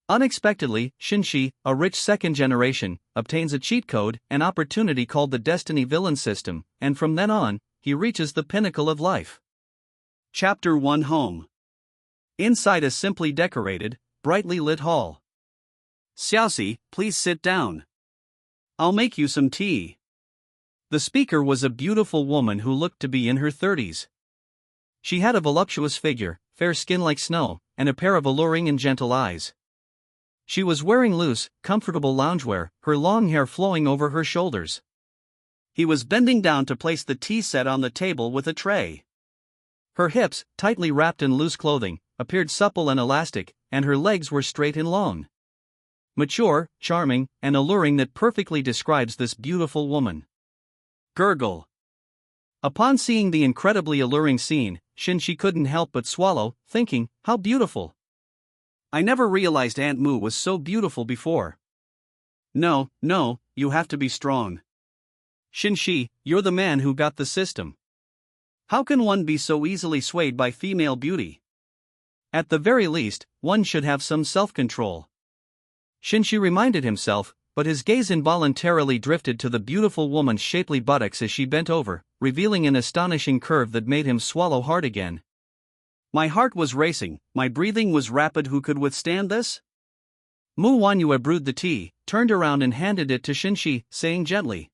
Unexpectedly, Shen Xi, a rich second generation, obtains a cheat code, an opportunity called the Destiny Villain System, and from then on, he reaches the pinnacle of life. Chapter 1 Home. Inside a simply decorated, brightly lit hall. "Xiaoxi, please sit down. I'll make you some tea." The speaker was a beautiful woman who looked to be in her 30s. She had a voluptuous figure, fair skin like snow, and a pair of alluring and gentle eyes. She was wearing loose, comfortable loungewear, her long hair flowing over her shoulders. He was bending down to place the tea set on the table with a tray. Her hips, tightly wrapped in loose clothing, appeared supple and elastic, and her legs were straight and long. Mature, charming, and alluring, that perfectly describes this beautiful woman. Gurgle. Upon seeing the incredibly alluring scene, Shen Xi couldn't help but swallow, thinking, how beautiful. I never realized Aunt Mu was so beautiful before. No, you have to be strong. Shen Xi, you're the man who got the system. How can one be so easily swayed by female beauty? At the very least, one should have some self-control. Shen Xi reminded himself, but his gaze involuntarily drifted to the beautiful woman's shapely buttocks as she bent over, revealing an astonishing curve that made him swallow hard again. My heart was racing, my breathing was rapid. Who could withstand this? Mu Wanyue brewed the tea, turned around and handed it to Shen Xi, saying gently,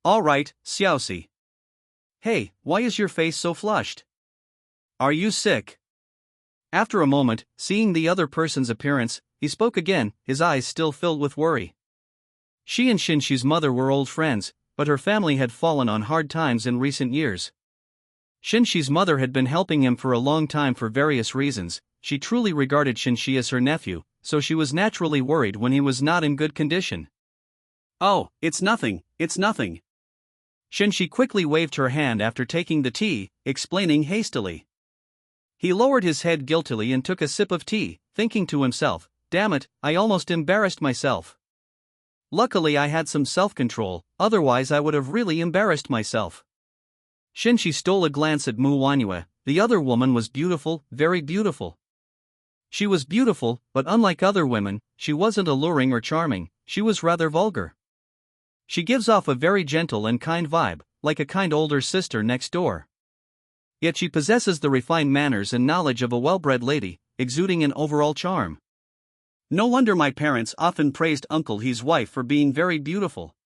"All right, Xiaoxi. Hey, why is your face so flushed? Are you sick?" After a moment, seeing the other person's appearance, he spoke again, his eyes still filled with worry. She and Shen Xi's mother were old friends, but her family had fallen on hard times in recent years. Shen Xi's mother had been helping him for a long time for various reasons. She truly regarded Shen Xi as her nephew, so she was naturally worried when he was not in good condition. "Oh, it's nothing. Shen Xi quickly waved her hand after taking the tea, explaining hastily. He lowered his head guiltily and took a sip of tea, thinking to himself, damn it, I almost embarrassed myself. Luckily I had some self-control, otherwise I would have really embarrassed myself. Shen Xi stole a glance at Mu Wanyue. The other woman was beautiful, very beautiful. She was beautiful, but unlike other women, she wasn't alluring or charming, she was rather vulgar. She gives off a very gentle and kind vibe, like a kind older sister next door. Yet she possesses the refined manners and knowledge of a well-bred lady, exuding an overall charm. No wonder my parents often praised Uncle He's wife for being very beautiful.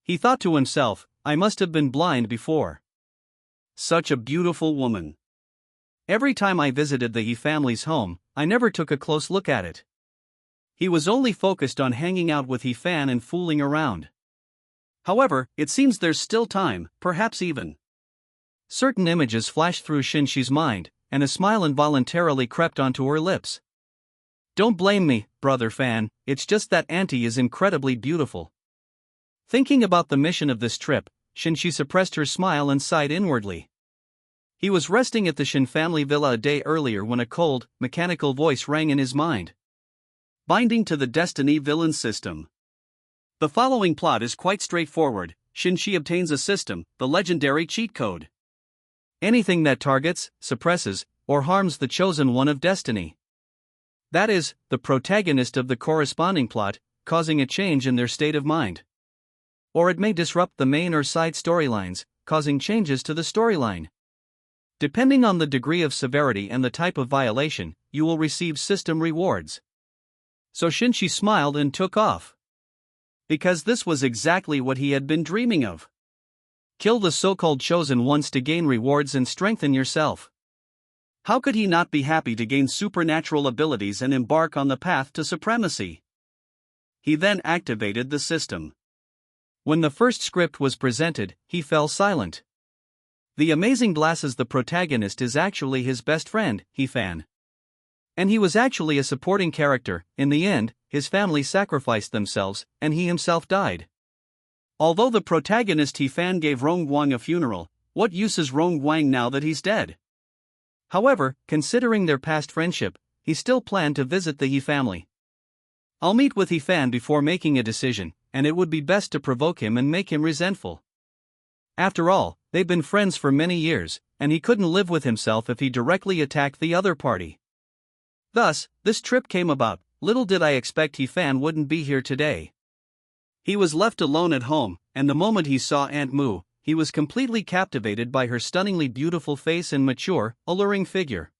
He thought to himself, I must have been blind before. Such a beautiful woman. Every time I visited the He family's home, I never took a close look at it. He was only focused on hanging out with He fan and fooling around. However, it seems there's still time, perhaps even. Certain images flashed through Shen Xi's mind, and a smile involuntarily crept onto her lips. Don't blame me, brother Fan, it's just that Auntie is incredibly beautiful. Thinking about the mission of this trip, Shen Xi suppressed her smile and sighed inwardly. He was resting at the Shen family villa a day earlier when a cold, mechanical voice rang in his mind. Binding to the Destiny Villain System. The following plot is quite straightforward. Shen Xi obtains a system, the legendary cheat code. Anything that targets, suppresses, or harms the chosen one of destiny. That is, the protagonist of the corresponding plot, causing a change in their state of mind. Or it may disrupt the main or side storylines, causing changes to the storyline. Depending on the degree of severity and the type of violation, you will receive system rewards. So Shen Xi smiled and took off. Because this was exactly what he had been dreaming of. Kill the so-called chosen ones to gain rewards and strengthen yourself. How could he not be happy to gain supernatural abilities and embark on the path to supremacy? He then activated the system. When the first script was presented, he fell silent. The amazing glasses, the protagonist is actually his best friend, He fan. And he was actually a supporting character. In the end, his family sacrificed themselves, and he himself died. Although the protagonist He fan gave Rong Guang a funeral, what use is Rong Guang now that he's dead? However, considering their past friendship, he still planned to visit the He family. I'll meet with He fan before making a decision, and it would be best to provoke him and make him resentful. After all, they've been friends for many years, and he couldn't live with himself if he directly attacked the other party. Thus, this trip came about. little did I expect He-fan wouldn't be here today. He was left alone at home, and the moment he saw Aunt Moo, he was completely captivated by her stunningly beautiful face and mature, alluring figure.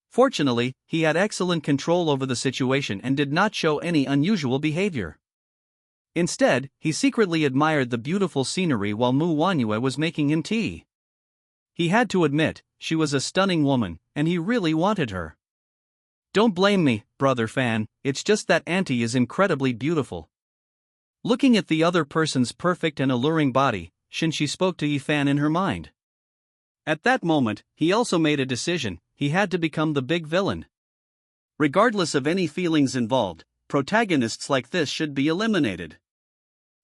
Fortunately, he had excellent control over the situation and did not show any unusual behavior. Instead, he secretly admired the beautiful scenery while Mu Wanyue was making him tea. He had to admit, she was a stunning woman, and he really wanted her. Don't blame me, brother fan, it's just that Auntie is incredibly beautiful. Looking at the other person's perfect and alluring body, Shen Xi spoke to Yi-fan in her mind. At that moment, he also made a decision: he had to become the big villain. Regardless of any feelings involved, protagonists like this should be eliminated.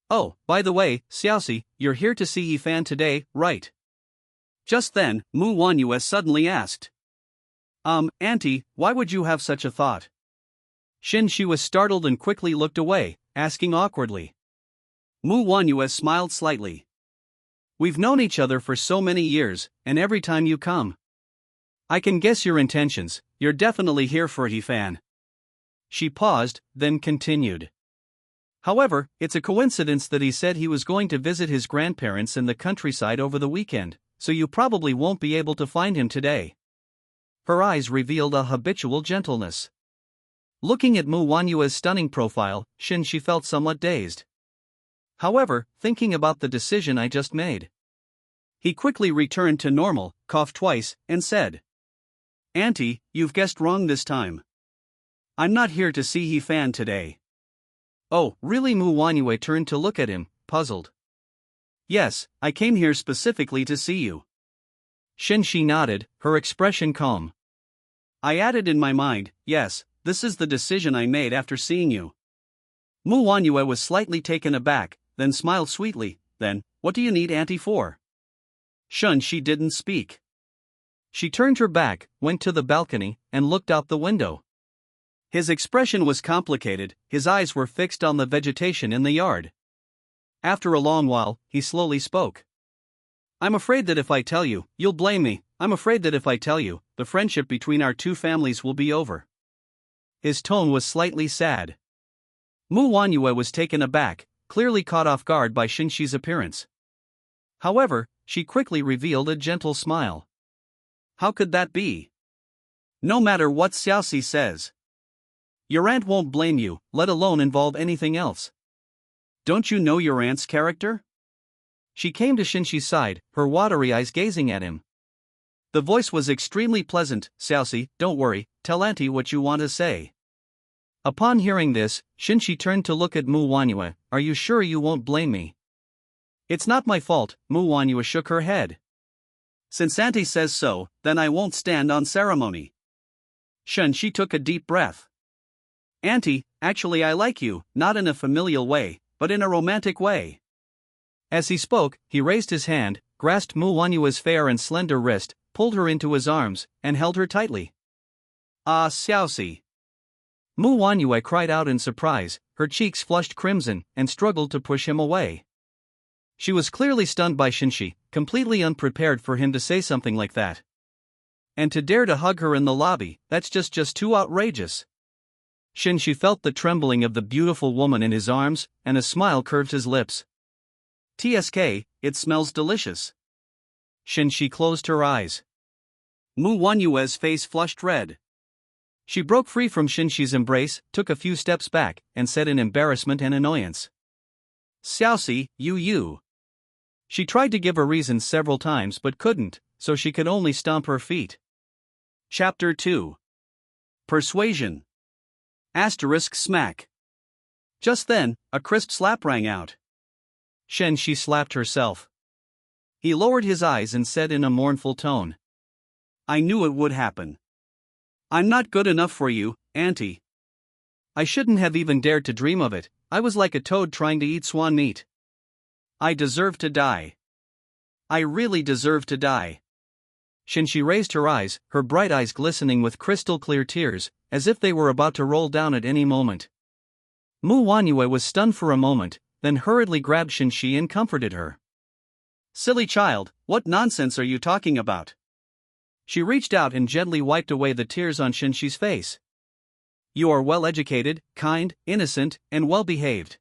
Oh, by the way, Xiaoxi, you're here to see Yi-fan today, right? Just then, Mu Wanyue suddenly asked. Auntie, why would you have such a thought? Shen Xi was startled and quickly looked away, asking awkwardly. Mu Wanyue smiled slightly. We've known each other for so many years, and every time you come, I can guess your intentions. You're definitely here for Yi-fan. She paused, then continued. However, it's a coincidence that he said he was going to visit his grandparents in the countryside over the weekend, so you probably won't be able to find him today. Her eyes revealed a habitual gentleness. Looking at Mu Wanyue's stunning profile, Shen Xi felt somewhat dazed. However, thinking about the decision I just made, he quickly returned to normal, coughed twice, and said, Auntie, you've guessed wrong this time. I'm not here to see Yi-fan today. Oh, really? Mu Wanyue turned to look at him, puzzled. Yes, I came here specifically to see you. Shen Xi nodded, her expression calm. I added in my mind, yes, this is the decision I made after seeing you. Mu Wanyue was slightly taken aback, then smiled sweetly. Then, what do you need Auntie for? Shen Xi didn't speak. She turned her back, went to the balcony, and looked out the window. His expression was complicated, his eyes were fixed on the vegetation in the yard. After a long while, he slowly spoke. I'm afraid that if I tell you, you'll blame me. I'm afraid that if I tell you, the friendship between our two families will be over. His tone was slightly sad. Mu Wanyue was taken aback, clearly caught off guard by Shen Xi's appearance. However, she quickly revealed a gentle smile. How could that be? No matter what Xiaoxi says, your aunt won't blame you, let alone involve anything else. Don't you know your aunt's character? She came to Shen Xi's side, her watery eyes gazing at him. The voice was extremely pleasant. Xiaoxi, don't worry, tell Auntie what you want to say. Upon hearing this, Shen Xi turned to look at Mu Wanyue. Are you sure you won't blame me? It's not my fault, Mu Wanyue shook her head. Since Auntie says so, then I won't stand on ceremony. Shen Xi took a deep breath. Auntie, actually I like you, not in a familial way, but in a romantic way. As he spoke, he raised his hand, grasped Mu Wanyue's fair and slender wrist, pulled her into his arms, and held her tightly. Ah, Xiaoxi. Mu Wanyue cried out in surprise, her cheeks flushed crimson, and struggled to push him away. She was clearly stunned by Shen Xi, completely unprepared for him to say something like that. And to dare to hug her in the lobby, that's just too outrageous. Shen Xi felt the trembling of the beautiful woman in his arms, and a smile curved his lips. TSK, it smells delicious. Shen Xi closed her eyes. Mu Wanyue's face flushed red. She broke free from Shen Xi's embrace, took a few steps back, and said in embarrassment and annoyance. Xiaoxi, you. She tried to give a reason several times but couldn't, so she could only stomp her feet. Chapter 2. Persuasion. Asterisk smack. Just then, a crisp slap rang out. Shen Xi slapped herself. He lowered his eyes and said in a mournful tone. I knew it would happen. I'm not good enough for you, Auntie. I shouldn't have even dared to dream of it. I was like a toad trying to eat swan meat. I deserve to die. I really deserve to die. Shen Xi raised her eyes, her bright eyes glistening with crystal clear tears, as if they were about to roll down at any moment. Mu Wanyue was stunned for a moment, then hurriedly grabbed Shen Xi and comforted her. Silly child, what nonsense are you talking about? She reached out and gently wiped away the tears on Shen Xi's face. You are well educated, kind, innocent, and well behaved.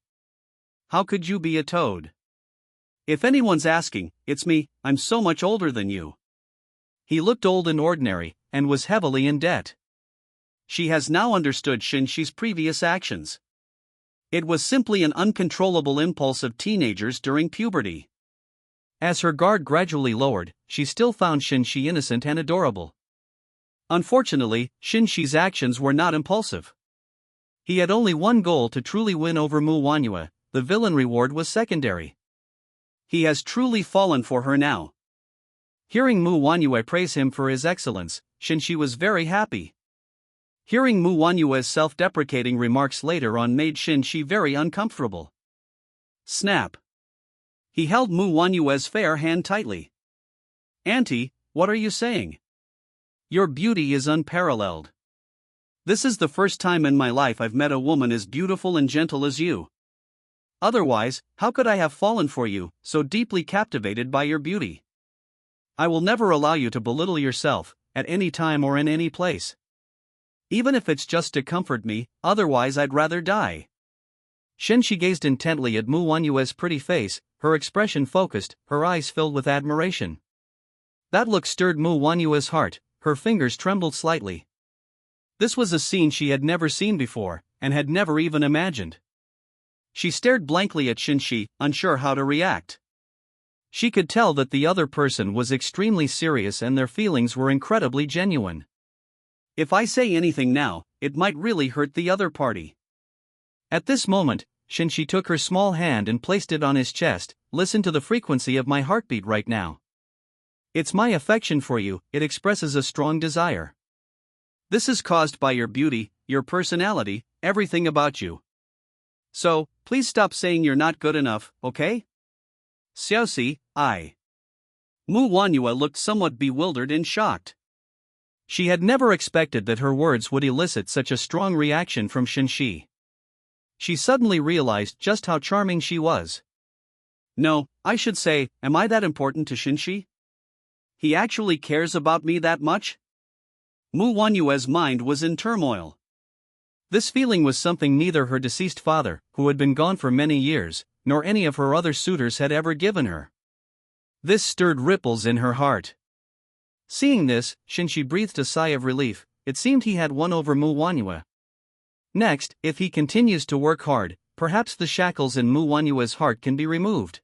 How could you be a toad? If anyone's asking, it's me, I'm so much older than you. He looked old and ordinary, and was heavily in debt. She has now understood Shen Xi's previous actions. It was simply an uncontrollable impulse of teenagers during puberty. As her guard gradually lowered, she still found Shen Xi innocent and adorable. Unfortunately, Shen Xi's actions were not impulsive. He had only one goal: to truly win over Mu Wanyue. The villain reward was secondary. He has truly fallen for her now. Hearing Mu Wanyue praise him for his excellence, Shen Xi was very happy. Hearing Mu Wanyue's self-deprecating remarks later on made Shen Xi very uncomfortable. Snap! He held Mu Wanyue's fair hand tightly. Auntie, what are you saying? Your beauty is unparalleled. This is the first time in my life I've met a woman as beautiful and gentle as you. Otherwise, how could I have fallen for you, so deeply captivated by your beauty? I will never allow you to belittle yourself, at any time or in any place. Even if it's just to comfort me, otherwise I'd rather die. Shen Xi gazed intently at Mu Wanyue's pretty face, her expression focused, her eyes filled with admiration. That look stirred Mu Wanyue's heart, her fingers trembled slightly. This was a scene she had never seen before, and had never even imagined. She stared blankly at Shen Xi, unsure how to react. She could tell that the other person was extremely serious and their feelings were incredibly genuine. If I say anything now, it might really hurt the other party. At this moment, Shen Xi took her small hand and placed it on his chest. Listen to the frequency of my heartbeat right now. It's my affection for you, it expresses a strong desire. This is caused by your beauty, your personality, everything about you. So, please stop saying you're not good enough, okay? Xiaoxi, I. Mu Wanyue looked somewhat bewildered and shocked. She had never expected that her words would elicit such a strong reaction from Shen Xi. She suddenly realized just how charming she was. No, I should say, am I that important to Shen Xi? He actually cares about me that much? Mu Wanyue's mind was in turmoil. This feeling was something neither her deceased father, who had been gone for many years, nor any of her other suitors had ever given her. This stirred ripples in her heart. Seeing this, Shen Xi breathed a sigh of relief. It seemed he had won over Mu Wanyue. Next, if he continues to work hard, perhaps the shackles in Mu Wanyue's heart can be removed.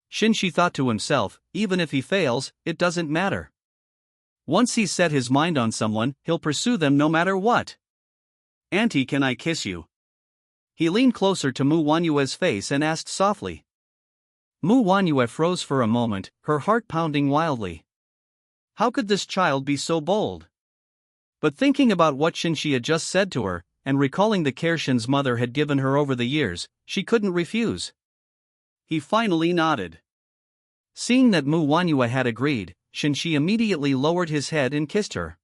Shen Xi thought to himself, even if he fails, it doesn't matter. Once he's set his mind on someone, he'll pursue them no matter what. Auntie, can I kiss you? He leaned closer to Mu Wanyue's face and asked softly. Mu Wanyue froze for a moment, her heart pounding wildly. How could this child be so bold? But thinking about what Shen Xi had just said to her, and recalling the care Shen's mother had given her over the years, she couldn't refuse. He finally nodded. Seeing that Mu Wanyue had agreed, Shen Xi immediately lowered his head and kissed her.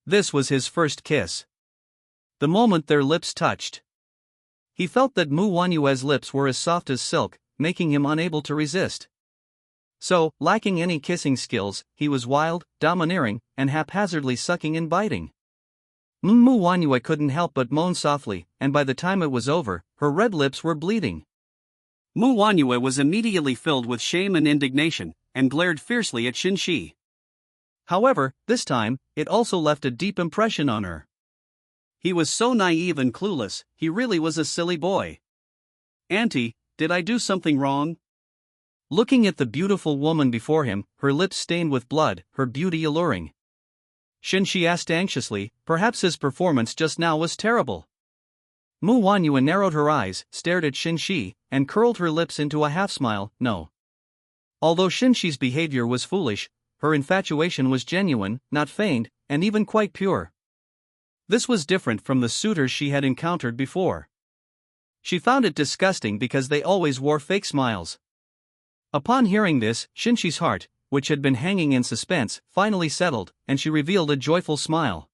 This was his first kiss. The moment their lips touched, he felt that Mu Wanyue's lips were as soft as silk, making him unable to resist. So, lacking any kissing skills, he was wild, domineering, and haphazardly sucking and biting. Mu Wanyue couldn't help but moan softly, and by the time it was over, her red lips were bleeding. Mu Wanyue was immediately filled with shame and indignation, and glared fiercely at Shen Xi. However, this time, it also left a deep impression on her. He was so naive and clueless, he really was a silly boy. Auntie, did I do something wrong? Looking at the beautiful woman before him, her lips stained with blood, her beauty alluring, Shen Xi asked anxiously, perhaps his performance just now was terrible. Mu Wanyue narrowed her eyes, stared at Shen Xi, and curled her lips into a half-smile. No. Although Shen Xi's behavior was foolish, her infatuation was genuine, not feigned, and even quite pure. This was different from the suitors she had encountered before. She found it disgusting because they always wore fake smiles. Upon hearing this, Shen Xi's heart, which had been hanging in suspense, finally settled, and she revealed a joyful smile.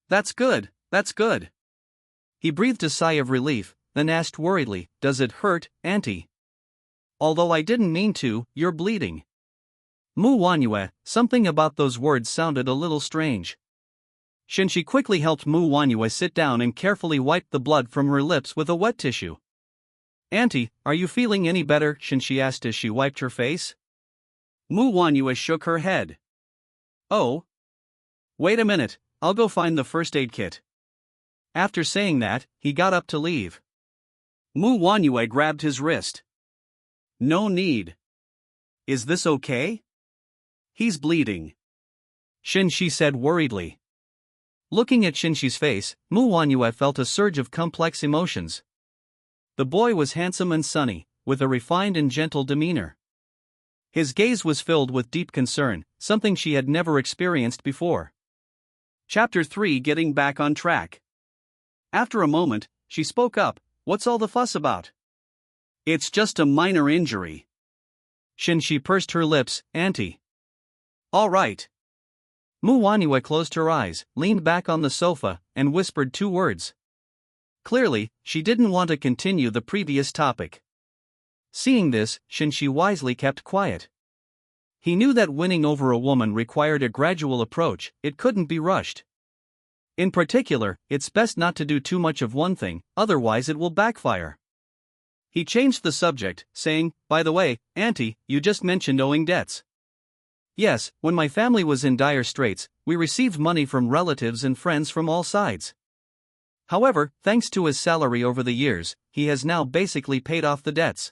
That's good, that's good. He breathed a sigh of relief, then asked worriedly, does it hurt, Auntie? Although I didn't mean to, you're bleeding. Mu Wanyue, something about those words sounded a little strange. Shen Xi quickly helped Mu Wanyue sit down and carefully wiped the blood from her lips with a wet tissue. "Auntie, are you feeling any better?" Shen Xi asked as she wiped her face. Mu Wanyue shook her head. "Oh? Wait a minute, I'll go find the first aid kit." After saying that, he got up to leave. Mu Wanyue grabbed his wrist. "No need. Is this okay? He's bleeding," Shen Xi said worriedly. Looking at Shen Xi's face, Mu Wanyue felt a surge of complex emotions. The boy was handsome and sunny, with a refined and gentle demeanor. His gaze was filled with deep concern, something she had never experienced before. Chapter 3: Getting Back on Track. After a moment, she spoke up. "What's all the fuss about?" "It's just a minor injury." Shen Xi pursed her lips. "Auntie." "All right." Mu Wanyue closed her eyes, leaned back on the sofa, and whispered 2 words. Clearly, she didn't want to continue the previous topic. Seeing this, Shen Xi wisely kept quiet. He knew that winning over a woman required a gradual approach, it couldn't be rushed. In particular, it's best not to do too much of one thing, otherwise it will backfire. He changed the subject, saying, "By the way, Auntie, you just mentioned owing debts." "Yes, when my family was in dire straits, we received money from relatives and friends from all sides. However, thanks to his salary over the years, he has now basically paid off the debts.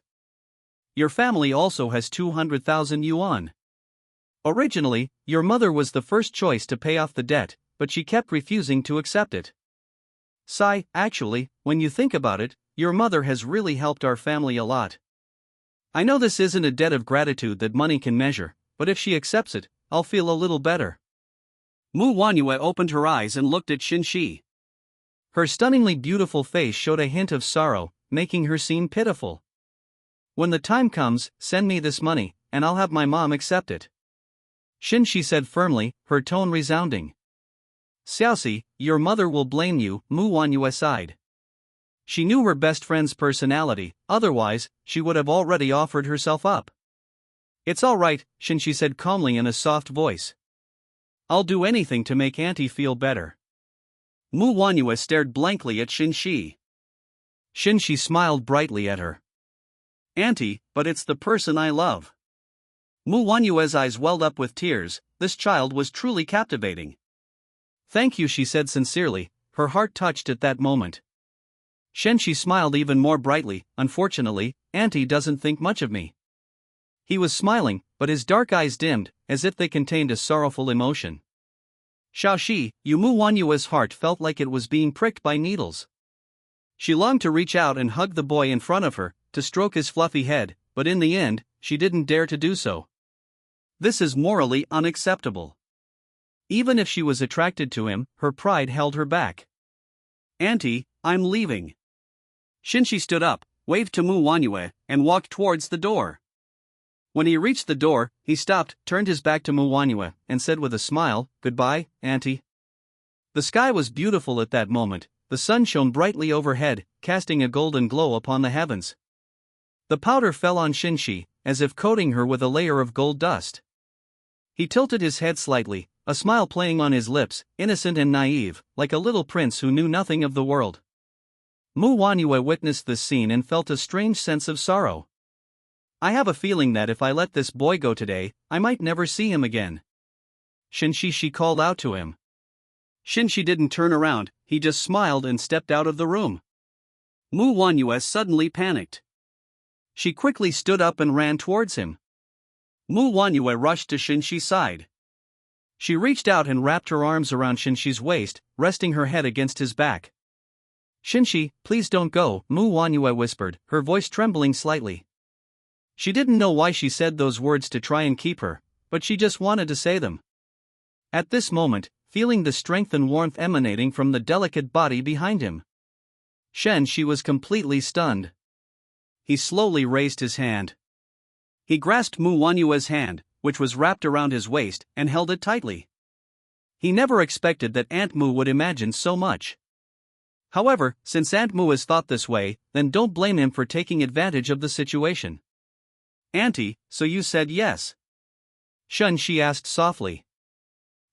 Your family also has 200,000 yuan. Originally, your mother was the first choice to pay off the debt, but she kept refusing to accept it. Sigh, actually, when you think about it, your mother has really helped our family a lot. I know this isn't a debt of gratitude that money can measure, but if she accepts it, I'll feel a little better." Mu Wanyue opened her eyes and looked at Shen Xi. Her stunningly beautiful face showed a hint of sorrow, making her seem pitiful. "When the time comes, send me this money, and I'll have my mom accept it," Shen Xi said firmly, her tone resounding. "Xiaoxi, your mother will blame you," Mu Wanyue sighed. She knew her best friend's personality, otherwise, she would have already offered herself up. "It's all right," Shen Xi said calmly in a soft voice. "I'll do anything to make Auntie feel better." Mu Wanyue stared blankly at Shen Xi. Shen Xi smiled brightly at her. "Auntie, but it's the person I love." Mu Wanyue's eyes welled up with tears. This child was truly captivating. "Thank you," she said sincerely, her heart touched at that moment. Shen Xi smiled even more brightly. "Unfortunately, Auntie doesn't think much of me." He was smiling, but his dark eyes dimmed, as if they contained a sorrowful emotion. "Xiaoxi, Mu Wanyue's heart felt like it was being pricked by needles. She longed to reach out and hug the boy in front of her, to stroke his fluffy head, but in the end, she didn't dare to do so. This is morally unacceptable. Even if she was attracted to him, her pride held her back. "Auntie, I'm leaving." Shen Xi stood up, waved to Mu Wanyue, and walked towards the door. When he reached the door, he stopped, turned his back to Mu Wanyue, and said with a smile, "Goodbye, Auntie." The sky was beautiful at that moment. The sun shone brightly overhead, casting a golden glow upon the heavens. The powder fell on Shen Xi, as if coating her with a layer of gold dust. He tilted his head slightly, a smile playing on his lips, innocent and naive, like a little prince who knew nothing of the world. Mu Wanyue witnessed this scene and felt a strange sense of sorrow. "I have a feeling that if I let this boy go today, I might never see him again." Shen Xi, she called out to him. Shen Xi didn't turn around, he just smiled and stepped out of the room. Mu Wanyue suddenly panicked. She quickly stood up and ran towards him. Mu Wanyue rushed to Shen Xi's side. She reached out and wrapped her arms around Shen Xi's waist, resting her head against his back. "Shen Xi, please don't go," Mu Wanyue whispered, her voice trembling slightly. She didn't know why she said those words to try and keep her, but she just wanted to say them. At this moment, feeling the strength and warmth emanating from the delicate body behind him, Shen Xi was completely stunned. He slowly raised his hand. He grasped Mu Wanyue's hand, which was wrapped around his waist, and held it tightly. He never expected that Aunt Mu would imagine so much. However, since Aunt Mu has thought this way, then don't blame him for taking advantage of the situation. "Auntie, so you said yes?" Shen Xi asked softly.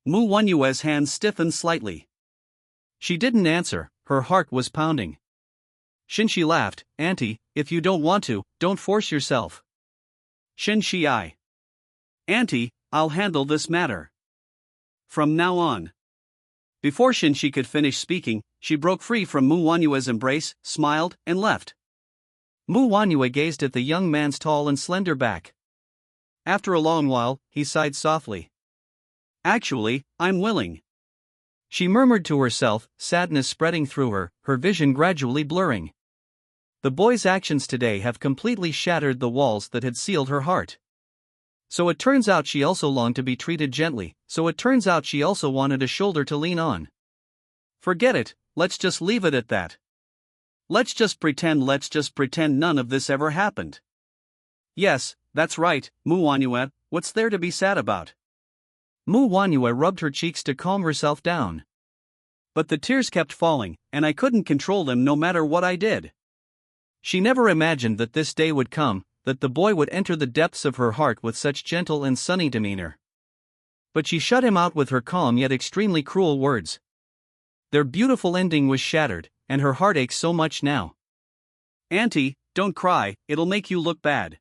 Mu Wanyue's hand stiffened slightly. She didn't answer, her heart was pounding. Shen Xi laughed. Auntie, if you don't want to, don't force yourself. Shen Xi. Auntie, I'll handle this matter. From now on. Before Shen Xi could finish speaking, she broke free from Mu Wanyue's embrace, smiled, and left. Mu Wanyue gazed at the young man's tall and slender back. After a long while, he sighed softly. Actually, I'm willing. She murmured to herself, sadness spreading through her, her vision gradually blurring. The boy's actions today have completely shattered the walls that had sealed her heart. So it turns out she also longed to be treated gently, so it turns out she also wanted a shoulder to lean on. Forget it, let's just leave it at that. Let's just pretend none of this ever happened. Yes, that's right, Mu Wanyue, what's there to be sad about? Mu Wanyue rubbed her cheeks to calm herself down. But the tears kept falling, and I couldn't control them no matter what I did. She never imagined that this day would come, that the boy would enter the depths of her heart with such gentle and sunny demeanor. But she shut him out with her calm yet extremely cruel words. Their beautiful ending was shattered, and her heart aches so much now. Auntie, don't cry, it'll make you look bad.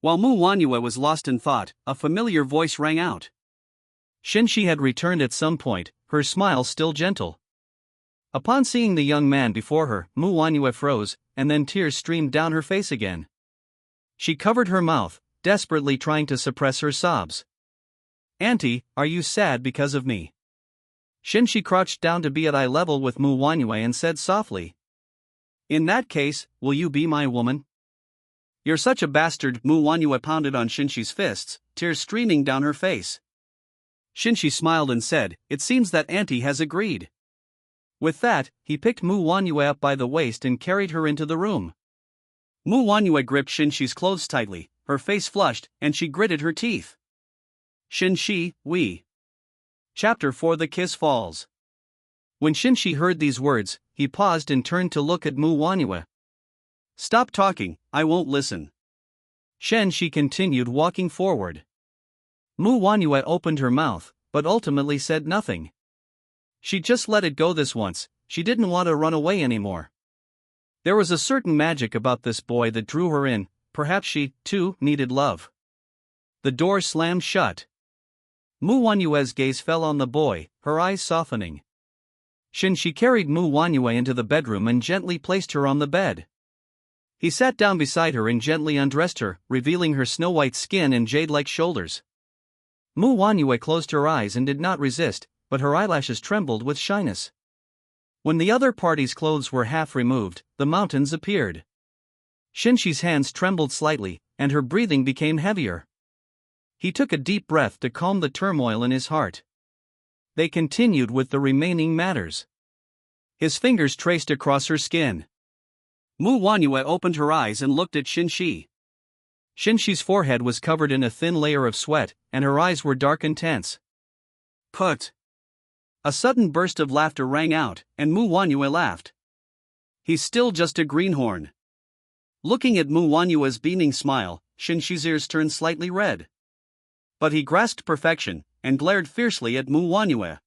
While Mu Wanyue was lost in thought, a familiar voice rang out. Shen Xi had returned at some point, her smile still gentle. Upon seeing the young man before her, Mu Wanyue froze, and then tears streamed down her face again. She covered her mouth, desperately trying to suppress her sobs. Auntie, are you sad because of me? Shen Xi crouched down to be at eye level with Mu Wanyue and said softly. In that case, will you be my woman? You're such a bastard, Mu Wanyue pounded on Shen Xi's fists, tears streaming down her face. Shen Xi smiled and said, it seems that Auntie has agreed. With that, he picked Mu Wanyue up by the waist and carried her into the room. Mu Wanyue gripped Shen Xi's clothes tightly, her face flushed, and she gritted her teeth. Shen Xi, we. Chapter 4 The Kiss Falls. When Shen Xi heard these words, he paused and turned to look at Mu Wanyue. Stop talking, I won't listen. Shen Xi continued walking forward. Mu Wanyue opened her mouth, but ultimately said nothing. She just let it go this once, she didn't want to run away anymore. There was a certain magic about this boy that drew her in, perhaps she, too, needed love. The door slammed shut. Mu Wanyue's gaze fell on the boy, her eyes softening. Shen Xi carried Mu Wanyue into the bedroom and gently placed her on the bed. He sat down beside her and gently undressed her, revealing her snow-white skin and jade-like shoulders. Mu Wanyue closed her eyes and did not resist, but her eyelashes trembled with shyness. When the other party's clothes were half removed, the mountains appeared. Shen Xi's hands trembled slightly, and her breathing became heavier. He took a deep breath to calm the turmoil in his heart. They continued with the remaining matters. His fingers traced across her skin. Mu Wanyue opened her eyes and looked at Shen Xi. Shen Xi's forehead was covered in a thin layer of sweat, and her eyes were dark and tense. Put. A sudden burst of laughter rang out, and Mu Wanyue laughed. He's still just a greenhorn. Looking at Mu Wanyue's beaming smile, Shen Xi's ears turned slightly red. But he grasped perfection, and glared fiercely at Mu Wanyue.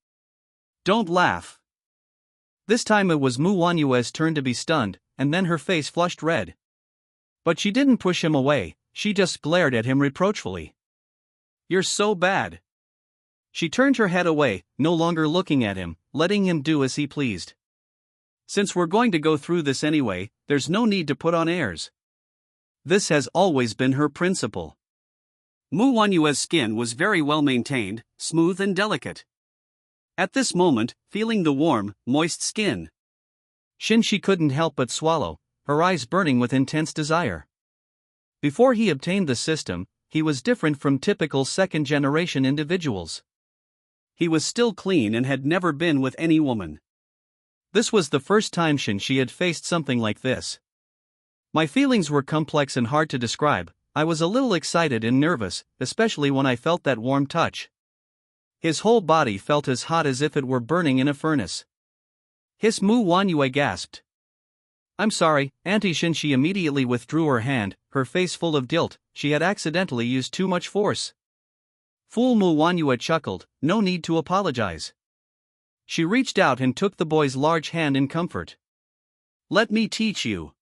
Don't laugh. This time it was Mu Wanyue's turn to be stunned, and then her face flushed red. But she didn't push him away, she just glared at him reproachfully. You're so bad. She turned her head away, no longer looking at him, letting him do as he pleased. Since we're going to go through this anyway, there's no need to put on airs. This has always been her principle. Mu Wanyue's skin was very well maintained, smooth and delicate. At this moment, feeling the warm, moist skin, Shen Xi couldn't help but swallow, her eyes burning with intense desire. Before he obtained the system, he was different from typical second-generation individuals. He was still clean and had never been with any woman. This was the first time Shen Xi had faced something like this. My feelings were complex and hard to describe. I was a little excited and nervous, especially when I felt that warm touch. His whole body felt as hot as if it were burning in a furnace. His Mu Wanyue gasped. I'm sorry, Auntie. Shen Xi immediately withdrew her hand, her face full of guilt. She had accidentally used too much force. Fool. Mu Wanyue chuckled, no need to apologize. She reached out and took the boy's large hand in comfort. "Let me teach you."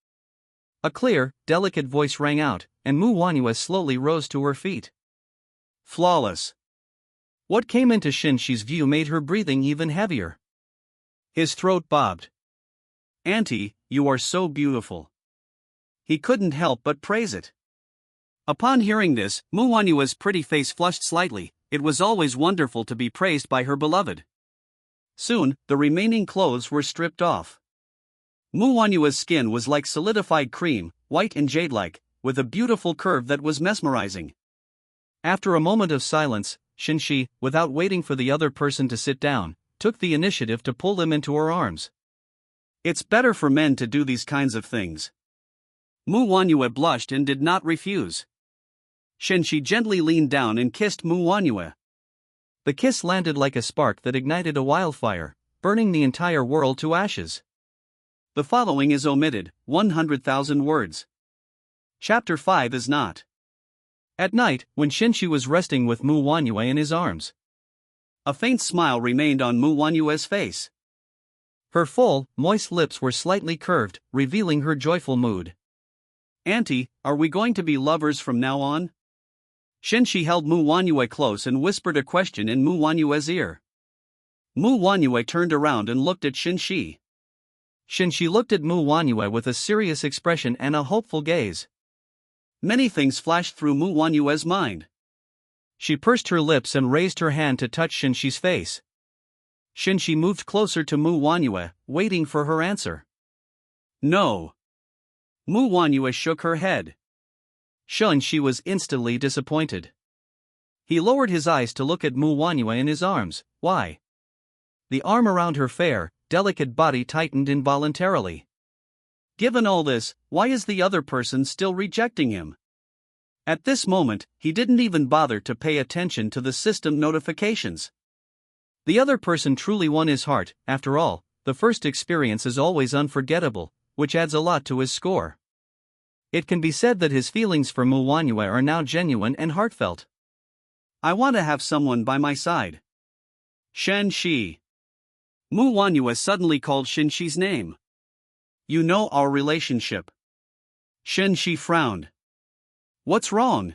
A clear, delicate voice rang out, and Mu Wanhua slowly rose to her feet. Flawless. What came into Shen Xi's view made her breathing even heavier. His throat bobbed. "Auntie, you are so beautiful." He couldn't help but praise it. Upon hearing this, Mu Wanhua's pretty face flushed slightly. It was always wonderful to be praised by her beloved. Soon, the remaining clothes were stripped off. Mu Wanhua's skin was like solidified cream, white and jade-like, with a beautiful curve that was mesmerizing. After a moment of silence, Shen Xi, without waiting for the other person to sit down, took the initiative to pull him into her arms. "It's better for men to do these kinds of things." Mu Wanhua blushed and did not refuse. Shen Xi gently leaned down and kissed Mu Wanhua. The kiss landed like a spark that ignited a wildfire, burning the entire world to ashes. The following is omitted, 100,000 words. Chapter 5 is not. At night, when Shen Xi was resting with Mu Wanhua in his arms, a faint smile remained on Mu Wanhua's face. Her full, moist lips were slightly curved, revealing her joyful mood. "Auntie, are we going to be lovers from now on?" Shen Xi held Mu Wanhua close and whispered a question in Mu Wanhua's ear. Mu Wanhua turned around and looked at Shen Xi. Shen Xi looked at Mu Wanhua with a serious expression and a hopeful gaze. Many things flashed through Mu Wanhua's mind. She pursed her lips and raised her hand to touch Shen Xi's face. Shen Xi moved closer to Mu Wanhua, waiting for her answer. "No." Mu Wanhua shook her head. Shen Xi was instantly disappointed. He lowered his eyes to look at Mu Wanhua in his arms. Why? The arm around her fair, delicate body tightened involuntarily. Given all this, why is the other person still rejecting him? At this moment, he didn't even bother to pay attention to the system notifications. The other person truly won his heart. After all, the first experience is always unforgettable, which adds a lot to his score. It can be said that his feelings for Mu Wanhua are now genuine and heartfelt. "I want to have someone by my side." Shen Xi. Mu Wanhua suddenly called Shen Xi's name. "You know our relationship." Shen Xi frowned. "What's wrong?"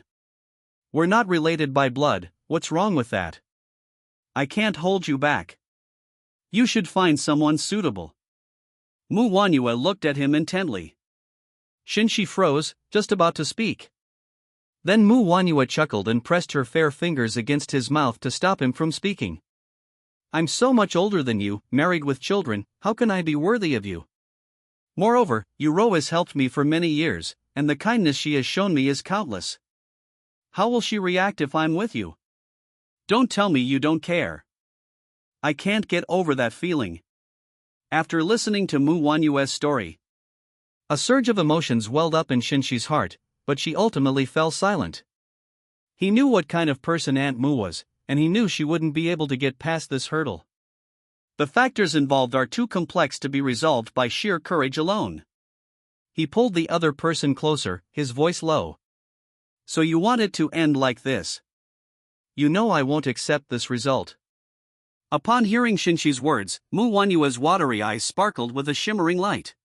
"We're not related by blood, what's wrong with that?" "I can't hold you back. You should find someone suitable." Mu Wanhua looked at him intently. Shen Xi froze, just about to speak. Then Mu Wanhua chuckled and pressed her fair fingers against his mouth to stop him from speaking. "I'm so much older than you, married with children, how can I be worthy of you? Moreover, Uro has helped me for many years, and the kindness she has shown me is countless. How will she react if I'm with you? Don't tell me you don't care." "I can't get over that feeling." After listening to Mu Wanhua's story, a surge of emotions welled up in Shen Xi's heart, but she ultimately fell silent. He knew what kind of person Aunt Mu was, and he knew she wouldn't be able to get past this hurdle. The factors involved are too complex to be resolved by sheer courage alone. He pulled the other person closer, his voice low. "So you want it to end like this? You know I won't accept this result." Upon hearing Shen Xi's words, Mu Wanhua's watery eyes sparkled with a shimmering light.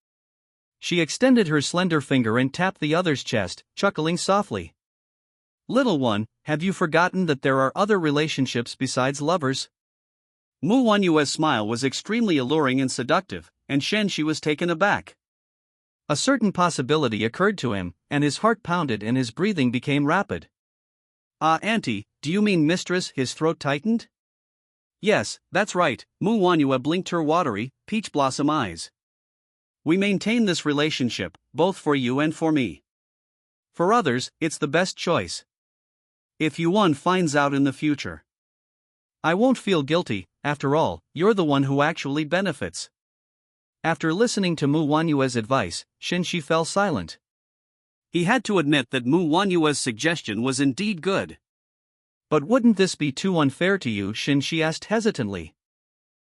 She extended her slender finger and tapped the other's chest, chuckling softly. "Little one, have you forgotten that there are other relationships besides lovers?" Mu Wanhua's smile was extremely alluring and seductive, and Shen Xi was taken aback. A certain possibility occurred to him, and his heart pounded and his breathing became rapid. "Ah, auntie, do you mean mistress?" His throat tightened. "Yes, that's right." Mu Wanhua blinked her watery, peach blossom eyes. "We maintain this relationship, both for you and for me. For others, it's the best choice. If one finds out in the future, I won't feel guilty. After all, you're the one who actually benefits." After listening to Mu Wanhua's advice, Shen Xi fell silent. He had to admit that Mu Wanhua's suggestion was indeed good. "But wouldn't this be too unfair to you?" Shen Xi asked hesitantly.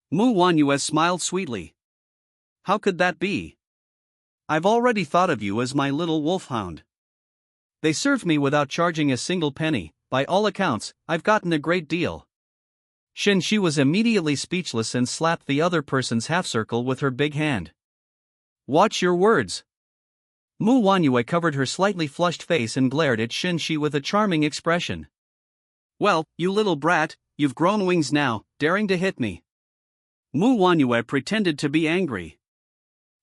Mu Wanhua smiled sweetly. "How could that be? I've already thought of you as my little wolfhound. They served me without charging a single penny. By all accounts, I've gotten a great deal. Shen Xi was immediately speechless and slapped the other person's half-circle with her big hand. Watch your words. Mu Wanyue covered her slightly flushed face and glared at Shen Xi with a charming expression. Well, you little brat, you've grown wings now, daring to hit me. Mu Wanyue pretended to be angry.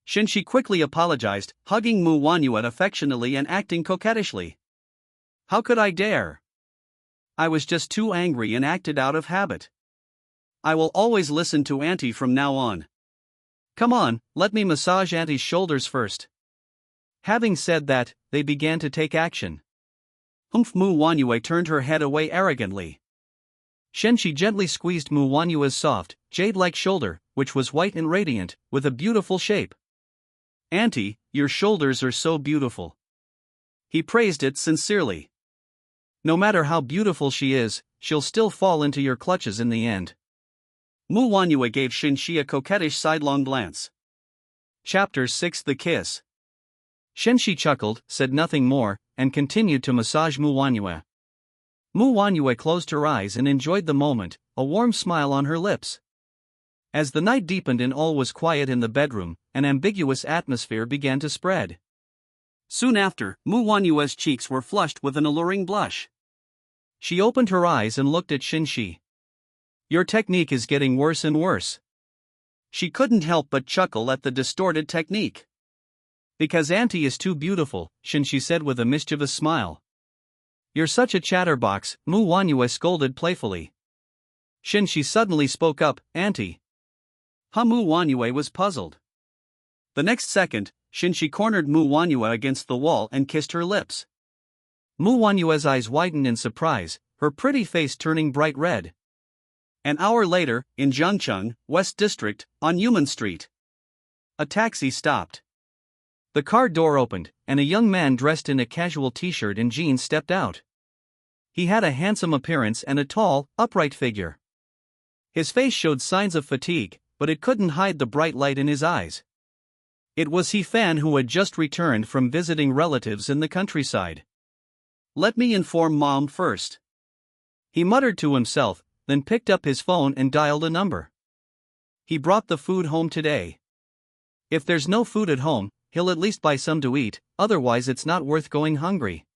Shen Xi quickly apologized, hugging Mu Wanyue affectionately and acting coquettishly. How could I dare? I was just too angry and acted out of habit. I will always listen to Auntie from now on. Come on, let me massage Auntie's shoulders first. Having said that, they began to take action. Humph! Mu Wanyue turned her head away arrogantly. Shen Xi gently squeezed Mu Wanyue's soft, jade-like shoulder, which was white and radiant, with a beautiful shape. Auntie, your shoulders are so beautiful. He praised it sincerely. No matter how beautiful she is, she'll still fall into your clutches in the end. Mu Wanyue gave Shen Xi a coquettish sidelong glance. Chapter 6: The Kiss. Shen Xi chuckled, said nothing more, and continued to massage Mu Wanyue. Mu Wanyue closed her eyes and enjoyed the moment, a warm smile on her lips. As the night deepened and all was quiet in the bedroom, an ambiguous atmosphere began to spread. Soon after, Mu Wanyue's cheeks were flushed with an alluring blush. She opened her eyes and looked at Shen Xi. Your technique is getting worse and worse. She couldn't help but chuckle at the distorted technique. Because Auntie is too beautiful, Shen Xi said with a mischievous smile. You're such a chatterbox, Mu Wanyue scolded playfully. Shen Xi suddenly spoke up, Auntie. Mu Wanyue was puzzled. The next second, Shen Xi cornered Mu Wanyue against the wall and kissed her lips. Mu Wanyue's eyes widened in surprise, her pretty face turning bright red. An hour later, in Zhangcheng, West District, on Yumen Street. A taxi stopped. The car door opened, and a young man dressed in a casual t-shirt and jeans stepped out. He had a handsome appearance and a tall, upright figure. His face showed signs of fatigue, but it couldn't hide the bright light in his eyes. It was He Fan, who had just returned from visiting relatives in the countryside. Let me inform Mom first. He muttered to himself, then picked up his phone and dialed a number. He brought the food home today. If there's no food at home, he'll at least buy some to eat, otherwise it's not worth going hungry.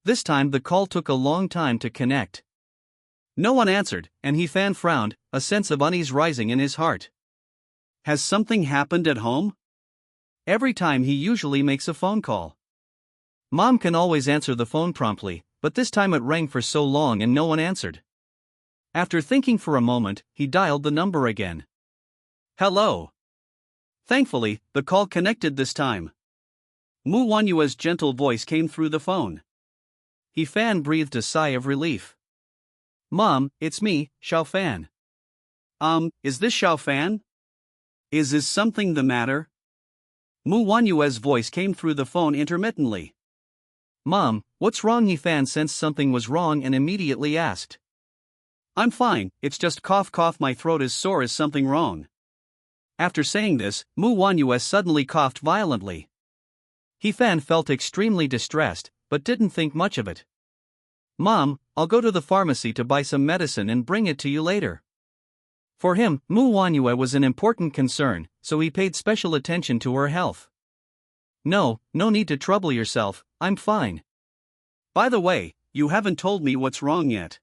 This time the call took a long time to connect. No one answered, and He Fan frowned, a sense of unease rising in his heart. Has something happened at home? Every time he usually makes a phone call. Mom can always answer the phone promptly, but this time it rang for so long and no one answered. After thinking for a moment, he dialed the number again. Hello. Thankfully, the call connected this time. Mu Wanyue's gentle voice came through the phone. He Fan breathed a sigh of relief. Mom, it's me, Xiao Fan. Is this Xiao Fan? Is something the matter? Mu Wanyue's voice came through the phone intermittently. Mom, what's wrong? He Fan sensed something was wrong and immediately asked. I'm fine, it's just cough, my throat is sore. Is something wrong? After saying this, Mu Wanyue suddenly coughed violently. He Fan felt extremely distressed, but didn't think much of it. Mom, I'll go to the pharmacy to buy some medicine and bring it to you later. For him, Mu Wanyue was an important concern, so he paid special attention to her health. No need to trouble yourself, I'm fine. By the way, you haven't told me what's wrong yet.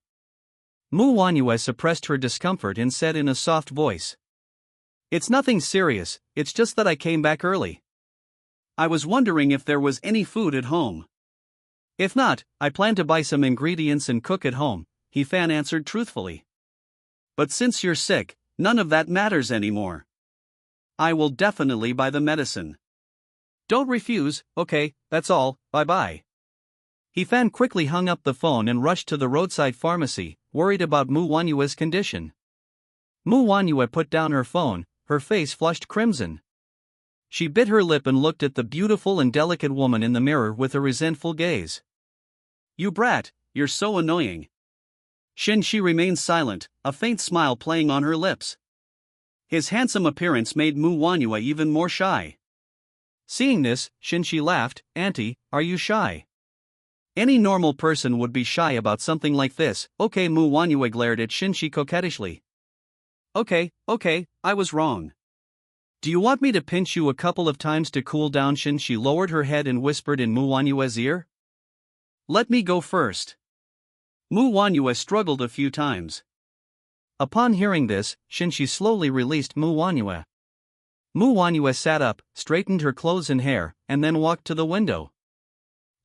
Mu Wanyue suppressed her discomfort and said in a soft voice. It's nothing serious, it's just that I came back early. I was wondering if there was any food at home. If not, I plan to buy some ingredients and cook at home, He Fan answered truthfully. But since you're sick, none of that matters anymore. I will definitely buy the medicine. Don't refuse, okay, that's all, bye-bye. He Fan quickly hung up the phone and rushed to the roadside pharmacy, worried about Mu Wanyue's condition. Mu Wanyue put down her phone, her face flushed crimson. She bit her lip and looked at the beautiful and delicate woman in the mirror with a resentful gaze. You brat, you're so annoying. Shen Xi remained silent, a faint smile playing on her lips. His handsome appearance made Mu Wanyue even more shy. Seeing this, Shen Xi laughed. Auntie, are you shy? Any normal person would be shy about something like this. Okay, manhwa glared at Shen Xi coquettishly. Okay, I was wrong. Do you want me to pinch you a couple of times to cool down? Shen Xi lowered her head and whispered in manhwa's ear. Let me go first. Manhwa struggled a few times. Upon hearing this, Shen Xi slowly released manhwa. Manhwa sat up, straightened her clothes and hair, and then walked to the window.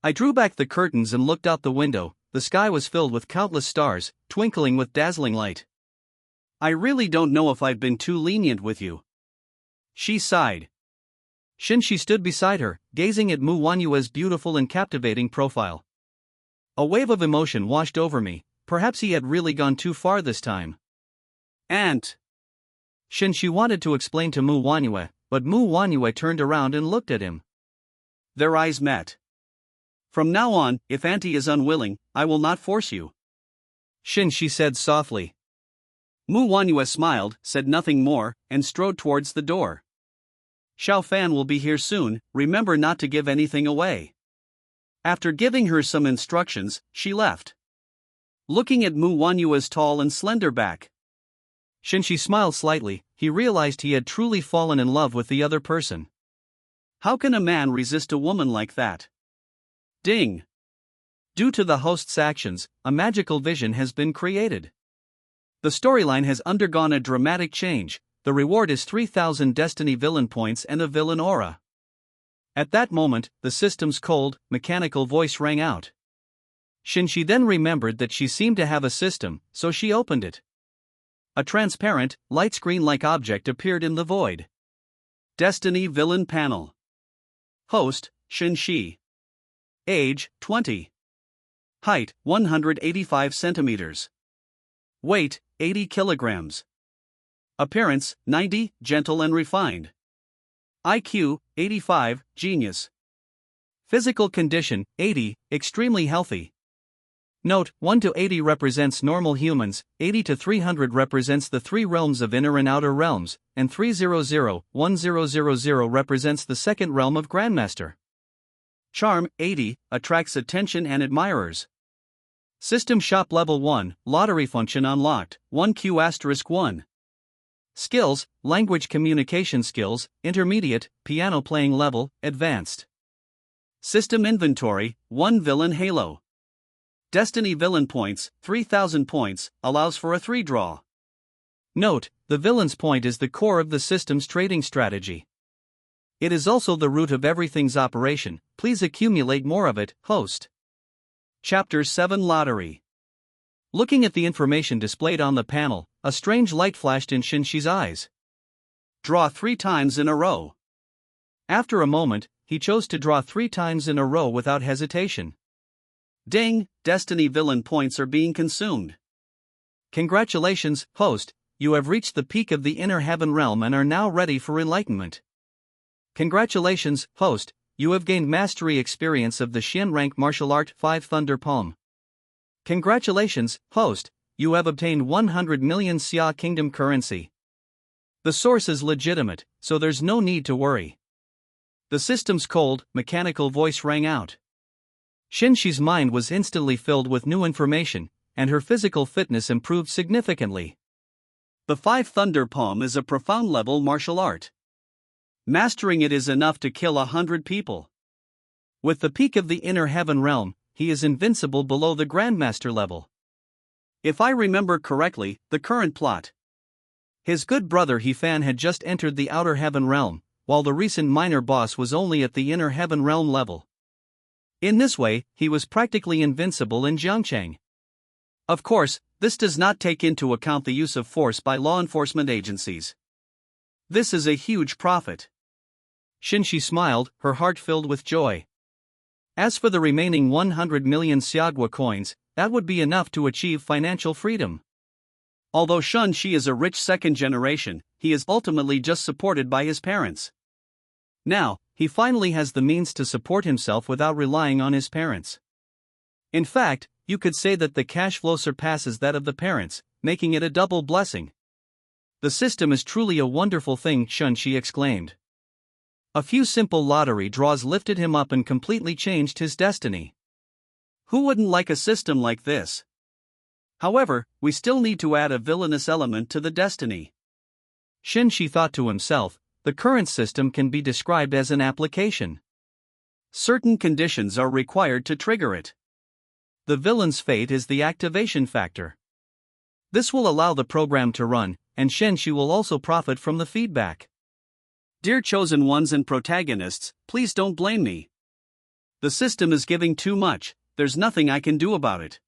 I drew back the curtains and looked out the window. The sky was filled with countless stars, twinkling with dazzling light. I really don't know if I've been too lenient with you. She sighed. Shen Xi stood beside her, gazing at manhwa's beautiful and captivating profile. A wave of emotion washed over me. Perhaps he had really gone too far this time. Aunt! Shen Xi wanted to explain to manhwa, but manhwa turned around and looked at him. Their eyes met. From now on, if Auntie is unwilling, I will not force you. Shen Xi said softly. Manhwa smiled, said nothing more, and strode towards the door. Xiao Fan will be here soon, remember not to give anything away. After giving her some instructions, she left. Looking at manhwa's tall and slender back, Shen Xi smiled slightly. He realized he had truly fallen in love with the other person. How can a man resist a woman like that? Ding! Due to the host's actions, a magical vision has been created. The storyline has undergone a dramatic change. The reward is 3,000 destiny villain points and a villain aura. At that moment, the system's cold, mechanical voice rang out. Shen Xi then remembered that she seemed to have a system, so she opened it. A transparent, light screen-like object appeared in the void. Destiny Villain Panel. Host, Shen Xi. Age, 20. Height, 185 centimeters. Weight, 80 kilograms. Appearance, 90, gentle and refined. IQ, 85, genius. Physical condition, 80, extremely healthy. Note, 1 to 80 represents normal humans, 80 to 300 represents the three realms of inner and outer realms, and 300-1000 represents the second realm of Grandmaster. Charm, 80, attracts attention and admirers. System Shop Level 1, Lottery Function unlocked, 1Q*1. Skills, Language Communication Skills, Intermediate, Piano Playing Level, Advanced. System Inventory, 1 Villain Halo. Destiny Villain Points, 3,000 points, allows for a 3-draw. Note, the Villain's Point is the core of the system's trading strategy. It is also the root of everything's operation. Please accumulate more of it, host. Chapter 7 Lottery. Looking at the information displayed on the panel, a strange light flashed in Shen Xi's eyes. Draw 3 times in a row. After a moment, he chose to draw 3 times in a row without hesitation. Ding, Destiny Villain points are being consumed. Congratulations, host, you have reached the peak of the inner heaven realm and are now ready for enlightenment. Congratulations, host, you have gained mastery experience of the Xian rank martial art 5 Thunder Palm. Congratulations, host, you have obtained 100 million Xia Kingdom currency. The source is legitimate, so there's no need to worry. The system's cold, mechanical voice rang out. Shen Xi's mind was instantly filled with new information, and her physical fitness improved significantly. The 5 Thunder Palm is a profound-level martial art. Mastering it is enough to kill 100 people. With the peak of the inner heaven realm, he is invincible below the Grandmaster level. If I remember correctly, the current plot. His good brother He Fan had just entered the outer heaven realm, while the recent minor boss was only at the inner heaven realm level. In this way, he was practically invincible in Jiangchang. Of course, this does not take into account the use of force by law enforcement agencies. This is a huge profit. Shen Xi smiled, her heart filled with joy. As for the remaining 100 million Xiagua coins, that would be enough to achieve financial freedom. Although Shen Xi is a rich second generation, he is ultimately just supported by his parents. Now, he finally has the means to support himself without relying on his parents. In fact, you could say that the cash flow surpasses that of the parents, making it a double blessing. The system is truly a wonderful thing, Shen Xi exclaimed. A few simple lottery draws lifted him up and completely changed his destiny. Who wouldn't like a system like this? However, we still need to add a villainous element to the destiny. Shen Xi thought to himself, the current system can be described as an application. Certain conditions are required to trigger it. The villain's fate is the activation factor. This will allow the program to run, and Shen Xi will also profit from the feedback. Dear chosen ones and protagonists, please don't blame me. The system is giving too much, there's nothing I can do about it.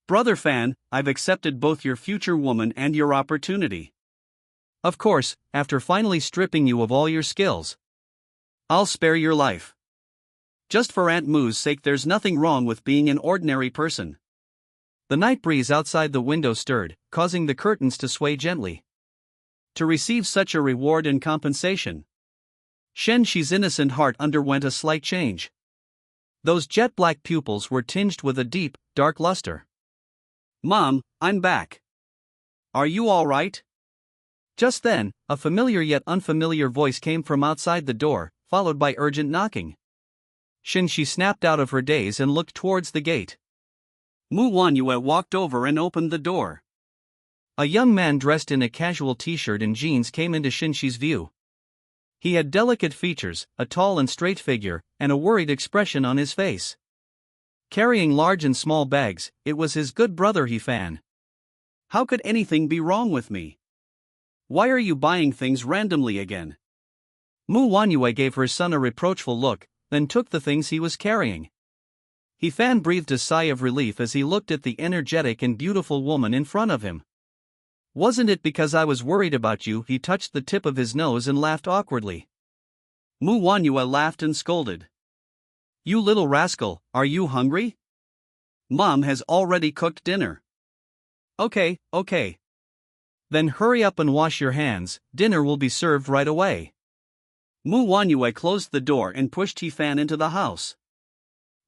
Brother fan, I've accepted both your future woman and your opportunity. Of course, after finally stripping you of all your skills. I'll spare your life. Just for Aunt Moo's sake, there's nothing wrong with being an ordinary person. The night breeze outside the window stirred, causing the curtains to sway gently. To receive such a reward and compensation, Shen Xi's innocent heart underwent a slight change. Those jet-black pupils were tinged with a deep, dark luster. Mom, I'm back. Are you all right? Just then, a familiar yet unfamiliar voice came from outside the door, followed by urgent knocking. Shen Xi snapped out of her daze and looked towards the gate. Mu Wanyue walked over and opened the door. A young man dressed in a casual t-shirt and jeans came into Shen Xi's view. He had delicate features, a tall and straight figure, and a worried expression on his face. Carrying large and small bags, it was his good brother He Fan. How could anything be wrong with me? Why are you buying things randomly again? Mu Wanyue gave her son a reproachful look, then took the things he was carrying. He Fan breathed a sigh of relief as he looked at the energetic and beautiful woman in front of him. Wasn't it because I was worried about you? He touched the tip of his nose and laughed awkwardly. Mu Wanyue laughed and scolded. You little rascal, are you hungry? Mom has already cooked dinner. Okay. Then hurry up and wash your hands, dinner will be served right away. Mu Wanyue closed the door and pushed He Fan into the house.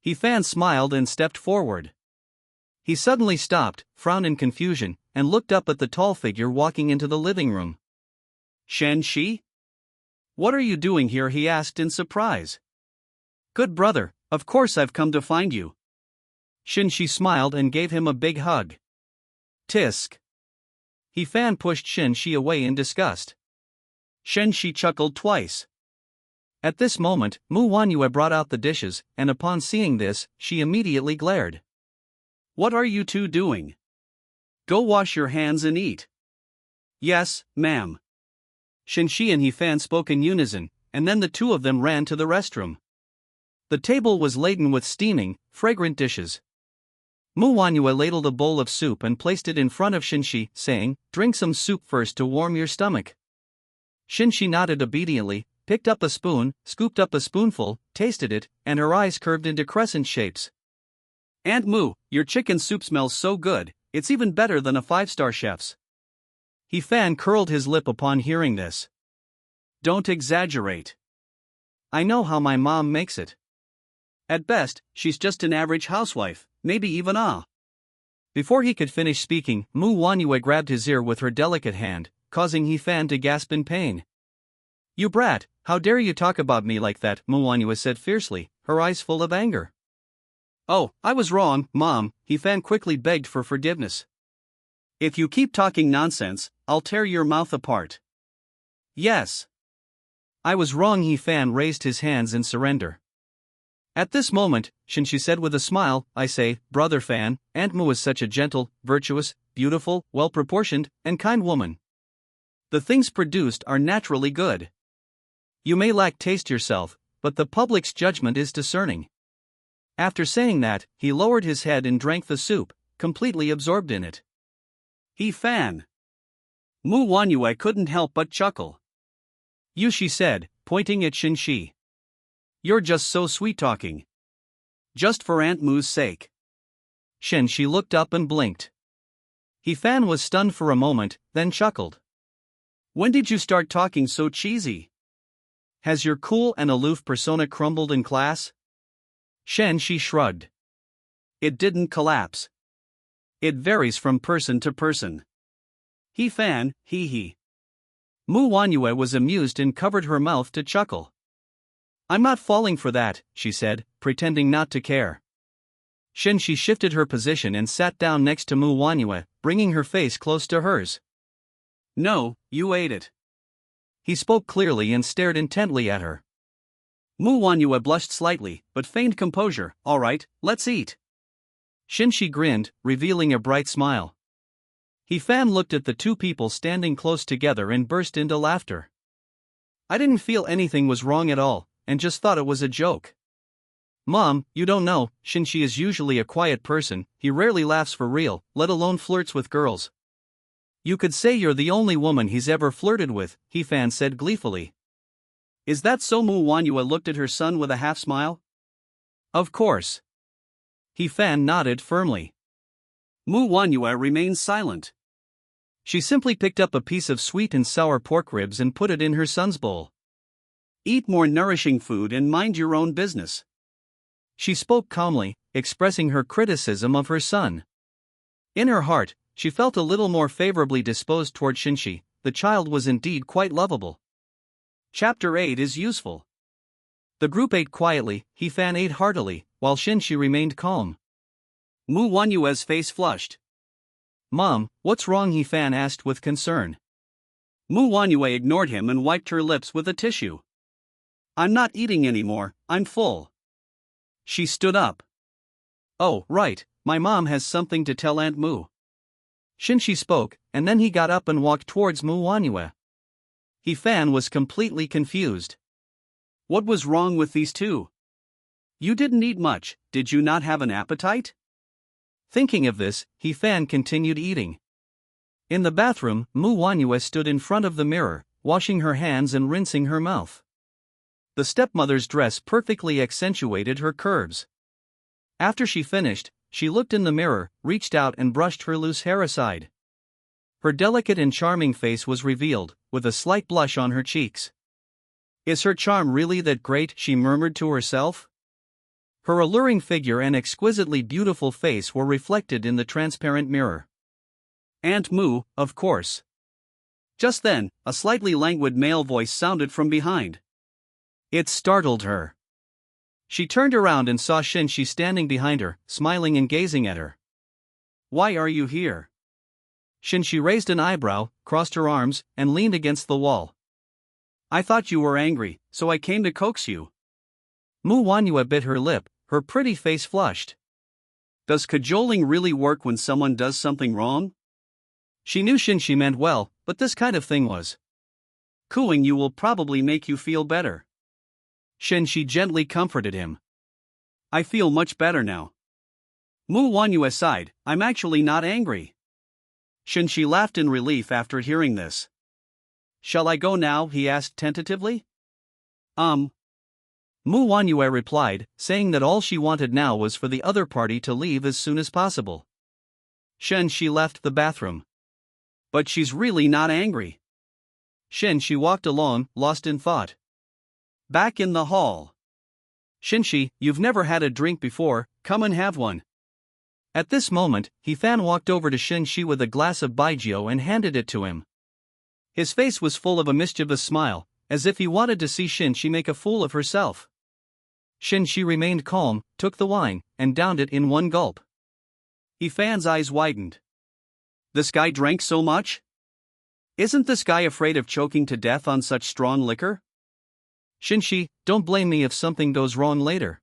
He Fan smiled and stepped forward. He suddenly stopped, frowned in confusion, and looked up at the tall figure walking into the living room. Shen Xi? What are you doing here? He asked in surprise. Good brother, of course I've come to find you. Shen Xi smiled and gave him a big hug. Tisk. He Fan pushed Shen Xi away in disgust. Shen Xi chuckled twice. At this moment, Mu Wanyue brought out the dishes, and upon seeing this, she immediately glared. What are you two doing? Go wash your hands and eat. Yes, ma'am. Shen Xi and He Fan spoke in unison, and then the two of them ran to the restroom. The table was laden with steaming, fragrant dishes. Mu Wanyue ladled a bowl of soup and placed it in front of Shen Xi, saying, Drink some soup first to warm your stomach. Shen Xi nodded obediently, picked up a spoon, scooped up a spoonful, tasted it, and her eyes curved into crescent shapes. Aunt Mu, your chicken soup smells so good, it's even better than a 5-star chef's. He Fan curled his lip upon hearing this. Don't exaggerate. I know how my mom makes it. At best, she's just an average housewife, maybe even a. Before he could finish speaking, Mu Wanyue grabbed his ear with her delicate hand, causing He Fan to gasp in pain. You brat, how dare you talk about me like that? Mu Wanyue said fiercely, her eyes full of anger. Oh, I was wrong, Mom, He Fan quickly begged for forgiveness. If you keep talking nonsense, I'll tear your mouth apart. Yes. I was wrong. He Fan raised his hands in surrender. At this moment, Shen Xi said with a smile, I say, Brother Fan, Aunt Mu is such a gentle, virtuous, beautiful, well-proportioned, and kind woman. The things produced are naturally good. You may lack taste yourself, but the public's judgment is discerning. After saying that, he lowered his head and drank the soup, completely absorbed in it. He Fan. Mu Wanyue couldn't help but chuckle. You, she said, pointing at Shen Xi. You're just so sweet-talking. Just for Aunt Mu's sake. Shen Xi looked up and blinked. He Fan was stunned for a moment, then chuckled. When did you start talking so cheesy? Has your cool and aloof persona crumbled in class? Shen Xi shrugged. It didn't collapse. It varies from person to person. He Fan, he. Mu Wanyue was amused and covered her mouth to chuckle. I'm not falling for that, she said, pretending not to care. Shen Xi shifted her position and sat down next to Mu Wanyue, bringing her face close to hers. No, you ate it. He spoke clearly and stared intently at her. Mu Wanyue blushed slightly, but feigned composure. All right, let's eat. Shen Xi grinned, revealing a bright smile. He Fan looked at the two people standing close together and burst into laughter. I didn't feel anything was wrong at all, and just thought it was a joke. Mom, you don't know, Shen Xi is usually a quiet person, he rarely laughs for real, let alone flirts with girls. You could say you're the only woman he's ever flirted with, He Fan said gleefully. Is that so? Mu Wanyue looked at her son with a half smile. Of course. He Fan nodded firmly. Mu Wanyue remained silent. She simply picked up a piece of sweet and sour pork ribs and put it in her son's bowl. Eat more nourishing food and mind your own business. She spoke calmly, expressing her criticism of her son. In her heart, she felt a little more favorably disposed toward Shen Xi. The child was indeed quite lovable. Chapter 8 is useful. The group ate quietly, He Fan ate heartily, while Shen Xi remained calm. Mu Wanyue's face flushed. Mom, what's wrong? He Fan asked with concern. Mu Wanyue ignored him and wiped her lips with a tissue. I'm not eating anymore, I'm full. She stood up. Oh, right, my mom has something to tell Aunt Mu. Shen Xi spoke, and then he got up and walked towards Mu Wanyue. He Fan was completely confused. What was wrong with these two? You didn't eat much, did you not have an appetite? Thinking of this, He Fan continued eating. In the bathroom, Mu Wanyue stood in front of the mirror, washing her hands and rinsing her mouth. The stepmother's dress perfectly accentuated her curves. After she finished, she looked in the mirror, reached out and brushed her loose hair aside. Her delicate and charming face was revealed, with a slight blush on her cheeks. Is her charm really that great? She murmured to herself. Her alluring figure and exquisitely beautiful face were reflected in the transparent mirror. Aunt Mu, of course. Just then, a slightly languid male voice sounded from behind. It startled her. She turned around and saw Shen Xi standing behind her, smiling and gazing at her. Why are you here? Shen Xi raised an eyebrow, crossed her arms, and leaned against the wall. I thought you were angry, so I came to coax you. Mu Wanyue bit her lip, her pretty face flushed. Does cajoling really work when someone does something wrong? She knew Shen Xi meant well, but this kind of thing was. Cooing you will probably make you feel better. Shen Xi gently comforted him. I feel much better now. Mu Wanyue sighed, I'm actually not angry. Shen Xi laughed in relief after hearing this. Shall I go now? He asked tentatively. Mu Wanyue replied, saying that all she wanted now was for the other party to leave as soon as possible. Shen Xi left the bathroom. But she's really not angry. Shen Xi walked along, lost in thought. Back in the hall. Shen Xi, you've never had a drink before, come and have one. At this moment, He Fan walked over to Shen Xi with a glass of baijiu and handed it to him. His face was full of a mischievous smile, as if he wanted to see Shen Xi make a fool of herself. Shen Xi remained calm, took the wine, and downed it in one gulp. He Fan's eyes widened. This guy drank so much? Isn't this guy afraid of choking to death on such strong liquor? Shen Xi, don't blame me if something goes wrong later.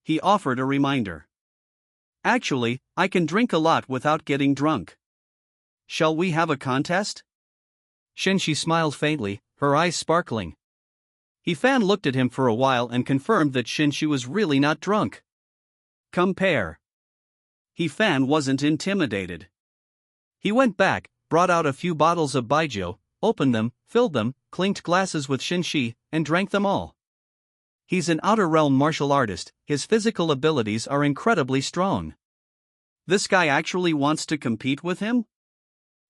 He offered a reminder. Actually, I can drink a lot without getting drunk. Shall we have a contest? Shen Xi smiled faintly, her eyes sparkling. He Fan looked at him for a while and confirmed that Shen Xi was really not drunk. Compare. He Fan wasn't intimidated. He went back, brought out a few bottles of baijiu, opened them, filled them, clinked glasses with Shen Xi, and drank them all. He's an outer realm martial artist, his physical abilities are incredibly strong. This guy actually wants to compete with him?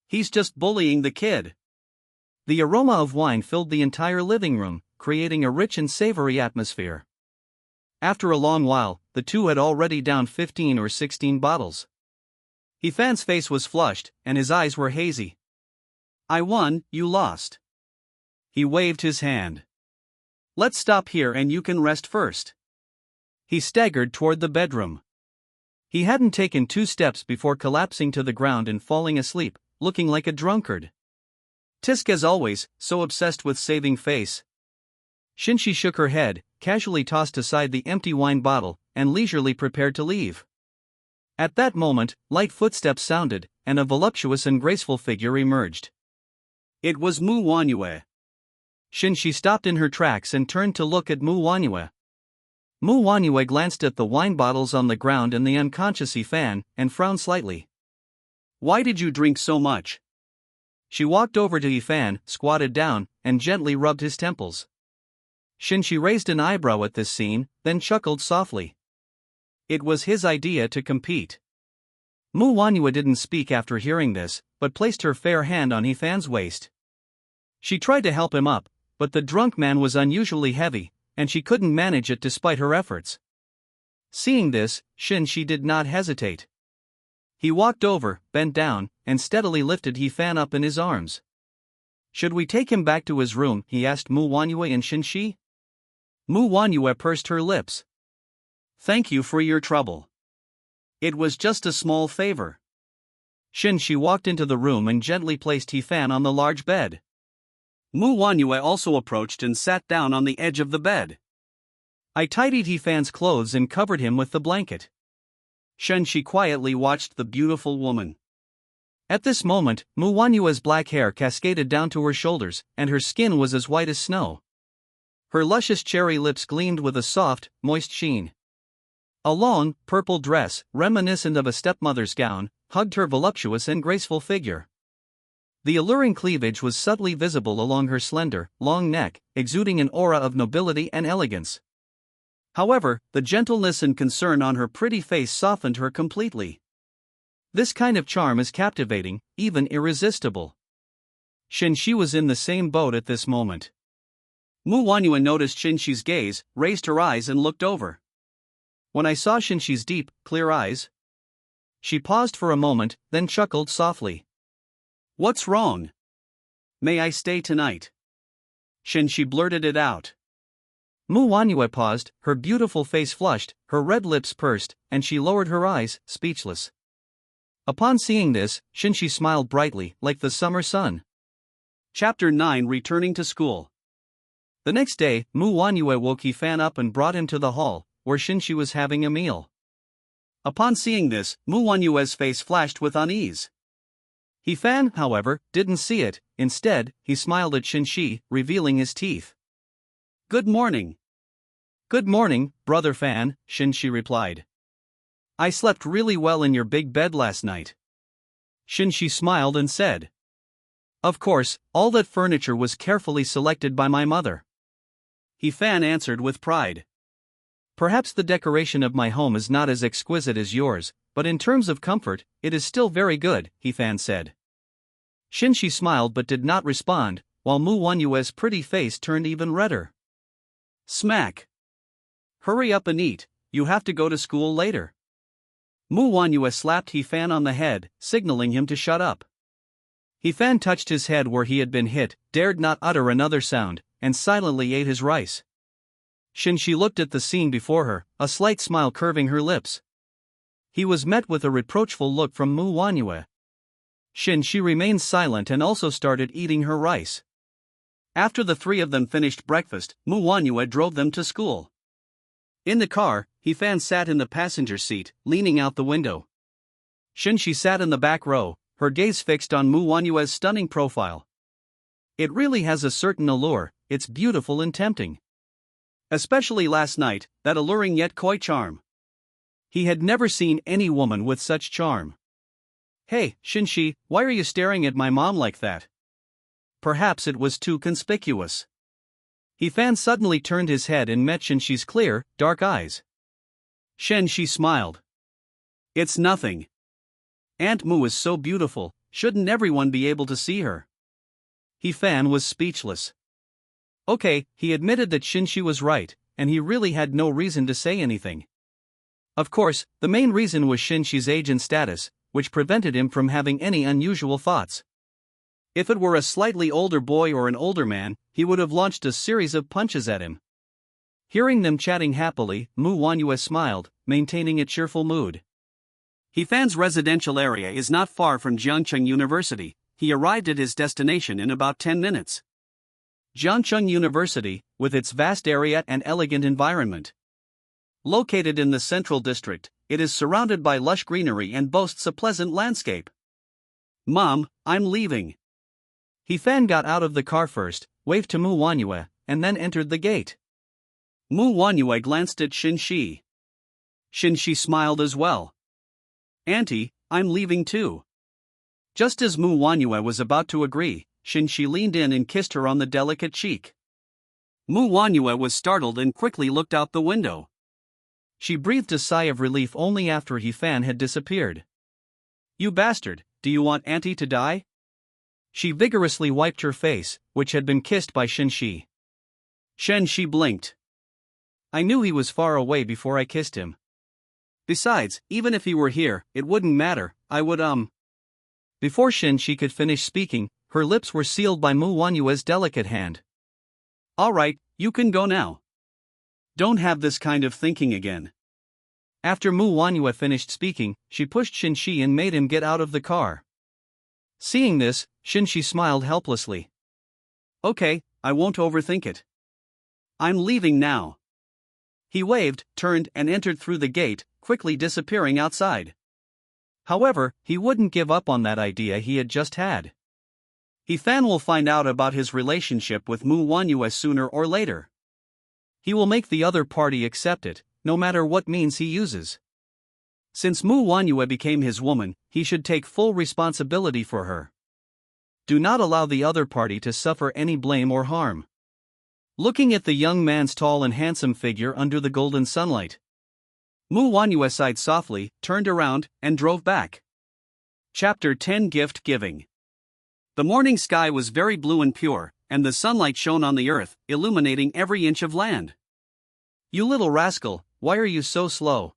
He's just bullying the kid. The aroma of wine filled the entire living room, creating a rich and savory atmosphere. After a long while, the two had already downed 15 or 16 bottles. He Fan's face was flushed, and his eyes were hazy. I won, you lost. He waved his hand. Let's stop here and you can rest first. He staggered toward the bedroom. He hadn't taken 2 steps before collapsing to the ground and falling asleep, looking like a drunkard. Tisk as always, so obsessed with saving face. Shen Xi shook her head, casually tossed aside the empty wine bottle, and leisurely prepared to leave. At that moment, light footsteps sounded, and a voluptuous and graceful figure emerged. It was Mu Wanyue. Shen Xi stopped in her tracks and turned to look at Mu Wanyue. Mu Wanyue glanced at the wine bottles on the ground and the unconscious Yifan, and frowned slightly. Why did you drink so much? She walked over to Yifan, squatted down, and gently rubbed his temples. Shen Xi raised an eyebrow at this scene, then chuckled softly. It was his idea to compete. Mu Wanyue didn't speak after hearing this, but placed her fair hand on Yifan's waist. She tried to help him up, but the drunk man was unusually heavy, and she couldn't manage it despite her efforts. Seeing this, Shen Xi did not hesitate. He walked over, bent down, and steadily lifted Yifan up in his arms. Should we take him back to his room? He asked Mu Wanyue and Shen Xi. Mu Wanyue pursed her lips. Thank you for your trouble. It was just a small favor. Shen Xi walked into the room and gently placed Yifan on the large bed. Mu Wanyue also approached and sat down on the edge of the bed. I tidied Yifan's clothes and covered him with the blanket. Shen Xi quietly watched the beautiful woman. At this moment, Mu Wanyue's black hair cascaded down to her shoulders, and her skin was as white as snow. Her luscious cherry lips gleamed with a soft, moist sheen. A long, purple dress, reminiscent of a stepmother's gown, hugged her voluptuous and graceful figure. The alluring cleavage was subtly visible along her slender, long neck, exuding an aura of nobility and elegance. However, the gentleness and concern on her pretty face softened her completely. This kind of charm is captivating, even irresistible. Shen Xi was in the same boat at this moment. Mu Wanyue noticed Shen Xi's gaze, raised her eyes and looked over. When I saw Shen Xi's deep, clear eyes, she paused for a moment, then chuckled softly. What's wrong? May I stay tonight? Shen Xi blurted it out. Mu Wanyue paused, her beautiful face flushed, her red lips pursed, and she lowered her eyes, speechless. Upon seeing this, Shen Xi smiled brightly, like the summer sun. Chapter 9 Returning to School. The next day, Mu Wanyue woke Yifan up and brought him to the hall, where Shen Xi was having a meal. Upon seeing this, Mu Wanyue's face flashed with unease. Yifan, however, didn't see it. Instead, he smiled at Shen Xi, revealing his teeth. Good morning. Good morning, Brother Fan, Shen Xi replied. I slept really well in your big bed last night. Shen Xi smiled and said. Of course, all that furniture was carefully selected by my mother. Yifan answered with pride. Perhaps the decoration of my home is not as exquisite as yours, but in terms of comfort, it is still very good, Yifan said. Shen Xi smiled but did not respond, while Mu Wanyue's pretty face turned even redder. Smack. Hurry up and eat, you have to go to school later. Mu Wanyue slapped Yifan on the head, signaling him to shut up. Yifan touched his head where he had been hit, dared not utter another sound, and silently ate his rice. Shen Xi looked at the scene before her, a slight smile curving her lips. He was met with a reproachful look from Mu Wanyue. Shen Xi remained silent and also started eating her rice. After the three of them finished breakfast, Mu Wanyue drove them to school. In the car, Yifan sat in the passenger seat, leaning out the window. Shen Xi sat in the back row, her gaze fixed on Mu Wanyue's stunning profile. It really has a certain allure, it's beautiful and tempting. Especially last night, that alluring yet coy charm. He had never seen any woman with such charm. Hey, Shen Xi, why are you staring at my mom like that? Perhaps it was too conspicuous. Yifan suddenly turned his head and met Shen Xi's clear, dark eyes. Shen Xi smiled. It's nothing. Aunt Mu is so beautiful, shouldn't everyone be able to see her? Yifan was speechless. Okay, he admitted that Shen Xi was right, and he really had no reason to say anything. Of course, the main reason was Shen Xi's age and status, which prevented him from having any unusual thoughts. If it were a slightly older boy or an older man, he would have launched a series of punches at him. Hearing them chatting happily, Mu Wanyue smiled, maintaining a cheerful mood. Fan's residential area is not far from Jiangcheng University. He arrived at his destination in about 10 minutes. Jiangcheng University, with its vast area and elegant environment. Located in the central district, it is surrounded by lush greenery and boasts a pleasant landscape. Mom, I'm leaving. Fan got out of the car first, waved to Mu Wanyue, and then entered the gate. Mu Wanyue glanced at Shen Xi. Shen Xi smiled as well. Auntie, I'm leaving too. Just as Mu Wanyue was about to agree, Shen Xi leaned in and kissed her on the delicate cheek. Mu Wanyue was startled and quickly looked out the window. She breathed a sigh of relief only after Fan had disappeared. You bastard, do you want Auntie to die? She vigorously wiped her face, which had been kissed by Shen Xi. Shen Xi blinked. I knew he was far away before I kissed him. Besides, even if he were here, it wouldn't matter, I would Before Shen Xi could finish speaking, her lips were sealed by Mu Wanyue's delicate hand. All right, you can go now. Don't have this kind of thinking again. After Mu Wanyue finished speaking, she pushed Shen Xi and made him get out of the car. Seeing this, Shen Xi smiled helplessly. Okay, I won't overthink it. I'm leaving now. He waved, turned, and entered through the gate, quickly disappearing outside. However, he wouldn't give up on that idea he had just had. Fan will find out about his relationship with Mu Wanyue sooner or later. He will make the other party accept it, no matter what means he uses. Since Mu Wanyue became his woman, he should take full responsibility for her. Do not allow the other party to suffer any blame or harm. Looking at the young man's tall and handsome figure under the golden sunlight, Mu Wanyue sighed softly, turned around, and drove back. Chapter 10 Gift Giving. The morning sky was very blue and pure, and the sunlight shone on the earth, illuminating every inch of land. You little rascal, why are you so slow?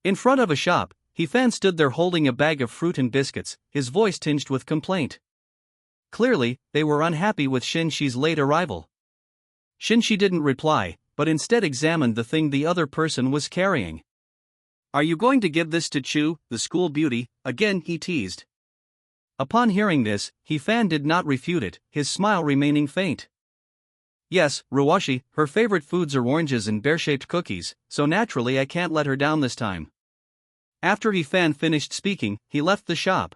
In front of a shop, Fan stood there holding a bag of fruit and biscuits, his voice tinged with complaint. Clearly, they were unhappy with Shen Xi's late arrival. Shen Xi didn't reply, but instead examined the thing the other person was carrying. Are you going to give this to Chu, the school beauty? Again he teased. Upon hearing this, Fan did not refute it, his smile remaining faint. Yes, Ruwashi, her favorite foods are oranges and bear-shaped cookies, so naturally I can't let her down this time. After Fan finished speaking, he left the shop.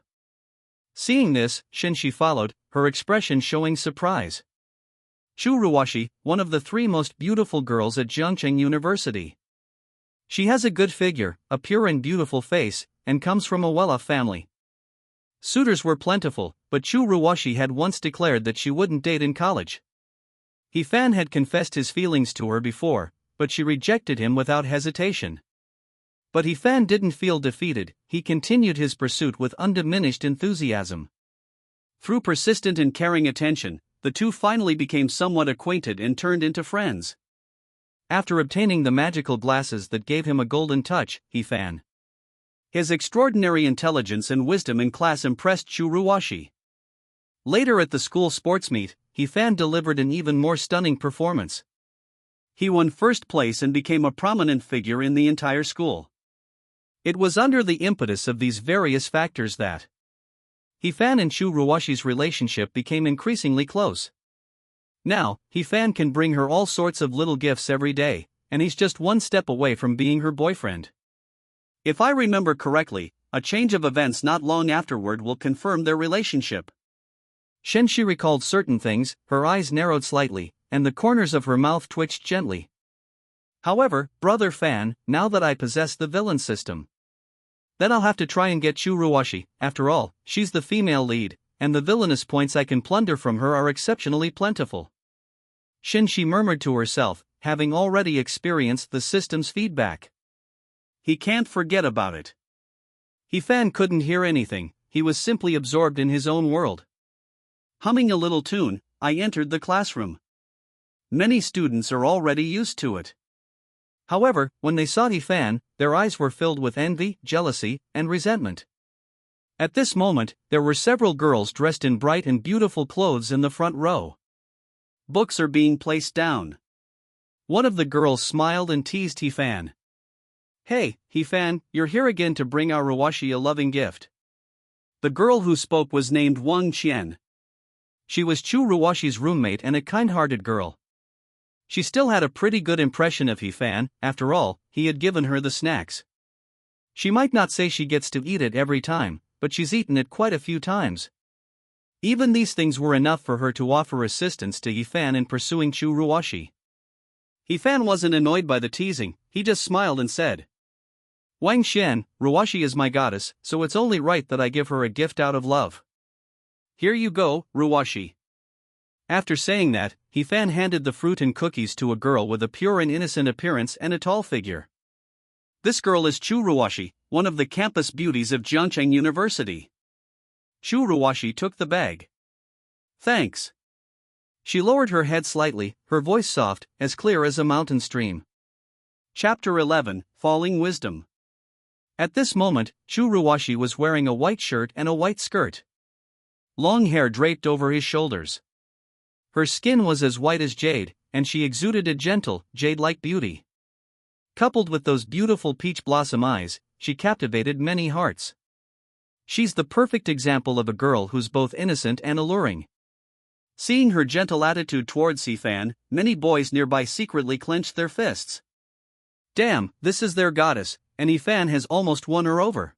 Seeing this, Shen Xi followed, her expression showing surprise. Chu Ruwashi, one of the 3 most beautiful girls at Jiangcheng University. She has a good figure, a pure and beautiful face, and comes from a well-off family. Suitors were plentiful, but Chu Ruwashi had once declared that she wouldn't date in college. Fan had confessed his feelings to her before, but she rejected him without hesitation. But Fan didn't feel defeated, he continued his pursuit with undiminished enthusiasm. Through persistent and caring attention, the two finally became somewhat acquainted and turned into friends. After obtaining the magical glasses that gave him a golden touch, Fan. His extraordinary intelligence and wisdom in class impressed Chu Ruwashi. Later at the school sports meet, Fan delivered an even more stunning performance. He won first place and became a prominent figure in the entire school. It was under the impetus of these various factors that Fan and Chu Ruwashi's relationship became increasingly close. Now, Fan can bring her all sorts of little gifts every day, and he's just one step away from being her boyfriend. If I remember correctly, a change of events not long afterward will confirm their relationship. Shen Xi recalled certain things, her eyes narrowed slightly, and the corners of her mouth twitched gently. However, brother Fan, now that I possess the villain system, then I'll have to try and get Chu Ruwashi. After all, she's the female lead, and the villainous points I can plunder from her are exceptionally plentiful. Shen Xi murmured to herself, having already experienced the system's feedback. He can't forget about it. Fan couldn't hear anything, he was simply absorbed in his own world. Humming a little tune, I entered the classroom. Many students are already used to it. However, when they saw Fan, their eyes were filled with envy, jealousy, and resentment. At this moment, there were several girls dressed in bright and beautiful clothes in the front row. Books are being placed down. One of the girls smiled and teased Fan. Hey, He-fan, you're here again to bring our Ruwashi a loving gift. The girl who spoke was named Wang Qian. She was Chu Ruwashi's roommate and a kind-hearted girl. She still had a pretty good impression of He-fan. After all, he had given her the snacks. She might not say she gets to eat it every time, but she's eaten it quite a few times. Even these things were enough for her to offer assistance to He-fan in pursuing Chu Ruwashi. He-fan wasn't annoyed by the teasing, he just smiled and said, Wang Xian, Ruwashi is my goddess, so it's only right that I give her a gift out of love. Here you go, Ruwashi. After saying that, He-fan handed the fruit and cookies to a girl with a pure and innocent appearance and a tall figure. This girl is Chu Ruwashi, one of the campus beauties of Jiangcheng University. Chu Ruwashi took the bag. Thanks. She lowered her head slightly, her voice soft, as clear as a mountain stream. Chapter 11, Falling Wisdom. At this moment, Chu Ruwashi was wearing a white shirt and a white skirt. Long hair draped over his shoulders. Her skin was as white as jade, and she exuded a gentle, jade-like beauty. Coupled with those beautiful peach blossom eyes, she captivated many hearts. She's the perfect example of a girl who's both innocent and alluring. Seeing her gentle attitude towards He-fan, many boys nearby secretly clenched their fists. Damn, this is their goddess, and He-fan has almost won her over.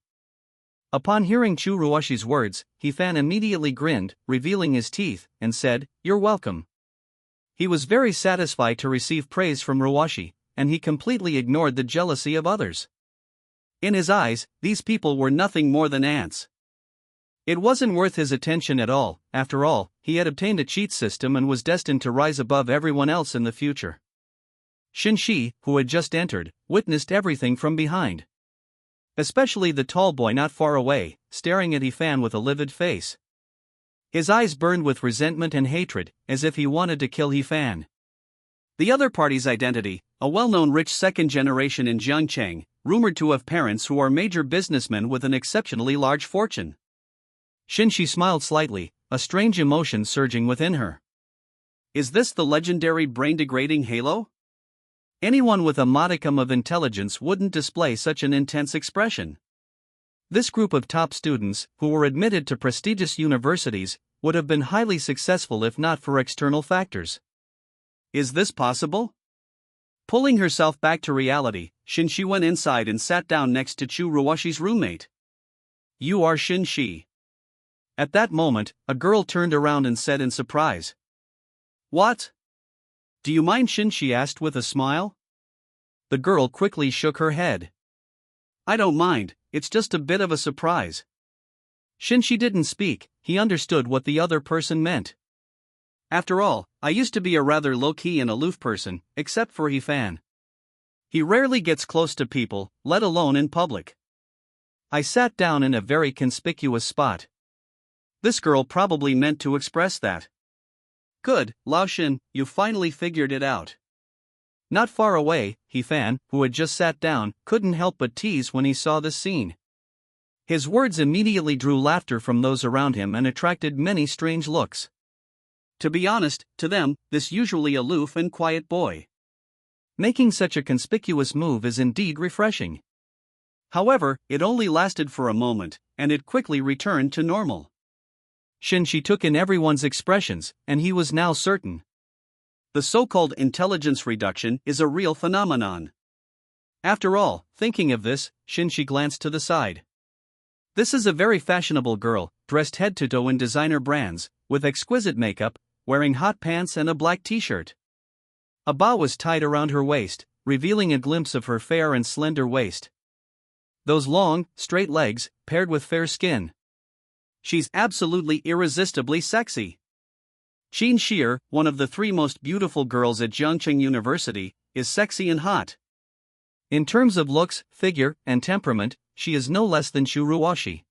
Upon hearing Chu Ruwashi's words, He-fan immediately grinned, revealing his teeth, and said, "You're welcome." He was very satisfied to receive praise from Ruwashi, and he completely ignored the jealousy of others. In his eyes, these people were nothing more than ants. It wasn't worth his attention at all. After all, he had obtained a cheat system and was destined to rise above everyone else in the future. Shen Xi, who had just entered, witnessed everything from behind. Especially the tall boy not far away, staring at He-fan with a livid face. His eyes burned with resentment and hatred, as if he wanted to kill He-fan. The other party's identity, a well-known rich second generation in Jiangcheng, rumored to have parents who are major businessmen with an exceptionally large fortune. Shen Xi smiled slightly, a strange emotion surging within her. Is this the legendary brain-degrading halo? Anyone with a modicum of intelligence wouldn't display such an intense expression. This group of top students, who were admitted to prestigious universities, would have been highly successful if not for external factors. Is this possible? Pulling herself back to reality, Shen Xi went inside and sat down next to Chu Ruwashi's roommate. You are Shen Xi. At that moment, a girl turned around and said in surprise. What? Do you mind? Shen Xi asked with a smile. The girl quickly shook her head. I don't mind, it's just a bit of a surprise. Shen Xi didn't speak, he understood what the other person meant. After all, I used to be a rather low-key and aloof person, except for He-fan. He rarely gets close to people, let alone in public. I sat down in a very conspicuous spot. This girl probably meant to express that. Good, Lao Shen, you finally figured it out. Not far away, He-fan, who had just sat down, couldn't help but tease when he saw this scene. His words immediately drew laughter from those around him and attracted many strange looks. To be honest, to them, this usually aloof and quiet boy. Making such a conspicuous move is indeed refreshing. However, it only lasted for a moment, and it quickly returned to normal. Shen Xi took in everyone's expressions, and he was now certain. The so-called intelligence reduction is a real phenomenon. After all, thinking of this, Shen Xi glanced to the side. This is a very fashionable girl, dressed head to toe in designer brands, with exquisite makeup, wearing hot pants and a black t-shirt. A bow was tied around her waist, revealing a glimpse of her fair and slender waist. Those long, straight legs, paired with fair skin. She's absolutely irresistibly sexy. Qin Shi, one of the 3 most beautiful girls at Jiangcheng University, is sexy and hot. In terms of looks, figure, and temperament, she is no less than Chu Ruwashi.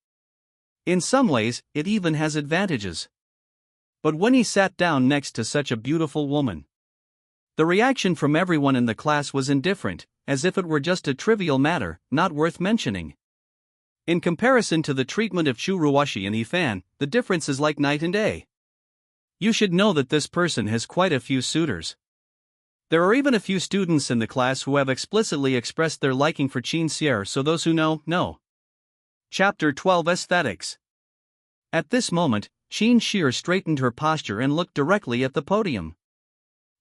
In some ways, it even has advantages. But when he sat down next to such a beautiful woman, the reaction from everyone in the class was indifferent, as if it were just a trivial matter, not worth mentioning. In comparison to the treatment of Chu Ruwashi and He-fan, the difference is like night and day. You should know that this person has quite a few suitors. There are even a few students in the class who have explicitly expressed their liking for Chen Xi, so those who know, know. Chapter 12 Aesthetics. At this moment, Chen Xi straightened her posture and looked directly at the podium.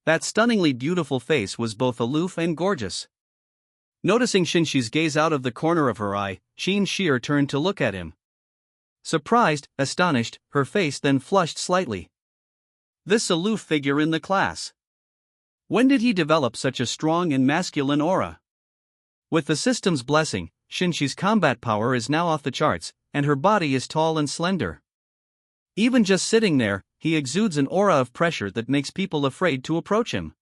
That stunningly beautiful face was both aloof and gorgeous. Noticing Shen Xi's gaze out of the corner of her eye, Chen Xi turned to look at him. Surprised, astonished, her face then flushed slightly. This aloof figure in the class. When did he develop such a strong and masculine aura? With the system's blessing, Shen Xi's combat power is now off the charts, and her body is tall and slender. Even just sitting there, he exudes an aura of pressure that makes people afraid to approach him.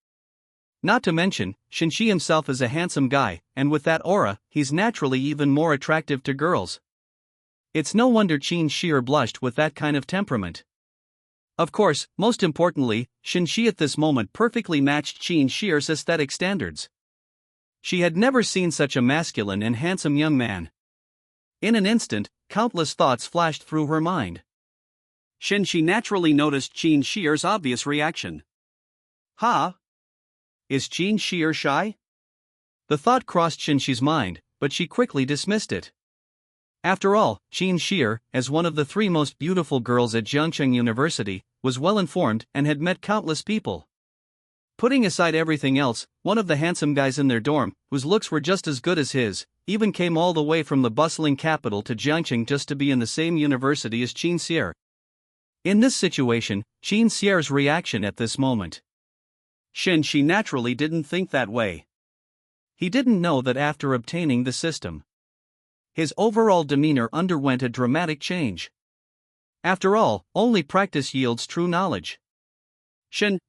Not to mention, Shen Xi himself is a handsome guy, and with that aura, he's naturally even more attractive to girls. It's no wonder Chen Xi blushed with that kind of temperament. Of course, most importantly, Shen Xi at this moment perfectly matched Chen Xi's aesthetic standards. She had never seen such a masculine and handsome young man. In an instant, countless thoughts flashed through her mind. Shen Xi naturally noticed Chen Xi's obvious reaction. Huh? Is Chen Xi shy? The thought crossed Shen Xi's mind, but she quickly dismissed it. After all, Chen Xi, as one of the 3 most beautiful girls at Jiangcheng University, was well informed and had met countless people. Putting aside everything else, one of the handsome guys in their dorm, whose looks were just as good as his, even came all the way from the bustling capital to Jiangcheng just to be in the same university as Chen Xi. In this situation, Chen Xi's reaction at this moment. Shen Xi naturally didn't think that way. He didn't know that after obtaining the system, his overall demeanor underwent a dramatic change. After all, only practice yields true knowledge. Shen,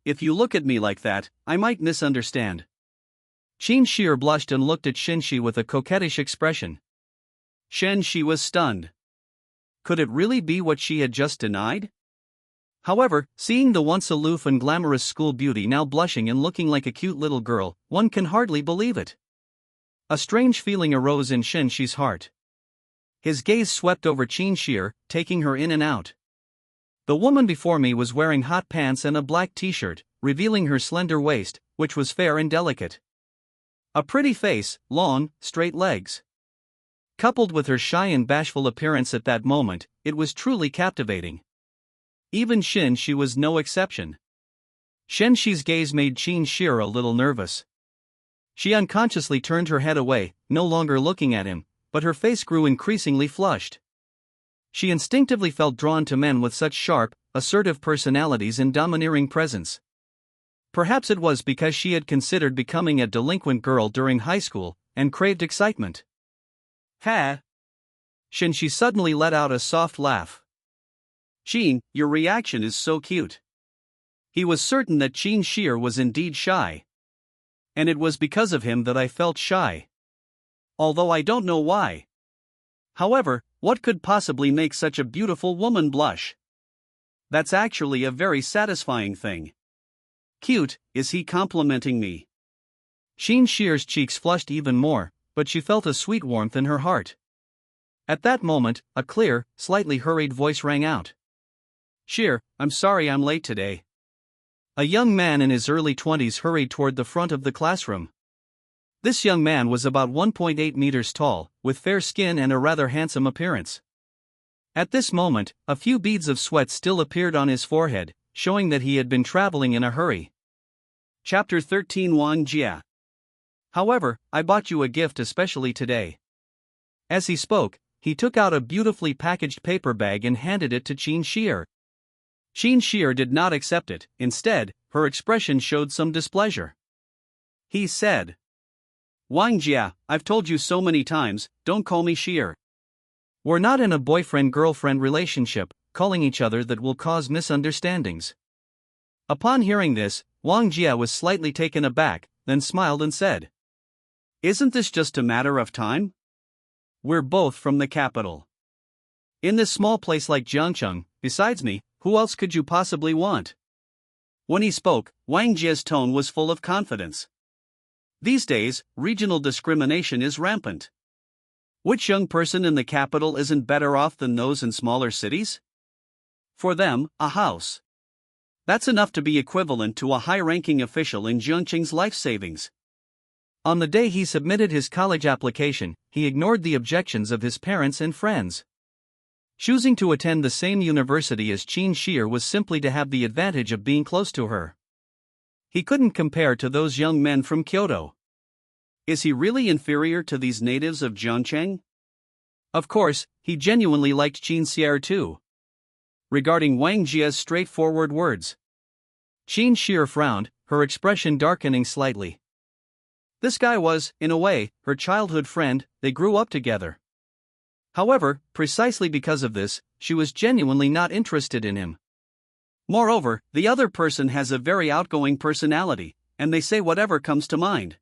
if you look at me like that, I might misunderstand. Chen Xi blushed and looked at Shen Xi with a coquettish expression. Shen Xi was stunned. Could it really be what she had just denied? However, seeing the once aloof and glamorous school beauty now blushing and looking like a cute little girl, one can hardly believe it. A strange feeling arose in Shen Xi's heart. His gaze swept over Chen Xi, taking her in and out. The woman before me was wearing hot pants and a black t-shirt, revealing her slender waist, which was fair and delicate. A pretty face, long, straight legs. Coupled with her shy and bashful appearance at that moment, it was truly captivating. Even Shen Xi was no exception. Shen Xi's gaze made Chen Xi a little nervous. She unconsciously turned her head away, no longer looking at him, but her face grew increasingly flushed. She instinctively felt drawn to men with such sharp, assertive personalities and domineering presence. Perhaps it was because she had considered becoming a delinquent girl during high school, and craved excitement. Ha! Shen Xi suddenly let out a soft laugh. Chen, your reaction is so cute. He was certain that Chen Xi was indeed shy. And it was because of him that I felt shy. Although I don't know why. However, what could possibly make such a beautiful woman blush? That's actually a very satisfying thing. Cute, is he complimenting me? Chen Xi's cheeks flushed even more, but she felt a sweet warmth in her heart. At that moment, a clear, slightly hurried voice rang out. Xi, I'm sorry I'm late today. A young man in his early 20s hurried toward the front of the classroom. This young man was about 1.8 meters tall, with fair skin and a rather handsome appearance. At this moment, a few beads of sweat still appeared on his forehead, showing that he had been traveling in a hurry. Chapter 13 Wang Jia. However, I bought you a gift especially today. As he spoke, he took out a beautifully packaged paper bag and handed it to Chen Xi. Chen Xi did not accept it. Instead, her expression showed some displeasure. He said, Wang Jia, I've told you so many times, don't call me Xi. We're not in a boyfriend-girlfriend relationship, calling each other that will cause misunderstandings. Upon hearing this, Wang Jia was slightly taken aback, then smiled and said, Isn't this just a matter of time? We're both from the capital. In this small place like Jiangcheng, besides me, who else could you possibly want? When he spoke, Wang Jia's tone was full of confidence. These days, regional discrimination is rampant. Which young person in the capital isn't better off than those in smaller cities? For them, a house. That's enough to be equivalent to a high-ranking official in Jiangqing's life savings. On the day he submitted his college application, he ignored the objections of his parents and friends. Choosing to attend the same university as Shen Xi was simply to have the advantage of being close to her. He couldn't compare to those young men from Kyoto. Is he really inferior to these natives of Jiangcheng? Of course, he genuinely liked Shen Xi too. Regarding Wang Jia's straightforward words, Shen Xi frowned, her expression darkening slightly. This guy was, in a way, her childhood friend. They grew up together. However, precisely because of this, she was genuinely not interested in him. Moreover, the other person has a very outgoing personality, and they say whatever comes to mind.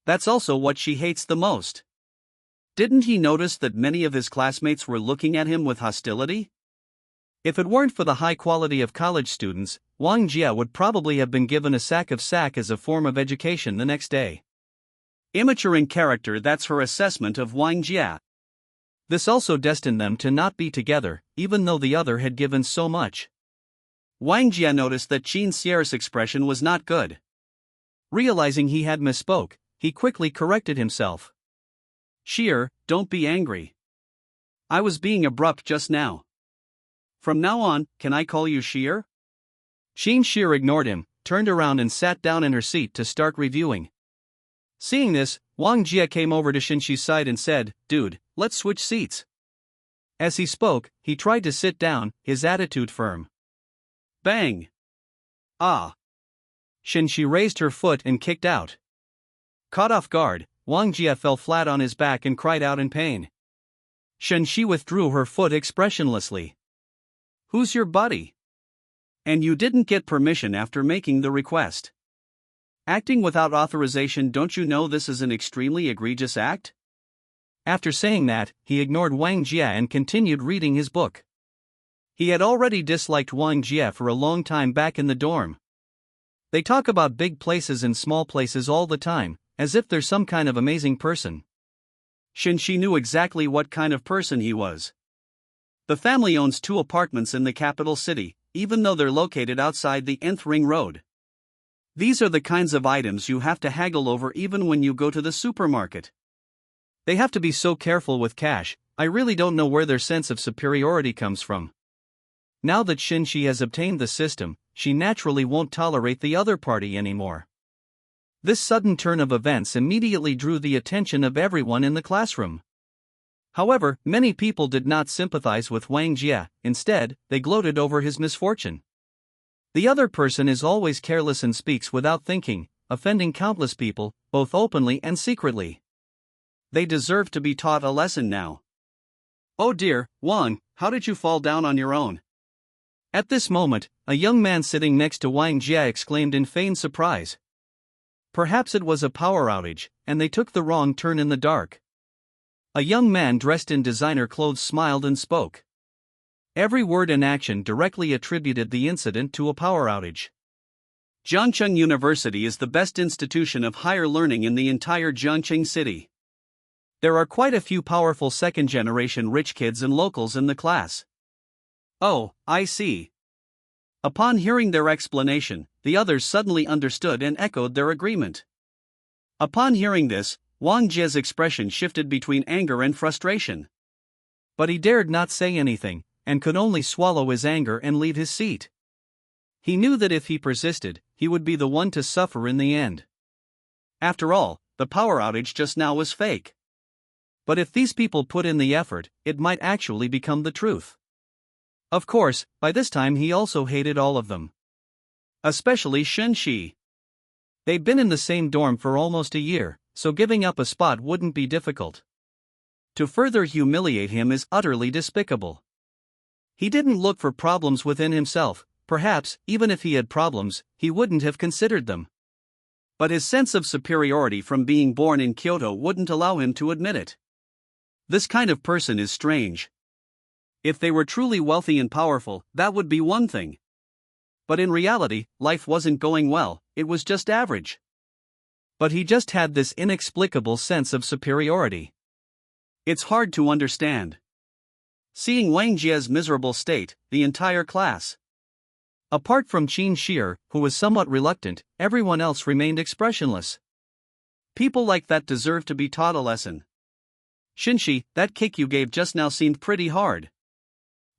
That's also what she hates the most. Didn't he notice that many of his classmates were looking at him with hostility? If it weren't for the high quality of college students, Wang Jia would probably have been given a sack of sack as a form of education the next day. Immature in character, that's her assessment of Wang Jia. This also destined them to not be together, even though the other had given so much. Wang Jia noticed that Shen Xi's expression was not good. Realizing he had misspoke, he quickly corrected himself. Xi, don't be angry. I was being abrupt just now. From now on, can I call you Xi? Shen Xi ignored him, turned around and sat down in her seat to start reviewing. Seeing this, Wang Jia came over to Shen Xi's side and said, "Dude, let's switch seats." As he spoke, he tried to sit down, his attitude firm. Bang! Ah! Shen Xi raised her foot and kicked out. Caught off guard, Wang Jia fell flat on his back and cried out in pain. Shen Xi withdrew her foot expressionlessly. Who's your buddy? And you didn't get permission after making the request. Acting without authorization, don't you know this is an extremely egregious act? After saying that, he ignored Wang Jia and continued reading his book. He had already disliked Wang Jia for a long time back in the dorm. They talk about big places and small places all the time, as if they're some kind of amazing person. Shen Xi knew exactly what kind of person he was. The family owns 2 apartments in the capital city, even though they're located outside the nth ring road. These are the kinds of items you have to haggle over even when you go to the supermarket. They have to be so careful with cash. I really don't know where their sense of superiority comes from. Now that Shen Xi has obtained the system, she naturally won't tolerate the other party anymore. This sudden turn of events immediately drew the attention of everyone in the classroom. However, many people did not sympathize with Wang Jia. Instead, they gloated over his misfortune. The other person is always careless and speaks without thinking, offending countless people, both openly and secretly. They deserve to be taught a lesson now. Oh dear, Wang, how did you fall down on your own? At this moment, a young man sitting next to Wang Jia exclaimed in feigned surprise. Perhaps it was a power outage, and they took the wrong turn in the dark. A young man dressed in designer clothes smiled and spoke. Every word and action directly attributed the incident to a power outage. Jiangcheng University is the best institution of higher learning in the entire Jiangcheng city. There are quite a few powerful second-generation rich kids and locals in the class. Oh, I see. Upon hearing their explanation, the others suddenly understood and echoed their agreement. Upon hearing this, Wang Jia's expression shifted between anger and frustration. But he dared not say anything, and could only swallow his anger and leave his seat. He knew that if he persisted, he would be the one to suffer in the end. After all, the power outage just now was fake. But if these people put in the effort, it might actually become the truth. Of course, by this time he also hated all of them. Especially Shen Xi. They'd been in the same dorm for almost a year, so giving up a spot wouldn't be difficult. To further humiliate him is utterly despicable. He didn't look for problems within himself. Perhaps, even if he had problems, he wouldn't have considered them. But his sense of superiority from being born in Kyoto wouldn't allow him to admit it. This kind of person is strange. If they were truly wealthy and powerful, that would be one thing. But in reality, life wasn't going well, it was just average. But he just had this inexplicable sense of superiority. It's hard to understand. Seeing Wang Jia's miserable state, the entire class Apart from Shen Xi, who was somewhat reluctant, everyone else remained expressionless. People like that deserve to be taught a lesson. Shen Xi, that kick you gave just now seemed pretty hard.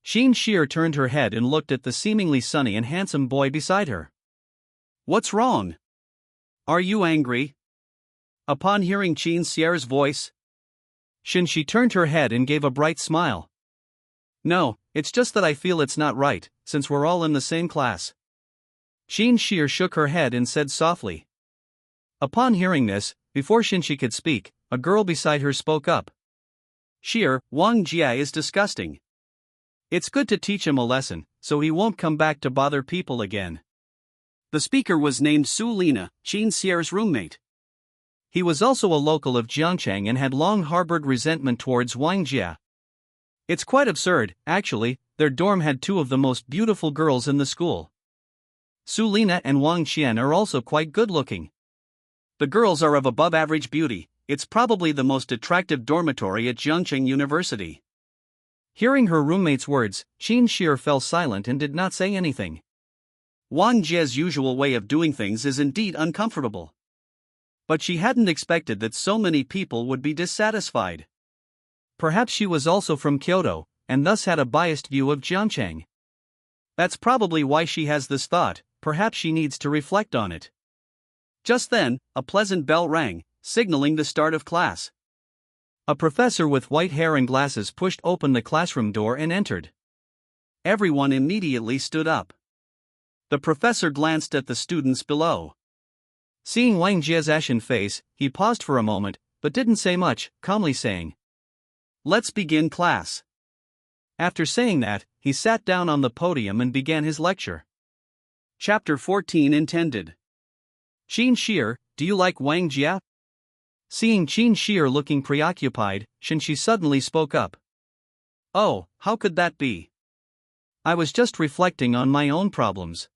Shen Xi turned her head and looked at the seemingly sunny and handsome boy beside her. What's wrong? Are you angry? Upon hearing Shen Xi's voice, Shen Xi turned her head and gave a bright smile. No, it's just that I feel it's not right, since we're all in the same class. Shen Xi shook her head and said softly. Upon hearing this, before Shen Xi could speak, a girl beside her spoke up. Xi, Wang Jia is disgusting. It's good to teach him a lesson, so he won't come back to bother people again. The speaker was named Su Lina, Shen Xi's roommate. He was also a local of Jiangchang and had long harbored resentment towards Wang Jia. It's quite absurd, actually, their dorm had two of the most beautiful girls in the school. Su Lina and Wang Qian are also quite good-looking. The girls are of above-average beauty. It's probably the most attractive dormitory at Jiangcheng University. Hearing her roommate's words, Shen Xi fell silent and did not say anything. Wang Jia's usual way of doing things is indeed uncomfortable. But she hadn't expected that so many people would be dissatisfied. Perhaps she was also from Kyoto, and thus had a biased view of Jiangcheng. That's probably why she has this thought. Perhaps she needs to reflect on it. Just then, a pleasant bell rang, signaling the start of class. A professor with white hair and glasses pushed open the classroom door and entered. Everyone immediately stood up. The professor glanced at the students below. Seeing Wang Jia's ashen face, he paused for a moment, but didn't say much, calmly saying, "Let's begin class." After saying that, he sat down on the podium and began his lecture. Chapter 14 intended. Shen Xi, do you like Wang Jia? Seeing Shen Xi looking preoccupied, Shen Xi suddenly spoke up. Oh, how could that be? I was just reflecting on my own problems.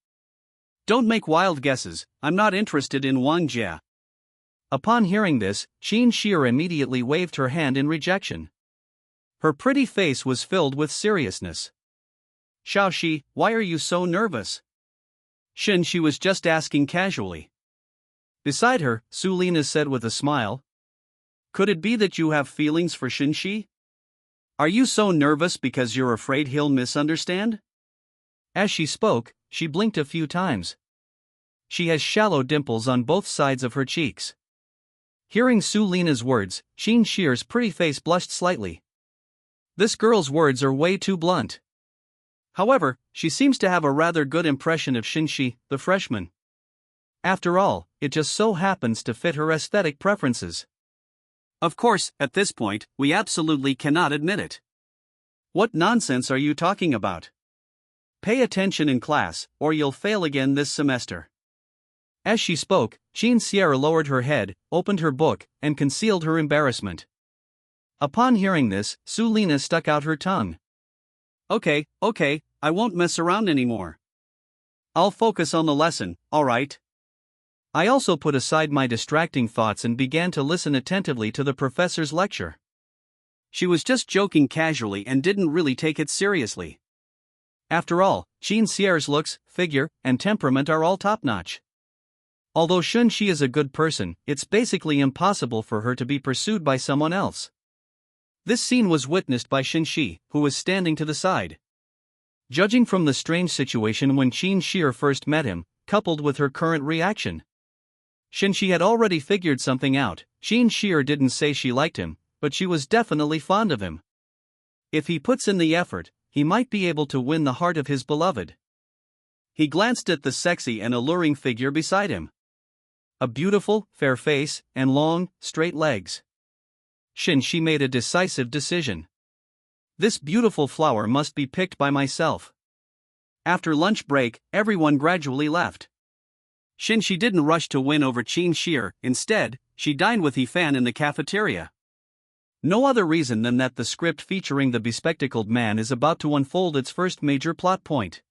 Don't make wild guesses, I'm not interested in Wang Jia. Upon hearing this, Shen Xi immediately waved her hand in rejection. Her pretty face was filled with seriousness. Xiaoxi, why are you so nervous? Shen Xi was just asking casually. Beside her, Su Lina said with a smile. Could it be that you have feelings for Shen Xi? Are you so nervous because you're afraid he'll misunderstand? As she spoke, she blinked a few times. She has shallow dimples on both sides of her cheeks. Hearing Su Lina's words, Shen Xi's pretty face blushed slightly. This girl's words are way too blunt. However, she seems to have a rather good impression of Shen Xi, the freshman. After all, it just so happens to fit her aesthetic preferences. Of course, at this point, we absolutely cannot admit it. What nonsense are you talking about? Pay attention in class, or you'll fail again this semester. As she spoke, Shen Xi lowered her head, opened her book, and concealed her embarrassment. Upon hearing this, Su Lina stuck out her tongue. Okay, I won't mess around anymore. I'll focus on the lesson, alright? I also put aside my distracting thoughts and began to listen attentively to the professor's lecture. She was just joking casually and didn't really take it seriously. After all, Shen Xi's looks, figure, and temperament are all top-notch. Although Shen Xi is a good person, it's basically impossible for her to be pursued by someone else. This scene was witnessed by Shen Xi, who was standing to the side. Judging from the strange situation when Shen Xi first met him, coupled with her current reaction, Shen Xi had already figured something out. Shen Xi didn't say she liked him, but she was definitely fond of him. If he puts in the effort, he might be able to win the heart of his beloved. He glanced at the sexy and alluring figure beside him. A beautiful, fair face, and long, straight legs. Shen Xi made a decisive decision. This beautiful flower must be picked by myself. After lunch break, everyone gradually left. Shen Xi didn't rush to win over Shen Xi, instead, she dined with Fan in the cafeteria. No other reason than that the script featuring the bespectacled man is about to unfold its first major plot point.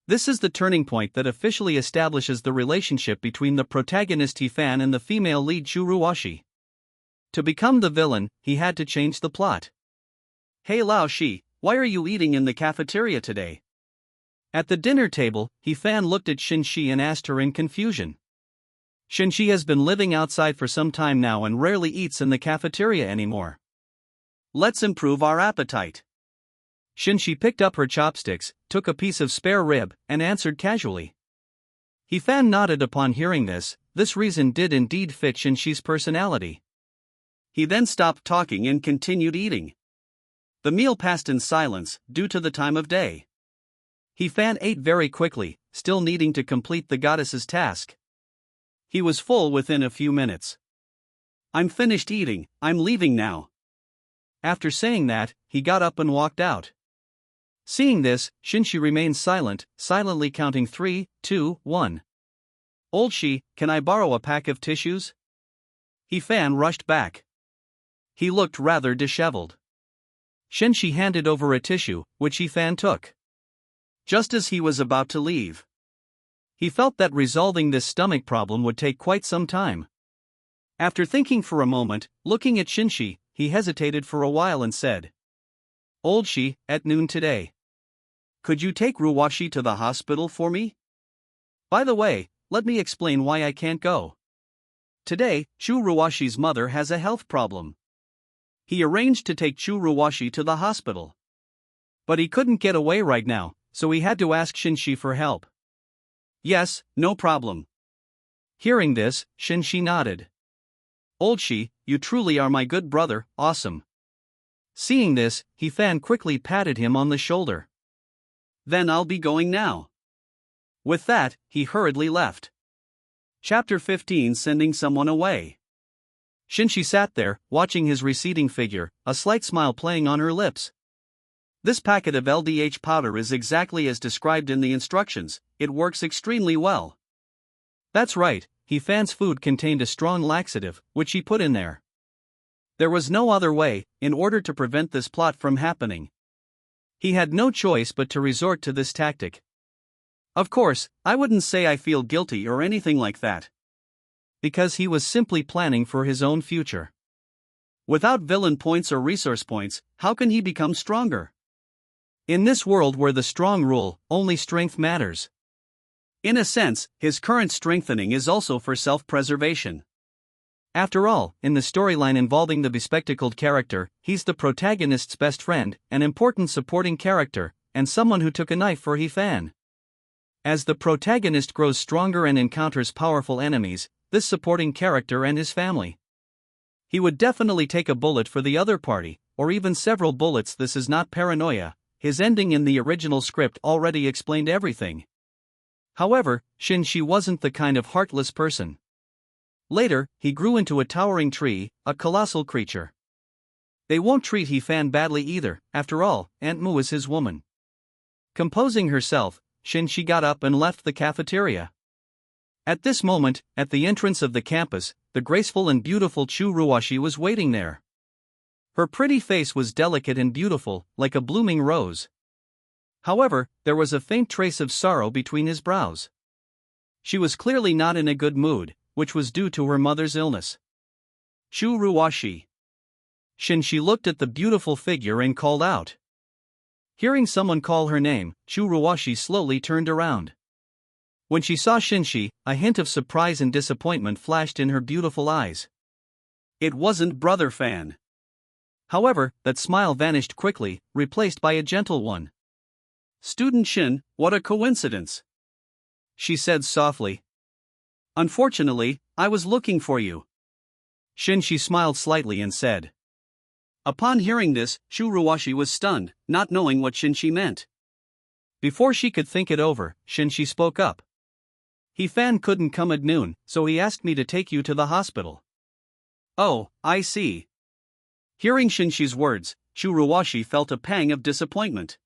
This is the turning point that officially establishes the relationship between the protagonist Fan and the female lead Chu Ruoshi. To become the villain, he had to change the plot. Hey Lao Shi, why are you eating in the cafeteria today? At the dinner table, He Fan looked at Shen Xi and asked her in confusion. Shen Xi has been living outside for some time now and rarely eats in the cafeteria anymore. Let's improve our appetite. Shen Xi picked up her chopsticks, took a piece of spare rib, and answered casually. He Fan nodded upon hearing this. This reason did indeed fit Shen Xi's personality. He then stopped talking and continued eating. The meal passed in silence, due to the time of day. He Fan ate very quickly, still needing to complete the goddess's task. He was full within a few minutes. I'm finished eating, I'm leaving now. After saying that, he got up and walked out. Seeing this, Shen Xi remained silent, silently counting 3, 2, 1. Old Xi, can I borrow a pack of tissues? He Fan rushed back. He looked rather disheveled. Shen Xi handed over a tissue, which He Fan took. Just as he was about to leave, he felt that resolving this stomach problem would take quite some time. After thinking for a moment, looking at Shen Xi, he hesitated for a while and said, Old Xi, at noon today. Could you take Ruwashi to the hospital for me? By the way, let me explain why I can't go. Today, Chu Ruwashi's mother has a health problem. He arranged to take Chu Ruwashi to the hospital. But he couldn't get away right now, so he had to ask Shen Xi for help. Yes, no problem. Hearing this, Shen Xi nodded. Old Xi, you truly are my good brother, awesome. Seeing this, He Fan quickly patted him on the shoulder. Then I'll be going now. With that, he hurriedly left. Chapter 15, Sending Someone Away. Shen Xi sat there, watching his receding figure, a slight smile playing on her lips. This packet of LDH powder is exactly as described in the instructions, it works extremely well. That's right, He Fan's food contained a strong laxative, which he put in there. There was no other way, in order to prevent this plot from happening. He had no choice but to resort to this tactic. Of course, I wouldn't say I feel guilty or anything like that. Because he was simply planning for his own future. Without villain points or resource points, how can he become stronger? In this world where the strong rule, only strength matters. In a sense, his current strengthening is also for self-preservation. After all, in the storyline involving the bespectacled character, he's the protagonist's best friend, an important supporting character, and someone who took a knife for He Fan. As the protagonist grows stronger and encounters powerful enemies, this supporting character and his family, he would definitely take a bullet for the other party, or even several bullets. This is not paranoia. His ending in the original script already explained everything. However, Shen Xi wasn't the kind of heartless person. Later, he grew into a towering tree, a colossal creature. They won't treat He Fan badly either, after all, Aunt Mu is his woman. Composing herself, Shen Xi got up and left the cafeteria. At this moment, at the entrance of the campus, the graceful and beautiful Chu Ruwashi was waiting there. Her pretty face was delicate and beautiful, like a blooming rose. However, there was a faint trace of sorrow between his brows. She was clearly not in a good mood, which was due to her mother's illness. Chu Ruwashi. Shen Xi looked at the beautiful figure and called out. Hearing someone call her name, Chu Ruwashi slowly turned around. When she saw Shen Xi, a hint of surprise and disappointment flashed in her beautiful eyes. It wasn't Brother Fan. However, that smile vanished quickly, replaced by a gentle one. Student Shen, what a coincidence, she said softly. Unfortunately, I was looking for you. Shen Xi smiled slightly and said. Upon hearing this, Chu Ruwashi was stunned, not knowing what Shen Xi meant. Before she could think it over, Shen Xi spoke up. He Fan couldn't come at noon, so he asked me to take you to the hospital. Oh, I see. Hearing Shen Xi's words, Chu Ruwashi felt a pang of disappointment.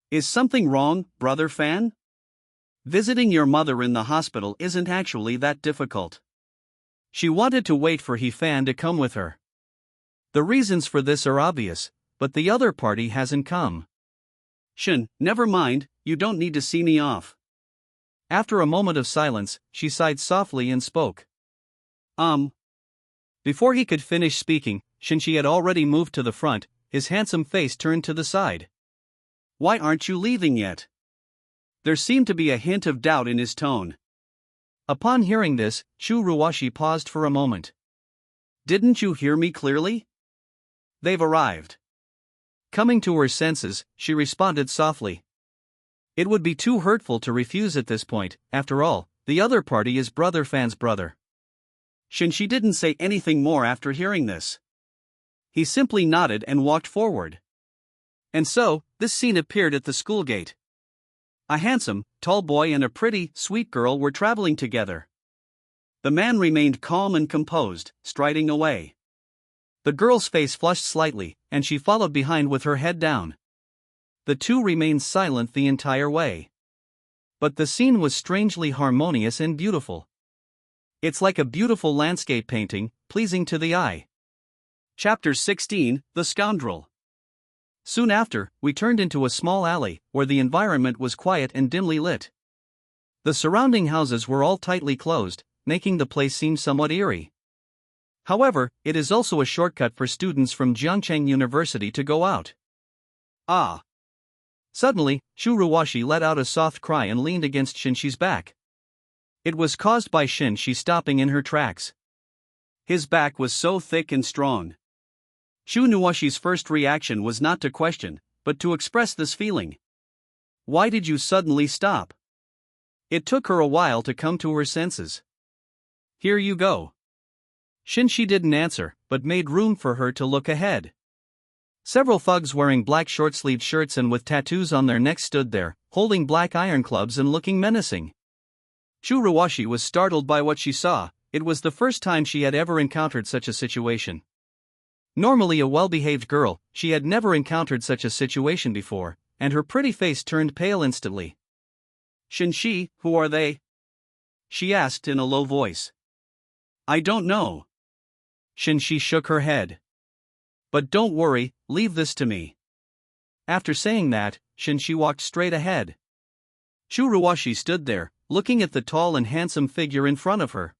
Is something wrong, Brother Fan? Visiting your mother in the hospital isn't actually that difficult. She wanted to wait for He Fan to come with her. The reasons for this are obvious, but the other party hasn't come. Shen, never mind, you don't need to see me off. After a moment of silence, she sighed softly and spoke. Before he could finish speaking, Shen Xi had already moved to the front, his handsome face turned to the side. Why aren't you leaving yet? There seemed to be a hint of doubt in his tone. Upon hearing this, Chu Ruwashi paused for a moment. Didn't you hear me clearly? They've arrived. Coming to her senses, she responded softly. It would be too hurtful to refuse at this point. After all, the other party is Brother Fan's brother. Shen Xi didn't say anything more after hearing this. He simply nodded and walked forward. And so, this scene appeared at the school gate. A handsome, tall boy and a pretty, sweet girl were traveling together. The man remained calm and composed, striding away. The girl's face flushed slightly, and she followed behind with her head down. The two remained silent the entire way. But the scene was strangely harmonious and beautiful. It's like a beautiful landscape painting, pleasing to the eye. Chapter 16, The Scoundrel. Soon after, we turned into a small alley, where the environment was quiet and dimly lit. The surrounding houses were all tightly closed, making the place seem somewhat eerie. However, it is also a shortcut for students from Jiangcheng University to go out. Ah! Suddenly, Chu Ruwashi let out a soft cry and leaned against Shen Xi's back. It was caused by Shen Xi stopping in her tracks. His back was so thick and strong. Chu Ruwashi's first reaction was not to question, but to express this feeling. Why did you suddenly stop? It took her a while to come to her senses. Here you go. Shen Xi didn't answer, but made room for her to look ahead. Several thugs wearing black short-sleeved shirts and with tattoos on their necks stood there, holding black iron clubs and looking menacing. Chu Ruwashi was startled by what she saw. It was the first time she had ever encountered such a situation. Normally a well-behaved girl, she had never encountered such a situation before, and her pretty face turned pale instantly. Shen Xi, who are they? She asked in a low voice. I don't know. Shen Xi shook her head. But don't worry, leave this to me. After saying that, Shen Xi walked straight ahead. Chu Ruwashi stood there, looking at the tall and handsome figure in front of her.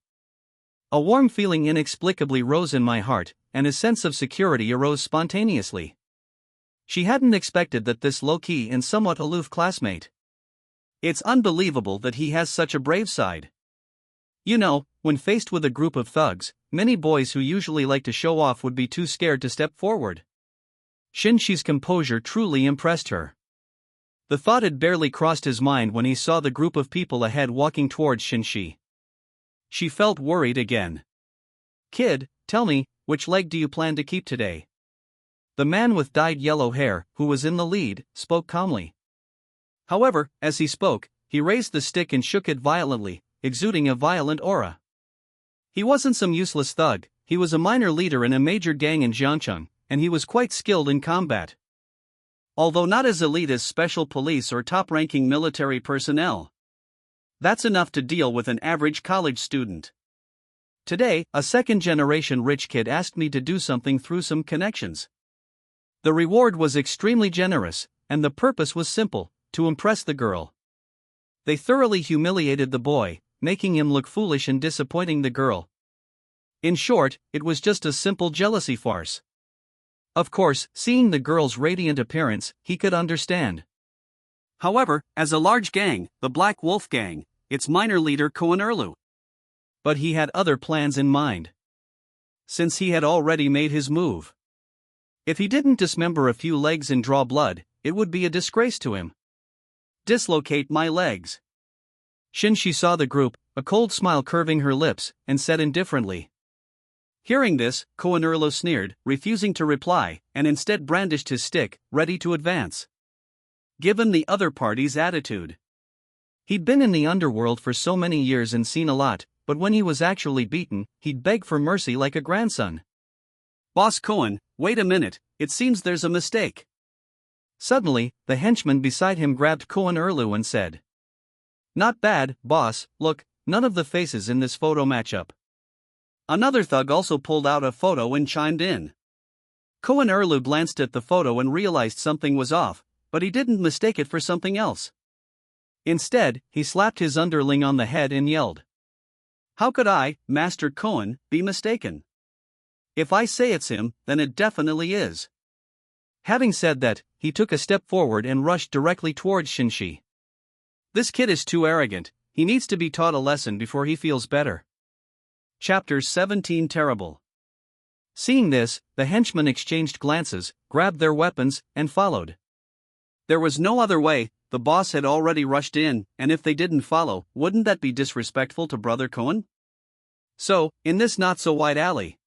A warm feeling inexplicably rose in my heart, and a sense of security arose spontaneously. She hadn't expected that this low-key and somewhat aloof classmate. It's unbelievable that he has such a brave side. You know, when faced with a group of thugs, many boys who usually like to show off would be too scared to step forward. Shen Xi's composure truly impressed her. The thought had barely crossed his mind when he saw the group of people ahead walking towards Shen Xi. She felt worried again. Kid, tell me, which leg do you plan to keep today? The man with dyed yellow hair, who was in the lead, spoke calmly. However, as he spoke, he raised the stick and shook it violently, exuding a violent aura. He wasn't some useless thug, he was a minor leader in a major gang in Jiangcheng, and he was quite skilled in combat. Although not as elite as special police or top-ranking military personnel. That's enough to deal with an average college student. Today, a second-generation rich kid asked me to do something through some connections. The reward was extremely generous, and the purpose was simple, to impress the girl. They thoroughly humiliated the boy, making him look foolish and disappointing the girl. In short, it was just a simple jealousy farce. Of course, seeing the girl's radiant appearance, he could understand. However, as a large gang, the Black Wolf Gang, its minor leader Koen. But he had other plans in mind. Since he had already made his move. If he didn't dismember a few legs and draw blood, it would be a disgrace to him. Dislocate my legs. Shen Xi saw the group, a cold smile curving her lips, and said indifferently. Hearing this, Koen sneered, refusing to reply, and instead brandished his stick, ready to advance. Given the other party's attitude. He'd been in the underworld for so many years and seen a lot, but when he was actually beaten, he'd beg for mercy like a grandson. Boss Koen, wait a minute, it seems there's a mistake. Suddenly, the henchman beside him grabbed Koen and said. Not bad, boss, look, none of the faces in this photo match up. Another thug also pulled out a photo and chimed in. Koen glanced at the photo and realized something was off, but he didn't mistake it for something else. Instead, he slapped his underling on the head and yelled. How could I, Master Koen, be mistaken? If I say it's him, then it definitely is. Having said that, he took a step forward and rushed directly towards Shen Xi. This kid is too arrogant, he needs to be taught a lesson before he feels better. Chapter 17 Terrible. Seeing this, the henchmen exchanged glances, grabbed their weapons, and followed. There was no other way, the boss had already rushed in, and if they didn't follow, wouldn't that be disrespectful to Brother Cohen? So, in this not-so-wide alley,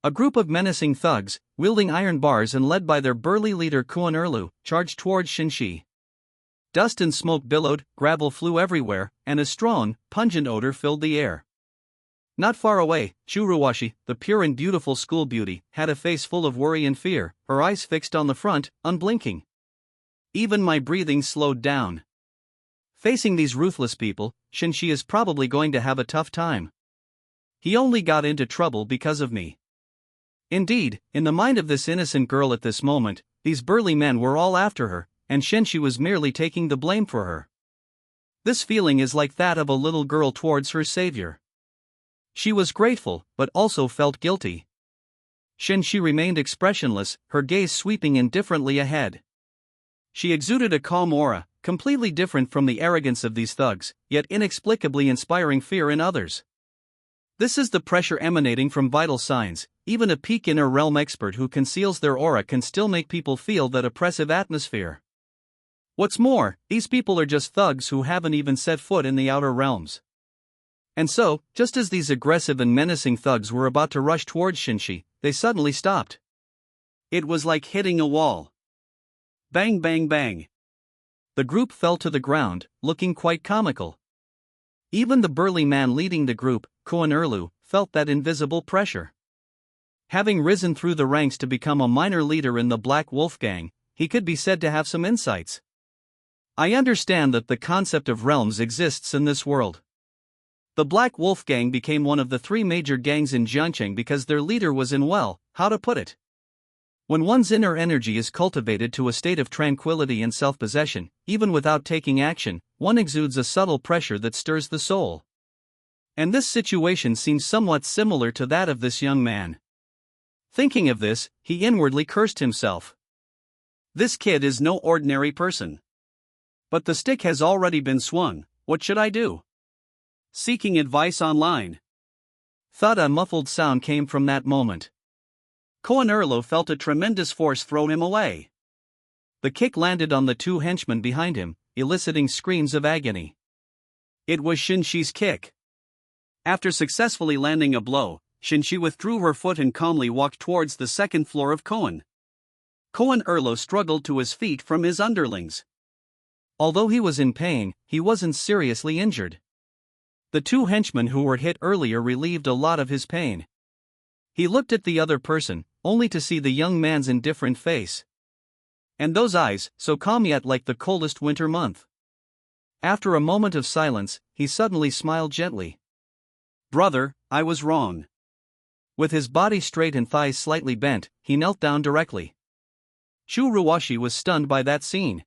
a group of menacing thugs, wielding iron bars and led by their burly leader Kuan Erlu, charged towards Shen Xi. Dust and smoke billowed, gravel flew everywhere, and a strong, pungent odor filled the air. Not far away, Churuwashi, the pure and beautiful school beauty, had a face full of worry and fear, her eyes fixed on the front, unblinking. Even my breathing slowed down. Facing these ruthless people, Shen Xi is probably going to have a tough time. He only got into trouble because of me. Indeed, in the mind of this innocent girl at this moment, these burly men were all after her, and Shen Xi was merely taking the blame for her. This feeling is like that of a little girl towards her savior. She was grateful, but also felt guilty. Shen Xi remained expressionless, her gaze sweeping indifferently ahead. She exuded a calm aura, completely different from the arrogance of these thugs, yet inexplicably inspiring fear in others. This is the pressure emanating from vital signs. Even a peak inner realm expert who conceals their aura can still make people feel that oppressive atmosphere. What's more, these people are just thugs who haven't even set foot in the outer realms. And so, just as these aggressive and menacing thugs were about to rush towards Shen Xi, they suddenly stopped. It was like hitting a wall. Bang bang bang. The group fell to the ground, looking quite comical. Even the burly man leading the group, Kuan Erlu, felt that invisible pressure. Having risen through the ranks to become a minor leader in the Black Wolf Gang, he could be said to have some insights. I understand that the concept of realms exists in this world. The Black Wolf Gang became one of the 3 major gangs in Jiangcheng because their leader was in, well, how to put it? When one's inner energy is cultivated to a state of tranquility and self-possession, even without taking action, one exudes a subtle pressure that stirs the soul. And this situation seems somewhat similar to that of this young man. Thinking of this, he inwardly cursed himself. This kid is no ordinary person. But the stick has already been swung, what should I do? Seeking advice online. Thud, a muffled sound came from that moment. Kuan Erlu felt a tremendous force throw him away. The kick landed on the 2 henchmen behind him, eliciting screams of agony. It was Shen Xi's kick. After successfully landing a blow, Shen Xi withdrew her foot and calmly walked towards the 2nd floor of Kuan. Kuan Erlu struggled to his feet from his underlings. Although he was in pain, he wasn't seriously injured. The 2 henchmen who were hit earlier relieved a lot of his pain. He looked at the other person, only to see the young man's indifferent face. And those eyes, so calm yet like the coldest winter month. After a moment of silence, he suddenly smiled gently. Brother, I was wrong. With his body straight and thighs slightly bent, he knelt down directly. Churuwashi was stunned by that scene.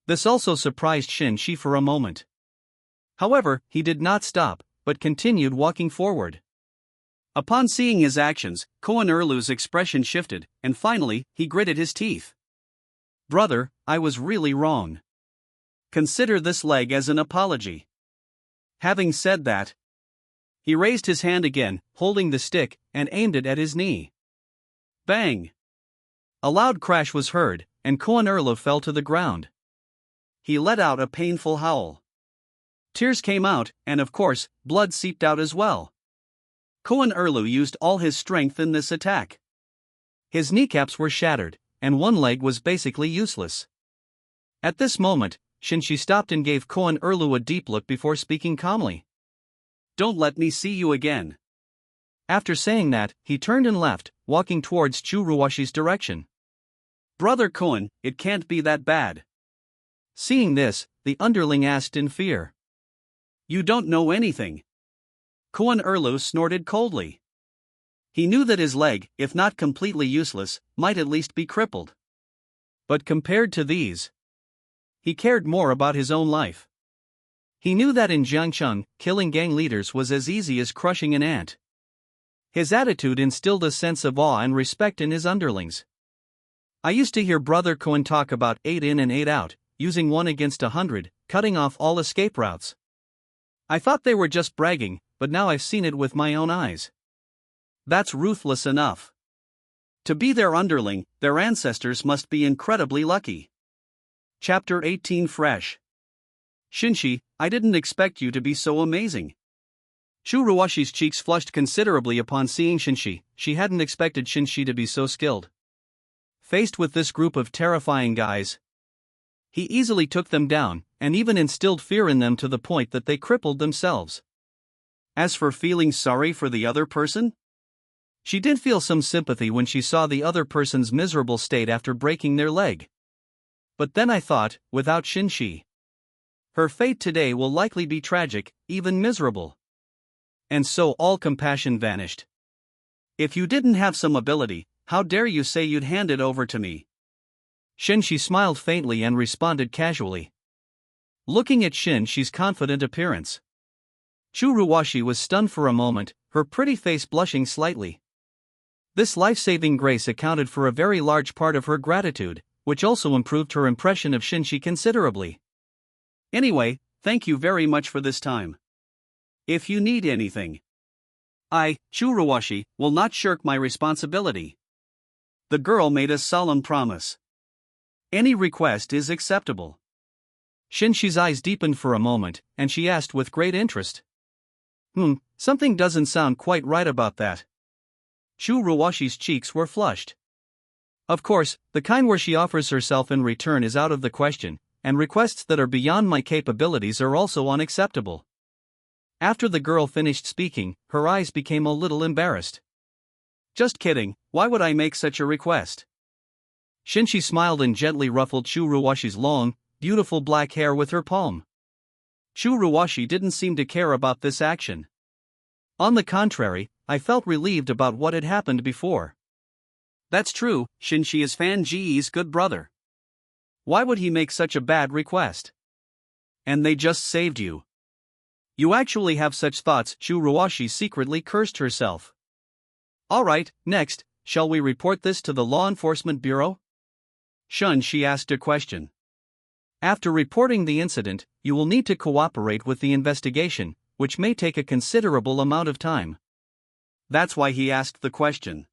This also surprised Shen Xi for a moment. However, he did not stop, but continued walking forward. Upon seeing his actions, Kuan Erlu's expression shifted, and finally, he gritted his teeth. Brother, I was really wrong. Consider this leg as an apology. Having said that, he raised his hand again, holding the stick, and aimed it at his knee. Bang! A loud crash was heard, and Kuan Erlu fell to the ground. He let out a painful howl. Tears came out, and of course, blood seeped out as well. Kuan Erlu used all his strength in this attack. His kneecaps were shattered, and one leg was basically useless. At this moment, Shen Xi stopped and gave Kuan Erlu a deep look before speaking calmly. Don't let me see you again. After saying that, he turned and left, walking towards Churuwashi's direction. Brother Kuan, it can't be that bad. Seeing this, the underling asked in fear. You don't know anything. Kuan Erlu snorted coldly. He knew that his leg, if not completely useless, might at least be crippled. But compared to these, he cared more about his own life. He knew that in Jiangcheng, killing gang leaders was as easy as crushing an ant. His attitude instilled a sense of awe and respect in his underlings. I used to hear Brother Cohen talk about 8 in and 8 out, using 1 against 100, cutting off all escape routes. I thought they were just bragging, but now I've seen it with my own eyes. That's ruthless enough. To be their underling, their ancestors must be incredibly lucky. Chapter 18 Fresh. Shen Xi, I didn't expect you to be so amazing. Shu Ruwashi's cheeks flushed considerably upon seeing Shen Xi. She hadn't expected Shen Xi to be so skilled. Faced with this group of terrifying guys, he easily took them down, and even instilled fear in them to the point that they crippled themselves. As for feeling sorry for the other person, she did feel some sympathy when she saw the other person's miserable state after breaking their leg. But then I thought, without Shen Xi, her fate today will likely be tragic, even miserable. And so all compassion vanished. If you didn't have some ability, how dare you say you'd hand it over to me? Shen Xi smiled faintly and responded casually. Looking at Shen Xi's confident appearance, Shu Ruwashi was stunned for a moment, her pretty face blushing slightly. This life-saving grace accounted for a very large part of her gratitude, which also improved her impression of Shen Xi considerably. Anyway, thank you very much for this time. If you need anything, I, Shu Ruwashi, will not shirk my responsibility. The girl made a solemn promise. Any request is acceptable. Shen Xi's eyes deepened for a moment, and she asked with great interest. Something doesn't sound quite right about that. Shu Ruwashi's cheeks were flushed. Of course, the kind where she offers herself in return is out of the question, and requests that are beyond my capabilities are also unacceptable. After the girl finished speaking, her eyes became a little embarrassed. Just kidding, why would I make such a request? Shen Xi smiled and gently ruffled Shu Ruwashi's long, beautiful black hair with her palm. Shu Ruwashi didn't seem to care about this action. On the contrary, I felt relieved about what had happened before. That's true, Shen Xi is Fan Ji's good brother. Why would he make such a bad request? And they just saved you. You actually have such thoughts, Shu Ruwashi secretly cursed herself. Alright, next, shall we report this to the Law Enforcement Bureau? Shen Xi asked a question. After reporting the incident, you will need to cooperate with the investigation, which may take a considerable amount of time. That's why he asked the question.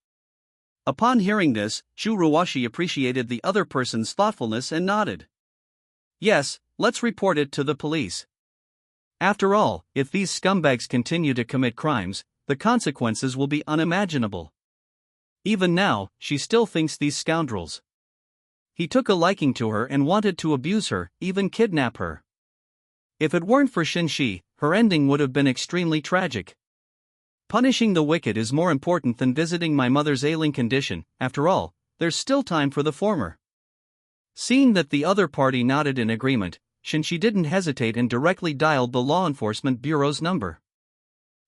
Upon hearing this, Shu Ruwashi appreciated the other person's thoughtfulness and nodded. Yes, let's report it to the police. After all, if these scumbags continue to commit crimes, the consequences will be unimaginable. Even now, she still thinks these scoundrels. He took a liking to her and wanted to abuse her, even kidnap her. If it weren't for Shen Xi, her ending would have been extremely tragic. Punishing the wicked is more important than visiting my mother's ailing condition. After all, there's still time for the former. Seeing that the other party nodded in agreement, Shen Xi didn't hesitate and directly dialed the Law Enforcement Bureau's number.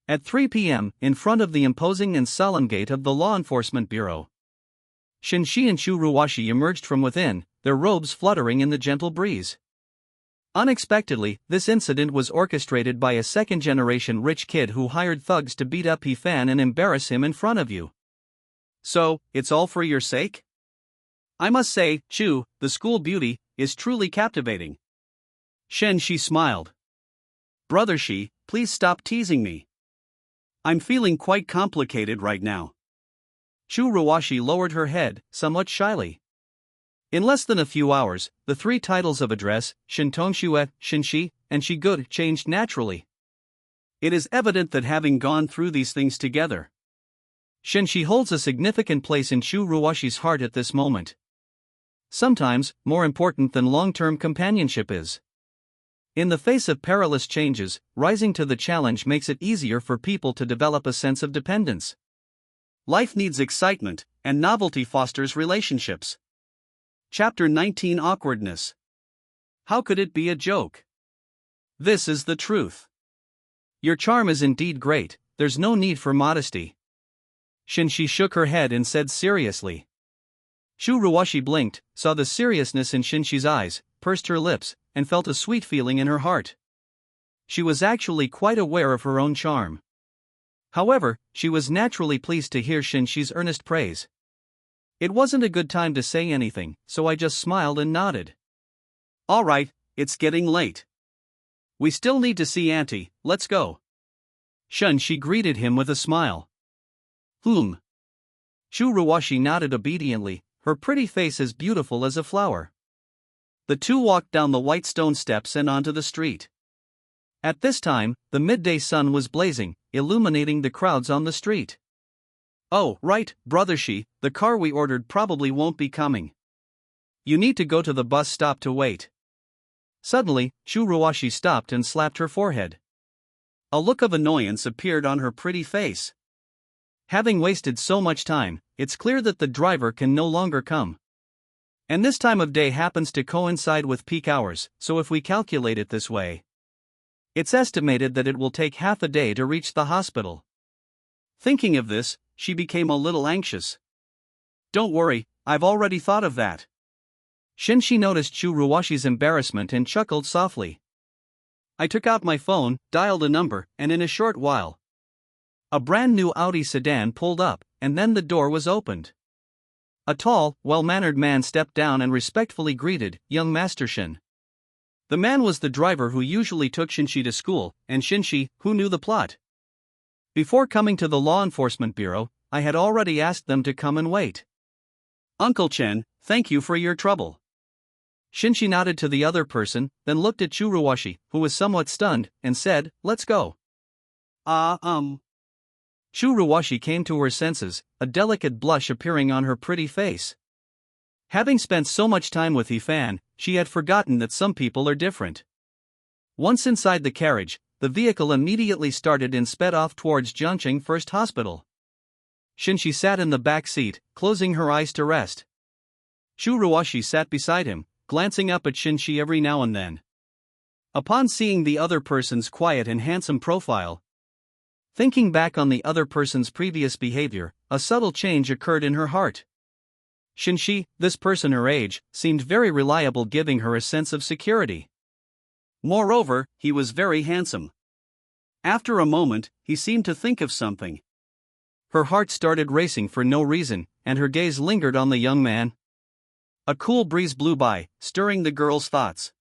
At 3 p.m., in front of the imposing and solemn gate of the Law Enforcement Bureau, Shen Xi and Shu Ruwashi emerged from within, their robes fluttering in the gentle breeze. Unexpectedly, this incident was orchestrated by a second-generation rich kid who hired thugs to beat up He-fan and embarrass him in front of you. So, it's all for your sake? I must say, Shu, the school beauty, is truly captivating. Shen Xi smiled. Brother Xi, please stop teasing me. I'm feeling quite complicated right now. Shu Ruwashi lowered her head, somewhat shyly. In less than a few hours, the three titles of address, Shen Tongxue, Shen Xi, and Xi Good, changed naturally. It is evident that having gone through these things together, Shen Xi holds a significant place in Shu Ruwashi's heart at this moment. Sometimes, more important than long-term companionship is. In the face of perilous changes, rising to the challenge makes it easier for people to develop a sense of dependence. Life needs excitement, and novelty fosters relationships. Chapter 19 Awkwardness. How could it be a joke? This is the truth. Your charm is indeed great, there's no need for modesty. Shen Xi shook her head and said seriously. Shu Ruwashi blinked, saw the seriousness in Shen Xi's eyes, pursed her lips, and felt a sweet feeling in her heart. She was actually quite aware of her own charm. However, she was naturally pleased to hear Shen Xi's earnest praise. It wasn't a good time to say anything, so I just smiled and nodded. All right, it's getting late. We still need to see Auntie, let's go. Shen Xi greeted him with a smile. Shu Ruwashi nodded obediently, her pretty face as beautiful as a flower. The two walked down the white stone steps and onto the street. At this time, the midday sun was blazing, illuminating the crowds on the street. Oh, right, Brother Shi, the car we ordered probably won't be coming. You need to go to the bus stop to wait. Suddenly, Shu Ruwashi stopped and slapped her forehead. A look of annoyance appeared on her pretty face. Having wasted so much time, it's clear that the driver can no longer come. And this time of day happens to coincide with peak hours, so if we calculate it this way, it's estimated that it will take half a day to reach the hospital. Thinking of this, she became a little anxious. Don't worry, I've already thought of that. Shen Xi noticed Shu Ruwashi's embarrassment and chuckled softly. I took out my phone, dialed a number, and in a short while, a brand new Audi sedan pulled up, and then the door was opened. A tall, well-mannered man stepped down and respectfully greeted young Master Shen. The man was the driver who usually took Shen Xi to school, and Shen Xi, who knew the plot. Before coming to the law enforcement bureau, I had already asked them to come and wait. Uncle Chen, thank you for your trouble. Shen Xi nodded to the other person, then looked at Shu Ruwashi, who was somewhat stunned, and said, let's go. Shu Ruwashi came to her senses, a delicate blush appearing on her pretty face. Having spent so much time with Ifan, she had forgotten that some people are different. Once inside the carriage, the vehicle immediately started and sped off towards Jiangcheng First Hospital. Shen Xi sat in the back seat, closing her eyes to rest. Shu Ruwashi sat beside him, glancing up at Shen Xi every now and then. Upon seeing the other person's quiet and handsome profile, thinking back on the other person's previous behavior, a subtle change occurred in her heart. Shen Xi, this person her age, seemed very reliable, giving her a sense of security. Moreover, he was very handsome. After a moment, he seemed to think of something. Her heart started racing for no reason, and her gaze lingered on the young man. A cool breeze blew by, stirring the girl's thoughts.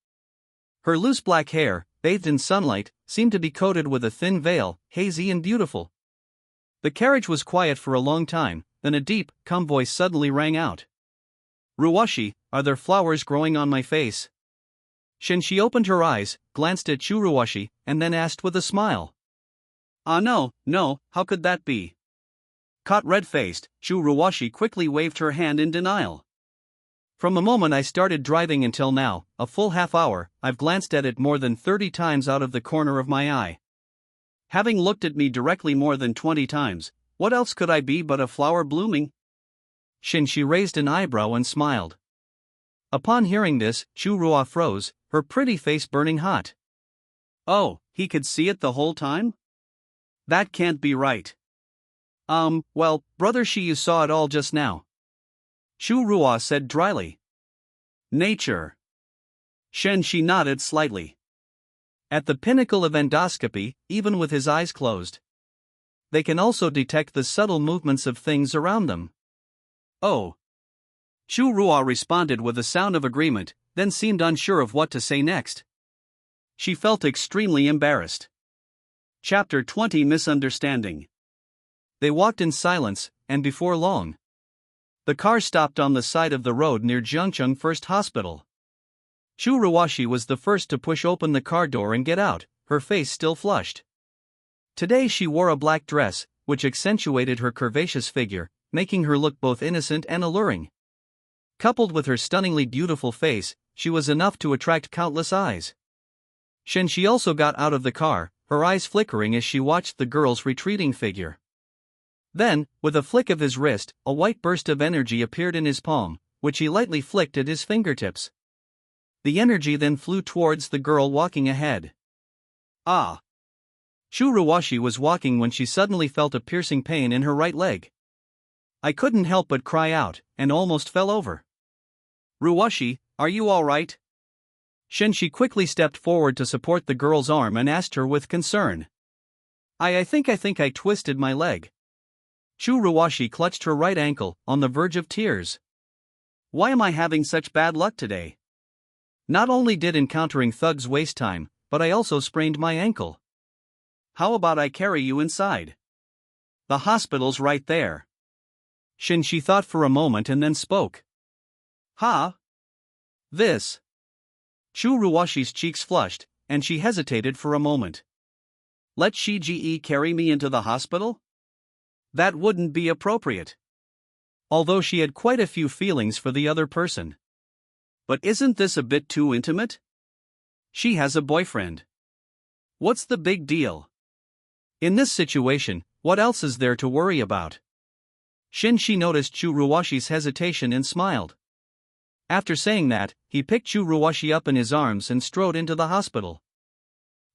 Her loose black hair, bathed in sunlight, seemed to be coated with a thin veil, hazy and beautiful. The carriage was quiet for a long time, then a deep, calm voice suddenly rang out. Ruwashi, are there flowers growing on my face? Shen Xi opened her eyes, glanced at Shu Ruwashi, and then asked with a smile. No, how could that be? Caught red-faced, Shu Ruwashi quickly waved her hand in denial. From the moment I started driving until now, a full half hour, I've glanced at it more than 30 times out of the corner of my eye. Having looked at me directly more than 20 times, what else could I be but a flower blooming? Shen Xi raised an eyebrow and smiled. Upon hearing this, Shu Ruwa froze, her pretty face burning hot. Oh, he could see it the whole time? That can't be right. Well, Brother Shi, you saw it all just now. Shu Ruwa said dryly. Nature. Shen Xi nodded slightly. At the pinnacle of endoscopy, even with his eyes closed, they can also detect the subtle movements of things around them. Oh. Shu Ruwa responded with a sound of agreement, then seemed unsure of what to say next. She felt extremely embarrassed. Chapter 20 Misunderstanding. They walked in silence, and before long, the car stopped on the side of the road near Jiangcheng First Hospital. Shu Ruwashi was the first to push open the car door and get out, her face still flushed. Today she wore a black dress, which accentuated her curvaceous figure, making her look both innocent and alluring. Coupled with her stunningly beautiful face, she was enough to attract countless eyes. Shen Xi also got out of the car, her eyes flickering as she watched the girl's retreating figure. Then, with a flick of his wrist, a white burst of energy appeared in his palm, which he lightly flicked at his fingertips. The energy then flew towards the girl walking ahead. Ah! Shu Ruwashi was walking when she suddenly felt a piercing pain in her right leg. I couldn't help but cry out, and almost fell over. Ruwashi, are you all right? Shen Xi quickly stepped forward to support the girl's arm and asked her with concern. I think I twisted my leg. Shu Ruwashi clutched her right ankle, on the verge of tears. Why am I having such bad luck today? Not only did encountering thugs waste time, but I also sprained my ankle. How about I carry you inside? The hospital's right there. Shen Xi thought for a moment and then spoke. Huh? This. Chu Ruoshi's cheeks flushed, and she hesitated for a moment. Let Shige carry me into the hospital? That wouldn't be appropriate. Although she had quite a few feelings for the other person. But isn't this a bit too intimate? She has a boyfriend. What's the big deal? In this situation, what else is there to worry about? Shen Xi noticed Chu Ruoshi's hesitation and smiled. After saying that, he picked Chu Ruoshi up in his arms and strode into the hospital.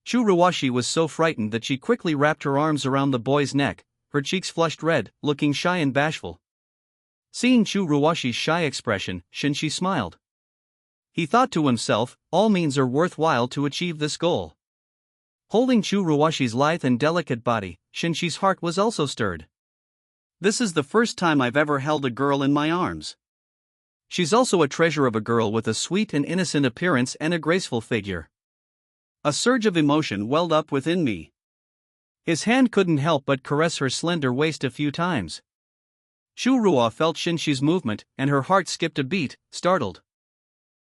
Chu Ruoshi was so frightened that she quickly wrapped her arms around the boy's neck, her cheeks flushed red, looking shy and bashful. Seeing Chu Ruoshi's shy expression, Shen Xi smiled. He thought to himself, all means are worthwhile to achieve this goal. Holding Chu Ruoshi's lithe and delicate body, Shen Xi's heart was also stirred. This is the first time I've ever held a girl in my arms. She's also a treasure of a girl with a sweet and innocent appearance and a graceful figure. A surge of emotion welled up within me. His hand couldn't help but caress her slender waist a few times. Chu Ruo felt Shen Xi's movement, and her heart skipped a beat, startled.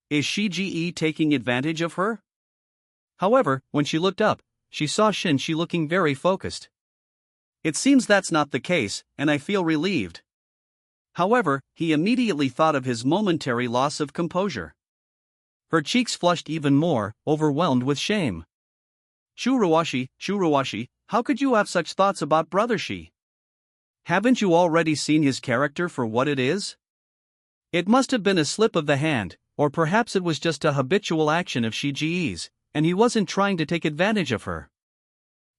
Is Shige taking advantage of her? However, when she looked up, she saw Shen Xi looking very focused. It seems that's not the case, and I feel relieved. However, he immediately thought of his momentary loss of composure. Her cheeks flushed even more, overwhelmed with shame. Chu Ruoshi, how could you have such thoughts about Brother Xi? Haven't you already seen his character for what it is? It must have been a slip of the hand, or perhaps it was just a habitual action of Shiji's, and he wasn't trying to take advantage of her.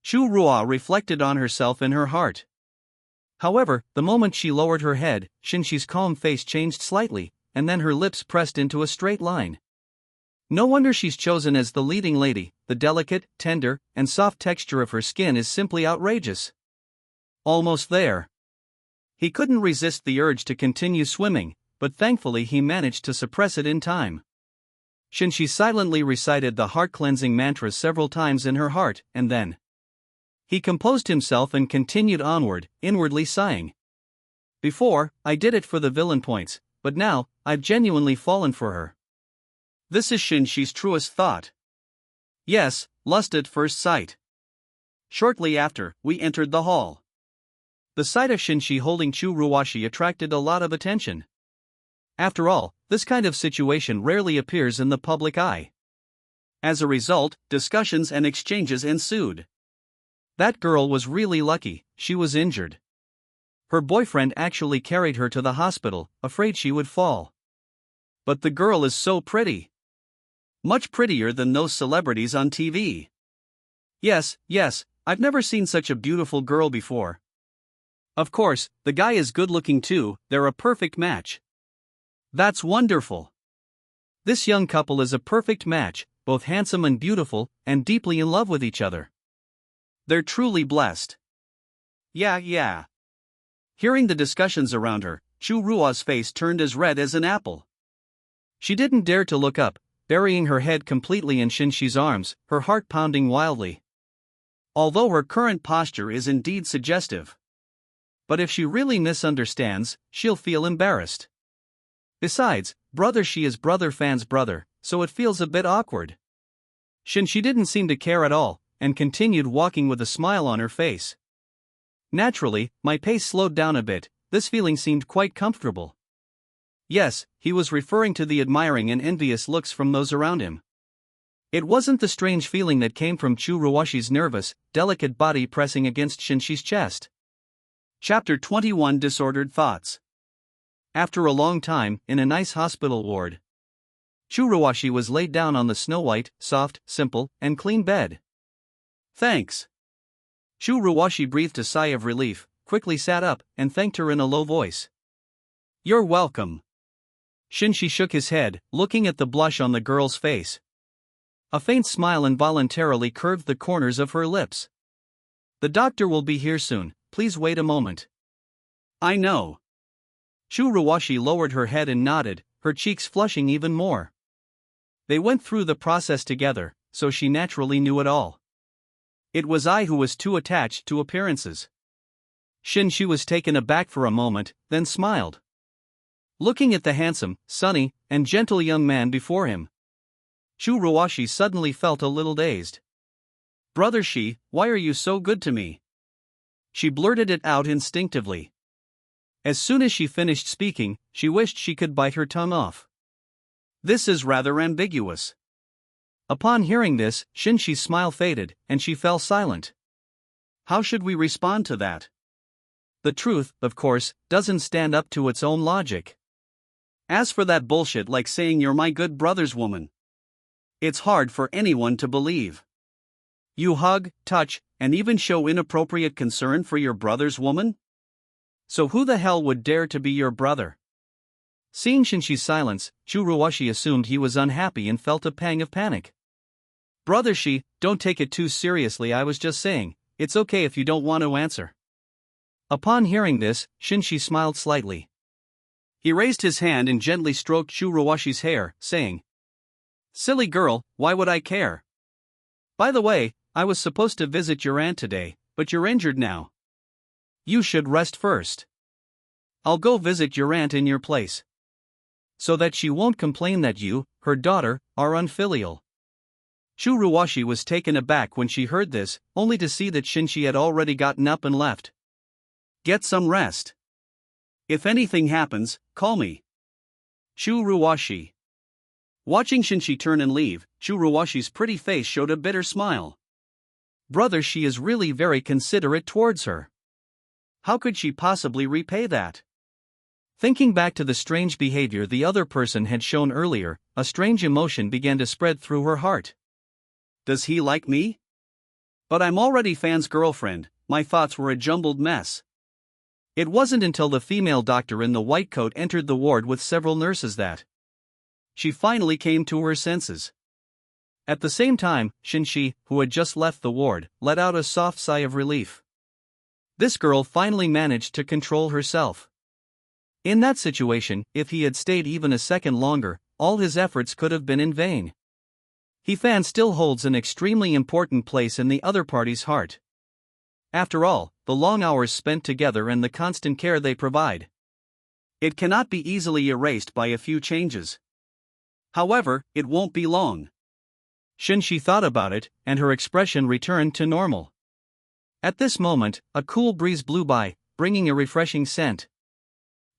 Chu Ruo reflected on herself in her heart. However, the moment she lowered her head, Shen Xi's calm face changed slightly, and then her lips pressed into a straight line. No wonder she's chosen as the leading lady, the delicate, tender, and soft texture of her skin is simply outrageous. Almost there. He couldn't resist the urge to continue swimming, but thankfully he managed to suppress it in time. Shen Xi silently recited the heart-cleansing mantras several times in her heart, and then he composed himself and continued onward, inwardly sighing. Before, I did it for the villain points, but now, I've genuinely fallen for her. This is Shen Xi's truest thought. Yes, lust at first sight. Shortly after, we entered the hall. The sight of Shen Xi holding Chu Ruoshi attracted a lot of attention. After all, this kind of situation rarely appears in the public eye. As a result, discussions and exchanges ensued. That girl was really lucky, she was injured. Her boyfriend actually carried her to the hospital, afraid she would fall. But the girl is so pretty. Much prettier than those celebrities on TV. Yes, I've never seen such a beautiful girl before. Of course, the guy is good looking too, they're a perfect match. That's wonderful. This young couple is a perfect match, both handsome and beautiful, and deeply in love with each other. They're truly blessed. Yeah. Hearing the discussions around her, Chu Ruo's face turned as red as an apple. She didn't dare to look up, burying her head completely in Shen Xi's arms, her heart pounding wildly. Although her current posture is indeed suggestive. But if she really misunderstands, she'll feel embarrassed. Besides, Brother Xi is Brother Fan's brother, so it feels a bit awkward. Shen Xi didn't seem to care at all, and continued walking with a smile on her face. Naturally, my pace slowed down a bit, this feeling seemed quite comfortable. Yes, he was referring to the admiring and envious looks from those around him. It wasn't the strange feeling that came from Chu Ruoshi's nervous, delicate body pressing against Shen Xi's chest. Chapter 21 Disordered Thoughts. After a long time, in a nice hospital ward, Chu Ruoshi was laid down on the snow-white, soft, simple, and clean bed. Thanks. Chu Ruoshi breathed a sigh of relief, quickly sat up, and thanked her in a low voice. You're welcome. Shen Xi shook his head, looking at the blush on the girl's face. A faint smile involuntarily curved the corners of her lips. The doctor will be here soon, please wait a moment. I know. Chu Ruoshi lowered her head and nodded, her cheeks flushing even more. They went through the process together, so she naturally knew it all. It was I who was too attached to appearances. Shen Xi was taken aback for a moment, then smiled. Looking at the handsome, sunny, and gentle young man before him, Chu Ruoshi suddenly felt a little dazed. "Brother Xi, why are you so good to me?" She blurted it out instinctively. As soon as she finished speaking, she wished she could bite her tongue off. This is rather ambiguous. Upon hearing this, Shen Xi's smile faded, and she fell silent. How should we respond to that? The truth, of course, doesn't stand up to its own logic. As for that bullshit like saying you're my good brother's woman, it's hard for anyone to believe. You hug, touch, and even show inappropriate concern for your brother's woman? So who the hell would dare to be your brother? Seeing Shen Xi's silence, Chu Ruoshi assumed he was unhappy and felt a pang of panic. Brother Xi, don't take it too seriously, I was just saying, it's okay if you don't want to answer. Upon hearing this, Shen Xi smiled slightly. He raised his hand and gently stroked Chu Ruoshi's hair, saying, Silly girl, why would I care? By the way, I was supposed to visit your aunt today, but you're injured now. You should rest first. I'll go visit your aunt in your place, so that she won't complain that you, her daughter, are unfilial. Chu Ruoshi was taken aback when she heard this, only to see that Shen Xi had already gotten up and left. Get some rest. If anything happens, call me. Chu Ruoshi. Watching Shen Xi turn and leave, Chu Ruoshi's pretty face showed a bitter smile. Brother Xi is really very considerate towards her. How could she possibly repay that? Thinking back to the strange behavior the other person had shown earlier, a strange emotion began to spread through her heart. Does he like me? But I'm already Fan's girlfriend. My thoughts were a jumbled mess. It wasn't until the female doctor in the white coat entered the ward with several nurses that she finally came to her senses. At the same time, Shen Xi, who had just left the ward, let out a soft sigh of relief. This girl finally managed to control herself. In that situation, if he had stayed even a second longer, all his efforts could have been in vain. Fan still holds an extremely important place in the other party's heart. After all, the long hours spent together and the constant care they provide. It cannot be easily erased by a few changes. However, it won't be long. Shen Xi thought about it, and her expression returned to normal. At this moment, a cool breeze blew by, bringing a refreshing scent.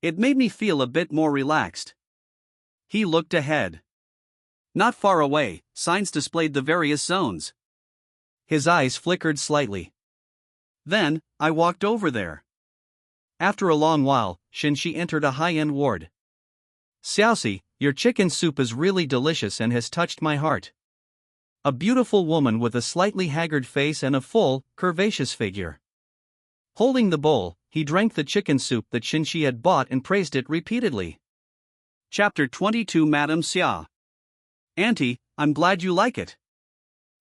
It made me feel a bit more relaxed. He looked ahead. Not far away, signs displayed the various zones. His eyes flickered slightly. Then, I walked over there. After a long while, Shen Xi entered a high-end ward. Xiaoxi, your chicken soup is really delicious and has touched my heart. A beautiful woman with a slightly haggard face and a full, curvaceous figure. Holding the bowl, he drank the chicken soup that Shen Xi had bought and praised it repeatedly. Chapter 22 Madame Xia. Auntie, I'm glad you like it.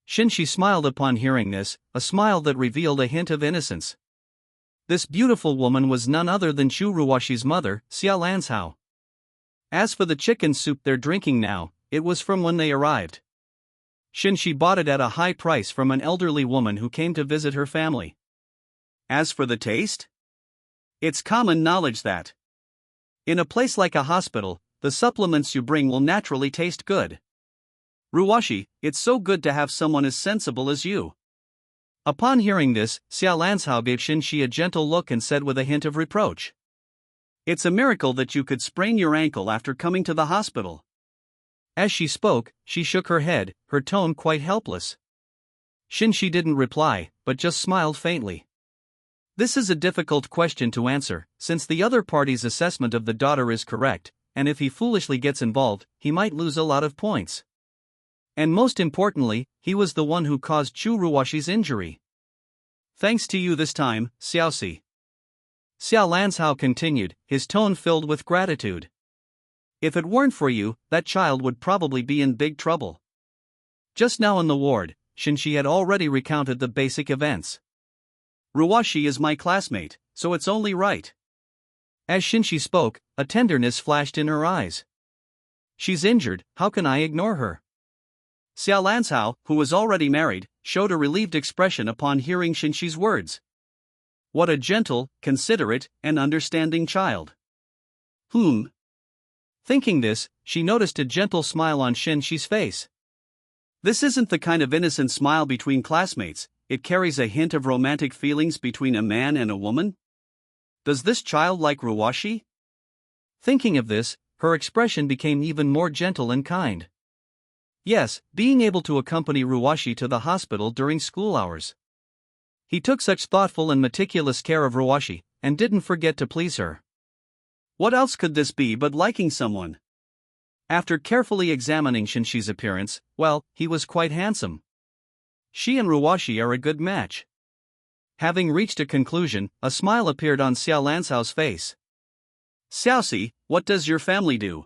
Shen Xi smiled upon hearing this, a smile that revealed a hint of innocence. This beautiful woman was none other than Chu Ruoshi's mother, Xia Lanzhao. As for the chicken soup they're drinking now, it was from when they arrived. Shen Xi bought it at a high price from an elderly woman who came to visit her family. As for the taste? It's common knowledge that in a place like a hospital, the supplements you bring will naturally taste good. Ruoshi, it's so good to have someone as sensible as you. Upon hearing this, Xia Lanzhao gave Shen Xi a gentle look and said with a hint of reproach. It's a miracle that you could sprain your ankle after coming to the hospital. As she spoke, she shook her head, her tone quite helpless. Shen Xi didn't reply, but just smiled faintly. This is a difficult question to answer, since the other party's assessment of the daughter is correct, and if he foolishly gets involved, he might lose a lot of points. And most importantly, he was the one who caused Chu Ruoshi's injury. Thanks to you this time, Xiaoxi. Xia Lanzhao continued, his tone filled with gratitude. If it weren't for you, that child would probably be in big trouble. Just now in the ward, Shen Xi had already recounted the basic events. Ruoshi is my classmate, so it's only right. As Shen Xi spoke, a tenderness flashed in her eyes. She's injured, how can I ignore her? Xiao Lanzhao, who was already married, showed a relieved expression upon hearing Shen Xi's words. What a gentle, considerate, and understanding child. Thinking this, she noticed a gentle smile on Shen Xi's face. This isn't the kind of innocent smile between classmates, it carries a hint of romantic feelings between a man and a woman. Does this child like Ruwashi? Thinking of this, her expression became even more gentle and kind. Yes, being able to accompany Ruwashi to the hospital during school hours. He took such thoughtful and meticulous care of Ruwashi, and didn't forget to please her. What else could this be but liking someone? After carefully examining Shen Xi's appearance, well, he was quite handsome. She and Ruwashi are a good match. Having reached a conclusion, a smile appeared on Xiao Lanzhao's face. Xiaoxi, what does your family do?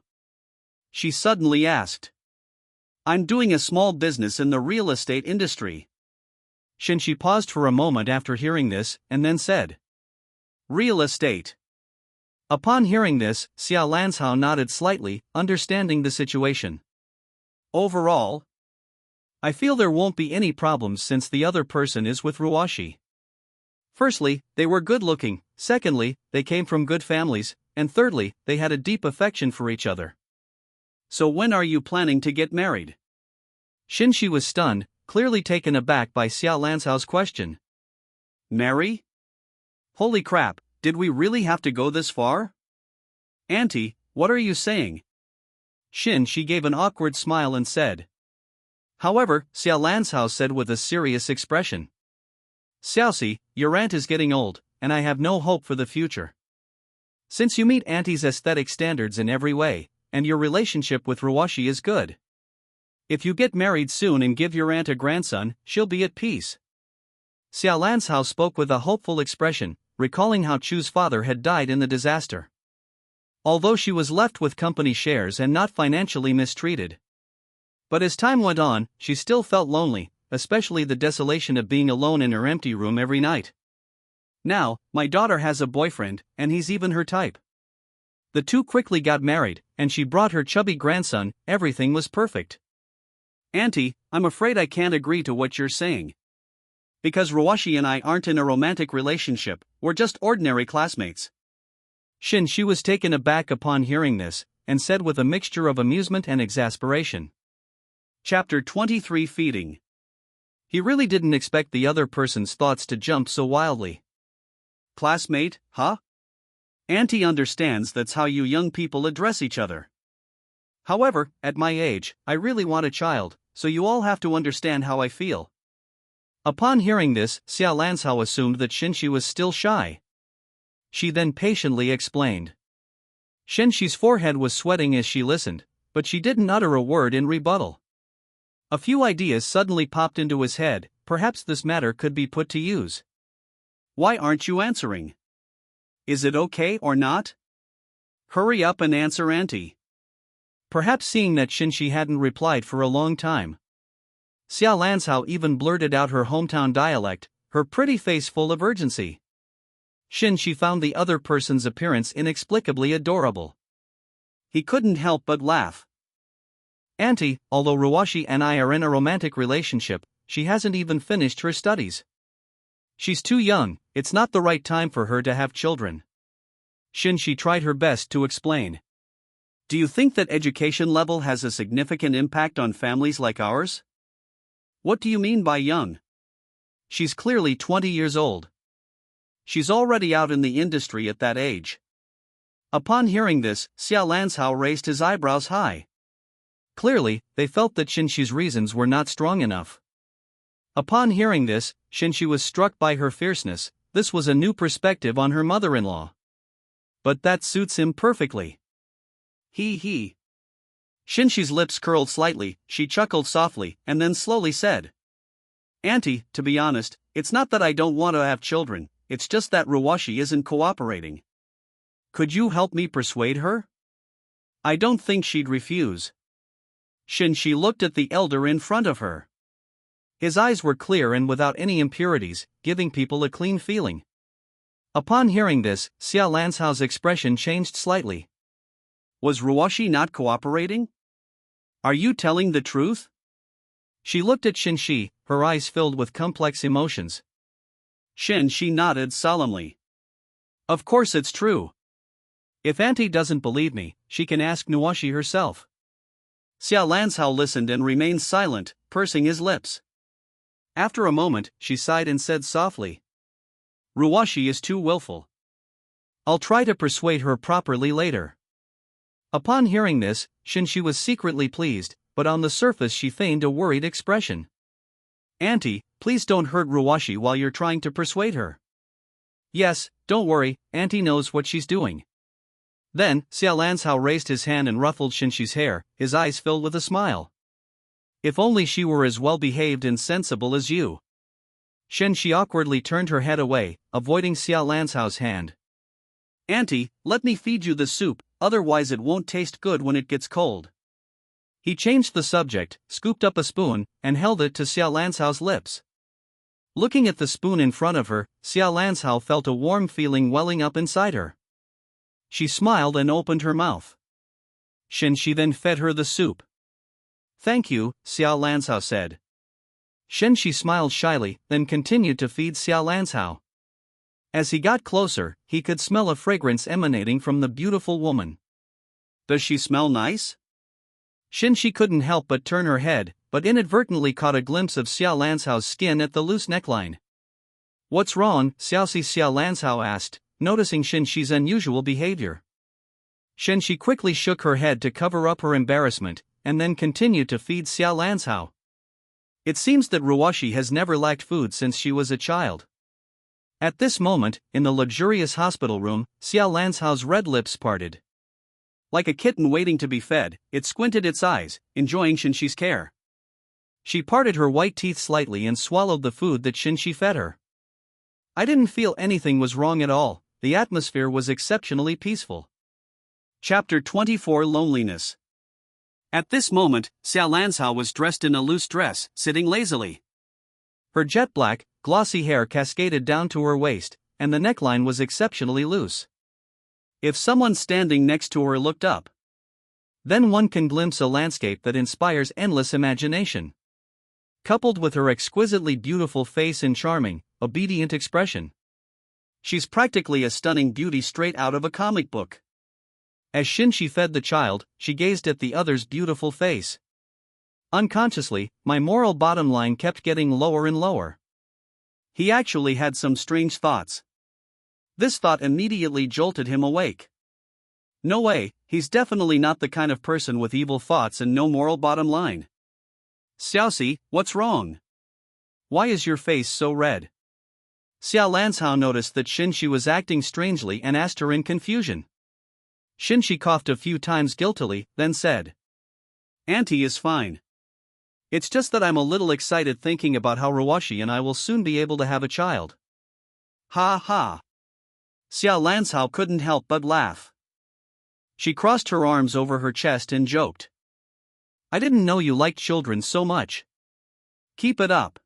She suddenly asked. I'm doing a small business in the real estate industry. Shen Xi paused for a moment after hearing this, and then said. Real estate. Upon hearing this, Xiao Lanzhao nodded slightly, understanding the situation. Overall, I feel there won't be any problems since the other person is with Ruwashi. Firstly, they were good looking, secondly, they came from good families, and thirdly, they had a deep affection for each other. So when are you planning to get married? Shen Xi was stunned, clearly taken aback by Xiao Lanzhao's question. Marry? Holy crap, did we really have to go this far? Auntie, what are you saying? Shen Xi gave an awkward smile and said. However, Xiao Lanzhao said with a serious expression. Xiaoxi, your aunt is getting old, and I have no hope for the future. Since you meet auntie's aesthetic standards in every way, and your relationship with Ruwashi is good. If you get married soon and give your aunt a grandson, she'll be at peace. Xiao Lanzhao spoke with a hopeful expression, recalling how Chu's father had died in the disaster. Although she was left with company shares and not financially mistreated. But as time went on, she still felt lonely, especially the desolation of being alone in her empty room every night. Now, my daughter has a boyfriend, and he's even her type. The two quickly got married, and she brought her chubby grandson, everything was perfect. Auntie, I'm afraid I can't agree to what you're saying. Because Ruwashi and I aren't in a romantic relationship, we're just ordinary classmates. Shen Xi was taken aback upon hearing this, and said with a mixture of amusement and exasperation. Chapter 23 Feeding. He really didn't expect the other person's thoughts to jump so wildly. Classmate, huh? Auntie understands that's how you young people address each other. However, at my age, I really want a child, so you all have to understand how I feel. Upon hearing this, Xiao Lanzhao assumed that Shen Xi was still shy. She then patiently explained. Shen Xi's forehead was sweating as she listened, but she didn't utter a word in rebuttal. A few ideas suddenly popped into his head, perhaps this matter could be put to use. Why aren't you answering? Is it okay or not? Hurry up and answer, Auntie. Perhaps seeing that Shen Xi hadn't replied for a long time. Xiao Lanzhao even blurted out her hometown dialect, her pretty face full of urgency. Shen Xi found the other person's appearance inexplicably adorable. He couldn't help but laugh. Auntie, although Ruwashi and I are in a romantic relationship, she hasn't even finished her studies. She's too young, it's not the right time for her to have children. Shen Xi tried her best to explain. Do you think that education level has a significant impact on families like ours? What do you mean by young? She's clearly 20 years old. She's already out in the industry at that age. Upon hearing this, Xiao Lanzhao raised his eyebrows high. Clearly, they felt that Shen Xi's reasons were not strong enough. Upon hearing this, Shen Xi was struck by her fierceness. This was a new perspective on her mother-in-law. But that suits him perfectly. He. Shen Xi's lips curled slightly, she chuckled softly, and then slowly said. Auntie, to be honest, it's not that I don't want to have children, it's just that Ruwashi isn't cooperating. Could you help me persuade her? I don't think she'd refuse. Shen Xi looked at the elder in front of her. His eyes were clear and without any impurities, giving people a clean feeling. Upon hearing this, Xiao Lanzhao's expression changed slightly. Was Ruwashi not cooperating? Are you telling the truth? She looked at Shen Xi, her eyes filled with complex emotions. Shen Xi nodded solemnly. Of course it's true. If Auntie doesn't believe me, she can ask Nuashi herself. Xiao Lanzhao listened and remained silent, pursing his lips. After a moment, she sighed and said softly, Ruashi is too willful. I'll try to persuade her properly later. Upon hearing this, Shen Xi was secretly pleased, but on the surface she feigned a worried expression. Auntie, please don't hurt Ruashi while you're trying to persuade her. Yes, don't worry, Auntie knows what she's doing. Then, Xiao Lanzhao raised his hand and ruffled Shen Xi's hair, his eyes filled with a smile. If only she were as well behaved and sensible as you. Shen Xi awkwardly turned her head away, avoiding Xiao Lanzhao's hand. Auntie, let me feed you the soup, otherwise it won't taste good when it gets cold. He changed the subject, scooped up a spoon, and held it to Xiao Lanzhao's lips. Looking at the spoon in front of her, Xiao Lanzhao felt a warm feeling welling up inside her. She smiled and opened her mouth. Shen Xi then fed her the soup. Thank you, Xiao Lanzhao said. Shen Xi smiled shyly, then continued to feed Xiao Lanzhao. As he got closer, he could smell a fragrance emanating from the beautiful woman. Does she smell nice? Shen Xi couldn't help but turn her head, but inadvertently caught a glimpse of Xiao Lanzhao's skin at the loose neckline. What's wrong? Xiao Lanzhao asked, noticing Shen Xi's unusual behavior. Shen Xi quickly shook her head to cover up her embarrassment, and then continued to feed Xiao Lanzhao. It seems that Ruashi has never lacked food since she was a child. At this moment, in the luxurious hospital room, Xiao Lanzhao's red lips parted. Like a kitten waiting to be fed, it squinted its eyes, enjoying Shen Xi's care. She parted her white teeth slightly and swallowed the food that Shen Xi fed her. I didn't feel anything was wrong at all, the atmosphere was exceptionally peaceful. Chapter 24 Loneliness. At this moment, Xiao Lanzhao was dressed in a loose dress, sitting lazily. Her jet-black, glossy hair cascaded down to her waist, and the neckline was exceptionally loose. If someone standing next to her looked up, then one can glimpse a landscape that inspires endless imagination. Coupled with her exquisitely beautiful face and charming, obedient expression. She's practically a stunning beauty straight out of a comic book. As Shen Xi fed the child, she gazed at the other's beautiful face. Unconsciously, my moral bottom line kept getting lower and lower. He actually had some strange thoughts. This thought immediately jolted him awake. No way, he's definitely not the kind of person with evil thoughts and no moral bottom line. Xiaoxi, what's wrong? Why is your face so red? Xiao Lanzhao noticed that Shen Xi was acting strangely and asked her in confusion. Shen Xi coughed a few times guiltily, then said, Auntie is fine. It's just that I'm a little excited thinking about how Ruashi and I will soon be able to have a child. Ha ha. Xiao Lanzhao couldn't help but laugh. She crossed her arms over her chest and joked. I didn't know you liked children so much. Keep it up.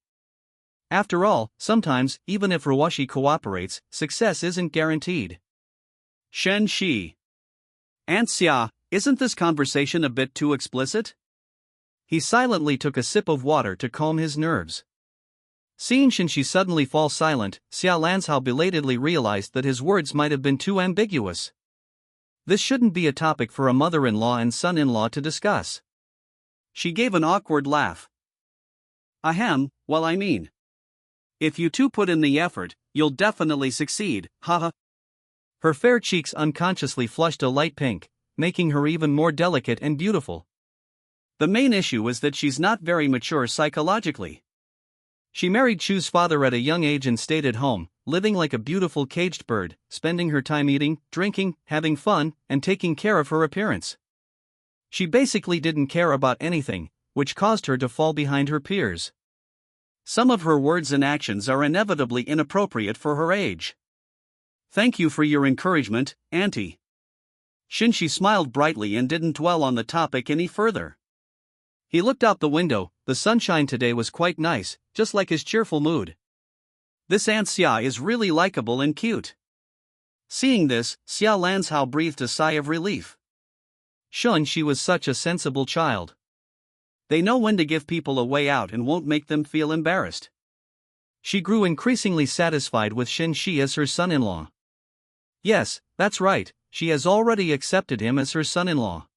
After all, sometimes, even if Ruashi cooperates, success isn't guaranteed. Shen Xi. Aunt Xia, isn't this conversation a bit too explicit? He silently took a sip of water to calm his nerves. Seeing Shen Xi suddenly fall silent, Xiao Lanzhao belatedly realized that his words might have been too ambiguous. This shouldn't be a topic for a mother-in-law and son-in-law to discuss. She gave an awkward laugh. Ahem, well I mean. If you two put in the effort, you'll definitely succeed, haha. Her fair cheeks unconsciously flushed a light pink, making her even more delicate and beautiful. The main issue is that she's not very mature psychologically. She married Chu's father at a young age and stayed at home, living like a beautiful caged bird, spending her time eating, drinking, having fun, and taking care of her appearance. She basically didn't care about anything, which caused her to fall behind her peers. Some of her words and actions are inevitably inappropriate for her age. Thank you for your encouragement, Auntie. Shen Xi smiled brightly and didn't dwell on the topic any further. He looked out the window. The sunshine today was quite nice, just like his cheerful mood. This Aunt Xia is really likable and cute. Seeing this, Xiao Lanzhao breathed a sigh of relief. Shen Xi was such a sensible child. They know when to give people a way out and won't make them feel embarrassed. She grew increasingly satisfied with Shen Xi as her son-in-law. Yes, that's right, she has already accepted him as her son-in-law.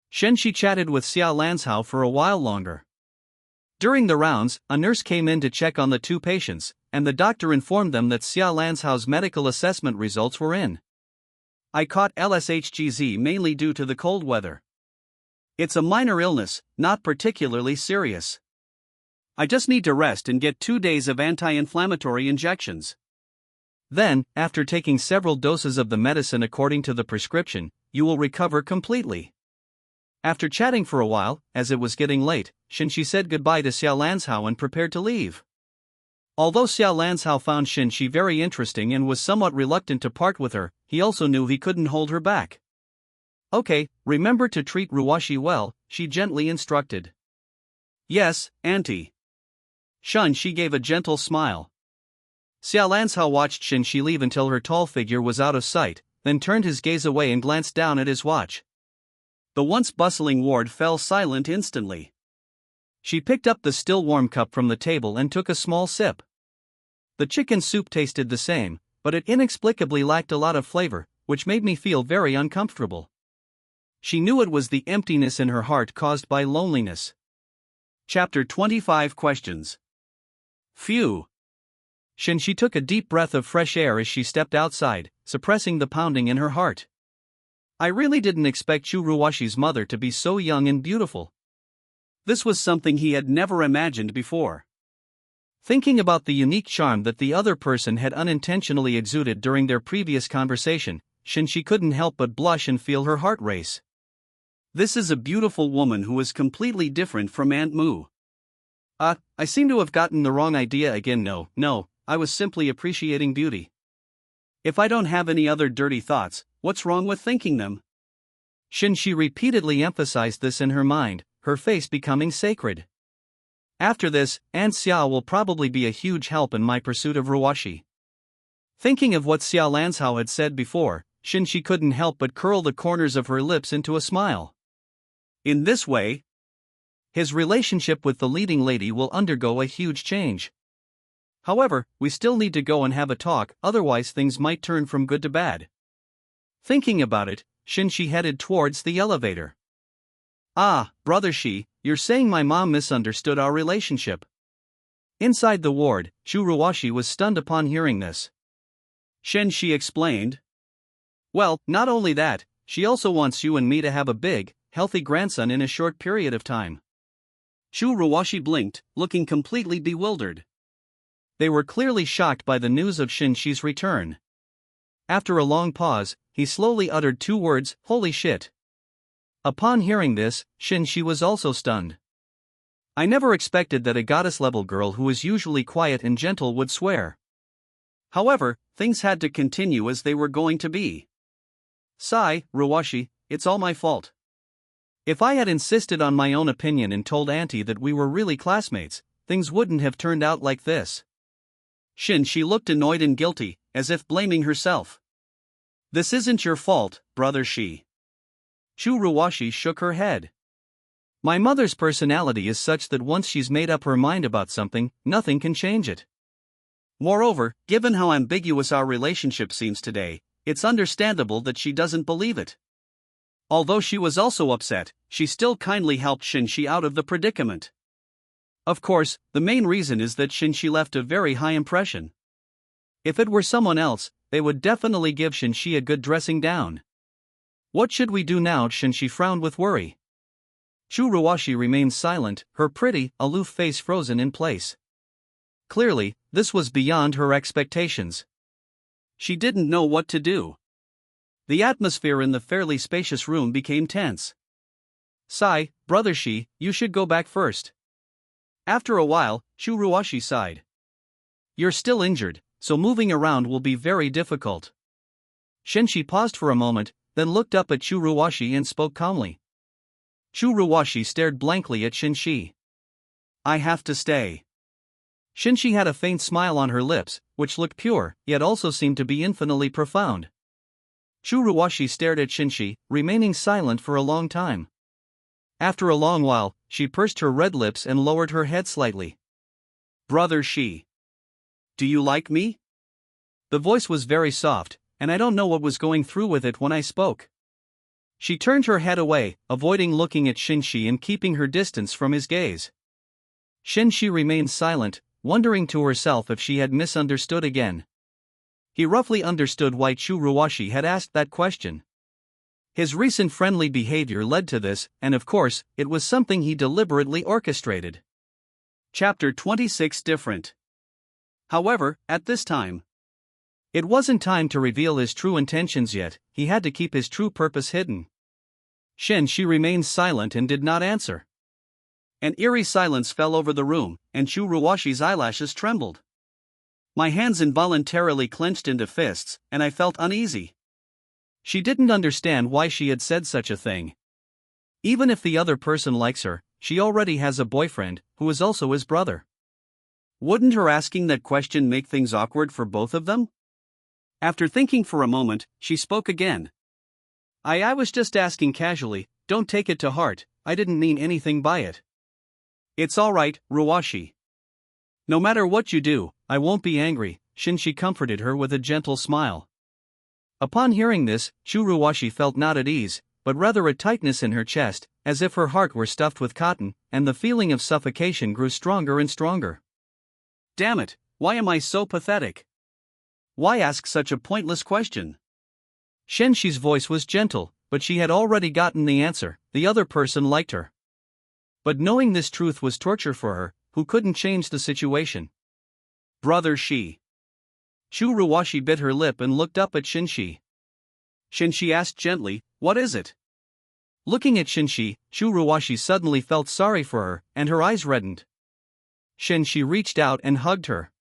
Shen Xi chatted with Xiao Lanzhao for a while longer. During the rounds, a nurse came in to check on the two patients, and the doctor informed them that Xiao Lanzhao's medical assessment results were in. I caught LSHGZ mainly due to the cold weather. It's a minor illness, not particularly serious. I just need to rest and get 2 days of anti-inflammatory injections. Then, after taking several doses of the medicine according to the prescription, you will recover completely. After chatting for a while, as it was getting late, Shen Xi said goodbye to Xiao Lanzhao and prepared to leave. Although Xiao Lanzhao found Shen Xi very interesting and was somewhat reluctant to part with her, he also knew he couldn't hold her back. Okay, remember to treat Ruoshi well, she gently instructed. Yes, Auntie. Shen Xi gave a gentle smile. Xiao Lanzhao watched Shen Xi leave until her tall figure was out of sight, then turned his gaze away and glanced down at his watch. The once bustling ward fell silent instantly. She picked up the still warm cup from the table and took a small sip. The chicken soup tasted the same, but it inexplicably lacked a lot of flavor, which made me feel very uncomfortable. She knew it was the emptiness in her heart caused by loneliness. Chapter 25 Questions. Phew. Shen Xi took a deep breath of fresh air as she stepped outside, suppressing the pounding in her heart. I really didn't expect Chu Ruoshi's mother to be so young and beautiful. This was something he had never imagined before. Thinking about the unique charm that the other person had unintentionally exuded during their previous conversation, Shen Xi couldn't help but blush and feel her heart race. This is a beautiful woman who is completely different from Aunt Mu. I seem to have gotten the wrong idea again. No, I was simply appreciating beauty. If I don't have any other dirty thoughts, what's wrong with thinking them? Shen Xi repeatedly emphasized this in her mind, her face becoming sacred. After this, Aunt Xiao will probably be a huge help in my pursuit of Ruoshi. Thinking of what Xiao Lanzhao had said before, Shen Xi couldn't help but curl the corners of her lips into a smile. In this way, his relationship with the leading lady will undergo a huge change. However, we still need to go and have a talk, otherwise things might turn from good to bad. Thinking about it, Shen Xi headed towards the elevator. Ah, Brother Xi, you're saying my mom misunderstood our relationship. Inside the ward, Chu Ruoshi was stunned upon hearing this. Shen Xi explained. Well, not only that, she also wants you and me to have a big, healthy grandson in a short period of time. Chu Ruoshi blinked, looking completely bewildered. They were clearly shocked by the news of Shen Xi's return. After a long pause, he slowly uttered 2 words, "Holy shit." Upon hearing this, Shen Xi was also stunned. I never expected that a goddess-level girl who is usually quiet and gentle would swear. However, things had to continue as they were going to be. Sigh, Ruoshi, it's all my fault. If I had insisted on my own opinion and told Auntie that we were really classmates, things wouldn't have turned out like this. Shen Xi looked annoyed and guilty, as if blaming herself. This isn't your fault, Brother Xi. Chu Ruoshi shook her head. My mother's personality is such that once she's made up her mind about something, nothing can change it. Moreover, given how ambiguous our relationship seems today, it's understandable that she doesn't believe it. Although she was also upset, she still kindly helped Shen Xi out of the predicament. Of course, the main reason is that Shen Xi left a very high impression. If it were someone else, they would definitely give Shen Xi a good dressing down. What should we do now? Shen Xi frowned with worry. Chu Ruoshi remained silent, her pretty, aloof face frozen in place. Clearly, this was beyond her expectations. She didn't know what to do. The atmosphere in the fairly spacious room became tense. Sigh, Brother Xi, you should go back first. After a while, Chu Ruoshi sighed. You're still injured, so moving around will be very difficult. Shen Xi paused for a moment, then looked up at Chu Ruoshi and spoke calmly. Chu Ruoshi stared blankly at Shen Xi. I have to stay. Shen Xi had a faint smile on her lips, which looked pure, yet also seemed to be infinitely profound. Chu Ruoshi stared at Shen Xi, remaining silent for a long time. After a long while, she pursed her red lips and lowered her head slightly. Brother Xi. Do you like me? The voice was very soft, and I don't know what was going through with it when I spoke. She turned her head away, avoiding looking at Shen Xi and keeping her distance from his gaze. Shen Xi remained silent, wondering to herself if she had misunderstood again. He roughly understood why Chu Ruoshi had asked that question. His recent friendly behavior led to this, and of course, it was something he deliberately orchestrated. Chapter 26 Different. However, at this time, it wasn't time to reveal his true intentions yet. He had to keep his true purpose hidden. Shen Xi remained silent and did not answer. An eerie silence fell over the room, and Chu Ruoshi's eyelashes trembled. My hands involuntarily clenched into fists, and I felt uneasy. She didn't understand why she had said such a thing. Even if the other person likes her, she already has a boyfriend, who is also his brother. Wouldn't her asking that question make things awkward for both of them? After thinking for a moment, she spoke again. I was just asking casually, don't take it to heart, I didn't mean anything by it. It's alright, Ruoshi. No matter what you do, I won't be angry, Shen Xi comforted her with a gentle smile. Upon hearing this, Chu Ruoshi felt not at ease, but rather a tightness in her chest, as if her heart were stuffed with cotton, and the feeling of suffocation grew stronger and stronger. Damn it, why am I so pathetic? Why ask such a pointless question? Shen Xi's voice was gentle, but she had already gotten the answer. The other person liked her. But knowing this truth was torture for her, who couldn't change the situation. Brother Xi. Chu Ruoshi bit her lip and looked up at Shen Xi. Shen Xi asked gently, what is it? Looking at Shen Xi, Chu Ruoshi suddenly felt sorry for her, and her eyes reddened. Shen Xi reached out and hugged her.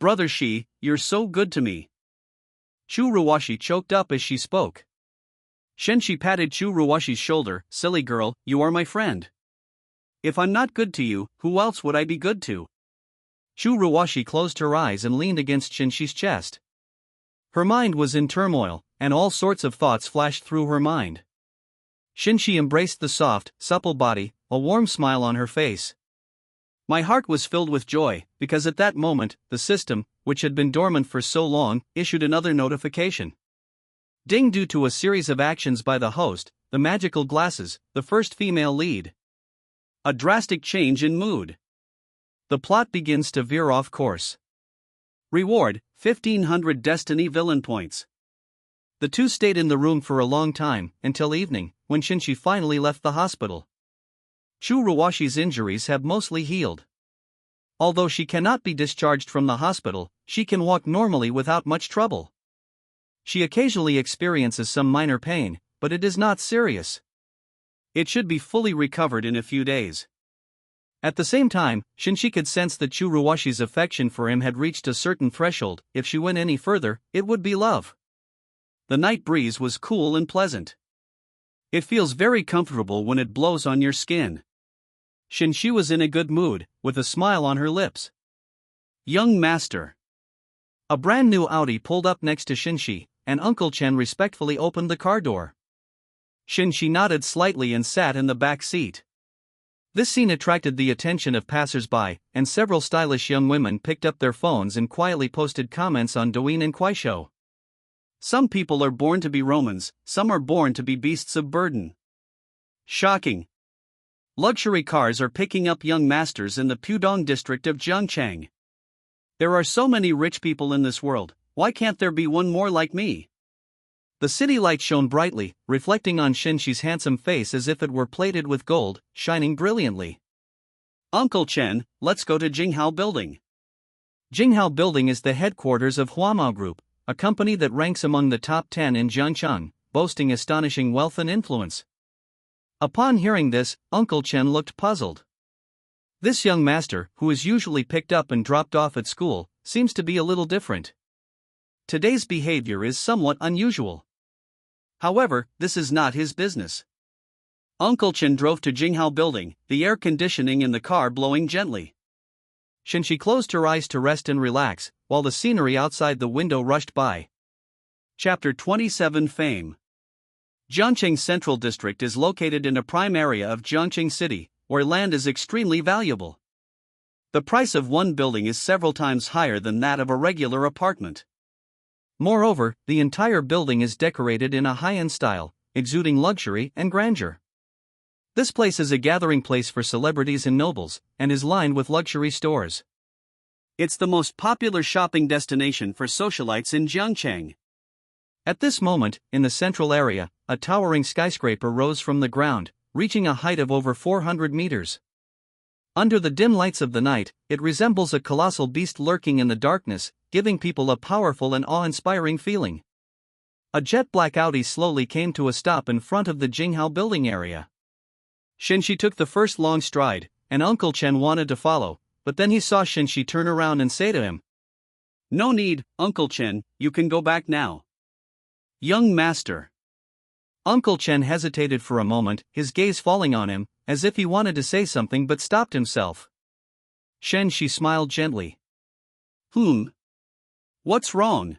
Brother Xi, you're so good to me. Chu Ruoshi choked up as she spoke. Shen Xi patted Chu Ruoshi's shoulder. Silly girl, you are my friend. If I'm not good to you, who else would I be good to? Chu Ruoshi closed her eyes and leaned against Shen Xi's chest. Her mind was in turmoil, and all sorts of thoughts flashed through her mind. Shen Xi embraced the soft, supple body, a warm smile on her face. My heart was filled with joy, because at that moment, the system, which had been dormant for so long, issued another notification. Ding! Due to a series of actions by the host, the magical glasses, the first female lead. A drastic change in mood. The plot begins to veer off course. Reward, 1500 Destiny Villain Points. The two stayed in the room for a long time, until evening, when Shen Xi finally left the hospital. Chu Ruoshi's injuries have mostly healed. Although she cannot be discharged from the hospital, she can walk normally without much trouble. She occasionally experiences some minor pain, but it is not serious. It should be fully recovered in a few days. At the same time, Shen Xi could sense that Chu Ruoshi's affection for him had reached a certain threshold. If she went any further, it would be love. The night breeze was cool and pleasant. It feels very comfortable when it blows on your skin. Shen Xi was in a good mood, with a smile on her lips. Young master. A brand new Audi pulled up next to Shen Xi, and Uncle Chen respectfully opened the car door. Shen Xi nodded slightly and sat in the back seat. This scene attracted the attention of passers-by, and several stylish young women picked up their phones and quietly posted comments on Douyin and Kuaishou. Some people are born to be Romans, some are born to be beasts of burden. Shocking. Luxury cars are picking up young masters in the Pudong district of Jiangchang. There are so many rich people in this world, why can't there be one more like me? The city light shone brightly, reflecting on Shen Xi's handsome face as if it were plated with gold, shining brilliantly. Uncle Chen, let's go to Jinghao Building. Jinghao Building is the headquarters of Huamao Group, a company that ranks among the top 10 in Jiangcheng, boasting astonishing wealth and influence. Upon hearing this, Uncle Chen looked puzzled. This young master, who is usually picked up and dropped off at school, seems to be a little different. Today's behavior is somewhat unusual. However, this is not his business. Uncle Chen drove to Jinghao Building, the air conditioning in the car blowing gently. Shen Xi closed her eyes to rest and relax, while the scenery outside the window rushed by. Chapter 27 Fame. Jiangcheng's central district is located in a prime area of Jiangcheng City, where land is extremely valuable. The price of one building is several times higher than that of a regular apartment. Moreover, the entire building is decorated in a high-end style, exuding luxury and grandeur. This place is a gathering place for celebrities and nobles, and is lined with luxury stores. It's the most popular shopping destination for socialites in Jiangcheng. At this moment, in the central area, a towering skyscraper rose from the ground, reaching a height of over 400 meters. Under the dim lights of the night, it resembles a colossal beast lurking in the darkness, giving people a powerful and awe-inspiring feeling. A jet-black Audi slowly came to a stop in front of the Jinghao building area. Shen Xi took the first long stride, and Uncle Chen wanted to follow, but then he saw Shen Xi turn around and say to him, "No need, Uncle Chen, you can go back now." "Young master." Uncle Chen hesitated for a moment, his gaze falling on him, as if he wanted to say something but stopped himself. Shen Xi smiled gently. What's wrong?"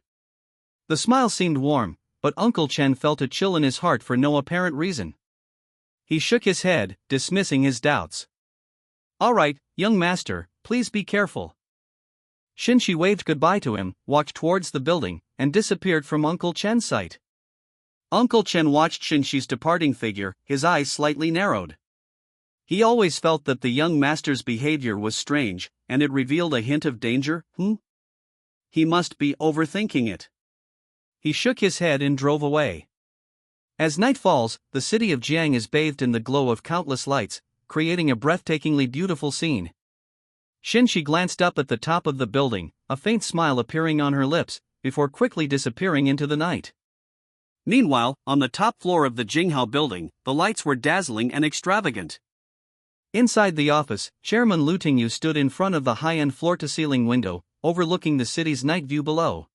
The smile seemed warm, but Uncle Chen felt a chill in his heart for no apparent reason. He shook his head, dismissing his doubts. "All right, young master, please be careful." Shen Xi waved goodbye to him, walked towards the building, and disappeared from Uncle Chen's sight. Uncle Chen watched Shen Xi's departing figure, his eyes slightly narrowed. He always felt that the young master's behavior was strange, and it revealed a hint of danger. He must be overthinking it. He shook his head and drove away. As night falls, the city of Jiang is bathed in the glow of countless lights, creating a breathtakingly beautiful scene. Shen Xi glanced up at the top of the building, a faint smile appearing on her lips, before quickly disappearing into the night. Meanwhile, on the top floor of the Jinghao building, the lights were dazzling and extravagant. Inside the office, Chairman Lu Tingyu stood in front of the high-end floor-to-ceiling window, overlooking the city's night view below.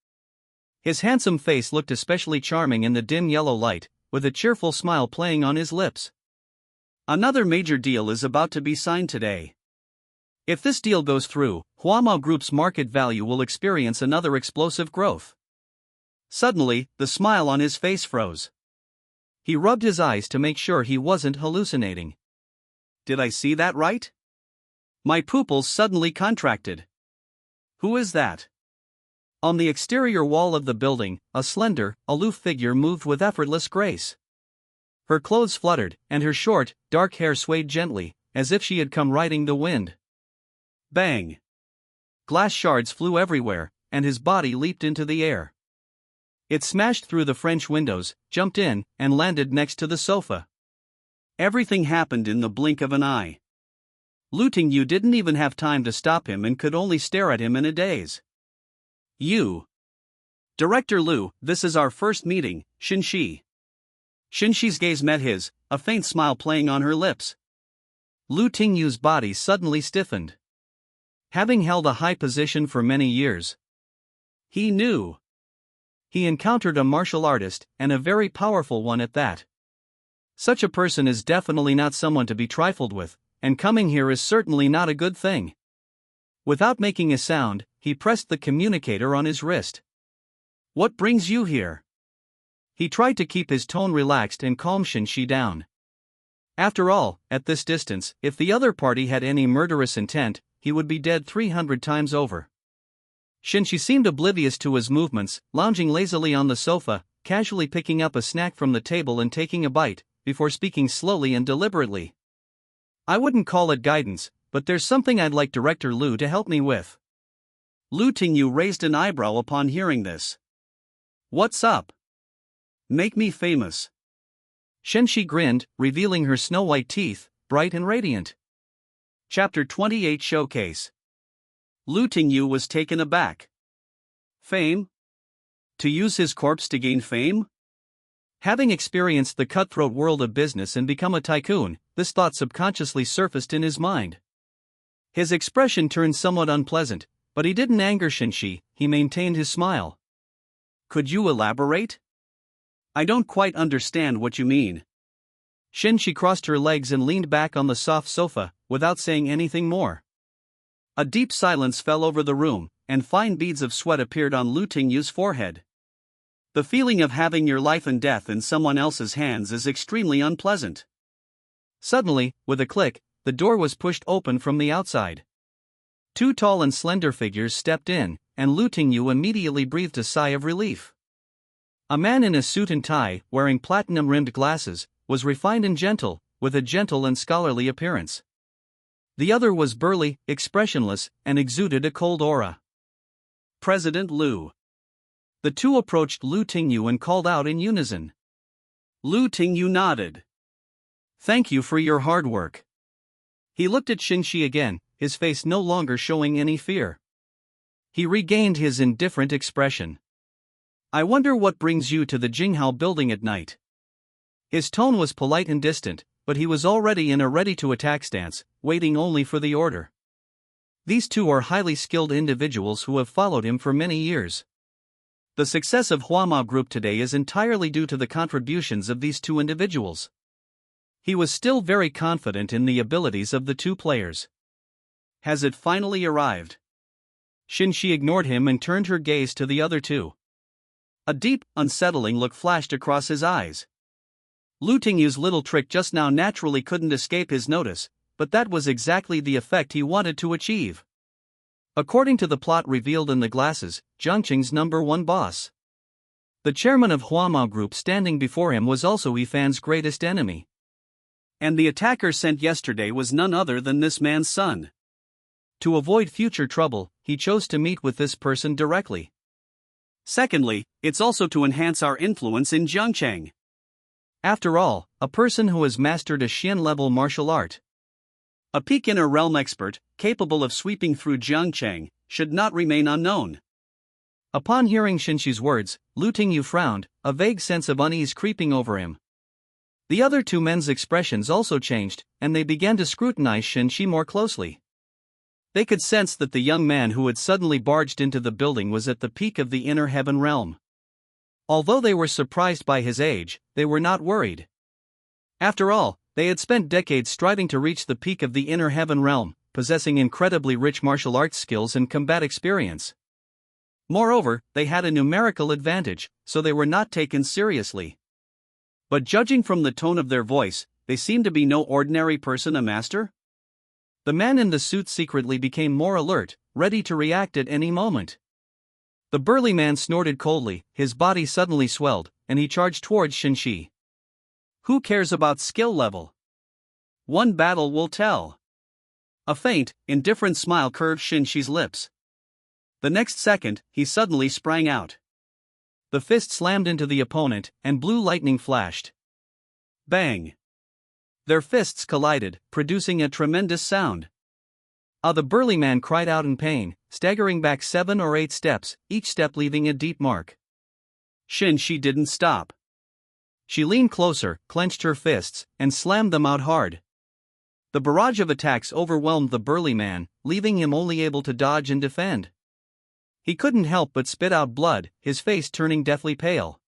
His handsome face looked especially charming in the dim yellow light, with a cheerful smile playing on his lips. Another major deal is about to be signed today. If this deal goes through, Huamao Group's market value will experience another explosive growth. Suddenly, the smile on his face froze. He rubbed his eyes to make sure he wasn't hallucinating. Did I see that right? My pupils suddenly contracted. Who is that? On the exterior wall of the building, a slender, aloof figure moved with effortless grace. Her clothes fluttered, and her short, dark hair swayed gently, as if she had come riding the wind. Bang! Glass shards flew everywhere, and his body leaped into the air. It smashed through the French windows, jumped in, and landed next to the sofa. Everything happened in the blink of an eye. Lu Tingyu didn't even have time to stop him and could only stare at him in a daze. "You. Director Lu, this is our first meeting, Shen Xi." Shen Xi's gaze met his, a faint smile playing on her lips. Lu Tingyu's body suddenly stiffened. Having held a high position for many years, he knew. He encountered a martial artist, and a very powerful one at that. Such a person is definitely not someone to be trifled with, and coming here is certainly not a good thing. Without making a sound, he pressed the communicator on his wrist. "What brings you here?" He tried to keep his tone relaxed and calm Shen Xi down. After all, at this distance, if the other party had any murderous intent, he would be dead 300 times over. Shen Xi seemed oblivious to his movements, lounging lazily on the sofa, casually picking up a snack from the table and taking a bite, before speaking slowly and deliberately. "I wouldn't call it guidance, but there's something I'd like Director Lu to help me with." Lu Tingyu raised an eyebrow upon hearing this. "What's up? Make me famous." Shen Xi grinned, revealing her snow-white teeth, bright and radiant. Chapter 28 Showcase. Lu Tingyu was taken aback. Fame? To use his corpse to gain fame? Having experienced the cutthroat world of business and become a tycoon, this thought subconsciously surfaced in his mind. His expression turned somewhat unpleasant, but he didn't anger Shen Xi, he maintained his smile. "Could you elaborate? I don't quite understand what you mean." Shen Xi crossed her legs and leaned back on the soft sofa, without saying anything more. A deep silence fell over the room, and fine beads of sweat appeared on Lu Tingyu's forehead. The feeling of having your life and death in someone else's hands is extremely unpleasant. Suddenly, with a click, the door was pushed open from the outside. Two tall and slender figures stepped in, and Lu Tingyu immediately breathed a sigh of relief. A man in a suit and tie, wearing platinum-rimmed glasses, was refined and gentle, with a gentle and scholarly appearance. The other was burly, expressionless, and exuded a cold aura. President Lu. The two approached Lu Tingyu and called out in unison. Lu Tingyu nodded. "Thank you for your hard work." He looked at Shen Xi again, his face no longer showing any fear. He regained his indifferent expression. "I wonder what brings you to the Jinghao building at night." His tone was polite and distant, but he was already in a ready-to-attack stance, waiting only for the order. These two are highly skilled individuals who have followed him for many years. The success of Huama Group today is entirely due to the contributions of these two individuals. He was still very confident in the abilities of the two players. Has it finally arrived? Shen Xi ignored him and turned her gaze to the other two. A deep, unsettling look flashed across his eyes. Lu Tingyu's little trick just now naturally couldn't escape his notice, but that was exactly the effect he wanted to achieve. According to the plot revealed in the glasses, Zhangqing's #1 boss. The chairman of Huama Group standing before him was also Yifan's greatest enemy. And the attacker sent yesterday was none other than this man's son. To avoid future trouble, he chose to meet with this person directly. Secondly, it's also to enhance our influence in Zhangcheng. After all, a person who has mastered a Xian-level martial art, a peak inner realm expert, capable of sweeping through Zhangcheng, should not remain unknown. Upon hearing Shen Xi's words, Lu Tingyu frowned, a vague sense of unease creeping over him. The other two men's expressions also changed, and they began to scrutinize Shen Xi more closely. They could sense that the young man who had suddenly barged into the building was at the peak of the inner heaven realm. Although they were surprised by his age, they were not worried. After all, they had spent decades striving to reach the peak of the inner heaven realm, possessing incredibly rich martial arts skills and combat experience. Moreover, they had a numerical advantage, so they were not taken seriously. But judging from the tone of their voice, they seemed to be no ordinary person, a master. The man in the suit secretly became more alert, ready to react at any moment. The burly man snorted coldly, his body suddenly swelled, and he charged towards Shen Xi. Who cares about skill level? One battle will tell. A faint, indifferent smile curved Shen Xi's lips. The next second, he suddenly sprang out. The fist slammed into the opponent, and blue lightning flashed. Bang! Their fists collided, producing a tremendous sound. The burly man cried out in pain, staggering back 7 or 8 steps, each step leaving a deep mark. Shen Xi didn't stop. She leaned closer, clenched her fists, and slammed them out hard. The barrage of attacks overwhelmed the burly man, leaving him only able to dodge and defend. He couldn't help but spit out blood, his face turning deathly pale.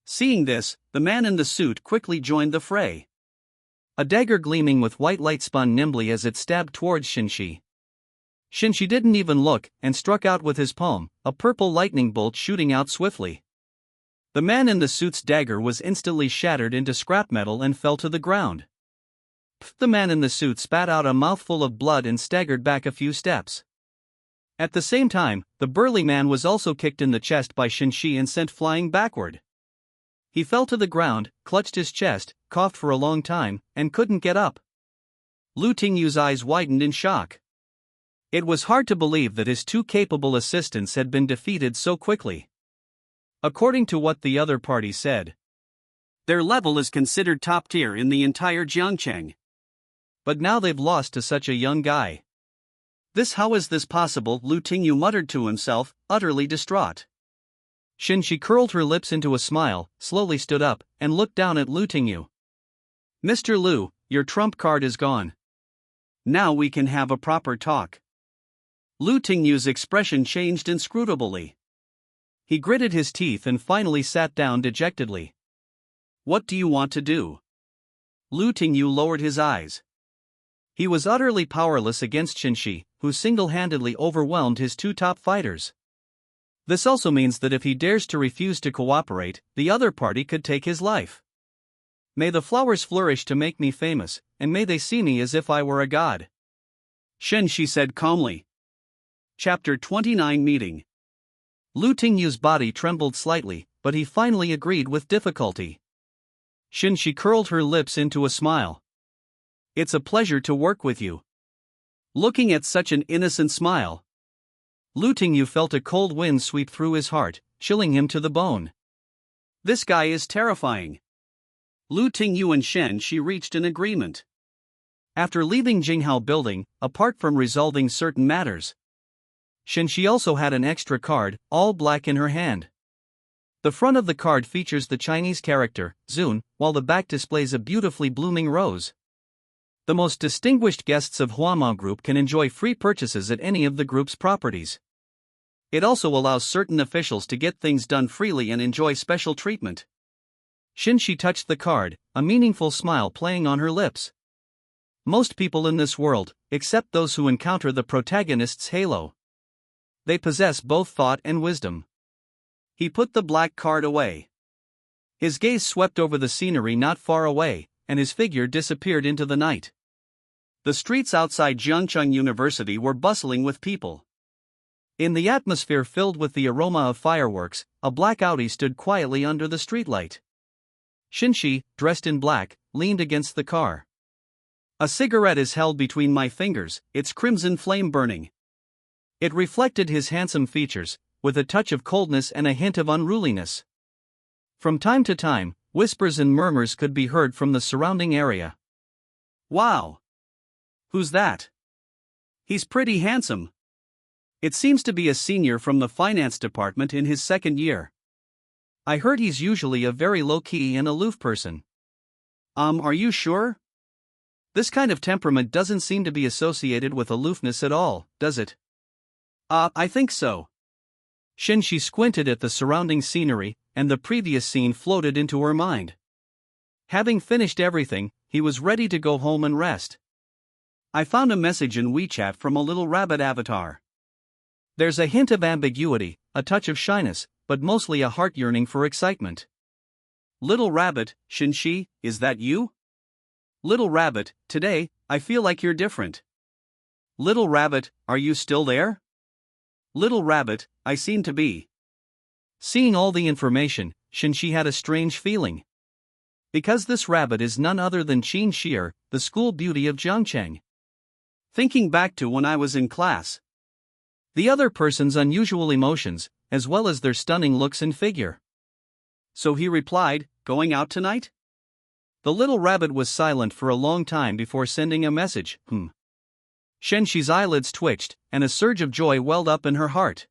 Seeing this, the man in the suit quickly joined the fray. A dagger gleaming with white light spun nimbly as it stabbed towards Shen Xi. Shen Xi didn't even look, and struck out with his palm, a purple lightning bolt shooting out swiftly. The man in the suit's dagger was instantly shattered into scrap metal and fell to the ground. The man in the suit spat out a mouthful of blood and staggered back a few steps. At the same time, the burly man was also kicked in the chest by Shen Xi and sent flying backward. He fell to the ground, clutched his chest, coughed for a long time, and couldn't get up. Lu Tingyu's eyes widened in shock. It was hard to believe that his two capable assistants had been defeated so quickly. According to what the other party said, their level is considered top tier in the entire Jiangcheng. But now they've lost to such a young guy. How is this possible? Lu Tingyu muttered to himself, utterly distraught. Shen Xi curled her lips into a smile, slowly stood up, and looked down at Lu Tingyu. "Mr. Lu, your trump card is gone. Now we can have a proper talk." Lu Tingyu's expression changed inscrutably. He gritted his teeth and finally sat down dejectedly. "What do you want to do?" Lu Tingyu lowered his eyes. He was utterly powerless against Shen Xi, who single-handedly overwhelmed his two top fighters. This also means that if he dares to refuse to cooperate, the other party could take his life. May the flowers flourish to make me famous, and may they see me as if I were a god. Shen Xi said calmly. Chapter 29 Meeting. Lu Tingyu's body trembled slightly, but he finally agreed with difficulty. Shen Xi curled her lips into a smile. It's a pleasure to work with you. Looking at such an innocent smile, Lu Tingyu felt a cold wind sweep through his heart, chilling him to the bone. This guy is terrifying. Lu Tingyu and Shen Xi reached an agreement. After leaving Jinghao Building, apart from resolving certain matters, Shen Xi also had an extra card, all black, in her hand. The front of the card features the Chinese character, Zun, while the back displays a beautifully blooming rose. The most distinguished guests of Huama Group can enjoy free purchases at any of the group's properties. It also allows certain officials to get things done freely and enjoy special treatment. Shen Xi touched the card, a meaningful smile playing on her lips. Most people in this world, except those who encounter the protagonist's halo, they possess both thought and wisdom. He put the black card away. His gaze swept over the scenery not far away, and his figure disappeared into the night. The streets outside Jiangcheng University were bustling with people. In the atmosphere filled with the aroma of fireworks, a black Audi stood quietly under the streetlight. Shen Xi, dressed in black, leaned against the car. A cigarette is held between my fingers, its crimson flame burning. It reflected his handsome features, with a touch of coldness and a hint of unruliness. From time to time, whispers and murmurs could be heard from the surrounding area. Wow! Who's that? He's pretty handsome. It seems to be a senior from the finance department in his second year. I heard he's usually a very low-key and aloof person. Are you sure? This kind of temperament doesn't seem to be associated with aloofness at all, does it? I think so. Shen Xi squinted at the surrounding scenery, and the previous scene floated into her mind. Having finished everything, he was ready to go home and rest. I found a message in WeChat from a little rabbit avatar. There's a hint of ambiguity, a touch of shyness, but mostly a heart yearning for excitement. Little rabbit, Shen Xi, is that you? Little rabbit, today, I feel like you're different. Little rabbit, are you still there? Little rabbit, I seem to be. Seeing all the information, Shen Xi had a strange feeling. Because this rabbit is none other than Qin Shi, the school beauty of Jiangcheng. Thinking back to when I was in class. The other person's unusual emotions, as well as their stunning looks and figure. So he replied, going out tonight? The little rabbit was silent for a long time before sending a message, Shen Xi's eyelids twitched, and a surge of joy welled up in her heart.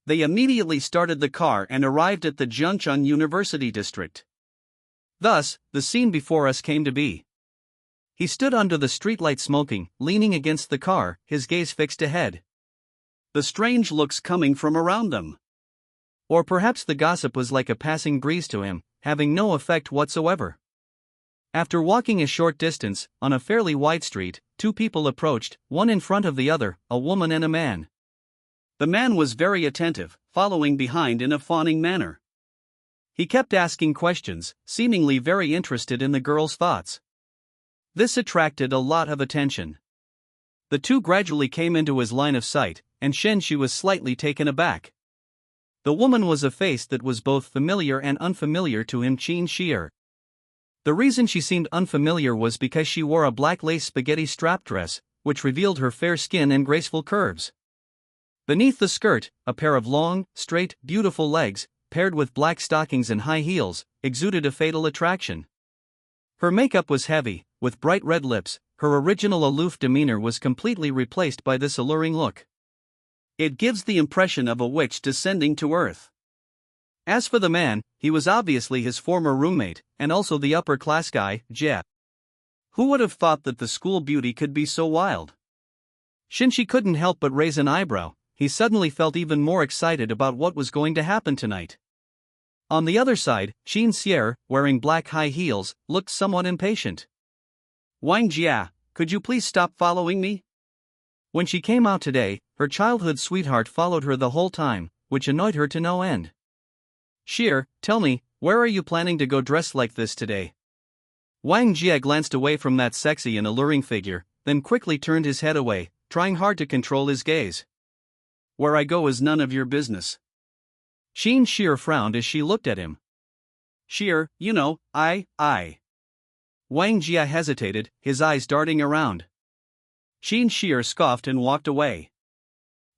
They immediately started the car and arrived at the Jiangcheng University district. Thus, the scene before us came to be. He stood under the streetlight smoking, leaning against the car, his gaze fixed ahead. The strange looks coming from around them. Or perhaps the gossip was like a passing breeze to him, having no effect whatsoever. After walking a short distance, on a fairly wide street, two people approached, one in front of the other, a woman and a man. The man was very attentive, following behind in a fawning manner. He kept asking questions, seemingly very interested in the girl's thoughts. This attracted a lot of attention. The two gradually came into his line of sight, and Shen Xi was slightly taken aback. The woman was a face that was both familiar and unfamiliar to him, Qin Shi. The reason she seemed unfamiliar was because she wore a black lace spaghetti strap dress, which revealed her fair skin and graceful curves. Beneath the skirt, a pair of long, straight, beautiful legs, paired with black stockings and high heels, exuded a fatal attraction. Her makeup was heavy, with bright red lips. Her original aloof demeanor was completely replaced by this alluring look. It gives the impression of a witch descending to earth. As for the man, he was obviously his former roommate, and also the upper-class guy, Jie. Who would have thought that the school beauty could be so wild? Shen Xi couldn't help but raise an eyebrow. He suddenly felt even more excited about what was going to happen tonight. On the other side, Qin Xi, wearing black high heels, looked somewhat impatient. Wang Jia, could you please stop following me? When she came out today, her childhood sweetheart followed her the whole time, which annoyed her to no end. "Xi, tell me, where are you planning to go dressed like this today?" Wang Jie glanced away from that sexy and alluring figure, then quickly turned his head away, trying hard to control his gaze. "Where I go is none of your business." Shen Xi frowned as she looked at him. "Xi, you know, I. Wang Jie hesitated, his eyes darting around. Shen Xi scoffed and walked away.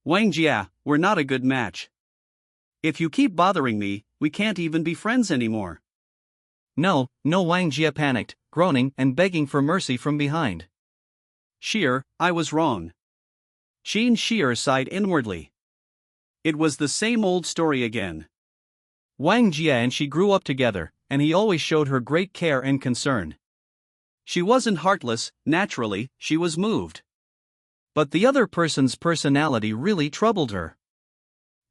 "Wang Jie, we're not a good match. If you keep bothering me, we can't even be friends anymore." No, Wang Jie panicked, groaning and begging for mercy from behind. "Xi, I was wrong." Shen Xi sighed inwardly. It was the same old story again. Wang Jie and she grew up together, and he always showed her great care and concern. She wasn't heartless, naturally, she was moved. But the other person's personality really troubled her.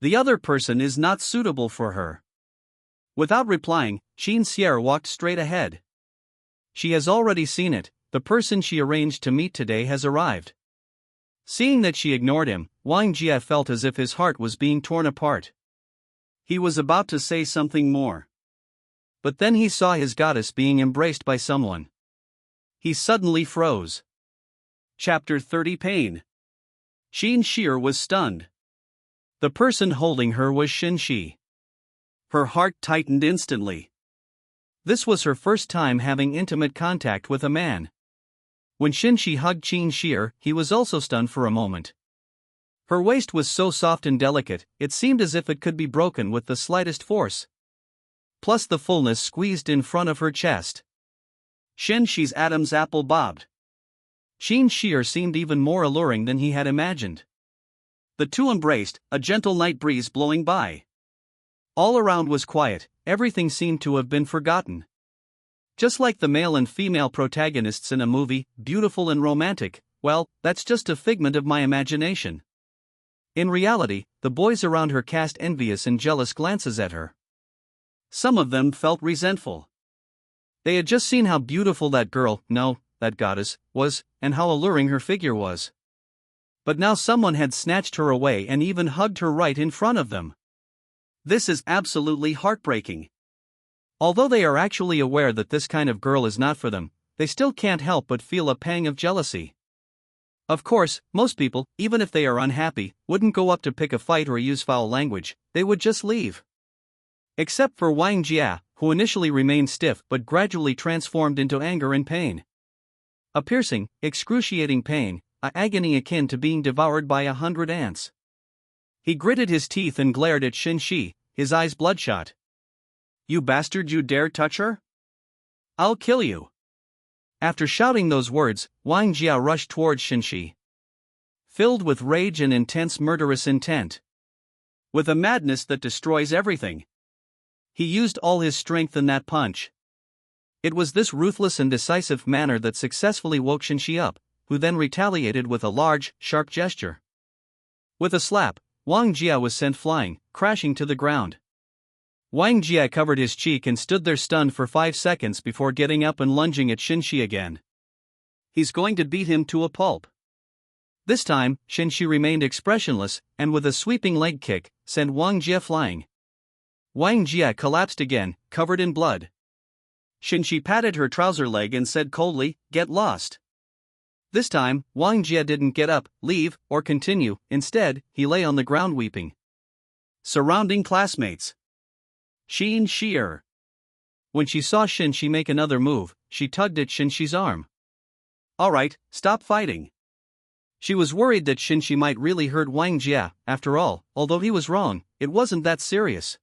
The other person is not suitable for her. Without replying, Shen Xi walked straight ahead. She has already seen it, the person she arranged to meet today has arrived. Seeing that she ignored him, Wang Jie felt as if his heart was being torn apart. He was about to say something more. But then he saw his goddess being embraced by someone. He suddenly froze. Chapter 30 Pain. Shen Xi was stunned. The person holding her was Shen Xi. Her heart tightened instantly. This was her first time having intimate contact with a man. When Shen Xi hugged Shen Xi, he was also stunned for a moment. Her waist was so soft and delicate, it seemed as if it could be broken with the slightest force. Plus the fullness squeezed in front of her chest. Shen Xi's Adam's apple bobbed. Shen Xi seemed even more alluring than he had imagined. The two embraced, a gentle night breeze blowing by. All around was quiet, everything seemed to have been forgotten. Just like the male and female protagonists in a movie, beautiful and romantic, well, that's just a figment of my imagination. In reality, the boys around her cast envious and jealous glances at her. Some of them felt resentful. They had just seen how beautiful that girl, no, that goddess, was, and how alluring her figure was. But now someone had snatched her away and even hugged her right in front of them. This is absolutely heartbreaking. Although they are actually aware that this kind of girl is not for them, they still can't help but feel a pang of jealousy. Of course, most people, even if they are unhappy, wouldn't go up to pick a fight or use foul language, they would just leave. Except for Wang Jie, who initially remained stiff but gradually transformed into anger and pain. A piercing, excruciating pain, an agony akin to being devoured by 100 ants. He gritted his teeth and glared at Shen Xi, his eyes bloodshot. "You bastard, you dare touch her? I'll kill you." After shouting those words, Wang Jie rushed towards Shen Xi, filled with rage and intense murderous intent. With a madness that destroys everything. He used all his strength in that punch. It was this ruthless and decisive manner that successfully woke Shen Xi up, who then retaliated with a large, sharp gesture. With a slap, Wang Jie was sent flying, crashing to the ground. Wang Jie covered his cheek and stood there stunned for 5 seconds before getting up and lunging at Shen Xi again. He's going to beat him to a pulp. This time, Shen Xi remained expressionless, and with a sweeping leg kick, sent Wang Jie flying. Wang Jie collapsed again, covered in blood. Shen Xi patted her trouser leg and said coldly, "Get lost." This time, Wang Jie didn't get up, leave, or continue, instead, he lay on the ground weeping. Surrounding classmates. Shen Xi. When she saw Shen Xi make another move, she tugged at Shen Xi's arm. "All right, stop fighting." She was worried that Shen Xi might really hurt Wang Jie. After all, although he was wrong, it wasn't that serious.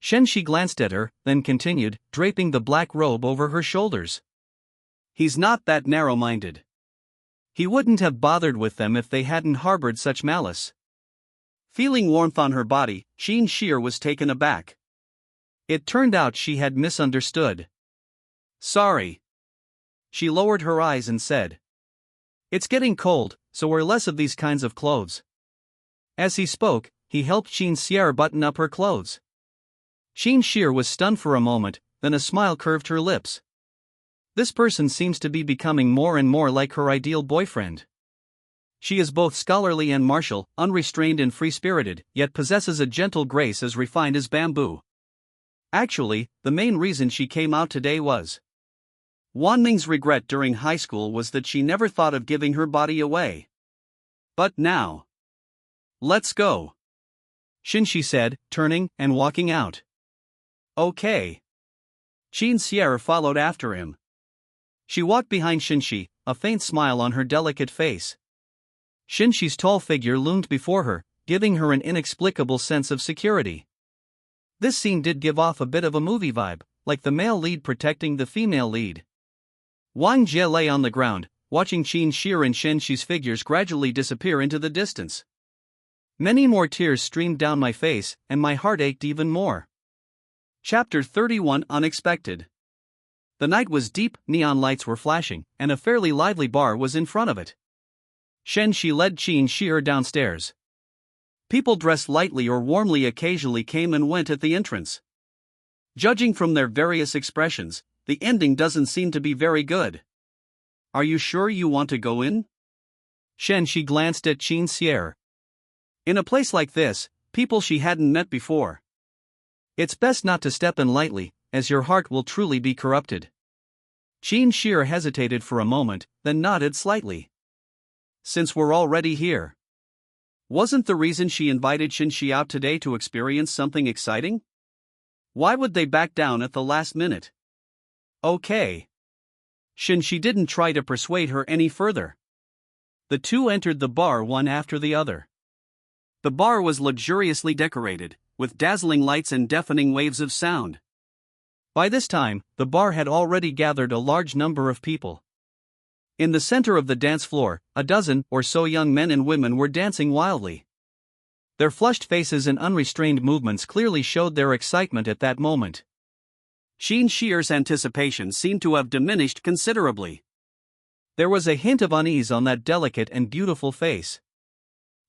Shen Xi glanced at her, then continued, draping the black robe over her shoulders. "He's not that narrow-minded. He wouldn't have bothered with them if they hadn't harbored such malice." Feeling warmth on her body, Shen Xi was taken aback. It turned out she had misunderstood. "Sorry." She lowered her eyes and said, "It's getting cold, so wear less of these kinds of clothes." As he spoke, he helped Shen Xi button up her clothes. Shen Xi was stunned for a moment, then a smile curved her lips. This person seems to be becoming more and more like her ideal boyfriend. She is both scholarly and martial, unrestrained and free-spirited, yet possesses a gentle grace as refined as bamboo. Actually, the main reason she came out today was Wan Ming's regret during high school was that she never thought of giving her body away. But now. Let's go, Shen Xi said, turning and walking out. Okay. Qin Sierra followed after him. She walked behind Shen Xi, a faint smile on her delicate face. Shen Xi's tall figure loomed before her, giving her an inexplicable sense of security. This scene did give off a bit of a movie vibe, like the male lead protecting the female lead. Wang Jie lay on the ground, watching Qin Shi and Shen Xi's figures gradually disappear into the distance. Many more tears streamed down my face, and my heart ached even more. Chapter 31 Unexpected. The night was deep, neon lights were flashing, and a fairly lively bar was in front of it. Shen Xi led Qin Shi downstairs. People dressed lightly or warmly occasionally came and went at the entrance. Judging from their various expressions, the ending doesn't seem to be very good. Are you sure you want to go in? Shen Xi glanced at Qin Sierra. In a place like this, people she hadn't met before. It's best not to step in lightly, as your heart will truly be corrupted. Qin Shi hesitated for a moment, then nodded slightly. Since we're already here. Wasn't the reason she invited Shen Xi out today to experience something exciting? Why would they back down at the last minute? Okay. Shen Xi didn't try to persuade her any further. The two entered the bar one after the other. The bar was luxuriously decorated, with dazzling lights and deafening waves of sound. By this time, the bar had already gathered a large number of people. In the center of the dance floor, a dozen or so young men and women were dancing wildly. Their flushed faces and unrestrained movements clearly showed their excitement at that moment. Qin Shi's anticipation seemed to have diminished considerably. There was a hint of unease on that delicate and beautiful face.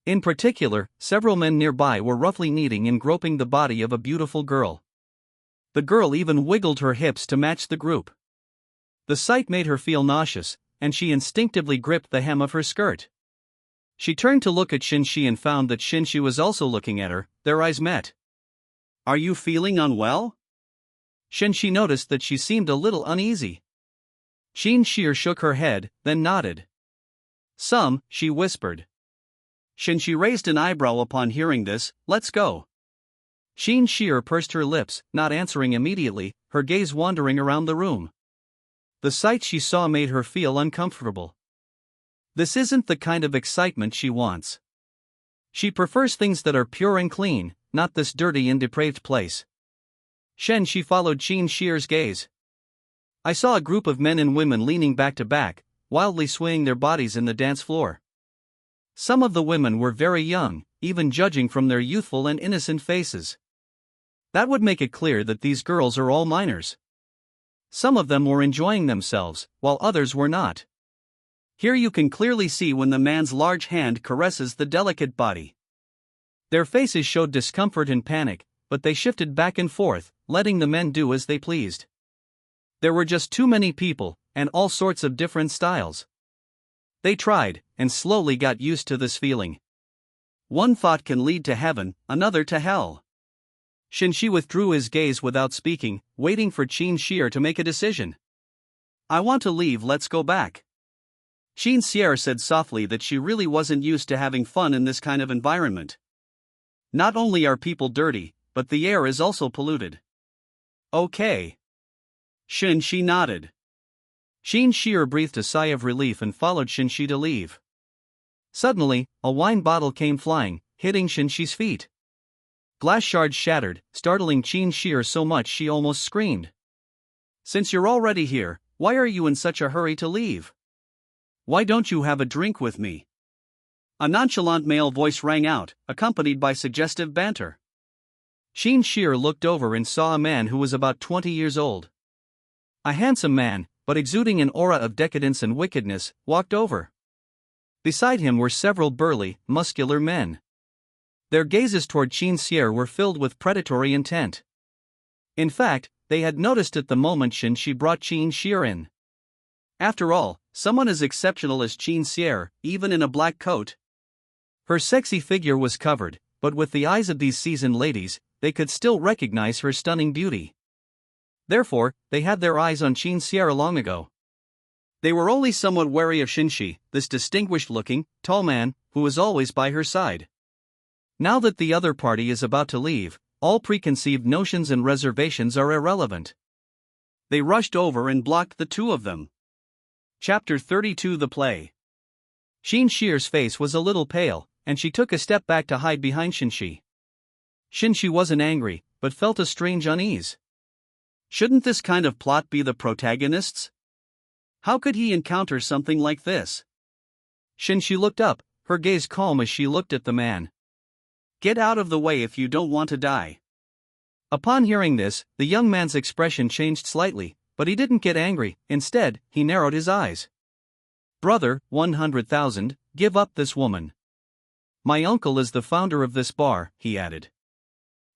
In particular, several men nearby were roughly kneading and groping the body of a beautiful girl. The girl even wiggled her hips to match the group. The sight made her feel nauseous, and she instinctively gripped the hem of her skirt. She turned to look at Shen Xi and found that Shen Xi was also looking at her. Their eyes met. Are you feeling unwell? Shen Xi noticed that she seemed a little uneasy. Qin Shi shook her head, then nodded. Some, she whispered. Shen Xi raised an eyebrow upon hearing this. Let's go. Qin Shi pursed her lips, not answering immediately, her gaze wandering around the room. The sight she saw made her feel uncomfortable. This isn't the kind of excitement she wants. She prefers things that are pure and clean, not this dirty and depraved place. Shen Xi followed Qin Shi's gaze. I saw a group of men and women leaning back to back, wildly swaying their bodies in the dance floor. Some of the women were very young, even judging from their youthful and innocent faces. That would make it clear that these girls are all minors. Some of them were enjoying themselves, while others were not. Here you can clearly see when the man's large hand caresses the delicate body. Their faces showed discomfort and panic, but they shifted back and forth, letting the men do as they pleased. There were just too many people, and all sorts of different styles. They tried, and slowly got used to this feeling. One thought can lead to heaven, another to hell. Shen Xi withdrew his gaze without speaking, waiting for Qin Shi to make a decision. I want to leave, let's go back. Qin Sierra said softly that she really wasn't used to having fun in this kind of environment. Not only are people dirty, but the air is also polluted. Okay. Shen Xi nodded. Qin Shi breathed a sigh of relief and followed Shen Xi to leave. Suddenly, a wine bottle came flying, hitting Shen Xi's feet. Glass shards shattered, startling Qin Shi so much she almost screamed. Since you're already here, why are you in such a hurry to leave? Why don't you have a drink with me? A nonchalant male voice rang out, accompanied by suggestive banter. Qin Shi looked over and saw a man who was about 20 years old. A handsome man, but exuding an aura of decadence and wickedness, walked over. Beside him were several burly, muscular men. Their gazes toward Qin Shi were filled with predatory intent. In fact, they had noticed it the moment Shen Xi brought Qin Shi in. After all, someone as exceptional as Qin Xi, even in a black coat. Her sexy figure was covered, but with the eyes of these seasoned ladies, they could still recognize her stunning beauty. Therefore, they had their eyes on Qin Xi long ago. They were only somewhat wary of Shen Xi, this distinguished-looking, tall man, who was always by her side. Now that the other party is about to leave, all preconceived notions and reservations are irrelevant. They rushed over and blocked the two of them. Chapter 32 The Play. Qin Xi's face was a little pale, and she took a step back to hide behind Shen Xi. Shen Xi wasn't angry, but felt a strange unease. Shouldn't this kind of plot be the protagonist's? How could he encounter something like this? Shen Xi looked up, her gaze calm as she looked at the man. Get out of the way if you don't want to die. Upon hearing this, the young man's expression changed slightly, but he didn't get angry. Instead, he narrowed his eyes. Brother, 100,000, give up this woman. My uncle is the founder of this bar, he added.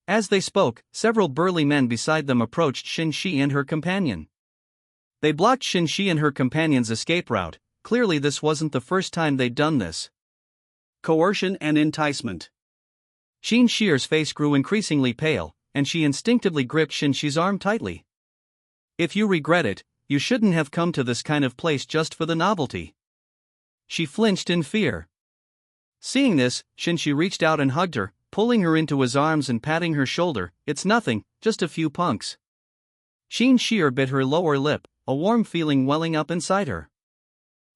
As they spoke, several burly men beside them approached Shen Xi and her companion. They blocked Shen Xi and her companion's escape route. Clearly this wasn't the first time they'd done this. Coercion and enticement. Qin Xi's face grew increasingly pale, and she instinctively gripped Shen Xi's arm tightly. If you regret it, you shouldn't have come to this kind of place just for the novelty. She flinched in fear. Seeing this, Shen Xi reached out and hugged her, pulling her into his arms and patting her shoulder. It's nothing, just a few punks. Qin Xi bit her lower lip, a warm feeling welling up inside her.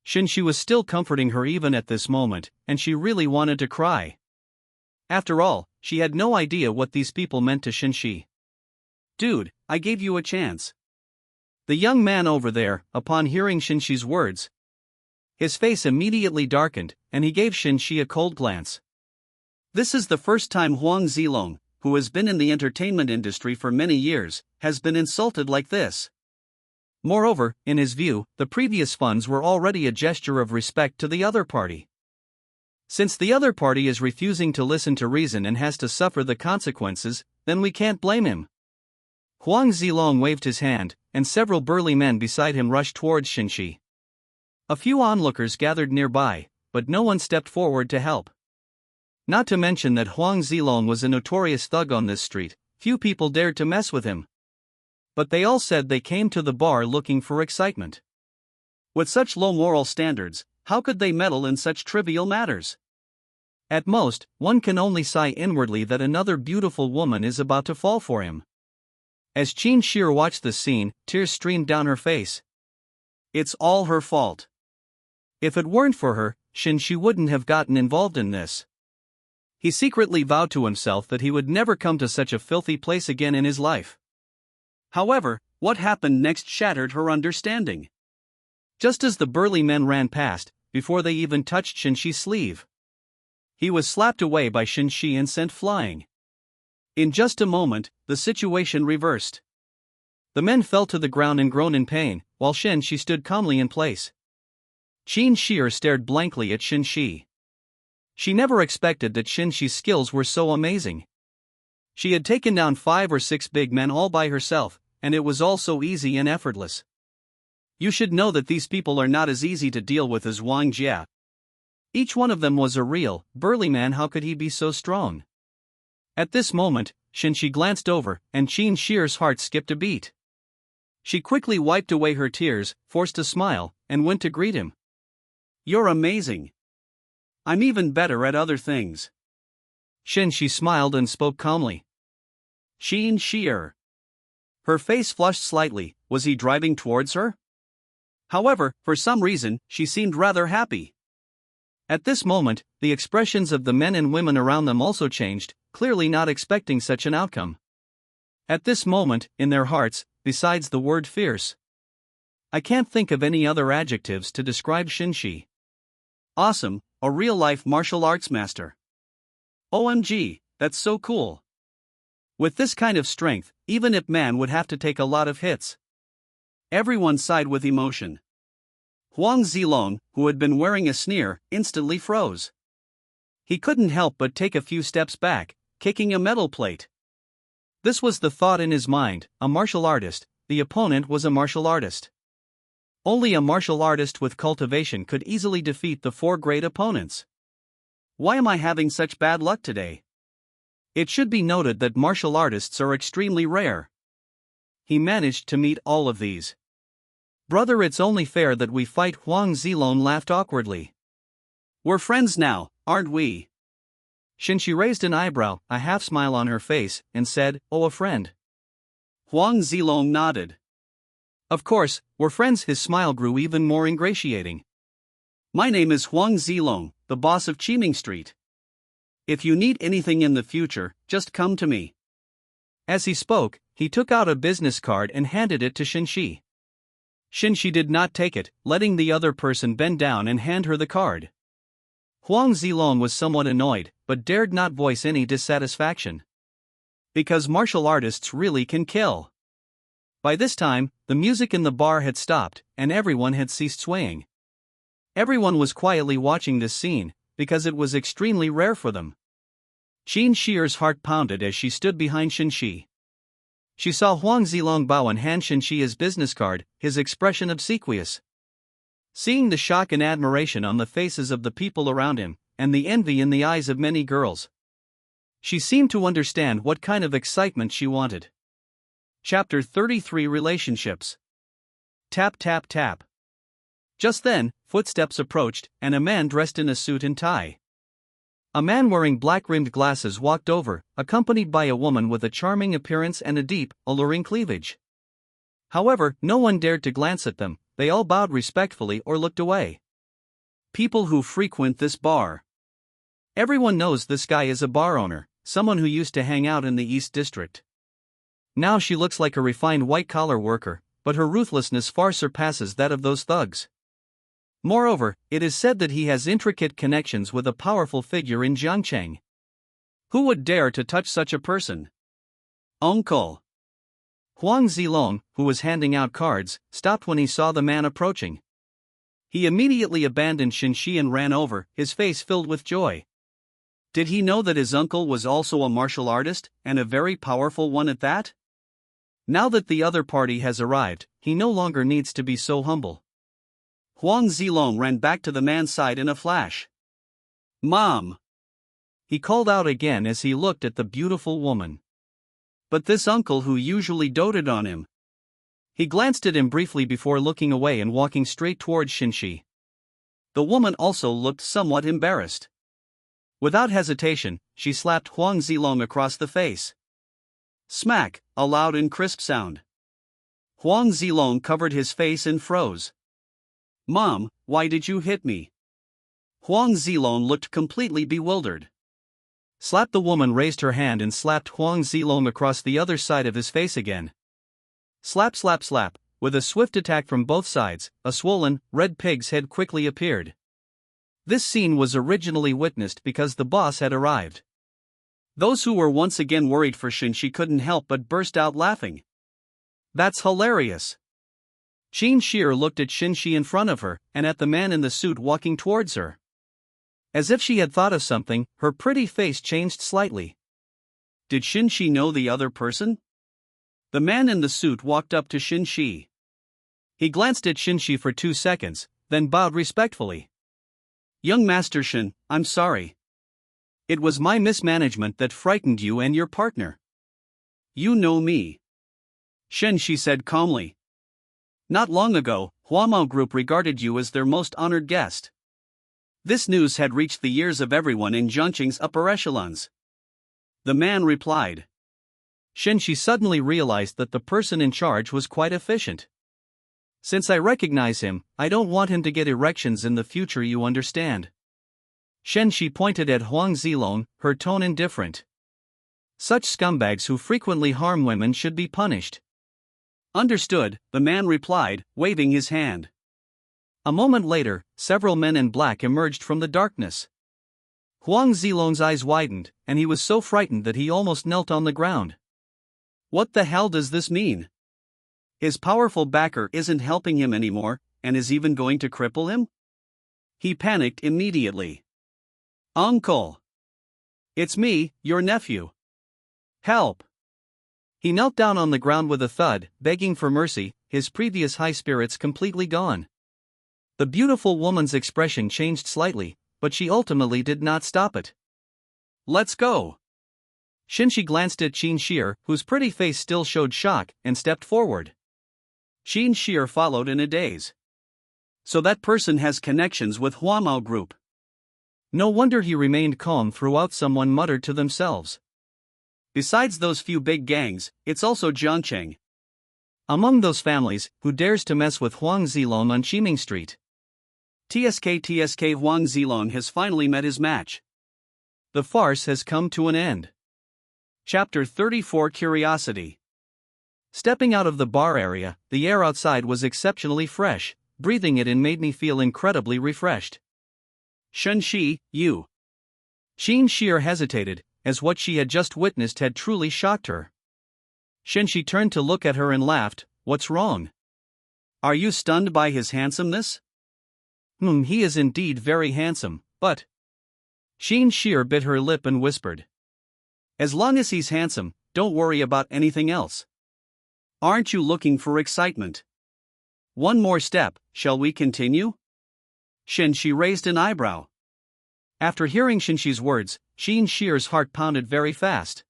Shen Xi was still comforting her even at this moment, and she really wanted to cry. After all, she had no idea what these people meant to Shen Xi. Dude, I gave you a chance. The young man over there, upon hearing Shen Xi's words, his face immediately darkened, and he gave Shen Xi a cold glance. This is the first time Huang Zilong, who has been in the entertainment industry for many years, has been insulted like this. Moreover, in his view, the previous funds were already a gesture of respect to the other party. Since the other party is refusing to listen to reason and has to suffer the consequences, then we can't blame him. Huang Zilong waved his hand, and several burly men beside him rushed towards Shen Xi. A few onlookers gathered nearby, but no one stepped forward to help. Not to mention that Huang Zilong was a notorious thug on this street, few people dared to mess with him. But they all said they came to the bar looking for excitement. With such low moral standards, how could they meddle in such trivial matters? At most, one can only sigh inwardly that another beautiful woman is about to fall for him. As Qin Xi watched the scene, tears streamed down her face. It's all her fault. If it weren't for her, Shen Xi wouldn't have gotten involved in this. He secretly vowed to himself that he would never come to such a filthy place again in his life. However, what happened next shattered her understanding. Just as the burly men ran past, before they even touched Shen Xi's sleeve, he was slapped away by Shen Xi and sent flying. In just a moment, the situation reversed. The men fell to the ground and groaned in pain, while Shen Xi stood calmly in place. Qin Xi stared blankly at Shen Xi. She never expected that Shen Xi's skills were so amazing. She had taken down 5 or 6 big men all by herself, and it was all so easy and effortless. You should know that these people are not as easy to deal with as Wang Jia. Each one of them was a real, burly man. How could he be so strong? At this moment, Shen Xi glanced over, and Qin Xi's heart skipped a beat. She quickly wiped away her tears, forced a smile, and went to greet him. You're amazing. I'm even better at other things. Shen Xi smiled and spoke calmly. Qin Xi. Her face flushed slightly. Was he driving towards her? However, for some reason, she seemed rather happy. At this moment, the expressions of the men and women around them also changed, clearly not expecting such an outcome. At this moment, in their hearts, besides the word fierce, I can't think of any other adjectives to describe Shen Xi. Awesome, a real-life martial arts master. OMG, that's so cool. With this kind of strength, even Ip Man would have to take a lot of hits. Everyone sighed with emotion. Huang Zilong, who had been wearing a sneer, instantly froze. He couldn't help but take a few steps back, kicking a metal plate. This was the thought in his mind: a martial artist, the opponent was a martial artist. Only a martial artist with cultivation could easily defeat the 4 great opponents. Why am I having such bad luck today? It should be noted that martial artists are extremely rare. He managed to meet all of these. Brother, it's only fair that we fight. Huang Zilong laughed awkwardly. We're friends now, aren't we? Shen Xi raised an eyebrow, a half smile on her face, and said, "Oh, a friend." Huang Zilong nodded. Of course, we're friends. His smile grew even more ingratiating. My name is Huang Zilong, the boss of Qiming Street. If you need anything in the future, just come to me. As he spoke, he took out a business card and handed it to Shen Xi. Shen Xi did not take it, letting the other person bend down and hand her the card. Huang Zilong was somewhat annoyed, but dared not voice any dissatisfaction. Because martial artists really can kill. By this time, the music in the bar had stopped, and everyone had ceased swaying. Everyone was quietly watching this scene, because it was extremely rare for them. Qin Shi's heart pounded as she stood behind Shen Xi. She saw Huang Zilong bow and hand Shen Xi his business card, his expression obsequious. Seeing the shock and admiration on the faces of the people around him, and the envy in the eyes of many girls, she seemed to understand what kind of excitement she wanted. Chapter 33 Relationships. Tap tap tap. Just then, footsteps approached, and a man dressed in a suit and tie. A man wearing black-rimmed glasses walked over, accompanied by a woman with a charming appearance and a deep, alluring cleavage. However, no one dared to glance at them, they all bowed respectfully or looked away. People who frequent this bar. Everyone knows this guy is a bar owner, someone who used to hang out in the East District. Now she looks like a refined white-collar worker, but her ruthlessness far surpasses that of those thugs. Moreover, it is said that he has intricate connections with a powerful figure in Jiangcheng. Who would dare to touch such a person? Uncle. Huang Zilong, who was handing out cards, stopped when he saw the man approaching. He immediately abandoned Shen Xi and ran over, his face filled with joy. Did he know that his uncle was also a martial artist, and a very powerful one at that? Now that the other party has arrived, he no longer needs to be so humble. Huang Zilong ran back to the man's side in a flash. Mom! He called out again as he looked at the beautiful woman. But this uncle who usually doted on him. He glanced at him briefly before looking away and walking straight towards Shen Xi. The woman also looked somewhat embarrassed. Without hesitation, she slapped Huang Zilong across the face. Smack, a loud and crisp sound. Huang Zilong covered his face and froze. Mom, why did you hit me? Huang Zilong looked completely bewildered. Slap! The woman raised her hand and slapped Huang Zilong across the other side of his face again. Slap slap slap, with a swift attack from both sides, a swollen, red pig's head quickly appeared. This scene was originally witnessed because the boss had arrived. Those who were once again worried for Shen Xi couldn't help but burst out laughing. That's hilarious. Qin Shi looked at Shen Xi in front of her, and at the man in the suit walking towards her. As if she had thought of something, her pretty face changed slightly. Did Shen Xi know the other person? The man in the suit walked up to Shen Xi. He glanced at Shen Xi for 2 seconds, then bowed respectfully. Young Master Shen, I'm sorry. It was my mismanagement that frightened you and your partner. You know me. Shen Xi said calmly. Not long ago, Huamao Group regarded you as their most honored guest. This news had reached the ears of everyone in Jiangcheng's upper echelons. The man replied. Shen Xi suddenly realized that the person in charge was quite efficient. Since I recognize him, I don't want him to get erections in the future, you understand. Shen Xi pointed at Huang Zilong, her tone indifferent. Such scumbags who frequently harm women should be punished. Understood, the man replied, waving his hand. A moment later, several men in black emerged from the darkness. Huang Zilong's eyes widened, and he was so frightened that he almost knelt on the ground. What the hell does this mean? His powerful backer isn't helping him anymore, and is even going to cripple him? He panicked immediately. Uncle! It's me, your nephew. Help! He knelt down on the ground with a thud, begging for mercy, his previous high spirits completely gone. The beautiful woman's expression changed slightly, but she ultimately did not stop it. "Let's go." Shen Xi glanced at Qin Shi, whose pretty face still showed shock, and stepped forward. Qin Shi followed in a daze. So that person has connections with Huamao Group. No wonder he remained calm throughout. Someone muttered to themselves. Besides those few big gangs, it's also Jiangcheng. Among those families, who dares to mess with Huang Zilong on Qiming Street? TSK Huang Zilong has finally met his match. The farce has come to an end. Chapter 34 Curiosity. Stepping out of the bar area, the air outside was exceptionally fresh. Breathing it in made me feel incredibly refreshed. "Shen Xi, you." Qin Shi hesitated, as what she had just witnessed had truly shocked her. Shen Xi turned to look at her and laughed. "What's wrong? Are you stunned by his handsomeness?" He is indeed very handsome, but..." Qin Shi bit her lip and whispered. "As long as he's handsome, don't worry about anything else. Aren't you looking for excitement? One more step, shall we continue?" Shen Xi raised an eyebrow. After hearing Shen Xi's words, Qin Shi's heart pounded very fast.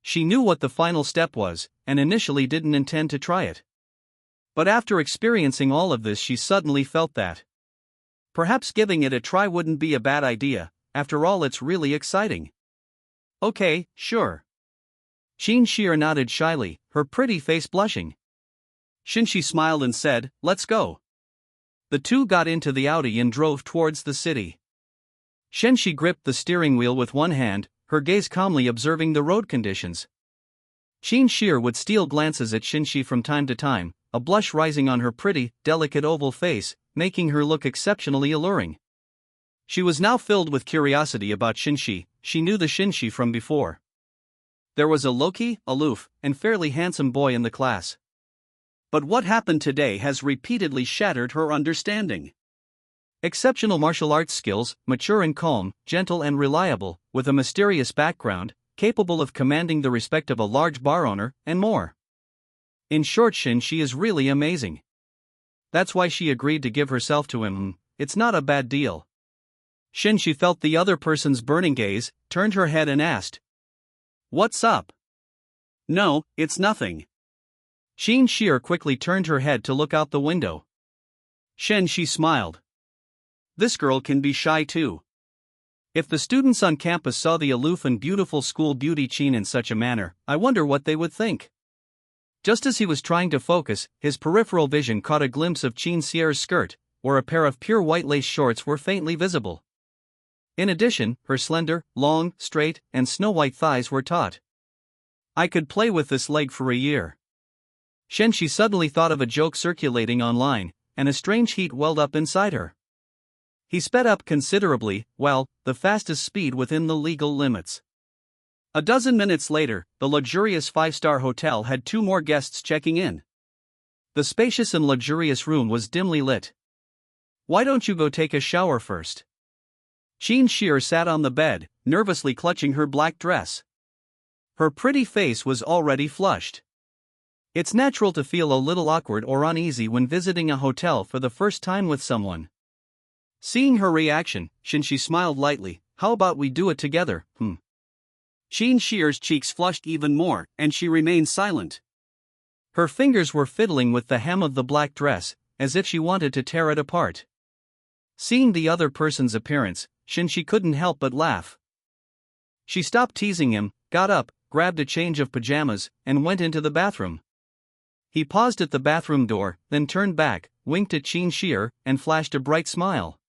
She knew what the final step was, and initially didn't intend to try it. But after experiencing all of this, she suddenly felt that perhaps giving it a try wouldn't be a bad idea. After all, it's really exciting. "Okay, sure." Qin Shi nodded shyly, her pretty face blushing. Shen Xi smiled and said, "Let's go." The two got into the Audi and drove towards the city. Shen Xi gripped the steering wheel with one hand, her gaze calmly observing the road conditions. Qin Shi would steal glances at Shen Xi from time to time, a blush rising on her pretty, delicate oval face, making her look exceptionally alluring. She was now filled with curiosity about Shen Xi. She knew the Shen Xi from before. There was a low-key, aloof, and fairly handsome boy in the class. But what happened today has repeatedly shattered her understanding. Exceptional martial arts skills, mature and calm, gentle and reliable, with a mysterious background, capable of commanding the respect of a large bar owner, and more. In short, Shen Xi is really amazing. That's why she agreed to give herself to him. It's not a bad deal. Shen Xi felt the other person's burning gaze, turned her head and asked, "What's up?" "No, it's nothing." Qin Shi quickly turned her head to look out the window. Shen Xi smiled. This girl can be shy too. If the students on campus saw the aloof and beautiful school beauty Qin in such a manner, I wonder what they would think. Just as he was trying to focus, his peripheral vision caught a glimpse of Qin Xi's skirt, where a pair of pure white lace shorts were faintly visible. In addition, her slender, long, straight, and snow-white thighs were taut. I could play with this leg for a year. Shen Xi suddenly thought of a joke circulating online, and a strange heat welled up inside her. He sped up considerably, well, the fastest speed within the legal limits. A dozen minutes later, the luxurious five-star hotel had two more guests checking in. The spacious and luxurious room was dimly lit. "Why don't you go take a shower first?" Qin Shi sat on the bed, nervously clutching her black dress. Her pretty face was already flushed. It's natural to feel a little awkward or uneasy when visiting a hotel for the first time with someone. Seeing her reaction, Shen Xi smiled lightly. "How about we do it together, Qin Shi's cheeks flushed even more, and she remained silent. Her fingers were fiddling with the hem of the black dress, as if she wanted to tear it apart. Seeing the other person's appearance, Shen Xi couldn't help but laugh. She stopped teasing him, got up, grabbed a change of pajamas, and went into the bathroom. He paused at the bathroom door, then turned back, winked at Qin Shi, and flashed a bright smile.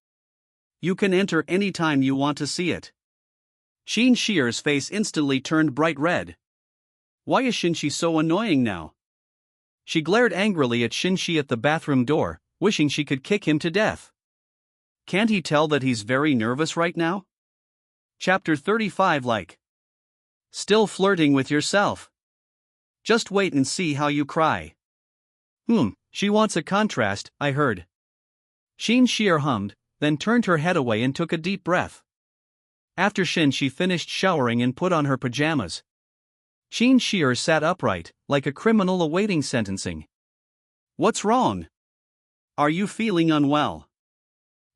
"You can enter any time you want to see it." Qin Shi's face instantly turned bright red. Why is Shen Xi so annoying now? She glared angrily at Shen Xi at the bathroom door, wishing she could kick him to death. Can't he tell that he's very nervous right now? Chapter 35 Like. Still flirting with yourself? Just wait and see how you cry. She wants a contrast, I heard. Qin Shi hummed, then turned her head away and took a deep breath. After Shen Xi finished showering and put on her pajamas, Qin Shi sat upright, like a criminal awaiting sentencing. What's wrong? Are you feeling unwell?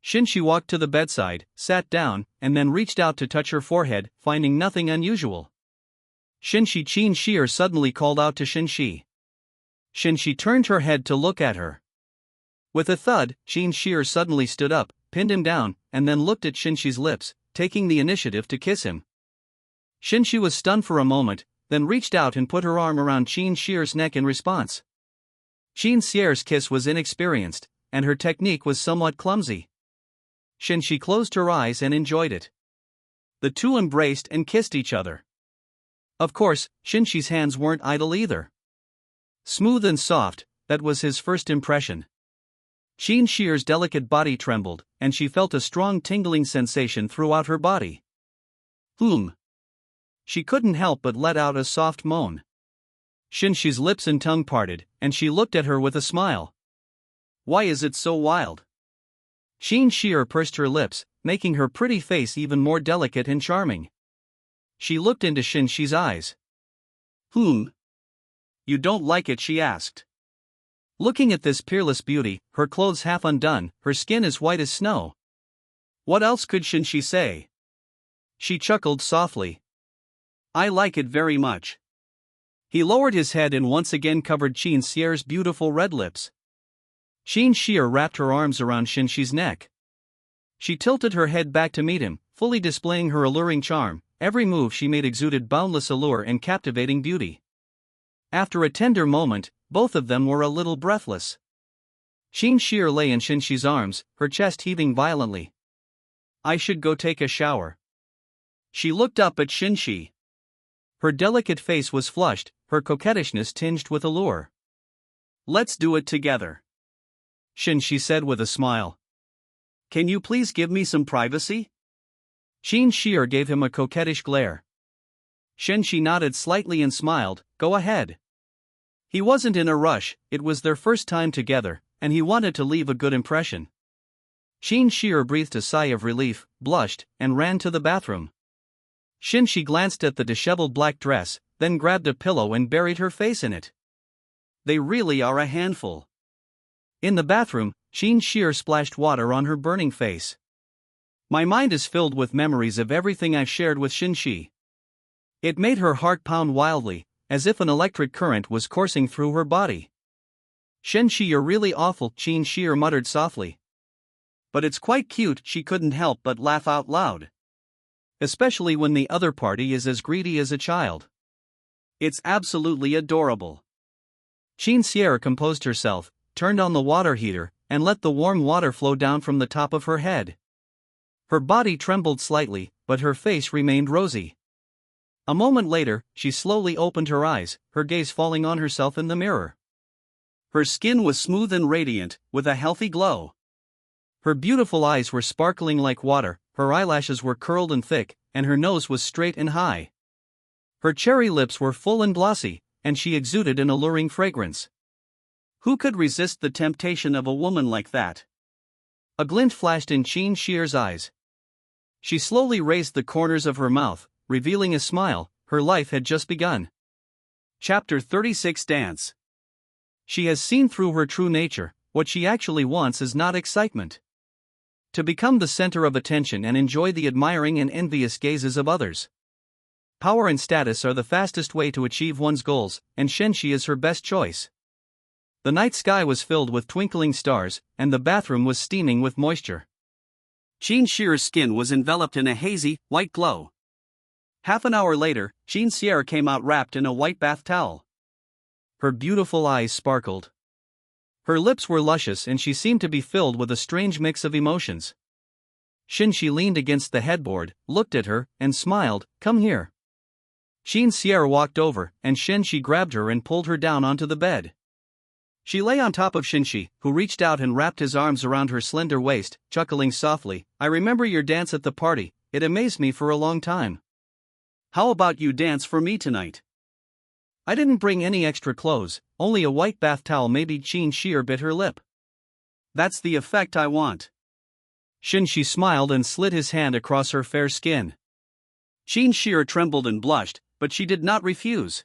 Shen Xi walked to the bedside, sat down, and then reached out to touch her forehead, finding nothing unusual. Shen Xi Qin Shi'er suddenly called out to Shen Xi. Shen Xi turned her head to look at her. With a thud, Qin Shi'er suddenly stood up, pinned him down, and then looked at Shen Xi's lips, taking the initiative to kiss him. Shen Xi was stunned for a moment, then reached out and put her arm around Qin Shi'er's neck in response. Qin Shi'er's kiss was inexperienced, and her technique was somewhat clumsy. Shen Xi closed her eyes and enjoyed it. The two embraced and kissed each other. Of course, Shen Xi's hands weren't idle either. Smooth and soft, that was his first impression. Qin Shi'er's delicate body trembled, and she felt a strong tingling sensation throughout her body. She couldn't help but let out a soft moan. Shen Xi's lips and tongue parted, and she looked at her with a smile. Why is it so wild? Qin Shi'er pursed her lips, making her pretty face even more delicate and charming. She looked into Shen Xi's eyes. You don't like it? She asked. Looking at this peerless beauty, her clothes half undone, her skin as white as snow. What else could Shen Xi say? She chuckled softly. I like it very much. He lowered his head and once again covered Qin Shi'er's beautiful red lips. Qin Shi'er wrapped her arms around Shen Xi's neck. She tilted her head back to meet him, fully displaying her alluring charm. Every move she made exuded boundless allure and captivating beauty. After a tender moment, both of them were a little breathless. Qin Shi'er lay in Shen Xi's arms, her chest heaving violently. I should go take a shower. She looked up at Shen Xi. Her delicate face was flushed, her coquettishness tinged with allure. Let's do it together, Shen Xi said with a smile. Can you please give me some privacy? Qin Shi'er gave him a coquettish glare. Shen Xi nodded slightly and smiled. Go ahead. He wasn't in a rush, it was their first time together, and he wanted to leave a good impression. Qin Shi'er breathed a sigh of relief, blushed, and ran to the bathroom. Shen Xi glanced at the disheveled black dress, then grabbed a pillow and buried her face in it. They really are a handful. In the bathroom, Qin Shi'er splashed water on her burning face. My mind is filled with memories of everything I've shared with Shen Xi. It made her heart pound wildly, as if an electric current was coursing through her body. Shen Xi, you're really awful, Qin Shi'er muttered softly. But it's quite cute, she couldn't help but laugh out loud. Especially when the other party is as greedy as a child. It's absolutely adorable. Qin Shi'er composed herself, turned on the water heater, and let the warm water flow down from the top of her head. Her body trembled slightly, but her face remained rosy. A moment later, she slowly opened her eyes, her gaze falling on herself in the mirror. Her skin was smooth and radiant, with a healthy glow. Her beautiful eyes were sparkling like water, her eyelashes were curled and thick, and her nose was straight and high. Her cherry lips were full and glossy, and she exuded an alluring fragrance. Who could resist the temptation of a woman like that? A glint flashed in Qin Shi'er's eyes. She slowly raised the corners of her mouth, revealing a smile. Her life had just begun. Chapter 36 Dance. She has seen through her true nature. What she actually wants is not excitement. To become the center of attention and enjoy the admiring and envious gazes of others. Power and status are the fastest way to achieve one's goals, and Shen Xi is her best choice. The night sky was filled with twinkling stars, and the bathroom was steaming with moisture. Qin Shi'er's skin was enveloped in a hazy, white glow. Half an hour later, Qin Shi'er came out wrapped in a white bath towel. Her beautiful eyes sparkled. Her lips were luscious and she seemed to be filled with a strange mix of emotions. Shen Xi leaned against the headboard, looked at her, and smiled. Come here. Qin Shi'er walked over, and Shen Xi grabbed her and pulled her down onto the bed. She lay on top of Shen Xi, who reached out and wrapped his arms around her slender waist, chuckling softly. I remember your dance at the party, it amazed me for a long time. How about you dance for me tonight? I didn't bring any extra clothes, only a white bath towel. Maybe. Qin Shi'er bit her lip. That's the effect I want. Shen Xi smiled and slid his hand across her fair skin. Qin Shi'er trembled and blushed, but she did not refuse.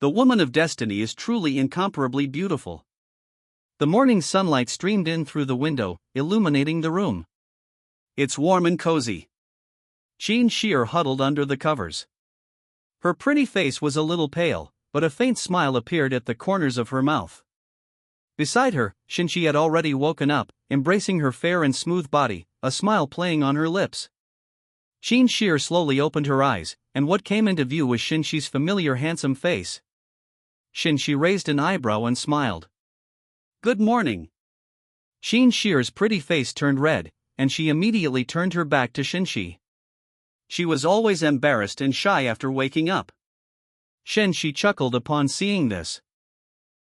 The woman of destiny is truly incomparably beautiful. The morning sunlight streamed in through the window, illuminating the room. It's warm and cozy. Shen Xi huddled under the covers. Her pretty face was a little pale, but a faint smile appeared at the corners of her mouth. Beside her, Shen Xi had already woken up, embracing her fair and smooth body, a smile playing on her lips. Shen Xi slowly opened her eyes, and what came into view was Shen Xi's familiar handsome face. Shen Xi raised an eyebrow and smiled. "Good morning." Shen Xi's pretty face turned red, and she immediately turned her back to Shen Xi. She was always embarrassed and shy after waking up. Shen Xi chuckled upon seeing this.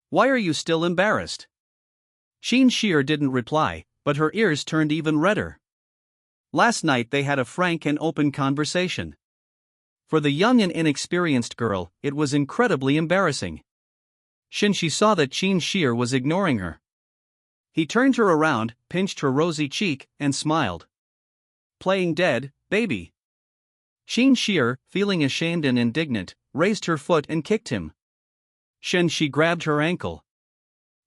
"Why are you still embarrassed?" Shen Xi didn't reply, but her ears turned even redder. Last night they had a frank and open conversation. For the young and inexperienced girl, it was incredibly embarrassing. Shen Xi saw that Shen Xi was ignoring her. He turned her around, pinched her rosy cheek, and smiled. "Playing dead, baby." Shen Xi, feeling ashamed and indignant, raised her foot and kicked him. Shen Xi grabbed her ankle.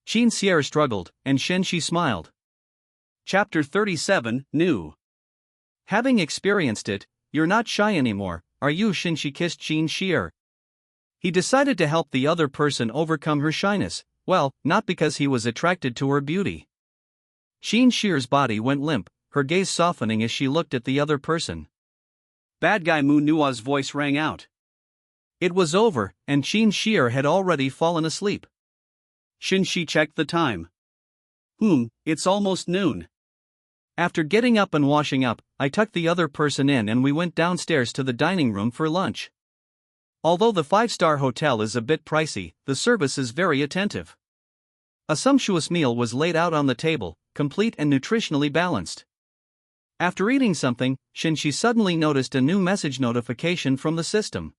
Shen Xi struggled, and Shen Xi smiled. Chapter 37, New. Having experienced it, you're not shy anymore, are you? Shen Xi kissed Shen Xi. He decided to help the other person overcome her shyness, well, not because he was attracted to her beauty. Shen Xi's body went limp, her gaze softening as she looked at the other person. Bad guy Mu Nua's voice rang out. It was over, and Shen Xi had already fallen asleep. Shen Xi checked the time. It's almost noon. After getting up and washing up, I tucked the other person in and we went downstairs to the dining room for lunch. Although the 5-star hotel is a bit pricey, the service is very attentive. A sumptuous meal was laid out on the table, complete and nutritionally balanced. After eating something, Shen Xi suddenly noticed a new message notification from the system.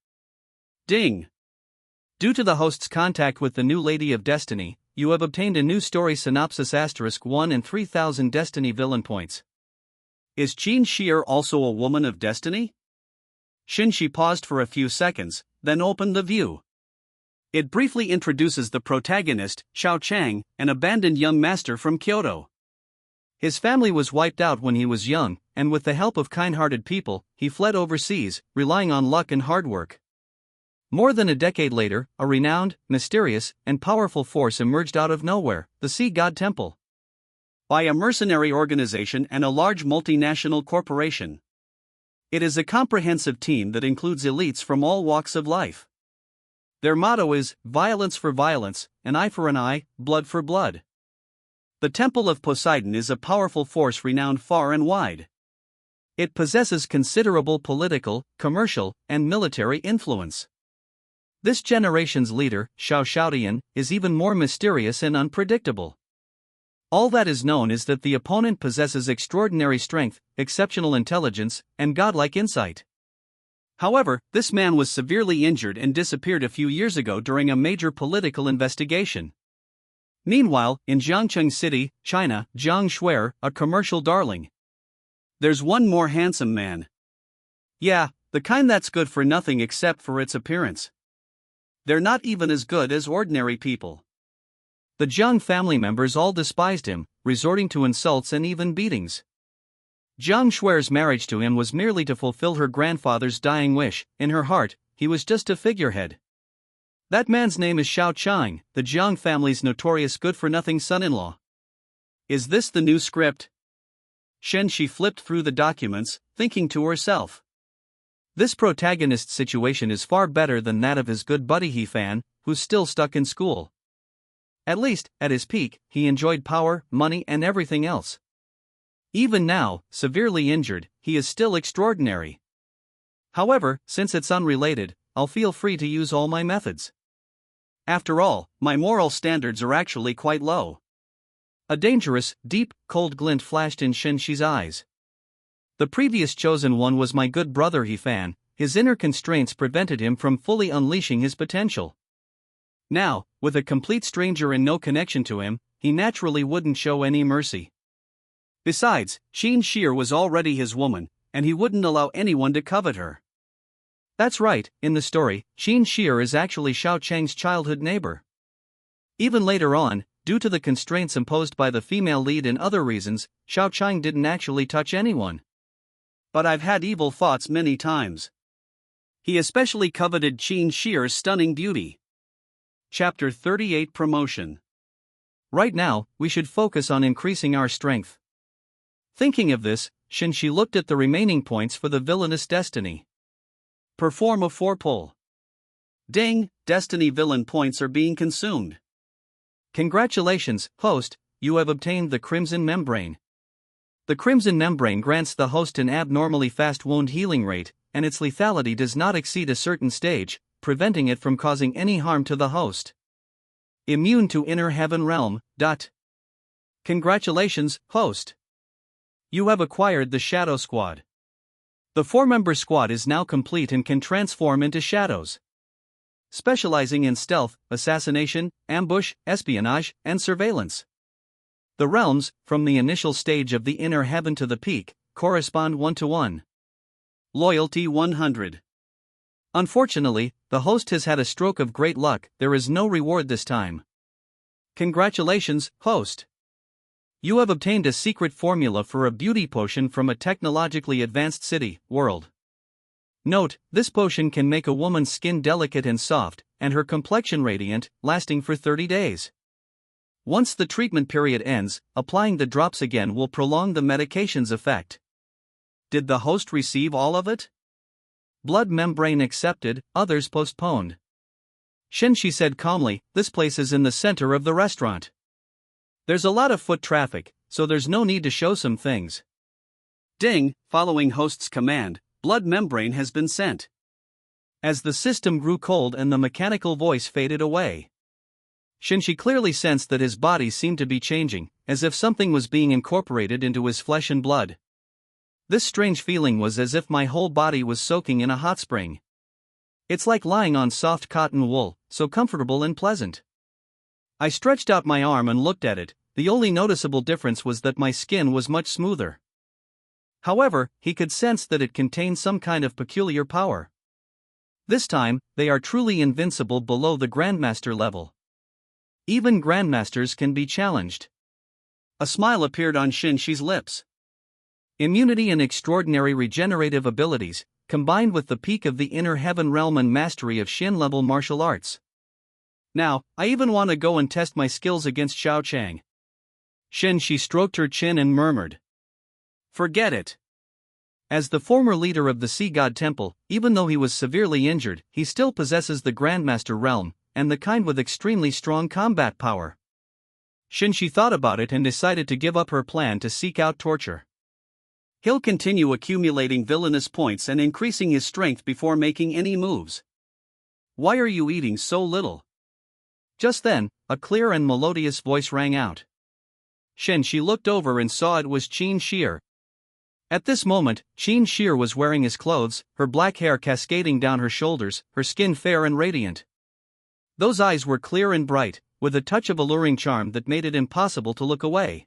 Ding! Due to the host's contact with the new Lady of Destiny, you have obtained a new story synopsis *1 and 3000 Destiny villain points. Is Shen Xi also a woman of destiny? Shen Xi paused for a few seconds, then opened the view. It briefly introduces the protagonist, Xiao Chang, an abandoned young master from Kyoto. His family was wiped out when he was young, and with the help of kind-hearted people, he fled overseas, relying on luck and hard work. More than a decade later, a renowned, mysterious, and powerful force emerged out of nowhere, the Sea God Temple. By a mercenary organization and a large multinational corporation. It is a comprehensive team that includes elites from all walks of life. Their motto is, violence for violence, an eye for an eye, blood for blood. The Temple of Poseidon is a powerful force renowned far and wide. It possesses considerable political, commercial, and military influence. This generation's leader, Xiao Xiaodian, is even more mysterious and unpredictable. All that is known is that the opponent possesses extraordinary strength, exceptional intelligence, and godlike insight. However, this man was severely injured and disappeared a few years ago during a major political investigation. Meanwhile, in Jiangcheng City, China, Jiang Shuer, a commercial darling. There's one more handsome man. Yeah, the kind that's good for nothing except for its appearance. They're not even as good as ordinary people. The Jiang family members all despised him, resorting to insults and even beatings. Jiang Shui's marriage to him was merely to fulfill her grandfather's dying wish. In her heart, he was just a figurehead. That man's name is Xiao Chang, the Jiang family's notorious good-for-nothing son-in-law. Is this the new script? Shen Xi flipped through the documents, thinking to herself. This protagonist's situation is far better than that of his good buddy He Fan, who's still stuck in school. At least, at his peak, he enjoyed power, money and everything else. Even now, severely injured, he is still extraordinary. However, since it's unrelated, I'll feel free to use all my methods. After all, my moral standards are actually quite low. A dangerous, deep, cold glint flashed in Shen Xi's eyes. The previous chosen one was my good brother He Fan. His inner constraints prevented him from fully unleashing his potential. Now, with a complete stranger and no connection to him, he naturally wouldn't show any mercy. Besides, Shen Xi was already his woman, and he wouldn't allow anyone to covet her. That's right, in the story, Shen Xi is actually Xiao Chang's childhood neighbor. Even later on, due to the constraints imposed by the female lead and other reasons, Xiao Chang didn't actually touch anyone. But I've had evil thoughts many times. He especially coveted Shen Xi's stunning beauty. Chapter 38 Promotion. Right now, we should focus on increasing our strength. Thinking of this, Shen Xi looked at the remaining points for the villainous destiny. Perform a 4-pull. Ding, destiny villain points are being consumed. Congratulations, host, you have obtained the Crimson Membrane. The Crimson Membrane grants the host an abnormally fast wound healing rate, and its lethality does not exceed a certain stage, preventing it from causing any harm to the host. Immune to Inner Heaven Realm. Congratulations, host. You have acquired the Shadow Squad. The 4-member squad is now complete and can transform into shadows. Specializing in stealth, assassination, ambush, espionage, and surveillance. The realms, from the initial stage of the Inner Heaven to the peak, correspond 1-to-1. Loyalty 100. Unfortunately, the host has had a stroke of great luck. There is no reward this time. Congratulations, host. You have obtained a secret formula for a beauty potion from a technologically advanced city, world. Note, this potion can make a woman's skin delicate and soft, and her complexion radiant, lasting for 30 days. Once the treatment period ends, applying the drops again will prolong the medication's effect. Did the host receive all of it? Blood membrane accepted, others postponed. Shen Xi said calmly, this place is in the center of the restaurant. There's a lot of foot traffic, so there's no need to show some things. Ding, following host's command, blood membrane has been sent. As the system grew cold and the mechanical voice faded away, Shen Xi clearly sensed that his body seemed to be changing, as if something was being incorporated into his flesh and blood. This strange feeling was as if my whole body was soaking in a hot spring. It's like lying on soft cotton wool, so comfortable and pleasant. I stretched out my arm and looked at it. The only noticeable difference was that my skin was much smoother. However, he could sense that it contained some kind of peculiar power. This time, they are truly invincible below the Grandmaster level. Even Grandmasters can be challenged. A smile appeared on Shen Xi's lips. Immunity and extraordinary regenerative abilities, combined with the peak of the Inner Heaven Realm and mastery of Shin-level martial arts. Now, I even want to go and test my skills against Xiao Chang. Shen Xi stroked her chin and murmured. Forget it. As the former leader of the Sea God Temple, even though he was severely injured, he still possesses the Grandmaster realm, and the kind with extremely strong combat power. Shen Xi thought about it and decided to give up her plan to seek out torture. He'll continue accumulating villainous points and increasing his strength before making any moves. Why are you eating so little? Just then, a clear and melodious voice rang out. Shen Xi looked over and saw it was Shen Xi. At this moment, Shen Xi was wearing his clothes, her black hair cascading down her shoulders, her skin fair and radiant. Those eyes were clear and bright, with a touch of alluring charm that made it impossible to look away.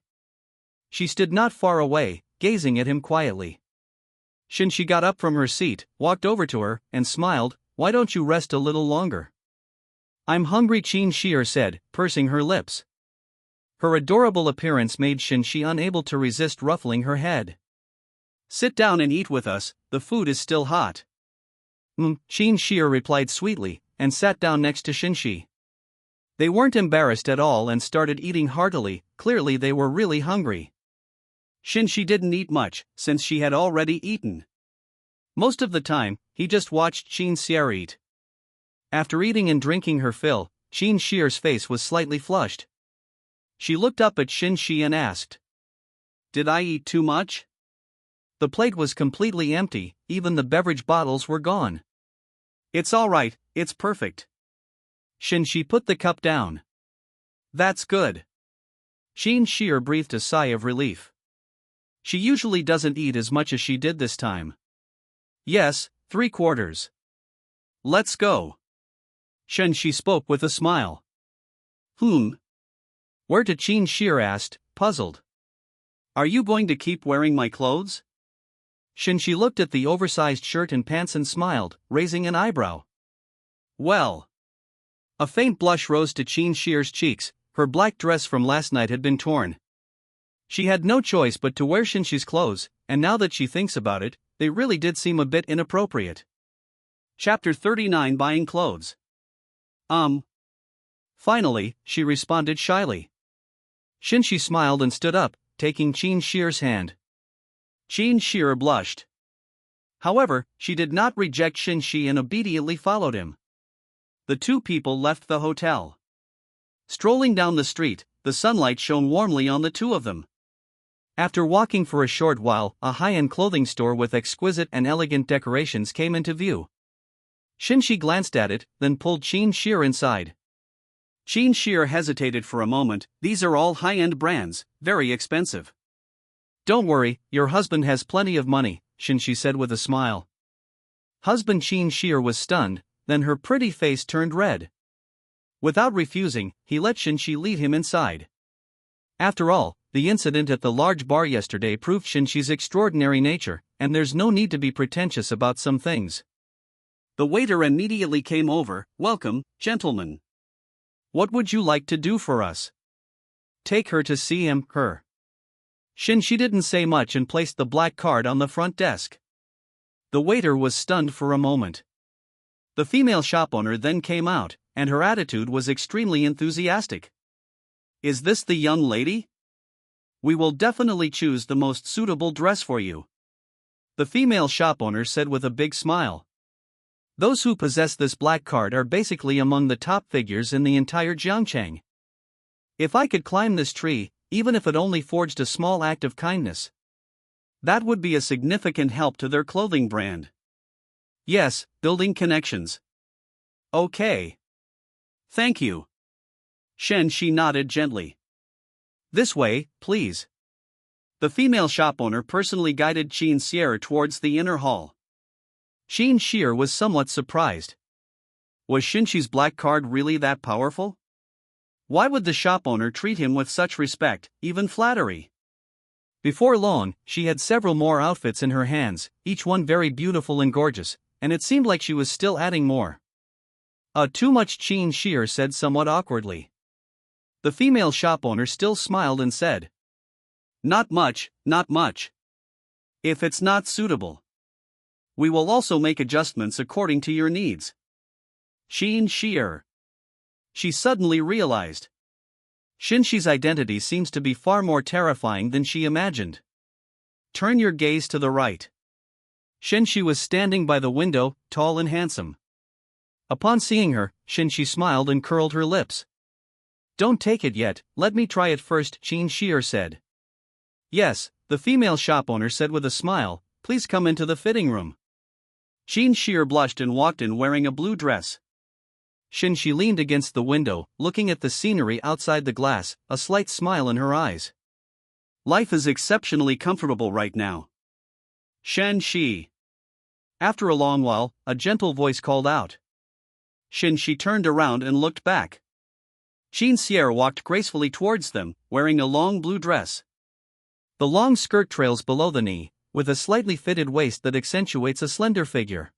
She stood not far away, gazing at him quietly. Shen Xi got up from her seat, walked over to her, and smiled. Why don't you rest a little longer? I'm hungry, Shen Xi said, pursing her lips. Her adorable appearance made Shen Xi unable to resist ruffling her head. "Sit down and eat with us, the food is still hot." Shen Xi replied sweetly, and sat down next to Shen Xi. They weren't embarrassed at all and started eating heartily. Clearly they were really hungry. Shen Xi didn't eat much, since she had already eaten. Most of the time, he just watched Shen Xi eat. After eating and drinking her fill, Shen Xi's face was slightly flushed. She looked up at Shen Xi and asked, "Did I eat too much?" The plate was completely empty, even the beverage bottles were gone. "It's alright, it's perfect." Shen Xi put the cup down. "That's good." Shen Xi breathed a sigh of relief. She usually doesn't eat as much as she did this time. "Yes, 3/4. Let's go." Shen Xi spoke with a smile. Where to?" Shen Xi asked, puzzled. "Are you going to keep wearing my clothes?" Shen Xi looked at the oversized shirt and pants and smiled, raising an eyebrow. "Well." A faint blush rose to Shen Xi's cheeks. Her black dress from last night had been torn. She had no choice but to wear Shen Xi's clothes, and now that she thinks about it, they really did seem a bit inappropriate. Chapter 39: Buying Clothes. Finally, she responded shyly. Shen Xi smiled and stood up, taking Shen Xi's hand. Shen Xi blushed. However, she did not reject Shen Xi and obediently followed him. The two people left the hotel. Strolling down the street, the sunlight shone warmly on the two of them. After walking for a short while, a high-end clothing store with exquisite and elegant decorations came into view. Shen Xi glanced at it, then pulled Shen Xi inside. Shen Xi hesitated for a moment. "These are all high-end brands, very expensive." "Don't worry, your husband has plenty of money," Shen Xi said with a smile. Husband Shen Xi was stunned, then her pretty face turned red. Without refusing, he let Shen Xi lead him inside. After all, the incident at the large bar yesterday proved Shen Xi's extraordinary nature, and there's no need to be pretentious about some things. The waiter immediately came over. "Welcome, gentlemen. What would you like to do for us?" "Take her to see her." Shen Xi didn't say much and placed the black card on the front desk. The waiter was stunned for a moment. The female shop owner then came out, and her attitude was extremely enthusiastic. "Is this the young lady? We will definitely choose the most suitable dress for you," the female shop owner said with a big smile. "Those who possess this black card are basically among the top figures in the entire Jiangcheng. If I could climb this tree, even if it only forged a small act of kindness, that would be a significant help to their clothing brand. Yes, building connections. Okay. Thank you." Shen Xi nodded gently. "This way, please." The female shop owner personally guided Shen Xi towards the inner hall. Shen Xi was somewhat surprised. Was Shen Xi's black card really that powerful? Why would the shop owner treat him with such respect, even flattery? Before long, she had several more outfits in her hands, each one very beautiful and gorgeous, and it seemed like she was still adding more. Too much," Shen Xi said somewhat awkwardly. The female shop owner still smiled and said, Not much, not much. If it's not suitable, we will also make adjustments according to your needs." Shen Xi. She suddenly realized. Shen Xi's identity seems to be far more terrifying than she imagined. Turn your gaze to the right. Shen Xi was standing by the window, tall and handsome. Upon seeing her, Shen Xi smiled and curled her lips. "Don't take it yet, let me try it first," Shen Xi said. "Yes," the female shop owner said with a smile, "please come into the fitting room." Shen Xi blushed and walked in wearing a blue dress. Shen Xi leaned against the window, looking at the scenery outside the glass, a slight smile in her eyes. Life is exceptionally comfortable right now. Shen Xi. After a long while, a gentle voice called out. Shen Xi turned around and looked back. Shen Xi walked gracefully towards them, wearing a long blue dress. The long skirt trails below the knee, with a slightly fitted waist that accentuates a slender figure.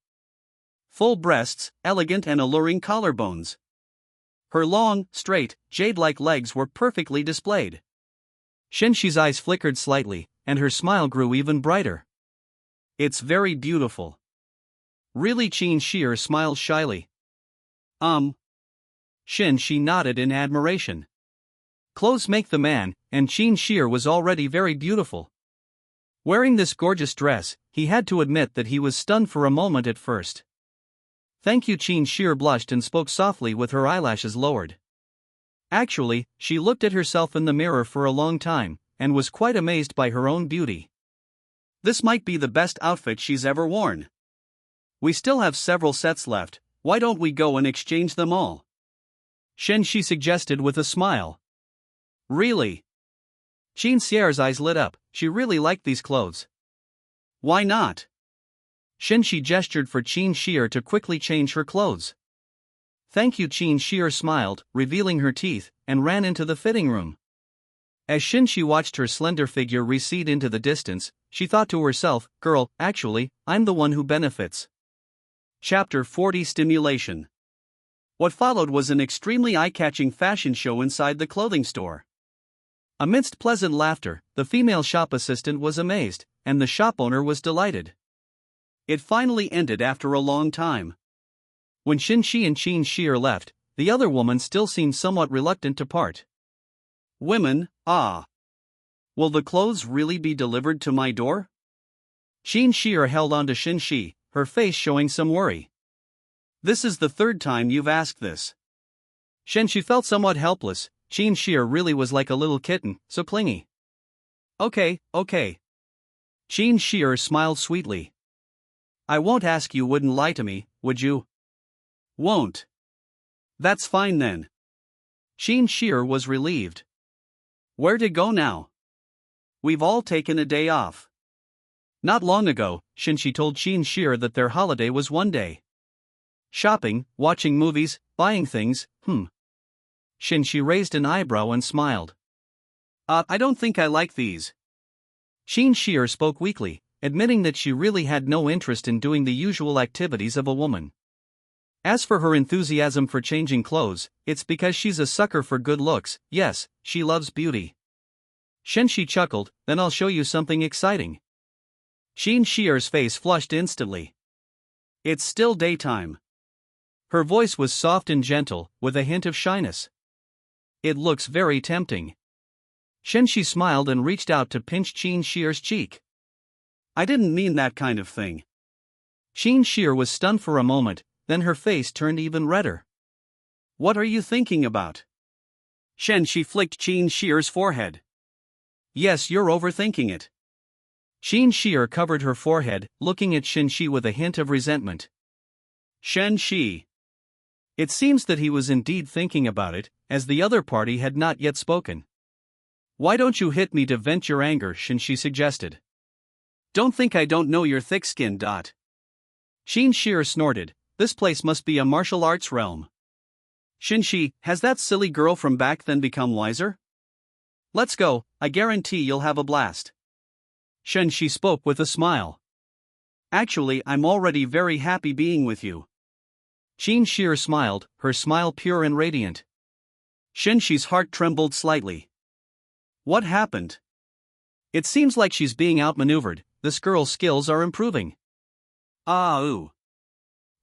Full breasts, elegant and alluring collarbones. Her long, straight, jade-like legs were perfectly displayed. Shen Xi's eyes flickered slightly, and her smile grew even brighter. It's very beautiful. Really? Shen Xi smiled shyly. Shen Xi nodded in admiration. Clothes make the man, and Shen Xi was already very beautiful. Wearing this gorgeous dress, he had to admit that he was stunned for a moment at first. Thank you. Shen Xi blushed and spoke softly with her eyelashes lowered. Actually, she looked at herself in the mirror for a long time, and was quite amazed by her own beauty. This might be the best outfit she's ever worn. We still have several sets left, why don't we go and exchange them all? Shen Xi suggested with a smile. Really? Shen Xi's eyes lit up, she really liked these clothes. Why not? Shen Xi gestured for Shen Xi to quickly change her clothes. Thank you. Shen Xi smiled, revealing her teeth, and ran into the fitting room. As Shen Xi watched her slender figure recede into the distance, she thought to herself, girl, actually, I'm the one who benefits. Chapter 40 Stimulation. What followed was an extremely eye-catching fashion show inside the clothing store. Amidst pleasant laughter, the female shop assistant was amazed, and the shop owner was delighted. It finally ended after a long time. When Shen Xi and Shen Xi left, the other woman still seemed somewhat reluctant to part. Women, will the clothes really be delivered to my door? Shen Xi held on to Shen Xi, her face showing some worry. This is the third time you've asked this. Shen Xi felt somewhat helpless. Shen Xi really was like a little kitten, so clingy. Okay. Shen Xi smiled sweetly. I won't ask. You wouldn't lie to me, would you? Won't. That's fine then. Shen Xi was relieved. Where to go now? We've all taken a day off. Not long ago, Shen Xi told Shen Xi that their holiday was one day. Shopping, watching movies, buying things, Shen Xi raised an eyebrow and smiled. I don't think I like these. Shen Xi spoke weakly, admitting that she really had no interest in doing the usual activities of a woman. As for her enthusiasm for changing clothes, it's because she's a sucker for good looks. Yes, she loves beauty. Shen Xi chuckled, then I'll show you something exciting. Shen Xi's face flushed instantly. It's still daytime. Her voice was soft and gentle, with a hint of shyness. It looks very tempting. Shen Xi smiled and reached out to pinch Shen Xi's cheek. I didn't mean that kind of thing. Shen Xi was stunned for a moment, then her face turned even redder. What are you thinking about? Shen Xi flicked Shen Xi's forehead. Yes, you're overthinking it. Shen Xi covered her forehead, looking at Shen Xi with a hint of resentment. Shen Xi. It seems that he was indeed thinking about it, as the other party had not yet spoken. Why don't you hit me to vent your anger? Shen Xi suggested. Don't think I don't know you're thick-skinned. Shen Xi snorted. This place must be a martial arts realm. Shen Xi, has that silly girl from back then become wiser? Let's go, I guarantee you'll have a blast. Shen Xi spoke with a smile. Actually, I'm already very happy being with you. Shen Xi smiled, her smile pure and radiant. Shen Xi's heart trembled slightly. What happened? It seems like she's being outmaneuvered. This girl's skills are improving. Ooh.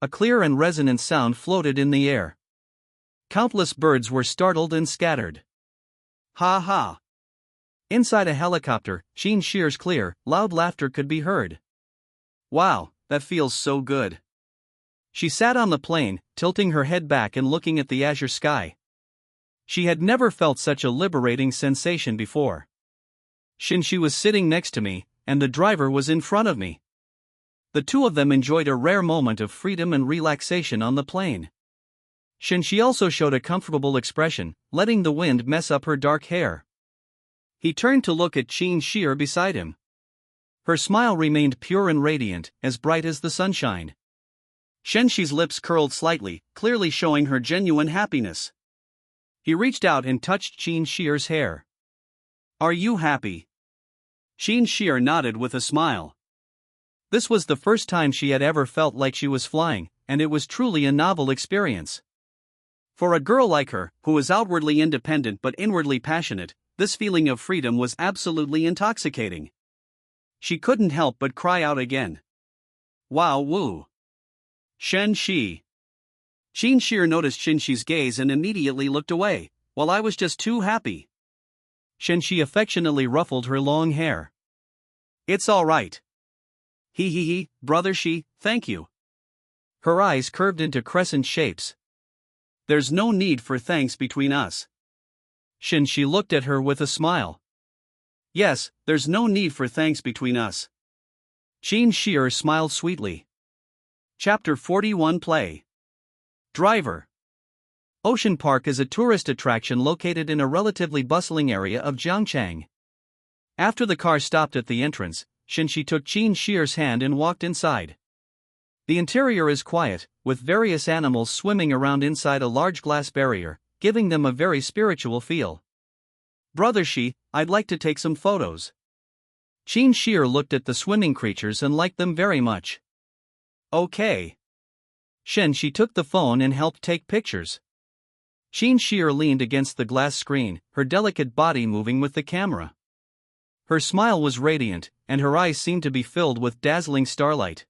A clear and resonant sound floated in the air. Countless birds were startled and scattered. Ha ha. Inside a helicopter, Shen Xi's clear, loud laughter could be heard. Wow, that feels so good. She sat on the plane, tilting her head back and looking at the azure sky. She had never felt such a liberating sensation before. Shen Xi was sitting next to me, and the driver was in front of me. The two of them enjoyed a rare moment of freedom and relaxation on the plane. Shen Xi also showed a comfortable expression, letting the wind mess up her dark hair. He turned to look at Shen Xi beside him. Her smile remained pure and radiant, as bright as the sunshine. Shen Xi's lips curled slightly, clearly showing her genuine happiness. He reached out and touched Shen Xi's hair. Are you happy? Shen Xi nodded with a smile. This was the first time she had ever felt like she was flying, and it was truly a novel experience. For a girl like her, who is outwardly independent but inwardly passionate, this feeling of freedom was absolutely intoxicating. She couldn't help but cry out again. Wow woo! Shen Xi. Shen Xi noticed Shen Xi's gaze and immediately looked away, while I was just too happy. Shen Xi affectionately ruffled her long hair. It's all right. He, brother Xi, thank you. Her eyes curved into crescent shapes. There's no need for thanks between us. Shen Xi looked at her with a smile. Yes, there's no need for thanks between us. Shen Xi smiled sweetly. Chapter 41 Play. Driver. Ocean Park is a tourist attraction located in a relatively bustling area of Jiangchang. After the car stopped at the entrance, Shen Xi took Shen Xi's hand and walked inside. The interior is quiet, with various animals swimming around inside a large glass barrier, giving them a very spiritual feel. Brother Xi, I'd like to take some photos. Shen Xi looked at the swimming creatures and liked them very much. Okay. Shen Xi took the phone and helped take pictures. Shen Xi leaned against the glass screen, her delicate body moving with the camera. Her smile was radiant, and her eyes seemed to be filled with dazzling starlight.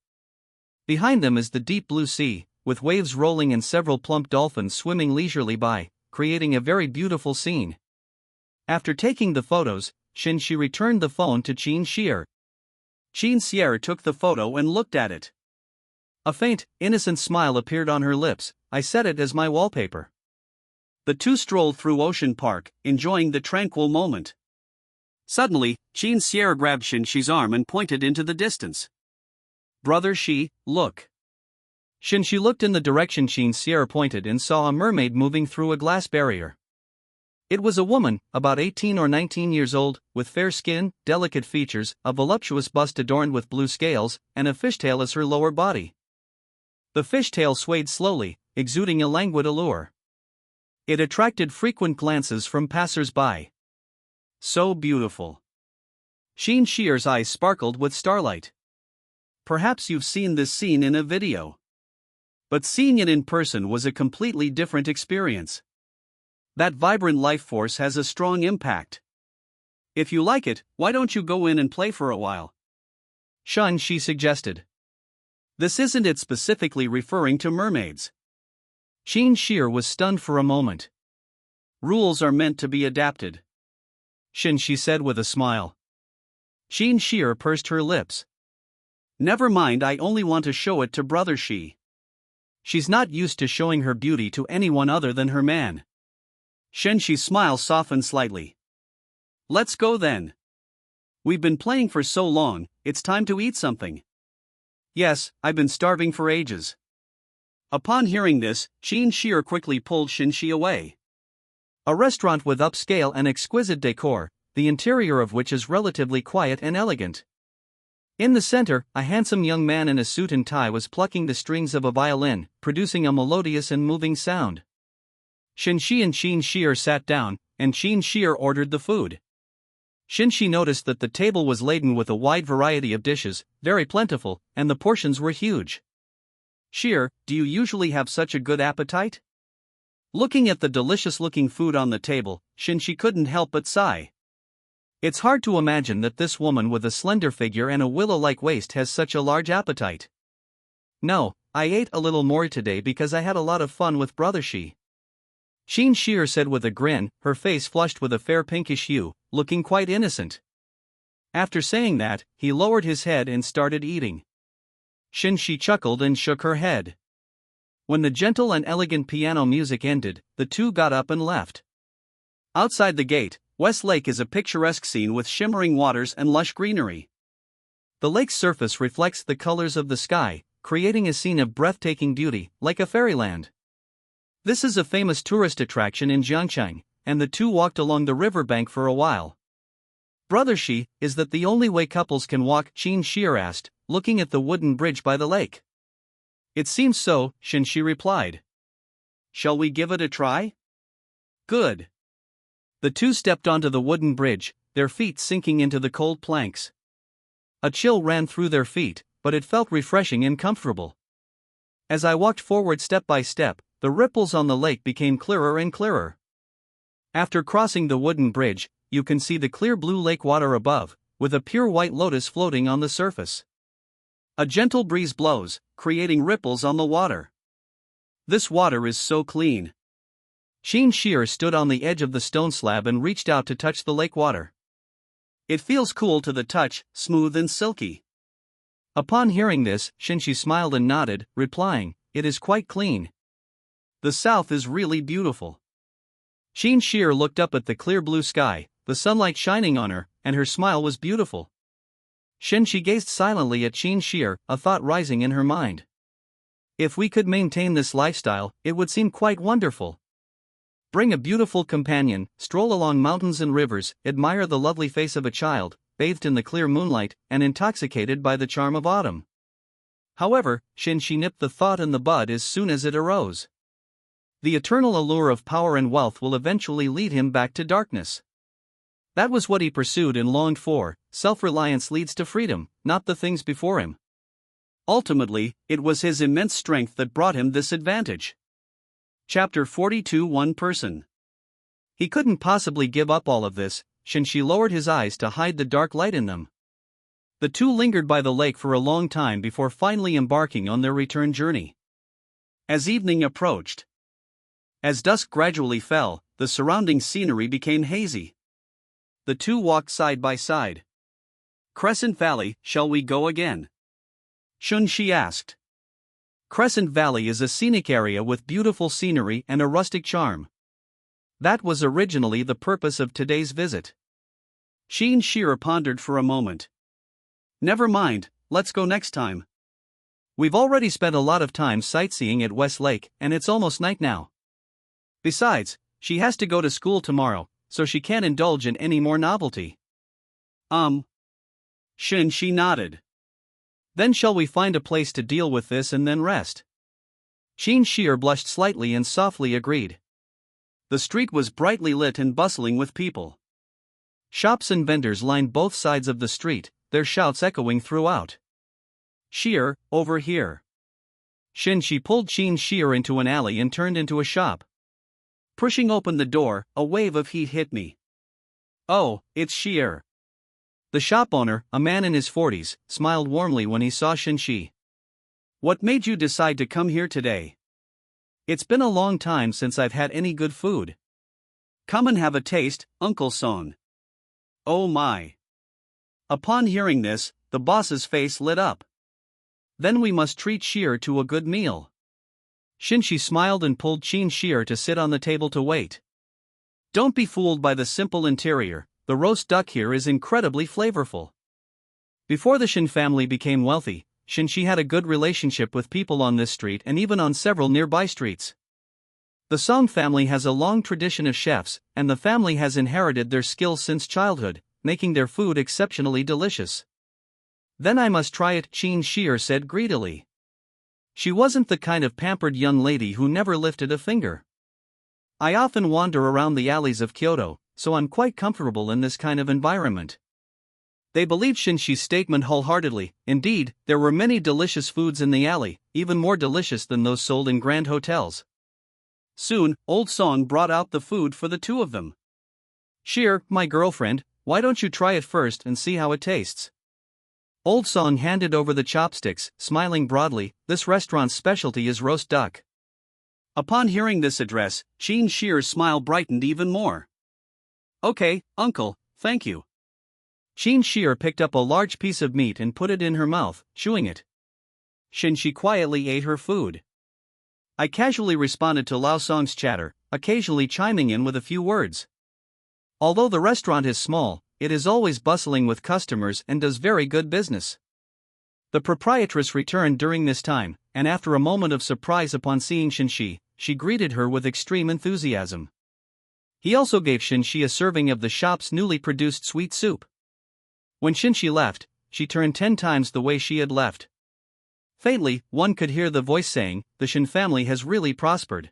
Behind them is the deep blue sea, with waves rolling and several plump dolphins swimming leisurely by, creating a very beautiful scene. After taking the photos, Shen Xi returned the phone to Shen Xi. Shen Xi took the photo and looked at it. A faint, innocent smile appeared on her lips. I set it as my wallpaper. The two strolled through Ocean Park, enjoying the tranquil moment. Suddenly, Shen Xi grabbed Shen Xi's arm and pointed into the distance. Brother Xi, look. Shen Xi looked in the direction Shen Xi pointed and saw a mermaid moving through a glass barrier. It was a woman, about 18 or 19 years old, with fair skin, delicate features, a voluptuous bust adorned with blue scales, and a fishtail as her lower body. The fishtail swayed slowly, exuding a languid allure. It attracted frequent glances from passers-by. So beautiful. Shen Xi's eyes sparkled with starlight. Perhaps you've seen this scene in a video. But seeing it in person was a completely different experience. That vibrant life force has a strong impact. If you like it, why don't you go in and play for a while? Shen Xi suggested. This isn't it specifically referring to mermaids. Shen Xi was stunned for a moment. Rules are meant to be adapted. Shen Xi said with a smile. Shen Xi pursed her lips. Never mind, I only want to show it to Brother Xi. She's not used to showing her beauty to anyone other than her man. Shen Xi's smile softened slightly. Let's go then. We've been playing for so long, it's time to eat something. Yes, I've been starving for ages. Upon hearing this, Shen Xi quickly pulled Shen Xi away. A restaurant with upscale and exquisite decor, the interior of which is relatively quiet and elegant. In the center, a handsome young man in a suit and tie was plucking the strings of a violin, producing a melodious and moving sound. Shen Xi and Shen Xi sat down, and Shen Xi ordered the food. Shen Xi noticed that the table was laden with a wide variety of dishes, very plentiful, and the portions were huge. Xi, do you usually have such a good appetite? Looking at the delicious-looking food on the table, Shen Xi couldn't help but sigh. It's hard to imagine that this woman with a slender figure and a willow-like waist has such a large appetite. No, I ate a little more today because I had a lot of fun with Brother Xi. Shen Xi said with a grin, her face flushed with a fair pinkish hue, looking quite innocent. After saying that, he lowered his head and started eating. Shen Xi chuckled and shook her head. When the gentle and elegant piano music ended, the two got up and left. Outside the gate, West Lake is a picturesque scene with shimmering waters and lush greenery. The lake's surface reflects the colors of the sky, creating a scene of breathtaking beauty, like a fairyland. This is a famous tourist attraction in Jiangchang, and the two walked along the riverbank for a while. Brother Xi, is that the only way couples can walk? Shen Xi asked, looking at the wooden bridge by the lake. It seems so, Shen Xi replied. Shall we give it a try? Good. The two stepped onto the wooden bridge, their feet sinking into the cold planks. A chill ran through their feet, but it felt refreshing and comfortable. As I walked forward step by step, the ripples on the lake became clearer and clearer. After crossing the wooden bridge, you can see the clear blue lake water above, with a pure white lotus floating on the surface. A gentle breeze blows, creating ripples on the water. This water is so clean. Shen Xi stood on the edge of the stone slab and reached out to touch the lake water. It feels cool to the touch, smooth and silky. Upon hearing this, Shen Xi smiled and nodded, replying, "It is quite clean. The south is really beautiful." Shen Xi looked up at the clear blue sky, the sunlight shining on her, and her smile was beautiful. Shen Xi gazed silently at Shen Xi, a thought rising in her mind. If we could maintain this lifestyle, it would seem quite wonderful. Bring a beautiful companion, stroll along mountains and rivers, admire the lovely face of a child, bathed in the clear moonlight, and intoxicated by the charm of autumn. However, Shen Xi nipped the thought in the bud as soon as it arose. The eternal allure of power and wealth will eventually lead him back to darkness. That was what he pursued and longed for. Self-reliance leads to freedom, not the things before him. Ultimately, it was his immense strength that brought him this advantage. Chapter 42. One person. He couldn't possibly give up all of this. Shen Xi lowered his eyes to hide the dark light in them. The two lingered by the lake for a long time before finally embarking on their return journey. As evening approached, as dusk gradually fell, the surrounding scenery became hazy. The two walked side by side. "Crescent Valley, shall we go again?" Shen Xi asked. Crescent Valley is a scenic area with beautiful scenery and a rustic charm. That was originally the purpose of today's visit. Shen Xi pondered for a moment. "Never mind, let's go next time. We've already spent a lot of time sightseeing at West Lake, and it's almost night now. Besides, she has to go to school tomorrow, so she can't indulge in any more novelty." Shen Xi nodded. "Then shall we find a place to deal with this and then rest?" Shen Xi blushed slightly and softly agreed. The street was brightly lit and bustling with people. Shops and vendors lined both sides of the street, their shouts echoing throughout. "Xi, over here." Shen Xi pulled Shen Xi into an alley and turned into a shop. Pushing open the door, a wave of heat hit me. "Oh, it's Xi." The shop owner, a man in his 40s, smiled warmly when he saw Shen Xi. "What made you decide to come here today? It's been a long time since I've had any good food. Come and have a taste, Uncle Song." "Oh my." Upon hearing this, the boss's face lit up. "Then we must treat Xi to a good meal." Shen Xi smiled and pulled Shen Xi to sit on the table to wait. "Don't be fooled by the simple interior, the roast duck here is incredibly flavorful." Before the Shen family became wealthy, Shen Xi had a good relationship with people on this street and even on several nearby streets. The Song family has a long tradition of chefs, and the family has inherited their skills since childhood, making their food exceptionally delicious. "Then I must try it," Shen Xi said greedily. She wasn't the kind of pampered young lady who never lifted a finger. "I often wander around the alleys of Kyoto, so I'm quite comfortable in this kind of environment." They believed Shen Xi's statement wholeheartedly. Indeed, there were many delicious foods in the alley, even more delicious than those sold in grand hotels. Soon, Old Song brought out the food for the two of them. "Xi, my girlfriend, why don't you try it first and see how it tastes?" Old Song handed over the chopsticks, smiling broadly. "This restaurant's specialty is roast duck." Upon hearing this address, Shen Xi's smile brightened even more. "Okay, uncle, thank you." Shen Xi picked up a large piece of meat and put it in her mouth, chewing it. Shen Xi quietly ate her food. I casually responded to Lao Song's chatter, occasionally chiming in with a few words. Although the restaurant is small, it is always bustling with customers and does very good business. The proprietress returned during this time, and after a moment of surprise upon seeing Shen Xi, she greeted her with extreme enthusiasm. He also gave Shen Xi a serving of the shop's newly produced sweet soup. When Shen Xi left, she turned 10 times the way she had left. Faintly, one could hear the voice saying, "The Shen family has really prospered."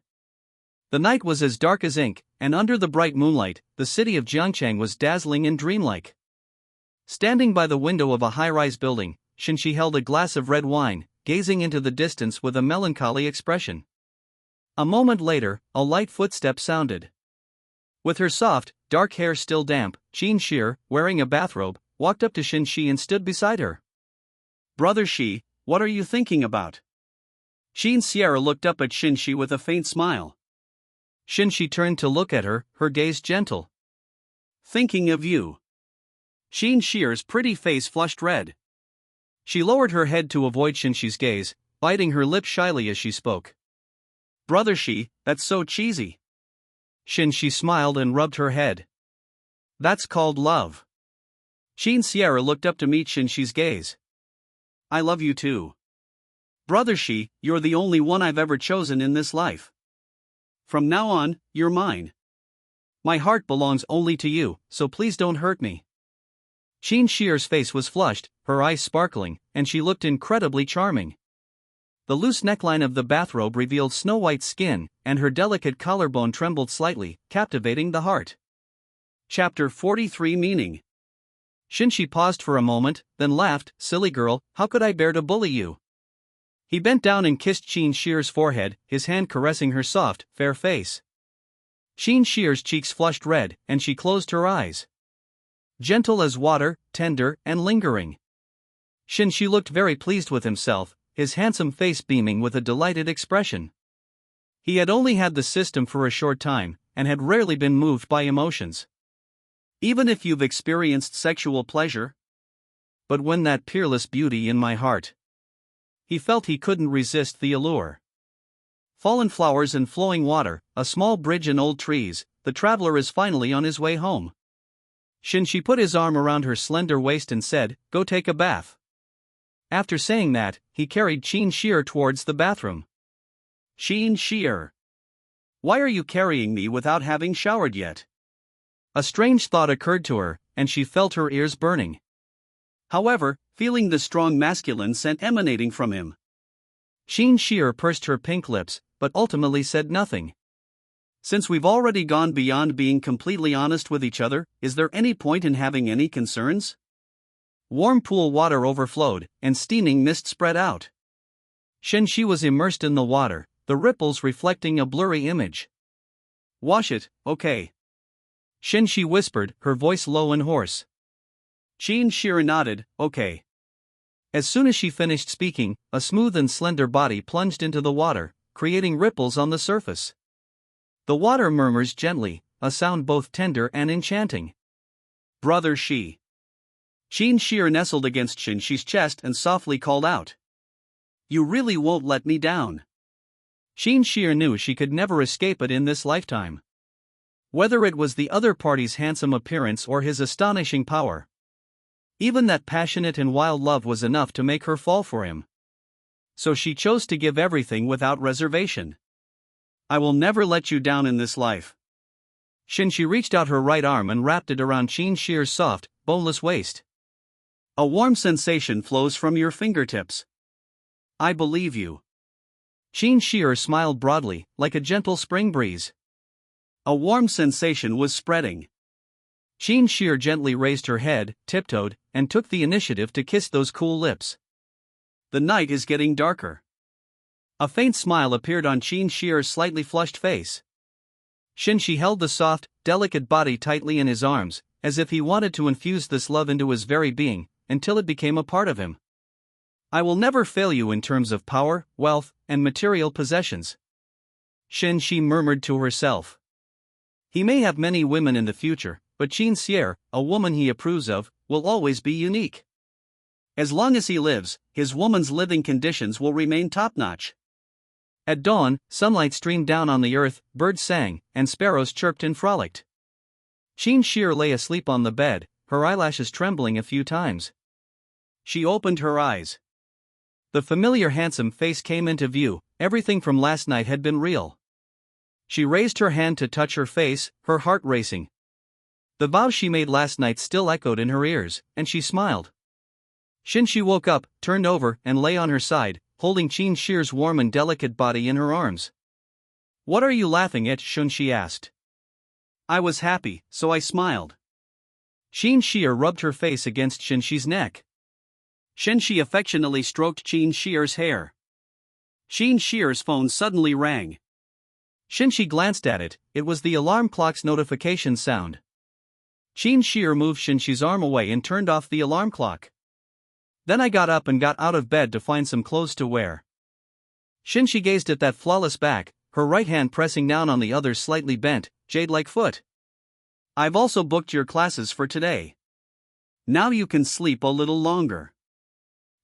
The night was as dark as ink, and under the bright moonlight, the city of Jiangchang was dazzling and dreamlike. Standing by the window of a high-rise building, Shen Xi held a glass of red wine, gazing into the distance with a melancholy expression. A moment later, a light footstep sounded. With her soft, dark hair still damp, Shen Xi, wearing a bathrobe, walked up to Shen Xi and stood beside her. "Brother Xi, what are you thinking about?" Shen Xi looked up at Shen Xi with a faint smile. Shen Xi turned to look at her, her gaze gentle. "Thinking of you." Shen Xi's pretty face flushed red. She lowered her head to avoid Shen Xi's gaze, biting her lip shyly as she spoke. "Brother Xi, that's so cheesy." Shen Xi smiled and rubbed her head. "That's called love." Shen Xi looked up to meet Shen Xi's gaze. "I love you too. Brother Xi, you're the only one I've ever chosen in this life. From now on, you're mine. My heart belongs only to you, so please don't hurt me." Shen Xi's face was flushed, her eyes sparkling, and she looked incredibly charming. The loose neckline of the bathrobe revealed snow-white skin, and her delicate collarbone trembled slightly, captivating the heart. Chapter 43 Meaning. Shen Xi paused for a moment, then laughed. "Silly girl, how could I bear to bully you?" He bent down and kissed Shen Xi's forehead, his hand caressing her soft, fair face. Shen Xi's cheeks flushed red, and she closed her eyes. Gentle as water, tender, and lingering. Shen Xi looked very pleased with himself, his handsome face beaming with a delighted expression. He had only had the system for a short time, and had rarely been moved by emotions. "Even if you've experienced sexual pleasure?" "But when that peerless beauty in my heart." He felt he couldn't resist the allure. Fallen flowers and flowing water, a small bridge and old trees, the traveler is finally on his way home. Shen Xi put his arm around her slender waist and said, "Go take a bath." After saying that, he carried Shen Xi towards the bathroom. "Shen Xi, why are you carrying me without having showered yet?" A strange thought occurred to her, and she felt her ears burning. However, feeling the strong masculine scent emanating from him, Shen Xi pursed her pink lips, but ultimately said nothing. "Since we've already gone beyond being completely honest with each other, is there any point in having any concerns?" Warm pool water overflowed, and steaming mist spread out. Shen Xi was immersed in the water, the ripples reflecting a blurry image. "Wash it, okay?" Shen Xi whispered, her voice low and hoarse. Shen Xi nodded, "Okay." As soon as she finished speaking, a smooth and slender body plunged into the water, creating ripples on the surface. The water murmurs gently, a sound both tender and enchanting. "Brother Xi." Shen Xi nestled against Shen Xi's chest and softly called out. "You really won't let me down." Shen Xi knew she could never escape it in this lifetime. Whether it was the other party's handsome appearance or his astonishing power. Even that passionate and wild love was enough to make her fall for him. So she chose to give everything without reservation. "I will never let you down in this life." Shen Xi reached out her right arm and wrapped it around Shen Xi's soft, boneless waist. "A warm sensation flows from your fingertips. I believe you." Shen Xi smiled broadly, like a gentle spring breeze. A warm sensation was spreading. Shen Xi gently raised her head, tiptoed, and took the initiative to kiss those cool lips. "The night is getting darker." A faint smile appeared on Shen Xi's slightly flushed face. Shen Xi held the soft, delicate body tightly in his arms, as if he wanted to infuse this love into his very being, until it became a part of him. "I will never fail you in terms of power, wealth, and material possessions," Shen Xi murmured to herself. He may have many women in the future, but Shen Xi, a woman he approves of, will always be unique. As long as he lives, his woman's living conditions will remain top-notch. At dawn, sunlight streamed down on the earth, birds sang, and sparrows chirped and frolicked. Shen Xi lay asleep on the bed, her eyelashes trembling a few times. She opened her eyes. The familiar handsome face came into view, everything from last night had been real. She raised her hand to touch her face, her heart racing. The vows she made last night still echoed in her ears, and she smiled. Shen Xi woke up, turned over, and lay on her side, holding Shen Xi's warm and delicate body in her arms. "What are you laughing at?" Shen Xi asked. "I was happy, so I smiled." Shen Xi rubbed her face against Shen Xi's neck. Shen Xi affectionately stroked Shen Xi's hair. Shen Xi's phone suddenly rang. Shen Xi glanced at it. It was the alarm clock's notification sound. Shen Xi moved Shen Xi's arm away and turned off the alarm clock. Then I got up and got out of bed to find some clothes to wear. Shen Xi gazed at that flawless back, her right hand pressing down on the other's slightly bent, jade-like foot. I've also booked your classes for today. Now you can sleep a little longer.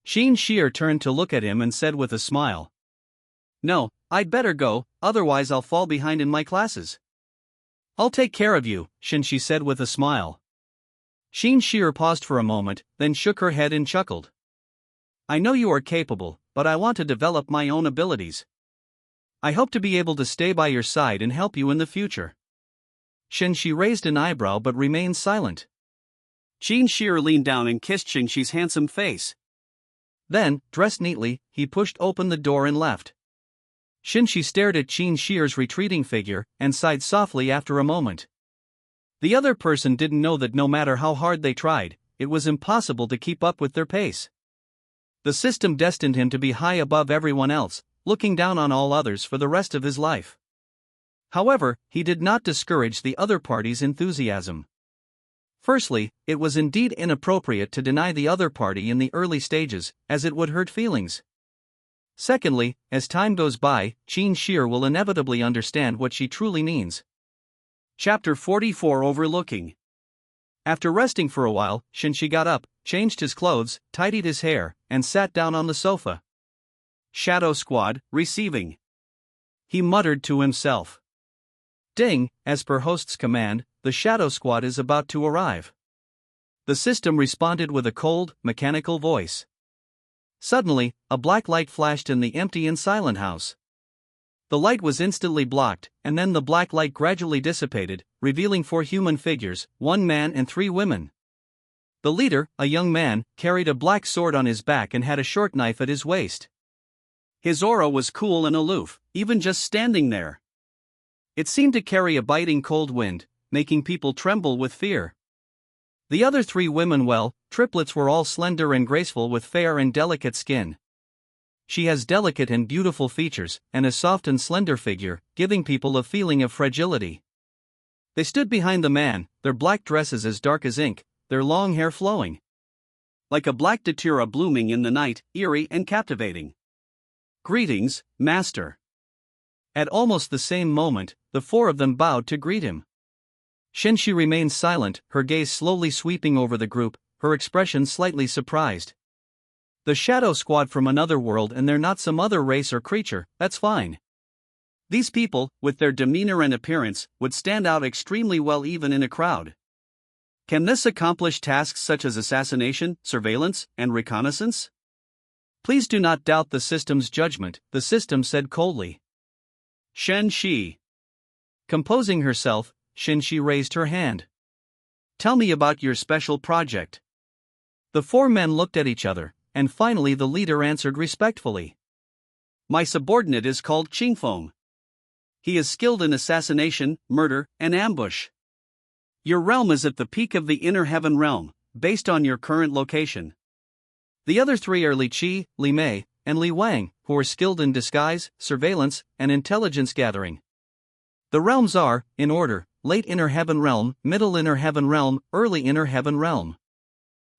Shen Xi turned to look at him and said with a smile. No, I'd better go, otherwise I'll fall behind in my classes. I'll take care of you, Shen Xi said with a smile. Shen Xi paused for a moment, then shook her head and chuckled. I know you are capable, but I want to develop my own abilities. I hope to be able to stay by your side and help you in the future. Shen Xi raised an eyebrow but remained silent. Shen Xi leaned down and kissed Shen Xi's handsome face. Then, dressed neatly, he pushed open the door and left. Shen Xi stared at Shen Xi's retreating figure and sighed softly after a moment. The other person didn't know that no matter how hard they tried, it was impossible to keep up with their pace. The system destined him to be high above everyone else, looking down on all others for the rest of his life. However, he did not discourage the other party's enthusiasm. Firstly, it was indeed inappropriate to deny the other party in the early stages, as it would hurt feelings. Secondly, as time goes by, Shen Xi will inevitably understand what she truly means. Chapter 44 Overlooking. After resting for a while, Shen Xi got up, changed his clothes, tidied his hair, and sat down on the sofa. Shadow Squad, receiving. He muttered to himself. Ding, as per host's command, the Shadow Squad is about to arrive. The system responded with a cold, mechanical voice. Suddenly, a black light flashed in the empty and silent house. The light was instantly blocked, and then the black light gradually dissipated, revealing 4 human figures, 1 man and 3 women. The leader, a young man, carried a black sword on his back and had a short knife at his waist. His aura was cool and aloof, even just standing there. It seemed to carry a biting cold wind, making people tremble with fear. The other 3 women, triplets, were all slender and graceful with fair and delicate skin. She has delicate and beautiful features, and a soft and slender figure, giving people a feeling of fragility. They stood behind the man, their black dresses as dark as ink, their long hair flowing like a black datura blooming in the night, eerie and captivating. Greetings, Master. At almost the same moment, the 4 of them bowed to greet him. Shen Xi remained silent, her gaze slowly sweeping over the group, her expression slightly surprised. The Shadow Squad from another world, and they're not some other race or creature, that's fine. These people, with their demeanor and appearance, would stand out extremely well even in a crowd. Can this accomplish tasks such as assassination, surveillance, and reconnaissance? Please do not doubt the system's judgment, the system said coldly. Shen Xi. Composing herself, Shen Xi raised her hand. Tell me about your special project. The 4 men looked at each other, and finally the leader answered respectfully. My subordinate is called Qingfeng. He is skilled in assassination, murder, and ambush. Your realm is at the peak of the inner heaven realm, based on your current location. The other 3 are Li Qi, Li Mei, and Li Wang, who are skilled in disguise, surveillance, and intelligence gathering. The realms are, in order, late inner heaven realm, middle inner heaven realm, early inner heaven realm.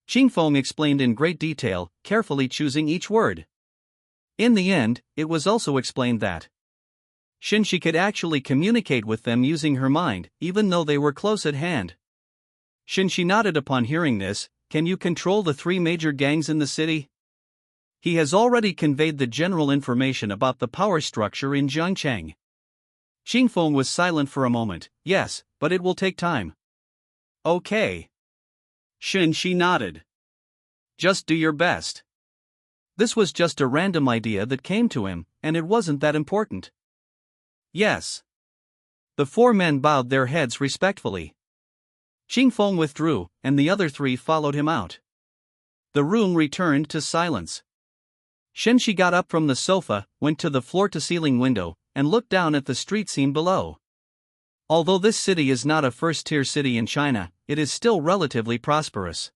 Qingfeng explained in great detail, carefully choosing each word. In the end, it was also explained that Shen Xi could actually communicate with them using her mind, even though they were close at hand. Shen Xi nodded upon hearing this. Can you control the 3 major gangs in the city? He has already conveyed the general information about the power structure in Jiangchang. Qingfeng was silent for a moment. Yes, but it will take time. Okay. Shen Xi nodded. Just do your best. This was just a random idea that came to him, and it wasn't that important. Yes. The 4 men bowed their heads respectfully. Qingfeng withdrew, and the other 3 followed him out. The room returned to silence. Shen Xi got up from the sofa, went to the floor-to-ceiling window, and looked down at the street scene below. Although this city is not a first-tier city in China, it is still relatively prosperous.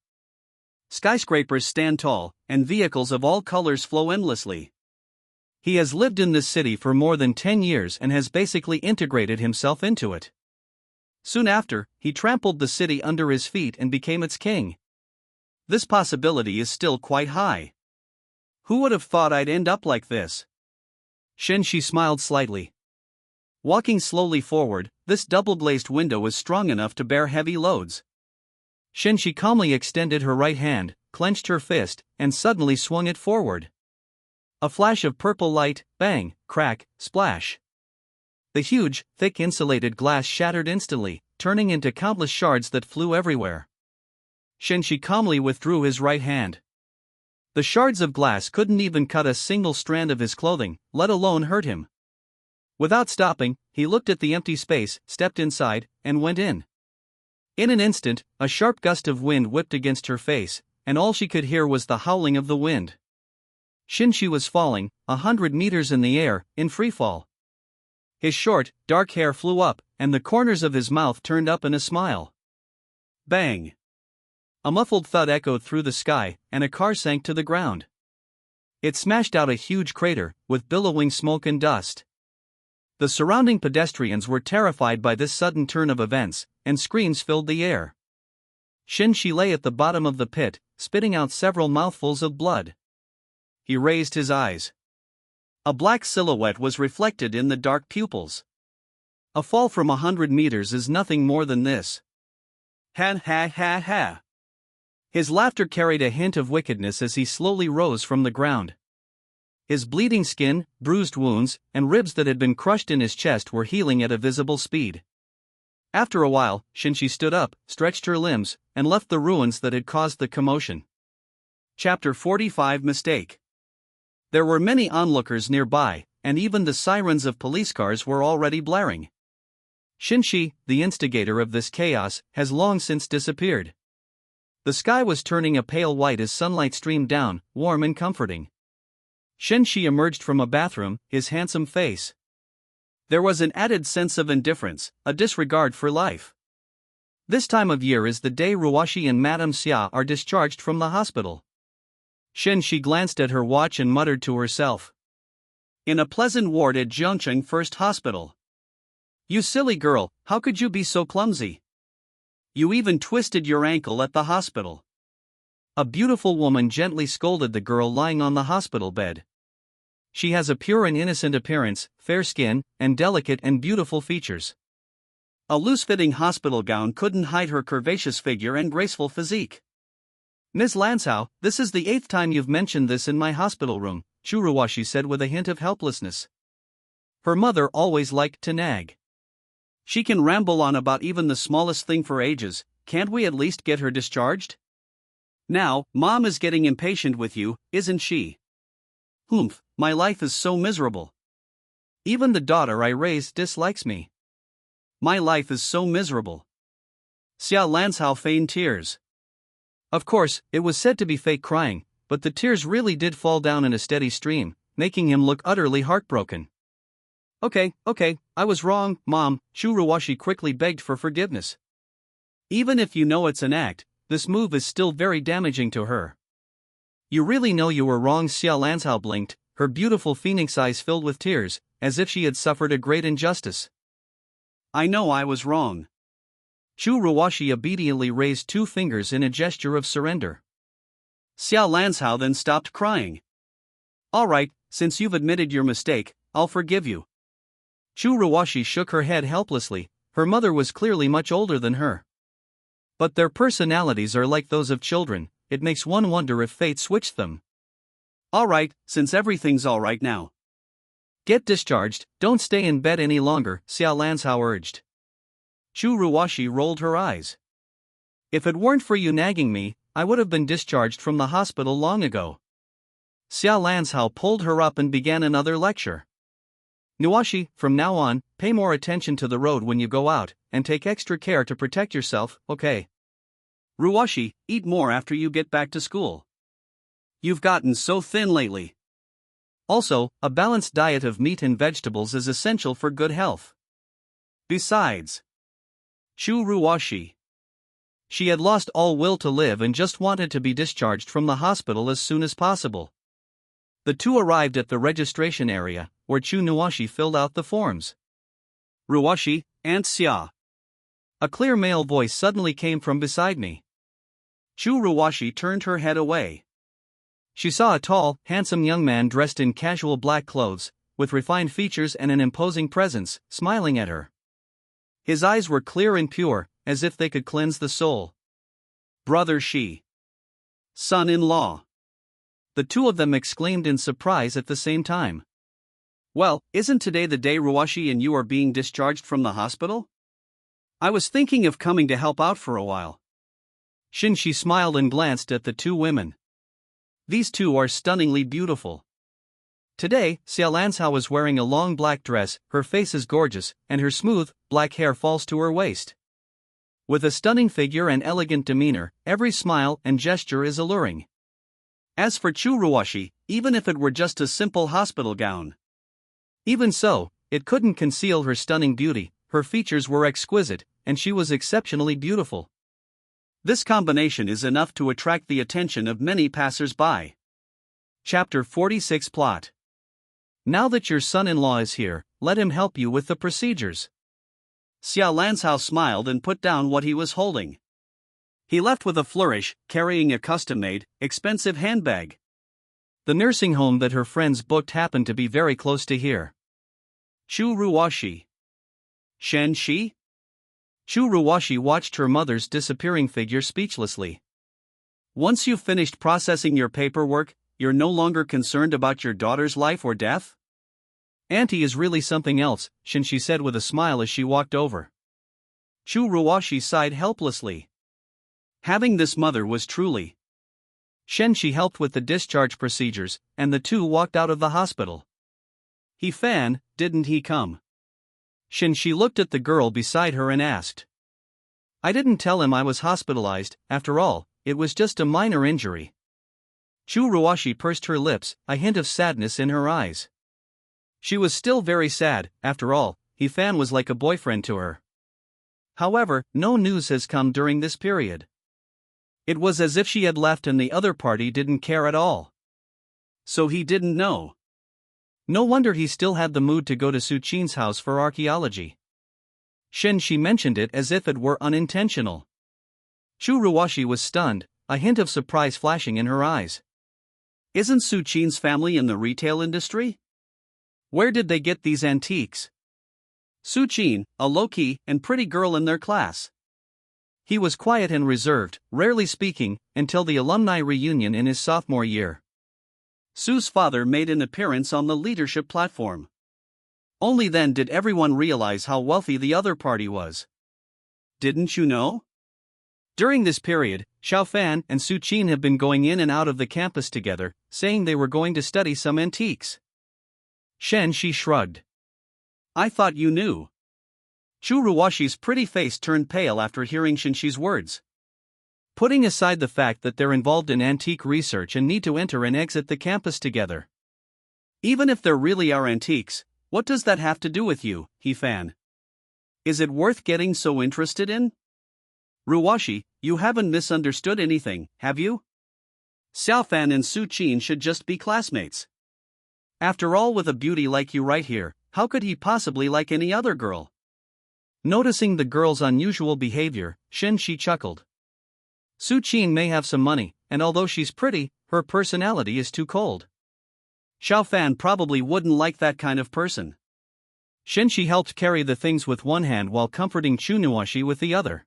Skyscrapers stand tall, and vehicles of all colors flow endlessly. He has lived in this city for more than 10 years and has basically integrated himself into it. Soon after, he trampled the city under his feet and became its king. This possibility is still quite high. Who would have thought I'd end up like this? Shen Xi smiled slightly. Walking slowly forward, this double-glazed window is strong enough to bear heavy loads. Shen Xi calmly extended her right hand, clenched her fist, and suddenly swung it forward. A flash of purple light, bang, crack, splash. The huge, thick insulated glass shattered instantly, turning into countless shards that flew everywhere. Shen Xi calmly withdrew his right hand. The shards of glass couldn't even cut a single strand of his clothing, let alone hurt him. Without stopping, he looked at the empty space, stepped inside, and went in. In an instant, a sharp gust of wind whipped against her face, and all she could hear was the howling of the wind. Shen Xi was falling, 100 meters in the air, in freefall. His short, dark hair flew up, and the corners of his mouth turned up in a smile. Bang! A muffled thud echoed through the sky, and a car sank to the ground. It smashed out a huge crater, with billowing smoke and dust. The surrounding pedestrians were terrified by this sudden turn of events, and screams filled the air. Shen Xi lay at the bottom of the pit, spitting out several mouthfuls of blood. He raised his eyes. A black silhouette was reflected in the dark pupils. A fall from 100 meters is nothing more than this. Ha ha ha ha. His laughter carried a hint of wickedness as he slowly rose from the ground. His bleeding skin, bruised wounds, and ribs that had been crushed in his chest were healing at a visible speed. After a while, Shen Xi stood up, stretched her limbs, and left the ruins that had caused the commotion. Chapter 45 Mistake. There were many onlookers nearby, and even the sirens of police cars were already blaring. Shen Xi, the instigator of this chaos, has long since disappeared. The sky was turning a pale white as sunlight streamed down, warm and comforting. Shen Xi emerged from a bathroom, his handsome face. There was an added sense of indifference, a disregard for life. This time of year is the day Ruoshi and Madame Xia are discharged from the hospital. Shen Xi glanced at her watch and muttered to herself. In a pleasant ward at Zhongcheng First Hospital. You silly girl, how could you be so clumsy? You even twisted your ankle at the hospital. A beautiful woman gently scolded the girl lying on the hospital bed. She has a pure and innocent appearance, fair skin, and delicate and beautiful features. A loose-fitting hospital gown couldn't hide her curvaceous figure and graceful physique. Ms. Lansao, this is the 8th time you've mentioned this in my hospital room, Churuwashi said with a hint of helplessness. Her mother always liked to nag. She can ramble on about even the smallest thing for ages, can't we at least get her discharged? Now, Mom is getting impatient with you, isn't she? Humph, my life is so miserable. Even the daughter I raised dislikes me. My life is so miserable. Xia Lansao feigned tears. Of course, it was said to be fake crying, but the tears really did fall down in a steady stream, making him look utterly heartbroken. Okay, I was wrong, Mom, Churuwashi quickly begged for forgiveness. Even if you know it's an act, this move is still very damaging to her. You really know you were wrong, Xia Lansao blinked, her beautiful phoenix eyes filled with tears, as if she had suffered a great injustice. I know I was wrong. Churuwashi obediently raised 2 fingers in a gesture of surrender. Xia Lansao then stopped crying. All right, since you've admitted your mistake, I'll forgive you. Churuwashi shook her head helplessly, her mother was clearly much older than her. But their personalities are like those of children, it makes one wonder if fate switched them. All right, since everything's all right now. Get discharged, don't stay in bed any longer, Xia Lansao urged. Churuwashi rolled her eyes. If it weren't for you nagging me, I would have been discharged from the hospital long ago. Xia Lansao pulled her up and began another lecture. Nuashi, from now on, pay more attention to the road when you go out, and take extra care to protect yourself, okay? Ruashi, eat more after you get back to school. You've gotten so thin lately. Also, a balanced diet of meat and vegetables is essential for good health. Besides, Churuwashi. She had lost all will to live and just wanted to be discharged from the hospital as soon as possible. The two arrived at the registration area, where Chu Nuashi filled out the forms. Ruashi, Aunt Xia. A clear male voice suddenly came from beside me. Chu Ruashi turned her head away. She saw a tall, handsome young man dressed in casual black clothes, with refined features and an imposing presence, smiling at her. His eyes were clear and pure, as if they could cleanse the soul. Brother Xi. Son-in-law. The two of them exclaimed in surprise at the same time. Well, isn't today the day Ruashi and you are being discharged from the hospital? I was thinking of coming to help out for a while. Shen Xi smiled and glanced at the two women. These two are stunningly beautiful. Today, Xia Lanzhao is wearing a long black dress, her face is gorgeous, and her smooth, black hair falls to her waist. With a stunning figure and elegant demeanor, every smile and gesture is alluring. As for Chu Ruashi, even if it were just a simple hospital gown. Even so, it couldn't conceal her stunning beauty, her features were exquisite, and she was exceptionally beautiful. This combination is enough to attract the attention of many passers-by. Chapter 46 Plot. Now that your son-in-law is here, let him help you with the procedures. Xia Lanzhao smiled and put down what he was holding. He left with a flourish, carrying a custom-made, expensive handbag. The nursing home that her friends booked happened to be very close to here. Chu Ruashi. Shen Xi? Chu Ruashi watched her mother's disappearing figure speechlessly. Once you've finished processing your paperwork, you're no longer concerned about your daughter's life or death? Auntie is really something else, Shen Xi said with a smile as she walked over. Chu Ruashi sighed helplessly. Having this mother was truly. Shen Xi helped with the discharge procedures, and the two walked out of the hospital. He Fan, didn't he come? Shen Xi looked at the girl beside her and asked. I didn't tell him I was hospitalized, after all, it was just a minor injury. Chu Ruashi pursed her lips, a hint of sadness in her eyes. She was still very sad, after all, He Fan was like a boyfriend to her. However, no news has come during this period. It was as if she had left and the other party didn't care at all. So he didn't know. No wonder he still had the mood to go to Su Qin's house for archaeology. Shen Xi mentioned it as if it were unintentional. Chu Ruashi was stunned, a hint of surprise flashing in her eyes. Isn't Su Qin's family in the retail industry? Where did they get these antiques? Su Qin, a low-key and pretty girl in their class. He was quiet and reserved, rarely speaking, until the alumni reunion in his sophomore year. Su's father made an appearance on the leadership platform. Only then did everyone realize how wealthy the other party was. Didn't you know? During this period, Xiao Fan and Su Qin have been going in and out of the campus together, saying they were going to study some antiques. Shen Xi shrugged. I thought you knew. Chu Ruashi's pretty face turned pale after hearing Shen Xi's words. Putting aside the fact that they're involved in antique research and need to enter and exit the campus together. Even if there really are antiques, what does that have to do with you, He Fan? Is it worth getting so interested in? Ruashi, you haven't misunderstood anything, have you? Xiao Fan and Su Qin should just be classmates. After all, with a beauty like you right here, how could he possibly like any other girl? Noticing the girl's unusual behavior, Shen Xi chuckled. Su Qin may have some money, and although she's pretty, her personality is too cold. Xiao Fan probably wouldn't like that kind of person. Shen Xi helped carry the things with one hand while comforting Chu Nuashi with the other.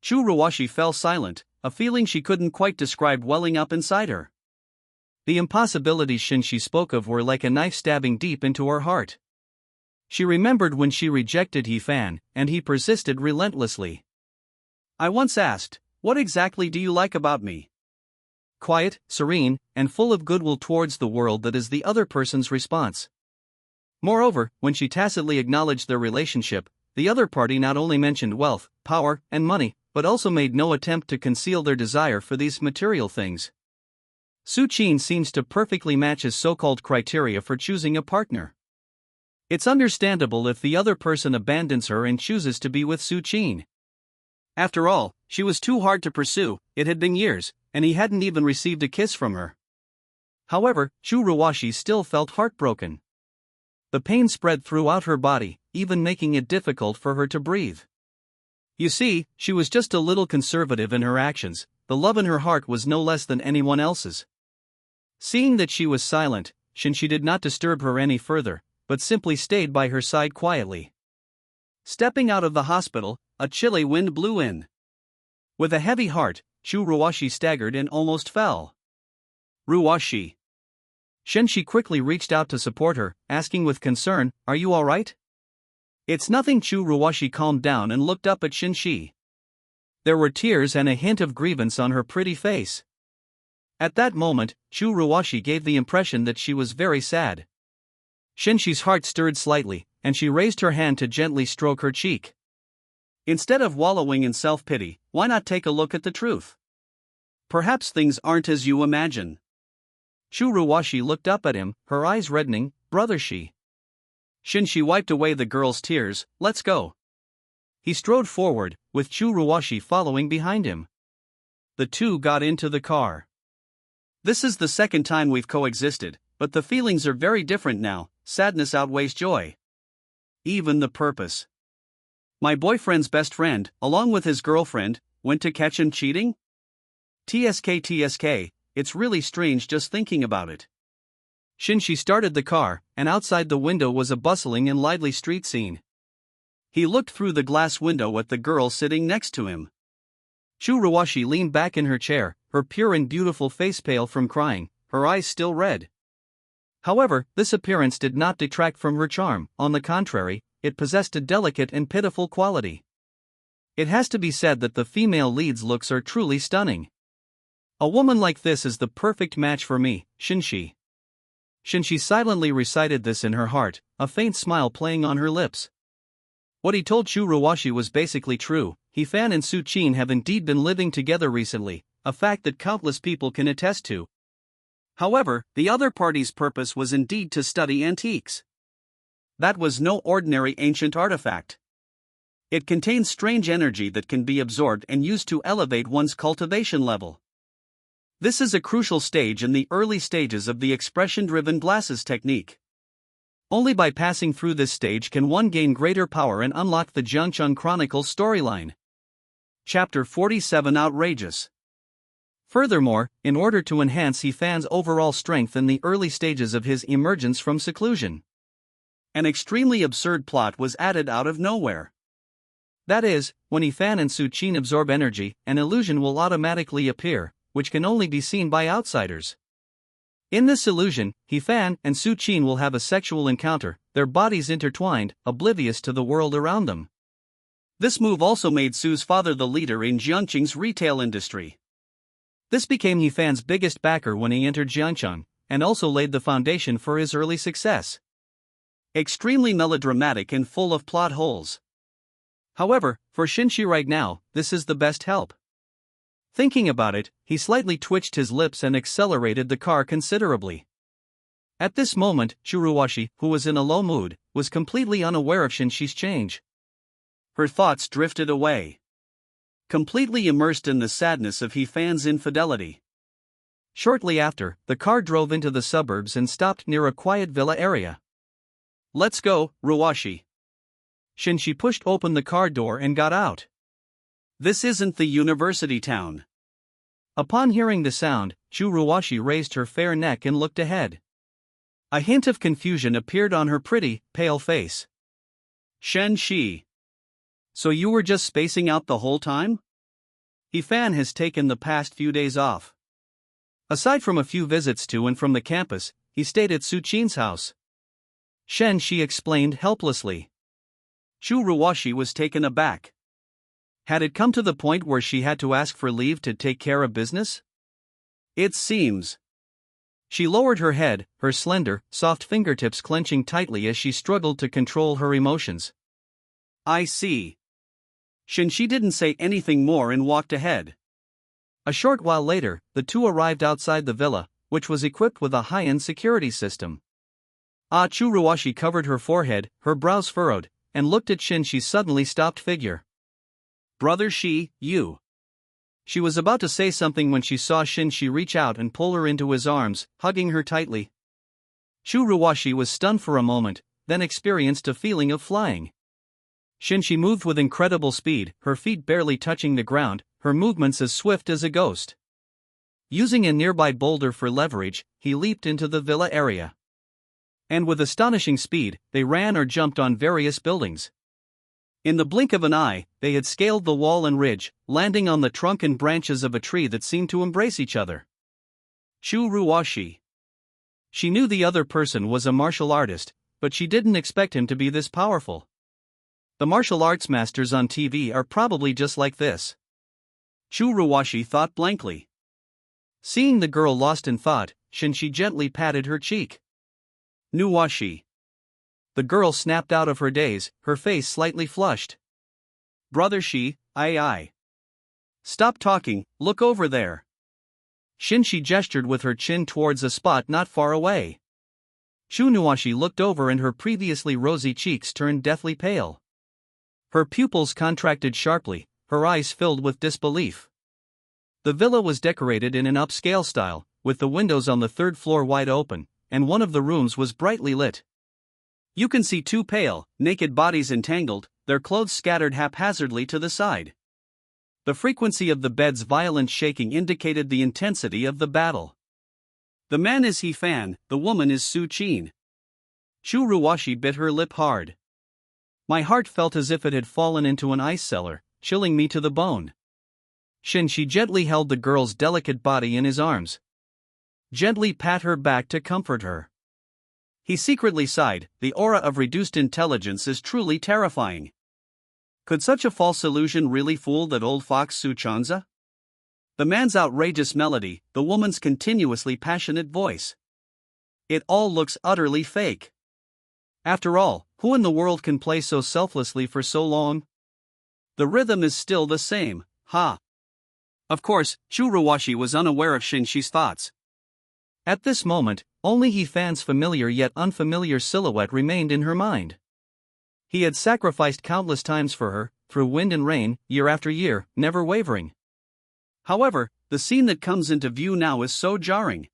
Chu Ruashi fell silent, a feeling she couldn't quite describe welling up inside her. The impossibilities Shen Xi spoke of were like a knife stabbing deep into her heart. She remembered when she rejected He Fan, and he persisted relentlessly. I once asked, what exactly do you like about me? Quiet, serene, and full of goodwill towards the world, that is the other person's response. Moreover, when she tacitly acknowledged their relationship, the other party not only mentioned wealth, power, and money, but also made no attempt to conceal their desire for these material things. Su Qin seems to perfectly match his so-called criteria for choosing a partner. It's understandable if the other person abandons her and chooses to be with Su Qin. After all, she was too hard to pursue, it had been years, and he hadn't even received a kiss from her. However, Churuwashi still felt heartbroken. The pain spread throughout her body, even making it difficult for her to breathe. You see, she was just a little conservative in her actions. The love in her heart was no less than anyone else's. Seeing that she was silent, Shen Xi did not disturb her any further, but simply stayed by her side quietly. Stepping out of the hospital, a chilly wind blew in. With a heavy heart, Churuwashi staggered and almost fell. Ruwashi. Shen Xi quickly reached out to support her, asking with concern, "Are you alright?" "It's nothing." Churuwashi calmed down and looked up at Shen Xi. There were tears and a hint of grievance on her pretty face. At that moment, Churuwashi gave the impression that she was very sad. Shen Xi's heart stirred slightly, and she raised her hand to gently stroke her cheek. Instead of wallowing in self-pity, why not take a look at the truth? Perhaps things aren't as you imagine. Churuwashi looked up at him, her eyes reddening. "Brother Xi." Shen Xi wiped away the girl's tears. "Let's go." He strode forward, with Churuwashi following behind him. The two got into the car. "This is the second time we've coexisted, but the feelings are very different now. Sadness outweighs joy. Even the purpose. My boyfriend's best friend, along with his girlfriend, went to catch him cheating? TSK, it's really strange just thinking about it." Shen Xi started the car, and outside the window was a bustling and lively street scene. He looked through the glass window at the girl sitting next to him. Churuwashi leaned back in her chair, her pure and beautiful face pale from crying, her eyes still red. However, this appearance did not detract from her charm. On the contrary, it possessed a delicate and pitiful quality. It has to be said that the female lead's looks are truly stunning. "A woman like this is the perfect match for me, Shen Xi." Shen Xi silently recited this in her heart, a faint smile playing on her lips. What he told Churuwashi was basically true. He-fan and Su-chin have indeed been living together recently, a fact that countless people can attest to. However, the other party's purpose was indeed to study antiques. That was no ordinary ancient artifact. It contains strange energy that can be absorbed and used to elevate one's cultivation level. This is a crucial stage in the early stages of the expression-driven glasses technique. Only by passing through this stage can one gain greater power and unlock the Jiangcheng Chronicles storyline. Chapter 47 Outrageous. Furthermore, in order to enhance He-fan's overall strength in the early stages of his emergence from seclusion, an extremely absurd plot was added out of nowhere. That is, when He-fan and Su-chin absorb energy, an illusion will automatically appear, which can only be seen by outsiders. In this illusion, He-fan and Su-chin will have a sexual encounter, their bodies intertwined, oblivious to the world around them. This move also made Su's father the leader in Jiangcheng's retail industry. This became He-fan's biggest backer when he entered Jiangcheng, and also laid the foundation for his early success. Extremely melodramatic and full of plot holes. However, for Shen Xi right now, this is the best help. Thinking about it, he slightly twitched his lips and accelerated the car considerably. At this moment, Churuwashi, who was in a low mood, was completely unaware of Shen Xi's change. Her thoughts drifted away, completely immersed in the sadness of He-fan's infidelity. Shortly after, the car drove into the suburbs and stopped near a quiet villa area. "Let's go, Ruwashi." Shen Xi pushed open the car door and got out. This isn't the university town. Upon hearing the sound, Churuwashi raised her fair neck and looked ahead. A hint of confusion appeared on her pretty, pale face. "Shen Xi. So you were just spacing out the whole time?" He-fan has taken the past few days off. Aside from a few visits to and from the campus, he stayed at Su-chin's house. Shen Xi explained helplessly. Churuwashi was taken aback. Had it come to the point where she had to ask for leave to take care of business? It seems. She lowered her head, her slender, soft fingertips clenching tightly as she struggled to control her emotions. "I see." Shen Xi didn't say anything more and walked ahead. A short while later, the two arrived outside the villa, which was equipped with a high-end security system. Churuwashi covered her forehead, her brows furrowed, and looked at Shen Xi's suddenly stopped figure. "Brother Xi, you." She was about to say something when she saw Shen Xi reach out and pull her into his arms, hugging her tightly. Shu Ruwashi was stunned for a moment, then experienced a feeling of flying. Shen Xi moved with incredible speed, her feet barely touching the ground, her movements as swift as a ghost. Using a nearby boulder for leverage, he leaped into the villa area. And with astonishing speed, they ran or jumped on various buildings. In the blink of an eye, they had scaled the wall and ridge, landing on the trunk and branches of a tree that seemed to embrace each other. Shu Ruwashi. She knew the other person was a martial artist, but she didn't expect him to be this powerful. The martial arts masters on TV are probably just like this. Shu Ruwashi thought blankly. Seeing the girl lost in thought, Shen Xi gently patted her cheek. Nuwashi. The girl snapped out of her daze, her face slightly flushed. Brother Xi, I. Stop talking, look over there. Shen Xi gestured with her chin towards a spot not far away. Shu Nuwashi looked over and her previously rosy cheeks turned deathly pale. Her pupils contracted sharply, her eyes filled with disbelief. The villa was decorated in an upscale style, with the windows on the third floor wide open, and one of the rooms was brightly lit. You can see two pale, naked bodies entangled, their clothes scattered haphazardly to the side. The frequency of the bed's violent shaking indicated the intensity of the battle. The man is He Fan, the woman is Su Qin. Shu Ruwashi bit her lip hard. My heart felt as if it had fallen into an ice cellar, chilling me to the bone. Shen Xi gently held the girl's delicate body in his arms. Gently pat her back to comfort her. He secretly sighed, the aura of reduced intelligence is truly terrifying. Could such a false illusion really fool that old fox Su Chanza? The man's outrageous melody, the woman's continuously passionate voice. It all looks utterly fake. After all, who in the world can play so selflessly for so long? The rhythm is still the same, ha. Of course, Shu Ruwashi was unaware of Shen Xi's thoughts. At this moment, only He Fan's familiar yet unfamiliar silhouette remained in her mind. He had sacrificed countless times for her, through wind and rain, year after year, never wavering. However, the scene that comes into view now is so jarring.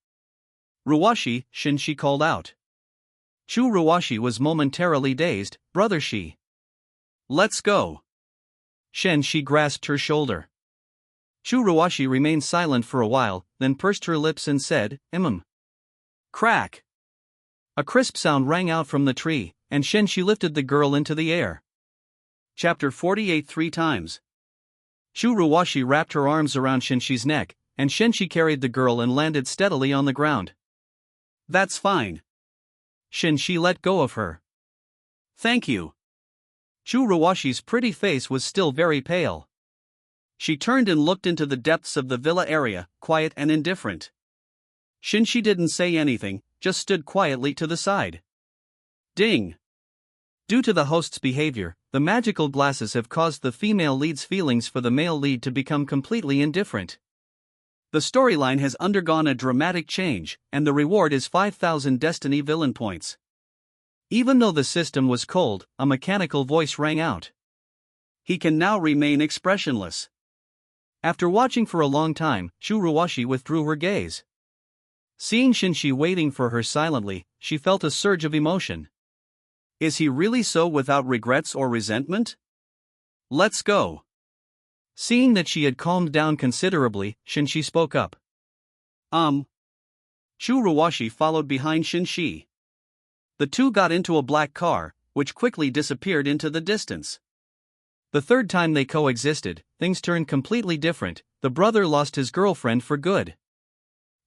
Ruwashi, Shen Xi called out. Shu Ruwashi was momentarily dazed. Brother Xi. Let's go. Shen Xi grasped her shoulder. Shu Ruwashi remained silent for a while, then pursed her lips and said, Crack. A crisp sound rang out from the tree, and Shen Xi lifted the girl into the air. Chapter 48 3 times. Shu Ruwashi wrapped her arms around Shen Xi's neck, and Shen Xi carried the girl and landed steadily on the ground. That's fine. Shen Xi let go of her. Thank you. Shu Ruwashi's pretty face was still very pale. She turned and looked into the depths of the villa area, quiet and indifferent. Shen Xi didn't say anything, just stood quietly to the side. Ding! Due to the host's behavior, the magical glasses have caused the female lead's feelings for the male lead to become completely indifferent. The storyline has undergone a dramatic change, and the reward is 5,000 Destiny Villain points. Even though the system was cold, a mechanical voice rang out. He can now remain expressionless. After watching for a long time, Shu Ruwashi withdrew her gaze. Seeing Shen Xi waiting for her silently, she felt a surge of emotion. Is he really so without regrets or resentment? Let's go. Seeing that she had calmed down considerably, Shen Xi spoke up. Shu Ruwashi followed behind Shen Xi. The two got into a black car, which quickly disappeared into the distance. The third time they coexisted, things turned completely different. The brother lost his girlfriend for good.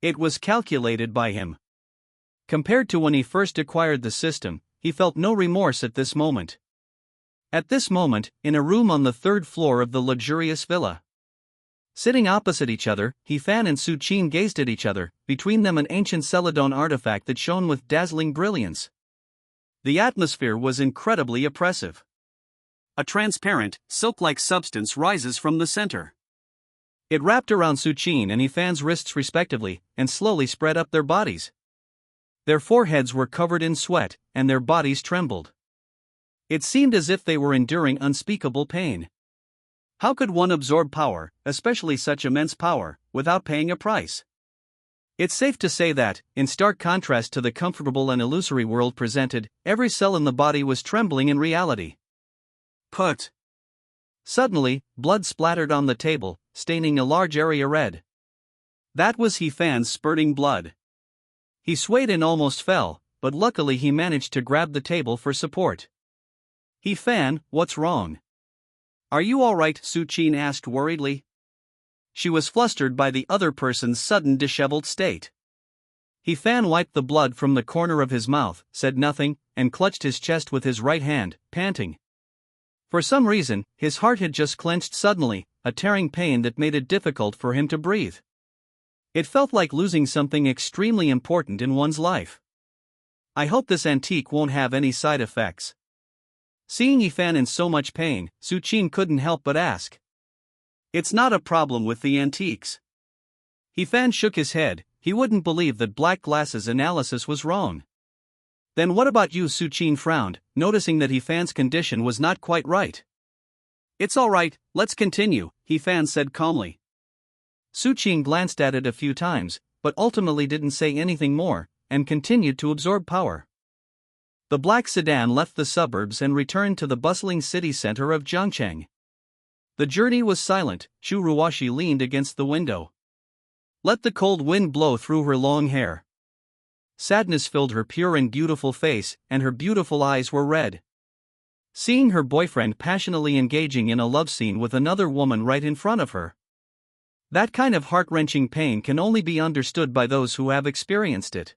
It was calculated by him. Compared to when he first acquired the system, he felt no remorse at this moment. At this moment, in a room on the third floor of the luxurious villa. Sitting opposite each other, He Fan and Su Qin gazed at each other, between them an ancient Celadon artifact that shone with dazzling brilliance. The atmosphere was incredibly oppressive. A transparent, silk-like substance rises from the center. It wrapped around Su Qin and He Fan's wrists respectively, and slowly spread up their bodies. Their foreheads were covered in sweat, and their bodies trembled. It seemed as if they were enduring unspeakable pain. How could one absorb power, especially such immense power, without paying a price? It's safe to say that, in stark contrast to the comfortable and illusory world presented, every cell in the body was trembling in reality. Put. Suddenly, blood splattered on the table, staining a large area red. That was He Fan's spurting blood. He swayed and almost fell, but luckily he managed to grab the table for support. He Fan, what's wrong? Are you alright? Su Qin asked worriedly. She was flustered by the other person's sudden disheveled state. He Fan wiped the blood from the corner of his mouth, said nothing, and clutched his chest with his right hand, panting. For some reason, his heart had just clenched suddenly, a tearing pain that made it difficult for him to breathe. It felt like losing something extremely important in one's life. I hope this antique won't have any side effects. Seeing He Fan in so much pain, Su Qin couldn't help but ask. It's not a problem with the antiques. He Fan shook his head. He wouldn't believe that black glasses analysis was wrong. Then what about you? Su Qin frowned, noticing that He Fan's condition was not quite right. It's alright, let's continue, He Fan said calmly. Su Qin glanced at it a few times, but ultimately didn't say anything more, and continued to absorb power. The black sedan left the suburbs and returned to the bustling city center of Jiangcheng. The journey was silent. Shu Ruoshi leaned against the window. Let the cold wind blow through her long hair. Sadness filled her pure and beautiful face, and her beautiful eyes were red. Seeing her boyfriend passionately engaging in a love scene with another woman right in front of her. That kind of heart-wrenching pain can only be understood by those who have experienced it.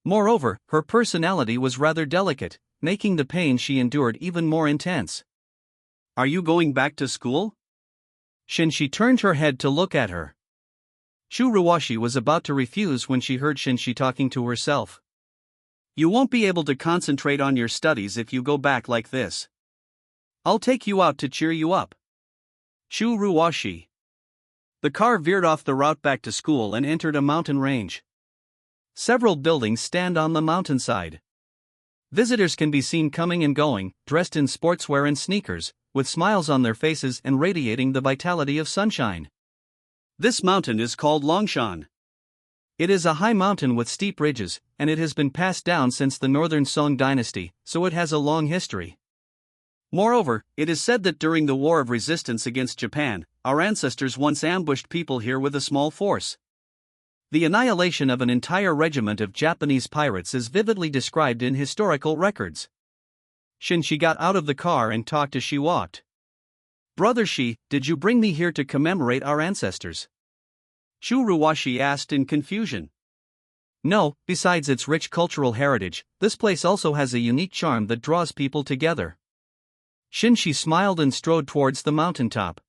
Moreover, her personality was rather delicate, making the pain she endured even more intense. Are you going back to school? Shen Xi turned her head to look at her. Shu Ruoshi was about to refuse when she heard Shen Xi talking to herself. You won't be able to concentrate on your studies if you go back like this. I'll take you out to cheer you up. Shu Ruoshi. The car veered off the route back to school and entered a mountain range. Several buildings stand on the mountainside. Visitors can be seen coming and going, dressed in sportswear and sneakers, with smiles on their faces and radiating the vitality of sunshine. This mountain is called Longshan. It is a high mountain with steep ridges, and it has been passed down since the northern Song dynasty, so it has a long history. Moreover, it is said that during the War of Resistance against Japan, our ancestors once ambushed people here with a small force. The annihilation of an entire regiment of Japanese pirates is vividly described in historical records. Shen Xi got out of the car and talked as she walked. Brother Xi, did you bring me here to commemorate our ancestors? Shu Ruoshi asked in confusion. No, besides its rich cultural heritage, this place also has a unique charm that draws people together. Shen Xi smiled and strode towards the mountaintop.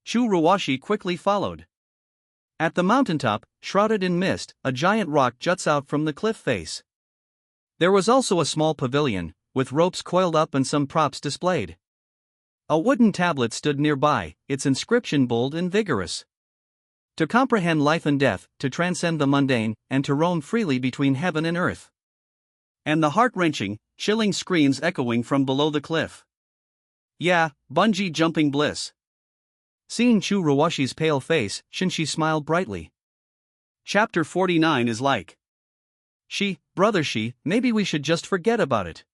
Shu Ruoshi quickly followed. At the mountaintop, shrouded in mist, a giant rock juts out from the cliff face. There was also a small pavilion, with ropes coiled up and some props displayed. A wooden tablet stood nearby, its inscription bold and vigorous. To comprehend life and death, to transcend the mundane, and to roam freely between heaven and earth. And the heart-wrenching, chilling screams echoing from below the cliff. Yeah, bungee jumping bliss. Seeing Shu Ruoshi's pale face, Shen Xi smiled brightly. Chapter 49 is like. Brother Xi, maybe we should just forget about it.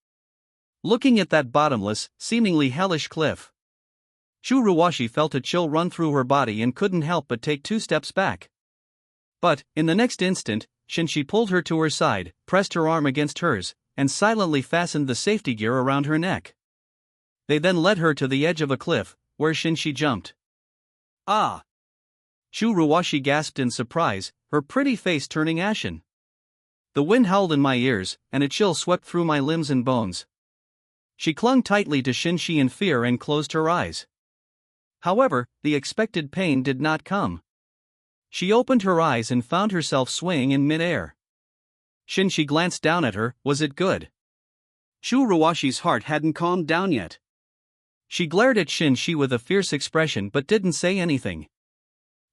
Looking at that bottomless, seemingly hellish cliff. Shu Ruoshi felt a chill run through her body and couldn't help but take 2 steps back. But, in the next instant, Shen Xi pulled her to her side, pressed her arm against hers, and silently fastened the safety gear around her neck. They then led her to the edge of a cliff, where Shen Xi jumped. Ah! Shu Ruoshi gasped in surprise, her pretty face turning ashen. The wind howled in my ears, and a chill swept through my limbs and bones. She clung tightly to Shen Xi in fear and closed her eyes. However, the expected pain did not come. She opened her eyes and found herself swaying in midair. Shen Xi glanced down at her. Was it good? Shu Ruoshi's heart hadn't calmed down yet. She glared at Shen Xi with a fierce expression but didn't say anything.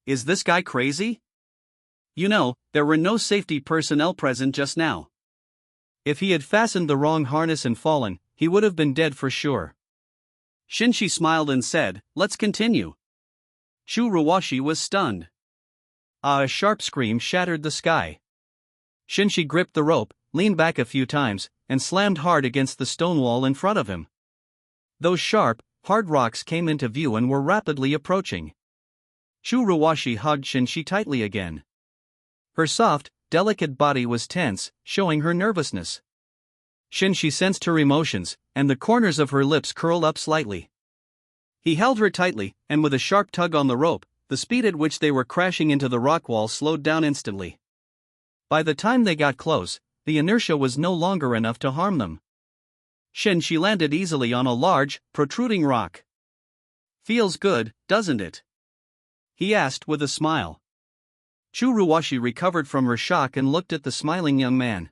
Is this guy crazy? You know, there were no safety personnel present just now. If he had fastened the wrong harness and fallen, he would have been dead for sure. Shen Xi smiled and said, "Let's continue." Shu Ruwashi was stunned. A sharp scream shattered the sky. Shen Xi gripped the rope, leaned back a few times, and slammed hard against the stone wall in front of him. Those sharp, hard rocks came into view and were rapidly approaching. Shu Ruwashi hugged Shen Xi tightly again. Her soft, delicate body was tense, showing her nervousness. Shen Xi sensed her emotions, and the corners of her lips curled up slightly. He held her tightly, and with a sharp tug on the rope, the speed at which they were crashing into the rock wall slowed down instantly. By the time they got close, the inertia was no longer enough to harm them. Shen Xi landed easily on a large, protruding rock. "Feels good, doesn't it?" he asked with a smile. Shu Ruwashi recovered from her shock and looked at the smiling young man.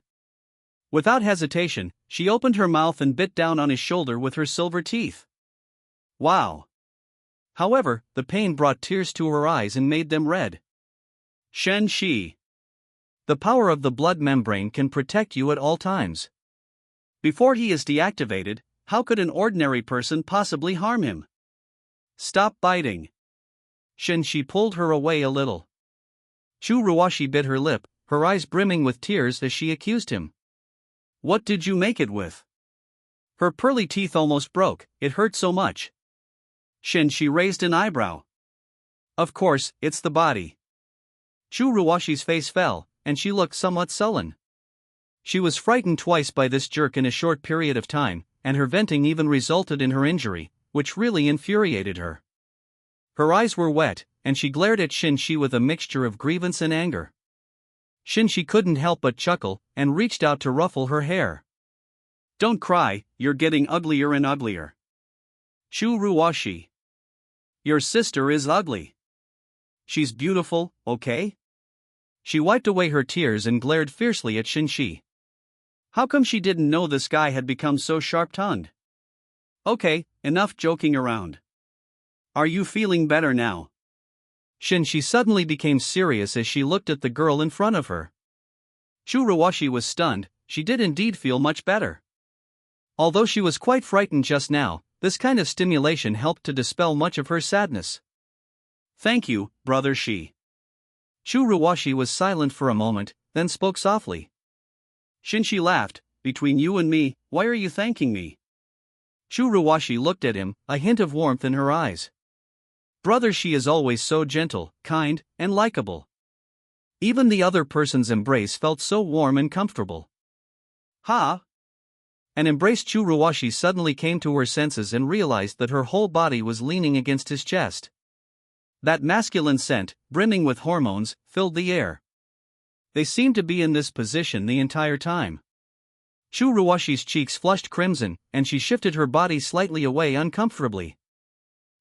Without hesitation, she opened her mouth and bit down on his shoulder with her silver teeth. Wow! However, the pain brought tears to her eyes and made them red. Shen Xi. The power of the blood membrane can protect you at all times. Before he is deactivated, how could an ordinary person possibly harm him? Stop biting. Shen Xi pulled her away a little. Shu Ruwashi bit her lip, her eyes brimming with tears as she accused him. "What did you make it with?" Her pearly teeth almost broke, it hurt so much. Shen Xi raised an eyebrow. "Of course, it's the body." Shu Ruwashi's face fell, and she looked somewhat sullen. She was frightened twice by this jerk in a short period of time, and her venting even resulted in her injury, which really infuriated her. Her eyes were wet, and she glared at Shen Xi with a mixture of grievance and anger. Shen Xi couldn't help but chuckle, and reached out to ruffle her hair. "Don't cry, you're getting uglier and uglier. Shu Ruwashi. Your sister is ugly. She's beautiful, okay?" She wiped away her tears and glared fiercely at Shen Xi. How come she didn't know this guy had become so sharp-tongued? "Okay, enough joking around. Are you feeling better now?" Shen Xi suddenly became serious as she looked at the girl in front of her. Shu Ruwashi was stunned, she did indeed feel much better. Although she was quite frightened just now, this kind of stimulation helped to dispel much of her sadness. "Thank you, brother Xi." Shu Ruwashi was silent for a moment, then spoke softly. Shen Xi laughed, "Between you and me, why are you thanking me?" Shu Ruwashi looked at him, a hint of warmth in her eyes. Brother Xi is always so gentle, kind, and likable. Even the other person's embrace felt so warm and comfortable. "Ha!" An embraced Shu Ruwashi suddenly came to her senses and realized that her whole body was leaning against his chest. That masculine scent, brimming with hormones, filled the air. They seemed to be in this position the entire time. Shu Ruwashi's cheeks flushed crimson, and she shifted her body slightly away uncomfortably.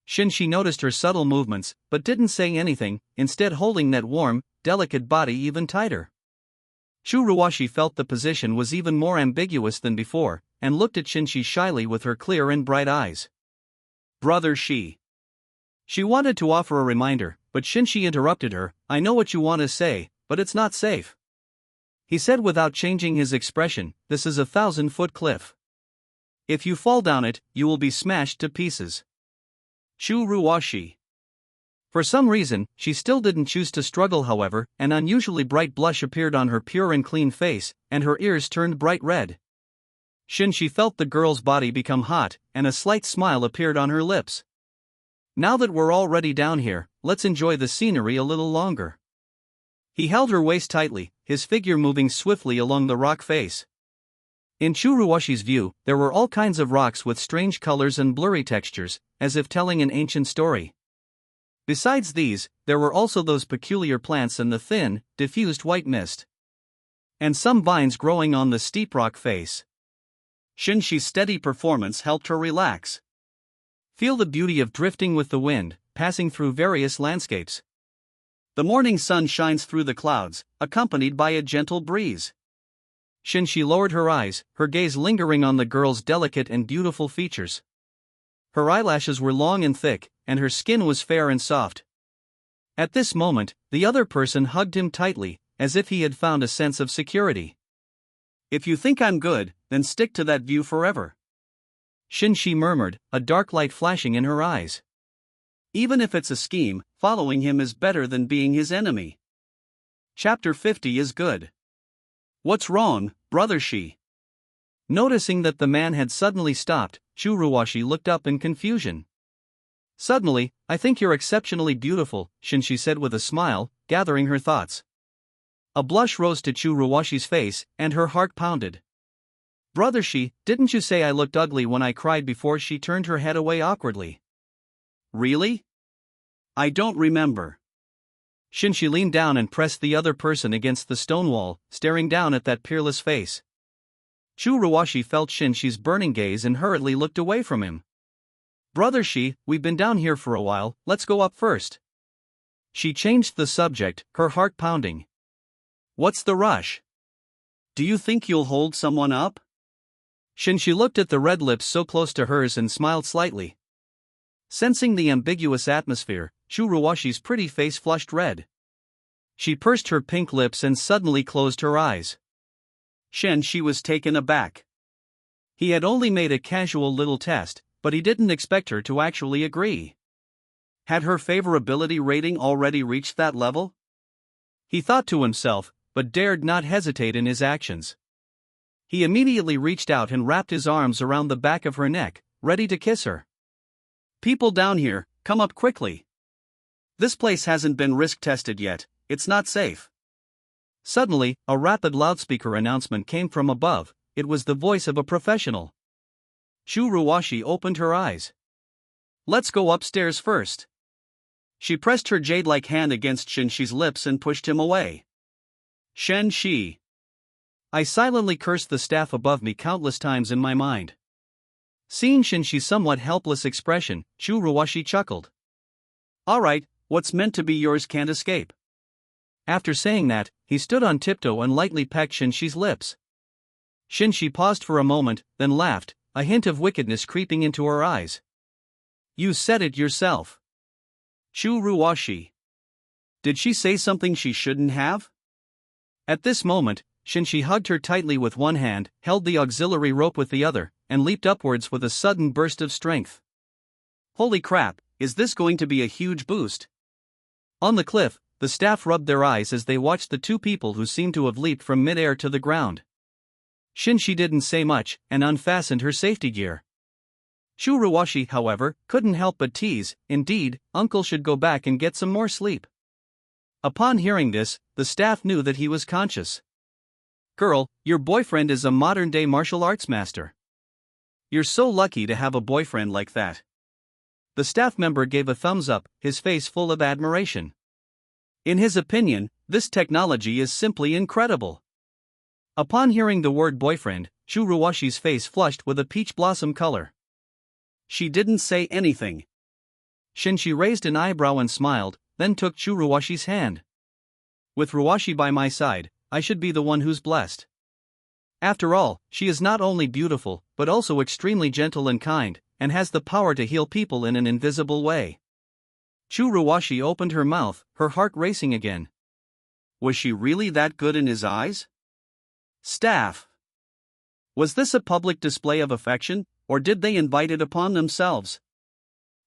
Shen Xi noticed her subtle movements, but didn't say anything, instead holding that warm, delicate body even tighter. Shu Ruwashi felt the position was even more ambiguous than before, and looked at Shen Xi shyly with her clear and bright eyes. "Brother Xi." She wanted to offer a reminder, but Shen Xi interrupted her. "I know what you want to say, but it's not safe," he said without changing his expression. "This is a 1,000-foot cliff. If you fall down it, you will be smashed to pieces." Shu Ruwashi. For some reason, she still didn't choose to struggle. However, an unusually bright blush appeared on her pure and clean face, and her ears turned bright red. Shen Xi felt the girl's body become hot, and a slight smile appeared on her lips. "Now that we're already down here, let's enjoy the scenery a little longer." He held her waist tightly, his figure moving swiftly along the rock face. In Shu Ruwashi's view, there were all kinds of rocks with strange colors and blurry textures, as if telling an ancient story. Besides these, there were also those peculiar plants and the thin, diffused white mist. And some vines growing on the steep rock face. Shen Xi's steady performance helped her relax. Feel the beauty of drifting with the wind, passing through various landscapes. The morning sun shines through the clouds, accompanied by a gentle breeze. Shen Xi lowered her eyes, her gaze lingering on the girl's delicate and beautiful features. Her eyelashes were long and thick, and her skin was fair and soft. At this moment, the other person hugged him tightly, as if he had found a sense of security. "If you think I'm good, then stick to that view forever." Shen Xi murmured, a dark light flashing in her eyes. Even if it's a scheme, following him is better than being his enemy. Chapter 50 is good. What's wrong, Brother Xi? Noticing that the man had suddenly stopped, Chu Ruoshi looked up in confusion. Suddenly, I think you're exceptionally beautiful, Shen Xi said with a smile, gathering her thoughts. A blush rose to Chu Ruoshi's face, and her heart pounded. Brother Xi, didn't you say I looked ugly when I cried before? She turned her head away awkwardly. Really? I don't remember. Shen Xi leaned down and pressed the other person against the stone wall, staring down at that peerless face. Chu Ruoshi felt Shen Xi's burning gaze and hurriedly looked away from him. Brother Xi, we've been down here for a while, let's go up first. She changed the subject, her heart pounding. What's the rush? Do you think you'll hold someone up? Shen Xi looked at the red lips so close to hers and smiled slightly. Sensing the ambiguous atmosphere, Chu Ruoshi's pretty face flushed red. She pursed her pink lips and suddenly closed her eyes. Shen Xi was taken aback. He had only made a casual little test, but he didn't expect her to actually agree. Had her favorability rating already reached that level? He thought to himself, but dared not hesitate in his actions. He immediately reached out and wrapped his arms around the back of her neck, ready to kiss her. People down here, come up quickly. This place hasn't been risk tested yet, it's not safe. Suddenly, a rapid loudspeaker announcement came from above. It was the voice of a professional. Chu Ruoshi opened her eyes. Let's go upstairs first. She pressed her jade-like hand against Shen Xi's lips and pushed him away. Shen Xi. I silently cursed the staff above me countless times in my mind. Seeing Shen Xi's somewhat helpless expression, Chu Ruoshi chuckled. All right, what's meant to be yours can't escape. After saying that, he stood on tiptoe and lightly pecked Shen Xi's lips. Shen Xi paused for a moment, then laughed, a hint of wickedness creeping into her eyes. You said it yourself. Chu Ruoshi. Did she say something she shouldn't have? At this moment, Shen Xi hugged her tightly with one hand, held the auxiliary rope with the other, and leaped upwards with a sudden burst of strength. Holy crap, is this going to be a huge boost? On the cliff, the staff rubbed their eyes as they watched the two people who seemed to have leaped from mid-air to the ground. Shen Xi didn't say much, and unfastened her safety gear. Chu Ruoshi, however, couldn't help but tease, indeed, uncle should go back and get some more sleep. Upon hearing this, the staff knew that he was conscious. Girl, your boyfriend is a modern-day martial arts master. You're so lucky to have a boyfriend like that. The staff member gave a thumbs up, his face full of admiration. In his opinion, this technology is simply incredible. Upon hearing the word boyfriend, Chu Ruoshi's face flushed with a peach blossom color. She didn't say anything. Shen Xi raised an eyebrow and smiled, then took Chu Ruoshi's hand. With Ruoshi by my side, I should be the one who's blessed. After all, she is not only beautiful, but also extremely gentle and kind, and has the power to heal people in an invisible way. Chu Ruoshi opened her mouth, her heart racing again. Was she really that good in his eyes? Staff. Was this a public display of affection, or did they invite it upon themselves?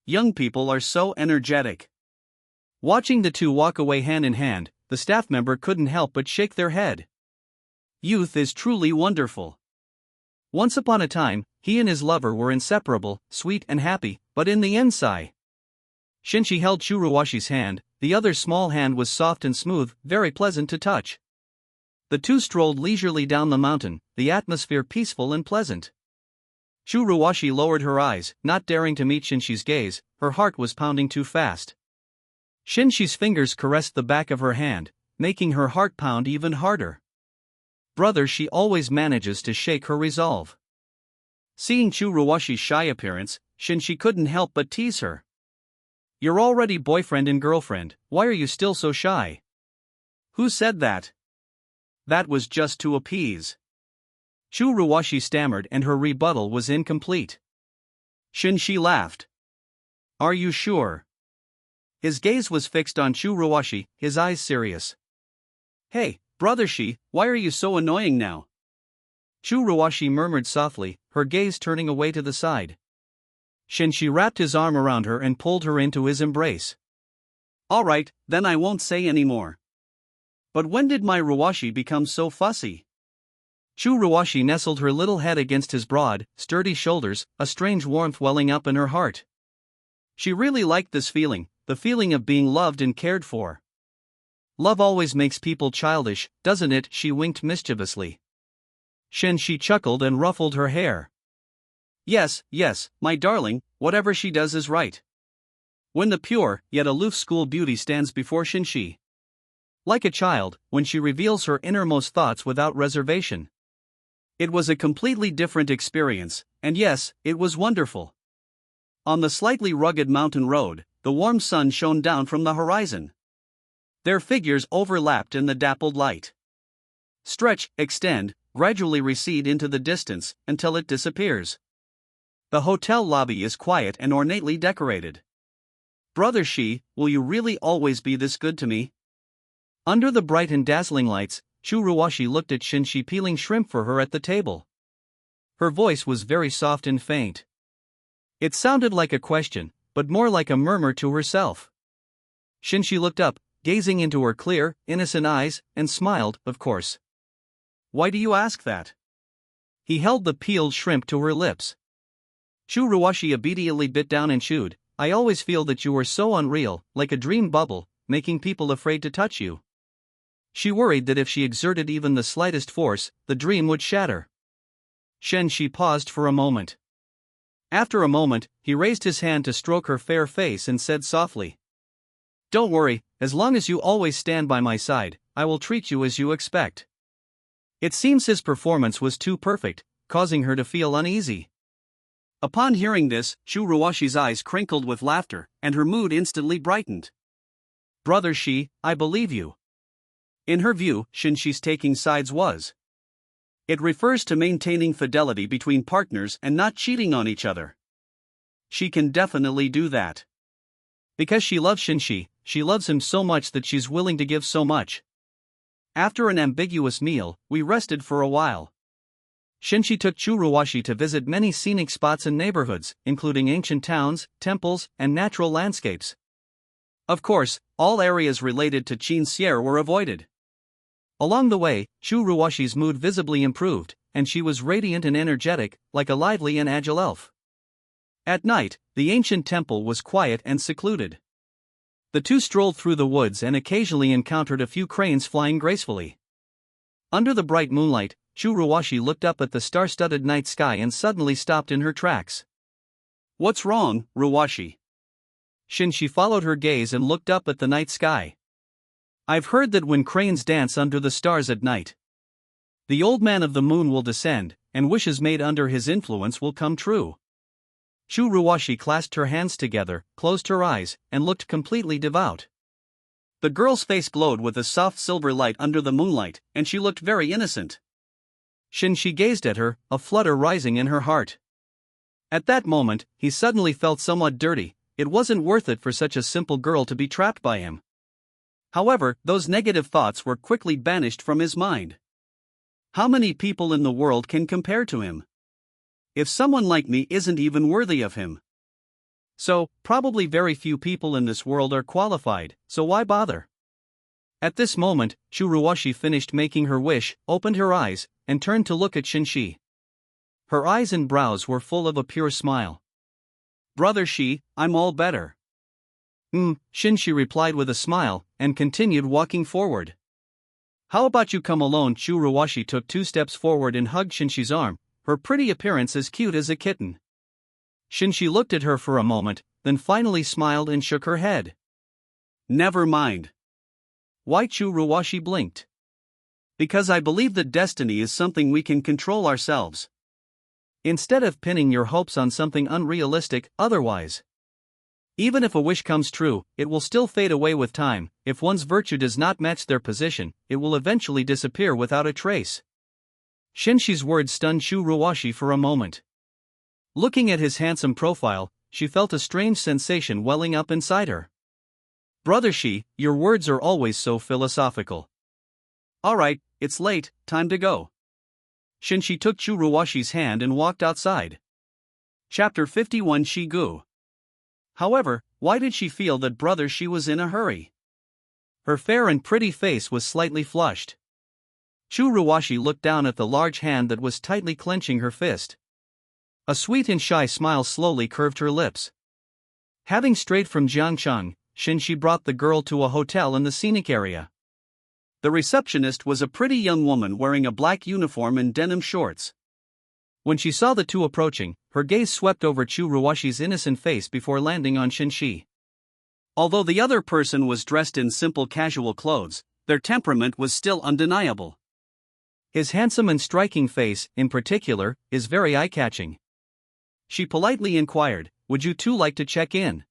Young people are so energetic. Watching the two walk away hand in hand, the staff member couldn't help but shake their head. Youth is truly wonderful. Once upon a time, he and his lover were inseparable, sweet and happy, but in the end sigh. Shen Xi held Chu Ruoshi's hand, the other small hand was soft and smooth, very pleasant to touch. The two strolled leisurely down the mountain, the atmosphere peaceful and pleasant. Chu Ruoshi lowered her eyes, not daring to meet Shen Xi's gaze, her heart was pounding too fast. Shen Xi's fingers caressed the back of her hand, making her heart pound even harder. Brother, she always manages to shake her resolve. Seeing Chu Ruoshi's shy appearance, Shen Xi couldn't help but tease her. You're already boyfriend and girlfriend, why are you still so shy? Who said that? That was just to appease. Chu Ruoshi stammered and her rebuttal was incomplete. Shen Xi laughed. Are you sure? His gaze was fixed on Chu Ruoshi, his eyes serious. Hey, Brother Xi, why are you so annoying now? Chu Ruoshi murmured softly, her gaze turning away to the side. Shen Xi wrapped his arm around her and pulled her into his embrace. All right, then I won't say any more. But when did my Ruwashi become so fussy? Chu Ruwashi nestled her little head against his broad, sturdy shoulders, a strange warmth welling up in her heart. She really liked this feeling, the feeling of being loved and cared for. Love always makes people childish, doesn't it? She winked mischievously. Shen Xi chuckled and ruffled her hair. Yes, my darling, whatever she does is right. When the pure, yet aloof school beauty stands before Shen Xi, like a child, when she reveals her innermost thoughts without reservation. It was a completely different experience, and yes, it was wonderful. On the slightly rugged mountain road, the warm sun shone down from the horizon. Their figures overlapped in the dappled light. Stretch, extend, gradually recede into the distance, until it disappears. The hotel lobby is quiet and ornately decorated. Brother Xi, will you really always be this good to me? Under the bright and dazzling lights, Chu Ruwashi looked at Shen Xi peeling shrimp for her at the table. Her voice was very soft and faint. It sounded like a question, but more like a murmur to herself. Shen Xi looked up, gazing into her clear, innocent eyes, and smiled, of course. Why do you ask that? He held the peeled shrimp to her lips. Chu Ruwashi obediently bit down and chewed. I always feel that you are so unreal, like a dream bubble, making people afraid to touch you. She worried that if she exerted even the slightest force, the dream would shatter. Shen Xi paused for a moment. After a moment, he raised his hand to stroke her fair face and said softly, Don't worry, as long as you always stand by my side, I will treat you as you expect. It seems his performance was too perfect, causing her to feel uneasy. Upon hearing this, Chu Ruwashi's eyes crinkled with laughter, and her mood instantly brightened. Brother Xi, I believe you. In her view, Shen Xi's taking sides was. It refers to maintaining fidelity between partners and not cheating on each other. She can definitely do that. Because she loves Shen Xi, she loves him so much that she's willing to give so much. After an ambiguous meal, we rested for a while. Shen Xi took Chu Ruwashi to visit many scenic spots and neighborhoods, including ancient towns, temples, and natural landscapes. Of course, all areas related to Qin Xie were avoided. Along the way, Chu Ruwashi's mood visibly improved, and she was radiant and energetic, like a lively and agile elf. At night, the ancient temple was quiet and secluded. The two strolled through the woods and occasionally encountered a few cranes flying gracefully. Under the bright moonlight, Chu Ruwashi looked up at the star-studded night sky and suddenly stopped in her tracks. What's wrong, Ruwashi? Shen Xi followed her gaze and looked up at the night sky. I've heard that when cranes dance under the stars at night, the old man of the moon will descend, and wishes made under his influence will come true. Chu Ruwashi clasped her hands together, closed her eyes, and looked completely devout. The girl's face glowed with a soft silver light under the moonlight, and she looked very innocent. Shen Xi gazed at her, a flutter rising in her heart. At that moment, he suddenly felt somewhat dirty. It wasn't worth it for such a simple girl to be trapped by him. However, those negative thoughts were quickly banished from his mind. How many people in the world can compare to him? If someone like me isn't even worthy of him. So, probably very few people in this world are qualified, so why bother? At this moment, Chu Ruwashi finished making her wish, opened her eyes, and turned to look at Shen Xi. Her eyes and brows were full of a pure smile. Brother Xi, I'm all better. Shen Xi replied with a smile, and continued walking forward. How about you come alone? Chu Ruwashi took 2 steps forward and hugged Shen Xi's arm, her pretty appearance as cute as a kitten. Shen Xi looked at her for a moment, then finally smiled and shook her head. Never mind. Why? Chu Ruwashi blinked. Because I believe that destiny is something we can control ourselves. Instead of pinning your hopes on something unrealistic, otherwise. Even if a wish comes true, it will still fade away with time. If one's virtue does not match their position, it will eventually disappear without a trace. Shen Xi's words stunned Chu Ruwashi for a moment. Looking at his handsome profile, she felt a strange sensation welling up inside her. Brother Xi, your words are always so philosophical. Alright, it's late, time to go. Shen Xi took Chu Ruoshi's hand and walked outside. Chapter 51 Shigu. However, why did she feel that Brother Xi was in a hurry? Her fair and pretty face was slightly flushed. Chu Ruoshi looked down at the large hand that was tightly clenching her fist. A sweet and shy smile slowly curved her lips. Having strayed from Jiangcheng, Shen Xi brought the girl to a hotel in the scenic area. The receptionist was a pretty young woman wearing a black uniform and denim shorts. When she saw the two approaching, her gaze swept over Chu Ruoshi's innocent face before landing on Shen Xi. Although the other person was dressed in simple casual clothes, their temperament was still undeniable. His handsome and striking face, in particular, is very eye-catching. She politely inquired, "Would you two like to check in?"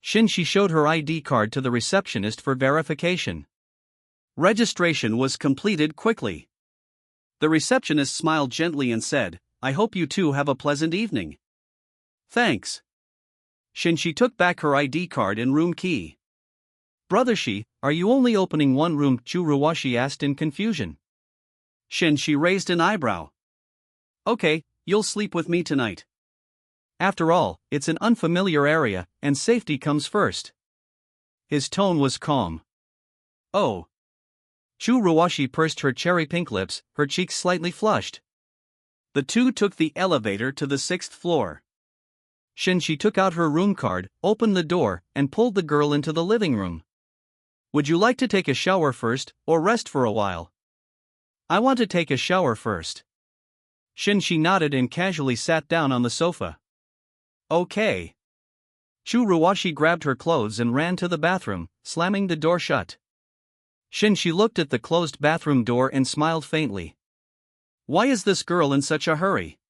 Shen Xi showed her ID card to the receptionist for verification. Registration was completed quickly. The receptionist smiled gently and said, "I hope you two have a pleasant evening." "Thanks." Shen Xi took back her ID card and room key. "Brother Xi, are you only opening one room?" Chu Ruoshi asked in confusion. Shen Xi raised an eyebrow. "Okay, you'll sleep with me tonight. After all, it's an unfamiliar area, and safety comes first." His tone was calm. "Oh." Chu Ruoshi pursed her cherry-pink lips, her cheeks slightly flushed. The two took the elevator to the 6th floor. Shen Xi took out her room card, opened the door, and pulled the girl into the living room. "Would you like to take a shower first, or rest for a while?" "I want to take a shower first." Shen Xi nodded and casually sat down on the sofa. "Okay." Chu Ruoshi grabbed her clothes and ran to the bathroom, slamming the door shut. Shen Xi looked at the closed bathroom door and smiled faintly. Why is this girl in such a hurry?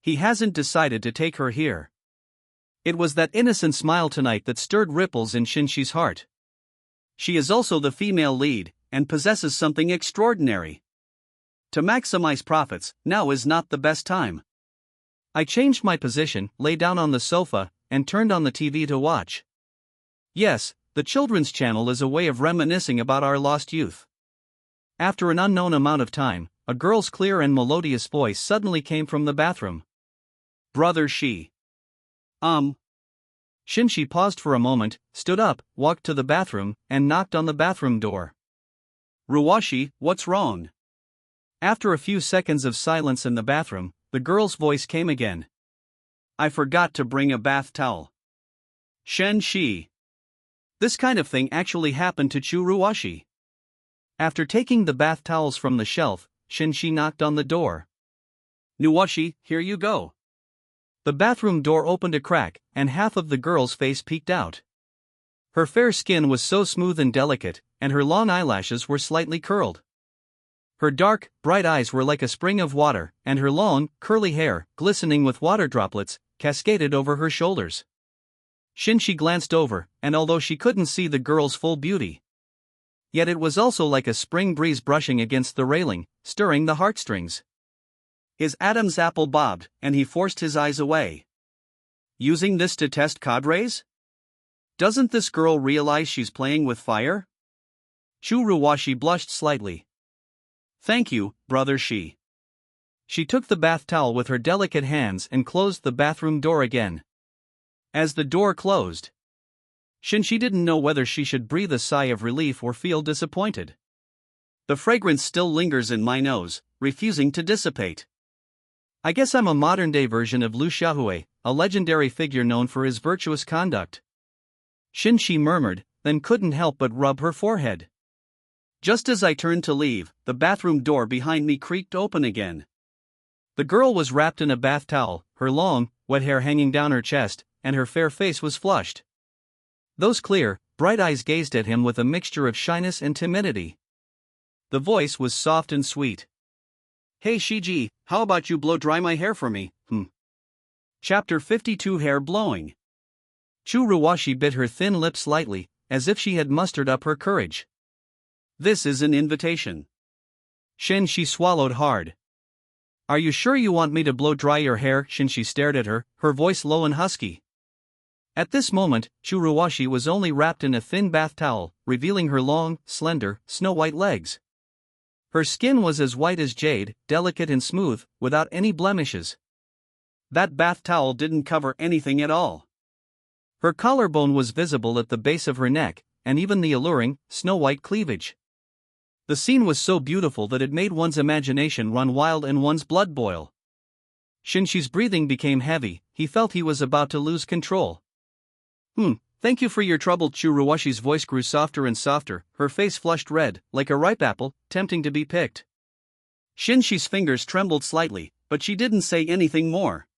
He hasn't decided to take her here. It was that innocent smile tonight that stirred ripples in Shen Xi's heart. She is also the female lead, and possesses something extraordinary. To maximize profits, now is not the best time. I changed my position, lay down on the sofa, and turned on the TV to watch. Yes, the children's channel is a way of reminiscing about our lost youth. After an unknown amount of time, a girl's clear and melodious voice suddenly came from the bathroom. "Brother Xi." Shen Xi paused for a moment, stood up, walked to the bathroom, and knocked on the bathroom door. "Ruoshi, what's wrong?" After a few seconds of silence in the bathroom, the girl's voice came again. "I forgot to bring a bath towel." Shen Xi. This kind of thing actually happened to Chu Ruoshi. After taking the bath towels from the shelf, Shen Xi knocked on the door. "Nuoshi, here you go." The bathroom door opened a crack, and half of the girl's face peeked out. Her fair skin was so smooth and delicate, and her long eyelashes were slightly curled. Her dark, bright eyes were like a spring of water, and her long, curly hair, glistening with water droplets, cascaded over her shoulders. Shen Xi glanced over, and although she couldn't see the girl's full beauty, yet it was also like a spring breeze brushing against the railing, stirring the heartstrings. His Adam's apple bobbed, and he forced his eyes away. Using this to test cadres? Doesn't this girl realize she's playing with fire? Chu Ruoshi blushed slightly. "Thank you, Brother Xi." She took the bath towel with her delicate hands and closed the bathroom door again. As the door closed, Shen Xi didn't know whether she should breathe a sigh of relief or feel disappointed. "The fragrance still lingers in my nose, refusing to dissipate. I guess I'm a modern-day version of Lu Xiaohui, a legendary figure known for his virtuous conduct." Shen Xi murmured, then couldn't help but rub her forehead. Just as I turned to leave, the bathroom door behind me creaked open again. The girl was wrapped in a bath towel, her long, wet hair hanging down her chest, and her fair face was flushed. Those clear, bright eyes gazed at him with a mixture of shyness and timidity. The voice was soft and sweet. "Hey Shiji, how about you blow dry my hair for me, Chapter 52 Hair Blowing. Chu Ruoshi bit her thin lips slightly, as if she had mustered up her courage. "This is an invitation." Shen Xi swallowed hard. "Are you sure you want me to blow dry your hair?" Shen Xi stared at her, her voice low and husky. At this moment, Chu Ruoshi was only wrapped in a thin bath towel, revealing her long, slender, snow-white legs. Her skin was as white as jade, delicate and smooth, without any blemishes. That bath towel didn't cover anything at all. Her collarbone was visible at the base of her neck, and even the alluring, snow-white cleavage. The scene was so beautiful that it made one's imagination run wild and one's blood boil. Shen Xi's breathing became heavy, he felt he was about to lose control. Thank you for your trouble." Churuwashi's voice grew softer and softer, her face flushed red, like a ripe apple, tempting to be picked. Shen Xi's fingers trembled slightly, but she didn't say anything more.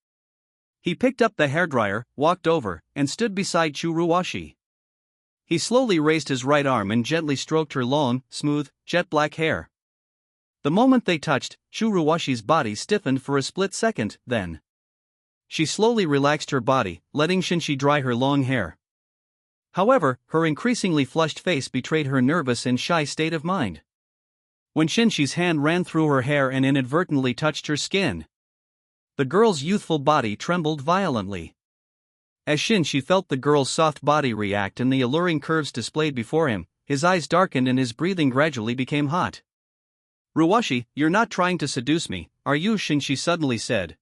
He picked up the hairdryer, walked over, and stood beside Churuwashi. He slowly raised his right arm and gently stroked her long, smooth, jet-black hair. The moment they touched, Churuwashi's body stiffened for a split second, then she slowly relaxed her body, letting Shen Xi dry her long hair. However, her increasingly flushed face betrayed her nervous and shy state of mind. When Shen Xi's hand ran through her hair and inadvertently touched her skin, the girl's youthful body trembled violently. As Shen Xi felt the girl's soft body react and the alluring curves displayed before him, his eyes darkened and his breathing gradually became hot. "Ruwashi, you're not trying to seduce me, are you?" Shen Xi suddenly said.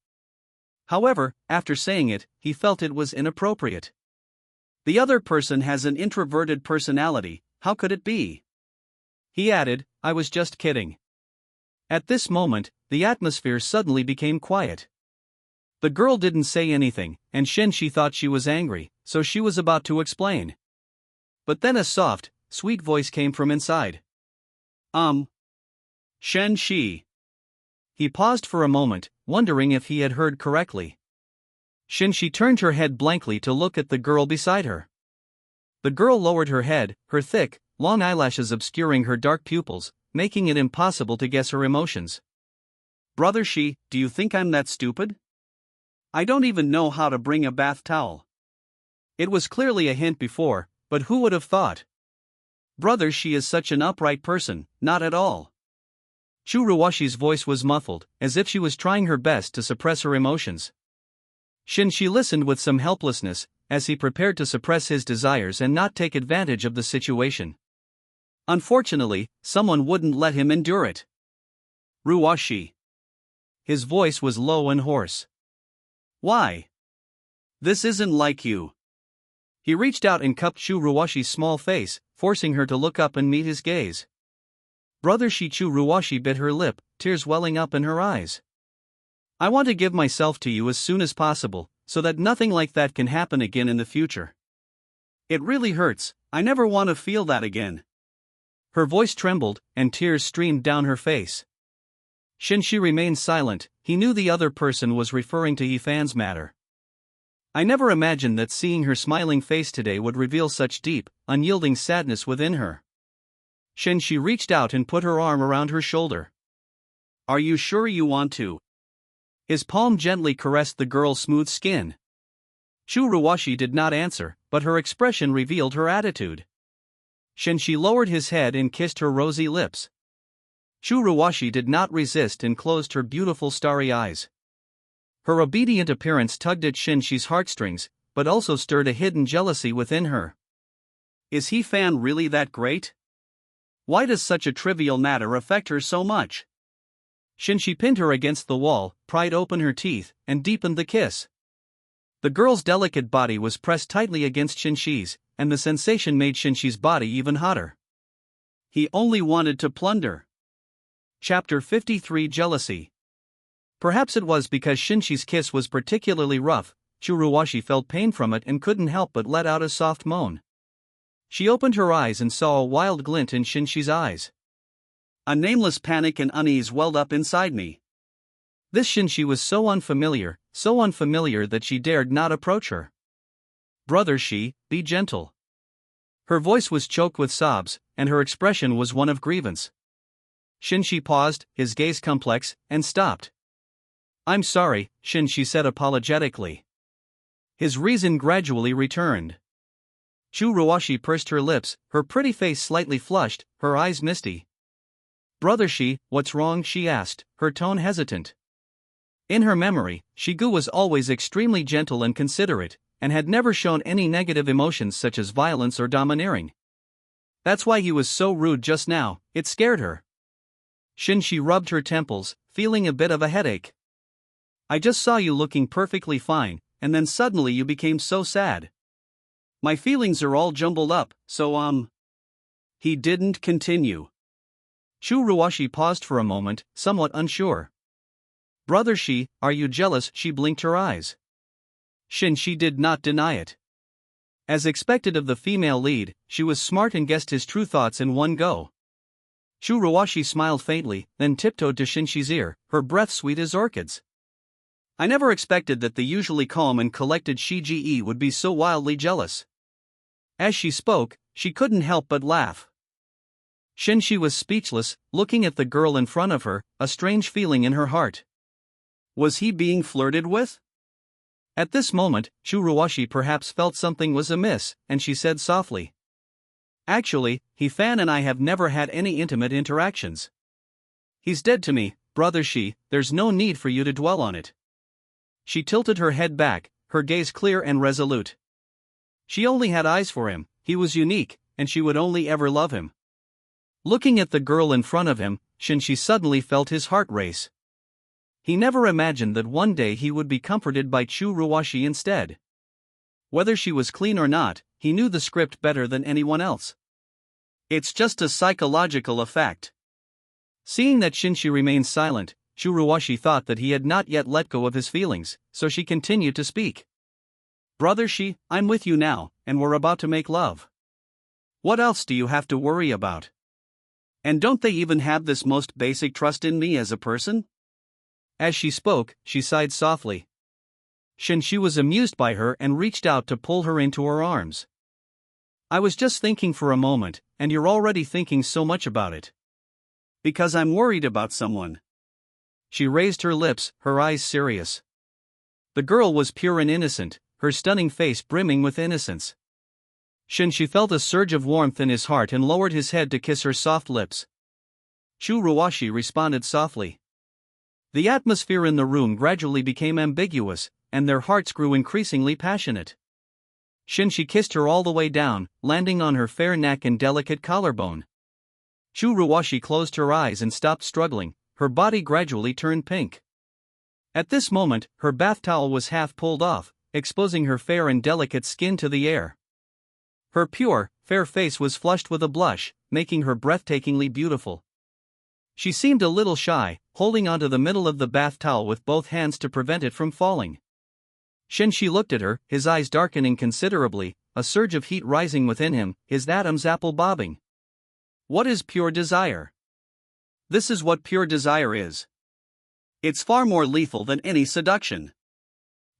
However, after saying it, he felt it was inappropriate. The other person has an introverted personality, how could it be? He added, "I was just kidding." At this moment, the atmosphere suddenly became quiet. The girl didn't say anything, and Shen Xi thought she was angry, so she was about to explain. But then a soft, sweet voice came from inside. Shen Xi." He paused for a moment, wondering if he had heard correctly. Shen Xi turned her head blankly to look at the girl beside her. The girl lowered her head, her thick, long eyelashes obscuring her dark pupils, making it impossible to guess her emotions. "Brother Xi, do you think I'm that stupid? I don't even know how to bring a bath towel." It was clearly a hint before, but who would have thought? Brother Xi is such an upright person, not at all. Churuwashi's voice was muffled, as if she was trying her best to suppress her emotions. Shen Xi listened with some helplessness, as he prepared to suppress his desires and not take advantage of the situation. Unfortunately, someone wouldn't let him endure it. "Ruwashi." His voice was low and hoarse. "Why? This isn't like you." He reached out and cupped Churuwashi's small face, forcing her to look up and meet his gaze. Brother Xi. Churuwashi bit her lip, tears welling up in her eyes. "I want to give myself to you as soon as possible, so that nothing like that can happen again in the future. It really hurts, I never want to feel that again." Her voice trembled, and tears streamed down her face. Shen Xi remained silent, he knew the other person was referring to Yifan's matter. I never imagined that seeing her smiling face today would reveal such deep, unyielding sadness within her. Shen Xi reached out and put her arm around her shoulder. "Are you sure you want to?" His palm gently caressed the girl's smooth skin. Churuwashi did not answer, but her expression revealed her attitude. Shen Xi lowered his head and kissed her rosy lips. Churuwashi did not resist and closed her beautiful starry eyes. Her obedient appearance tugged at Shen Xi's heartstrings, but also stirred a hidden jealousy within her. Is Yifan really that great? Why does such a trivial matter affect her so much? Shen Xi pinned her against the wall, pried open her teeth, and deepened the kiss. The girl's delicate body was pressed tightly against Shen Xi's, and the sensation made Shen Xi's body even hotter. He only wanted to plunder. Chapter 53 Jealousy. Perhaps it was because Shen Xi's kiss was particularly rough, Churuwashi felt pain from it and couldn't help but let out a soft moan. She opened her eyes and saw a wild glint in Shen Xi's eyes. A nameless panic and unease welled up inside me. This Shen Xi was so unfamiliar that she dared not approach her. Brother Xi, be gentle. Her voice was choked with sobs, and her expression was one of grievance. Shen Xi paused, his gaze complex, and stopped. I'm sorry, Shen Xi said apologetically. His reason gradually returned. Churuwashi pursed her lips, her pretty face slightly flushed, her eyes misty. Brother Xi, what's wrong? She asked, her tone hesitant. In her memory, Shigu was always extremely gentle and considerate, and had never shown any negative emotions such as violence or domineering. That's why he was so rude just now, it scared her. Shen Xi rubbed her temples, feeling a bit of a headache. I just saw you looking perfectly fine, and then suddenly you became so sad. My feelings are all jumbled up, so He didn't continue. Shu Ruoshi paused for a moment, somewhat unsure. Brother Xi, are you jealous? She blinked her eyes. Shen Xi did not deny it. As expected of the female lead, she was smart and guessed his true thoughts in one go. Shu Ruoshi smiled faintly, then tiptoed to Shen Xi's ear, her breath sweet as orchids. I never expected that the usually calm and collected Shi Ji would be so wildly jealous. As she spoke, she couldn't help but laugh. Shen Xi was speechless, looking at the girl in front of her, a strange feeling in her heart. Was he being flirted with? At this moment, Shu Ruoshi perhaps felt something was amiss, and she said softly. Actually, He Fan and I have never had any intimate interactions. He's dead to me, Brother Xi, there's no need for you to dwell on it. She tilted her head back, her gaze clear and resolute. She only had eyes for him, he was unique, and she would only ever love him. Looking at the girl in front of him, Shen Xi suddenly felt his heart race. He never imagined that one day he would be comforted by Shu Ruoshi instead. Whether she was clean or not, he knew the script better than anyone else. It's just a psychological effect. Seeing that Shen Xi remained silent, Shu Ruoshi thought that he had not yet let go of his feelings, so she continued to speak. Brother Xi, I'm with you now, and we're about to make love. What else do you have to worry about? And don't they even have this most basic trust in me as a person? As she spoke, she sighed softly. Shen Xi was amused by her and reached out to pull her into her arms. I was just thinking for a moment, and you're already thinking so much about it. Because I'm worried about someone. She raised her lips, her eyes serious. The girl was pure and innocent, her stunning face brimming with innocence. Shen Xi felt a surge of warmth in his heart and lowered his head to kiss her soft lips. Shu Ruoshi responded softly. The atmosphere in the room gradually became ambiguous, and their hearts grew increasingly passionate. Shen Xi kissed her all the way down, landing on her fair neck and delicate collarbone. Shu Ruoshi closed her eyes and stopped struggling, her body gradually turned pink. At this moment, her bath towel was half pulled off, exposing her fair and delicate skin to the air. Her pure, fair face was flushed with a blush, making her breathtakingly beautiful. She seemed a little shy, holding onto the middle of the bath towel with both hands to prevent it from falling. Shen Xi looked at her, his eyes darkening considerably, a surge of heat rising within him, his Adam's apple bobbing. What is pure desire? This is what pure desire is. It's far more lethal than any seduction.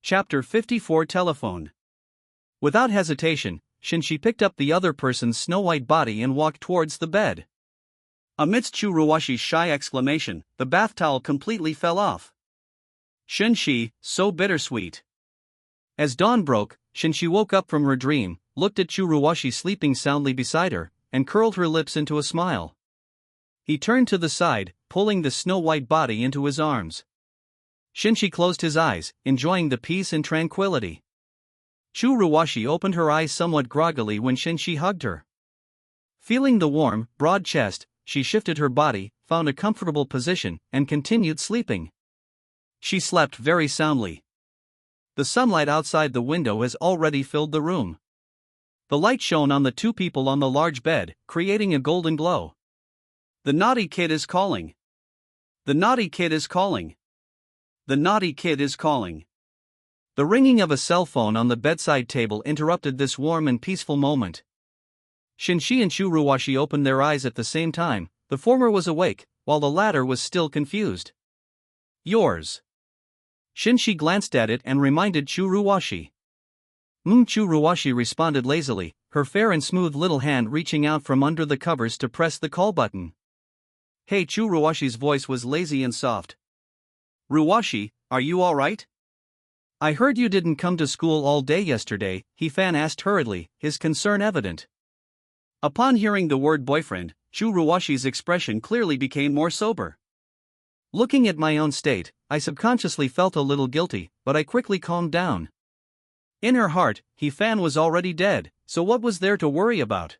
Chapter 54 Telephone. Without hesitation, Shen Xi picked up the other person's snow-white body and walked towards the bed. Amidst Shu Ruoshi's shy exclamation, the bath towel completely fell off. Shen Xi, so bittersweet. As dawn broke, Shen Xi woke up from her dream, looked at Shu Ruoshi sleeping soundly beside her, and curled her lips into a smile. He turned to the side, pulling the snow-white body into his arms. Shen Xi closed his eyes, enjoying the peace and tranquility. Shu Ruoshi opened her eyes somewhat groggily when Shen Xi hugged her. Feeling the warm, broad chest, she shifted her body, found a comfortable position, and continued sleeping. She slept very soundly. The sunlight outside the window has already filled the room. The light shone on the two people on the large bed, creating a golden glow. The naughty kid is calling. The naughty kid is calling. The naughty kid is calling. The ringing of a cell phone on the bedside table interrupted this warm and peaceful moment. Shen Xi and Shu Ruoshi opened their eyes at the same time. The former was awake, while the latter was still confused. Yours. Shen Xi glanced at it and reminded Shu Ruoshi. Shu Ruoshi responded lazily, her fair and smooth little hand reaching out from under the covers to press the call button. Hey, Shu Ruoshi's voice was lazy and soft. Ruoshi, are you alright? I heard you didn't come to school all day yesterday, He Fan asked hurriedly, his concern evident. Upon hearing the word boyfriend, Shu Ruoshi's expression clearly became more sober. Looking at my own state, I subconsciously felt a little guilty, but I quickly calmed down. In her heart, He Fan was already dead, so what was there to worry about?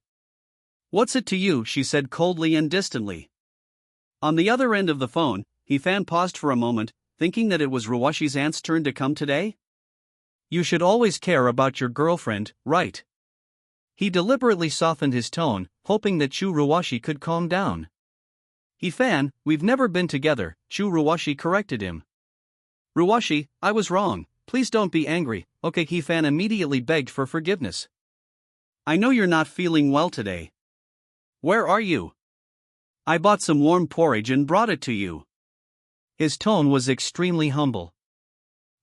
What's it to you, she said coldly and distantly. On the other end of the phone, He-fan paused for a moment, thinking that it was Ruwashi's aunt's turn to come today. You should always care about your girlfriend, right? He deliberately softened his tone, hoping that Chu Ruwashi could calm down. He-fan, we've never been together, Chu Ruwashi corrected him. Ruwashi, I was wrong, please don't be angry, okay? He-fan immediately begged for forgiveness. I know you're not feeling well today. Where are you? I bought some warm porridge and brought it to you. His tone was extremely humble.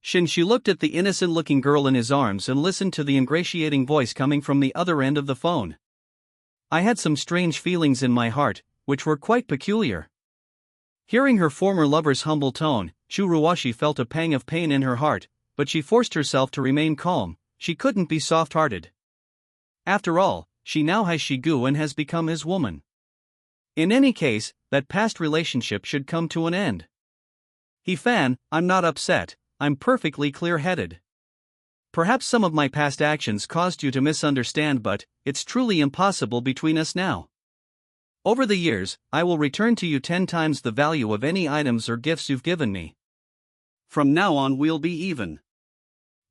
Shen Xi looked at the innocent-looking girl in his arms and listened to the ingratiating voice coming from the other end of the phone. I had some strange feelings in my heart, which were quite peculiar. Hearing her former lover's humble tone, Chu Ruwashi felt a pang of pain in her heart, but she forced herself to remain calm. She couldn't be soft-hearted. After all, she now has Shigu and has become his woman. In any case, that past relationship should come to an end. He-fan, I'm not upset, I'm perfectly clear-headed. Perhaps some of my past actions caused you to misunderstand, but it's truly impossible between us now. Over the years, I will return to you 10 times the value of any items or gifts you've given me. From now on we'll be even.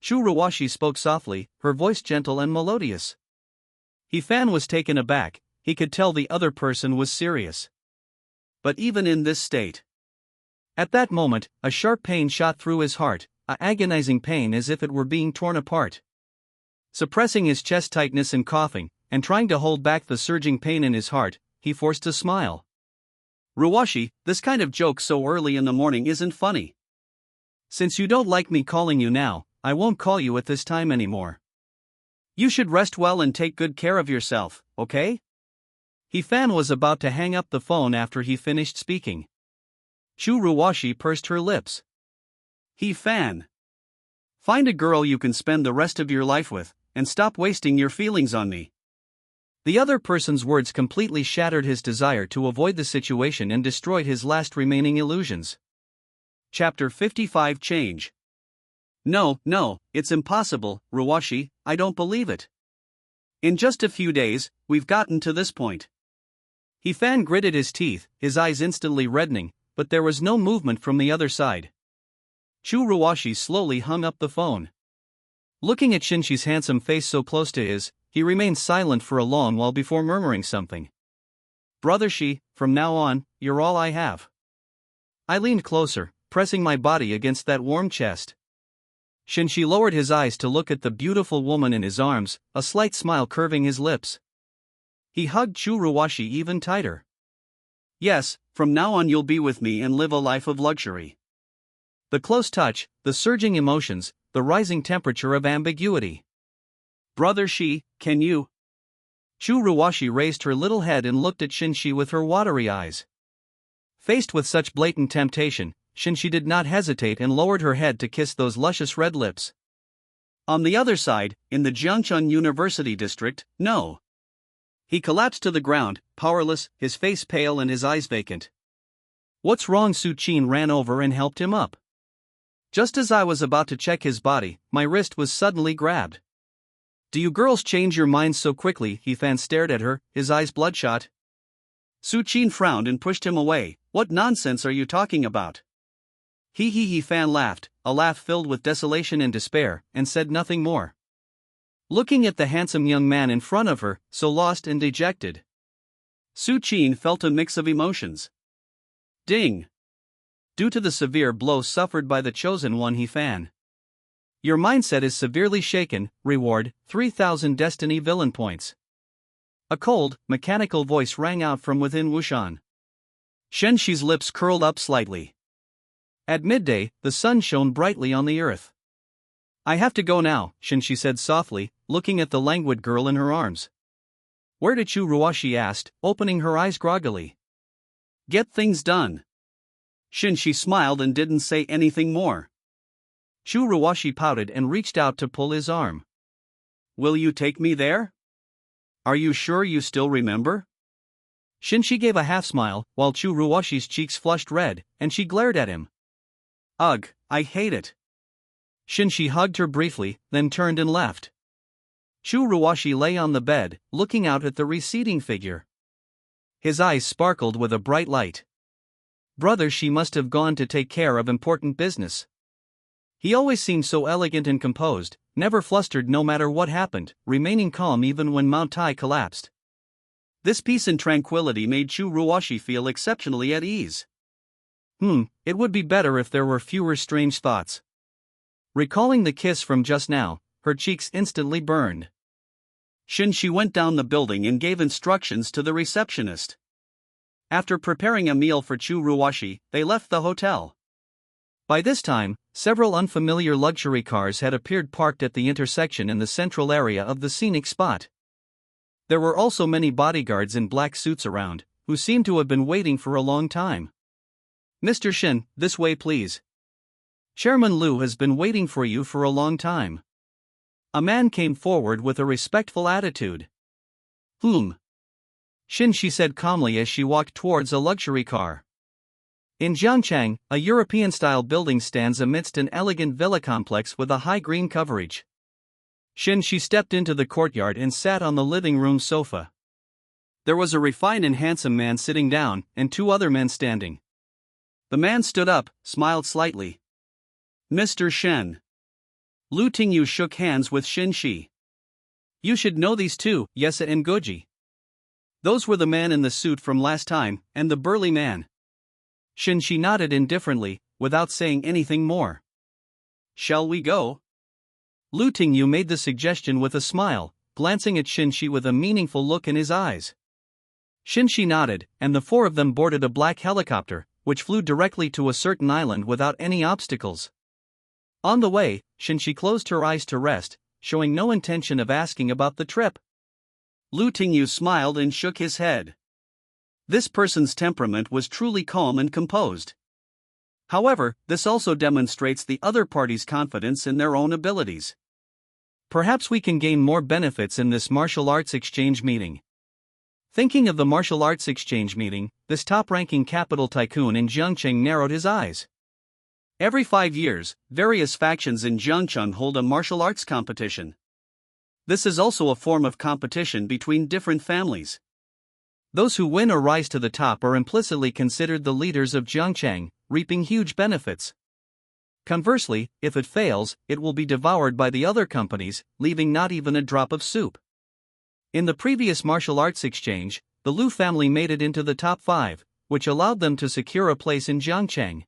Chu Ruwashi spoke softly, her voice gentle and melodious. He-fan was taken aback, he could tell the other person was serious. But even in this state. At that moment, a sharp pain shot through his heart, an agonizing pain as if it were being torn apart. Suppressing his chest tightness and coughing, and trying to hold back the surging pain in his heart, he forced a smile. Ruwashi, this kind of joke so early in the morning isn't funny. Since you don't like me calling you now, I won't call you at this time anymore. You should rest well and take good care of yourself, okay? He-fan was about to hang up the phone after he finished speaking. Chu Ruwashi pursed her lips. He-fan, find a girl you can spend the rest of your life with, and stop wasting your feelings on me. The other person's words completely shattered his desire to avoid the situation and destroyed his last remaining illusions. Chapter 55 Change. No, it's impossible, Ruwashi, I don't believe it. In just a few days, we've gotten to this point. He-fan gritted his teeth, his eyes instantly reddening, but there was no movement from the other side. Chu Ruwashi slowly hung up the phone. Looking at Shen Xi's handsome face so close to his, he remained silent for a long while before murmuring something. Brother Xi, from now on, you're all I have. I leaned closer, pressing my body against that warm chest. Shen Xi lowered his eyes to look at the beautiful woman in his arms, a slight smile curving his lips. He hugged Chu Ruwashi even tighter. Yes, from now on you'll be with me and live a life of luxury. The close touch, the surging emotions, the rising temperature of ambiguity. Brother Xi, can you? Chu Ruwashi raised her little head and looked at Shen Xi with her watery eyes. Faced with such blatant temptation, Shen Xi did not hesitate and lowered her head to kiss those luscious red lips. On the other side, in the Jiangchun University district, no. He collapsed to the ground, powerless, his face pale and his eyes vacant. What's wrong? Su Qin ran over and helped him up. Just as I was about to check his body, my wrist was suddenly grabbed. Do you girls change your minds so quickly? He-fan stared at her, his eyes bloodshot. Su Qin frowned and pushed him away. What nonsense are you talking about? He-fan laughed, a laugh filled with desolation and despair, and said nothing more. Looking at the handsome young man in front of her, so lost and dejected, Su Qin felt a mix of emotions. Ding! Due to the severe blow suffered by the chosen one, He-fan. Your mindset is severely shaken, reward, 3,000 destiny villain points. A cold, mechanical voice rang out from within Wushan. Shen Xi's lips curled up slightly. At midday, the sun shone brightly on the earth. I have to go now, Shen Xi said softly, looking at the languid girl in her arms. Where did Chu Ruwashi asked, opening her eyes groggily. Get things done. Shen Xi smiled and didn't say anything more. Chu Ruwashi pouted and reached out to pull his arm. Will you take me there? Are you sure you still remember? Shen Xi gave a half-smile, while Chu Ruwashi's cheeks flushed red, and she glared at him. Ugh, I hate it. Shen Xi hugged her briefly, then turned and left. Chu Ruwashi lay on the bed, looking out at the receding figure. His eyes sparkled with a bright light. Brother She must have gone to take care of important business. He always seemed so elegant and composed, never flustered no matter what happened, remaining calm even when Mount Tai collapsed. This peace and tranquility made Chu Ruoshi feel exceptionally at ease. It would be better if there were fewer strange thoughts. Recalling the kiss from just now, her cheeks instantly burned. Shen Xi went down the building and gave instructions to the receptionist. After preparing a meal for Chu Ruoshi, they left the hotel. By this time, several unfamiliar luxury cars had appeared parked at the intersection in the central area of the scenic spot. There were also many bodyguards in black suits around, who seemed to have been waiting for a long time. Mr. Shen, this way please. Chairman Liu has been waiting for you for a long time. A man came forward with a respectful attitude. Shen Xi said calmly as she walked towards a luxury car. In Jiangchang, a European-style building stands amidst an elegant villa complex with a high green coverage. Shen Xi stepped into the courtyard and sat on the living room sofa. There was a refined and handsome man sitting down, and two other men standing. The man stood up, smiled slightly. Mr. Shen. Lu Tingyu shook hands with Shen Xi. You should know these two, Yesa and Goji. Those were the man in the suit from last time, and the burly man. Shen Xi nodded indifferently, without saying anything more. Shall we go? Lu Tingyu made the suggestion with a smile, glancing at Shen Xi with a meaningful look in his eyes. Shen Xi nodded, and the four of them boarded a black helicopter, which flew directly to a certain island without any obstacles. On the way, Shen Xi closed her eyes to rest, showing no intention of asking about the trip. Lu Tingyu smiled and shook his head. This person's temperament was truly calm and composed. However, this also demonstrates the other party's confidence in their own abilities. Perhaps we can gain more benefits in this martial arts exchange meeting. Thinking of the martial arts exchange meeting, this top-ranking capital tycoon in Jiangcheng narrowed his eyes. Every 5 years, various factions in Jiangcheng hold a martial arts competition. This is also a form of competition between different families. Those who win or rise to the top are implicitly considered the leaders of Jiangcheng, reaping huge benefits. Conversely, if it fails, it will be devoured by the other companies, leaving not even a drop of soup. In the previous martial arts exchange, the Liu family made it into the top 5, which allowed them to secure a place in Jiangcheng.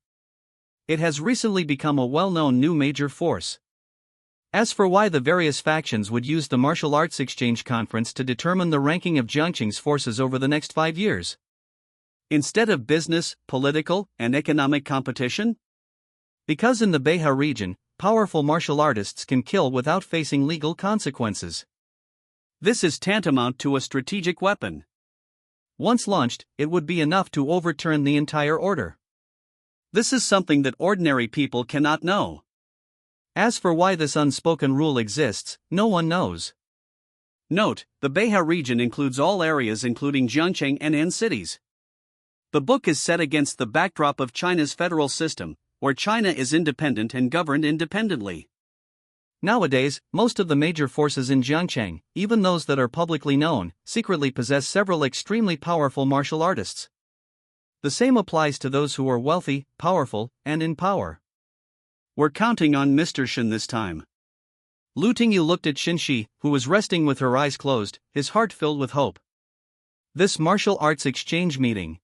It has recently become a well-known new major force. As for why the various factions would use the martial arts exchange conference to determine the ranking of Jiangcheng's forces over the next 5 years. Instead of business, political, and economic competition? Because in the Beihai region, powerful martial artists can kill without facing legal consequences. This is tantamount to a strategic weapon. Once launched, it would be enough to overturn the entire order. This is something that ordinary people cannot know. As for why this unspoken rule exists, no one knows. Note, the Beihai region includes all areas including Jiangcheng and N cities. The book is set against the backdrop of China's federal system, where China is independent and governed independently. Nowadays, most of the major forces in Jiangcheng, even those that are publicly known, secretly possess several extremely powerful martial artists. The same applies to those who are wealthy, powerful, and in power. We're counting on Mr. Shen this time. Lu Tingyu looked at Shen Xi, who was resting with her eyes closed, his heart filled with hope. This martial arts exchange meeting.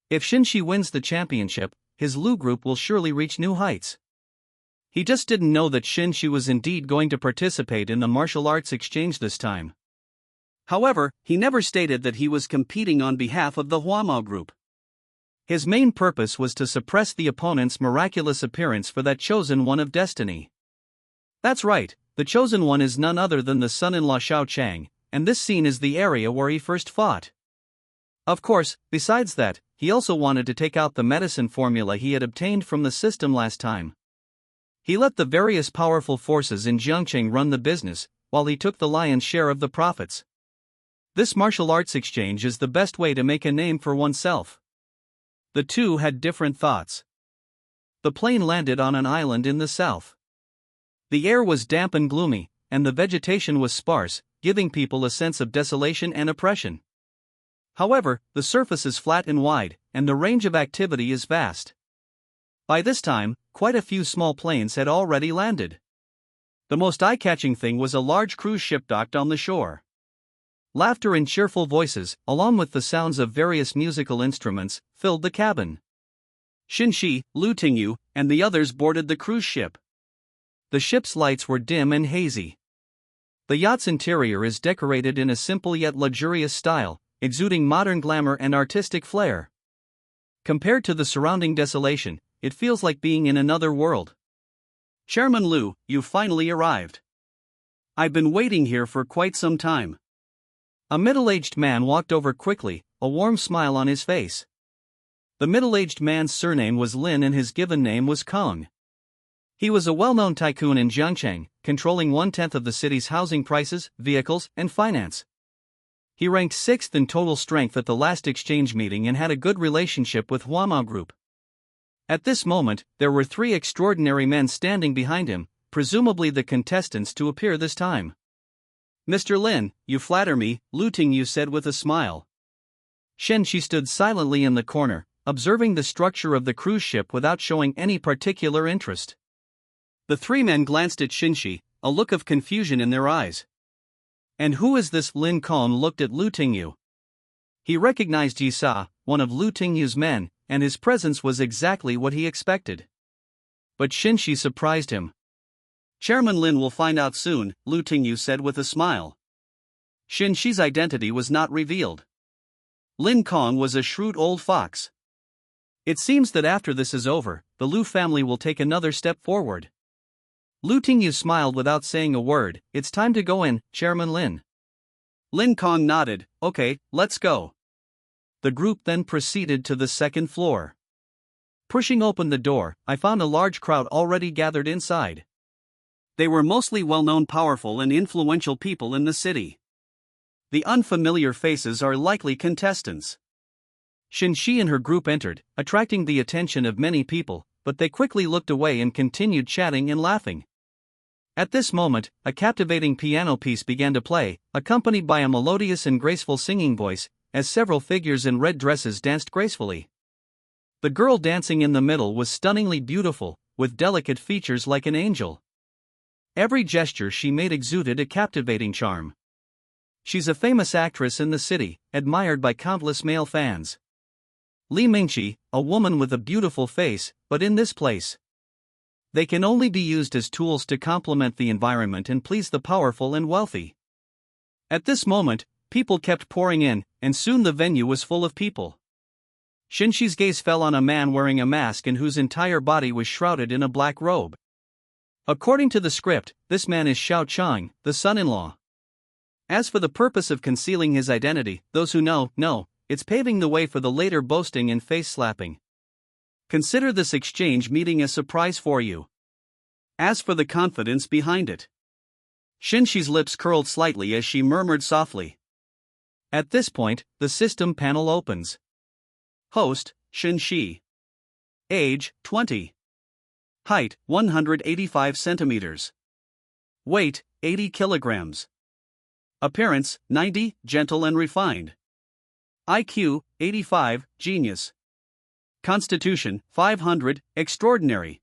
If Shen Xi wins the championship, his Lu group will surely reach new heights. He just didn't know that Shen Xi was indeed going to participate in the martial arts exchange this time. However, he never stated that he was competing on behalf of the Huamao group. His main purpose was to suppress the opponent's miraculous appearance for that chosen one of destiny. That's right, the chosen one is none other than the son-in-law Shao Chang, and this scene is the area where he first fought. Of course, besides that, he also wanted to take out the medicine formula he had obtained from the system last time. He let the various powerful forces in Jiangcheng run the business, while he took the lion's share of the profits. This martial arts exchange is the best way to make a name for oneself. The two had different thoughts. The plane landed on an island in the south. The air was damp and gloomy, and the vegetation was sparse, giving people a sense of desolation and oppression. However, the surface is flat and wide, and the range of activity is vast. By this time, quite a few small planes had already landed. The most eye-catching thing was a large cruise ship docked on the shore. Laughter and cheerful voices, along with the sounds of various musical instruments, filled the cabin. Shen Xi, Lu Tingyu, and the others boarded the cruise ship. The ship's lights were dim and hazy. The yacht's interior is decorated in a simple yet luxurious style, exuding modern glamour and artistic flair. Compared to the surrounding desolation, it feels like being in another world. Chairman Lu, you finally arrived. I've been waiting here for quite some time. A middle-aged man walked over quickly, a warm smile on his face. The middle-aged man's surname was Lin and his given name was Kong. He was a well-known tycoon in Jiangcheng, controlling 1/10 of the city's housing prices, vehicles, and finance. He ranked 6th in total strength at the last exchange meeting and had a good relationship with Huama Group. At this moment, there were 3 extraordinary men standing behind him, presumably the contestants to appear this time. Mr. Lin, you flatter me, Lu Tingyu said with a smile. Shen Xi stood silently in the corner, observing the structure of the cruise ship without showing any particular interest. The 3 men glanced at Shen Xi, a look of confusion in their eyes. And who is this? Lin Kong looked at Lu Tingyu. He recognized Yi Sa, one of Lu Tingyu's men, and his presence was exactly what he expected. But Shen Xi surprised him. Chairman Lin will find out soon, Lu Tingyu said with a smile. Shen Xi's identity was not revealed. Lin Kong was a shrewd old fox. It seems that after this is over, the Lu family will take another step forward. Lu Tingyu smiled without saying a word. It's time to go in, Chairman Lin. Lin Kong nodded. Okay, let's go. The group then proceeded to the second floor. Pushing open the door, I found a large crowd already gathered inside. They were mostly well-known, powerful and influential people in the city. The unfamiliar faces are likely contestants. Shen Xi and her group entered, attracting the attention of many people, but they quickly looked away and continued chatting and laughing. At this moment, a captivating piano piece began to play, accompanied by a melodious and graceful singing voice, as several figures in red dresses danced gracefully. The girl dancing in the middle was stunningly beautiful, with delicate features like an angel. Every gesture she made exuded a captivating charm. She's a famous actress in the city, admired by countless male fans. Li Mingqi, a woman with a beautiful face, but in this place. They can only be used as tools to complement the environment and please the powerful and wealthy. At this moment, people kept pouring in, and soon the venue was full of people. Shen Xi's gaze fell on a man wearing a mask and whose entire body was shrouded in a black robe. According to the script, this man is Xiao Chang, the son-in-law. As for the purpose of concealing his identity, those who know, it's paving the way for the later boasting and face-slapping. Consider this exchange meeting a surprise for you. As for the confidence behind it. Shen Xi's lips curled slightly as she murmured softly. At this point, the system panel opens. Host, Shen Xi. Age, 20. Height, 185 centimeters. Weight, 80 kilograms. Appearance, 90, gentle and refined. IQ, 85, genius. Constitution, 500, extraordinary.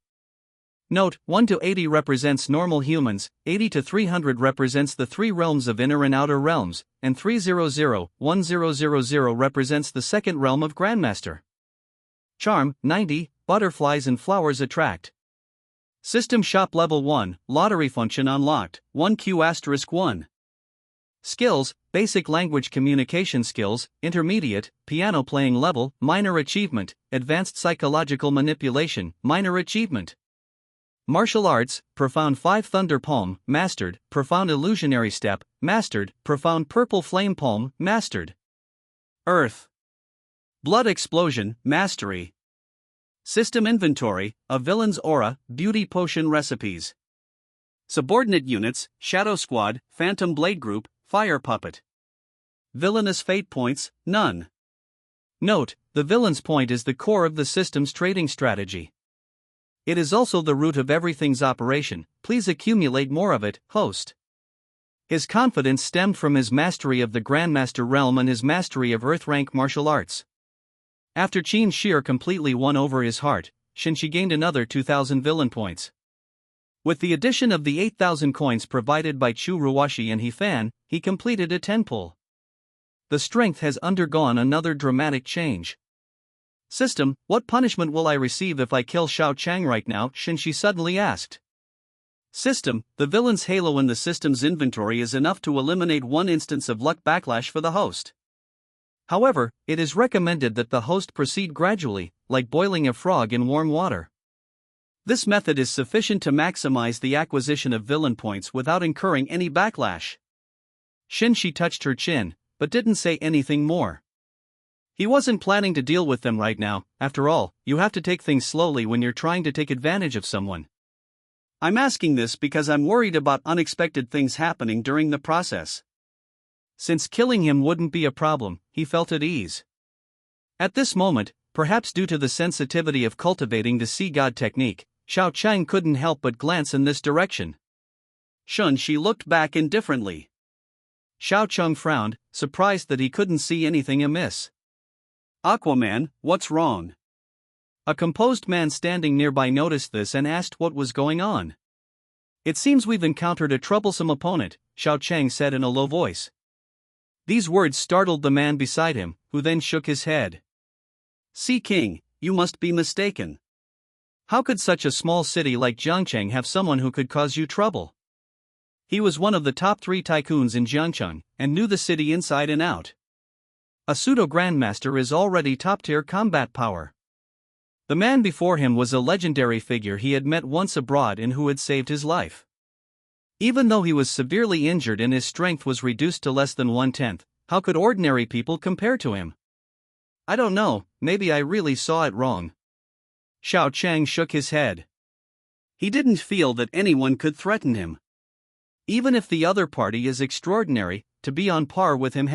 Note, 1 to 80 represents normal humans, 80 to 300 represents the 3 realms of inner and outer realms, and 300-1000 represents the second realm of Grandmaster. Charm, 90, butterflies and flowers attract. System Shop Level 1, Lottery Function unlocked, 1Q*1. Skills, Basic Language Communication Skills, Intermediate, Piano Playing Level, Minor Achievement, Advanced Psychological Manipulation, Minor Achievement. Martial Arts, Profound 5 Thunder Palm, Mastered, Profound Illusionary Step, Mastered, Profound Purple Flame Palm, Mastered. Earth. Blood Explosion, Mastery. System Inventory, A Villain's Aura, Beauty Potion Recipes. Subordinate Units, Shadow Squad, Phantom Blade Group, Fire Puppet. Villainous Fate Points, none. Note, the Villain's Point is the core of the system's trading strategy. It is also the root of everything's operation. Please accumulate more of it, host. His confidence stemmed from his mastery of the Grandmaster realm and his mastery of Earth-rank martial arts. After Shen Xi completely won over his heart, Shen Xi gained another 2,000 villain points. With the addition of the 8,000 coins provided by Chu Ruoshi and He Fan, he completed a 10-pull. The strength has undergone another dramatic change. System, what punishment will I receive if I kill Xiao Chang right now? Shen Xi suddenly asked. System, the villain's halo in the system's inventory is enough to eliminate one instance of luck backlash for the host. However, it is recommended that the host proceed gradually, like boiling a frog in warm water. This method is sufficient to maximize the acquisition of villain points without incurring any backlash. Shen Xi touched her chin, but didn't say anything more. He wasn't planning to deal with them right now. After all, you have to take things slowly when you're trying to take advantage of someone. I'm asking this because I'm worried about unexpected things happening during the process. Since killing him wouldn't be a problem, he felt at ease. At this moment, perhaps due to the sensitivity of cultivating the sea god technique, Xiao Chang couldn't help but glance in this direction. Shen Xi looked back indifferently. Xiao Chang frowned, surprised that he couldn't see anything amiss. Aquaman, what's wrong? A composed man standing nearby noticed this and asked what was going on. It seems we've encountered a troublesome opponent, Xiao Chang said in a low voice. These words startled the man beside him, who then shook his head. Sea King, you must be mistaken. How could such a small city like Jiangcheng have someone who could cause you trouble? He was one of the top 3 tycoons in Jiangcheng, and knew the city inside and out. A pseudo-grandmaster is already top-tier combat power. The man before him was a legendary figure he had met once abroad and who had saved his life. Even though he was severely injured and his strength was reduced to less than 1/10, how could ordinary people compare to him? I don't know, maybe I really saw it wrong. Xiao Chang shook his head. He didn't feel that anyone could threaten him. Even if the other party is extraordinary, to be on par with him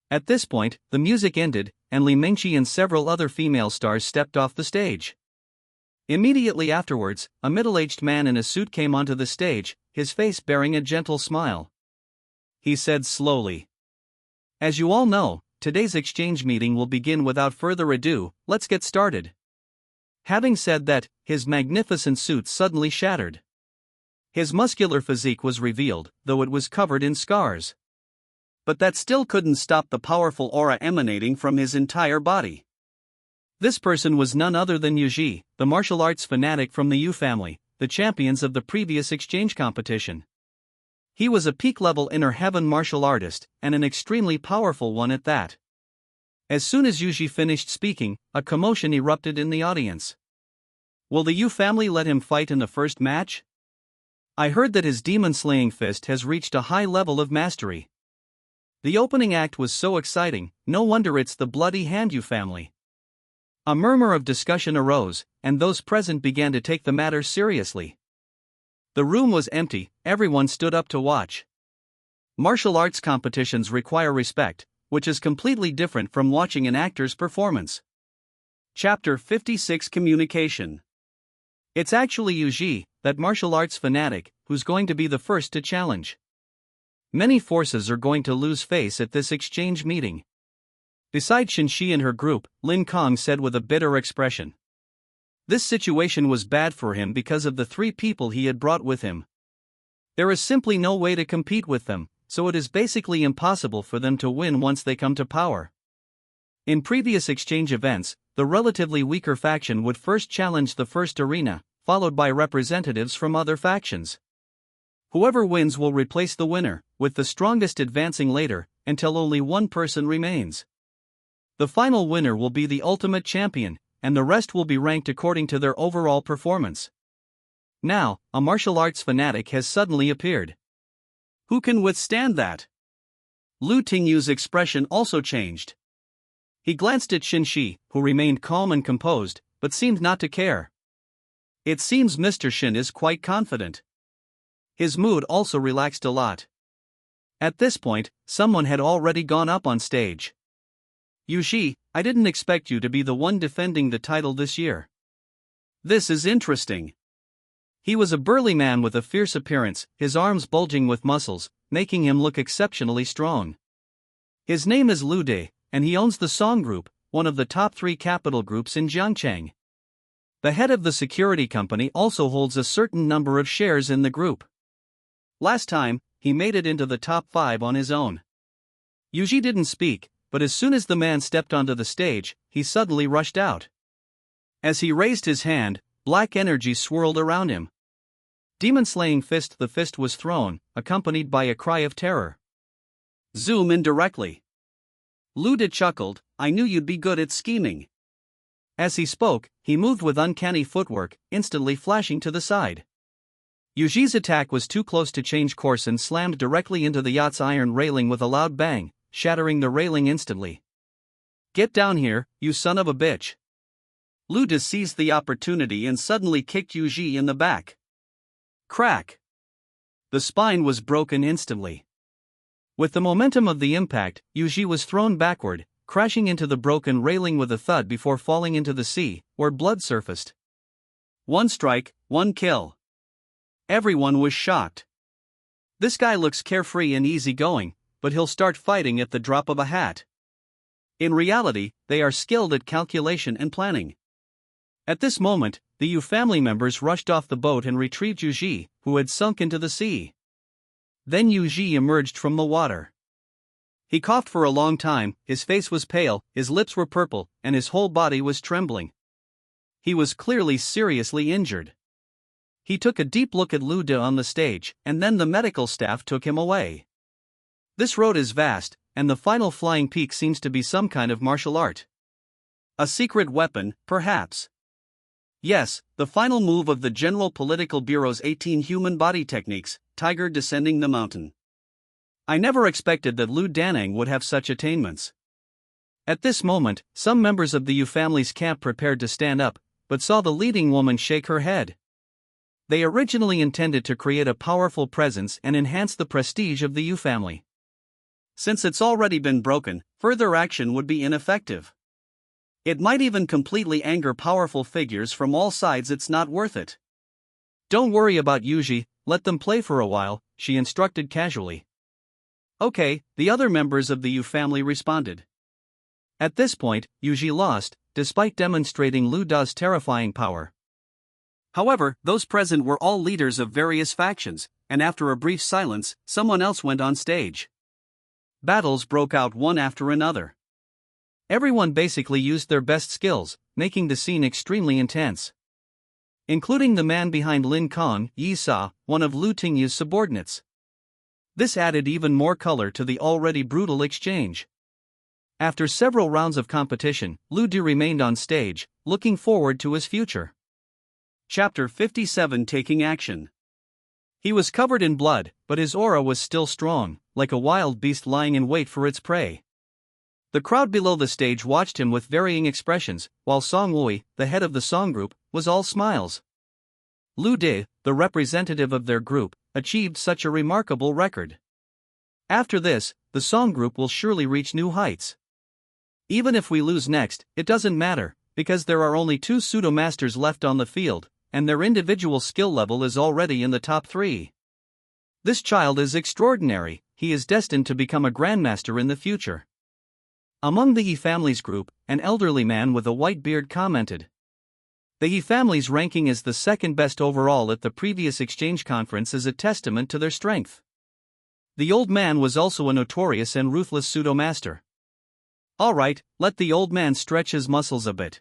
At this point, the music ended, and Li Mingqi and several other female stars stepped off the stage. Immediately afterwards, a middle-aged man in a suit came onto the stage, his face bearing a gentle smile. He said slowly, "As you all know, today's exchange meeting will begin without further ado, let's get started." Having said that, his magnificent suit suddenly shattered. His muscular physique was revealed, though it was covered in scars. But that still couldn't stop the powerful aura emanating from his entire body. This person was none other than Yu Ji, the martial arts fanatic from the Yu family, the champions of the previous exchange competition. He was a peak-level inner heaven martial artist, and an extremely powerful one at that. As soon as Yu Ji finished speaking, a commotion erupted in the audience. Will the Yu family let him fight in the first match? I heard that his demon-slaying fist has reached a high level of mastery. The opening act was so exciting, no wonder it's the Bloody Hand Yu family. A murmur of discussion arose, and those present began to take the matter seriously. The room was empty, everyone stood up to watch. Martial arts competitions require respect, which is completely different from watching an actor's performance. Chapter 56 Communication. It's actually Yu Ji, that martial arts fanatic, who's going to be the first to challenge. Many forces are going to lose face at this exchange meeting. Besides Shen Xi and her group, Lin Kong said with a bitter expression. This situation was bad for him because of the 3 people he had brought with him. There is simply no way to compete with them, so it is basically impossible for them to win once they come to power. In previous exchange events, the relatively weaker faction would first challenge the first arena, followed by representatives from other factions. Whoever wins will replace the winner, with the strongest advancing later, until only one person remains. The final winner will be the ultimate champion, and the rest will be ranked according to their overall performance. Now, a martial arts fanatic has suddenly appeared. Who can withstand that? Lu Tingyu's expression also changed. He glanced at Shen Xi, who remained calm and composed, but seemed not to care. It seems Mr. Shen is quite confident. His mood also relaxed a lot. At this point, someone had already gone up on stage. Yu Ji, I didn't expect you to be the one defending the title this year. This is interesting. He was a burly man with a fierce appearance, his arms bulging with muscles, making him look exceptionally strong. His name is Lu De, and he owns the Song Group, one of the top 3 capital groups in Jiangcheng. The head of the security company also holds a certain number of shares in the group. Last time, he made it into the top 5 on his own. Yuji didn't speak, but as soon as the man stepped onto the stage, he suddenly rushed out. As he raised his hand, black energy swirled around him. Demon-slaying fist, the fist was thrown, accompanied by a cry of terror. Zoom in directly. Lu De chuckled, "I knew you'd be good at scheming." As he spoke, he moved with uncanny footwork, instantly flashing to the side. Yuji's attack was too close to change course and slammed directly into the yacht's iron railing with a loud bang, shattering the railing instantly. "Get down here, you son of a bitch." Lu De seized the opportunity and suddenly kicked Yuji in the back. Crack! The spine was broken instantly. With the momentum of the impact, Yuji was thrown backward, crashing into the broken railing with a thud before falling into the sea, where blood surfaced. 1 strike, 1 kill. Everyone was shocked. This guy looks carefree and easygoing, but he'll start fighting at the drop of a hat. In reality, they are skilled at calculation and planning. At this moment, the Yu family members rushed off the boat and retrieved Yuji, who had sunk into the sea. Then Yuji emerged from the water. He coughed for a long time, his face was pale, his lips were purple, and his whole body was trembling. He was clearly seriously injured. He took a deep look at Lu De on the stage, and then the medical staff took him away. This road is vast, and the final flying peak seems to be some kind of martial art. A secret weapon, perhaps. Yes, the final move of the General Political Bureau's 18 human body techniques, tiger descending the mountain. I never expected that Lu Danang would have such attainments. At this moment, some members of the Yu family's camp prepared to stand up, but saw the leading woman shake her head. They originally intended to create a powerful presence and enhance the prestige of the Yu family. Since it's already been broken, further action would be ineffective. It might even completely anger powerful figures from all sides. It's not worth it. Don't worry about Yuji, let them play for a while, she instructed casually. Okay, the other members of the Yu family responded. At this point, Yuji lost, despite demonstrating Lu Da's terrifying power. However, those present were all leaders of various factions, and after a brief silence, someone else went on stage. Battles broke out one after another. Everyone basically used their best skills, making the scene extremely intense. Including the man behind Lin Kong, Yi Sa, one of Lu Tingyu's subordinates. This added even more color to the already brutal exchange. After several rounds of competition, Lu De remained on stage, looking forward to his future. Chapter 57, Taking Action. He was covered in blood, but his aura was still strong, like a wild beast lying in wait for its prey. The crowd below the stage watched him with varying expressions, while Song Wui, the head of the Song Group, was all smiles. Lu De, the representative of their group, achieved such a remarkable record. After this, the Song Group will surely reach new heights. Even if we lose next, it doesn't matter, because there are only 2 pseudo-masters left on the field, and their individual skill level is already in the top 3. This child is extraordinary, he is destined to become a grandmaster in the future. Among the Yi family's group, an elderly man with a white beard commented. The Yi family's ranking as the second best overall at the previous exchange conference is a testament to their strength. The old man was also a notorious and ruthless pseudo-master. Alright, let the old man stretch his muscles a bit.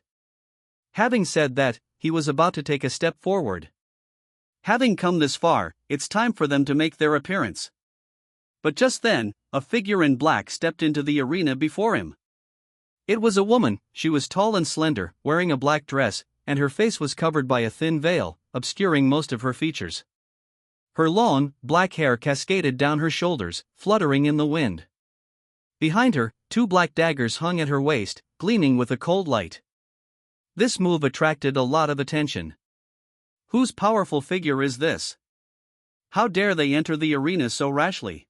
Having said that, he was about to take a step forward. Having come this far, it's time for them to make their appearance. But just then, a figure in black stepped into the arena before him. It was a woman, she was tall and slender, wearing a black dress, and her face was covered by a thin veil, obscuring most of her features. Her long, black hair cascaded down her shoulders, fluttering in the wind. Behind her, 2 black daggers hung at her waist, gleaming with a cold light. This move attracted a lot of attention. Whose powerful figure is this? How dare they enter the arena so rashly?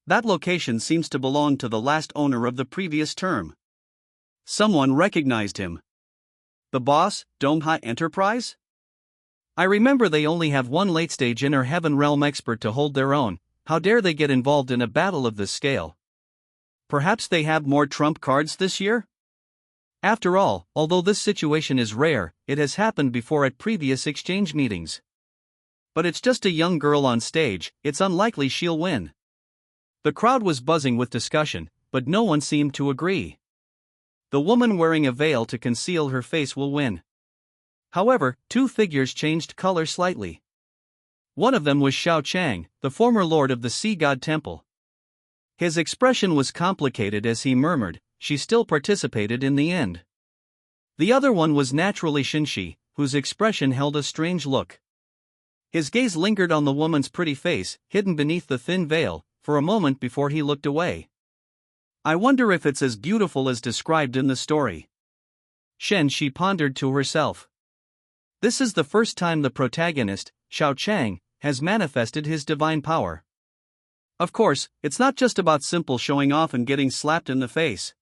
That location seems to belong to the last owner of the previous term. Someone recognized him. The boss, Donghai Enterprise? I remember they only have one late-stage inner heaven realm expert to hold their own, How dare they get involved in a battle of this scale? Perhaps they have more trump cards this year? After all, although this situation is rare, it has happened before at previous exchange meetings. But it's just a young girl on stage, it's unlikely she'll win. The crowd was buzzing with discussion, but no one seemed to agree. The woman wearing a veil to conceal her face will win. However, two figures changed color slightly. One of them was Xiao Chang, the former lord of the Sea God Temple. His expression was complicated as he murmured, "She still participated in the end." The other one was naturally Shen Xi, whose expression held a strange look. His gaze lingered on the woman's pretty face, hidden beneath the thin veil, for a moment before he looked away. I wonder if it's as beautiful as described in the story. Shen Xi pondered to herself. This is the first time the protagonist, Xiao Chang, has manifested his divine power. Of course, it's not just about simple showing off and getting slapped in the face.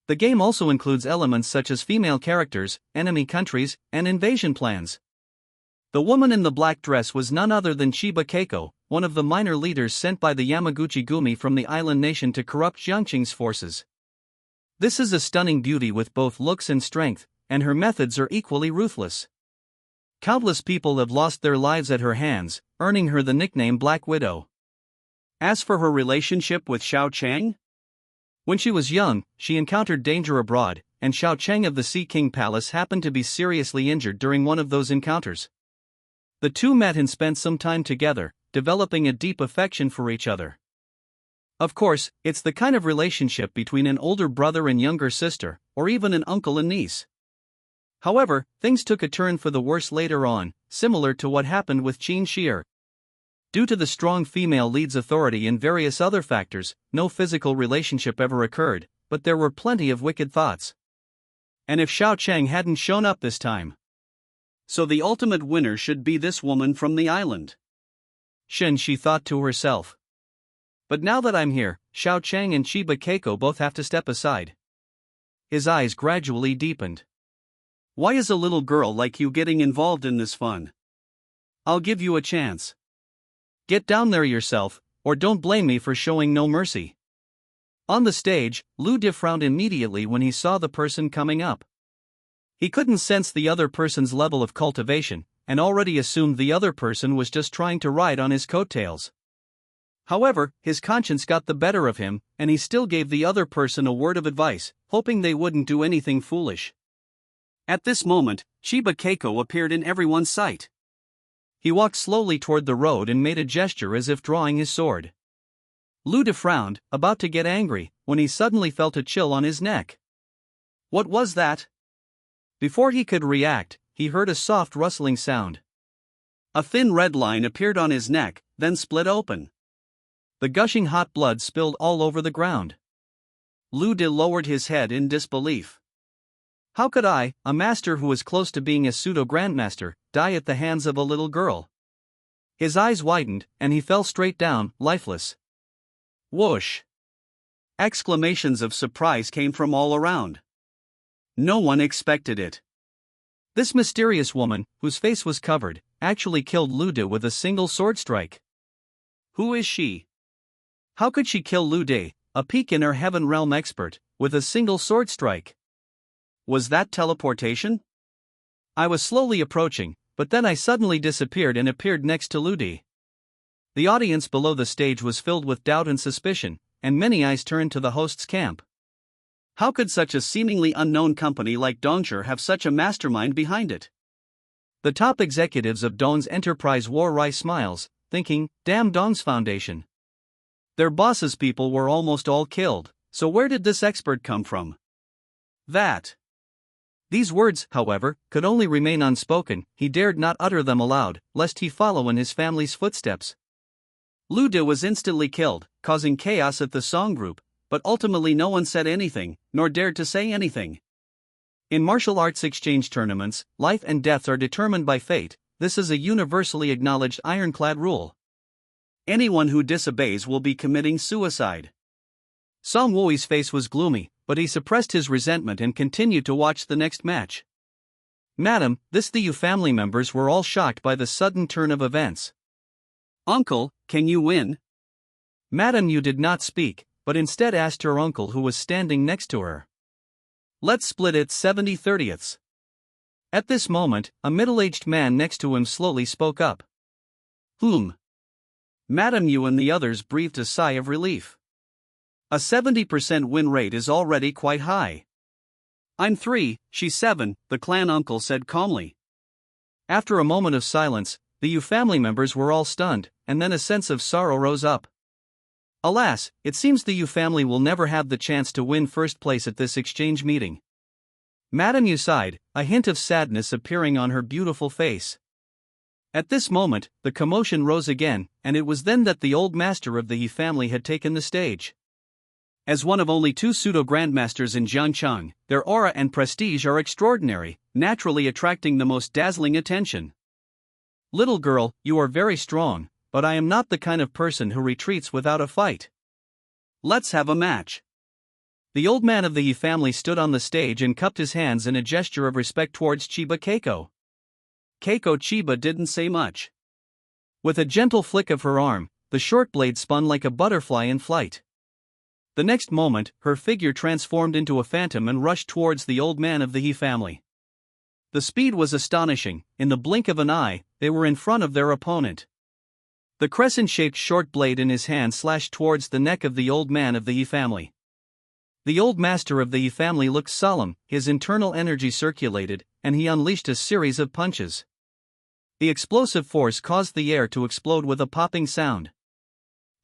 The game also includes elements such as female characters, enemy countries, and invasion plans. The woman in the black dress was none other than Chiba Keiko, one of the minor leaders sent by the Yamaguchi Gumi from the island nation to corrupt Jiangqing's forces. This is a stunning beauty with both looks and strength, and her methods are equally ruthless. Countless people have lost their lives at her hands, earning her the nickname Black Widow. As for her relationship with Xiao Chang? When she was young, she encountered danger abroad, and Xiao Chang of the Sea King Palace happened to be seriously injured during one of those encounters. The two met and spent some time together, developing a deep affection for each other. Of course, it's the kind of relationship between an older brother and younger sister, or even an uncle and niece. However, things took a turn for the worse later on, similar to what happened with Qin Shi. Due to the strong female lead's authority and various other factors, no physical relationship ever occurred, but there were plenty of wicked thoughts. And if Xiao Chang hadn't shown up this time? So the ultimate winner should be this woman from the island. Shen Xi thought to herself. But now that I'm here, Xiao Chang and Chiba Keiko both have to step aside. His eyes gradually deepened. Why is a little girl like you getting involved in this fun? I'll give you a chance. Get down there yourself, or don't blame me for showing no mercy. On the stage, Lu De frowned immediately when he saw the person coming up. He couldn't sense the other person's level of cultivation, and already assumed the other person was just trying to ride on his coattails. However, his conscience got the better of him, and he still gave the other person a word of advice, hoping they wouldn't do anything foolish. At this moment, Chiba Keiko appeared in everyone's sight. He walked slowly toward the road and made a gesture as if drawing his sword. Lu De frowned, about to get angry, when he suddenly felt a chill on his neck. What was that? Before he could react, he heard a soft rustling sound. A thin red line appeared on his neck, then split open. The gushing hot blood spilled all over the ground. Lu De lowered his head in disbelief. How could I, a master who was close to being a pseudo-grandmaster, die at the hands of a little girl? His eyes widened, and he fell straight down, lifeless. Whoosh! Exclamations of surprise came from all around. No one expected it. This mysterious woman, whose face was covered, actually killed Lu De with a single sword strike. Who is she? How could she kill Lu De, a peak in her heaven realm expert, with a single sword strike? Was that teleportation? I was slowly approaching, but then I suddenly disappeared and appeared next to Lu De. The audience below the stage was filled with doubt and suspicion, and many eyes turned to the host's camp. How could such a seemingly unknown company like Dongshi have such a mastermind behind it? The top executives of Dong's enterprise wore wry smiles, thinking, damn Dong's foundation. Their boss's people were almost all killed, so where did this expert come from? These words, however, could only remain unspoken. He dared not utter them aloud, lest he follow in his family's footsteps. Lu De was instantly killed, causing chaos at the song group, but ultimately no one said anything, nor dared to say anything. In martial arts exchange tournaments, life and death are determined by fate. This is a universally acknowledged ironclad rule. Anyone who disobeys will be committing suicide. Song Wui's face was gloomy, but he suppressed his resentment and continued to watch the next match. Madam, the Yu family members were all shocked by the sudden turn of events. Uncle, can you win? Madame Yu did not speak, but instead asked her uncle who was standing next to her. Let's split it 70/30ths. At this moment, a middle-aged man next to him slowly spoke up. Madame Yu and the others breathed a sigh of relief. A 70% win rate is already quite high. I'm 3, she's 7, the clan uncle said calmly. After a moment of silence, the Yu family members were all stunned, and then a sense of sorrow rose up. Alas, it seems the Yu family will never have the chance to win first place at this exchange meeting. Madame Yu sighed, a hint of sadness appearing on her beautiful face. At this moment, the commotion rose again, and it was then that the old master of the Yi family had taken the stage. As one of only 2 pseudo-grandmasters in Jiangchang, their aura and prestige are extraordinary, naturally attracting the most dazzling attention. Little girl, you are very strong, but I am not the kind of person who retreats without a fight. Let's have a match. The old man of the Yi family stood on the stage and cupped his hands in a gesture of respect towards Chiba Keiko. Keiko Chiba didn't say much. With a gentle flick of her arm, the short blade spun like a butterfly in flight. The next moment, her figure transformed into a phantom and rushed towards the old man of the Yi family. The speed was astonishing. In the blink of an eye, they were in front of their opponent. The crescent-shaped short blade in his hand slashed towards the neck of the old man of the Yi family. The old master of the Yi family looked solemn, his internal energy circulated, and he unleashed a series of punches. The explosive force caused the air to explode with a popping sound.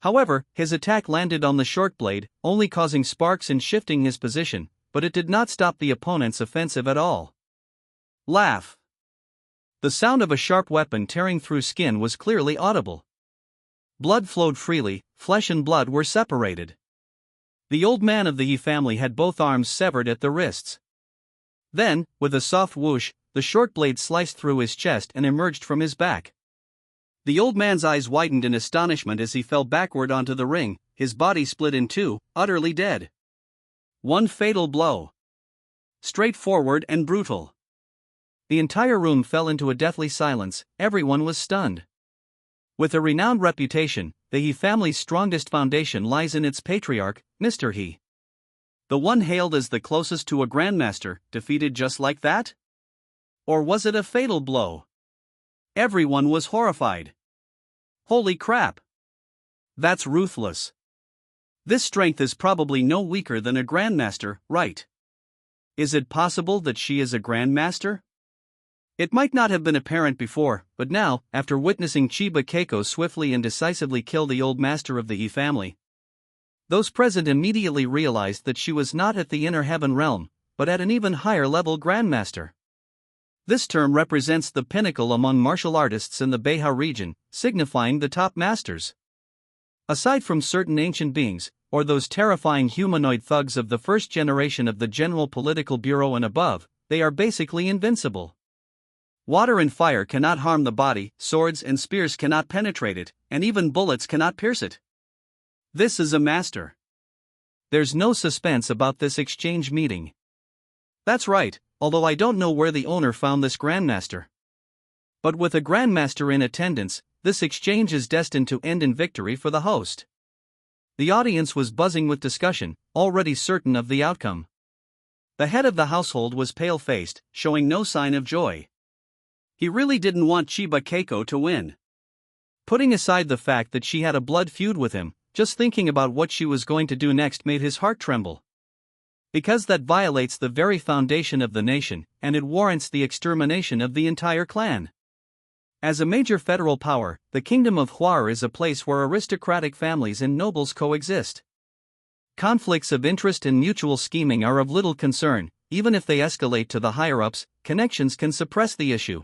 However, his attack landed on the short blade, only causing sparks and shifting his position, but it did not stop the opponent's offensive at all. Laugh. The sound of a sharp weapon tearing through skin was clearly audible. Blood flowed freely, flesh and blood were separated. The old man of the Yi family had both arms severed at the wrists. Then, with a soft whoosh, the short blade sliced through his chest and emerged from his back. The old man's eyes widened in astonishment as he fell backward onto the ring, his body split in two, utterly dead. One fatal blow. Straightforward and brutal. The entire room fell into a deathly silence, everyone was stunned. With a renowned reputation, the He family's strongest foundation lies in its patriarch, Mr. He. The one hailed as the closest to a grandmaster, defeated just like that? Or was it a fatal blow? Everyone was horrified. Holy crap! That's ruthless. This strength is probably no weaker than a grandmaster, right? Is it possible that she is a grandmaster? It might not have been apparent before, but now, after witnessing Chiba Keiko swiftly and decisively kill the old master of the Yi family, those present immediately realized that she was not at the inner heaven realm, but at an even higher level grandmaster. This term represents the pinnacle among martial artists in the Beihai region, signifying the top masters. Aside from certain ancient beings, or those terrifying humanoid thugs of the first generation of the General Political Bureau and above, they are basically invincible. Water and fire cannot harm the body, swords and spears cannot penetrate it, and even bullets cannot pierce it. This is a master. There's no suspense about this exchange meeting. That's right, although I don't know where the owner found this grandmaster. But with a grandmaster in attendance, this exchange is destined to end in victory for the host. The audience was buzzing with discussion, already certain of the outcome. The head of the household was pale-faced, showing no sign of joy. He really didn't want Chiba Keiko to win. Putting aside the fact that she had a blood feud with him, just thinking about what she was going to do next made his heart tremble. Because that violates the very foundation of the nation, and it warrants the extermination of the entire clan. As a major federal power, the Kingdom of Huar is a place where aristocratic families and nobles coexist. Conflicts of interest and mutual scheming are of little concern, even if they escalate to the higher-ups, connections can suppress the issue.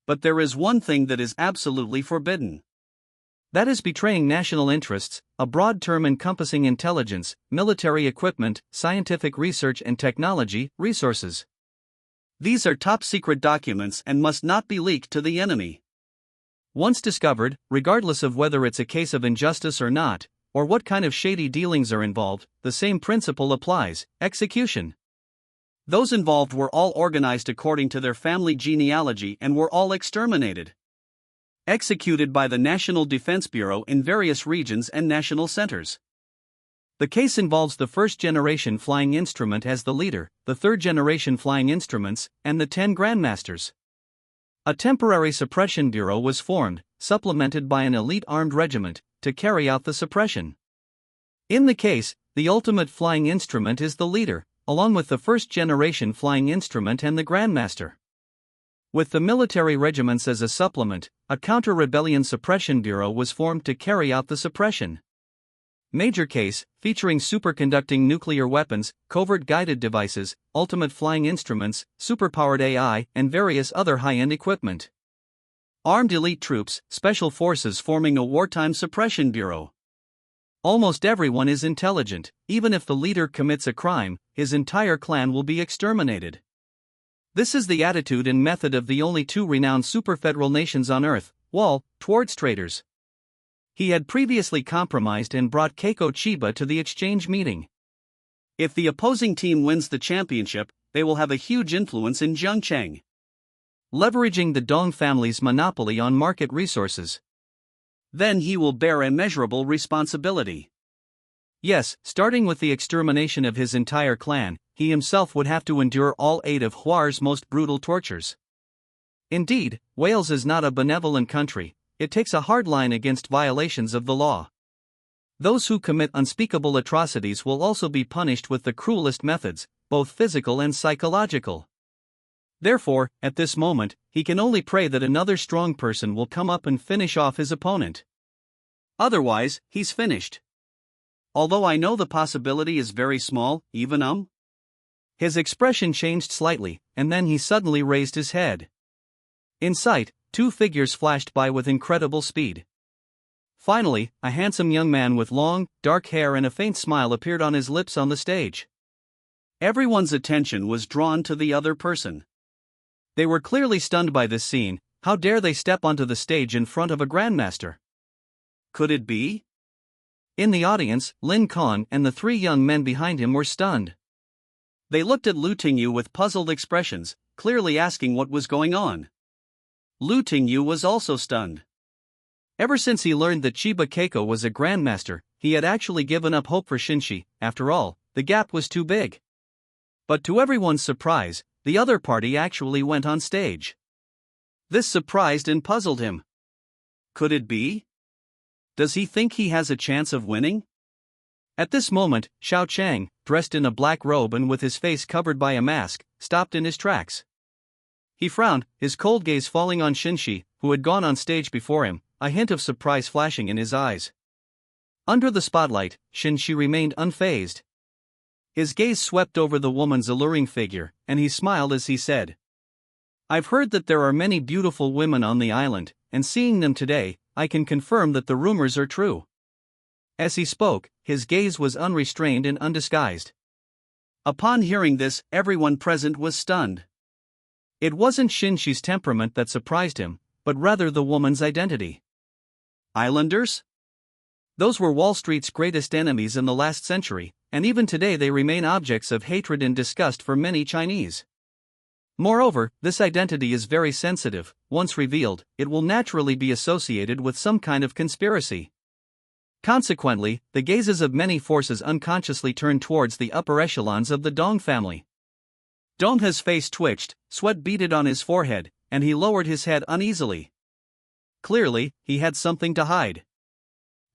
But there is one thing that is absolutely forbidden. That is betraying national interests, a broad term encompassing intelligence, military equipment, scientific research and technology, resources. These are top-secret documents and must not be leaked to the enemy. Once discovered, regardless of whether it's a case of injustice or not, or what kind of shady dealings are involved, the same principle applies: execution. Those involved were all organized according to their family genealogy and were all exterminated. executed by the National Defense Bureau in various regions and national centers. The case involves the first-generation flying instrument as the leader, the third-generation flying instruments, and the 10 grandmasters. A temporary suppression bureau was formed, supplemented by an elite armed regiment, to carry out the suppression. In the case, the ultimate flying instrument is the leader, along with the first-generation flying instrument and the grandmaster. With the military regiments as a supplement, a counter-rebellion suppression bureau was formed to carry out the suppression. Major case, featuring superconducting nuclear weapons, covert guided devices, ultimate flying instruments, superpowered AI, and various other high-end equipment. Armed elite troops, special forces forming a wartime suppression bureau. Almost everyone is intelligent. Even if the leader commits a crime, his entire clan will be exterminated. This is the attitude and method of the only two renowned superfederal nations on Earth, Wall, towards traitors. He had previously compromised and brought Keiko Chiba to the exchange meeting. If the opposing team wins the championship, they will have a huge influence in Zhengcheng, leveraging the Dong family's monopoly on market resources. Then he will bear immeasurable responsibility. Yes, starting with the extermination of his entire clan, he himself would have to endure all 8 of Hwar's most brutal tortures. Indeed, Wales is not a benevolent country. It takes a hard line against violations of the law. Those who commit unspeakable atrocities will also be punished with the cruelest methods, both physical and psychological. Therefore, at this moment, he can only pray that another strong person will come up and finish off his opponent. Otherwise, he's finished. Although I know the possibility is very small, even His expression changed slightly, and then he suddenly raised his head. In sight, 2 figures flashed by with incredible speed. Finally, a handsome young man with long, dark hair and a faint smile appeared on his lips on the stage. Everyone's attention was drawn to the other person. They were clearly stunned by this scene. How dare they step onto the stage in front of a grandmaster? Could it be? In the audience, Lin Khan and the 3 young men behind him were stunned. They looked at Lu Tingyu with puzzled expressions, clearly asking what was going on. Lu Tingyu was also stunned. Ever since he learned that Chiba Keiko was a grandmaster, he had actually given up hope for Shen Xi. After all, the gap was too big. But to everyone's surprise, the other party actually went on stage. This surprised and puzzled him. Could it be? Does he think he has a chance of winning? At this moment, Xiao Chang, dressed in a black robe and with his face covered by a mask, stopped in his tracks. He frowned, his cold gaze falling on Shen Xi, who had gone on stage before him, a hint of surprise flashing in his eyes. Under the spotlight, Shen Xi remained unfazed. His gaze swept over the woman's alluring figure, and he smiled as he said, "I've heard that there are many beautiful women on the island, and seeing them today, I can confirm that the rumors are true." As he spoke, his gaze was unrestrained and undisguised. Upon hearing this, everyone present was stunned. It wasn't Shen Xi's temperament that surprised him, but rather the woman's identity. Islanders? Those were Wall Street's greatest enemies in the last century, and even today they remain objects of hatred and disgust for many Chinese. Moreover, this identity is very sensitive. Once revealed, it will naturally be associated with some kind of conspiracy. Consequently, the gazes of many forces unconsciously turned towards the upper echelons of the Dong family. Dong's face twitched, sweat beaded on his forehead, and he lowered his head uneasily. Clearly, he had something to hide.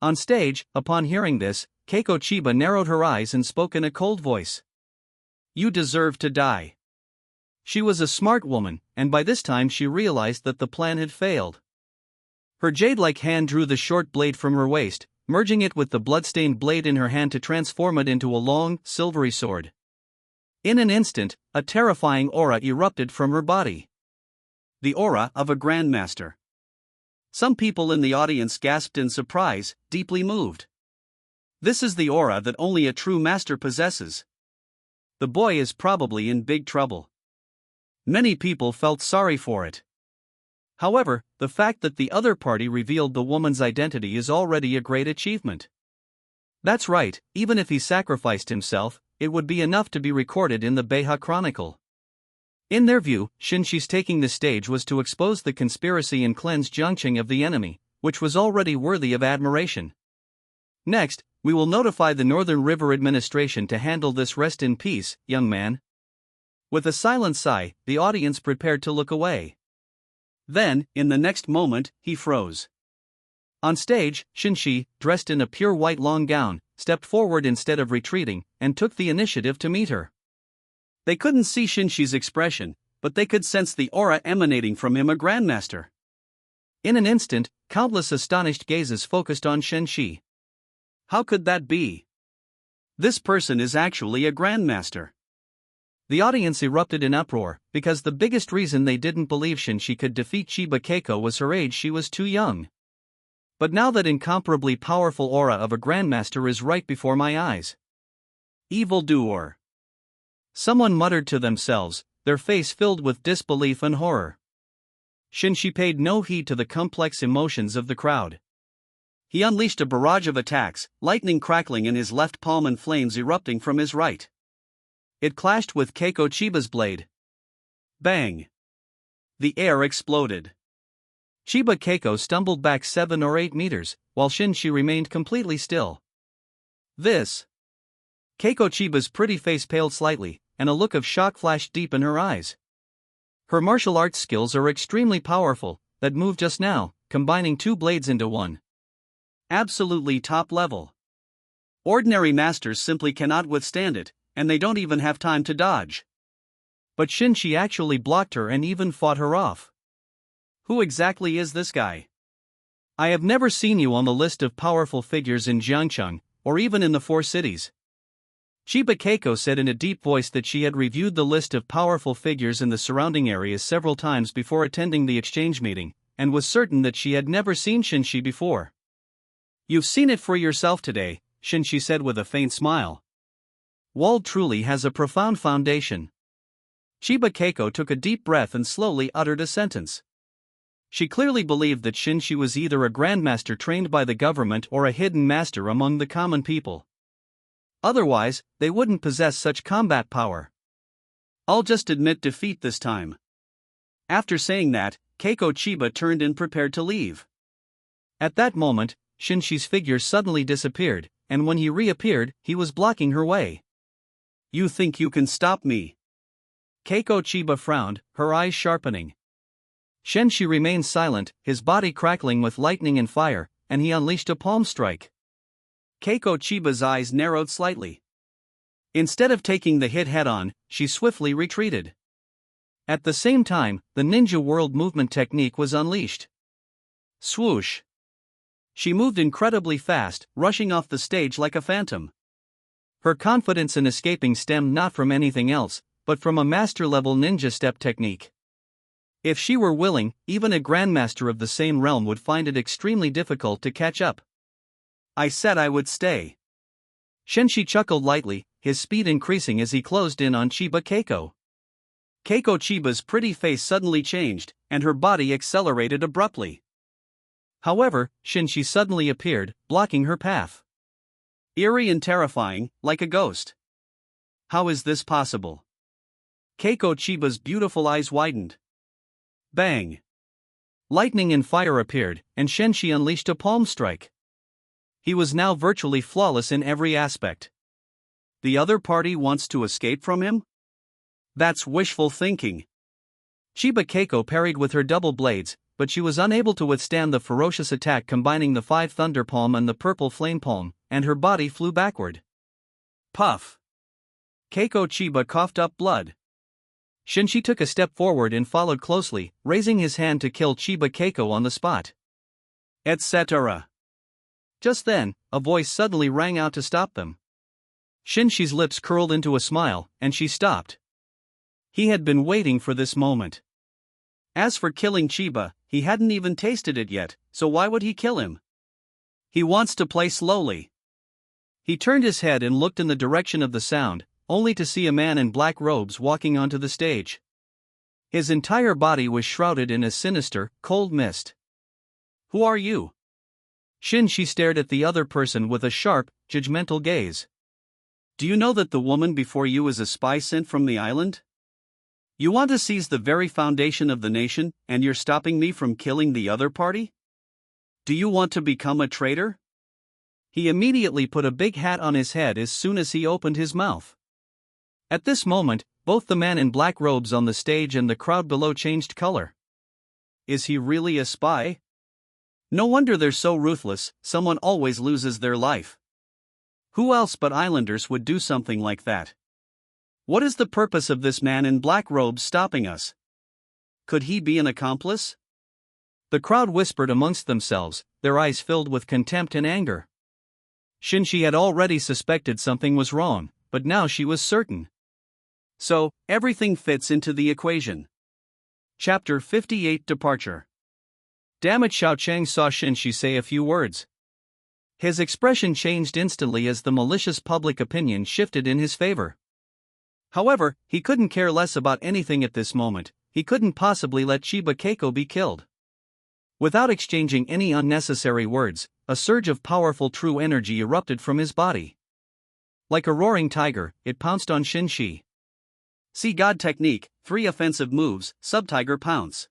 On stage, upon hearing this, Keiko Chiba narrowed her eyes and spoke in a cold voice. "You deserve to die." She was a smart woman, and by this time she realized that the plan had failed. Her jade-like hand drew the short blade from her waist, merging it with the blood-stained blade in her hand to transform it into a long, silvery sword. In an instant, a terrifying aura erupted from her body. The aura of a grandmaster. Some people in the audience gasped in surprise, deeply moved. This is the aura that only a true master possesses. The boy is probably in big trouble. Many people felt sorry for it. However, the fact that the other party revealed the woman's identity is already a great achievement. That's right, even if he sacrificed himself, it would be enough to be recorded in the Beha Chronicle. In their view, Shen Xi's taking the stage was to expose the conspiracy and cleanse Jiangqing of the enemy, which was already worthy of admiration. Next, we will notify the Northern River Administration to handle this. Rest in peace, young man. With a silent sigh, the audience prepared to look away. Then, in the next moment, he froze. On stage, Shen Xi, dressed in a pure white long gown, stepped forward instead of retreating, and took the initiative to meet her. They couldn't see Shen Xi's expression, but they could sense the aura emanating from him, a grandmaster. In an instant, countless astonished gazes focused on Shen Xi. How could that be? This person is actually a grandmaster. The audience erupted in uproar, because the biggest reason they didn't believe Shen Xi could defeat Chiba Keiko was her age. She was too young. But now that incomparably powerful aura of a grandmaster is right before my eyes. Evildoer. Someone muttered to themselves, their face filled with disbelief and horror. Shen Xi paid no heed to the complex emotions of the crowd. He unleashed a barrage of attacks, lightning crackling in his left palm and flames erupting from his right. It clashed with Keiko Chiba's blade. Bang! The air exploded. Chiba Keiko stumbled back 7 or 8 meters, while Shen Xi remained completely still. This. Keiko Chiba's pretty face paled slightly, and a look of shock flashed deep in her eyes. Her martial arts skills are extremely powerful, that move just now, combining 2 blades into one. Absolutely top level. Ordinary masters simply cannot withstand it, and they don't even have time to dodge. But Shen Xi actually blocked her and even fought her off. Who exactly is this guy? I have never seen you on the list of powerful figures in Jiangcheng, or even in the 4 cities. Chiba Keiko said in a deep voice that she had reviewed the list of powerful figures in the surrounding areas several times before attending the exchange meeting, and was certain that she had never seen Shen Xi before. You've seen it for yourself today, Shen Xi said with a faint smile. Wald truly has a profound foundation. Chiba Keiko took a deep breath and slowly uttered a sentence. She clearly believed that Shen Xi was either a grandmaster trained by the government or a hidden master among the common people. Otherwise, they wouldn't possess such combat power. I'll just admit defeat this time. After saying that, Keiko Chiba turned and prepared to leave. At that moment, Shen Xi's figure suddenly disappeared, and when he reappeared, he was blocking her way. You think you can stop me? Keiko Chiba frowned, her eyes sharpening. Shen Xi remained silent, his body crackling with lightning and fire, and he unleashed a palm strike. Keiko Chiba's eyes narrowed slightly. Instead of taking the hit head-on, she swiftly retreated. At the same time, the ninja world movement technique was unleashed. Swoosh! She moved incredibly fast, rushing off the stage like a phantom. Her confidence in escaping stemmed not from anything else, but from a master-level ninja step technique. If she were willing, even a grandmaster of the same realm would find it extremely difficult to catch up. I said I would stay. Shen Xi chuckled lightly, his speed increasing as he closed in on Chiba Keiko. Keiko Chiba's pretty face suddenly changed, and her body accelerated abruptly. However, Shen Xi suddenly appeared, blocking her path. Eerie and terrifying, like a ghost. How is this possible? Keiko Chiba's beautiful eyes widened. Bang! Lightning and fire appeared, and Shen Xi unleashed a palm strike. He was now virtually flawless in every aspect. The other party wants to escape from him? That's wishful thinking. Chiba Keiko parried with her double blades, but she was unable to withstand the ferocious attack combining the 5 thunder palm and the purple flame palm, and her body flew backward. Puff! Keiko Chiba coughed up blood. Shen Xi took a step forward and followed closely, raising his hand to kill Chiba Keiko on the spot. Etc. Just then, a voice suddenly rang out to stop them. Shen Xi's lips curled into a smile, and she stopped. He had been waiting for this moment. As for killing Chiba, he hadn't even tasted it yet, so why would he kill him? He wants to play slowly. He turned his head and looked in the direction of the sound, only to see a man in black robes walking onto the stage. His entire body was shrouded in a sinister, cold mist. Who are you? Shen Xi stared at the other person with a sharp, judgmental gaze. Do you know that the woman before you is a spy sent from the island? You want to seize the very foundation of the nation, and you're stopping me from killing the other party? Do you want to become a traitor? He immediately put a big hat on his head as soon as he opened his mouth. At this moment, both the man in black robes on the stage and the crowd below changed color. Is he really a spy? No wonder they're so ruthless, someone always loses their life. Who else but islanders would do something like that? What is the purpose of this man in black robes stopping us? Could he be an accomplice? The crowd whispered amongst themselves, their eyes filled with contempt and anger. Shen Xi had already suspected something was wrong, but now she was certain. So, everything fits into the equation. Chapter 58 Departure. Damn it, Xiao Chang saw Shen Xi say a few words. His expression changed instantly as the malicious public opinion shifted in his favor. However, he couldn't care less about anything at this moment. He couldn't possibly let Chiba Keiko be killed. Without exchanging any unnecessary words, a surge of powerful true energy erupted from his body. Like a roaring tiger, it pounced on Shen Xi. Sea God technique, 3 offensive moves, Sub-Tiger Pounce.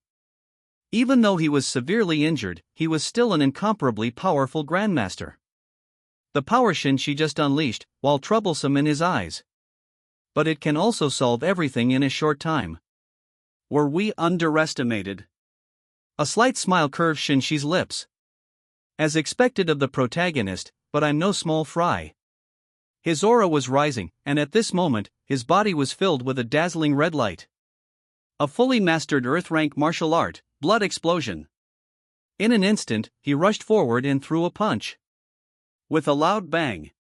Even though he was severely injured, he was still an incomparably powerful grandmaster. The power Shen Xi just unleashed, while troublesome in his eyes. But it can also solve everything in a short time. Were we underestimated? A slight smile curved Shen Xi's lips. As expected of the protagonist, but I'm no small fry. His aura was rising, and at this moment, his body was filled with a dazzling red light. A fully mastered Earth-rank martial art, blood explosion. In an instant, he rushed forward and threw a punch. With a loud bang,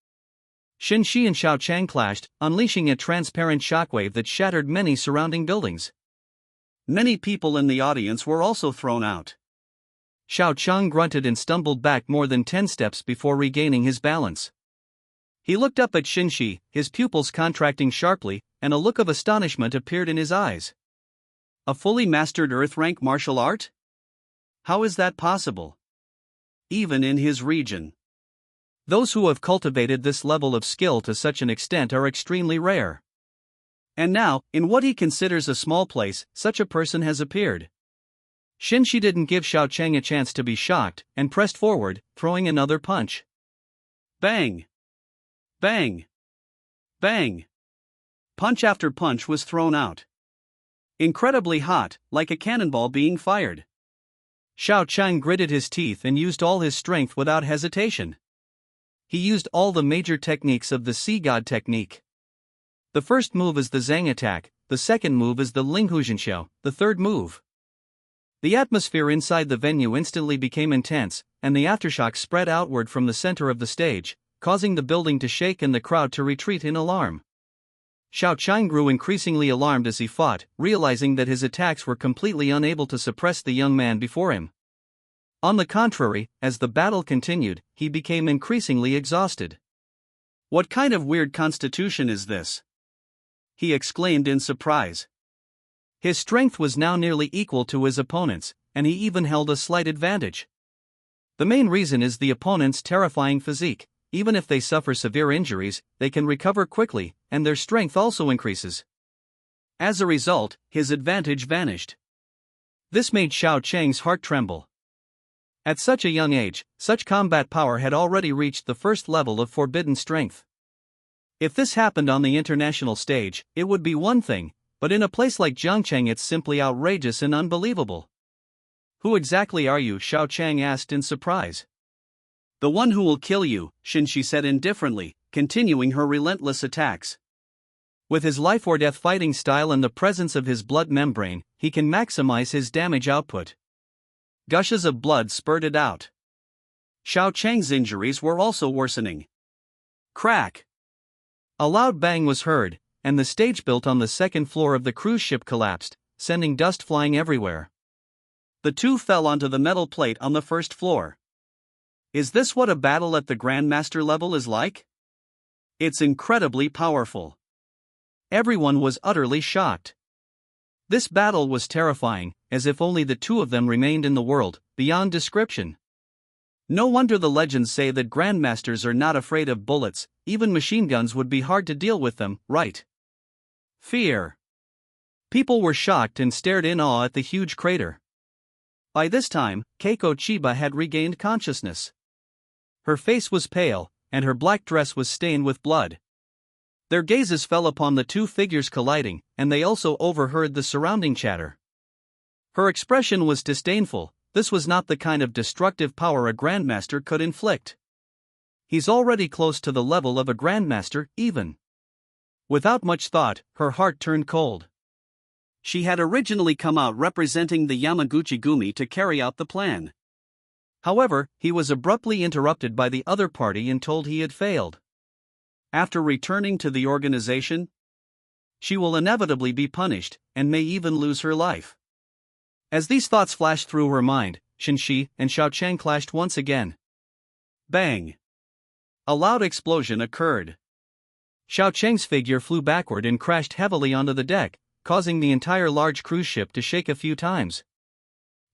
Shen Xi and Xiao Chang clashed, unleashing a transparent shockwave that shattered many surrounding buildings. Many people in the audience were also thrown out. Xiao Chang grunted and stumbled back more than 10 steps before regaining his balance. He looked up at Shen Xi, his pupils contracting sharply, and a look of astonishment appeared in his eyes. A fully mastered Earth-rank martial art? How is that possible? Even in his region. Those who have cultivated this level of skill to such an extent are extremely rare. And now, in what he considers a small place, such a person has appeared. Shen Xi didn't give Xiao Chang a chance to be shocked, and pressed forward, throwing another punch. Bang! Bang! Bang! Punch after punch was thrown out. Incredibly hot, like a cannonball being fired. Xiao Chang gritted his teeth and used all his strength without hesitation. He used all the major techniques of the Sea God technique. The first move is the Zhang attack, the second move is the Ling Huzhenxiao, the third move. The atmosphere inside the venue instantly became intense, and the aftershock spread outward from the center of the stage, causing the building to shake and the crowd to retreat in alarm. Xiao Chang grew increasingly alarmed as he fought, realizing that his attacks were completely unable to suppress the young man before him. On the contrary, as the battle continued, he became increasingly exhausted. What kind of weird constitution is this? He exclaimed in surprise. His strength was now nearly equal to his opponent's, and he even held a slight advantage. The main reason is the opponent's terrifying physique. Even if they suffer severe injuries, they can recover quickly, and their strength also increases. As a result, his advantage vanished. This made Xiao Chang's heart tremble. At such a young age, such combat power had already reached the first level of forbidden strength. If this happened on the international stage, it would be one thing, but in a place like Jiangcheng it's simply outrageous and unbelievable. Who exactly are you? Xiao Chang asked in surprise. The one who will kill you, Shen Xi said indifferently, continuing her relentless attacks. With his life-or-death fighting style and the presence of his blood membrane, he can maximize his damage output. Gushes of blood spurted out. Xiao Chang's injuries were also worsening. Crack! A loud bang was heard, and the stage built on the second floor of the cruise ship collapsed, sending dust flying everywhere. The two fell onto the metal plate on the first floor. Is this what a battle at the Grandmaster level is like? It's incredibly powerful. Everyone was utterly shocked. This battle was terrifying, as if only the two of them remained in the world, beyond description. No wonder the legends say that Grandmasters are not afraid of bullets, even machine guns would be hard to deal with them, right? Fear. People were shocked and stared in awe at the huge crater. By this time, Keiko Chiba had regained consciousness. Her face was pale, and her black dress was stained with blood. Their gazes fell upon the two figures colliding, and they also overheard the surrounding chatter. Her expression was disdainful. This was not the kind of destructive power a grandmaster could inflict. He's already close to the level of a grandmaster, even. Without much thought, her heart turned cold. She had originally come out representing the Yamaguchi-gumi to carry out the plan. However, he was abruptly interrupted by the other party and told he had failed. After returning to the organization, she will inevitably be punished, and may even lose her life. As these thoughts flashed through her mind, Shen Xi and Xiao Chang clashed once again. Bang! A loud explosion occurred. Xiao Chang's figure flew backward and crashed heavily onto the deck, causing the entire large cruise ship to shake a few times.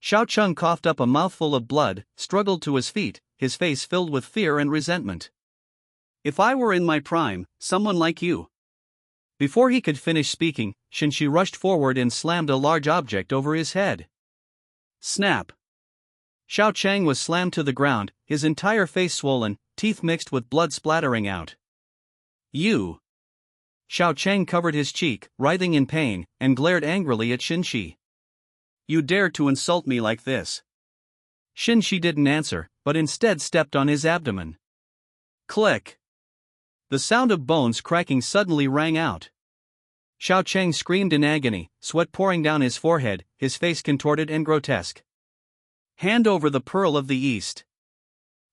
Xiao Chang coughed up a mouthful of blood, struggled to his feet, his face filled with fear and resentment. If I were in my prime, someone like you. Before he could finish speaking, Shen Xi rushed forward and slammed a large object over his head. Snap! Xiao Chang was slammed to the ground, his entire face swollen, teeth mixed with blood splattering out. You! Xiao Chang covered his cheek, writhing in pain, and glared angrily at Shen Xi. You dare to insult me like this? Shen Xi didn't answer, but instead stepped on his abdomen. Click! The sound of bones cracking suddenly rang out. Xiao Chang screamed in agony, sweat pouring down his forehead, his face contorted and grotesque. Hand over the Pearl of the East,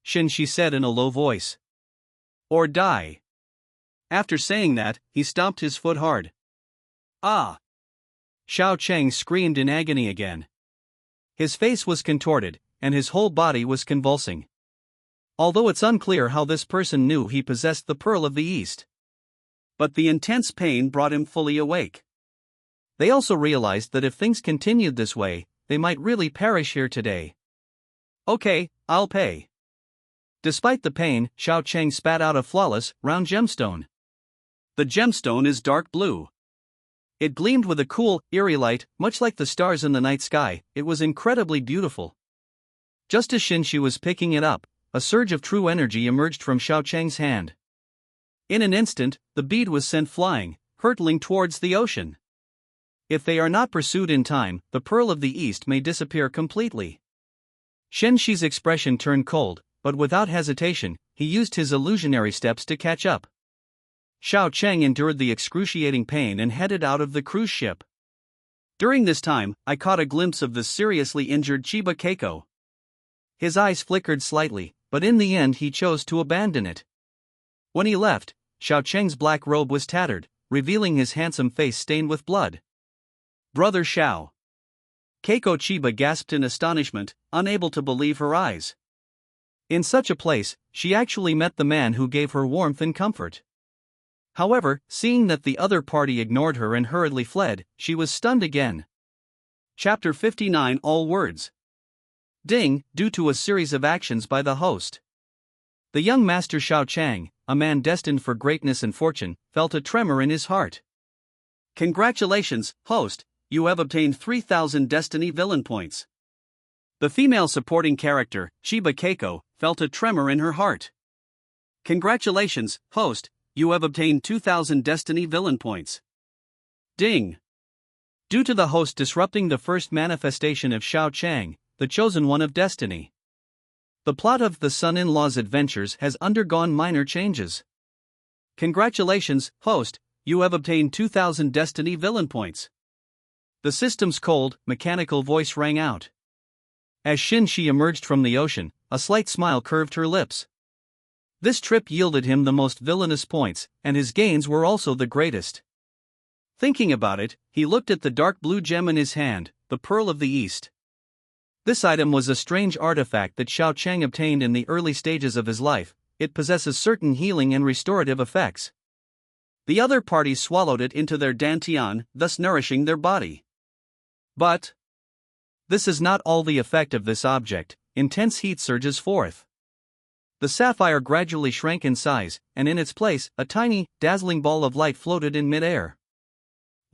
Shen Xi said in a low voice. Or die. After saying that, he stomped his foot hard. Ah! Xiao Chang screamed in agony again. His face was contorted, and his whole body was convulsing. Although it's unclear how this person knew he possessed the Pearl of the East. But the intense pain brought him fully awake. They also realized that if things continued this way, they might really perish here today. Okay, I'll pay. Despite the pain, Xiao Chang spat out a flawless, round gemstone. The gemstone is dark blue. It gleamed with a cool, eerie light, much like the stars in the night sky. It was incredibly beautiful. Just as Shen Xi was picking it up, a surge of true energy emerged from Xiao Chang's hand. In an instant, the bead was sent flying, hurtling towards the ocean. If they are not pursued in time, the Pearl of the East may disappear completely. Shen Xi's expression turned cold, but without hesitation, he used his illusionary steps to catch up. Xiao Chang endured the excruciating pain and headed out of the cruise ship. During this time, I caught a glimpse of the seriously injured Chiba Keiko. His eyes flickered slightly, but in the end he chose to abandon it. When he left, Xiao Chang's black robe was tattered, revealing his handsome face stained with blood. Brother Xiao! Keiko Chiba gasped in astonishment, unable to believe her eyes. In such a place, she actually met the man who gave her warmth and comfort. However, seeing that the other party ignored her and hurriedly fled, she was stunned again. Chapter 59 All Words. Ding, due to a series of actions by the host. The young master Xiao Chang, a man destined for greatness and fortune, felt a tremor in his heart. Congratulations, host, you have obtained 3,000 destiny villain points. The female supporting character, Chiba Keiko, felt a tremor in her heart. Congratulations, host, you have obtained 2,000 destiny villain points. Ding. Due to the host disrupting the first manifestation of Xiao Chang, the chosen one of destiny. The plot of the son-in-law's adventures has undergone minor changes. Congratulations, host, you have obtained 2,000 destiny villain points. The system's cold, mechanical voice rang out. As Shen Xi emerged from the ocean, a slight smile curved her lips. This trip yielded him the most villainous points, and his gains were also the greatest. Thinking about it, he looked at the dark blue gem in his hand, the Pearl of the East. This item was a strange artifact that Xiao Chang obtained in the early stages of his life. It possesses certain healing and restorative effects. The other parties swallowed it into their dantian, thus nourishing their body. But this is not all the effect of this object. Intense heat surges forth. The sapphire gradually shrank in size, and in its place, a tiny, dazzling ball of light floated in midair.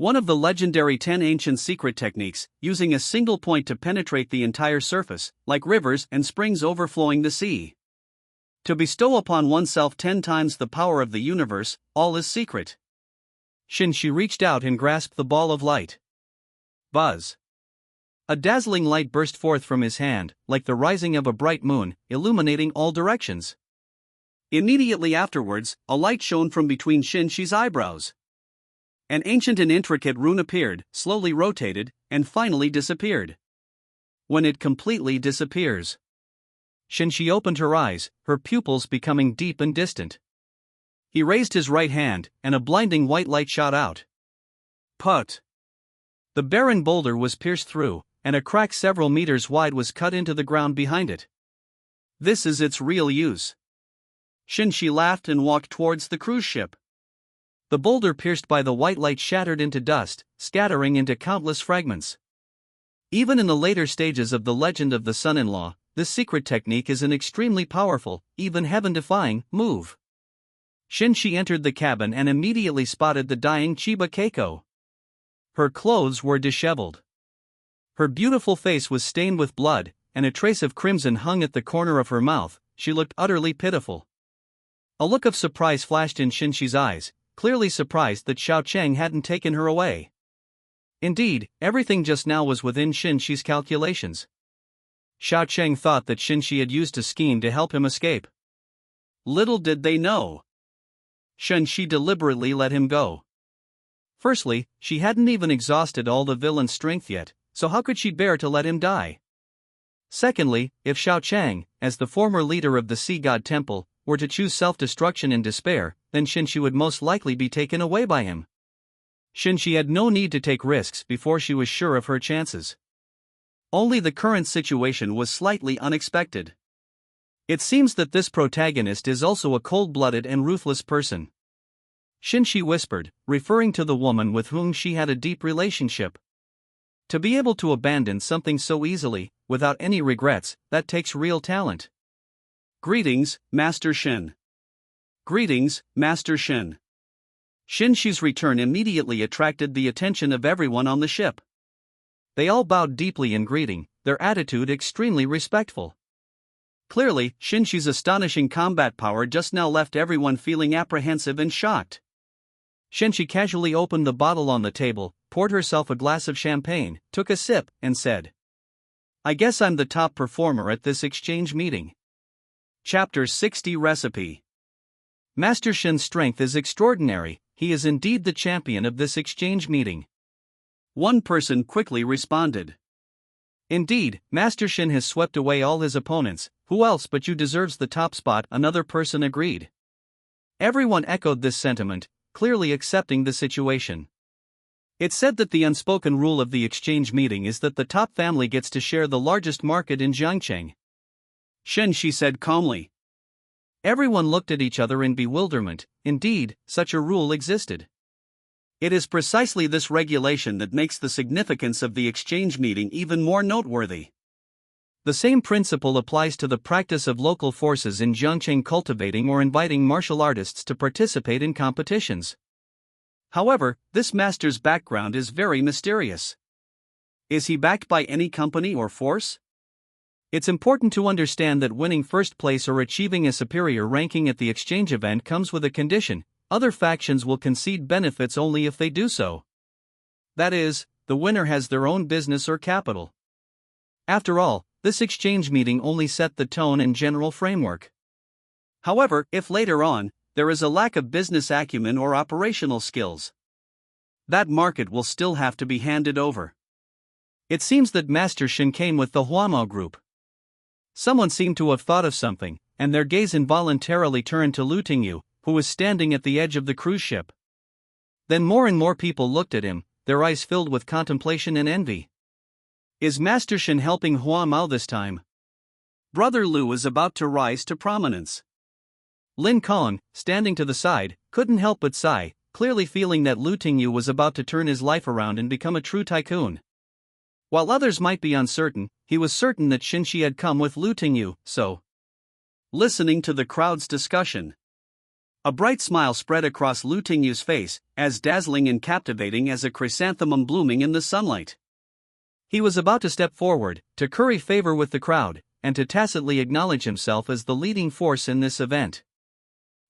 One of the legendary 10 ancient secret techniques, using a single point to penetrate the entire surface, like rivers and springs overflowing the sea. To bestow upon oneself 10 times the power of the universe, all is secret. Shen Xi reached out and grasped the ball of light. Buzz. A dazzling light burst forth from his hand, like the rising of a bright moon, illuminating all directions. Immediately afterwards, a light shone from between Shen Xi's eyebrows. An ancient and intricate rune appeared, slowly rotated, and finally disappeared. When it completely disappears, Shen Xi opened her eyes, her pupils becoming deep and distant. He raised his right hand, and a blinding white light shot out. Put! The barren boulder was pierced through, and a crack several meters wide was cut into the ground behind it. This is its real use. Shen Xi laughed and walked towards the cruise ship. The boulder pierced by the white light shattered into dust, scattering into countless fragments. Even in the later stages of the legend of the son-in-law, this secret technique is an extremely powerful, even heaven-defying, move. Shen Xi entered the cabin and immediately spotted the dying Chiba Keiko. Her clothes were disheveled. Her beautiful face was stained with blood, and a trace of crimson hung at the corner of her mouth. She looked utterly pitiful. A look of surprise flashed in Shen Xi's eyes, clearly surprised that Xiao Cheng hadn't taken her away. Indeed, everything just now was within Shen Xi's calculations. Xiao Cheng thought that Shen Xi had used a scheme to help him escape. Little did they know. Shen Xi deliberately let him go. Firstly, she hadn't even exhausted all the villain's strength yet, so how could she bear to let him die? Secondly, if Xiao Cheng, as the former leader of the Sea God Temple, were to choose self-destruction in despair, then Shen Xi would most likely be taken away by him. Shen Xi had no need to take risks before she was sure of her chances. Only the current situation was slightly unexpected. It seems that this protagonist is also a cold-blooded and ruthless person. Shen Xi whispered, referring to the woman with whom she had a deep relationship. To be able to abandon something so easily, without any regrets, that takes real talent. Greetings, Master Shen. Greetings, Master Shen. Shen Xi's return immediately attracted the attention of everyone on the ship. They all bowed deeply in greeting, their attitude extremely respectful. Clearly, Shen Xi's astonishing combat power just now left everyone feeling apprehensive and shocked. Shen Xi casually opened the bottle on the table, poured herself a glass of champagne, took a sip, and said, "I guess I'm the top performer at this exchange meeting." Chapter 60 Recipe. Master Shen's strength is extraordinary, he is indeed the champion of this exchange meeting. One person quickly responded. Indeed, Master Shen has swept away all his opponents, who else but you deserves the top spot, another person agreed. Everyone echoed this sentiment, clearly accepting the situation. It's said that the unspoken rule of the exchange meeting is that the top family gets to share the largest market in Jiangcheng. Shen Xi said calmly. Everyone looked at each other in bewilderment. Indeed, such a rule existed. It is precisely this regulation that makes the significance of the exchange meeting even more noteworthy. The same principle applies to the practice of local forces in Jiangcheng cultivating or inviting martial artists to participate in competitions. However, this master's background is very mysterious. Is he backed by any company or force? It's important to understand that winning first place or achieving a superior ranking at the exchange event comes with a condition: other factions will concede benefits only if they do so. That is, the winner has their own business or capital. After all, this exchange meeting only set the tone and general framework. However, if later on, there is a lack of business acumen or operational skills, that market will still have to be handed over. It seems that Master Shen came with the Huamao group. Someone seemed to have thought of something, and their gaze involuntarily turned to Lu Tingyu, who was standing at the edge of the cruise ship. Then more and more people looked at him, their eyes filled with contemplation and envy. Is Master Shen helping Huamao this time? Brother Lu is about to rise to prominence. Lin Kong, standing to the side, couldn't help but sigh, clearly feeling that Lu Tingyu was about to turn his life around and become a true tycoon. While others might be uncertain, he was certain that Shen Xi had come with Lu Tingyu, so. Listening to the crowd's discussion, A bright smile spread across Lu Tingyu's face, as dazzling and captivating as a chrysanthemum blooming in the sunlight. He was about to step forward, to curry favor with the crowd, and to tacitly acknowledge himself as the leading force in this event.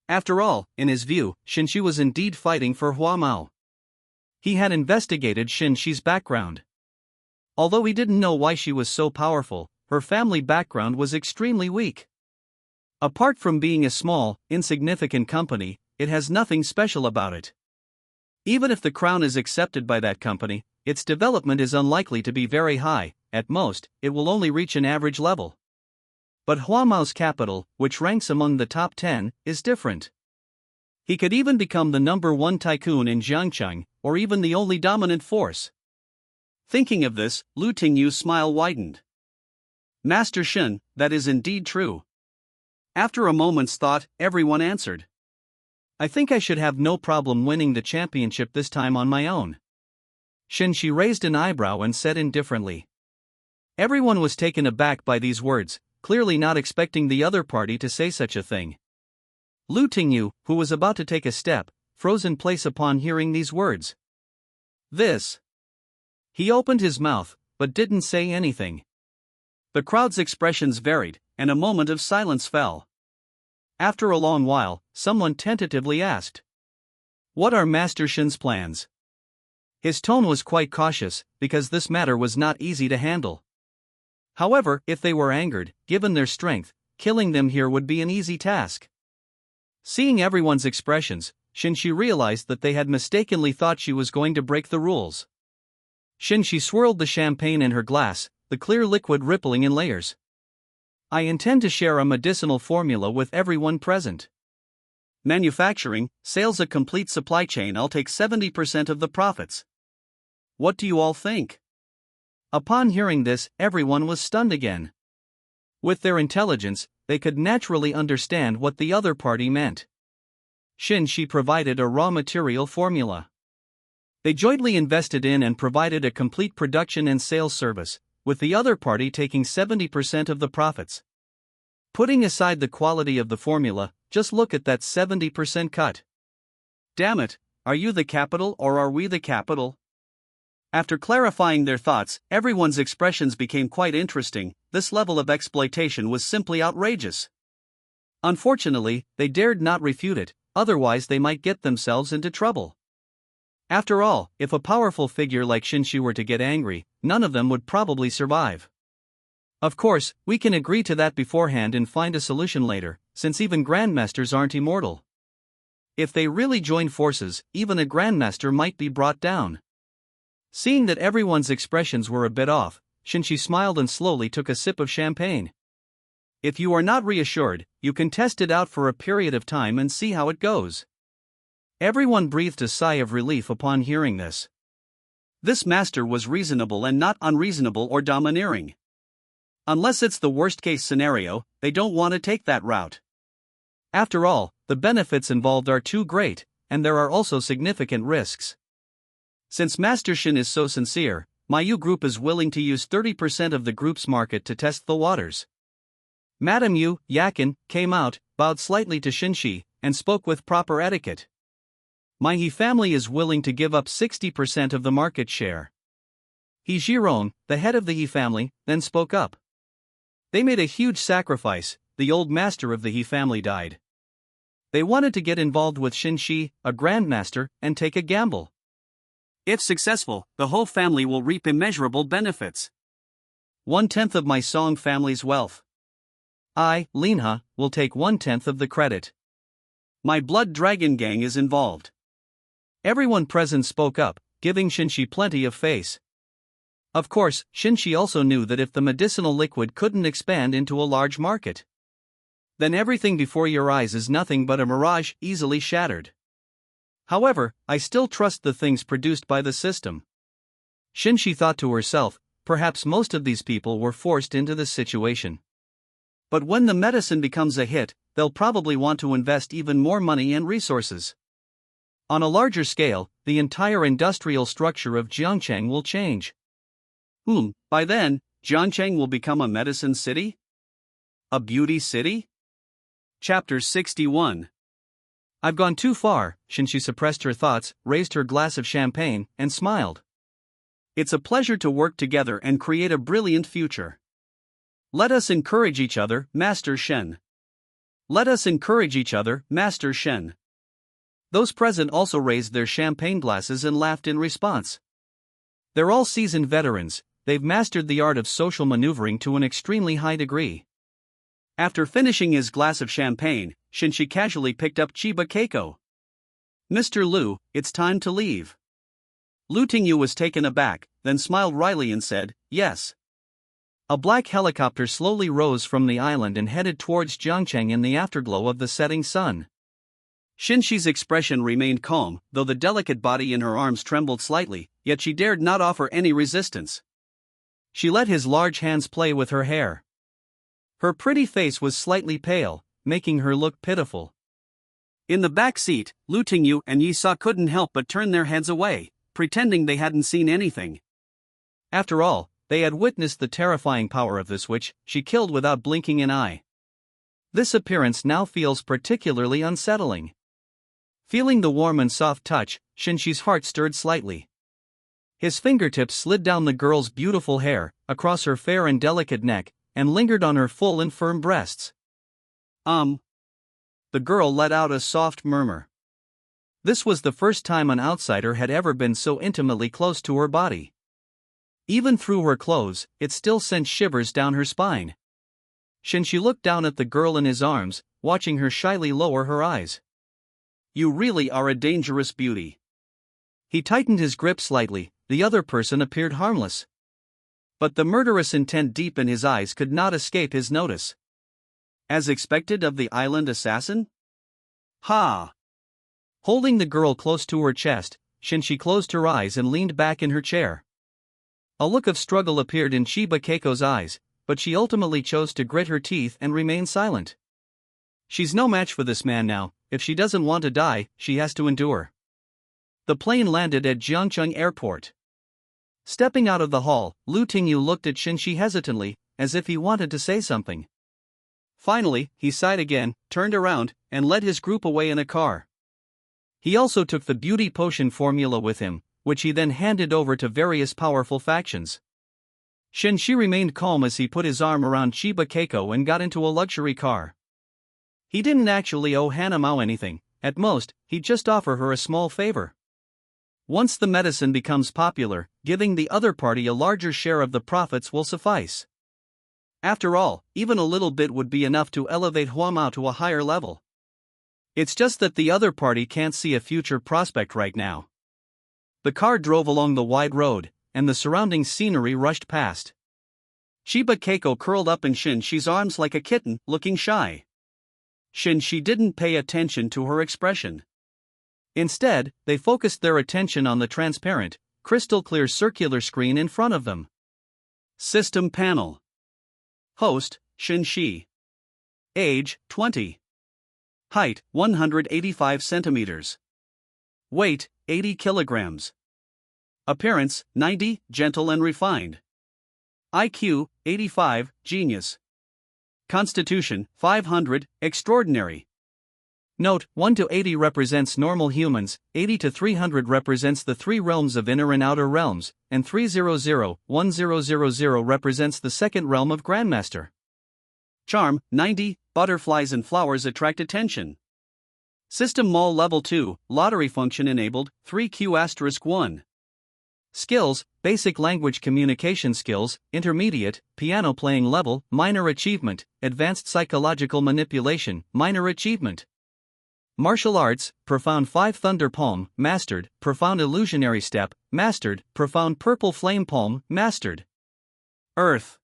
After all, in his view, Shen Xi was indeed fighting for Hua Mao. He had investigated Shen Xi's background. Although he didn't know why she was so powerful, her family background was extremely weak. Apart from being a small, insignificant company, it has nothing special about it. Even if the crown is accepted by that company, its development is unlikely to be very high. At most, it will only reach an average level. But Hua Mao's capital, which ranks among the top 10, is different. He could even become the #1 tycoon in Jiangcheng, or even the only dominant force. Thinking of this, Lu Tingyu's smile widened. Master Shen, that is indeed true. After a moment's thought, everyone answered. I think I should have no problem winning the championship this time on my own. Shen Xi raised an eyebrow and said indifferently. Everyone was taken aback by these words, clearly not expecting the other party to say such a thing. Lu Tingyu, who was about to take a step, froze in place upon hearing these words. This. He opened his mouth, but didn't say anything. The crowd's expressions varied, and a moment of silence fell. After a long while, someone tentatively asked, What are Master Shen's plans? His tone was quite cautious, because this matter was not easy to handle. However, if they were angered, given their strength, killing them here would be an easy task. Seeing everyone's expressions, Shen Xi realized that they had mistakenly thought she was going to break the rules. Shen Xi swirled the champagne in her glass, the clear liquid rippling in layers. I intend to share a medicinal formula with everyone present. Manufacturing, sales a complete supply chain. I'll take 70% of the profits. What do you all think? Upon hearing this, everyone was stunned again. With their intelligence, they could naturally understand what the other party meant. Shen Xi provided a raw material formula. They jointly invested in and provided a complete production and sales service, with the other party taking 70% of the profits. Putting aside the quality of the formula, just look at that 70% cut. Damn it, are you the capital or are we the capital? After clarifying their thoughts, everyone's expressions became quite interesting. This level of exploitation was simply outrageous. Unfortunately, they dared not refute it, otherwise they might get themselves into trouble. After all, if a powerful figure like Shen Xi were to get angry, none of them would probably survive. Of course, we can agree to that beforehand and find a solution later, since even grandmasters aren't immortal. If they really join forces, even a grandmaster might be brought down. Seeing that everyone's expressions were a bit off, Shen Xi smiled and slowly took a sip of champagne. If you are not reassured, you can test it out for a period of time and see how it goes. Everyone breathed a sigh of relief upon hearing this. This master was reasonable and not unreasonable or domineering. Unless it's the worst-case scenario, they don't want to take that route. After all, the benefits involved are too great, and there are also significant risks. Since Master Shen is so sincere, Mayu Group is willing to use 30% of the group's market to test the waters. Madame Yu, Yakin, came out, bowed slightly to Shen Xi, and spoke with proper etiquette. My He family is willing to give up 60% of the market share. He Jiron, the head of the He family, then spoke up. They made a huge sacrifice. The old master of the He family died. They wanted to get involved with Shen Xi, a grandmaster, and take a gamble. If successful, the whole family will reap immeasurable benefits. 1/10 of my Song family's wealth. I, Linha, will take 1/10 of the credit. My blood dragon gang is involved. Everyone present spoke up, giving Shen Xi plenty of face. Of course, Shen Xi also knew that if the medicinal liquid couldn't expand into a large market, then everything before your eyes is nothing but a mirage, easily shattered. However, I still trust the things produced by the system. Shen Xi thought to herself, perhaps most of these people were forced into this situation. But when the medicine becomes a hit, they'll probably want to invest even more money and resources. On a larger scale, the entire industrial structure of Jiangcheng will change. By then, Jiangcheng will become a medicine city? A beauty city? Chapter 61. I've gone too far. Shen Xi suppressed her thoughts, raised her glass of champagne, and smiled. It's a pleasure to work together and create a brilliant future. Let us encourage each other, Master Shen. Let us encourage each other, Master Shen. Those present also raised their champagne glasses and laughed in response. They're all seasoned veterans, they've mastered the art of social maneuvering to an extremely high degree. After finishing his glass of champagne, Shen Xi casually picked up Chiba Keiko. Mr. Liu, it's time to leave. Lu Tingyu was taken aback, then smiled wryly and said, yes. A black helicopter slowly rose from the island and headed towards Jiangcheng in the afterglow of the setting sun. Shen Xi's expression remained calm, though the delicate body in her arms trembled slightly, yet she dared not offer any resistance. She let his large hands play with her hair. Her pretty face was slightly pale, making her look pitiful. In the back seat, Lu Tingyu and Yi Sa couldn't help but turn their heads away, pretending they hadn't seen anything. After all, they had witnessed the terrifying power of this witch. She killed without blinking an eye. This appearance now feels particularly unsettling. Feeling the warm and soft touch, Shen Xi's heart stirred slightly. His fingertips slid down the girl's beautiful hair, across her fair and delicate neck, and lingered on her full and firm breasts. The girl let out a soft murmur. This was the first time an outsider had ever been so intimately close to her body. Even through her clothes, it still sent shivers down her spine. Shen Xi looked down at the girl in his arms, watching her shyly lower her eyes. You really are a dangerous beauty. He tightened his grip slightly. The other person appeared harmless. But the murderous intent deep in his eyes could not escape his notice. As expected of the island assassin? Ha! Holding the girl close to her chest, Shen Xi closed her eyes and leaned back in her chair. A look of struggle appeared in Chiba Keiko's eyes, but she ultimately chose to grit her teeth and remain silent. She's no match for this man now. If she doesn't want to die, she has to endure. The plane landed at Jiangcheng Airport. Stepping out of the hall, Lu Tingyu looked at Shen Xi hesitantly, as if he wanted to say something. Finally, he sighed again, turned around, and led his group away in a car. He also took the beauty potion formula with him, which he then handed over to various powerful factions. Shen Xi remained calm as he put his arm around Chiba Keiko and got into a luxury car. He didn't actually owe Hana Mao anything. At most, he'd just offer her a small favor. Once the medicine becomes popular, giving the other party a larger share of the profits will suffice. After all, even a little bit would be enough to elevate Hua Mao to a higher level. It's just that the other party can't see a future prospect right now. The car drove along the wide road, and the surrounding scenery rushed past. Chiba Keiko curled up in Shen Xi's arms like a kitten, looking shy. Shen Xi didn't pay attention to her expression. Instead, they focused their attention on the transparent, crystal-clear circular screen in front of them. System panel. Host, Shen Xi. Age, 20. Height, 185 centimeters. Weight, 80 kilograms. Appearance, 90, gentle and refined. IQ, 85, genius. Constitution, 500, extraordinary. Note, 1 to 80 represents normal humans, 80 to 300 represents the three realms of inner and outer realms, and 300-1000 represents the second realm of Grandmaster. Charm, 90, butterflies and flowers attract attention. System Mall Level 2, lottery function enabled, 3Q*1. Skills, basic language communication skills, intermediate, piano playing level, minor achievement, advanced psychological manipulation, minor achievement. Martial arts, profound 5 thunder palm, mastered, profound illusionary step, mastered, profound purple flame palm, mastered. Earth.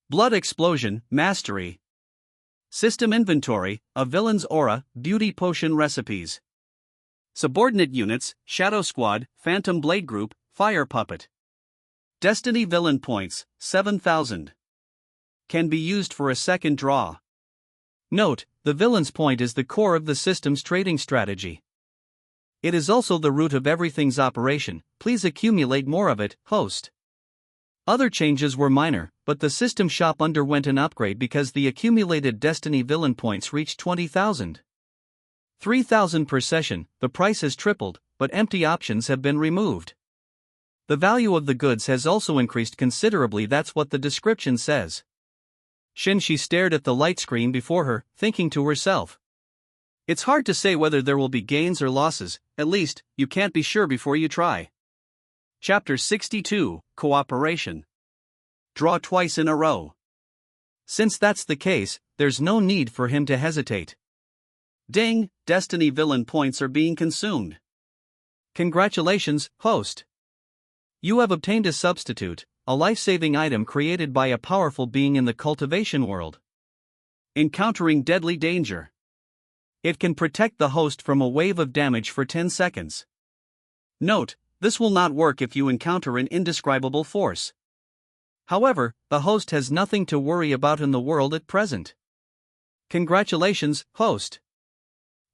Blood explosion, mastery. System inventory, a villain's aura, beauty potion recipes. Subordinate units, Shadow Squad, Phantom Blade Group, Fire Puppet. Destiny villain points, 7,000. Can be used for a second draw. Note, the villain's point is the core of the system's trading strategy. It is also the root of everything's operation. Please accumulate more of it, host. Other changes were minor, but the system shop underwent an upgrade because the accumulated Destiny villain points reached 20,000. 3,000 per session, the price has tripled, but empty options have been removed. The value of the goods has also increased considerably, that's what the description says. Shen Xi stared at the light screen before her, thinking to herself. It's hard to say whether there will be gains or losses, at least, you can't be sure before you try. Chapter 62, Cooperation. Draw twice in a row. Since that's the case, there's no need for him to hesitate. Ding, Destiny villain points are being consumed. Congratulations, host. You have obtained a substitute, a life-saving item created by a powerful being in the cultivation world. Encountering deadly danger. It can protect the host from a wave of damage for 10 seconds. Note, this will not work if you encounter an indescribable force. However, the host has nothing to worry about in the world at present. Congratulations, host.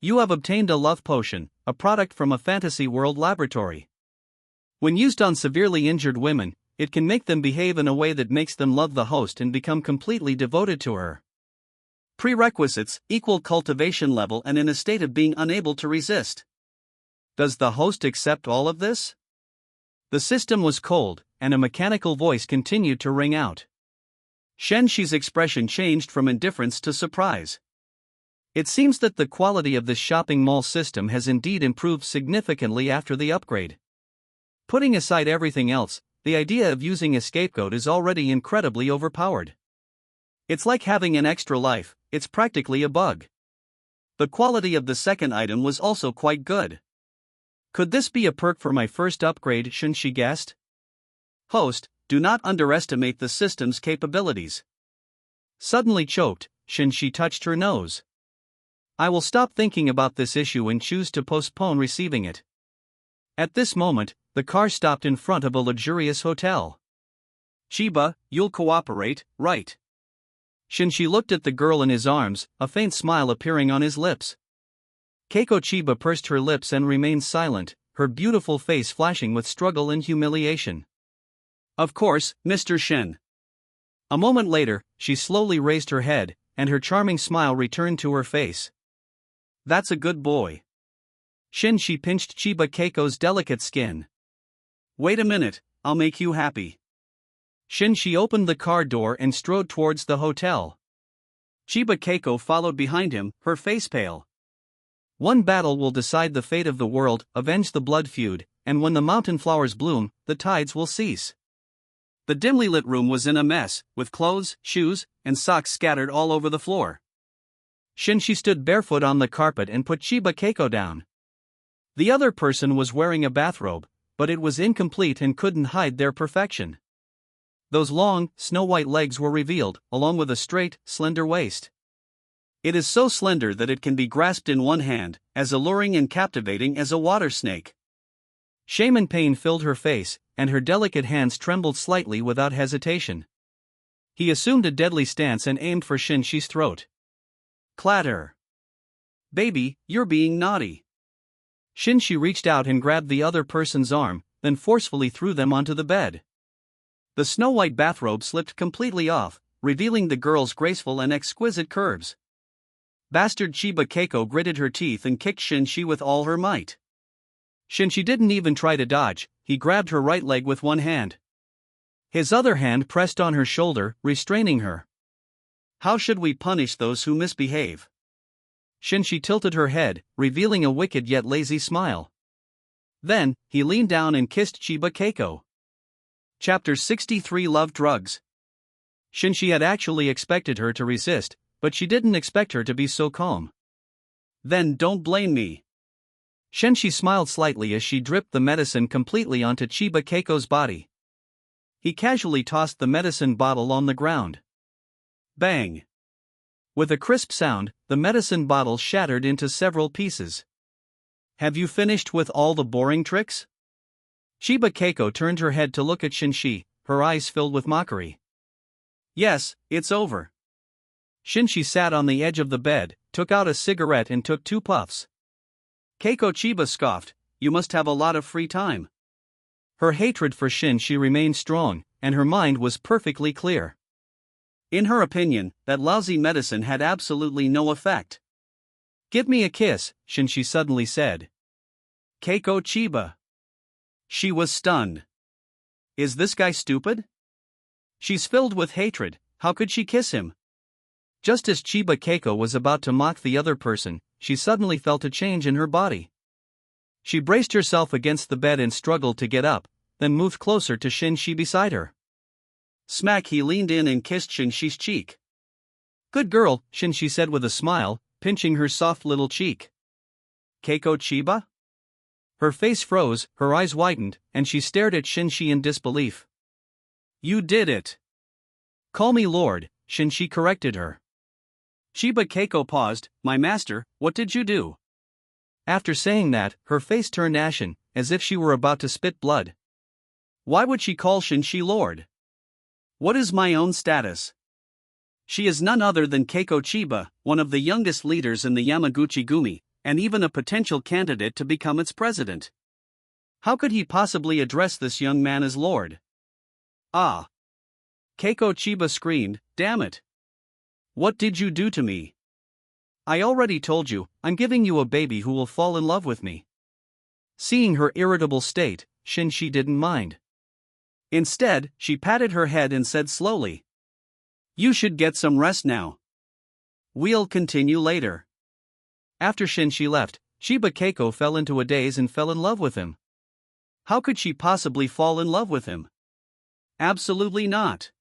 You have obtained a love potion, a product from a fantasy world laboratory. When used on severely injured women, it can make them behave in a way that makes them love the host and become completely devoted to her. Prerequisites: equal cultivation level and in a state of being unable to resist. Does the host accept all of this? The system was cold, and a mechanical voice continued to ring out. Shen Xi's expression changed from indifference to surprise. It seems that the quality of this shopping mall system has indeed improved significantly after the upgrade. Putting aside everything else, the idea of using a scapegoat is already incredibly overpowered. It's like having an extra life, it's practically a bug. The quality of the second item was also quite good. Could this be a perk for my first upgrade? Shen Xi guessed. Host, do not underestimate the system's capabilities. Suddenly choked, Shen Xi touched her nose. I will stop thinking about this issue and choose to postpone receiving it. At this moment, the car stopped in front of a luxurious hotel. Chiba, you'll cooperate, right? Shen Xi looked at the girl in his arms, a faint smile appearing on his lips. Keiko Chiba pursed her lips and remained silent, her beautiful face flashing with struggle and humiliation. Of course, Mr. Shen. A moment later, she slowly raised her head, and her charming smile returned to her face. That's a good boy. Shen Xi pinched Chiba Keiko's delicate skin. Wait a minute, I'll make you happy. Shen Xi opened the car door and strode towards the hotel. Chiba Keiko followed behind him, her face pale. One battle will decide the fate of the world, avenge the blood feud, and when the mountain flowers bloom, the tides will cease. The dimly lit room was in a mess, with clothes, shoes, and socks scattered all over the floor. Shen Xi stood barefoot on the carpet and put Chiba Keiko down. The other person was wearing a bathrobe, but it was incomplete and couldn't hide their perfection. Those long, snow-white legs were revealed, along with a straight, slender waist. It is so slender that it can be grasped in one hand, as alluring and captivating as a water snake. Shame and pain filled her face, and her delicate hands trembled slightly without hesitation. He assumed a deadly stance and aimed for Shen Xi's throat. Clatter. Baby, you're being naughty. Shen Xi reached out and grabbed the other person's arm, then forcefully threw them onto the bed. The snow-white bathrobe slipped completely off, revealing the girl's graceful and exquisite curves. Bastard Chiba Keiko gritted her teeth and kicked Shen Xi with all her might. Shen Xi didn't even try to dodge, he grabbed her right leg with one hand. His other hand pressed on her shoulder, restraining her. How should we punish those who misbehave? Shen Xi tilted her head, revealing a wicked yet lazy smile. Then, he leaned down and kissed Chiba Keiko. Chapter 63 Love Drugs. Shen Xi had actually expected her to resist, but she didn't expect her to be so calm. Then don't blame me. Shen Xi smiled slightly as she dripped the medicine completely onto Chiba Keiko's body. He casually tossed the medicine bottle on the ground. Bang! With a crisp sound, the medicine bottle shattered into several pieces. Have you finished with all the boring tricks? Chiba Keiko turned her head to look at Shen Xi, her eyes filled with mockery. Yes, it's over. Shen Xi sat on the edge of the bed, took out a cigarette and took 2 puffs. Keiko Chiba scoffed, you must have a lot of free time. Her hatred for Shen Xi remained strong, and her mind was perfectly clear. In her opinion, that lousy medicine had absolutely no effect. Give me a kiss, Shen Xi suddenly said. Keiko Chiba. She was stunned. Is this guy stupid? She's filled with hatred, how could she kiss him? Just as Chiba Keiko was about to mock the other person, she suddenly felt a change in her body. She braced herself against the bed and struggled to get up, then moved closer to Shen Xi beside her. Smack, he leaned in and kissed Shen Xi's cheek. Good girl, Shen Xi said with a smile, pinching her soft little cheek. Keiko Chiba? Her face froze, her eyes widened, and she stared at Shen Xi in disbelief. You did it. Call me Lord, Shen Xi corrected her. Chiba Keiko paused. My master, what did you do? After saying that, her face turned ashen, as if she were about to spit blood. Why would she call Shen Xi Lord? What is my own status? She is none other than Keiko Chiba, one of the youngest leaders in the Yamaguchi-gumi, and even a potential candidate to become its president. How could he possibly address this young man as Lord? Ah! Keiko Chiba screamed, damn it! What did you do to me? I already told you, I'm giving you a baby who will fall in love with me. Seeing her irritable state, Shen Xi didn't mind. Instead, she patted her head and said slowly, you should get some rest now. We'll continue later. After Shen Xi left, Chiba Keiko fell into a daze and fell in love with him. How could she possibly fall in love with him? Absolutely not.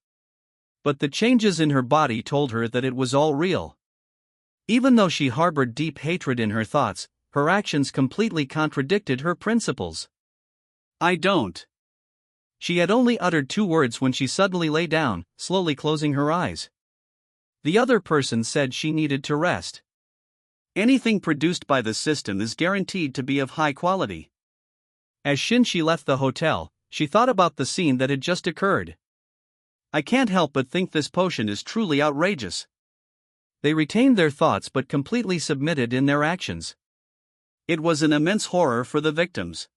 But the changes in her body told her that it was all real. Even though she harbored deep hatred in her thoughts, her actions completely contradicted her principles. I don't. She had only uttered 2 words when she suddenly lay down, slowly closing her eyes. The other person said she needed to rest. Anything produced by the system is guaranteed to be of high quality. As Shen Xi left the hotel, she thought about the scene that had just occurred. I can't help but think this potion is truly outrageous. They retained their thoughts but completely submitted in their actions. It was an immense horror for the victims.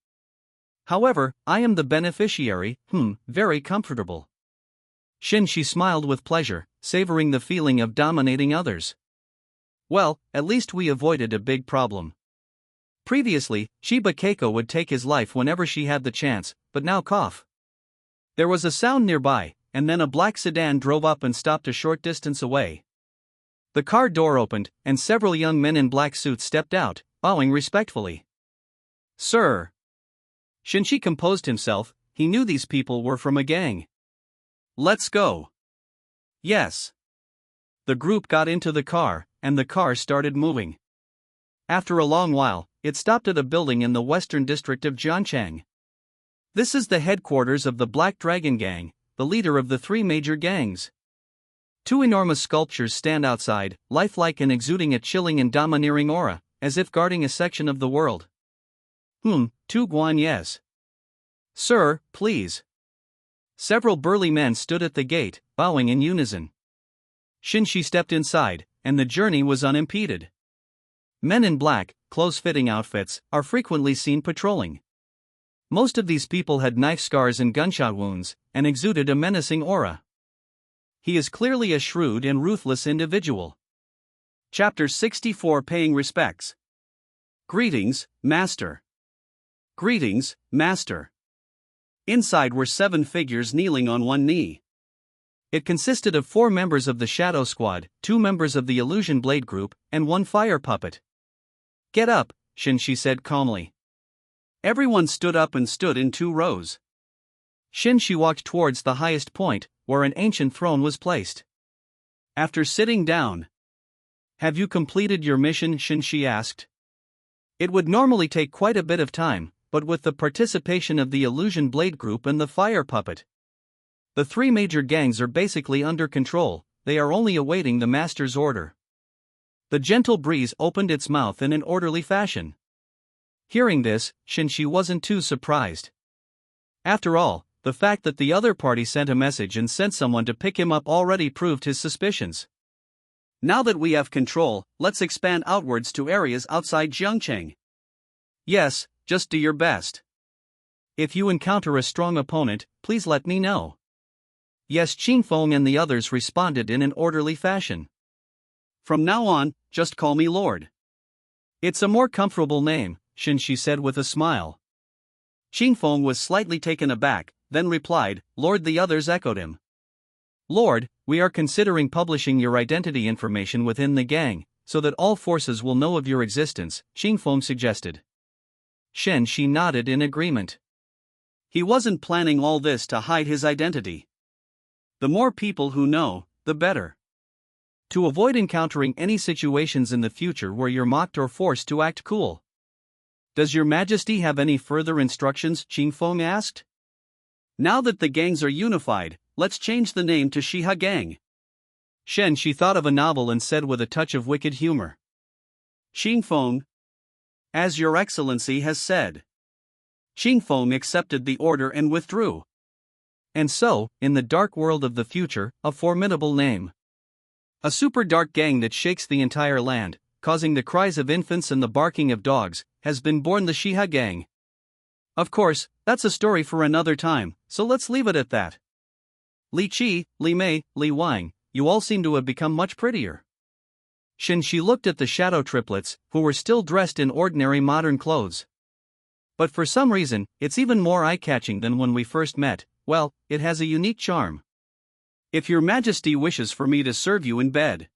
However, I am the beneficiary, very comfortable. Shen Xi smiled with pleasure, savoring the feeling of dominating others. Well, at least we avoided a big problem. Previously, Chiba Keiko would take his life whenever she had the chance, but now cough. There was a sound nearby, and then a black sedan drove up and stopped a short distance away. The car door opened, and several young men in black suits stepped out, bowing respectfully. Sir. Shen Xi composed himself, he knew these people were from a gang. Let's go. Yes. The group got into the car, and the car started moving. After a long while, it stopped at a building in the western district of Jianchang. This is the headquarters of the Black Dragon Gang, the leader of the 3 major gangs. 2 enormous sculptures stand outside, lifelike and exuding a chilling and domineering aura, as if guarding a section of the world. Tu Guan yes. Sir, please. Several burly men stood at the gate, bowing in unison. Shen Xi stepped inside, and the journey was unimpeded. Men in black, close-fitting outfits, are frequently seen patrolling. Most of these people had knife scars and gunshot wounds, and exuded a menacing aura. He is clearly a shrewd and ruthless individual. Chapter 64 Paying Respects. Greetings, Master. Greetings, Master. Inside were 7 figures kneeling on one knee. It consisted of 4 members of the Shadow Squad, 2 members of the Illusion Blade Group, and 1 fire puppet. Get up, Shen Xi said calmly. Everyone stood up and stood in 2 rows. Shen Xi walked towards the highest point, where an ancient throne was placed. After sitting down, have you completed your mission? Shen Xi asked. It would normally take quite a bit of time, but with the participation of the Illusion Blade Group and the fire puppet, the 3 major gangs are basically under control, they are only awaiting the master's order. The gentle breeze opened its mouth in an orderly fashion. Hearing this, Shen Xi wasn't too surprised. After all, the fact that the other party sent a message and sent someone to pick him up already proved his suspicions. Now that we have control, let's expand outwards to areas outside Jiangcheng. Yes, just do your best. If you encounter a strong opponent, please let me know. Yes, Qingfeng and the others responded in an orderly fashion. From now on, just call me Lord. It's a more comfortable name, Shen Xi said with a smile. Qin Feng was slightly taken aback, then replied, Lord. The others echoed him. Lord, we are considering publishing your identity information within the gang, so that all forces will know of your existence, Qin Feng suggested. Shen Xi nodded in agreement. He wasn't planning all this to hide his identity. The more people who know, the better. To avoid encountering any situations in the future where you're mocked or forced to act cool. Does your majesty have any further instructions? Qin Feng asked. Now that the gangs are unified, let's change the name to Shiha Gang. Shen Xi thought of a novel and said with a touch of wicked humor. Qin Feng. As your excellency has said. Qin Feng accepted the order and withdrew. And so, in the dark world of the future, a formidable name. A super dark gang that shakes the entire land, causing the cries of infants and the barking of dogs, has been born, the Shiha Gang. Of course, that's a story for another time, so let's leave it at that. Li Qi, Li Mei, Li Wang, you all seem to have become much prettier. Shen Xi looked at the shadow triplets, who were still dressed in ordinary modern clothes. But for some reason, it's even more eye-catching than when we first met. Well, it has a unique charm. If your majesty wishes for me to serve you in bed.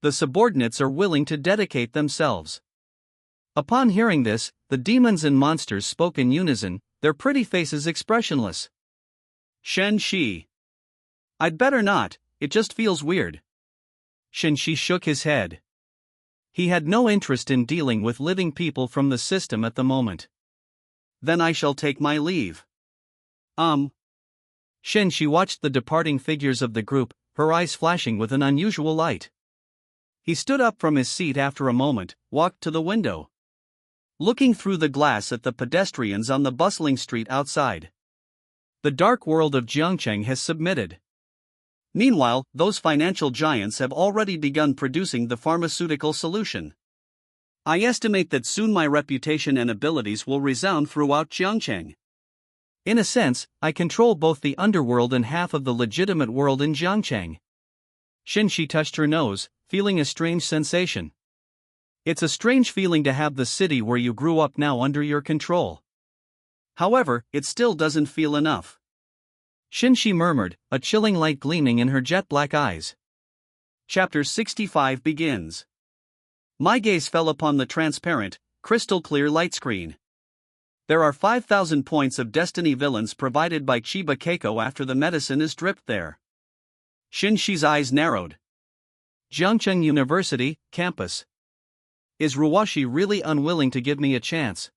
The subordinates are willing to dedicate themselves. Upon hearing this, the demons and monsters spoke in unison, their pretty faces expressionless. Shen Xi. I'd better not, it just feels weird. Shen Xi shook his head. He had no interest in dealing with living people from the system at the moment. Then I shall take my leave. Shen Xi watched the departing figures of the group, her eyes flashing with an unusual light. He stood up from his seat after a moment, walked to the window. Looking through the glass at the pedestrians on the bustling street outside. The dark world of Jiangcheng has submitted. Meanwhile, those financial giants have already begun producing the pharmaceutical solution. I estimate that soon my reputation and abilities will resound throughout Jiangcheng. In a sense, I control both the underworld and half of the legitimate world in Jiangcheng. Shen Xi touched her nose, feeling a strange sensation. It's a strange feeling to have the city where you grew up now under your control. However, it still doesn't feel enough. Shen Xi murmured, a chilling light gleaming in her jet-black eyes. Chapter 65 begins. My gaze fell upon the transparent, crystal-clear light screen. There are 5,000 points of destiny villains provided by Chiba Keiko after the medicine is dripped there. Shen Xi's eyes narrowed. Jiangcheng University, campus. Is Ruwashi really unwilling to give me a chance?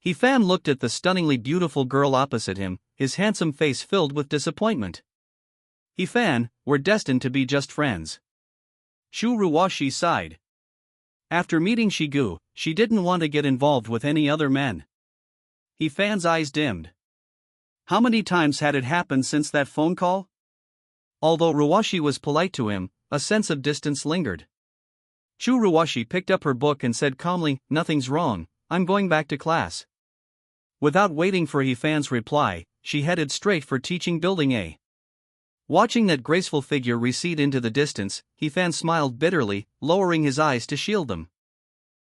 He Fan looked at the stunningly beautiful girl opposite him, his handsome face filled with disappointment. He Fan, we're destined to be just friends. Shu Ruwashi sighed. After meeting Shigu, she didn't want to get involved with any other men. He Fan's eyes dimmed. How many times had it happened since that phone call? Although Ruwashi was polite to him, a sense of distance lingered. Chu Ruwashi picked up her book and said calmly, nothing's wrong, I'm going back to class. Without waiting for He Fan's reply, she headed straight for teaching building A. Watching that graceful figure recede into the distance, He Fan smiled bitterly, lowering his eyes to shield them.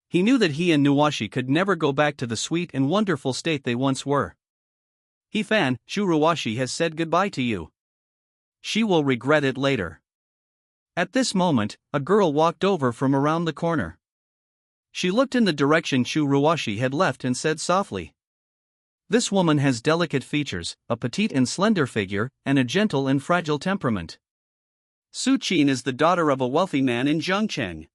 He knew that he and Nuwashi could never go back to the sweet and wonderful state they once were. He Fan, Shu Ruwashi has said goodbye to you. She will regret it later. At this moment, a girl walked over from around the corner. She looked in the direction Shu Ruwashi had left and said softly. This woman has delicate features, a petite and slender figure, and a gentle and fragile temperament. Su Qin is the daughter of a wealthy man in Jiangcheng.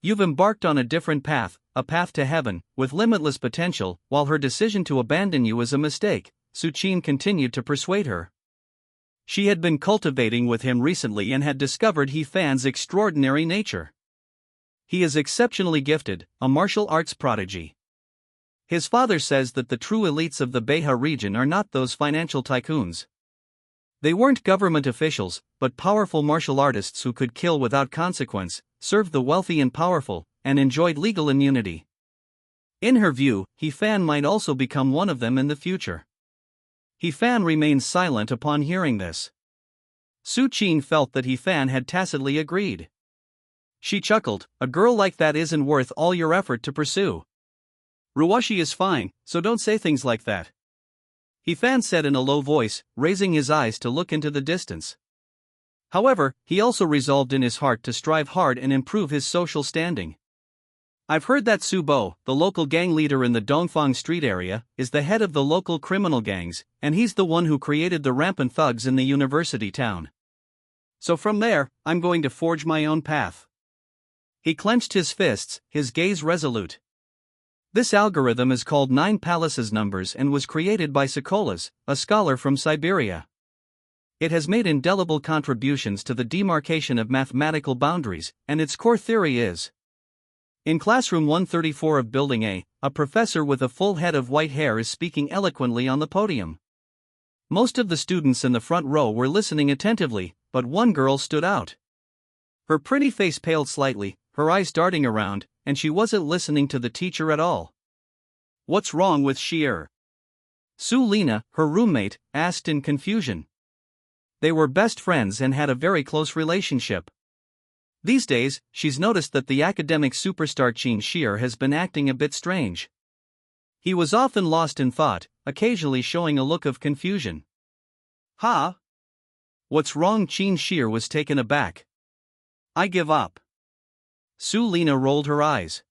You've embarked on a different path, a path to heaven, with limitless potential, while her decision to abandon you is a mistake, Su Qin continued to persuade her. She had been cultivating with him recently and had discovered He Fan's extraordinary nature. He is exceptionally gifted, a martial arts prodigy. His father says that the true elites of the Beha region are not those financial tycoons. They weren't government officials, but powerful martial artists who could kill without consequence, served the wealthy and powerful, and enjoyed legal immunity. In her view, He Fan might also become one of them in the future. He Fan remained silent upon hearing this. Su Qin felt that He Fan had tacitly agreed. She chuckled, a girl like that isn't worth all your effort to pursue. Ruwashi is fine, so don't say things like that. He-fan said in a low voice, raising his eyes to look into the distance. However, he also resolved in his heart to strive hard and improve his social standing. I've heard that Subo, the local gang leader in the Dongfang Street area, is the head of the local criminal gangs, and he's the one who created the rampant thugs in the university town. So from there, I'm going to forge my own path. He clenched his fists, his gaze resolute. This algorithm is called 9 Palaces numbers and was created by Sokolas, a scholar from Siberia. It has made indelible contributions to the demarcation of mathematical boundaries, and its core theory is: in classroom 134 of Building a professor with a full head of white hair is speaking eloquently on the podium. Most of the students in the front row were listening attentively, but one girl stood out. Her pretty face paled slightly, her eyes darting around, and she wasn't listening to the teacher at all. What's wrong with Xi'er? Su Lina, her roommate, asked in confusion. They were best friends and had a very close relationship. These days, she's noticed that the academic superstar Qin Xi'er has been acting a bit strange. He was often lost in thought, occasionally showing a look of confusion. Huh? What's wrong? Qin Xi'er was taken aback. I give up. Su Lina rolled her eyes.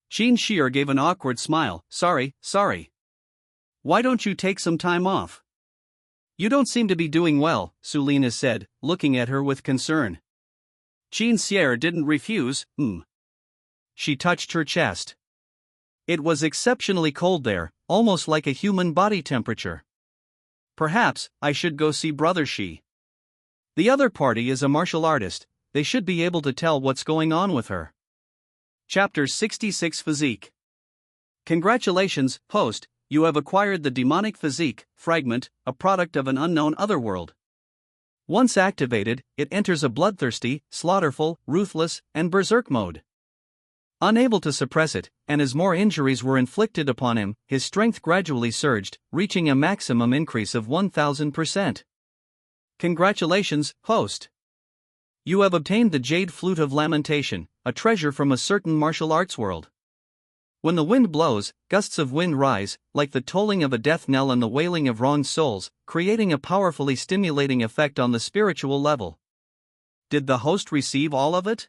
Qin Xi'er gave an awkward smile. Sorry. Why don't you take some time off? You don't seem to be doing well, Su Lina said, looking at her with concern. Qin Xi'er didn't refuse. She touched her chest. It was exceptionally cold there, almost like a human body temperature. Perhaps I should go see Brother Shi. The other party is a martial artist. They should be able to tell what's going on with her. Chapter 66 Physique. Congratulations, host, you have acquired the demonic physique, fragment, a product of an unknown otherworld. Once activated, it enters a bloodthirsty, slaughterful, ruthless, and berserk mode. Unable to suppress it, and as more injuries were inflicted upon him, his strength gradually surged, reaching a maximum increase of 1000%. Congratulations, host. You have obtained the Jade Flute of Lamentation, a treasure from a certain martial arts world. When the wind blows, gusts of wind rise, like the tolling of a death knell and the wailing of wronged souls, creating a powerfully stimulating effect on the spiritual level. Did the host receive all of it?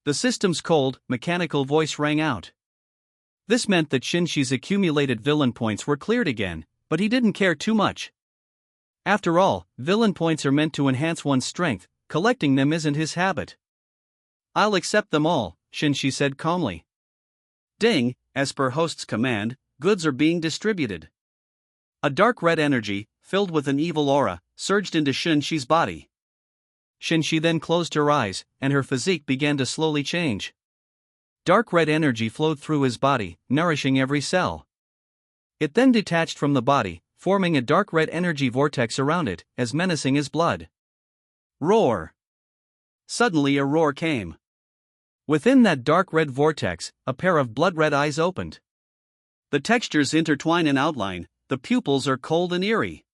The system's cold, mechanical voice rang out. This meant that Shen Xi's accumulated villain points were cleared again, but he didn't care too much. After all, villain points are meant to enhance one's strength. Collecting them isn't his habit. I'll accept them all, Shen Xi said calmly. Ding, as per host's command, goods are being distributed. A dark red energy, filled with an evil aura, surged into Shen Xi's body. Shen Xi then closed her eyes, and her physique began to slowly change. Dark red energy flowed through his body, nourishing every cell. It then detached from the body, forming a dark red energy vortex around it, as menacing as blood. Roar! Suddenly a roar came. Within that dark red vortex, a pair of blood-red eyes opened. The textures intertwine in outline, the pupils are cold and eerie.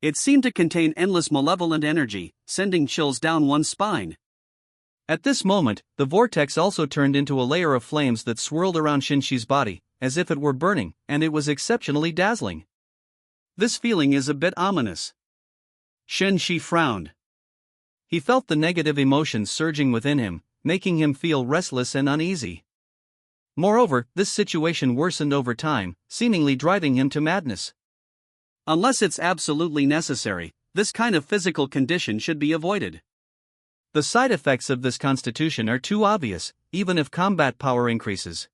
It seemed to contain endless malevolent energy, sending chills down one's spine. At this moment, the vortex also turned into a layer of flames that swirled around Shen Xi's body, as if it were burning, and it was exceptionally dazzling. This feeling is a bit ominous. Shen Xi frowned. He felt the negative emotions surging within him, making him feel restless and uneasy. Moreover, this situation worsened over time, seemingly driving him to madness. Unless it's absolutely necessary, this kind of physical condition should be avoided. The side effects of this constitution are too obvious, even if combat power increases.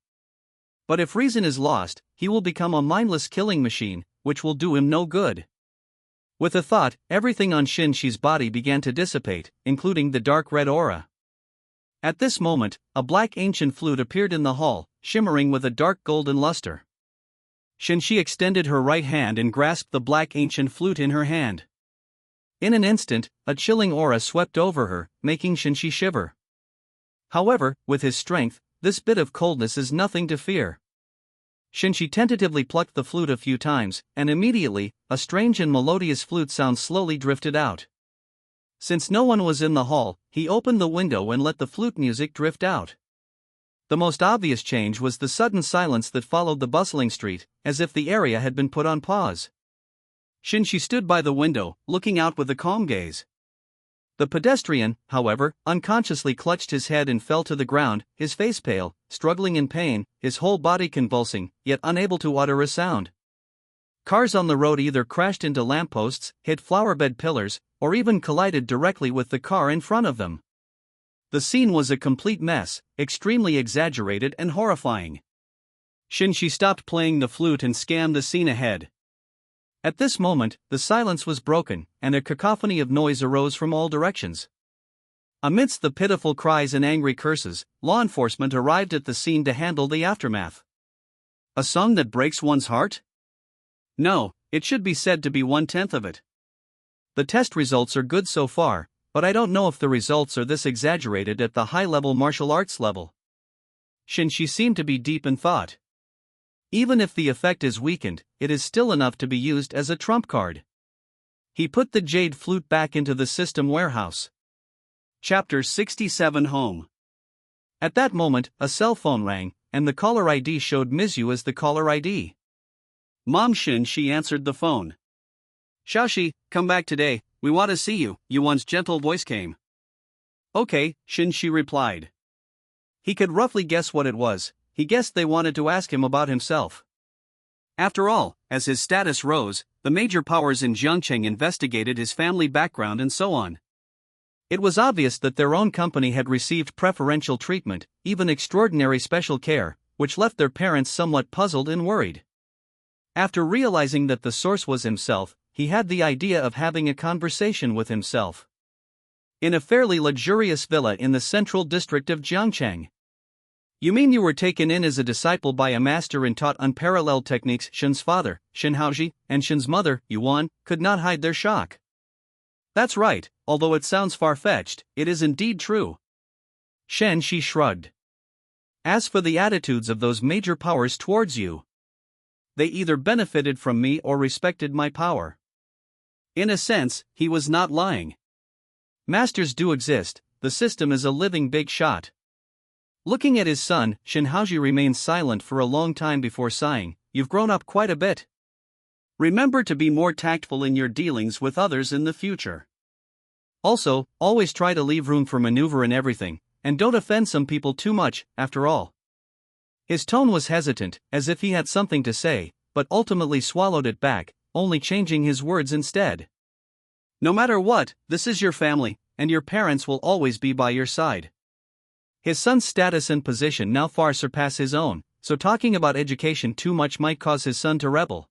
But if reason is lost, he will become a mindless killing machine, which will do him no good. With a thought, everything on Shen Xi's body began to dissipate, including the dark red aura. At this moment, a black ancient flute appeared in the hall, shimmering with a dark golden luster. Shen Xi extended her right hand and grasped the black ancient flute in her hand. In an instant, a chilling aura swept over her, making Shen Xi shiver. However, with his strength, this bit of coldness is nothing to fear. Shen Xi tentatively plucked the flute a few times, and immediately, a strange and melodious flute sound slowly drifted out. Since no one was in the hall, he opened the window and let the flute music drift out. The most obvious change was the sudden silence that followed the bustling street, as if the area had been put on pause. Shen Xi stood by the window, looking out with a calm gaze. The pedestrian, however, unconsciously clutched his head and fell to the ground, his face pale, struggling in pain, his whole body convulsing, yet unable to utter a sound. Cars on the road either crashed into lampposts, hit flowerbed pillars, or even collided directly with the car in front of them. The scene was a complete mess, extremely exaggerated and horrifying. Shen Xi stopped playing the flute and scanned the scene ahead. At this moment, the silence was broken, and a cacophony of noise arose from all directions. Amidst the pitiful cries and angry curses, law enforcement arrived at the scene to handle the aftermath. A song that breaks one's heart? No, it should be said to be 1/10 of it. The test results are good so far, but I don't know if the results are this exaggerated at the high-level martial arts level. Shen Xi seemed to be deep in thought. Even if the effect is weakened, it is still enough to be used as a trump card. He put the jade flute back into the system warehouse. Chapter 67 Home. At that moment, a cell phone rang, and the caller ID showed Mizu as the caller ID. Mom. Shen Xi answered the phone. Xiaoxi, come back today, we want to see you, Yuan's gentle voice came. Okay, Shen Xi replied. He could roughly guess what it was. He guessed they wanted to ask him about himself. After all, as his status rose, the major powers in Jiangcheng investigated his family background and so on. It was obvious that their own company had received preferential treatment, even extraordinary special care, which left their parents somewhat puzzled and worried. After realizing that the source was himself, he had the idea of having a conversation with himself. In a fairly luxurious villa in the central district of Jiangcheng. You mean you were taken in as a disciple by a master and taught unparalleled techniques? Shen's father, Shen Haoji, and Shen's mother, Yuan, could not hide their shock. That's right, although it sounds far-fetched, it is indeed true. Shen Xi shrugged. As for the attitudes of those major powers towards you, they either benefited from me or respected my power. In a sense, he was not lying. Masters do exist, the system is a living big shot. Looking at his son, Shen Haoji remained silent for a long time before sighing. You've grown up quite a bit. Remember to be more tactful in your dealings with others in the future. Also, always try to leave room for maneuver in everything, and don't offend some people too much, after all. His tone was hesitant, as if he had something to say, but ultimately swallowed it back, only changing his words instead. No matter what, this is your family, and your parents will always be by your side. His son's status and position now far surpass his own, so talking about education too much might cause his son to rebel.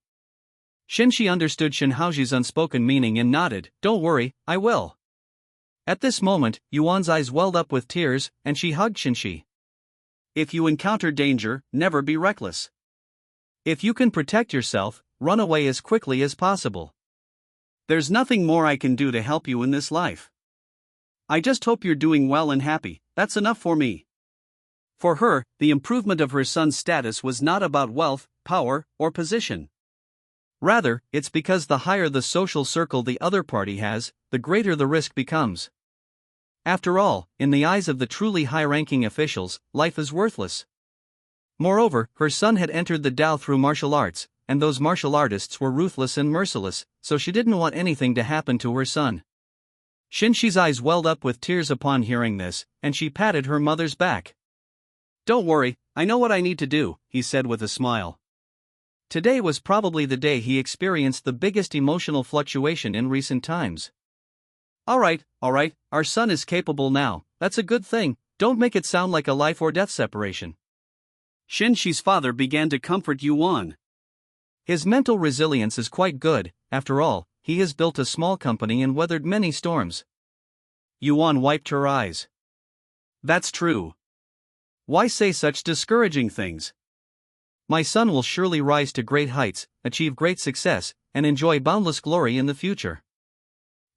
Shen Xi understood Shen Haoji's unspoken meaning and nodded. Don't worry, I will. At this moment, Yuan's eyes welled up with tears, and she hugged Shen Xi. If you encounter danger, never be reckless. If you can protect yourself, run away as quickly as possible. There's nothing more I can do to help you in this life. I just hope you're doing well and happy, that's enough for me. For her, the improvement of her son's status was not about wealth, power, or position. Rather, it's because the higher the social circle the other party has, the greater the risk becomes. After all, in the eyes of the truly high-ranking officials, life is worthless. Moreover, her son had entered the Tao through martial arts, and those martial artists were ruthless and merciless, so she didn't want anything to happen to her son. Shen Xi's eyes welled up with tears upon hearing this, and she patted her mother's back. Don't worry, I know what I need to do, he said with a smile. Today was probably the day he experienced the biggest emotional fluctuation in recent times. Alright, our son is capable now, that's a good thing, don't make it sound like a life or death separation. Shen Xi's father began to comfort Yuan. His mental resilience is quite good, after all, he has built a small company and weathered many storms. Yuan wiped her eyes. That's true. Why say such discouraging things? My son will surely rise to great heights, achieve great success, and enjoy boundless glory in the future.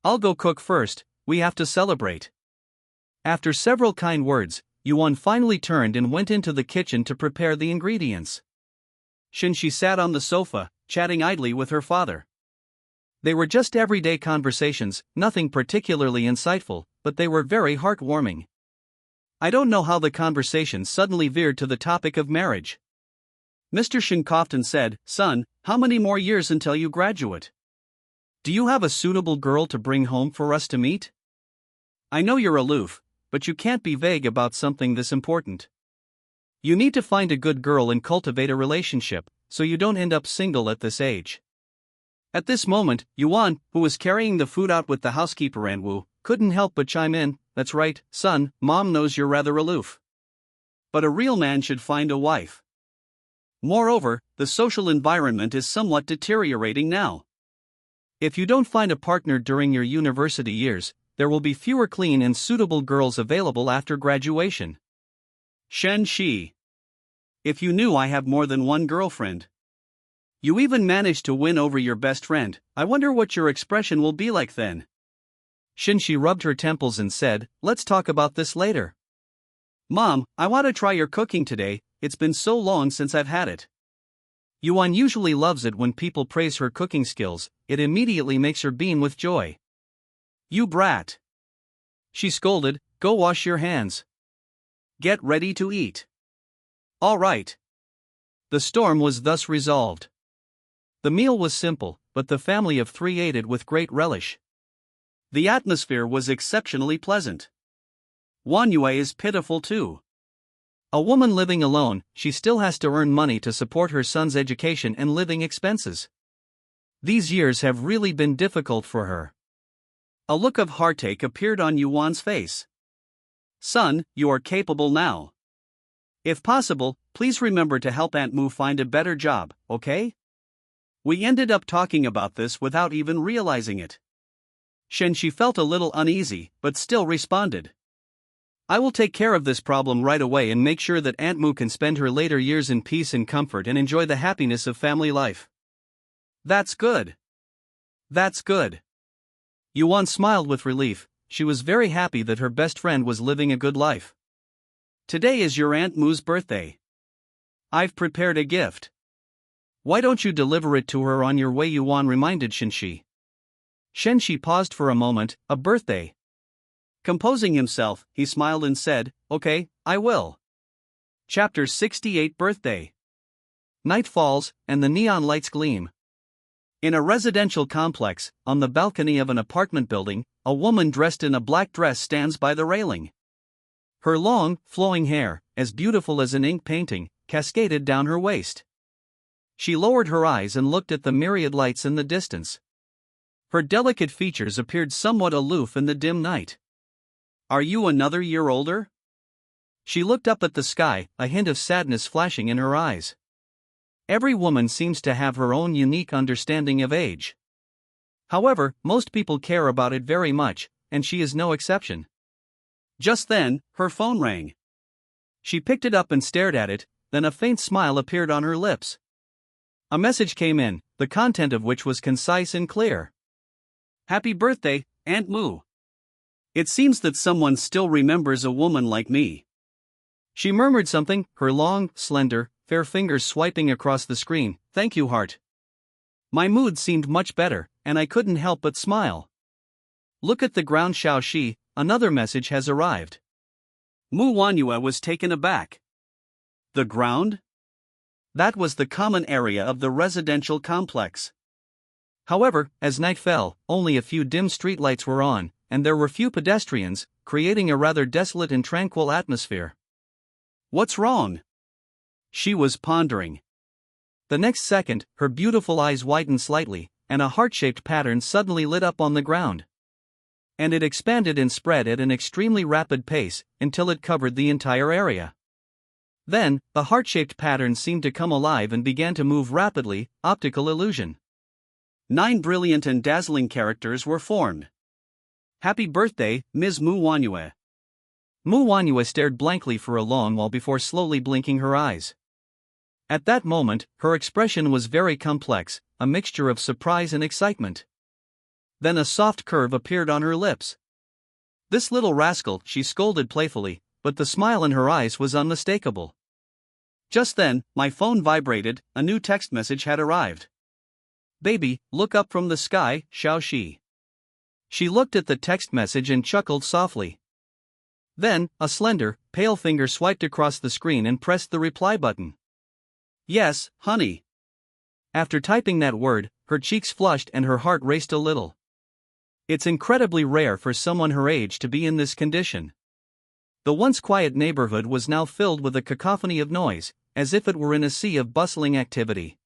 I'll go cook first, we have to celebrate. After several kind words, Yuan finally turned and went into the kitchen to prepare the ingredients. Shen Xi sat on the sofa, chatting idly with her father. They were just everyday conversations, nothing particularly insightful, but they were very heartwarming. I don't know how the conversation suddenly veered to the topic of marriage. Mr. Shen often said, "Son, how many more years until you graduate? Do you have a suitable girl to bring home for us to meet? I know you're aloof, but you can't be vague about something this important. You need to find a good girl and cultivate a relationship, so you don't end up single at this age." At this moment, Yuan, who was carrying the food out with the housekeeper and Wu, couldn't help but chime in, "That's right, son, Mom knows you're rather aloof. But a real man should find a wife. Moreover, the social environment is somewhat deteriorating now. If you don't find a partner during your university years, there will be fewer clean and suitable girls available after graduation." Shen Xi. If you knew I have more than one girlfriend. You even managed to win over your best friend, I wonder what your expression will be like then. Shen Xi rubbed her temples and said, "Let's talk about this later. Mom, I want to try your cooking today, it's been so long since I've had it." Yuan usually loves it when people praise her cooking skills, it immediately makes her beam with joy. "You brat," she scolded, "go wash your hands. Get ready to eat." All right. The storm was thus resolved. The meal was simple, but the family of three ate it with great relish. The atmosphere was exceptionally pleasant. Wanyue is pitiful too. A woman living alone, she still has to earn money to support her son's education and living expenses. These years have really been difficult for her. A look of heartache appeared on Yuan's face. "Son, you are capable now. If possible, please remember to help Aunt Mu find a better job, okay?" We ended up talking about this without even realizing it. Shen Xi felt a little uneasy, but still responded, "I will take care of this problem right away and make sure that Aunt Mu can spend her later years in peace and comfort and enjoy the happiness of family life." "That's good. That's good." Yuan smiled with relief, she was very happy that her best friend was living a good life. "Today is your Aunt Mu's birthday. I've prepared a gift. Why don't you deliver it to her on your way?" Yuan reminded Shen Xi. Shen Xi paused for a moment, "A birthday?" Composing himself, he smiled and said, "Okay, I will." Chapter 68 Birthday. Night falls, and the neon lights gleam. In a residential complex, on the balcony of an apartment building, a woman dressed in a black dress stands by the railing. Her long, flowing hair, as beautiful as an ink painting, cascaded down her waist. She lowered her eyes and looked at the myriad lights in the distance. Her delicate features appeared somewhat aloof in the dim night. "Are you another year older?" She looked up at the sky, a hint of sadness flashing in her eyes. Every woman seems to have her own unique understanding of age. However, most people care about it very much, and she is no exception. Just then, her phone rang. She picked it up and stared at it, then a faint smile appeared on her lips. A message came in, the content of which was concise and clear. "Happy birthday, Aunt Mu. It seems that someone still remembers a woman like me." She murmured something, her long, slender, fair fingers swiping across the screen. "Thank you, heart." My mood seemed much better, and I couldn't help but smile. "Look at the ground, Xiao Shi, another message has arrived." Mu Wanyue was taken aback. The ground? That was the common area of the residential complex. However, as night fell, only a few dim streetlights were on, and there were few pedestrians, creating a rather desolate and tranquil atmosphere. "What's wrong?" She was pondering. The next second, her beautiful eyes widened slightly, and a heart-shaped pattern suddenly lit up on the ground. And it expanded and spread at an extremely rapid pace, until it covered the entire area. Then, the heart-shaped pattern seemed to come alive and began to move rapidly, optical illusion. 9 brilliant and dazzling characters were formed. "Happy birthday, Ms. Mu Wanyue." Mu Wanyue stared blankly for a long while before slowly blinking her eyes. At that moment, her expression was very complex, a mixture of surprise and excitement. Then a soft curve appeared on her lips. "This little rascal," she scolded playfully, but the smile in her eyes was unmistakable. Just then, my phone vibrated, a new text message had arrived. Baby, look up from the sky, Xiao Xi. She looked at the text message and chuckled softly. Then, a slender, pale finger swiped across the screen and pressed the reply button. Yes, honey. After typing that word, her cheeks flushed and her heart raced a little. It's incredibly rare for someone her age to be in this condition. The once quiet neighborhood was now filled with a cacophony of noise, as if it were in a sea of bustling activity.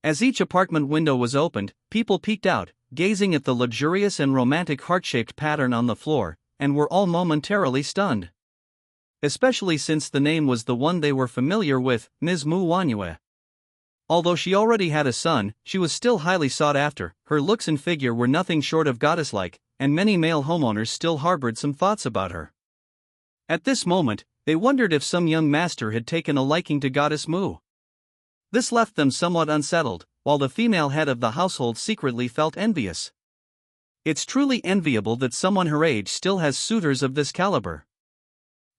As each apartment window was opened, people peeked out, gazing at the luxurious and romantic heart-shaped pattern on the floor, and were all momentarily stunned. Especially since the name was the one they were familiar with, Ms. Mu Wanyue. Although she already had a son, she was still highly sought after, her looks and figure were nothing short of goddess-like, and many male homeowners still harbored some thoughts about her. At this moment, they wondered if some young master had taken a liking to Goddess Mu. This left them somewhat unsettled, while the female head of the household secretly felt envious. It's truly enviable that someone her age still has suitors of this caliber.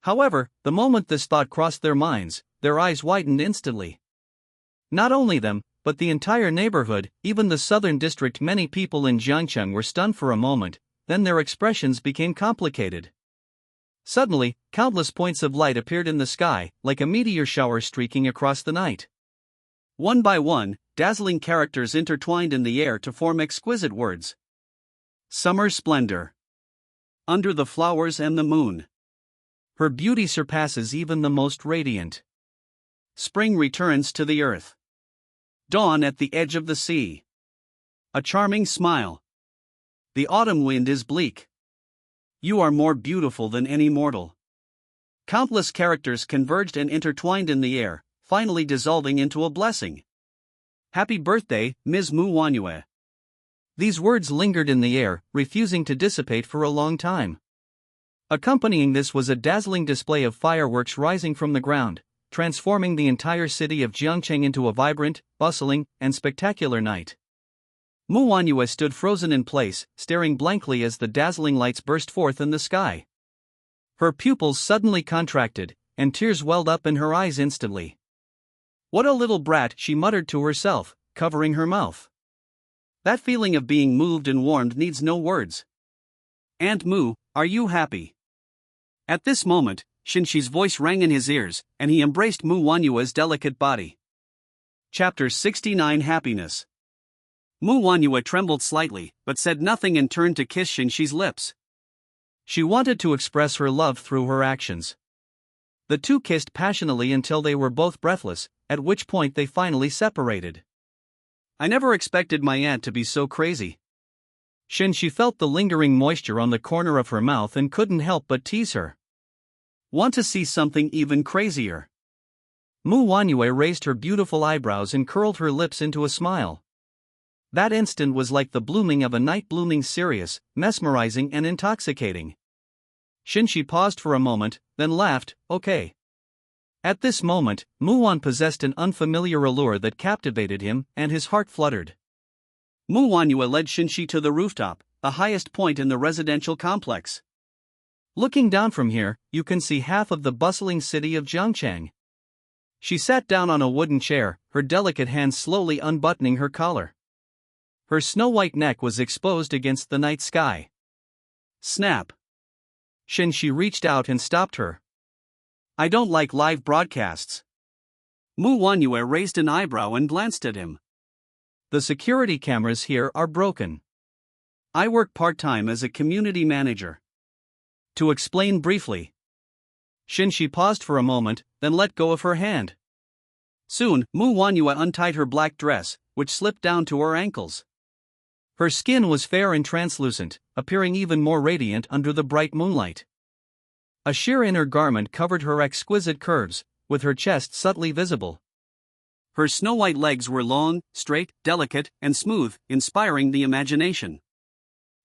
However, the moment this thought crossed their minds, their eyes widened instantly. Not only them, but the entire neighborhood, even the southern district. Many people in Jiangcheng were stunned for a moment, then their expressions became complicated. Suddenly, countless points of light appeared in the sky, like a meteor shower streaking across the night. One by one, dazzling characters intertwined in the air to form exquisite words. Summer splendor. Under the flowers and the moon. Her beauty surpasses even the most radiant. Spring returns to the earth. Dawn at the edge of the sea. A charming smile. The autumn wind is bleak. You are more beautiful than any mortal. Countless characters converged and intertwined in the air, finally dissolving into a blessing. Happy birthday, Ms. Mu Wanyue. These words lingered in the air, refusing to dissipate for a long time. Accompanying this was a dazzling display of fireworks rising from the ground, transforming the entire city of Jiangcheng into a vibrant, bustling, and spectacular night. Mu Wanyue stood frozen in place, staring blankly as the dazzling lights burst forth in the sky. Her pupils suddenly contracted, and tears welled up in her eyes instantly. What a little brat, she muttered to herself, covering her mouth. That feeling of being moved and warmed needs no words. Aunt Mu, are you happy? At this moment, Shen Xi's voice rang in his ears, and he embraced Mu Wanyue's delicate body. Chapter 69 Happiness. Mu Wanyue trembled slightly, but said nothing and turned to kiss Shen Xi's lips. She wanted to express her love through her actions. The two kissed passionately until they were both breathless, at which point they finally separated. I never expected my aunt to be so crazy. Shen Xi felt the lingering moisture on the corner of her mouth and couldn't help but tease her. Want to see something even crazier? Mu Wanyue raised her beautiful eyebrows and curled her lips into a smile. That instant was like the blooming of a night, blooming serious, mesmerizing and intoxicating. Shen Xi paused for a moment, then laughed, okay. At this moment, Mu Wan possessed an unfamiliar allure that captivated him, and his heart fluttered. Mu Wanyue led Shen Xi to the rooftop, the highest point in the residential complex. Looking down from here, you can see half of the bustling city of Jiangcheng. She sat down on a wooden chair, her delicate hands slowly unbuttoning her collar. Her snow-white neck was exposed against the night sky. Snap! Shen Xi reached out and stopped her. I don't like live broadcasts. Mu Wanyue raised an eyebrow and glanced at him. The security cameras here are broken. I work part-time as a community manager. To explain briefly. Shen Xi paused for a moment, then let go of her hand. Soon, Mu Wanyue untied her black dress, which slipped down to her ankles. Her skin was fair and translucent, appearing even more radiant under the bright moonlight. A sheer inner garment covered her exquisite curves, with her chest subtly visible. Her snow-white legs were long, straight, delicate, and smooth, inspiring the imagination.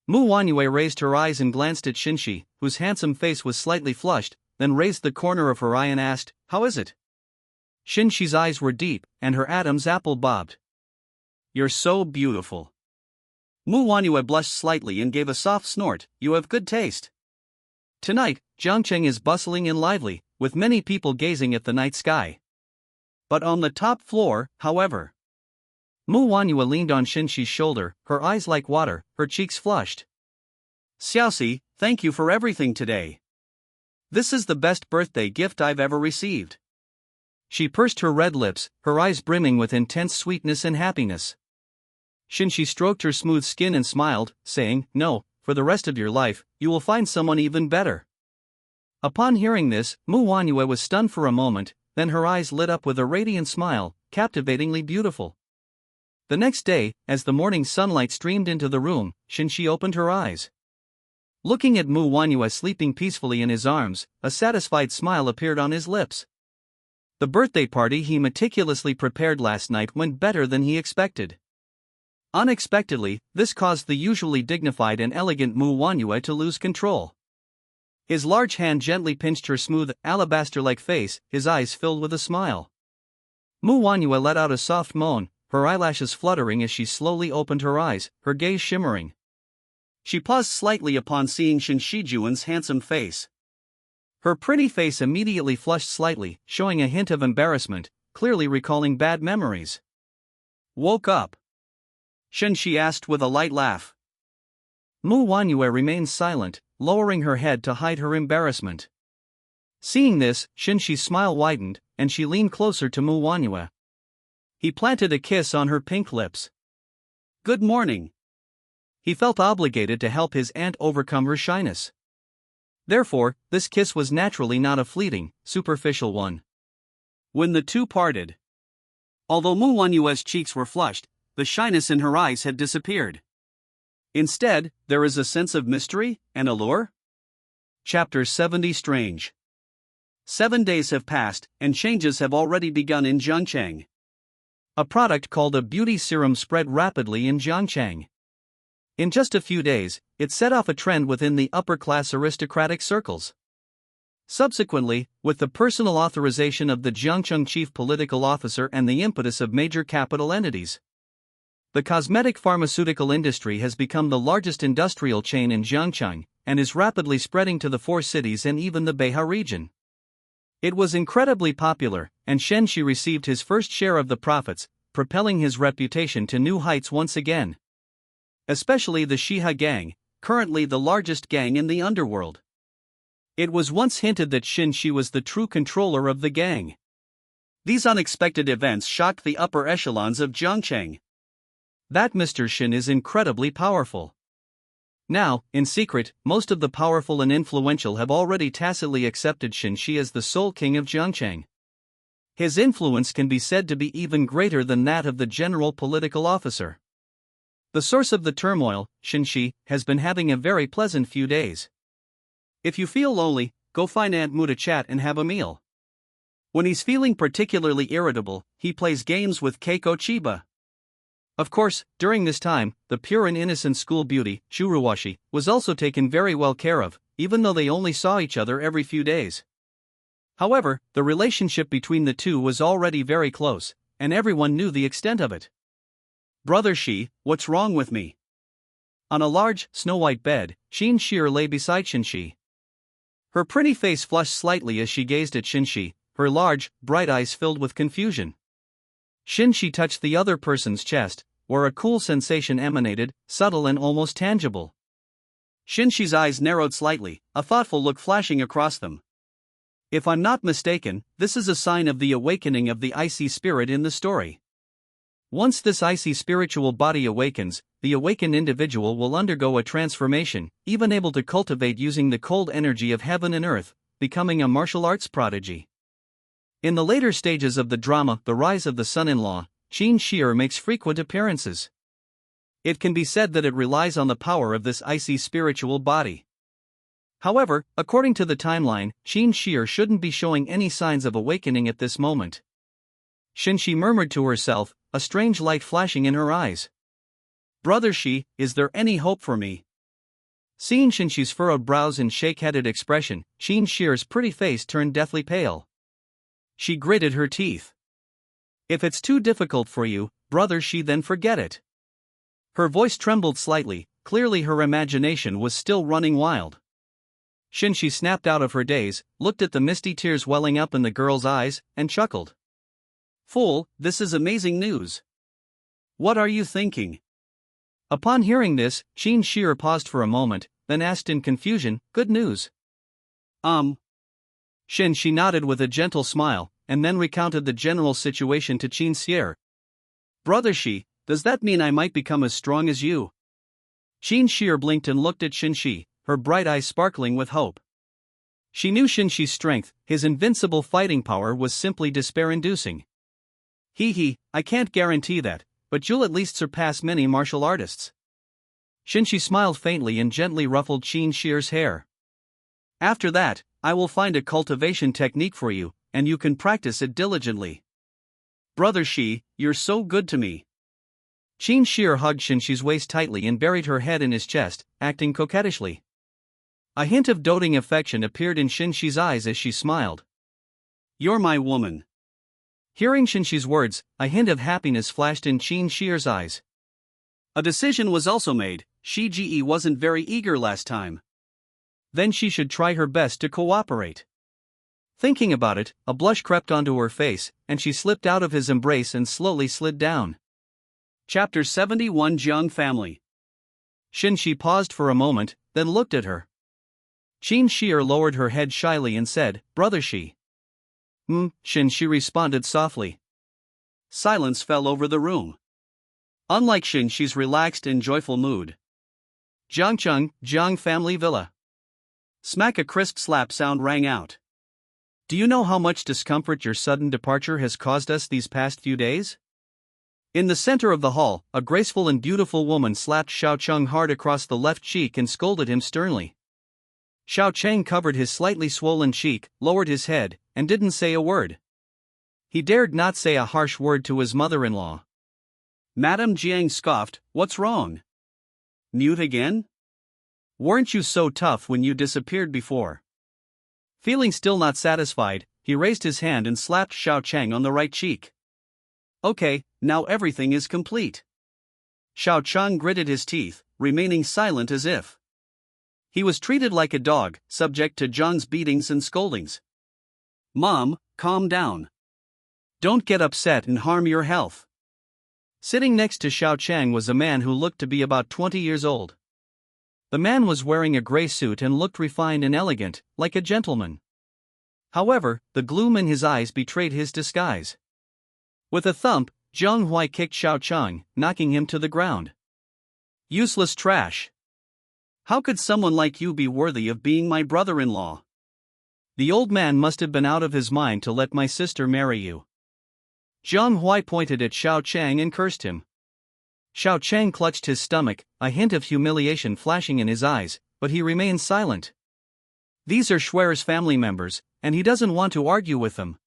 Mu Wanyue raised her eyes and glanced at Shen Xi, whose handsome face was slightly flushed, then raised the corner of her eye and asked, How is it? Shen Xi's eyes were deep, and her Adam's apple bobbed. You're so beautiful. Mu Wanyue blushed slightly and gave a soft snort. You have good taste. Tonight, Jiangcheng is bustling and lively, with many people gazing at the night sky. But on the top floor, however, Mu Wanhua leaned on Shen Xi's shoulder, her eyes like water, her cheeks flushed. Xiaoxi, thank you for everything today. This is the best birthday gift I've ever received. She pursed her red lips, her eyes brimming with intense sweetness and happiness. Shen Xi stroked her smooth skin and smiled, saying, "No, for the rest of your life, you will find someone even better." Upon hearing this, Mu Wanhua was stunned for a moment, then her eyes lit up with a radiant smile, captivatingly beautiful. The next day, as the morning sunlight streamed into the room, Shen Xi opened her eyes. Looking at Mu Wanhua sleeping peacefully in his arms, a satisfied smile appeared on his lips. The birthday party he meticulously prepared last night went better than he expected. Unexpectedly, this caused the usually dignified and elegant Mu Wanhua to lose control. His large hand gently pinched her smooth, alabaster-like face, his eyes filled with a smile. Mu Wanhua let out a soft moan, her eyelashes fluttering as she slowly opened her eyes, her gaze shimmering. She paused slightly upon seeing Shen Shijuan's handsome face. Her pretty face immediately flushed slightly, showing a hint of embarrassment, clearly recalling bad memories. "Woke up?" Shen Xi asked with a light laugh. Mu Wanhua remained silent, lowering her head to hide her embarrassment. Seeing this, Shen Xi's smile widened, and she leaned closer to Mu Wanhua. He planted a kiss on her pink lips. "Good morning." He felt obligated to help his aunt overcome her shyness. Therefore, this kiss was naturally not a fleeting, superficial one. When the two parted, although Mu Wanhua's cheeks were flushed, the shyness in her eyes had disappeared. Instead, there is a sense of mystery and allure. Chapter 70 Strange. 7 days have passed, and changes have already begun in Zhangchang. A product called a beauty serum spread rapidly in Zhangchang. In just a few days, it set off a trend within the upper-class aristocratic circles. Subsequently, with the personal authorization of the Jiangcheng chief political officer and the impetus of major capital entities, the cosmetic pharmaceutical industry has become the largest industrial chain in Jiangcheng, and is rapidly spreading to the 4 cities and even the Beihai region. It was incredibly popular, and Shen Xi received his first share of the profits, propelling his reputation to new heights once again. Especially the Shiha gang, currently the largest gang in the underworld. It was once hinted that Shen Xi was the true controller of the gang. These unexpected events shocked the upper echelons of Zhangcheng. That Mr. Shen is incredibly powerful. Now, in secret, most of the powerful and influential have already tacitly accepted Shen Xi as the sole king of Zhangcheng. His influence can be said to be even greater than that of the general political officer. The source of the turmoil, Shen Xi, has been having a very pleasant few days. If you feel lonely, go find Aunt Mu to chat and have a meal. When he's feeling particularly irritable, he plays games with Keiko Chiba. Of course, during this time, the pure and innocent school beauty, Shuruwashi, was also taken very well care of, even though they only saw each other every few days. However, the relationship between the two was already very close, and everyone knew the extent of it. "Brother Xi, what's wrong with me?" On a large, snow-white bed, Shen Xi lay beside Shen Xi. Her pretty face flushed slightly as she gazed at Shen Xi, her large, bright eyes filled with confusion. Shen Xi touched the other person's chest, where a cool sensation emanated, subtle and almost tangible. Shen Xi's eyes narrowed slightly, a thoughtful look flashing across them. If I'm not mistaken, this is a sign of the awakening of the icy spirit in the story. Once this icy spiritual body awakens, the awakened individual will undergo a transformation, even able to cultivate using the cold energy of heaven and earth, becoming a martial arts prodigy. In the later stages of the drama The Rise of the Son-in-Law, Shen Xi makes frequent appearances. It can be said that it relies on the power of this icy spiritual body. However, according to the timeline, Shen Xi shouldn't be showing any signs of awakening at this moment. Shen Xi murmured to herself, a strange light flashing in her eyes. "Brother Xi, is there any hope for me?" Seeing Shen Xi's furrowed brows and shake-headed expression, Shen Xi's pretty face turned deathly pale. She gritted her teeth. "If it's too difficult for you, Brother Xi, then forget it." Her voice trembled slightly, clearly her imagination was still running wild. Shen Xi snapped out of her daze, looked at the misty tears welling up in the girl's eyes, and chuckled. "Fool, this is amazing news. What are you thinking? Upon hearing this, Shen Xi paused for a moment, then asked in confusion, good news? Shen Xi nodded with a gentle smile, and then recounted the general situation to Shen Xi. Brother Xi, does that mean I might become as strong as you? Shen Xi blinked and looked at Shen Xi, her bright eyes sparkling with hope. She knew Shen Xi's strength, his invincible fighting power was simply despair-inducing. I can't guarantee that, but you'll at least surpass many martial artists. Shen Xi smiled faintly and gently ruffled Shen Xi's hair. After that, I will find a cultivation technique for you, and you can practice it diligently. Brother Xi, you're so good to me. Shen Xi hugged Shen Xi's waist tightly and buried her head in his chest, acting coquettishly. A hint of doting affection appeared in Shen Xi's eyes as she smiled. You're my woman. Hearing Shen Xi's words, a hint of happiness flashed in Shen Xi's eyes. A decision was also made. Shi Ji wasn't very eager last time. Then she should try her best to cooperate. Thinking about it, a blush crept onto her face, and she slipped out of his embrace and slowly slid down. Chapter 71 Jiang Family. Shen Xi paused for a moment, then looked at her. Shen Xi lowered her head shyly and said, Brother Xi. Shen Xi responded softly. Silence fell over the room. Unlike Shen Xi's relaxed and joyful mood. Jiang family villa. Smack, a crisp slap sound rang out. Do you know how much discomfort your sudden departure has caused us these past few days? In the center of the hall, a graceful and beautiful woman slapped Xiao Cheng hard across the left cheek and scolded him sternly. Xiao Cheng covered his slightly swollen cheek, lowered his head, and didn't say a word. He dared not say a harsh word to his mother-in-law. Madame Jiang scoffed, what's wrong? Mute again? Weren't you so tough when you disappeared before? Feeling still not satisfied, he raised his hand and slapped Xiao Cheng on the right cheek. Okay, now everything is complete. Xiao Cheng gritted his teeth, remaining silent as if he was treated like a dog, subject to Jiang's beatings and scoldings. Mom, calm down. Don't get upset and harm your health. Sitting next to Xiao Cheng was a man who looked to be about 20 years old. The man was wearing a gray suit and looked refined and elegant, like a gentleman. However, the gloom in his eyes betrayed his disguise. With a thump, Jiang Hui kicked Xiao Cheng, knocking him to the ground. Useless trash. How could someone like you be worthy of being my brother-in-law? The old man must have been out of his mind to let my sister marry you. Jiang Hui pointed at Xiao Cheng and cursed him. Xiao Cheng clutched his stomach, a hint of humiliation flashing in his eyes, but he remained silent. These are Xuer's family members, and he doesn't want to argue with them.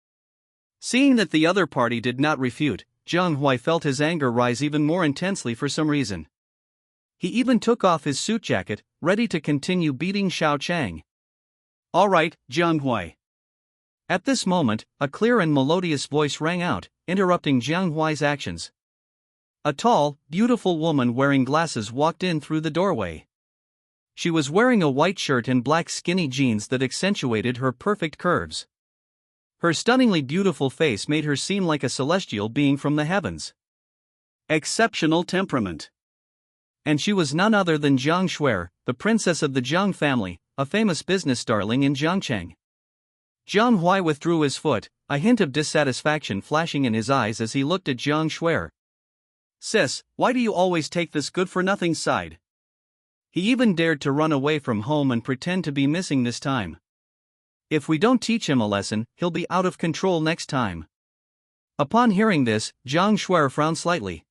Seeing that the other party did not refute, Jiang Hui felt his anger rise even more intensely for some reason. He even took off his suit jacket, ready to continue beating Xiao Cheng. All right, Jiang Hui. At this moment, a clear and melodious voice rang out, interrupting Jiang Hui's actions. A tall, beautiful woman wearing glasses walked in through the doorway. She was wearing a white shirt and black skinny jeans that accentuated her perfect curves. Her stunningly beautiful face made her seem like a celestial being from the heavens. Exceptional temperament. And she was none other than Jiang Xuer, the princess of the Jiang family, a famous business darling in Jiangcheng. Jiang Hui withdrew his foot, a hint of dissatisfaction flashing in his eyes as he looked at Jiang Xuer. Sis, why do you always take this good-for-nothing side? He even dared to run away from home and pretend to be missing this time. If we don't teach him a lesson, he'll be out of control next time. Upon hearing this, Jiang Xuer frowned slightly.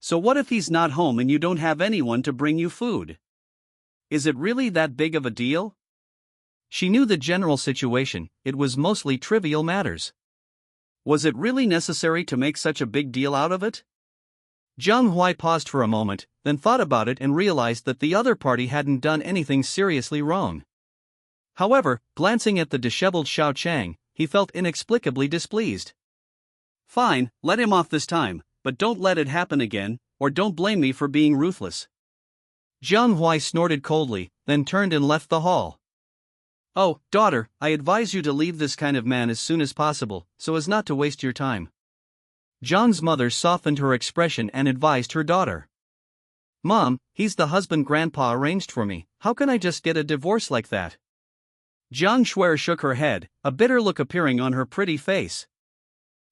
So what if he's not home and you don't have anyone to bring you food? Is it really that big of a deal? She knew the general situation, it was mostly trivial matters. Was it really necessary to make such a big deal out of it? Jiang Hui paused for a moment, then thought about it and realized that the other party hadn't done anything seriously wrong. However, glancing at the disheveled Xiao Cheng, he felt inexplicably displeased. Fine, let him off this time, but don't let it happen again, or don't blame me for being ruthless. Jiang Hui snorted coldly, then turned and left the hall. Oh, daughter, I advise you to leave this kind of man as soon as possible, so as not to waste your time. Zhang's mother softened her expression and advised her daughter. Mom, he's the husband Grandpa arranged for me, how can I just get a divorce like that? Zhang Shuer shook her head, a bitter look appearing on her pretty face.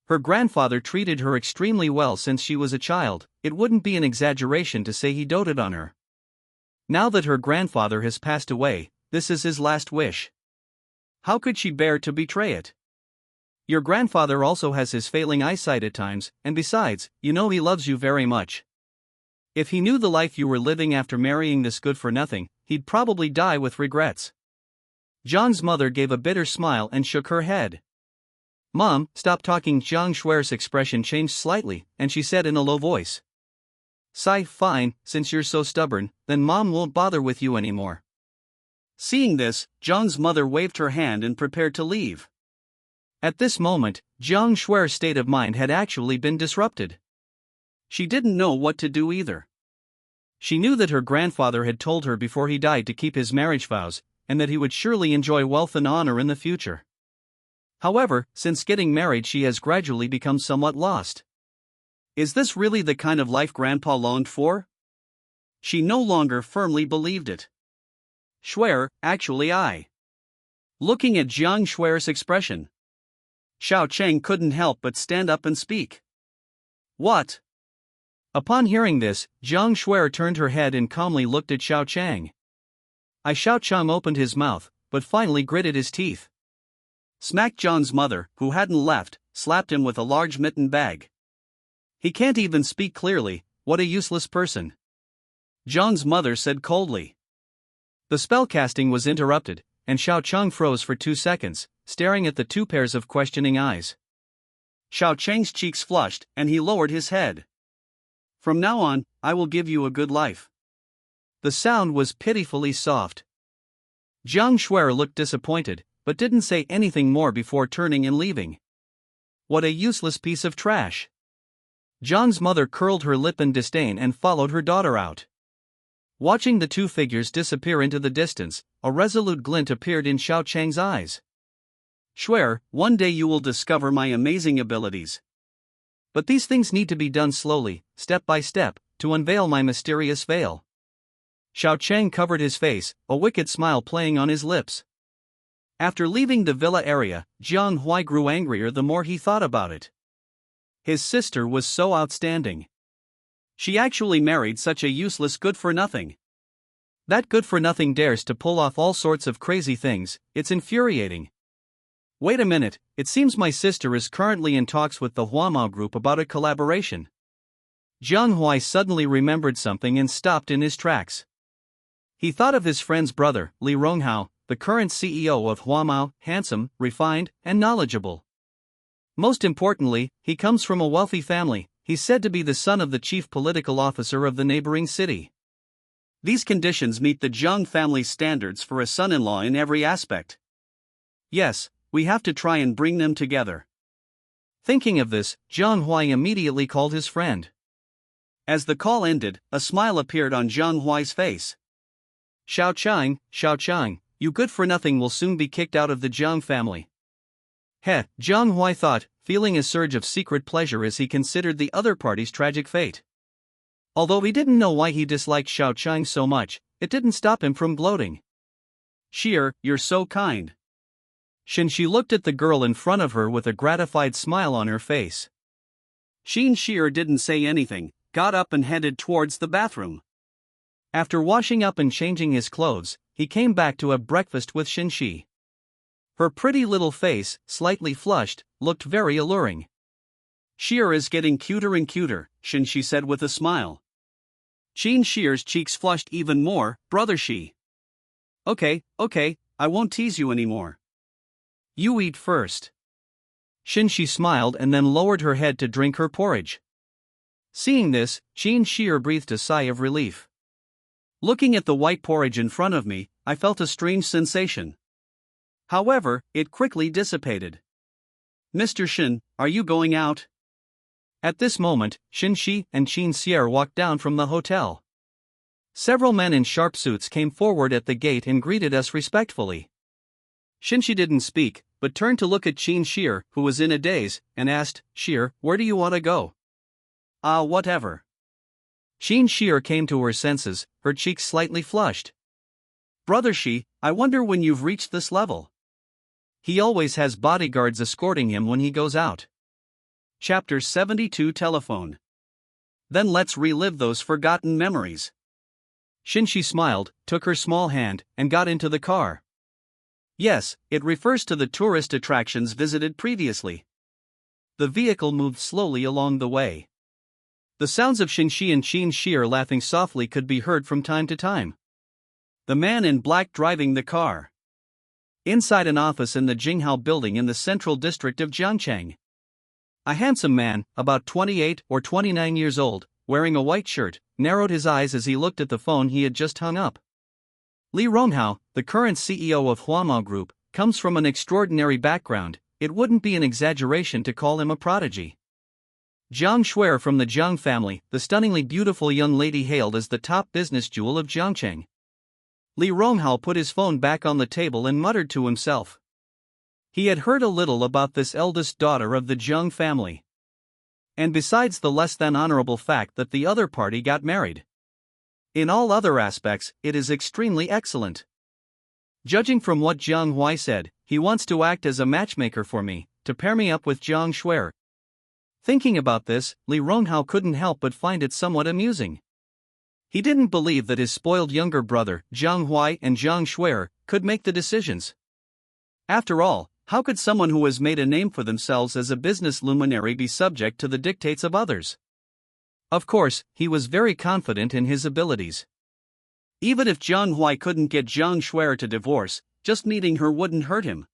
Her grandfather treated her extremely well since she was a child, it wouldn't be an exaggeration to say he doted on her. Now that her grandfather has passed away, this is his last wish. How could she bear to betray it? Your grandfather also has his failing eyesight at times, and besides, you know he loves you very much. If he knew the life you were living after marrying this good-for-nothing, he'd probably die with regrets. Zhang's mother gave a bitter smile and shook her head. Mom, stop talking. Zhang Shuer's expression changed slightly, and she said in a low voice. Fine, since you're so stubborn, then Mom won't bother with you anymore. Seeing this, Zhang's mother waved her hand and prepared to leave. At this moment, Zhang Shuer's state of mind had actually been disrupted. She didn't know what to do either. She knew that her grandfather had told her before he died to keep his marriage vows, and that he would surely enjoy wealth and honor in the future. However, since getting married she has gradually become somewhat lost. Is this really the kind of life Grandpa longed for? She no longer firmly believed it. Shuer, actually I. Looking at Zhang Shuer's expression, Xiao Cheng couldn't help but stand up and speak. What? Upon hearing this, Zhang Shuer turned her head and calmly looked at Xiao Cheng. Xiao Cheng opened his mouth, but finally gritted his teeth. Smack Zhang's mother, who hadn't left, slapped him with a large mitten bag. He can't even speak clearly, what a useless person. Zhang's mother said coldly. The spellcasting was interrupted, and Xiao Cheng froze for 2 seconds, staring at the two pairs of questioning eyes. Xiao Cheng's cheeks flushed, and he lowered his head. From now on, I will give you a good life. The sound was pitifully soft. Zhang Shuer looked disappointed, but didn't say anything more before turning and leaving. What a useless piece of trash. Zhang's mother curled her lip in disdain and followed her daughter out. Watching the two figures disappear into the distance, a resolute glint appeared in Xiao Cheng's eyes. Shuer, one day you will discover my amazing abilities. But these things need to be done slowly, step by step, to unveil my mysterious veil. Xiao Cheng covered his face, a wicked smile playing on his lips. After leaving the villa area, Jiang Huai grew angrier the more he thought about it. His sister was so outstanding. She actually married such a useless good-for-nothing. That good-for-nothing dares to pull off all sorts of crazy things, it's infuriating. Wait a minute, it seems my sister is currently in talks with the Huamao group about a collaboration. Jiang Huai suddenly remembered something and stopped in his tracks. He thought of his friend's brother, Li Ronghao, the current CEO of Huamao, handsome, refined, and knowledgeable. Most importantly, he comes from a wealthy family. He's said to be the son of the chief political officer of the neighboring city. These conditions meet the Zhang family's standards for a son-in-law in every aspect. Yes, we have to try and bring them together. Thinking of this, Jiang Huai immediately called his friend. As the call ended, a smile appeared on Jiang Huai's face. Xiao Cheng, you good-for-nothing will soon be kicked out of the Jiang family. Jiang Huai thought, feeling a surge of secret pleasure as he considered the other party's tragic fate. Although he didn't know why he disliked Xiao Cheng so much, it didn't stop him from gloating. Sheer, you're so kind. Shen Xi looked at the girl in front of her with a gratified smile on her face. Shen Xi didn't say anything, got up and headed towards the bathroom. After washing up and changing his clothes, he came back to have breakfast with Shen Xi. Her pretty little face, slightly flushed, looked very alluring. Sheer is getting cuter and cuter, Shen Xi said with a smile. Shen Xi's cheeks flushed even more, brother Xi. Okay, I won't tease you anymore. You eat first. Shen Xi smiled and then lowered her head to drink her porridge. Seeing this, Shen Xi breathed a sigh of relief. Looking at the white porridge in front of me, I felt a strange sensation. However, it quickly dissipated. Mr. Shen, are you going out? At this moment, Shen Xi and Qin Xier walked down from the hotel. Several men in sharp suits came forward at the gate and greeted us respectfully. Shen Xi didn't speak, but turned to look at Shen Xi, who was in a daze, and asked, "Xi, where do you want to go?" Whatever. Shen Xi came to her senses, her cheeks slightly flushed. Brother Xi, I wonder when you've reached this level. He always has bodyguards escorting him when he goes out. Chapter 72 Telephone. Then let's relive those forgotten memories. Shen Xi smiled, took her small hand, and got into the car. Yes, it refers to the tourist attractions visited previously. The vehicle moved slowly along the way. The sounds of Shen Xi and Shen Xi laughing softly could be heard from time to time. The man in black driving the car. Inside an office in the Jinghao building in the central district of Jiangcheng. A handsome man, about 28 or 29 years old, wearing a white shirt, narrowed his eyes as he looked at the phone he had just hung up. Li Ronghao, the current CEO of Huamao Group, comes from an extraordinary background. It wouldn't be an exaggeration to call him a prodigy. Zhang Shuer from the Zhang family, the stunningly beautiful young lady hailed as the top business jewel of Jiangcheng. Li Ronghao put his phone back on the table and muttered to himself. He had heard a little about this eldest daughter of the Zhang family. And besides the less than honorable fact that the other party got married. In all other aspects, it is extremely excellent. Judging from what Jiang Hui said, he wants to act as a matchmaker for me, to pair me up with Zhang Shuer. Thinking about this, Li Ronghao couldn't help but find it somewhat amusing. He didn't believe that his spoiled younger brother, Zhang Hui and Zhang Shuer, could make the decisions. After all, how could someone who has made a name for themselves as a business luminary be subject to the dictates of others? Of course, he was very confident in his abilities. Even if Zhang Hui couldn't get Zhang Shuer to divorce, just meeting her wouldn't hurt him.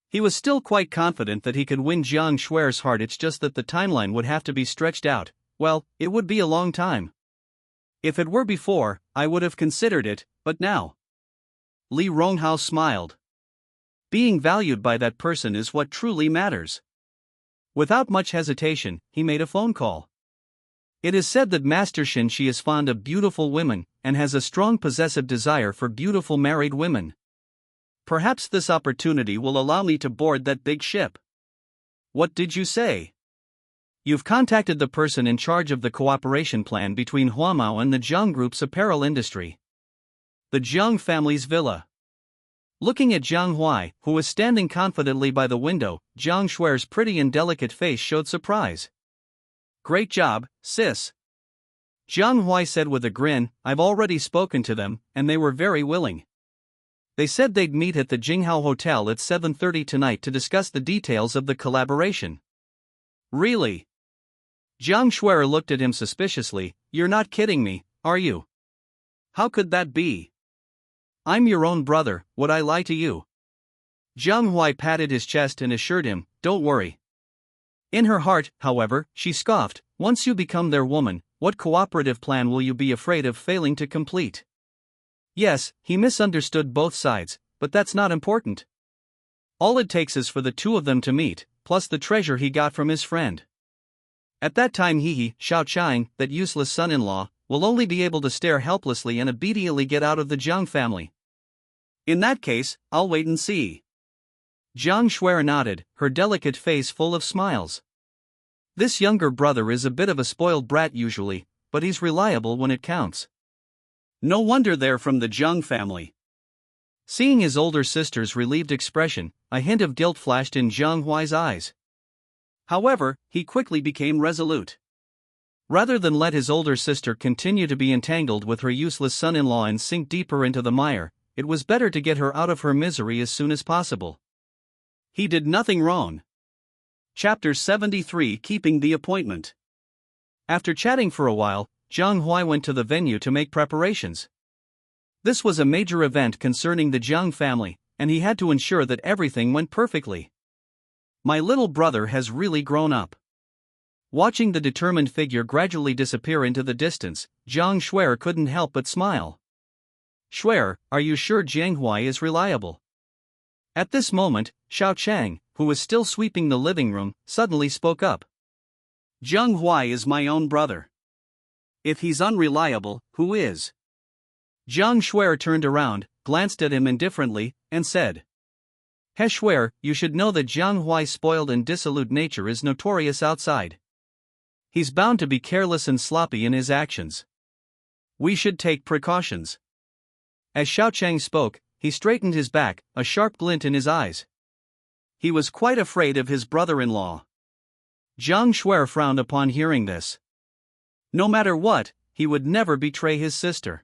He was still quite confident that he could win Zhang Shuer's heart. It's just that the timeline would have to be stretched out. Well, it would be a long time. If it were before, I would have considered it, but now. Li Ronghao smiled. Being valued by that person is what truly matters. Without much hesitation, he made a phone call. It is said that Master Shen Xi is fond of beautiful women, and has a strong possessive desire for beautiful married women. Perhaps this opportunity will allow me to board that big ship. What did you say? You've contacted the person in charge of the cooperation plan between Huamao and the Zhang Group's apparel industry. The Zhang family's villa. Looking at Zhang Hui, who was standing confidently by the window, Zhang Shuer's pretty and delicate face showed surprise. Great job, sis. Zhang Hui said with a grin, I've already spoken to them, and they were very willing. They said they'd meet at the Jinghao Hotel at 7:30 tonight to discuss the details of the collaboration. Really? Zhang Shuer looked at him suspiciously. You're not kidding me, are you? How could that be? I'm your own brother, would I lie to you? Zhang Hui patted his chest and assured him, don't worry. In her heart, however, she scoffed, once you become their woman, what cooperative plan will you be afraid of failing to complete? Yes, he misunderstood both sides, but that's not important. All it takes is for the two of them to meet, plus the treasure he got from his friend. At that time he, Xiao Chang, that useless son-in-law, will only be able to stare helplessly and obediently get out of the Zhang family. In that case, I'll wait and see. Zhang Shuer nodded, her delicate face full of smiles. This younger brother is a bit of a spoiled brat usually, but he's reliable when it counts. No wonder they're from the Zhang family. Seeing his older sister's relieved expression, a hint of guilt flashed in Zhang Hui's eyes. However, he quickly became resolute. Rather than let his older sister continue to be entangled with her useless son-in-law and sink deeper into the mire, it was better to get her out of her misery as soon as possible. He did nothing wrong. Chapter 73 Keeping the Appointment. After chatting for a while, Zhang Hui went to the venue to make preparations. This was a major event concerning the Zhang family, and he had to ensure that everything went perfectly. My little brother has really grown up. Watching the determined figure gradually disappear into the distance, Zhang Shuer couldn't help but smile. Shuer, are you sure Jiang Hui is reliable? At this moment, Xiao Chang, who was still sweeping the living room, suddenly spoke up. Zhang Hui is my own brother. If he's unreliable, who is? Zhang Shuer turned around, glanced at him indifferently, and said. He swear, you should know that Jiang Huai's spoiled and dissolute nature is notorious outside. He's bound to be careless and sloppy in his actions. We should take precautions. As Xiao Chang spoke, he straightened his back, a sharp glint in his eyes. He was quite afraid of his brother-in-law. Jiang Shuer frowned upon hearing this. No matter what, he would never betray his sister.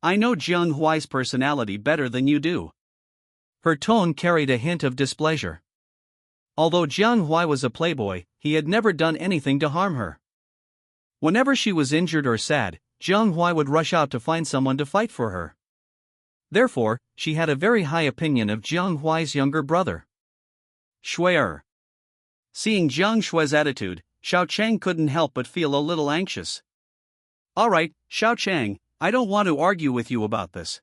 I know Jiang Huai's personality better than you do. Her tone carried a hint of displeasure. Although Jiang Huai was a playboy, he had never done anything to harm her. Whenever she was injured or sad, Jiang Huai would rush out to find someone to fight for her. Therefore, she had a very high opinion of Jiang Huai's younger brother. Shuer. Seeing Jiang Shue's attitude, Xiao Chang couldn't help but feel a little anxious. Alright, Xiao Chang, I don't want to argue with you about this.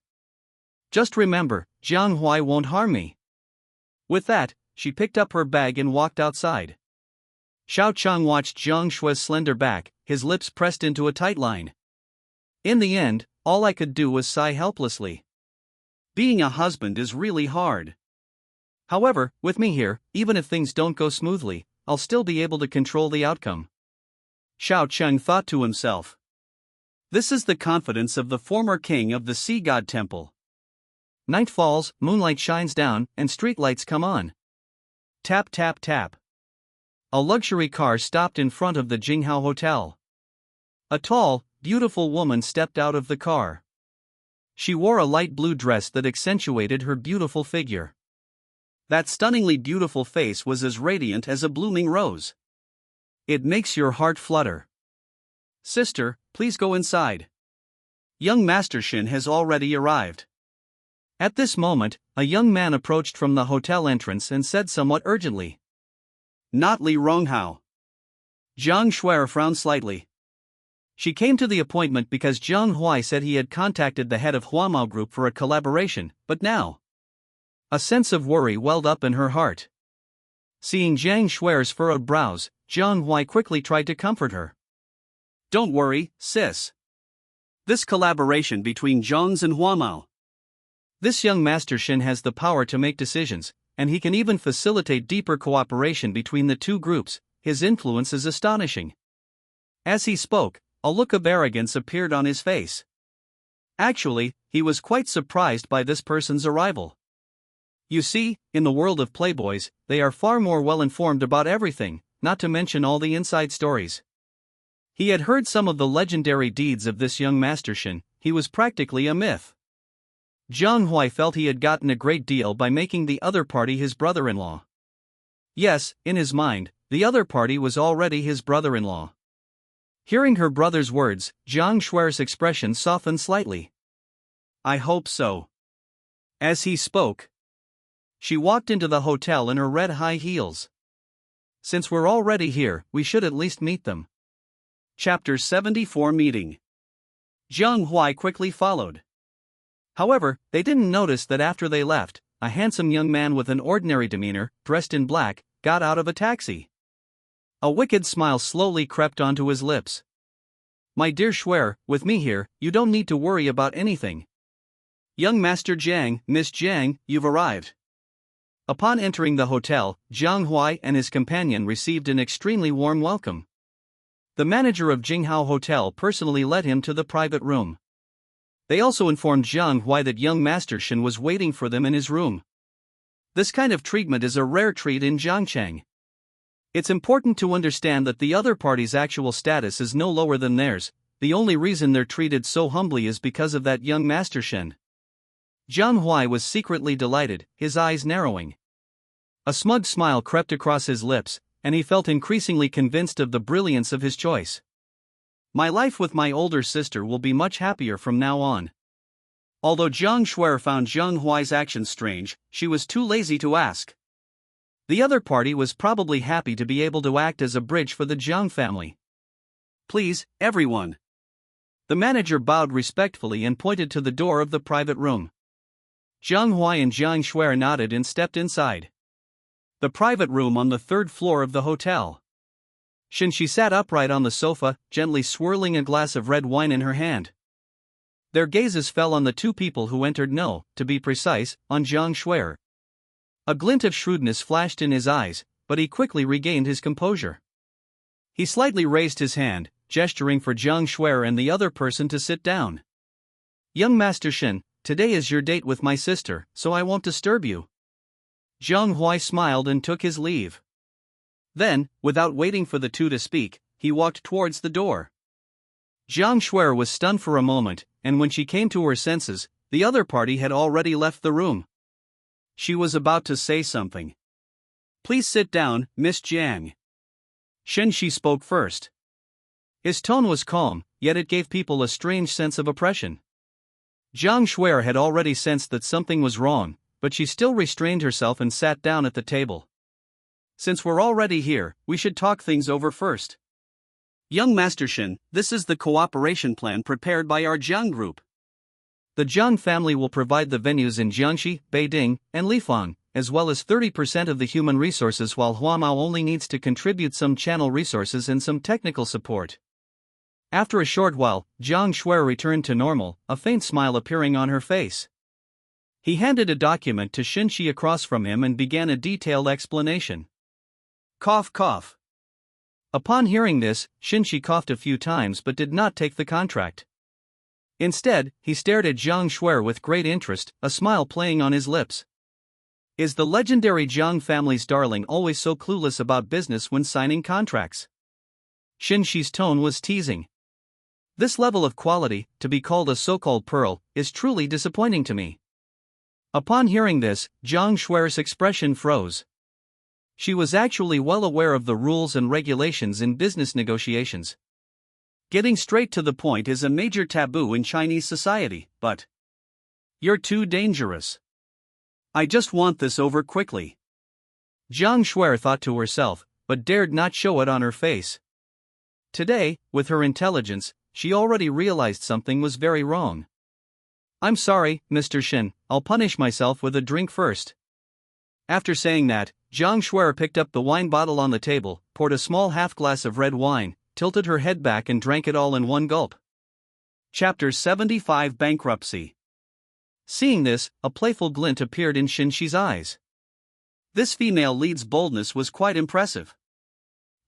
Just remember, Jiang Huai won't harm me. With that, she picked up her bag and walked outside. Xiao Chang watched Jiang Shue's slender back, his lips pressed into a tight line. In the end, all I could do was sigh helplessly. Being a husband is really hard. However, with me here, even if things don't go smoothly, I'll still be able to control the outcome. Xiao Cheng thought to himself. This is the confidence of the former king of the sea god temple. Night falls, moonlight shines down, and streetlights come on. Tap tap tap. A luxury car stopped in front of the Jinghao Hotel. A tall, beautiful woman stepped out of the car. She wore a light blue dress that accentuated her beautiful figure. That stunningly beautiful face was as radiant as a blooming rose. It makes your heart flutter. Sister, please go inside. Young Master Shen has already arrived. At this moment, a young man approached from the hotel entrance and said somewhat urgently. Not Li Ronghao. Jiang Shuer frowned slightly. She came to the appointment because Jiang Huai said he had contacted the head of Huamao Group for a collaboration, but now. A sense of worry welled up in her heart. Seeing Jiang Shuer's furrowed brows, Jiang Huai quickly tried to comfort her. Don't worry, sis. This collaboration between Zhong's and Huamao. This young Master Shen has the power to make decisions, and he can even facilitate deeper cooperation between the two groups. His influence is astonishing. As he spoke, a look of arrogance appeared on his face. Actually, he was quite surprised by this person's arrival. You see, in the world of playboys, they are far more well informed about everything, not to mention all the inside stories. He had heard some of the legendary deeds of this young Master Shen. He was practically a myth. Jiang Huai felt he had gotten a great deal by making the other party his brother-in-law. Yes, in his mind, the other party was already his brother-in-law. Hearing her brother's words, Jiang Shuer's expression softened slightly. I hope so. As he spoke, she walked into the hotel in her red high heels. Since we're already here, we should at least meet them. Chapter 74 Meeting. Jiang Huai quickly followed. However, they didn't notice that after they left, a handsome young man with an ordinary demeanor, dressed in black, got out of a taxi. A wicked smile slowly crept onto his lips. My dear Shuer, with me here, you don't need to worry about anything. Young Master Jiang, Miss Jiang, you've arrived. Upon entering the hotel, Jiang Huai and his companion received an extremely warm welcome. The manager of Jinghao Hotel personally led him to the private room. They also informed Jiang Huai that young Master Shen was waiting for them in his room. This kind of treatment is a rare treat in Zhangchang. It's important to understand that the other party's actual status is no lower than theirs. The only reason they're treated so humbly is because of that young Master Shen. Jiang Huai was secretly delighted, his eyes narrowing. A smug smile crept across his lips, and he felt increasingly convinced of the brilliance of his choice. My life with my older sister will be much happier from now on. Although Jiang Shuer found Jiang Huai's actions strange, she was too lazy to ask. The other party was probably happy to be able to act as a bridge for the Jiang family. Please, everyone. The manager bowed respectfully and pointed to the door of the private room. Jiang Huai and Jiang Shuer nodded and stepped inside. The private room on the third floor of the hotel. Shen Xi sat upright on the sofa, gently swirling a glass of red wine in her hand. Their gazes fell on the two people who entered, to be precise, on Jiang Shuer. A glint of shrewdness flashed in his eyes, but he quickly regained his composure. He slightly raised his hand, gesturing for Jiang Shuer and the other person to sit down. Young Master Shen, today is your date with my sister, so I won't disturb you. Zhang Huai smiled and took his leave. Then, without waiting for the two to speak, he walked towards the door. Jiang Shuer was stunned for a moment, and when she came to her senses, the other party had already left the room. She was about to say something. Please sit down, Miss Jiang. Shen Xi spoke first. His tone was calm, yet it gave people a strange sense of oppression. Jiang Shuer had already sensed that something was wrong, but she still restrained herself and sat down at the table. Since we're already here, we should talk things over first. Young Master Shen, this is the cooperation plan prepared by our Jiang group. The Jiang family will provide the venues in Jiangxi, Beiding, and Lifang, as well as 30% of the human resources, while Huamao only needs to contribute some channel resources and some technical support. After a short while, Jiang Shuer returned to normal, a faint smile appearing on her face. He handed a document to Shen Xi across from him and began a detailed explanation. Cough cough. Upon hearing this, Shen Xi coughed a few times but did not take the contract. Instead, he stared at Jiang Shuer with great interest, a smile playing on his lips. Is the legendary Jiang family's darling always so clueless about business when signing contracts? Shen Xi's tone was teasing. This level of quality, to be called a so-called pearl, is truly disappointing to me. Upon hearing this, Jiang Shuer's expression froze. She was actually well aware of the rules and regulations in business negotiations. Getting straight to the point is a major taboo in Chinese society, but you're too dangerous. I just want this over quickly. Jiang Shuer thought to herself, but dared not show it on her face. Today, with her intelligence, she already realized something was very wrong. I'm sorry, Mr. Shen, I'll punish myself with a drink first. After saying that, Jiang Shuer picked up the wine bottle on the table, poured a small half-glass of red wine, tilted her head back and drank it all in one gulp. Chapter 75 Bankruptcy. Seeing this, a playful glint appeared in Shen Xi's eyes. This female lead's boldness was quite impressive.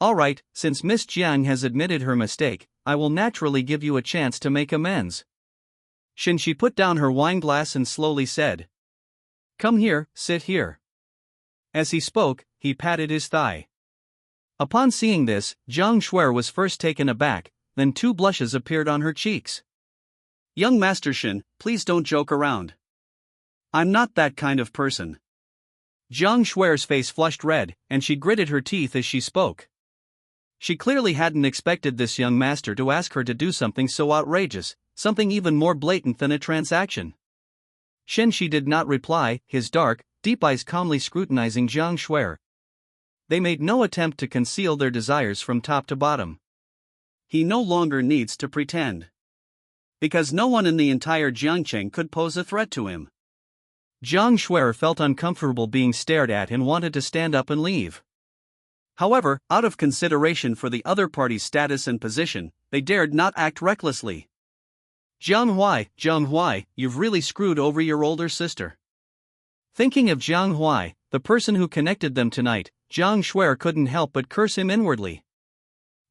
Alright, since Miss Jiang has admitted her mistake, I will naturally give you a chance to make amends. Shen Xi put down her wine glass and slowly said, Come here, sit here. As he spoke, he patted his thigh. Upon seeing this, Jiang Shuer was first taken aback, then two blushes appeared on her cheeks. Young Master Shen, please don't joke around. I'm not that kind of person. Jiang Shuer's face flushed red, and she gritted her teeth as she spoke. She clearly hadn't expected this young master to ask her to do something so outrageous, something even more blatant than a transaction. Shen Xi did not reply, his dark, deep eyes calmly scrutinizing Jiang Shuer. They made no attempt to conceal their desires from top to bottom. He no longer needs to pretend. Because no one in the entire Jiangcheng could pose a threat to him. Jiang Shuer felt uncomfortable being stared at and wanted to stand up and leave. However, out of consideration for the other party's status and position, they dared not act recklessly. Jiang Huai, you've really screwed over your older sister. Thinking of Jiang Huai, the person who connected them tonight, Jiang Shuer couldn't help but curse him inwardly.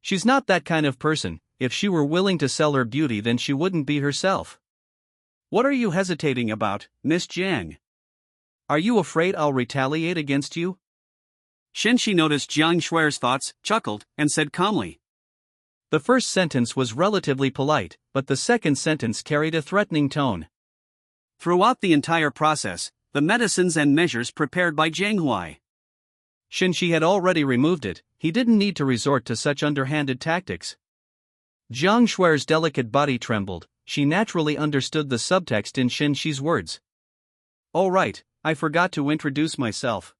She's not that kind of person. If she were willing to sell her beauty, then she wouldn't be herself. What are you hesitating about, Miss Jiang? Are you afraid I'll retaliate against you? Shen Xi noticed Jiang Shuer's thoughts, chuckled, and said calmly. The first sentence was relatively polite, but the second sentence carried a threatening tone. Throughout the entire process, the medicines and measures prepared by Jiang Huai. Shen Xi had already removed it, he didn't need to resort to such underhanded tactics. Jiang Shuer's delicate body trembled, she naturally understood the subtext in Shen Xi's words. Oh right, I forgot to introduce myself.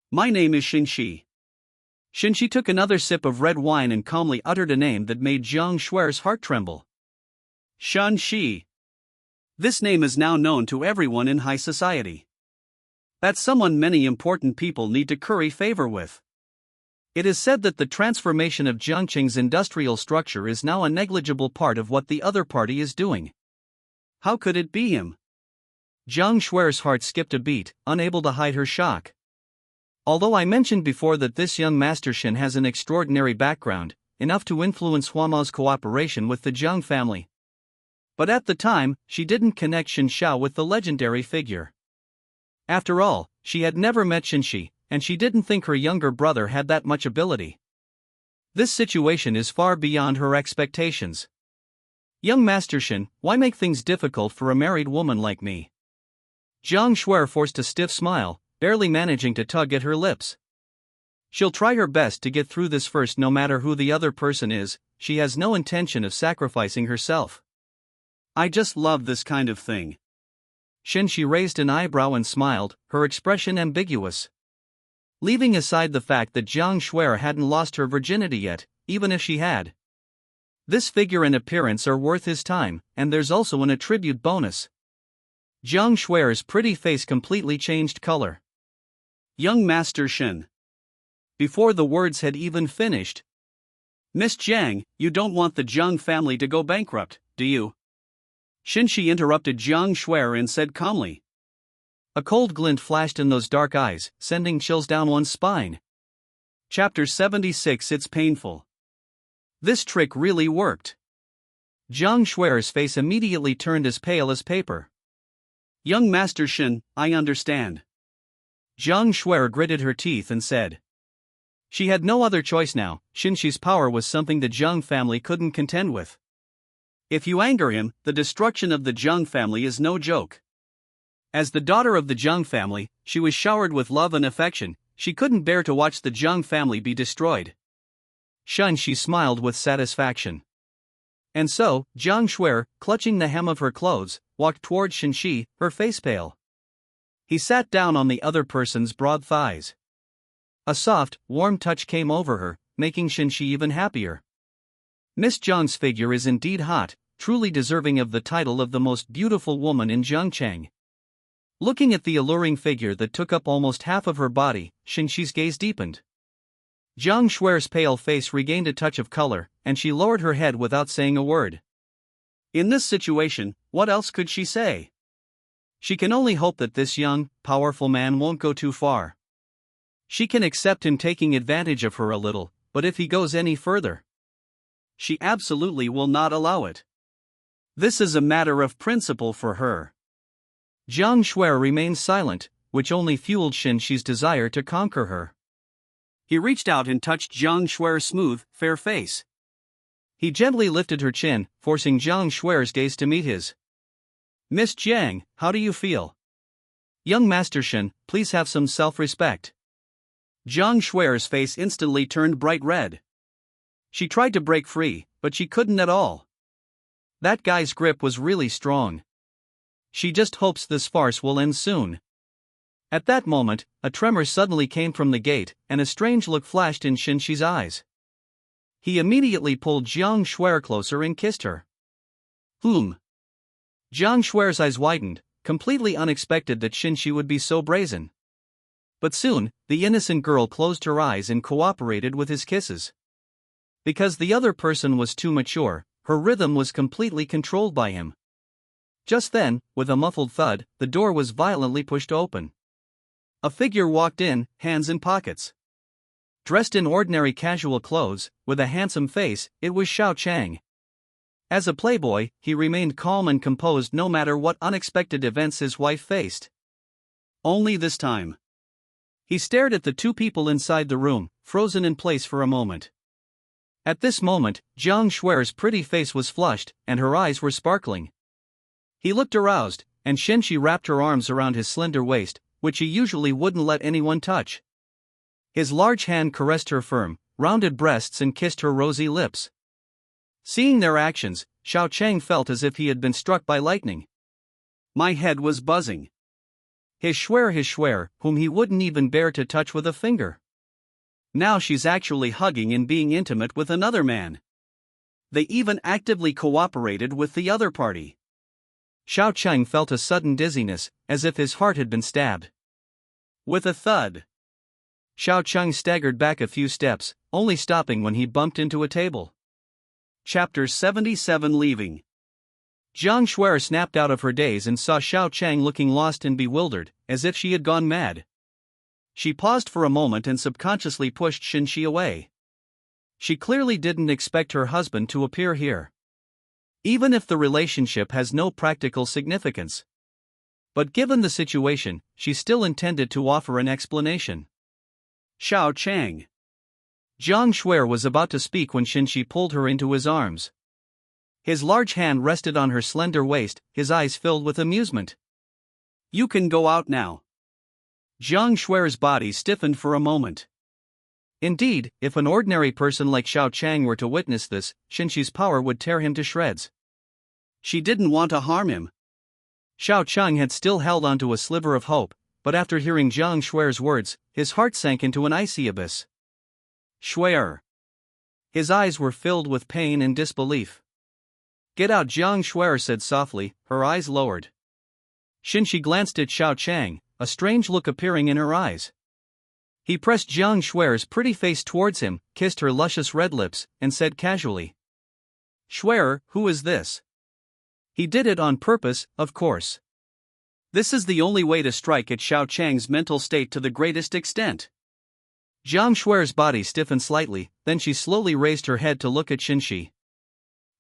My name is Shen Xi. Shen Xi took another sip of red wine and calmly uttered a name that made Jiang Shuer's heart tremble. Shen Xi. This name is now known to everyone in high society. That's someone many important people need to curry favor with. It is said that the transformation of Jiangcheng's industrial structure is now a negligible part of what the other party is doing. How could it be him? Jiang Shui's heart skipped a beat, unable to hide her shock. Although I mentioned before that this young Master Shen has an extraordinary background, enough to influence Huama's cooperation with the Jiang family. But at the time, she didn't connect Shen Xiao with the legendary figure. After all, she had never met Shen Xi, and she didn't think her younger brother had that much ability. This situation is far beyond her expectations. Young Master Shen, why make things difficult for a married woman like me? Jiang Shui forced a stiff smile, barely managing to tug at her lips. She'll try her best to get through this first no matter who the other person is, she has no intention of sacrificing herself. I just love this kind of thing. Shen Xi raised an eyebrow and smiled, her expression ambiguous. Leaving aside the fact that Jiang Shui hadn't lost her virginity yet, even if she had. This figure and appearance are worth his time, and there's also an attribute bonus. Jiang Shui's pretty face completely changed color. Young Master Shen. Before the words had even finished. Miss Jiang, you don't want the Jiang family to go bankrupt, do you? Shen Xi interrupted Jiang Shui and said calmly. A cold glint flashed in those dark eyes, sending chills down one's spine. Chapter 76. It's painful. This trick really worked. Jiang Shui's face immediately turned as pale as paper. Young Master Shen, I understand. Jiang Shui gritted her teeth and said. She had no other choice now. Shen Xi's power was something the Jiang family couldn't contend with. If you anger him, the destruction of the Jiang family is no joke. As the daughter of the Jiang family, she was showered with love and affection. She couldn't bear to watch the Jiang family be destroyed. Shen Xi smiled with satisfaction. And so, Jiang Shui, clutching the hem of her clothes, walked toward Shen Xi, her face pale. He sat down on the other person's broad thighs. A soft, warm touch came over her, making Shen Xi even happier. Miss Jiang's figure is indeed hot, truly deserving of the title of the most beautiful woman in Zhengcheng. Looking at the alluring figure that took up almost half of her body, Shen Xi's gaze deepened. Jiang Shui's pale face regained a touch of color, and she lowered her head without saying a word. In this situation, what else could she say? She can only hope that this young, powerful man won't go too far. She can accept him taking advantage of her a little, but if he goes any further, she absolutely will not allow it. This is a matter of principle for her. Jiang Shui remained silent, which only fueled Shen Xi's desire to conquer her. He reached out and touched Jiang Shui's smooth, fair face. He gently lifted her chin, forcing Jiang Shui's gaze to meet his. Miss Jiang, how do you feel? Young Master Shen, please have some self-respect. Jiang Shui's face instantly turned bright red. She tried to break free, but she couldn't at all. That guy's grip was really strong. She just hopes this farce will end soon. At that moment, a tremor suddenly came from the gate, and a strange look flashed in Shen Xi's eyes. He immediately pulled Jiang Shui closer and kissed her. Jiang Shui's eyes widened, completely unexpected that Shen Xi would be so brazen. But soon, the innocent girl closed her eyes and cooperated with his kisses. Because the other person was too mature, her rhythm was completely controlled by him. Just then, with a muffled thud, the door was violently pushed open. A figure walked in, hands in pockets. Dressed in ordinary casual clothes, with a handsome face, it was Xiao Chang. As a playboy, he remained calm and composed no matter what unexpected events his wife faced. Only this time. He stared at the two people inside the room, frozen in place for a moment. At this moment, Jiang Shui's pretty face was flushed, and her eyes were sparkling. He looked aroused, and Shen Xi wrapped her arms around his slender waist, which he usually wouldn't let anyone touch. His large hand caressed her firm, rounded breasts and kissed her rosy lips. Seeing their actions, Xiao Chang felt as if he had been struck by lightning. My head was buzzing. His Shui, whom he wouldn't even bear to touch with a finger. Now she's actually hugging and being intimate with another man. They even actively cooperated with the other party. Xiao Chang felt a sudden dizziness, as if his heart had been stabbed. With a thud, Xiao Chang staggered back a few steps, only stopping when he bumped into a table. Chapter 77. Leaving. Jiang Shuer snapped out of her daze and saw Xiao Chang looking lost and bewildered, as if she had gone mad. She paused for a moment and subconsciously pushed Shen Xi away. She clearly didn't expect her husband to appear here, even if the relationship has no practical significance. But given the situation, she still intended to offer an explanation. Xiao Chang. Jiang Shuer was about to speak when Shen Xi pulled her into his arms. His large hand rested on her slender waist, his eyes filled with amusement. You can go out now. Jiang Shuer's body stiffened for a moment. Indeed, if an ordinary person like Xiao Chang were to witness this, Shen Xi's power would tear him to shreds. She didn't want to harm him. Xiao Chang had still held onto a sliver of hope, but after hearing Jiang Shuer's words, his heart sank into an icy abyss. Shuer. His eyes were filled with pain and disbelief. Get out, Jiang Shuer said softly, her eyes lowered. Shen Xi glanced at Xiao Chang, a strange look appearing in her eyes. He pressed Jiang Shuer's pretty face towards him, kissed her luscious red lips, and said casually, Shuer, who is this? He did it on purpose, of course. This is the only way to strike at Xiao Chang's mental state to the greatest extent. Jiang Shuer's body stiffened slightly, then she slowly raised her head to look at Shen Xi.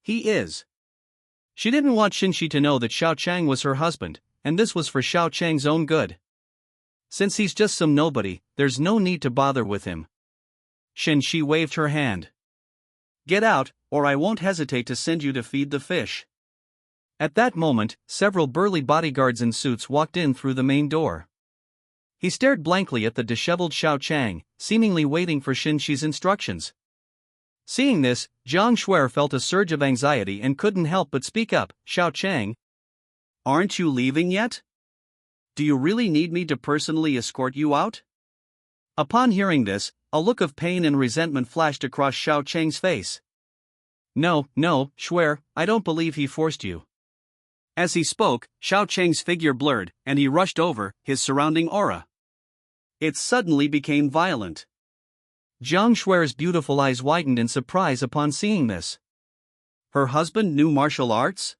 He is. She didn't want Shen Xi to know that Xiao Chang was her husband, and this was for Xiao Chang's own good. Since he's just some nobody, there's no need to bother with him. Shen Xi waved her hand. Get out, or I won't hesitate to send you to feed the fish. At that moment, several burly bodyguards in suits walked in through the main door. He stared blankly at the disheveled Xiao Chang, seemingly waiting for Shen Xi's instructions. Seeing this, Jiang Shuer felt a surge of anxiety and couldn't help but speak up. Xiao Chang, aren't you leaving yet? Do you really need me to personally escort you out? Upon hearing this, a look of pain and resentment flashed across Xiao Chang's face. No, Shuer, I don't believe he forced you. As he spoke, Xiao Chang's figure blurred, and he rushed over, his surrounding aura. It suddenly became violent. Jiang Shuer's beautiful eyes widened in surprise upon seeing this. Her husband knew martial arts?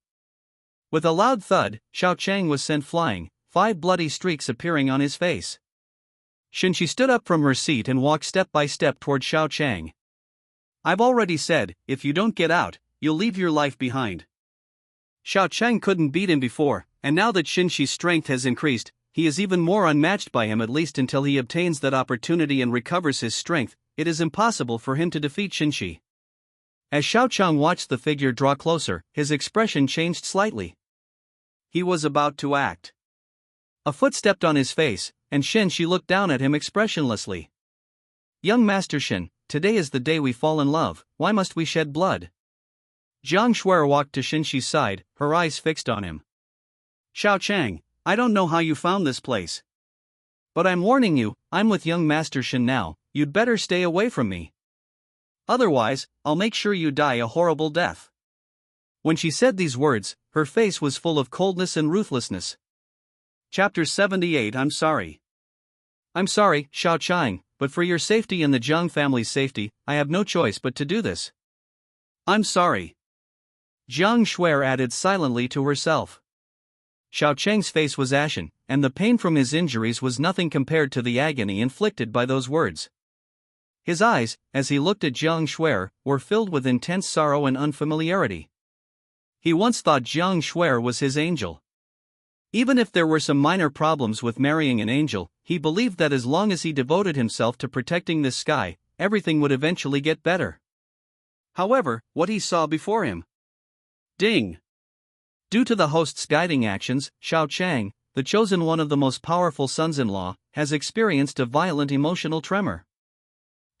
With a loud thud, Xiao Chang was sent flying, 5 bloody streaks appearing on his face. Shen Xi stood up from her seat and walked step by step toward Xiao Chang. I've already said, if you don't get out, you'll leave your life behind. Xiao Chang couldn't beat him before, and now that Shen Xi's strength has increased, he is even more unmatched by him, at least until he obtains that opportunity and recovers his strength. It is impossible for him to defeat Shen Xi. As Xiao Chang watched the figure draw closer, his expression changed slightly. He was about to act. A foot stepped on his face, and Shen Xi looked down at him expressionlessly. Young Master Shen, today is the day we fall in love, why must we shed blood? Jiang Shuer walked to Shen Xi's side, her eyes fixed on him. Xiao Chang, I don't know how you found this place. But I'm warning you, I'm with young Master Shen now, you'd better stay away from me. Otherwise, I'll make sure you die a horrible death. When she said these words, her face was full of coldness and ruthlessness. Chapter 78 I'm sorry. I'm sorry, Xiao Chang, but for your safety and the Jiang family's safety, I have no choice but to do this. I'm sorry. Jiang Shuer added silently to herself. Xiao Chang's face was ashen, and the pain from his injuries was nothing compared to the agony inflicted by those words. His eyes, as he looked at Jiang Shuer, were filled with intense sorrow and unfamiliarity. He once thought Jiang Shuer was his angel. Even if there were some minor problems with marrying an angel, he believed that as long as he devoted himself to protecting this sky, everything would eventually get better. However, what he saw before him. Ding! Due to the host's guiding actions, Xiao Chang, the chosen one of the most powerful sons-in-law, has experienced a violent emotional tremor.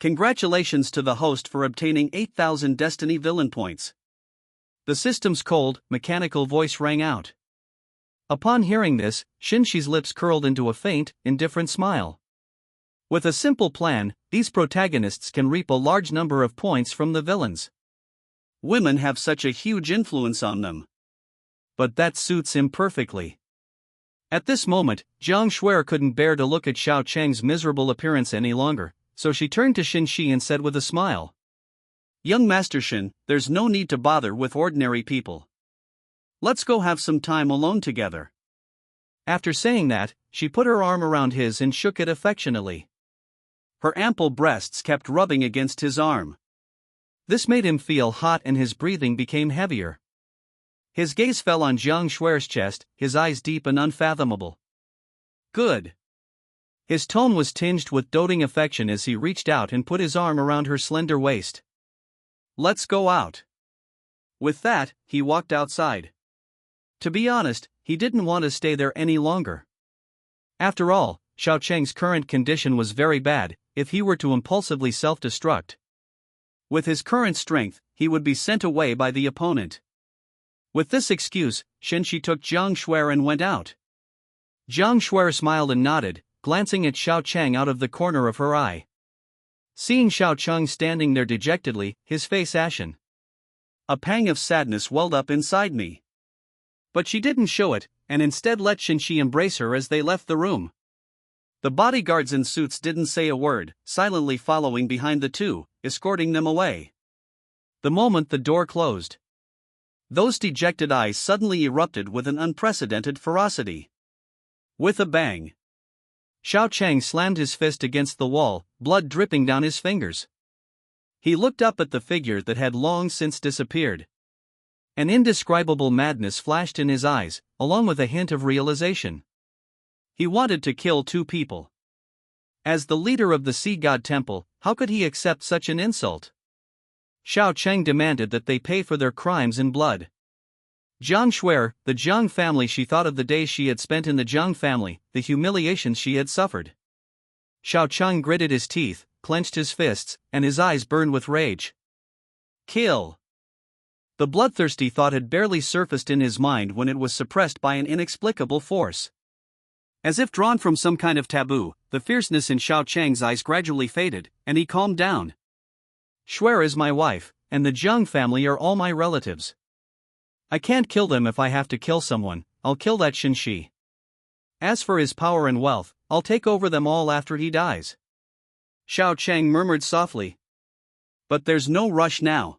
Congratulations to the host for obtaining 8,000 destiny villain points. The system's cold, mechanical voice rang out. Upon hearing this, Shen Xi's lips curled into a faint, indifferent smile. With a simple plan, these protagonists can reap a large number of points from the villains. Women have such a huge influence on them. But that suits him perfectly. At this moment, Jiang Shuer couldn't bear to look at Xiao Chang's miserable appearance any longer, so she turned to Shen Xi and said with a smile. Young Master Shen, there's no need to bother with ordinary people. Let's go have some time alone together. After saying that, she put her arm around his and shook it affectionately. Her ample breasts kept rubbing against his arm. This made him feel hot and his breathing became heavier. His gaze fell on Jiang Shuer's chest, his eyes deep and unfathomable. Good. His tone was tinged with doting affection as he reached out and put his arm around her slender waist. Let's go out. With that, he walked outside. To be honest, he didn't want to stay there any longer. After all, Xiao Cheng's current condition was very bad. If he were to impulsively self-destruct, with his current strength, he would be sent away by the opponent. With this excuse, Shen Xi took Jiang Shuer and went out. Jiang Shuer smiled and nodded, glancing at Xiao Cheng out of the corner of her eye. Seeing Xiao Cheng standing there dejectedly, his face ashen, a pang of sadness welled up inside me. But she didn't show it, and instead let Shen Xi embrace her as they left the room. The bodyguards in suits didn't say a word, silently following behind the two, escorting them away. The moment the door closed, those dejected eyes suddenly erupted with an unprecedented ferocity. With a bang, Xiao Cheng slammed his fist against the wall, blood dripping down his fingers. He looked up at the figure that had long since disappeared. An indescribable madness flashed in his eyes, along with a hint of realization. He wanted to kill two people. As the leader of the Sea God Temple, how could he accept such an insult? Xiao Cheng demanded that they pay for their crimes in blood. Jiang Shuer, the Jiang family. She thought of the days she had spent in the Jiang family, the humiliations she had suffered. Xiao Cheng gritted his teeth, clenched his fists, and his eyes burned with rage. Kill! The bloodthirsty thought had barely surfaced in his mind when it was suppressed by an inexplicable force. As if drawn from some kind of taboo, the fierceness in Xiao Cheng's eyes gradually faded, and he calmed down. Shuer is my wife, and the Jiang family are all my relatives. I can't kill them. If I have to kill someone, I'll kill that Shen Xi. As for his power and wealth, I'll take over them all after he dies. Xiao Cheng murmured softly. But there's no rush now.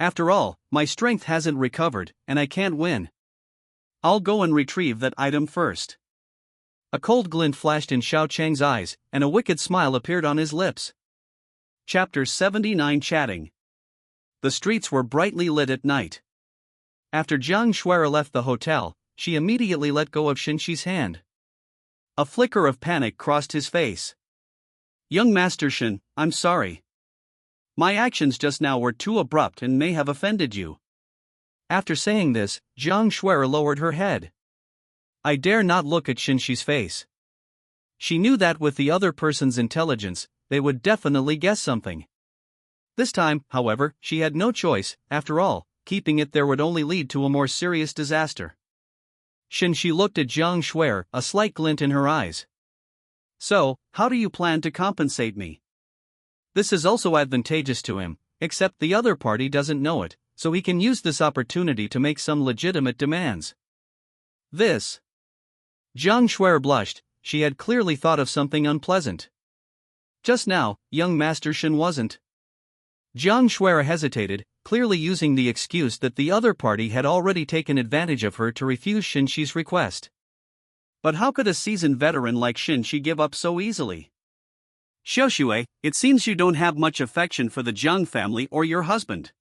After all, my strength hasn't recovered, and I can't win. I'll go and retrieve that item first. A cold glint flashed in Xiao Cheng's eyes, and a wicked smile appeared on his lips. Chapter 79 Chatting. The streets were brightly lit at night. After Jiang Shuer left the hotel, she immediately let go of Shen Xi's hand. A flicker of panic crossed his face. Young Master Shen, I'm sorry. My actions just now were too abrupt and may have offended you. After saying this, Jiang Shuer lowered her head. I dare not look at Shen Xi's face. She knew that with the other person's intelligence, they would definitely guess something. This time, however, she had no choice. After all, keeping it there would only lead to a more serious disaster. Shen Xi looked at Jiang Shuer, a slight glint in her eyes. So, how do you plan to compensate me? This is also advantageous to him, except the other party doesn't know it, so he can use this opportunity to make some legitimate demands. This. Jiang Shuer blushed. She had clearly thought of something unpleasant. Just now, young Master Shen wasn't. Jiang Shuer hesitated, clearly using the excuse that the other party had already taken advantage of her to refuse Shen Xi's request. But how could a seasoned veteran like Shen Xi give up so easily? Xiaoxue, it seems you don't have much affection for the Jiang family or your husband.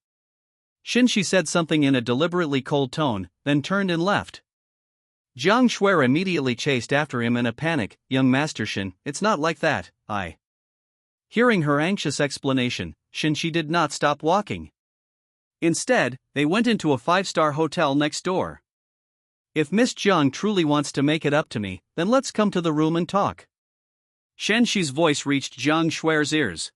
Shen Xi said something in a deliberately cold tone, then turned and left. Jiang Shuer immediately chased after him in a panic. Young Master Shen, it's not like that, I. Hearing her anxious explanation, Shen Xi did not stop walking. Instead, they went into a 5-star hotel next door. If Miss Jiang truly wants to make it up to me, then let's come to the room and talk. Shen Xi's voice reached Jiang Shuer's ears.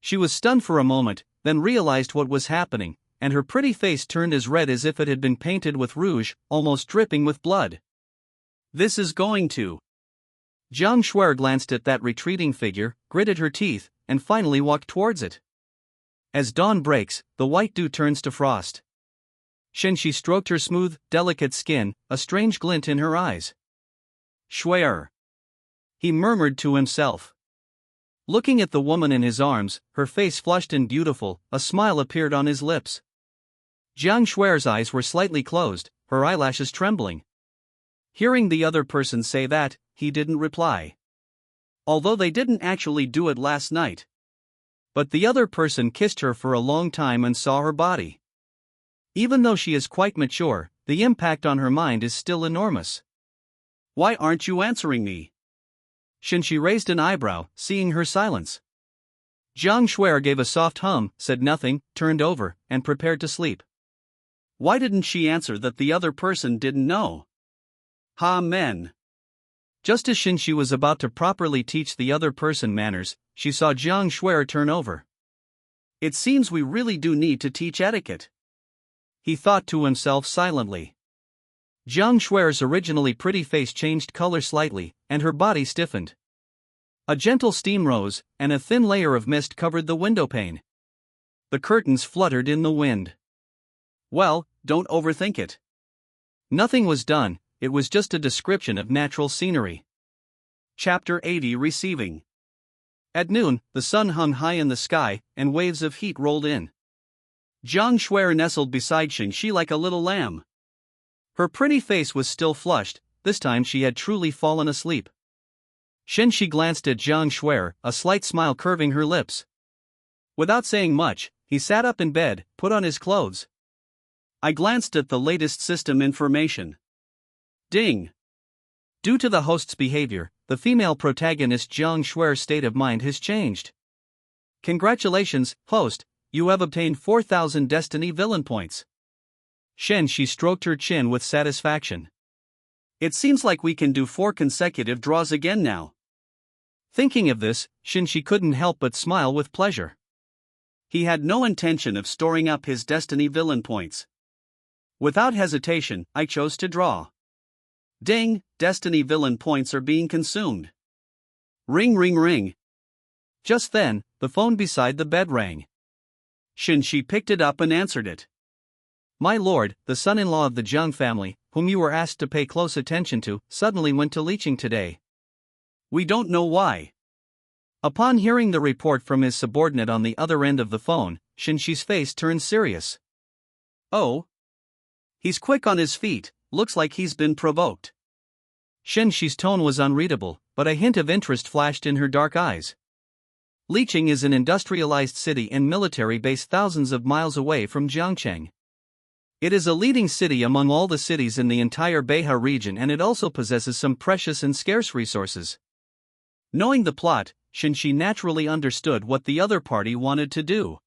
She was stunned for a moment, then realized what was happening, and her pretty face turned as red as if it had been painted with rouge, almost dripping with blood. This is going to. Jiang Shuer glanced at that retreating figure, gritted her teeth, and finally walked towards it. As dawn breaks, the white dew turns to frost. Shen Xi stroked her smooth, delicate skin, a strange glint in her eyes. Shuer, he murmured to himself. Looking at the woman in his arms, her face flushed and beautiful, a smile appeared on his lips. Jiang Shui's eyes were slightly closed, her eyelashes trembling. Hearing the other person say that, he didn't reply. Although they didn't actually do it last night. But the other person kissed her for a long time and saw her body. Even though she is quite mature, the impact on her mind is still enormous. Why aren't you answering me? Shen Xi raised an eyebrow, seeing her silence. Jiang Shui gave a soft hum, said nothing, turned over, and prepared to sleep. Why didn't she answer that the other person didn't know? Men. Just as Shen Xi was about to properly teach the other person manners, she saw Jiang Shui turn over. It seems we really do need to teach etiquette. He thought to himself silently. Jiang Shui's originally pretty face changed color slightly, and her body stiffened. A gentle steam rose, and a thin layer of mist covered the windowpane. The curtains fluttered in the wind. Well, don't overthink it. Nothing was done, it was just a description of natural scenery. Chapter 80 Receiving. At noon, the sun hung high in the sky, and waves of heat rolled in. Jiang Shui nestled beside Shen Xi like a little lamb. Her pretty face was still flushed, this time she had truly fallen asleep. Shen Xi glanced at Jiang Shui, a slight smile curving her lips. Without saying much, he sat up in bed, put on his clothes. I glanced at the latest system information. Ding! Due to the host's behavior, the female protagonist Jiang Shui's state of mind has changed. Congratulations, host, you have obtained 4,000 destiny villain points. Shen Xi stroked her chin with satisfaction. It seems like we can do 4 consecutive draws again now. Thinking of this, Shen Xi couldn't help but smile with pleasure. He had no intention of storing up his destiny villain points. Without hesitation, I chose to draw. Ding, destiny villain points are being consumed. Ring ring ring. Just then, the phone beside the bed rang. Shen Xi picked it up and answered it. My lord, the son-in-law of the Jiang family, whom you were asked to pay close attention to, suddenly went to leeching today. We don't know why. Upon hearing the report from his subordinate on the other end of the phone, Shen Xi's face turned serious. Oh? He's quick on his feet, looks like he's been provoked. Shen Xi's tone was unreadable, but a hint of interest flashed in her dark eyes. Leeching is an industrialized city and military base thousands of miles away from Jiangcheng. It is a leading city among all the cities in the entire Beihai region, and it also possesses some precious and scarce resources. Knowing the plot, Shen Xi naturally understood what the other party wanted to do.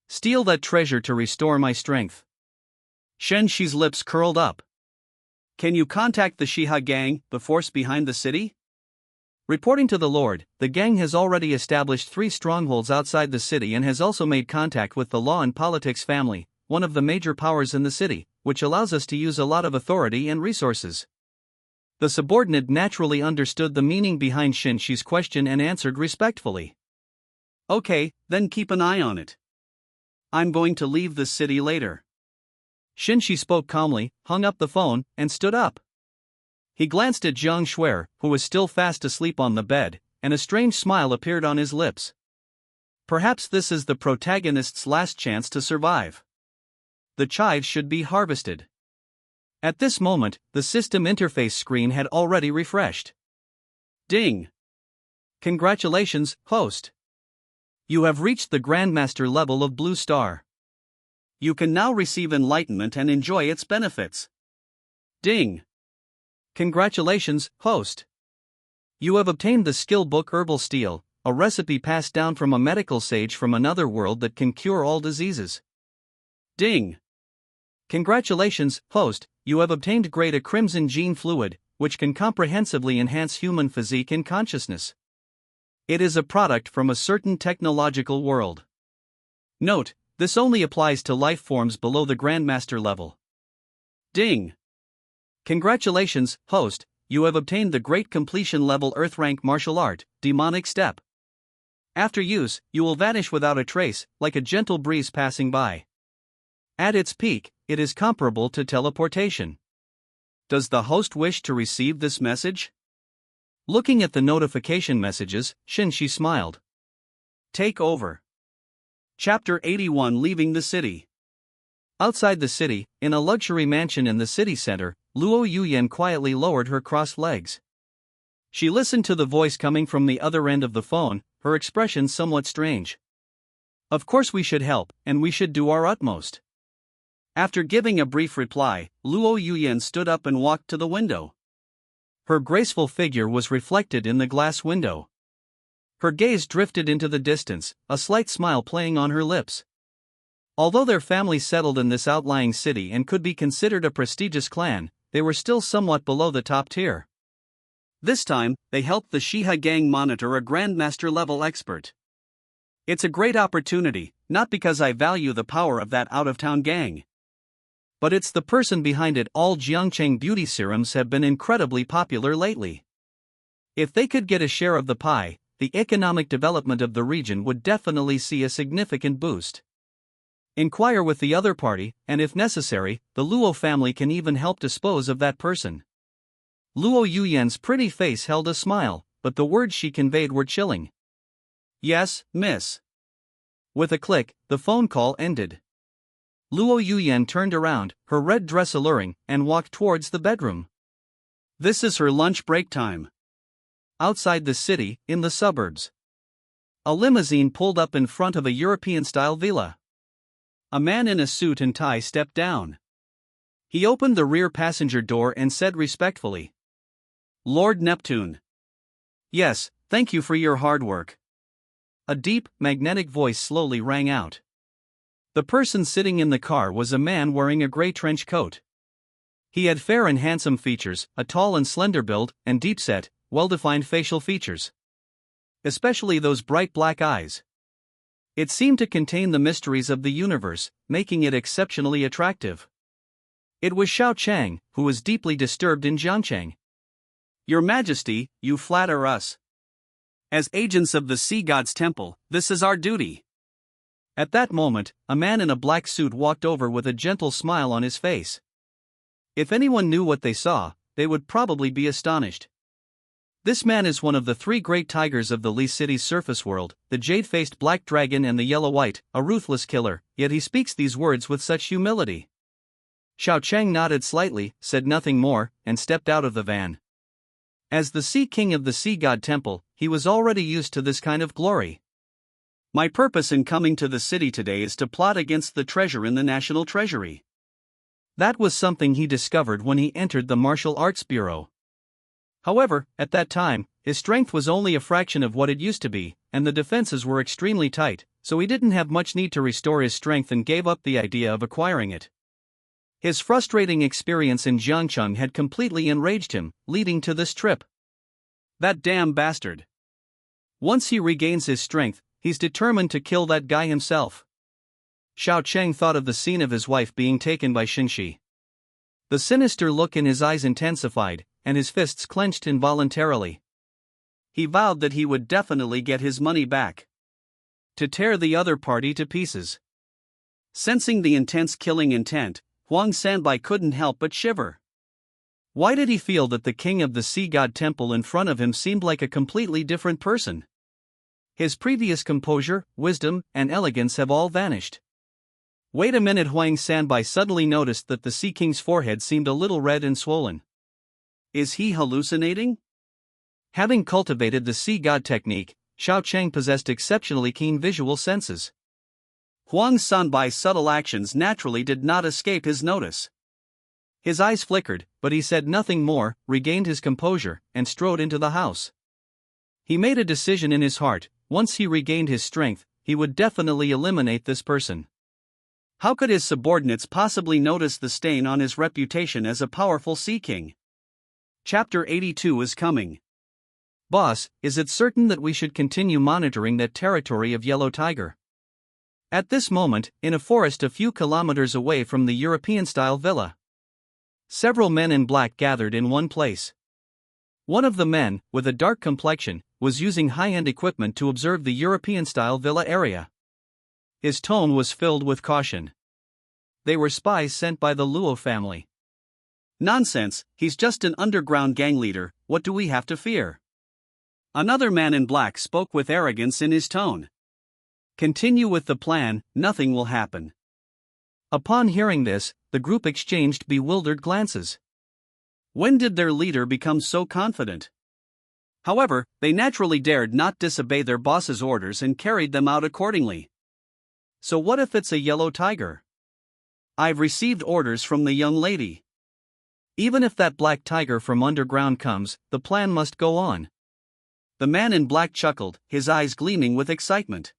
Steal that treasure to restore my strength. Shen Xi's lips curled up. Can you contact the Shiha gang, the force behind the city? Reporting to the Lord, the gang has already established 3 strongholds outside the city and has also made contact with the Law and Politics family, one of the major powers in the city, which allows us to use a lot of authority and resources. The subordinate naturally understood the meaning behind Shen Xi's question and answered respectfully. Okay, then keep an eye on it. I'm going to leave the city later. Shen Xi spoke calmly, hung up the phone, and stood up. He glanced at Jiang Shui, who was still fast asleep on the bed, and a strange smile appeared on his lips. Perhaps this is the protagonist's last chance to survive. The chives should be harvested. At this moment, the system interface screen had already refreshed. Ding! Congratulations, host. You have reached the Grandmaster level of Blue Star. You can now receive enlightenment and enjoy its benefits. Ding! Congratulations, host. You have obtained the skill book Herbal Steel, a recipe passed down from a medical sage from another world that can cure all diseases. Ding! Congratulations, host, you have obtained grade A Crimson Gene Fluid, which can comprehensively enhance human physique and consciousness. It is a product from a certain technological world. Note, this only applies to life forms below the Grandmaster level. Ding! Congratulations, host, you have obtained the Great Completion Level Earth Rank Martial Art, Demonic Step. After use, you will vanish without a trace, like a gentle breeze passing by. At its peak, it is comparable to teleportation. Does the host wish to receive this message? Looking at the notification messages, Shen Xi smiled. Take over. Chapter 81 Leaving the City. Outside the city, in a luxury mansion in the city center, Luo Yuyan quietly lowered her crossed legs. She listened to the voice coming from the other end of the phone, her expression somewhat strange. Of course we should help, and we should do our utmost. After giving a brief reply, Luo Yuyan stood up and walked to the window. Her graceful figure was reflected in the glass window. Her gaze drifted into the distance, a slight smile playing on her lips. Although their family settled in this outlying city and could be considered a prestigious clan, they were still somewhat below the top tier. This time, they helped the Shiha gang monitor a grandmaster-level expert. It's a great opportunity, not because I value the power of that out-of-town gang. But it's the person behind it all. Jiangcheng beauty serums have been incredibly popular lately. If they could get a share of the pie, the economic development of the region would definitely see a significant boost. Inquire with the other party, and if necessary, the Luo family can even help dispose of that person. Luo Yuyan's pretty face held a smile, but the words she conveyed were chilling. Yes, miss. With a click, the phone call ended. Luo Yuyan turned around, her red dress alluring, and walked towards the bedroom. This is her lunch break time. Outside the city, in the suburbs, a limousine pulled up in front of a European-style villa. A man in a suit and tie stepped down. He opened the rear passenger door and said respectfully, "Lord Neptune." "Yes, thank you for your hard work." A deep, magnetic voice slowly rang out. The person sitting in the car was a man wearing a gray trench coat. He had fair and handsome features, a tall and slender build, and deep-set, well-defined facial features. Especially those bright black eyes. It seemed to contain the mysteries of the universe, making it exceptionally attractive. It was Xiao Chang, who was deeply disturbed in Jiangcheng. "Your Majesty, you flatter us. As agents of the Sea God's Temple, this is our duty." At that moment, a man in a black suit walked over with a gentle smile on his face. If anyone knew what they saw, they would probably be astonished. This man is one of the three great tigers of the Li City's surface world, the jade-faced black dragon and the yellow-white, a ruthless killer, yet he speaks these words with such humility. Xiao Chang nodded slightly, said nothing more, and stepped out of the van. As the Sea King of the Sea God Temple, he was already used to this kind of glory. "My purpose in coming to the city today is to plot against the treasure in the National Treasury." That was something he discovered when he entered the Martial Arts Bureau. However, at that time, his strength was only a fraction of what it used to be, and the defenses were extremely tight, so he didn't have much need to restore his strength and gave up the idea of acquiring it. His frustrating experience in Jiangcheng had completely enraged him, leading to this trip. That damn bastard. Once he regains his strength, he's determined to kill that guy himself. Xiao Cheng thought of the scene of his wife being taken by Shen Xi. The sinister look in his eyes intensified, and his fists clenched involuntarily. He vowed that he would definitely get his money back. To tear the other party to pieces. Sensing the intense killing intent, Huang Sanbai couldn't help but shiver. Why did he feel that the king of the Sea God Temple in front of him seemed like a completely different person? His previous composure, wisdom, and elegance have all vanished. Wait a minute. Huang Sanbai suddenly noticed that the Sea King's forehead seemed a little red and swollen. Is he hallucinating? Having cultivated the Sea God technique, Xiao Cheng possessed exceptionally keen visual senses. Huang Sanbai's subtle actions naturally did not escape his notice. His eyes flickered, but he said nothing more, regained his composure, and strode into the house. He made a decision in his heart: once he regained his strength, he would definitely eliminate this person. How could his subordinates possibly notice the stain on his reputation as a powerful Sea King? Chapter 82 is coming. Boss, is it certain that we should continue monitoring that territory of Yellow Tiger? At this moment, in a forest a few kilometers away from the European-style villa, several men in black gathered in one place. One of the men, with a dark complexion, was using high-end equipment to observe the European-style villa area. His tone was filled with caution. They were spies sent by the Luo family. Nonsense, he's just an underground gang leader, what do we have to fear? Another man in black spoke with arrogance in his tone. Continue with the plan, nothing will happen. Upon hearing this, the group exchanged bewildered glances. When did their leader become so confident? However, they naturally dared not disobey their boss's orders and carried them out accordingly. So what if it's a yellow tiger? I've received orders from the young lady. Even if that black tiger from underground comes, the plan must go on. The man in black chuckled, his eyes gleaming with excitement.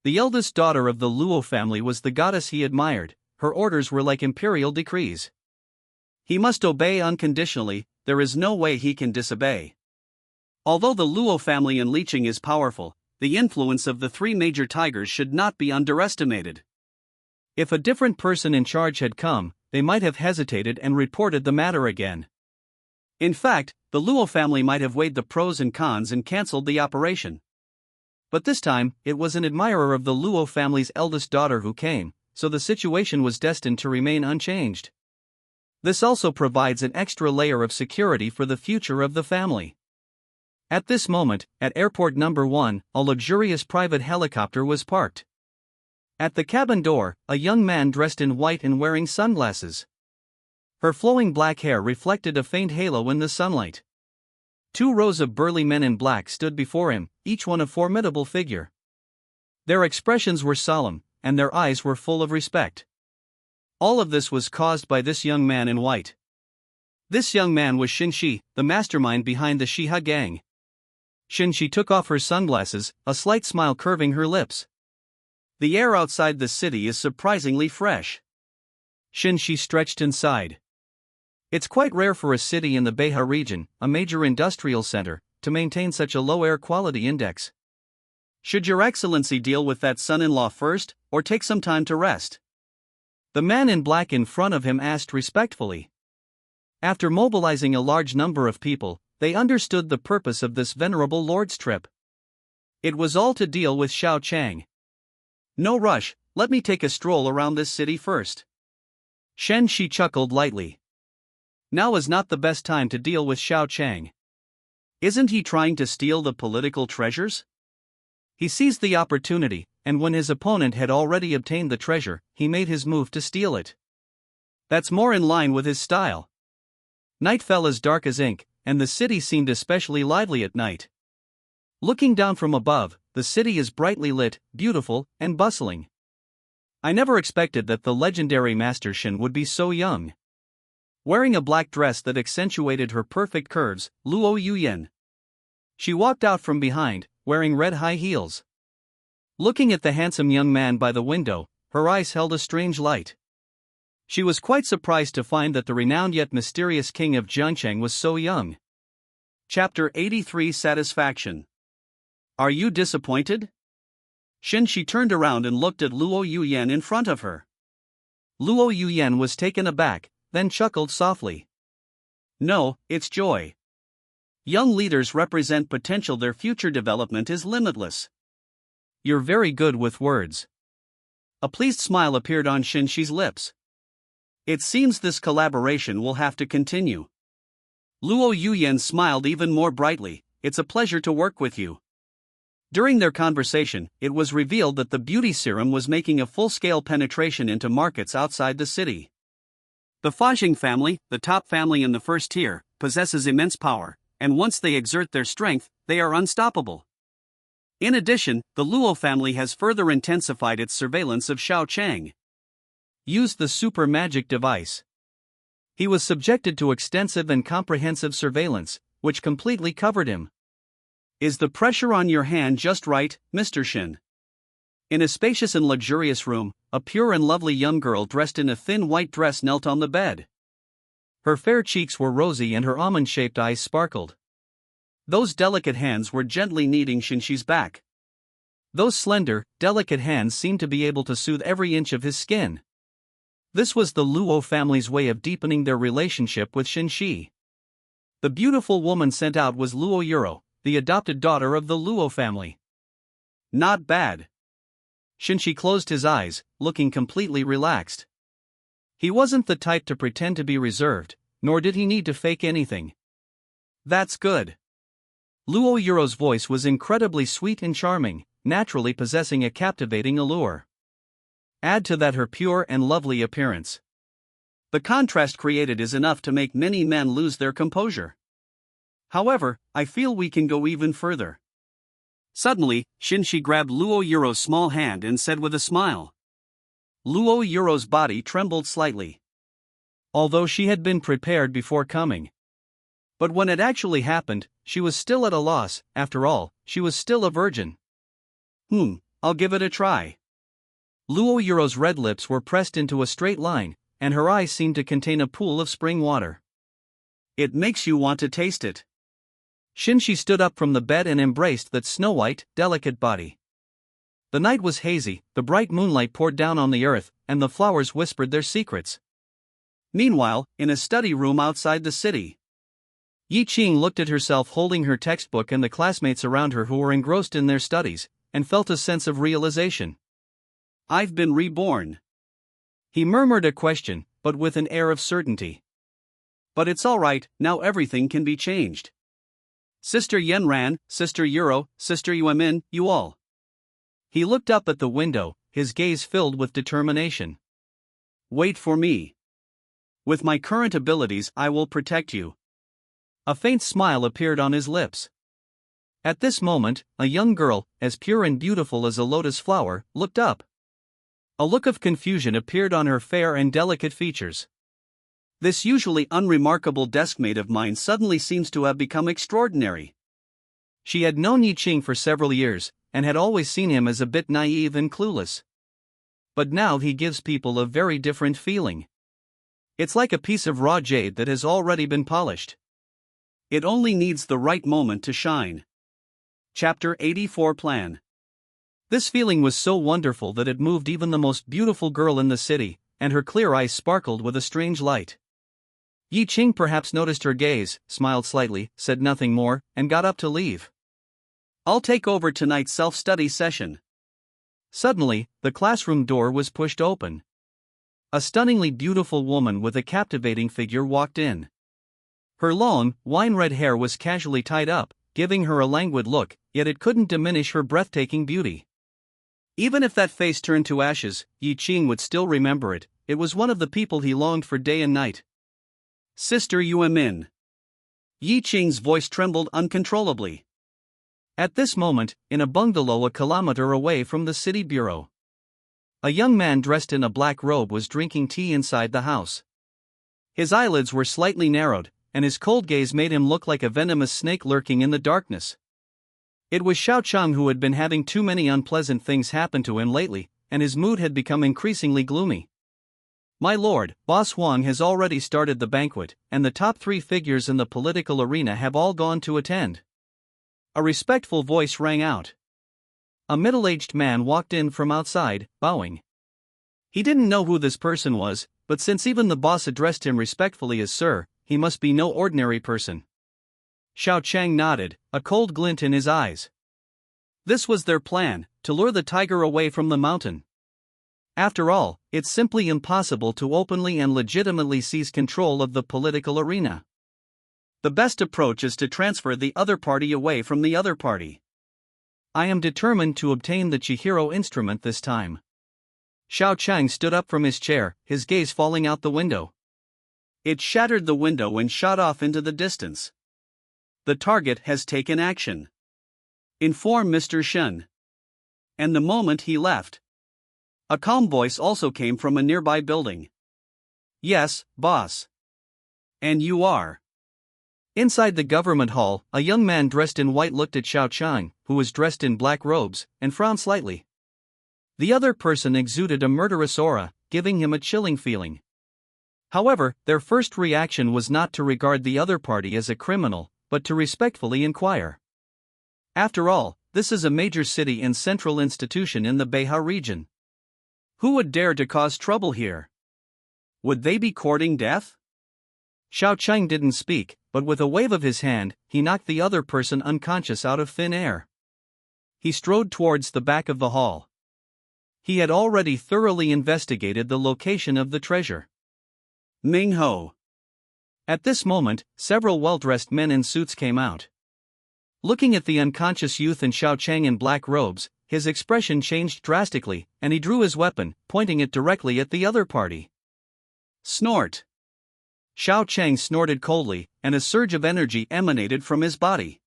The eldest daughter of the Luo family was the goddess he admired. Her orders were like imperial decrees. He must obey unconditionally, there is no way he can disobey. Although the Luo family in leeching is powerful, the influence of the three major tigers should not be underestimated. If a different person in charge had come, they might have hesitated and reported the matter again. In fact, the Luo family might have weighed the pros and cons and cancelled the operation. But this time, it was an admirer of the Luo family's eldest daughter who came, so the situation was destined to remain unchanged. This also provides an extra layer of security for the future of the family. At this moment, at airport number 1, a luxurious private helicopter was parked. At the cabin door, a young man dressed in white and wearing sunglasses. Her flowing black hair reflected a faint halo in the sunlight. 2 rows of burly men in black stood before him, each one a formidable figure. Their expressions were solemn, and their eyes were full of respect. All of this was caused by this young man in white. This young man was Shen Xi, the mastermind behind the Shiha gang. Shen Xi took off her sunglasses, a slight smile curving her lips. The air outside the city is surprisingly fresh. Shen Xi stretched and sighed. It's quite rare for a city in the Beha region, a major industrial center, to maintain such a low air quality index. Should Your Excellency deal with that son-in-law first, or take some time to rest? The man in black in front of him asked respectfully. After mobilizing a large number of people, they understood the purpose of this venerable lord's trip. It was all to deal with Xiao Chang. No rush, let me take a stroll around this city first. Shen Xi chuckled lightly. Now is not the best time to deal with Xiao Chang. Isn't he trying to steal the political treasures? He seized the opportunity, and when his opponent had already obtained the treasure, he made his move to steal it. That's more in line with his style. Night fell as dark as ink, and the city seemed especially lively at night. Looking down from above, the city is brightly lit, beautiful, and bustling. I never expected that the legendary Master Shen would be so young. Wearing a black dress that accentuated her perfect curves, Luo Yuyan. She walked out from behind, wearing red high heels. Looking at the handsome young man by the window, her eyes held a strange light. She was quite surprised to find that the renowned yet mysterious king of Jiangcheng was so young. Chapter 83 Satisfaction. Are you disappointed? Shen Xi turned around and looked at Luo Yuyan in front of her. Luo Yuyan was taken aback, then chuckled softly. No, it's joy. Young leaders represent potential, their future development is limitless. You're very good with words. A pleased smile appeared on Shen Xi's lips. It seems this collaboration will have to continue. Luo Yuyan smiled even more brightly. It's a pleasure to work with you. During their conversation, it was revealed that the beauty serum was making a full-scale penetration into markets outside the city. The Fajing family, the top family in the first tier, possesses immense power, and once they exert their strength, they are unstoppable. In addition, the Luo family has further intensified its surveillance of Xiao Chang. Used the super magic device. He was subjected to extensive and comprehensive surveillance, which completely covered him. Is the pressure on your hand just right, Mr. Shen? In a spacious and luxurious room, a pure and lovely young girl dressed in a thin white dress knelt on the bed. Her fair cheeks were rosy and her almond-shaped eyes sparkled. Those delicate hands were gently kneading Shen Xi's back. Those slender, delicate hands seemed to be able to soothe every inch of his skin. This was the Luo family's way of deepening their relationship with Shen Xi. The beautiful woman sent out was Luo Yuro, the adopted daughter of the Luo family. Not bad. Shen Xi closed his eyes, looking completely relaxed. He wasn't the type to pretend to be reserved, nor did he need to fake anything. That's good. Luo Yuro's voice was incredibly sweet and charming, naturally possessing a captivating allure. add to that her pure and lovely appearance. The contrast created is enough to make many men lose their composure. However, I feel we can go even further. Suddenly, Shen Xi grabbed Luo Yuro's small hand and said with a smile. Luo Yuro's body trembled slightly. Although she had been prepared before coming. But when it actually happened, she was still at a loss. After all, she was still a virgin. I'll give it a try. Luo Yuro's red lips were pressed into a straight line, and her eyes seemed to contain a pool of spring water. It makes you want to taste it. Shen Xi stood up from the bed and embraced that snow-white, delicate body. The night was hazy, the bright moonlight poured down on the earth, and the flowers whispered their secrets. Meanwhile, in a study room outside the city, Yi Qing looked at herself holding her textbook and the classmates around her who were engrossed in their studies, and felt a sense of realization. I've been reborn. He murmured a question, but with an air of certainty. But it's all right, now everything can be changed. Sister Yenran, Sister Yuro, Sister Yuemin, you all. He looked up at the window, his gaze filled with determination. Wait for me. With my current abilities, I will protect you. A faint smile appeared on his lips. At this moment, a young girl, as pure and beautiful as a lotus flower, looked up. A look of confusion appeared on her fair and delicate features. This usually unremarkable deskmate of mine suddenly seems to have become extraordinary. She had known Yi Qing for several years, and had always seen him as a bit naive and clueless. But now he gives people a very different feeling. It's like a piece of raw jade that has already been polished. It only needs the right moment to shine. Chapter 84 Plan. This feeling was so wonderful that it moved even the most beautiful girl in the city, and her clear eyes sparkled with a strange light. Yi Qing perhaps noticed her gaze, smiled slightly, said nothing more, and got up to leave. I'll take over tonight's self-study session. Suddenly, the classroom door was pushed open. A stunningly beautiful woman with a captivating figure walked in. Her long, wine-red hair was casually tied up, giving her a languid look, yet it couldn't diminish her breathtaking beauty. Even if that face turned to ashes, Yi Qing would still remember it. It was one of the people he longed for day and night. Sister Yuemin. Yi Qing's voice trembled uncontrollably. At this moment, in a bungalow a kilometer away from the city bureau, a young man dressed in a black robe was drinking tea inside the house. His eyelids were slightly narrowed, and his cold gaze made him look like a venomous snake lurking in the darkness. It was Xiao Chang who had been having too many unpleasant things happen to him lately, and his mood had become increasingly gloomy. My lord, Boss Huang has already started the banquet, and the top 3 figures in the political arena have all gone to attend. A respectful voice rang out. A middle-aged man walked in from outside, bowing. He didn't know who this person was, but since even the boss addressed him respectfully as sir, he must be no ordinary person. Xiao Chang nodded, a cold glint in his eyes. This was their plan, to lure the tiger away from the mountain. After all, it's simply impossible to openly and legitimately seize control of the political arena. The best approach is to transfer the other party away from the other party. I am determined to obtain the Chihiro instrument this time. Xiao Chang stood up from his chair, his gaze falling out the window. It shattered the window and shot off into the distance. The target has taken action. Inform Mr. Shen. And the moment he left, a calm voice also came from a nearby building. Yes, boss. And you are? Inside the government hall, a young man dressed in white looked at Xiao Chang, who was dressed in black robes, and frowned slightly. The other person exuded a murderous aura, giving him a chilling feeling. However, their first reaction was not to regard the other party as a criminal, but to respectfully inquire. After all, this is a major city and central institution in the Beihai region. Who would dare to cause trouble here? Would they be courting death? Xiao Chang didn't speak, but with a wave of his hand, he knocked the other person unconscious out of thin air. He strode towards the back of the hall. He had already thoroughly investigated the location of the treasure. Ming Ho. At this moment, several well-dressed men in suits came out. Looking at the unconscious youth and Xiao Chang in black robes, his expression changed drastically, and he drew his weapon, pointing it directly at the other party. Snort. Xiao Chang snorted coldly, and a surge of energy emanated from his body.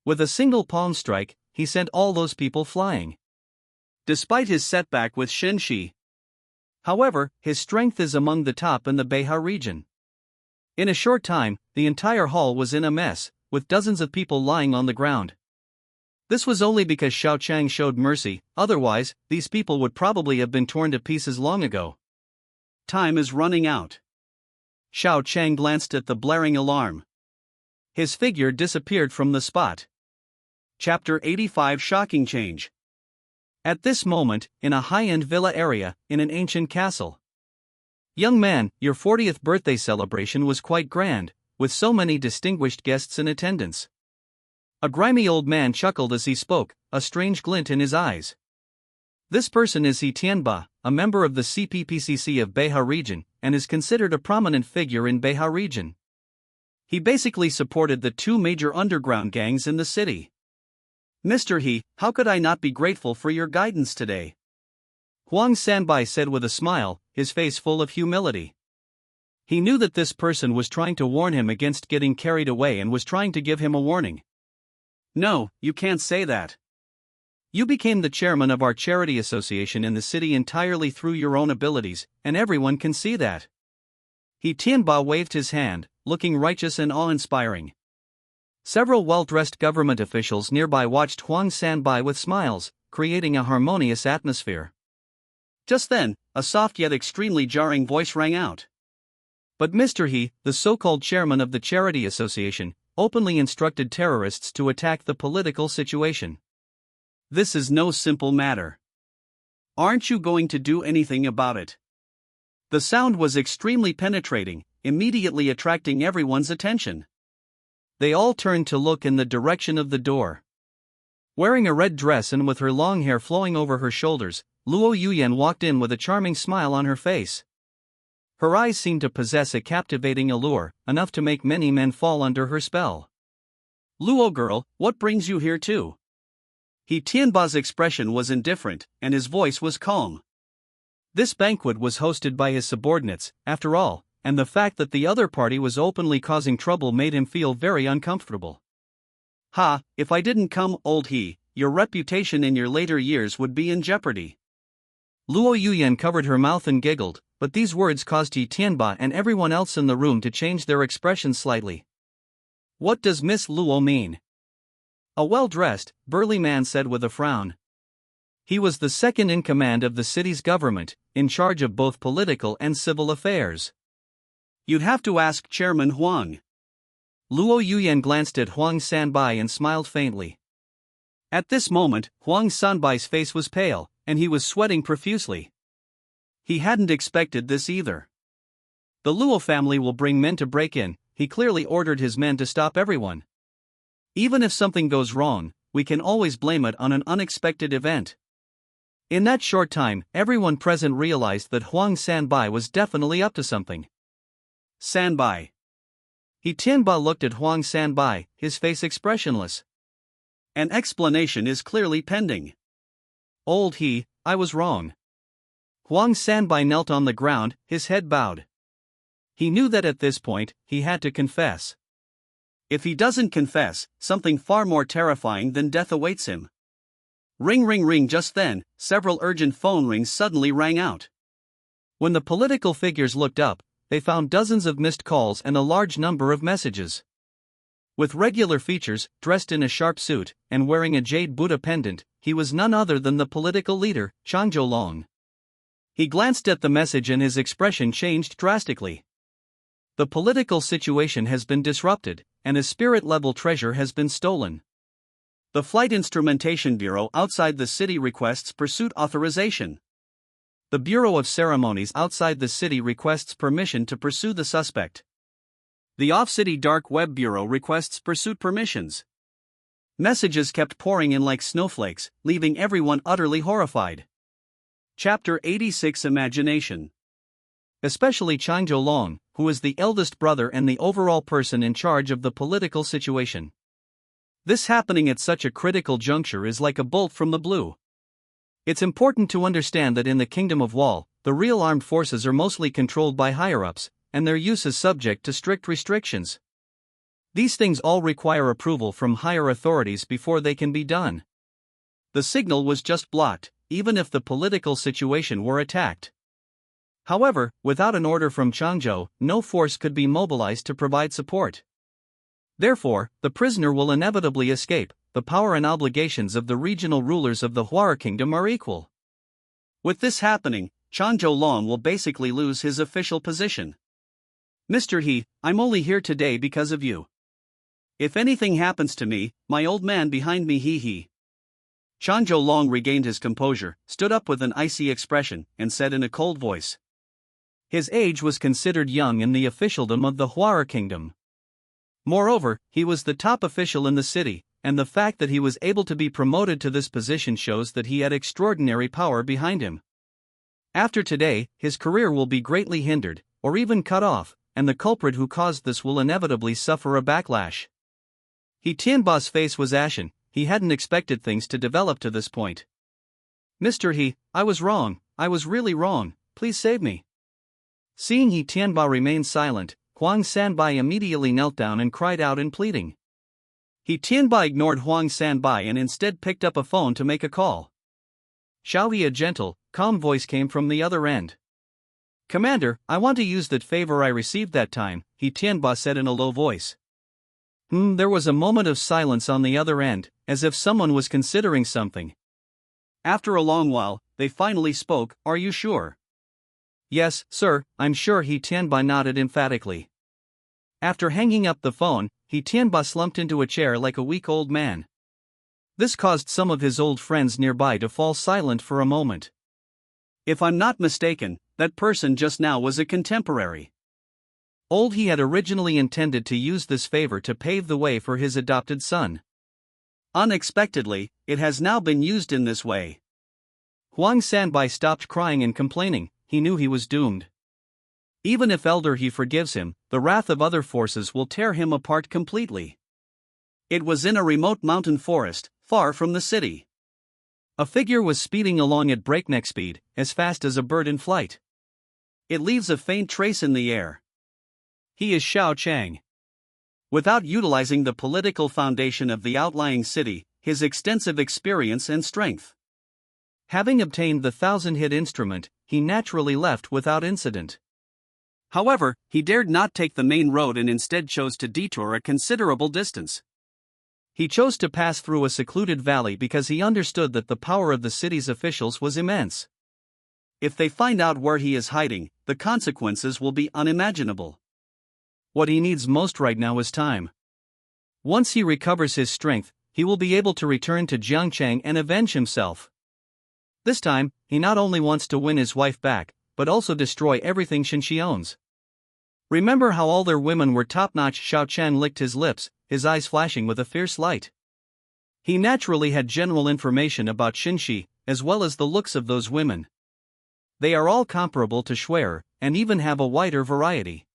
With a single palm strike, he sent all those people flying. Despite his setback with Shen Xi, however, his strength is among the top in the Beihai region. In a short time, the entire hall was in a mess, with dozens of people lying on the ground. This was only because Xiao Chang showed mercy, otherwise, these people would probably have been torn to pieces long ago. Time is running out. Xiao Chang glanced at the blaring alarm. His figure disappeared from the spot. Chapter 85 Shocking Change. At this moment, in a high-end villa area, in an ancient castle. Young man, your 40th birthday celebration was quite grand, with so many distinguished guests in attendance. A grimy old man chuckled as he spoke, a strange glint in his eyes. This person is He Tianba, a member of the CPPCC of Beihai region, and is considered a prominent figure in Beihai region. He basically supported the two major underground gangs in the city. Mr. He, how could I not be grateful for your guidance today? Huang Sanbai said with a smile, his face full of humility. He knew that this person was trying to warn him against getting carried away and was trying to give him a warning. No, you can't say that. You became the chairman of our charity association in the city entirely through your own abilities, and everyone can see that. He Tianba waved his hand, looking righteous and awe-inspiring. Several well-dressed government officials nearby watched Huang Sanbai with smiles, creating a harmonious atmosphere. Just then, a soft yet extremely jarring voice rang out. But Mr. He, the so-called chairman of the charity association, openly instructed terrorists to attack the political situation. This is no simple matter. Aren't you going to do anything about it? The sound was extremely penetrating, immediately attracting everyone's attention. They all turned to look in the direction of the door. Wearing a red dress and with her long hair flowing over her shoulders, Luo Yuyan walked in with a charming smile on her face. Her eyes seemed to possess a captivating allure, enough to make many men fall under her spell. Luo girl, what brings you here too? He Tianba's expression was indifferent, and his voice was calm. This banquet was hosted by his subordinates, after all, and the fact that the other party was openly causing trouble made him feel very uncomfortable. Ha, if I didn't come, old He, your reputation in your later years would be in jeopardy. Luo Yuyan covered her mouth and giggled, but these words caused He Tianba and everyone else in the room to change their expression slightly. What does Miss Luo mean? A well-dressed, burly man said with a frown. He was the second in command of the city's government, in charge of both political and civil affairs. You'd have to ask Chairman Huang. Luo Yuyan glanced at Huang Sanbai and smiled faintly. At this moment, Huang Sanbai's face was pale, and he was sweating profusely. He hadn't expected this either. The Luo family will bring men to break in, he clearly ordered his men to stop everyone. Even if something goes wrong, we can always blame it on an unexpected event. In that short time, everyone present realized that Huang Sanbai was definitely up to something. Sanbai. He Tianba looked at Huang Sanbai, his face expressionless. An explanation is clearly pending. Old He, I was wrong. Huang Sanbai knelt on the ground, his head bowed. He knew that at this point, he had to confess. If he doesn't confess, something far more terrifying than death awaits him. Ring ring ring. Just then, several urgent phone rings suddenly rang out. When the political figures looked up, they found dozens of missed calls and a large number of messages. With regular features, dressed in a sharp suit, and wearing a jade Buddha pendant, he was none other than the political leader, Chang Zhoulong. He glanced at the message and his expression changed drastically. The political situation has been disrupted, and a spirit-level treasure has been stolen. The Flight Instrumentation Bureau outside the city requests pursuit authorization. The Bureau of Ceremonies outside the city requests permission to pursue the suspect. The Off-City Dark Web Bureau requests pursuit permissions. Messages kept pouring in like snowflakes, leaving everyone utterly horrified. Chapter 86 Imagination. Especially Chang Zhoulong, who is the eldest brother and the overall person in charge of the political situation. This happening at such a critical juncture is like a bolt from the blue. It's important to understand that in the Kingdom of Wall, the real armed forces are mostly controlled by higher-ups, and their use is subject to strict restrictions. These things all require approval from higher authorities before they can be done. The signal was just blocked, even if the political situation were attacked. However, without an order from Changzhou, no force could be mobilized to provide support. Therefore, the prisoner will inevitably escape. The power and obligations of the regional rulers of the Huara Kingdom are equal. With this happening, Changzhou Long will basically lose his official position. Mr. He, I'm only here today because of you. If anything happens to me, my old man behind me he. Changzhou Long regained his composure, stood up with an icy expression, and said in a cold voice. His age was considered young in the officialdom of the Huara Kingdom. Moreover, he was the top official in the city, and the fact that he was able to be promoted to this position shows that he had extraordinary power behind him. After today, his career will be greatly hindered, or even cut off, and the culprit who caused this will inevitably suffer a backlash. He Tianba's face was ashen. He hadn't expected things to develop to this point. Mr. He, I was wrong, I was really wrong, please save me. Seeing He Tianba remain silent, Huang Sanbai immediately knelt down and cried out in pleading. He Tianba ignored Huang Sanbai and instead picked up a phone to make a call. Xiaoyi, a gentle, calm voice came from the other end. Commander, I want to use that favor I received that time, He Tianba said in a low voice. There was a moment of silence on the other end, as if someone was considering something. After a long while, they finally spoke. Are you sure? Yes, sir, I'm sure, He Tianba nodded emphatically. After hanging up the phone, He Tianba slumped into a chair like a weak old man. This caused some of his old friends nearby to fall silent for a moment. If I'm not mistaken, that person just now was a contemporary. Old He had originally intended to use this favor to pave the way for his adopted son. Unexpectedly, it has now been used in this way. Huang Sanbai stopped crying and complaining. He knew he was doomed. Even if Elder He forgives him, the wrath of other forces will tear him apart completely. It was in a remote mountain forest, far from the city. A figure was speeding along at breakneck speed, as fast as a bird in flight. It leaves a faint trace in the air. He is Xiao Chang. Without utilizing the political foundation of the outlying city, his extensive experience and strength. Having obtained the 1,000-hit instrument, he naturally left without incident. However, he dared not take the main road and instead chose to detour a considerable distance. He chose to pass through a secluded valley because he understood that the power of the city's officials was immense. If they find out where he is hiding, the consequences will be unimaginable. What he needs most right now is time. Once he recovers his strength, he will be able to return to Jiangchang and avenge himself. This time, he not only wants to win his wife back, but also destroy everything Shen Xi owns. Remember how all their women were top-notch? Xiao Chang licked his lips, his eyes flashing with a fierce light. He naturally had general information about Shen Xi, as well as the looks of those women. They are all comparable to Schwer, and even have a wider variety.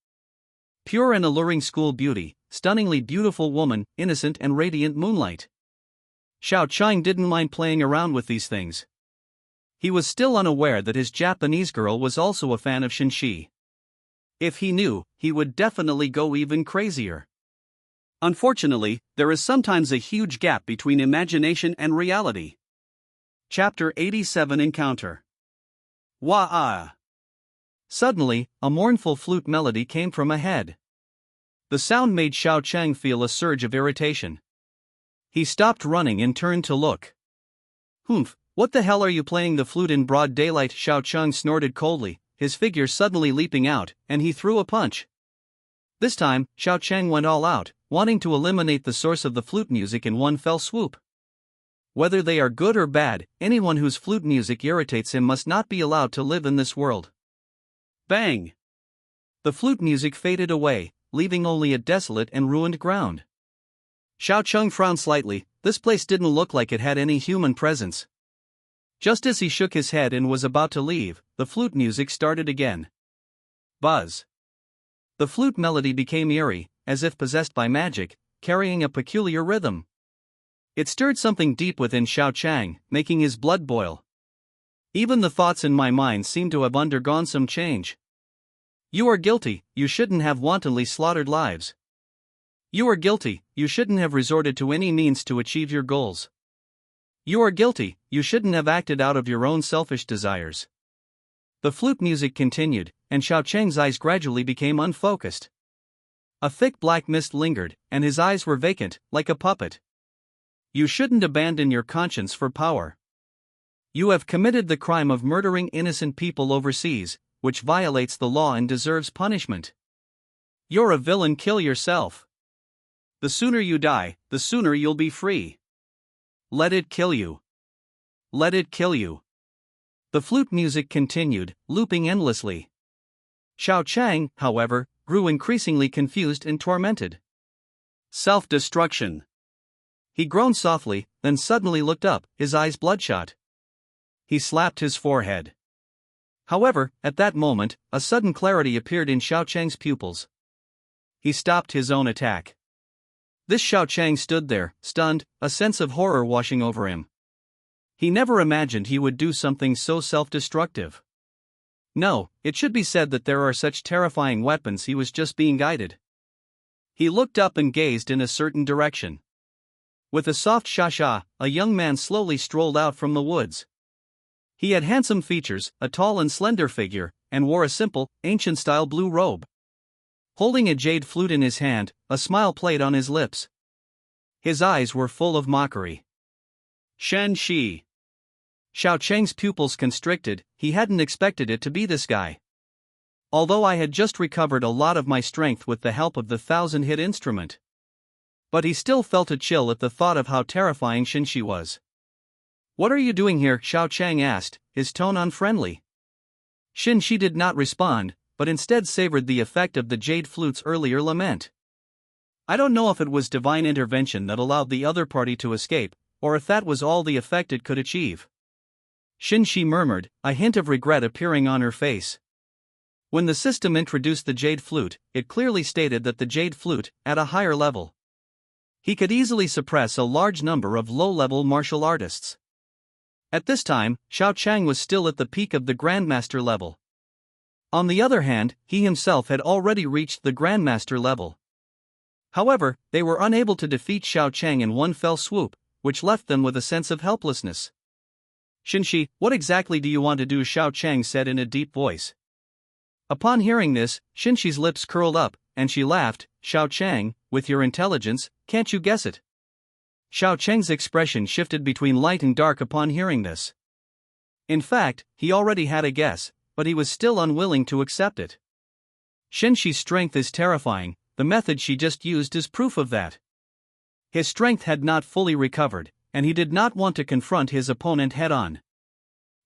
Pure and alluring school beauty, stunningly beautiful woman, innocent and radiant moonlight. Xiao Chang didn't mind playing around with these things. He was still unaware that his Japanese girl was also a fan of Shen Xi. If he knew, he would definitely go even crazier. Unfortunately, there is sometimes a huge gap between imagination and reality. Chapter 87 Encounter. Wah-ah! Suddenly, a mournful flute melody came from ahead. The sound made Xiao Chang feel a surge of irritation. He stopped running and turned to look. Humph, what the hell are you playing the flute in broad daylight? Xiao Chang snorted coldly, his figure suddenly leaping out, and he threw a punch. This time, Xiao Chang went all out, wanting to eliminate the source of the flute music in one fell swoop. Whether they are good or bad, anyone whose flute music irritates him must not be allowed to live in this world. Bang! The flute music faded away, leaving only a desolate and ruined ground. Xiao Chang frowned slightly. This place didn't look like it had any human presence. Just as he shook his head and was about to leave, the flute music started again. Buzz! The flute melody became eerie, as if possessed by magic, carrying a peculiar rhythm. It stirred something deep within Xiao Chang, making his blood boil. Even the thoughts in my mind seemed to have undergone some change. You are guilty, you shouldn't have wantonly slaughtered lives. You are guilty, you shouldn't have resorted to any means to achieve your goals. You are guilty, you shouldn't have acted out of your own selfish desires. The flute music continued, and Xiao Chang's eyes gradually became unfocused. A thick black mist lingered, and his eyes were vacant, like a puppet. You shouldn't abandon your conscience for power. You have committed the crime of murdering innocent people overseas, which violates the law and deserves punishment. You're a villain, kill yourself. The sooner you die, the sooner you'll be free. Let it kill you. Let it kill you. The flute music continued, looping endlessly. Xiao Chang, however, grew increasingly confused and tormented. Self-destruction. He groaned softly, then suddenly looked up, his eyes bloodshot. He slapped his forehead. However, at that moment, a sudden clarity appeared in Xiao Chang's pupils. He stopped his own attack. This Xiao Chang stood there, stunned, a sense of horror washing over him. He never imagined he would do something so self-destructive. No, it should be said that there are such terrifying weapons. He was just being guided. He looked up and gazed in a certain direction. With a soft sha-sha, a young man slowly strolled out from the woods. He had handsome features, a tall and slender figure, and wore a simple, ancient-style blue robe. Holding a jade flute in his hand, a smile played on his lips. His eyes were full of mockery. Shen Xi. Xiao Chang's pupils constricted, he hadn't expected it to be this guy. Although I had just recovered a lot of my strength with the help of the 1,000-hit instrument. But he still felt a chill at the thought of how terrifying Shen Xi was. What are you doing here? Xiao Chang asked, his tone unfriendly. Shen Xi did not respond, but instead savored the effect of the jade flute's earlier lament. I don't know if it was divine intervention that allowed the other party to escape, or if that was all the effect it could achieve. Shen Xi murmured, a hint of regret appearing on her face. When the system introduced the jade flute, it clearly stated that the jade flute, at a higher level, he could easily suppress a large number of low-level martial artists. At this time, Xiao Chang was still at the peak of the Grandmaster level. On the other hand, he himself had already reached the Grandmaster level. However, they were unable to defeat Xiao Chang in one fell swoop, which left them with a sense of helplessness. Shen Xi, what exactly do you want to do? Xiao Chang said in a deep voice. Upon hearing this, Shen Xi's lips curled up, and she laughed. Xiao Chang, with your intelligence, can't you guess it? Xiao Chang's expression shifted between light and dark upon hearing this. In fact, he already had a guess, but he was still unwilling to accept it. Shen Xi's strength is terrifying, the method she just used is proof of that. His strength had not fully recovered, and he did not want to confront his opponent head-on.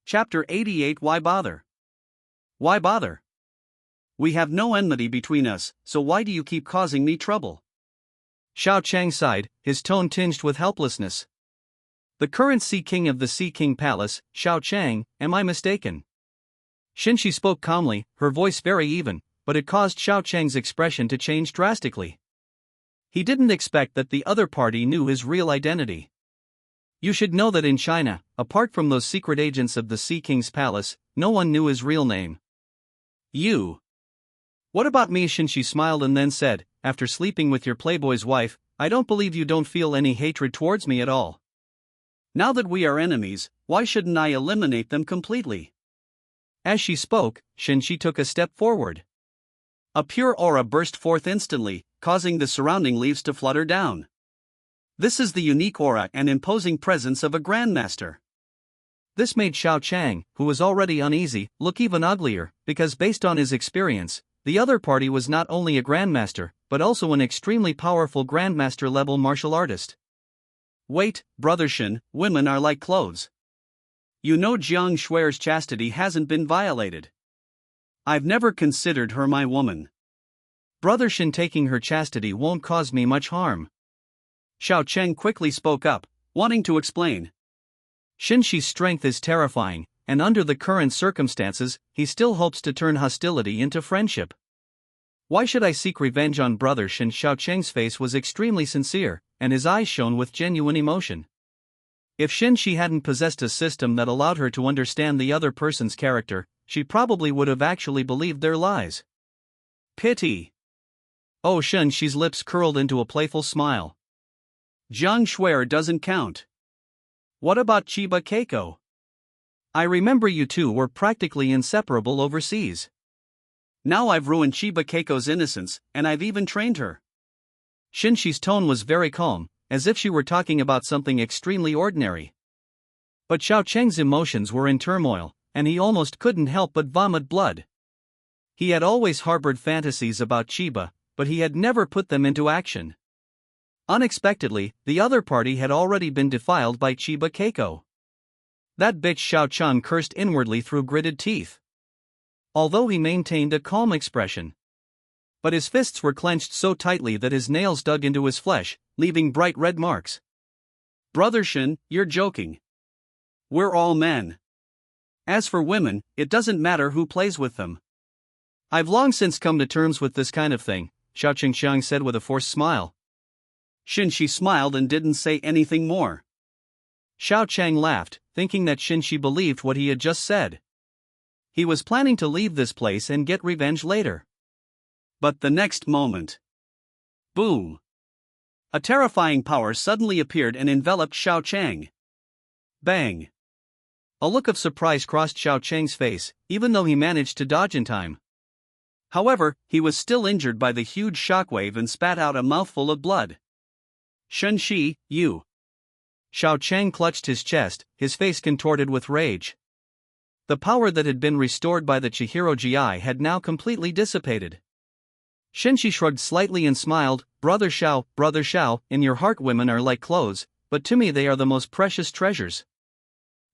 Chapter 88. Why bother? Why bother? We have no enmity between us, so why do you keep causing me trouble? Xiao Chang sighed, his tone tinged with helplessness. The current Sea King of the Sea King Palace, Xiao Chang, am I mistaken? Shen Xi spoke calmly, her voice very even, but it caused Xiao Chang's expression to change drastically. He didn't expect that the other party knew his real identity. You should know that in China, apart from those secret agents of the Sea King's palace, no one knew his real name. You. What about me? Shen Xi smiled and then said, after sleeping with your playboy's wife, I don't believe you don't feel any hatred towards me at all. Now that we are enemies, why shouldn't I eliminate them completely? As she spoke, Shen Xi took a step forward. A pure aura burst forth instantly, causing the surrounding leaves to flutter down. This is the unique aura and imposing presence of a grandmaster. This made Xiao Chang, who was already uneasy, look even uglier, because based on his experience, the other party was not only a grandmaster, but also an extremely powerful grandmaster-level martial artist. Wait, Brother Shen, women are like clothes. You know Jiang Shui's chastity hasn't been violated. I've never considered her my woman. Brother Shen, taking her chastity won't cause me much harm. Xiao Chang quickly spoke up, wanting to explain. Shen Xi's strength is terrifying, and under the current circumstances, he still hopes to turn hostility into friendship. Why should I seek revenge on Brother Shen? Xiao Chang's face was extremely sincere, and his eyes shone with genuine emotion. If Shen Xi hadn't possessed a system that allowed her to understand the other person's character, she probably would have actually believed their lies. Pity. Oh, Shen Xi's lips curled into a playful smile. Zhang Shuer doesn't count. What about Chiba Keiko? I remember you two were practically inseparable overseas. Now I've ruined Chiba Keiko's innocence, and I've even trained her. Shen Xi's tone was very calm, as if she were talking about something extremely ordinary. But Xiao Cheng's emotions were in turmoil, and he almost couldn't help but vomit blood. He had always harbored fantasies about Chiba, but he had never put them into action. Unexpectedly, the other party had already been defiled by Chiba Keiko. That bitch Xiao Chan cursed inwardly through gritted teeth. Although he maintained a calm expression. But his fists were clenched so tightly that his nails dug into his flesh, leaving bright red marks. Brother Shen, you're joking. We're all men. As for women, it doesn't matter who plays with them. I've long since come to terms with this kind of thing, Xiao Qingxiang said with a forced smile. Shen Xi smiled and didn't say anything more. Xiao Chang laughed, thinking that Shen Xi believed what he had just said. He was planning to leave this place and get revenge later. But the next moment. Boom! A terrifying power suddenly appeared and enveloped Xiao Chang. Bang! A look of surprise crossed Xiao Chang's face, even though he managed to dodge in time. However, he was still injured by the huge shockwave and spat out a mouthful of blood. Shen Xi, you! Xiao Chang clutched his chest, his face contorted with rage. The power that had been restored by the Chihiro Gi had now completely dissipated. Shen Xi shrugged slightly and smiled. Brother Xiao, in your heart women are like clothes, but to me they are the most precious treasures.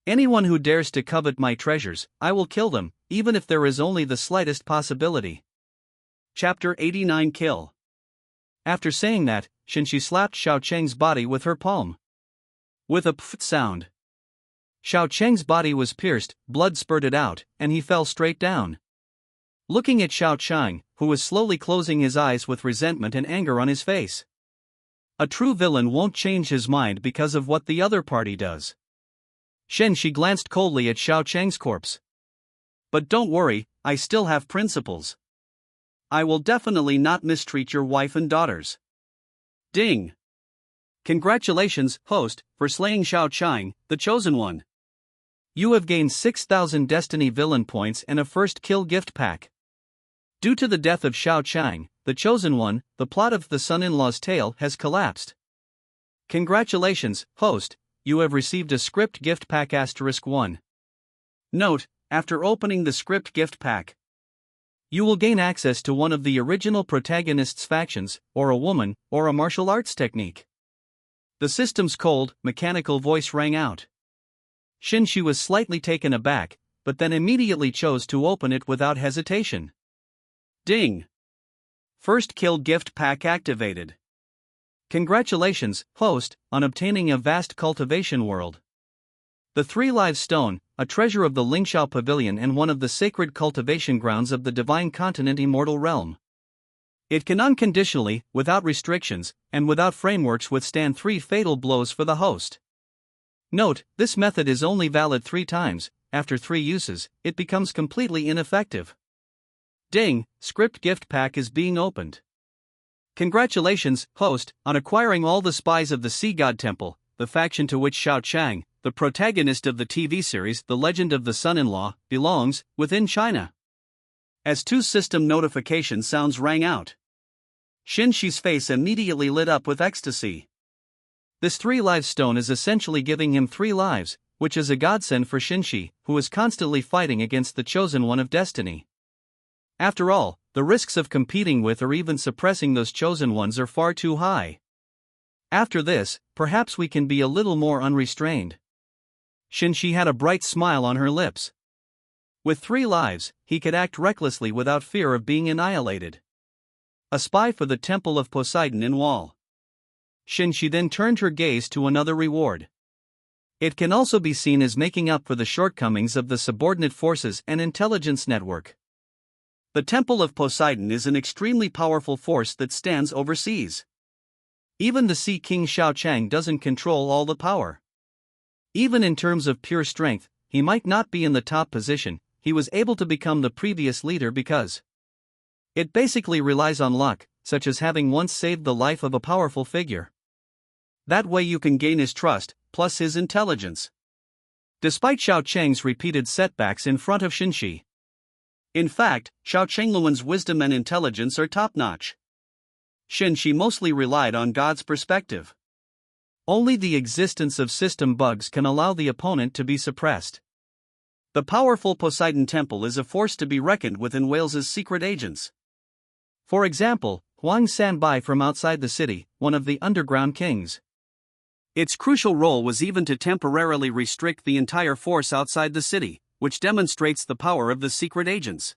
Anyone who dares to covet my treasures, I will kill them, even if there is only the slightest possibility. Chapter 89 Kill. After saying that, Shen Xi slapped Xiao Cheng's body with her palm. With a pft sound. Xiao Cheng's body was pierced, blood spurted out, and he fell straight down. Looking at Xiao Chang, who was slowly closing his eyes with resentment and anger on his face. A true villain won't change his mind because of what the other party does. Shen Xi glanced coldly at Xiao Chang's corpse. But don't worry, I still have principles. I will definitely not mistreat your wife and daughters. Ding! Congratulations, host, for slaying Xiao Chang, the chosen one. You have gained 6,000 Destiny Villain points and a first kill gift pack. Due to the death of Xiao Chang, the chosen one, the plot of the son-in-law's tale has collapsed. Congratulations, host, you have received a script gift pack *1. Note, after opening the script gift pack, you will gain access to one of the original protagonist's factions, or a woman, or a martial arts technique. The system's cold, mechanical voice rang out. Shen Xi was slightly taken aback, but then immediately chose to open it without hesitation. Ding! First kill gift pack activated. Congratulations, host, on obtaining a vast cultivation world. The 3 Live Stone, a treasure of the Lingxiao Pavilion and one of the sacred cultivation grounds of the Divine Continent Immortal Realm. It can unconditionally, without restrictions, and without frameworks withstand 3 fatal blows for the host. Note, this method is only valid 3 times, after 3 uses, it becomes completely ineffective. Ding, script gift pack is being opened. Congratulations, host, on acquiring all the spies of the Sea God Temple, the faction to which Xiao Chang, the protagonist of the TV series The Legend of the Son-in-Law, belongs, within China. As 2 system notification sounds rang out, Shen Xi's face immediately lit up with ecstasy. This 3 Live Stone is essentially giving him 3 lives, which is a godsend for Shen Xi, who is constantly fighting against the chosen one of destiny. After all, the risks of competing with or even suppressing those chosen ones are far too high. After this, perhaps we can be a little more unrestrained. Shen Xi had a bright smile on her lips. With 3 lives, he could act recklessly without fear of being annihilated. A spy for the Temple of Poseidon in Wall. Shen Xi then turned her gaze to another reward. It can also be seen as making up for the shortcomings of the subordinate forces and intelligence network. The Temple of Poseidon is an extremely powerful force that stands overseas. Even the Sea King Xiao Chang doesn't control all the power. Even in terms of pure strength, he might not be in the top position. He was able to become the previous leader because it basically relies on luck, such as having once saved the life of a powerful figure. That way you can gain his trust, plus his intelligence. Despite Xiao Chang's repeated setbacks in front of Shen Xi. In fact, Xiao Changluan's wisdom and intelligence are top-notch. Shen Xi mostly relied on God's perspective. Only the existence of system bugs can allow the opponent to be suppressed. The powerful Poseidon Temple is a force to be reckoned with in Wales's secret agents. For example, Huang Sanbai from outside the city, one of the underground kings. Its crucial role was even to temporarily restrict the entire force outside the city, which demonstrates the power of the secret agents.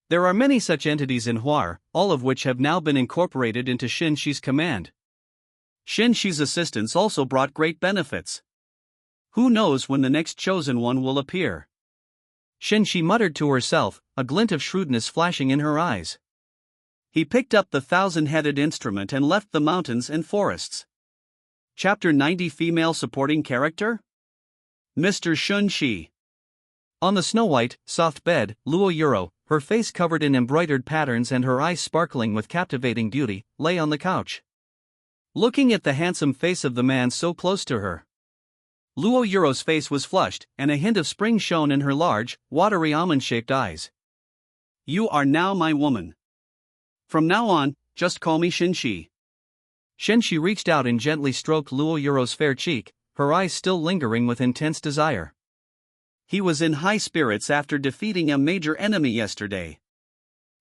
There are many such entities in Huar, all of which have now been incorporated into Shen Xi's command. Shen Xi's assistance also brought great benefits. Who knows when the next chosen one will appear? Shen Xi muttered to herself, a glint of shrewdness flashing in her eyes. He picked up the 1,000-headed instrument and left the mountains and forests. Chapter 90 Female Supporting Character? Mr. Shen Xi. On the snow-white, soft bed, Luo Yuro, her face covered in embroidered patterns and her eyes sparkling with captivating beauty, lay on the couch. Looking at the handsome face of the man so close to her. Luo Yuro's face was flushed, and a hint of spring shone in her large, watery almond-shaped eyes. You are now my woman. From now on, just call me Shen Xi. Shen Xi reached out and gently stroked Luo Yuro's fair cheek, her eyes still lingering with intense desire. He was in high spirits after defeating a major enemy yesterday.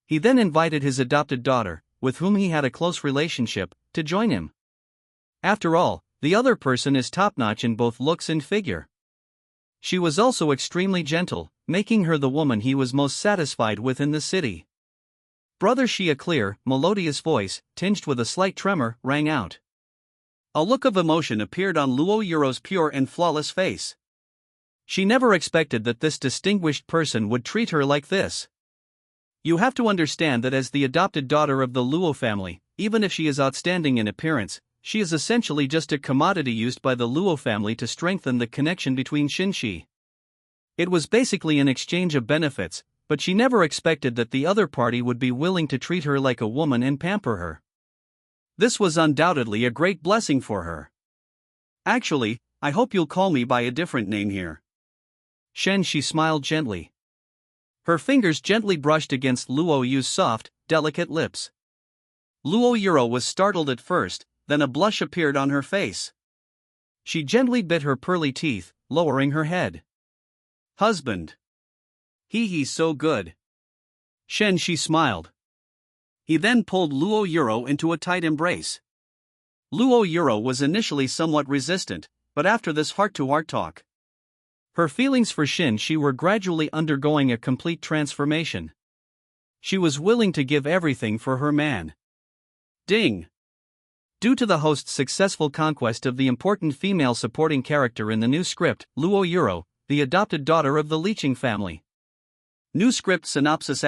He then invited his adopted daughter, with whom he had a close relationship, to join him. After all, the other person is top-notch in both looks and figure. She was also extremely gentle, making her the woman he was most satisfied with in the city. Brother Xi, a clear, melodious voice, tinged with a slight tremor, rang out. A look of emotion appeared on Luo Yuro's pure and flawless face. She never expected that this distinguished person would treat her like this. You have to understand that as the adopted daughter of the Luo family, even if she is outstanding in appearance, she is essentially just a commodity used by the Luo family to strengthen the connection between Shen Xi. It was basically an exchange of benefits, but she never expected that the other party would be willing to treat her like a woman and pamper her. This was undoubtedly a great blessing for her. Actually, I hope you'll call me by a different name here. Shen Xi smiled gently. Her fingers gently brushed against Luo Yu's soft, delicate lips. Luo Yuro was startled at first, then a blush appeared on her face. She gently bit her pearly teeth, lowering her head. Husband. He's so good. Shen Xi smiled. He then pulled Luo Yuro into a tight embrace. Luo Yuro was initially somewhat resistant, but after this heart-to-heart talk, her feelings for Shen Xi were gradually undergoing a complete transformation. She was willing to give everything for her man. Ding! Due to the host's successful conquest of the important female supporting character in the new script, Luo Yuro, the adopted daughter of the Liqing family. New script synopsis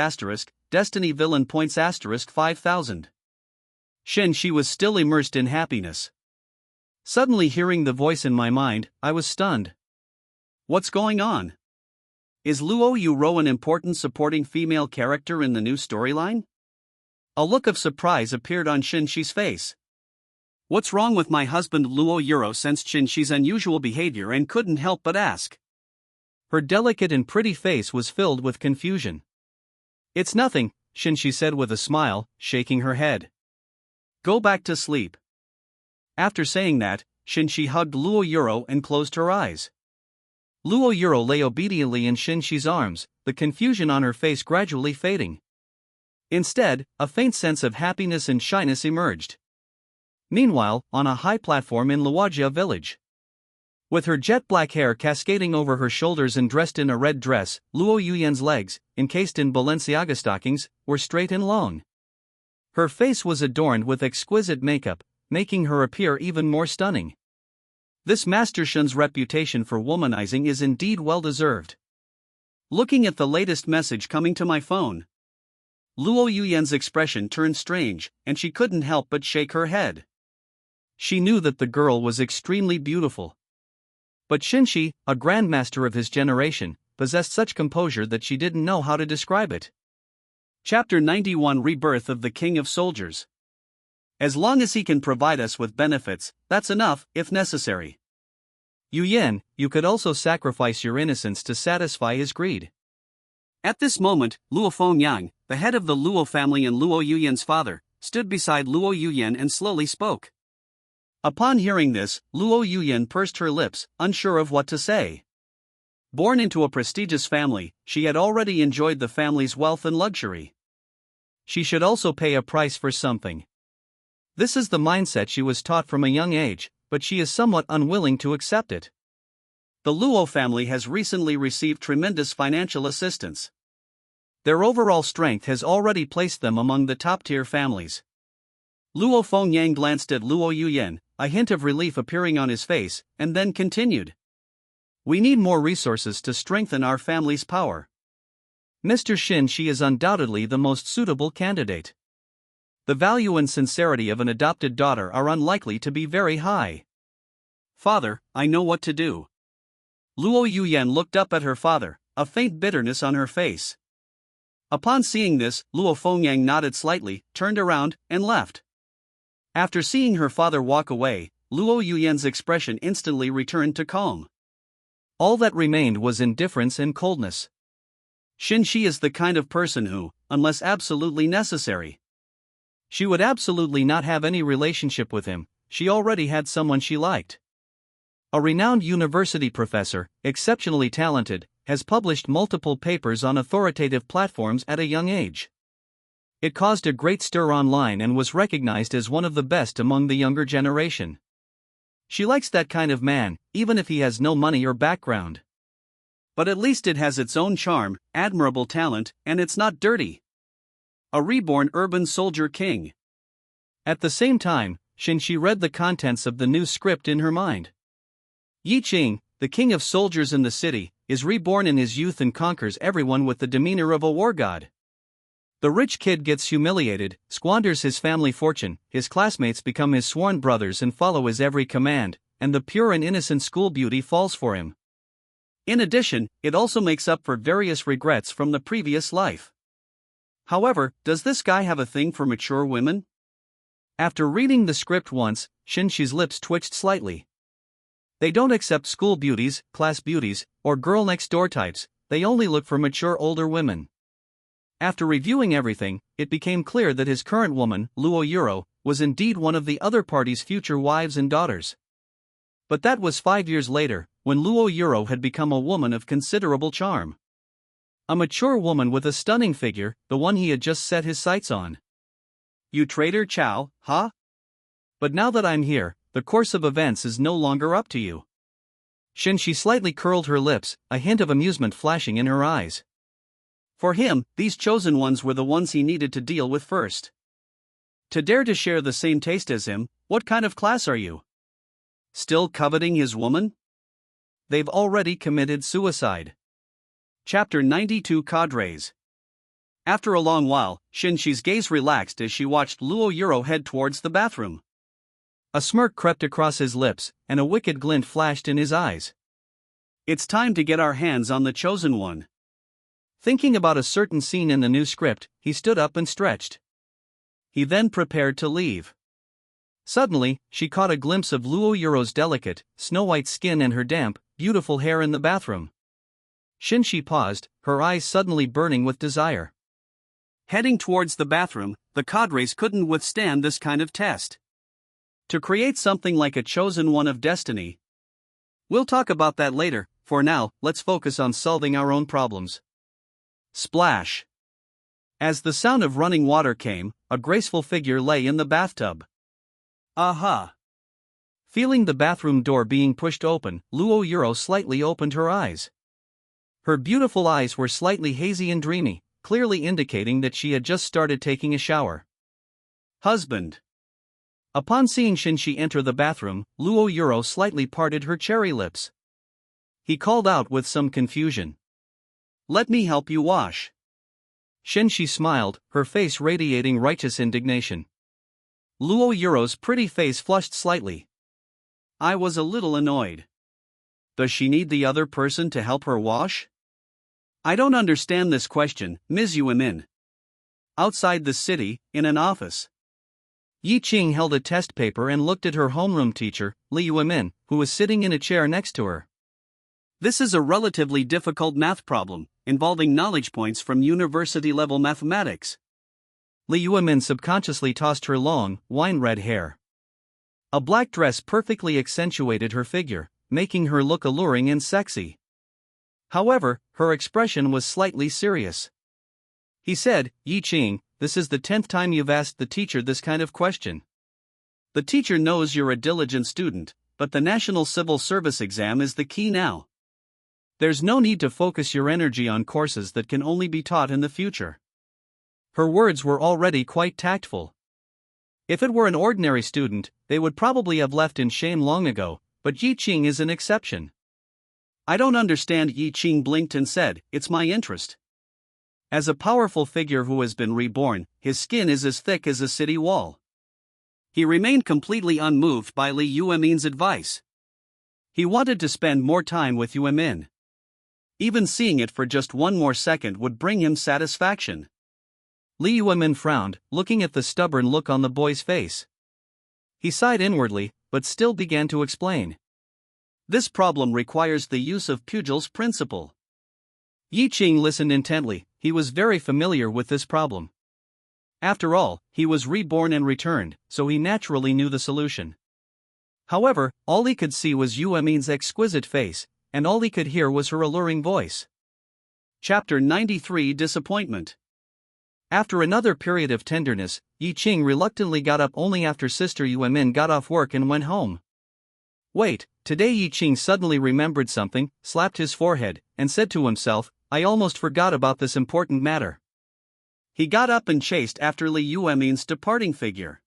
*, Destiny villain points * 5000. Shen Xi was still immersed in happiness. Suddenly hearing the voice in my mind, I was stunned. What's going on? Is Luo Yuro an important supporting female character in the new storyline? A look of surprise appeared on Shen Xi's face. What's wrong with my husband? Luo Yuro sensed Shen Xi's unusual behavior and couldn't help but ask. Her delicate and pretty face was filled with confusion. It's nothing, Shen Xi said with a smile, shaking her head. Go back to sleep. After saying that, Shen Xi hugged Luo Yuro and closed her eyes. Luo Yuro lay obediently in Shen Xi's arms, the confusion on her face gradually fading. Instead, a faint sense of happiness and shyness emerged. Meanwhile, on a high platform in Luojia village, with her jet-black hair cascading over her shoulders and dressed in a red dress, Luo Yuyan's legs, encased in Balenciaga stockings, were straight and long. Her face was adorned with exquisite makeup, making her appear even more stunning. This Master Shen's reputation for womanizing is indeed well-deserved. Looking at the latest message coming to my phone, Luo Yuyan's expression turned strange, and she couldn't help but shake her head. She knew that the girl was extremely beautiful. But Shen Xi, a grandmaster of his generation, possessed such composure that she didn't know how to describe it. Chapter 91 Rebirth of the King of Soldiers. As long as he can provide us with benefits, that's enough, if necessary. Yu Yan, you could also sacrifice your innocence to satisfy his greed. At this moment, Luo Fengyang, the head of the Luo family and Luo Yuyan's father, stood beside Luo Yuyan and slowly spoke. Upon hearing this, Luo Yuyan pursed her lips, unsure of what to say. Born into a prestigious family, she had already enjoyed the family's wealth and luxury. She should also pay a price for something. This is the mindset she was taught from a young age, but she is somewhat unwilling to accept it. The Luo family has recently received tremendous financial assistance. Their overall strength has already placed them among the top-tier families. Luo Fengyang glanced at Luo Yuyan, a hint of relief appearing on his face, and then continued. We need more resources to strengthen our family's power. Mr. Shen Xi is undoubtedly the most suitable candidate. The value and sincerity of an adopted daughter are unlikely to be very high. Father, I know what to do. Luo Yuyan looked up at her father, a faint bitterness on her face. Upon seeing this, Luo Fengyang nodded slightly, turned around, and left. After seeing her father walk away, Luo Yuyan's expression instantly returned to calm. All that remained was indifference and coldness. Shen Xi is the kind of person who, unless absolutely necessary, she would absolutely not have any relationship with him. She already had someone she liked. A renowned university professor, exceptionally talented, has published multiple papers on authoritative platforms at a young age. It caused a great stir online and was recognized as one of the best among the younger generation. She likes that kind of man, even if he has no money or background. But at least it has its own charm, admirable talent, and it's not dirty. A reborn urban soldier king. At the same time, Shen Xi read the contents of the new script in her mind. Yi Qing, the king of soldiers in the city, is reborn in his youth and conquers everyone with the demeanor of a war god. The rich kid gets humiliated, squanders his family fortune, his classmates become his sworn brothers and follow his every command, and the pure and innocent school beauty falls for him. In addition, it also makes up for various regrets from the previous life. However, does this guy have a thing for mature women? After reading the script once, Shen Xi's lips twitched slightly. They don't accept school beauties, class beauties, or girl-next-door types, they only look for mature older women. After reviewing everything, it became clear that his current woman, Luo Yuro, was indeed one of the other party's future wives and daughters. But that was 5 years later, when Luo Yuro had become a woman of considerable charm. A mature woman with a stunning figure, the one he had just set his sights on. You traitor Chow, huh? But now that I'm here, the course of events is no longer up to you. Shen Xi slightly curled her lips, a hint of amusement flashing in her eyes. For him, these chosen ones were the ones he needed to deal with first. To dare to share the same taste as him, what kind of class are you? Still coveting his woman? They've already committed suicide. Chapter 92 Cadres. After a long while, Shen Xi's gaze relaxed as she watched Luo Yuro head towards the bathroom. A smirk crept across his lips, and a wicked glint flashed in his eyes. It's time to get our hands on the chosen one. Thinking about a certain scene in the new script, he stood up and stretched. He then prepared to leave. Suddenly, she caught a glimpse of Luo Yuro's delicate, snow-white skin and her damp, beautiful hair in the bathroom. Shen Xi paused, her eyes suddenly burning with desire. Heading towards the bathroom, the cadres couldn't withstand this kind of test. To create something like a chosen one of destiny. We'll talk about that later, for now, let's focus on solving our own problems. Splash. As the sound of running water came, a graceful figure lay in the bathtub. Aha! Feeling the bathroom door being pushed open, Luo Yuro slightly opened her eyes. Her beautiful eyes were slightly hazy and dreamy, clearly indicating that she had just started taking a shower. Husband. Upon seeing Shen Xi enter the bathroom, Luo Yuro slightly parted her cherry lips. He called out with some confusion. Let me help you wash. Shen Xi smiled, her face radiating righteous indignation. Luo Yuro's pretty face flushed slightly. I was a little annoyed. Does she need the other person to help her wash? I don't understand this question, Ms. Yuemin. Outside the city, in an office. Yi Qing held a test paper and looked at her homeroom teacher, Li Yuemin, who was sitting in a chair next to her. This is a relatively difficult math problem, involving knowledge points from university-level mathematics. Li Yuemin subconsciously tossed her long, wine-red hair. A black dress perfectly accentuated her figure, making her look alluring and sexy. However, her expression was slightly serious. He said, Yi Qing, this is the 10th time you've asked the teacher this kind of question. The teacher knows you're a diligent student, but the National Civil Service exam is the key now. There's no need to focus your energy on courses that can only be taught in the future. Her words were already quite tactful. If it were an ordinary student, they would probably have left in shame long ago, but Yi Qing is an exception. I don't understand. Yi Qing blinked and said, it's my interest. As a powerful figure who has been reborn, his skin is as thick as a city wall. He remained completely unmoved by Li Yuemin's advice. He wanted to spend more time with Yuemin. Even seeing it for just one more second would bring him satisfaction. Li Yuemin frowned, looking at the stubborn look on the boy's face. He sighed inwardly, but still began to explain. This problem requires the use of Pugel's principle. Yi Qing listened intently. He was very familiar with this problem. After all, he was reborn and returned, so he naturally knew the solution. However, all he could see was Yuemin's exquisite face, and all he could hear was her alluring voice. Chapter 93: Disappointment. After another period of tenderness, Yi Qing reluctantly got up only after Sister Yuemin got off work and went home. Wait, today Yi Qing suddenly remembered something, slapped his forehead, and said to himself, I almost forgot about this important matter. He got up and chased after Li Yuemin's departing figure.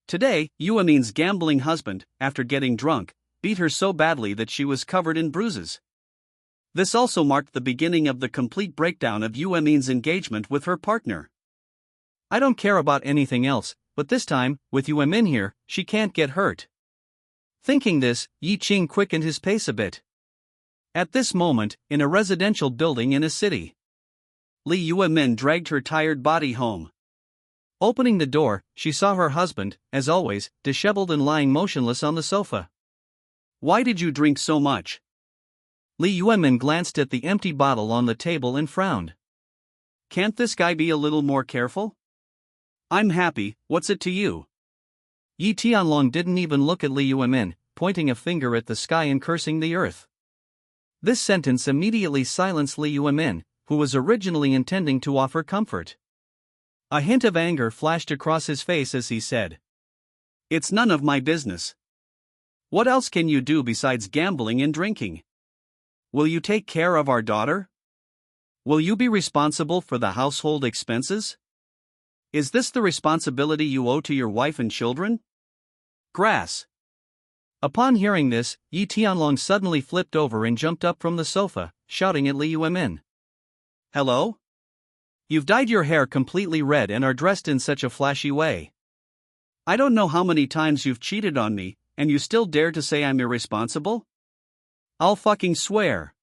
Today, Yuemin's gambling husband, after getting drunk, beat her so badly that she was covered in bruises. This also marked the beginning of the complete breakdown of Yuemin's engagement with her partner. I don't care about anything else, but this time, with Yuemin here, she can't get hurt. Thinking this, Yi Qing quickened his pace a bit. At this moment, in a residential building in a city, Li Yuemin dragged her tired body home. Opening the door, she saw her husband, as always, disheveled and lying motionless on the sofa. Why did you drink so much? Li Yuemin glanced at the empty bottle on the table and frowned. Can't this guy be a little more careful? I'm happy, what's it to you? Yi Tianlong didn't even look at Li Yuemin, pointing a finger at the sky and cursing the earth. This sentence immediately silenced Li Yuemin, who was originally intending to offer comfort. A hint of anger flashed across his face as he said, It's none of my business. What else can you do besides gambling and drinking? Will you take care of our daughter? Will you be responsible for the household expenses? Is this the responsibility you owe to your wife and children? Grass. Upon hearing this, Yi Tianlong suddenly flipped over and jumped up from the sofa, shouting at Li Yuemin. Hello? You've dyed your hair completely red and are dressed in such a flashy way. I don't know how many times you've cheated on me, and you still dare to say I'm irresponsible? I'll fucking swear.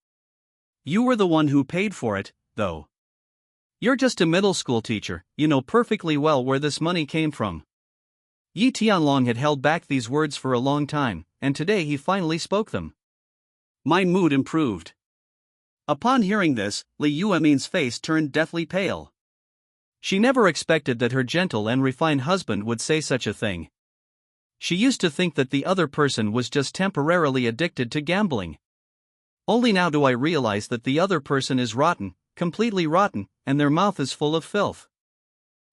You were the one who paid for it, though. You're just a middle school teacher, you know perfectly well where this money came from. Yi Tianlong had held back these words for a long time, and today he finally spoke them. My mood improved. Upon hearing this, Li Yuemin's face turned deathly pale. She never expected that her gentle and refined husband would say such a thing. She used to think that the other person was just temporarily addicted to gambling. Only now do I realize that the other person is rotten, completely rotten, and their mouth is full of filth.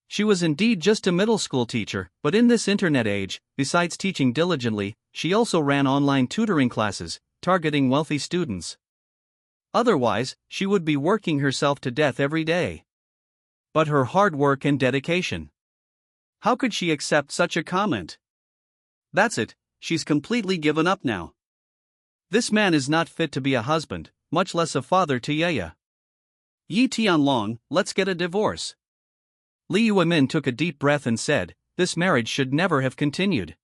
She was indeed just a middle school teacher, but in this internet age, besides teaching diligently, she also ran online tutoring classes, targeting wealthy students. Otherwise, she would be working herself to death every day. But her hard work and dedication. How could she accept such a comment? That's it, she's completely given up now. This man is not fit to be a husband, much less a father to Yaya. Yi Tianlong, let's get a divorce. Li Yuemin took a deep breath and said, this marriage should never have continued.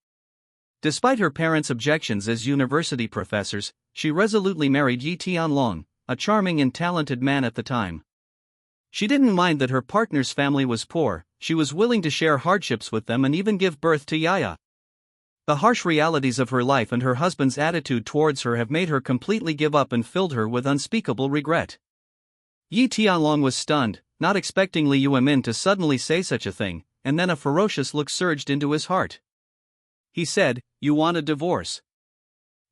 Despite her parents' objections as university professors, she resolutely married Yi Tianlong, a charming and talented man at the time. She didn't mind that her partner's family was poor, she was willing to share hardships with them and even give birth to Yaya. The harsh realities of her life and her husband's attitude towards her have made her completely give up and filled her with unspeakable regret. Yi Tianlong was stunned, not expecting Li Yuemin to suddenly say such a thing, and then a ferocious look surged into his heart. He said, "You want a divorce?"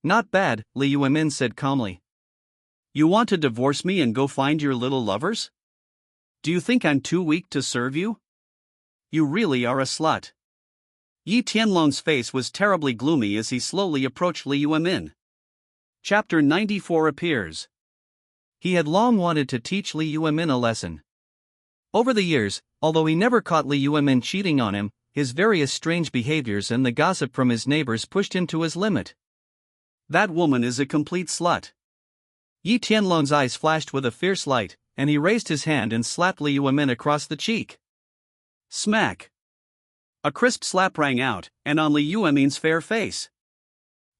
"Not bad," Li Yuemin said calmly. "You want to divorce me and go find your little lovers? Do you think I'm too weak to serve you? You really are a slut." Yi Tianlong's face was terribly gloomy as he slowly approached Li Yuemin. Chapter 94 appears. He had long wanted to teach Li Yuemin a lesson. Over the years, although he never caught Li Yuemin cheating on him, his various strange behaviors and the gossip from his neighbors pushed him to his limit. "That woman is a complete slut." Yi Tianlong's eyes flashed with a fierce light, and he raised his hand and slapped Li Yuemin across the cheek. Smack! A crisp slap rang out, and on Li Yuemin's fair face.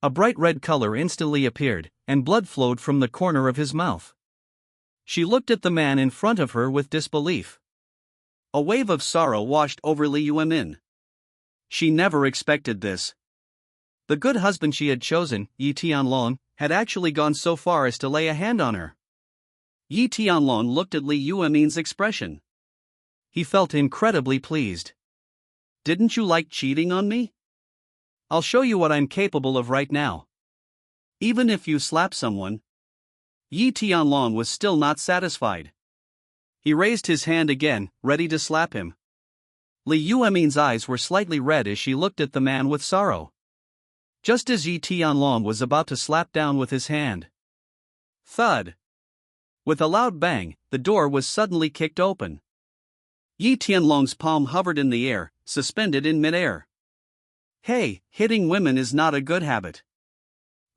A bright red color instantly appeared, and blood flowed from the corner of his mouth. She looked at the man in front of her with disbelief. A wave of sorrow washed over Li Yuemin. She never expected this. The good husband she had chosen, Yi Tianlong, had actually gone so far as to lay a hand on her. Yi Tianlong looked at Li Yuemin's expression. He felt incredibly pleased. "Didn't you like cheating on me? I'll show you what I'm capable of right now. Even if you slap someone." Yi Tianlong was still not satisfied. He raised his hand again, ready to slap him. Li Yuemin's eyes were slightly red as she looked at the man with sorrow. Just as Yi Tianlong was about to slap down with his hand. Thud! With a loud bang, the door was suddenly kicked open. Yi Tianlong's palm hovered in the air, suspended in midair. Hey, hitting women is not a good habit.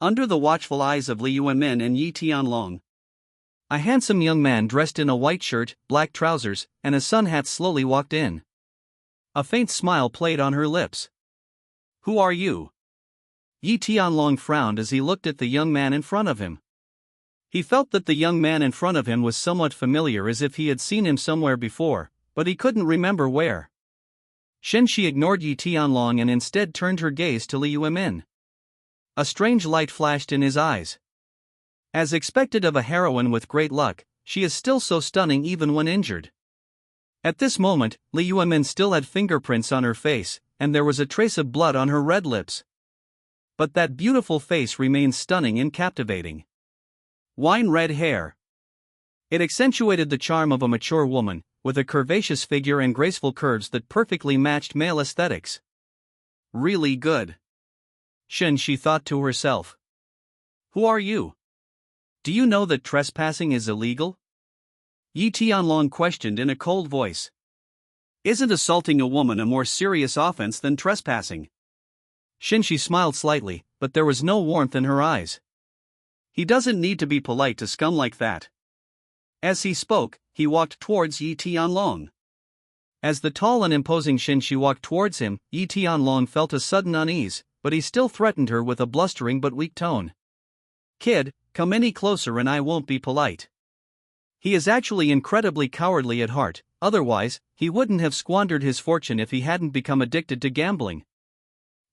Under the watchful eyes of Li Yuemin and Yi Tianlong, a handsome young man dressed in a white shirt, black trousers, and a sun hat slowly walked in. A faint smile played on her lips. "Who are you?" Yi Tianlong frowned as he looked at the young man in front of him. He felt that the young man in front of him was somewhat familiar, as if he had seen him somewhere before, but he couldn't remember where. Shen Xi ignored Yi Tianlong and instead turned her gaze to Li Yuemin. A strange light flashed in his eyes. As expected of a heroine with great luck, she is still so stunning even when injured. At this moment, Li Yuemin still had fingerprints on her face, and there was a trace of blood on her red lips. But that beautiful face remained stunning and captivating. Wine red hair. It accentuated the charm of a mature woman, with a curvaceous figure and graceful curves that perfectly matched male aesthetics. Really good. Shen Xi thought to herself. Who are you? Do you know that trespassing is illegal? Yi Tianlong questioned in a cold voice. Isn't assaulting a woman a more serious offense than trespassing? Shen Xi smiled slightly, but there was no warmth in her eyes. He doesn't need to be polite to scum like that. As he spoke, he walked towards Yi Tianlong. As the tall and imposing Shen Xi walked towards him, Yi Tianlong felt a sudden unease, but he still threatened her with a blustering but weak tone. Kid, come any closer and I won't be polite. He is actually incredibly cowardly at heart, otherwise, he wouldn't have squandered his fortune if he hadn't become addicted to gambling.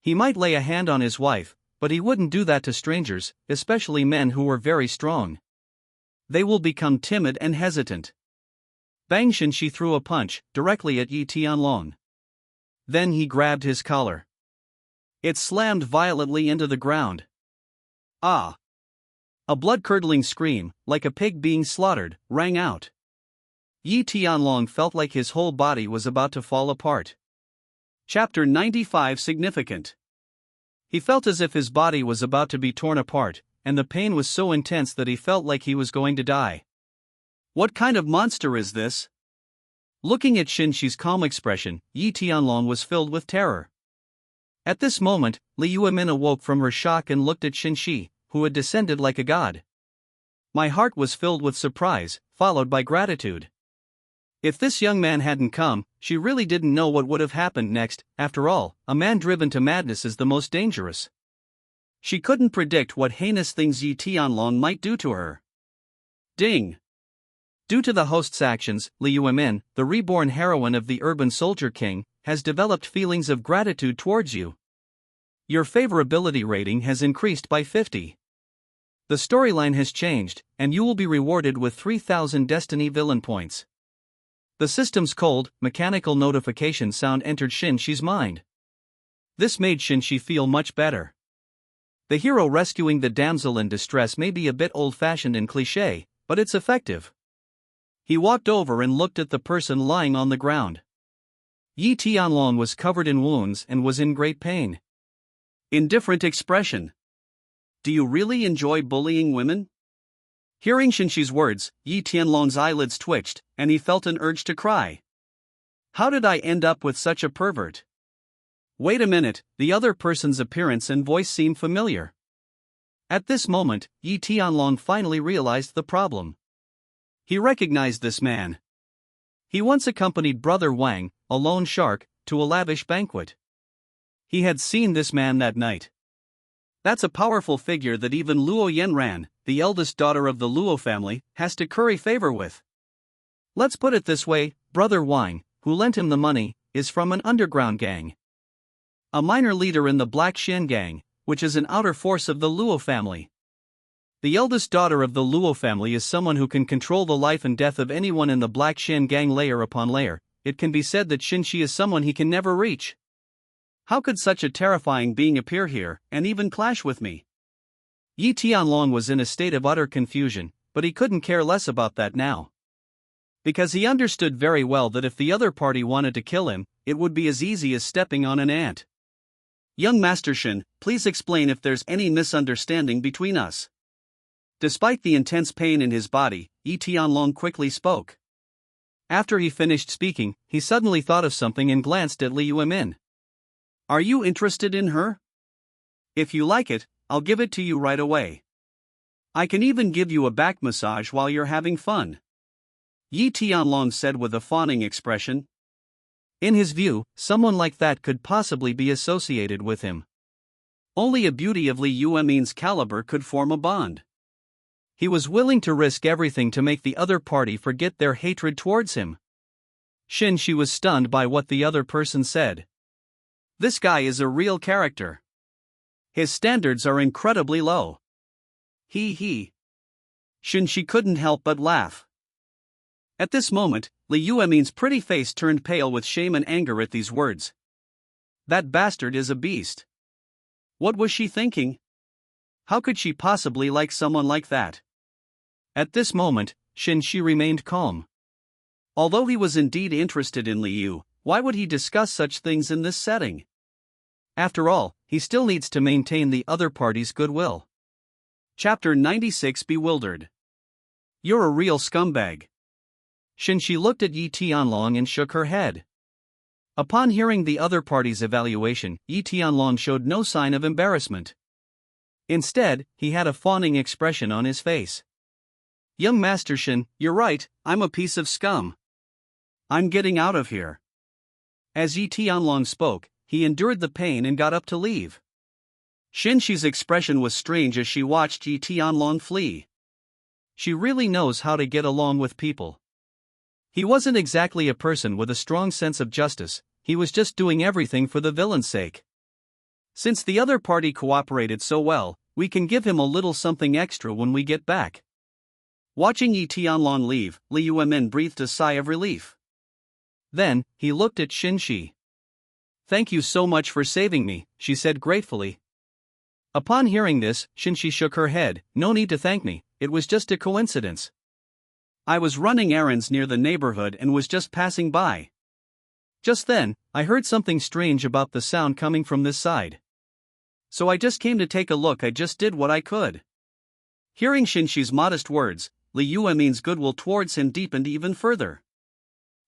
He might lay a hand on his wife, but he wouldn't do that to strangers, especially men who were very strong. They will become timid and hesitant. Bang! Shen Xi threw a punch, directly at Yi Tianlong. Then he grabbed his collar. It slammed violently into the ground. Ah! A blood-curdling scream, like a pig being slaughtered, rang out. Yi Tianlong felt like his whole body was about to fall apart. Chapter 95 Significant. He felt as if his body was about to be torn apart, and the pain was so intense that he felt like he was going to die. What kind of monster is this? Looking at Shen Xi's calm expression, Yi Tianlong was filled with terror. At this moment, Li Yuemin awoke from her shock and looked at Shen Xi, who had descended like a god. My heart was filled with surprise, followed by gratitude. If this young man hadn't come, she really didn't know what would have happened next. After all, a man driven to madness is the most dangerous. She couldn't predict what heinous things Yi Tianlong might do to her. Ding! Due to the host's actions, Li Yuemin, the reborn heroine of the Urban Soldier King, has developed feelings of gratitude towards you. Your favorability rating has increased by 50. The storyline has changed, and you will be rewarded with 3,000 Destiny Villain points. The system's cold, mechanical notification sound entered Shen Xi's mind. This made Shen Xi feel much better. The hero rescuing the damsel in distress may be a bit old-fashioned and cliché, but it's effective. He walked over and looked at the person lying on the ground. Yi Tianlong was covered in wounds and was in great pain. Indifferent expression. Do you really enjoy bullying women? Hearing Shen Xi's words, Yi Tianlong's eyelids twitched, and he felt an urge to cry. How did I end up with such a pervert? Wait a minute, the other person's appearance and voice seemed familiar. At this moment, Yi Tianlong finally realized the problem. He recognized this man. He once accompanied Brother Wang, a lone shark, to a lavish banquet. He had seen this man that night. That's a powerful figure that even Luo Yanran, the eldest daughter of the Luo family, has to curry favor with. Let's put it this way, Brother Wang, who lent him the money, is from an underground gang. A minor leader in the Black Shen gang, which is an outer force of the Luo family. The eldest daughter of the Luo family is someone who can control the life and death of anyone in the Black Shen gang layer upon layer. It can be said that Shen Xi is someone he can never reach. How could such a terrifying being appear here, and even clash with me? Yi Tianlong was in a state of utter confusion, but he couldn't care less about that now. Because he understood very well that if the other party wanted to kill him, it would be as easy as stepping on an ant. Young Master Shen, please explain if there's any misunderstanding between us. Despite the intense pain in his body, Yi Tianlong quickly spoke. After he finished speaking, he suddenly thought of something and glanced at Li Yuemin. Are you interested in her? If you like it, I'll give it to you right away. I can even give you a back massage while you're having fun. Yi Tianlong said with a fawning expression. In his view, someone like that could possibly be associated with him. Only a beauty of Li Yuemin's caliber could form a bond. He was willing to risk everything to make the other party forget their hatred towards him. Shen Xi was stunned by what the other person said. This guy is a real character. His standards are incredibly low. He. Shen Xi couldn't help but laugh. At this moment, Li Yuemin's pretty face turned pale with shame and anger at these words. That bastard is a beast. What was she thinking? How could she possibly like someone like that? At this moment, Shen Xi remained calm. Although he was indeed interested in Li Yu, why would he discuss such things in this setting? After all, he still needs to maintain the other party's goodwill. Chapter 96 Bewildered. You're a real scumbag. Shen Xi looked at Yi Tianlong and shook her head. Upon hearing the other party's evaluation, Yi Tianlong showed no sign of embarrassment. Instead, he had a fawning expression on his face. Young Master Shen, you're right, I'm a piece of scum. I'm getting out of here. As Yi Tianlong spoke, he endured the pain and got up to leave. Shen Xi's expression was strange as she watched Yi Tianlong flee. She really knows how to get along with people. He wasn't exactly a person with a strong sense of justice, he was just doing everything for the villain's sake. Since the other party cooperated so well, we can give him a little something extra when we get back. Watching Yi Tianlong leave, Li Yuemin breathed a sigh of relief. Then, he looked at Shen Xi. Thank you so much for saving me, she said gratefully. Upon hearing this, Shen Xi shook her head. No need to thank me, it was just a coincidence. I was running errands near the neighborhood and was just passing by. Just then, I heard something strange about the sound coming from this side. So I just came to take a look. I just did what I could. Hearing Shen Xi's modest words, Li Yuemin's goodwill towards him deepened even further.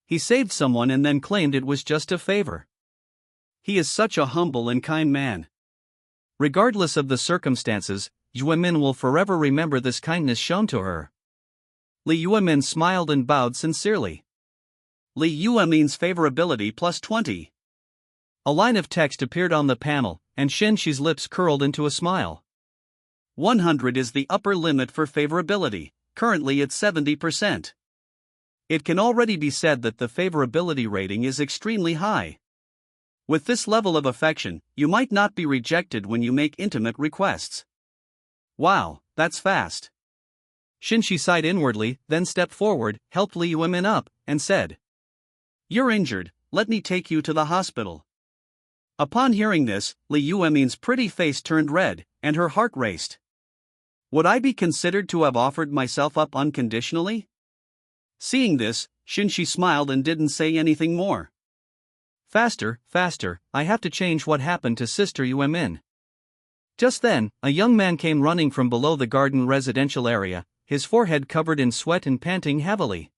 He saved someone and then claimed it was just a favor. He is such a humble and kind man. Regardless of the circumstances, Yuemin will forever remember this kindness shown to her. Li Yuemin smiled and bowed sincerely. Li Yuemin's favorability plus 20. A line of text appeared on the panel, and Shen Xi's lips curled into a smile. 100 is the upper limit for favorability, currently at 70%. It can already be said that the favorability rating is extremely high. With this level of affection, you might not be rejected when you make intimate requests. Wow, that's fast. Shen Xi sighed inwardly, then stepped forward, helped Li Yuemin up, and said, "You're injured, let me take you to the hospital." Upon hearing this, Li Yuemin's pretty face turned red, and her heart raced. Would I be considered to have offered myself up unconditionally? Seeing this, Shen Xi smiled and didn't say anything more. Faster, faster, I have to change what happened to Sister Yuemin. Just then, a young man came running from below the garden residential area, his forehead covered in sweat and panting heavily.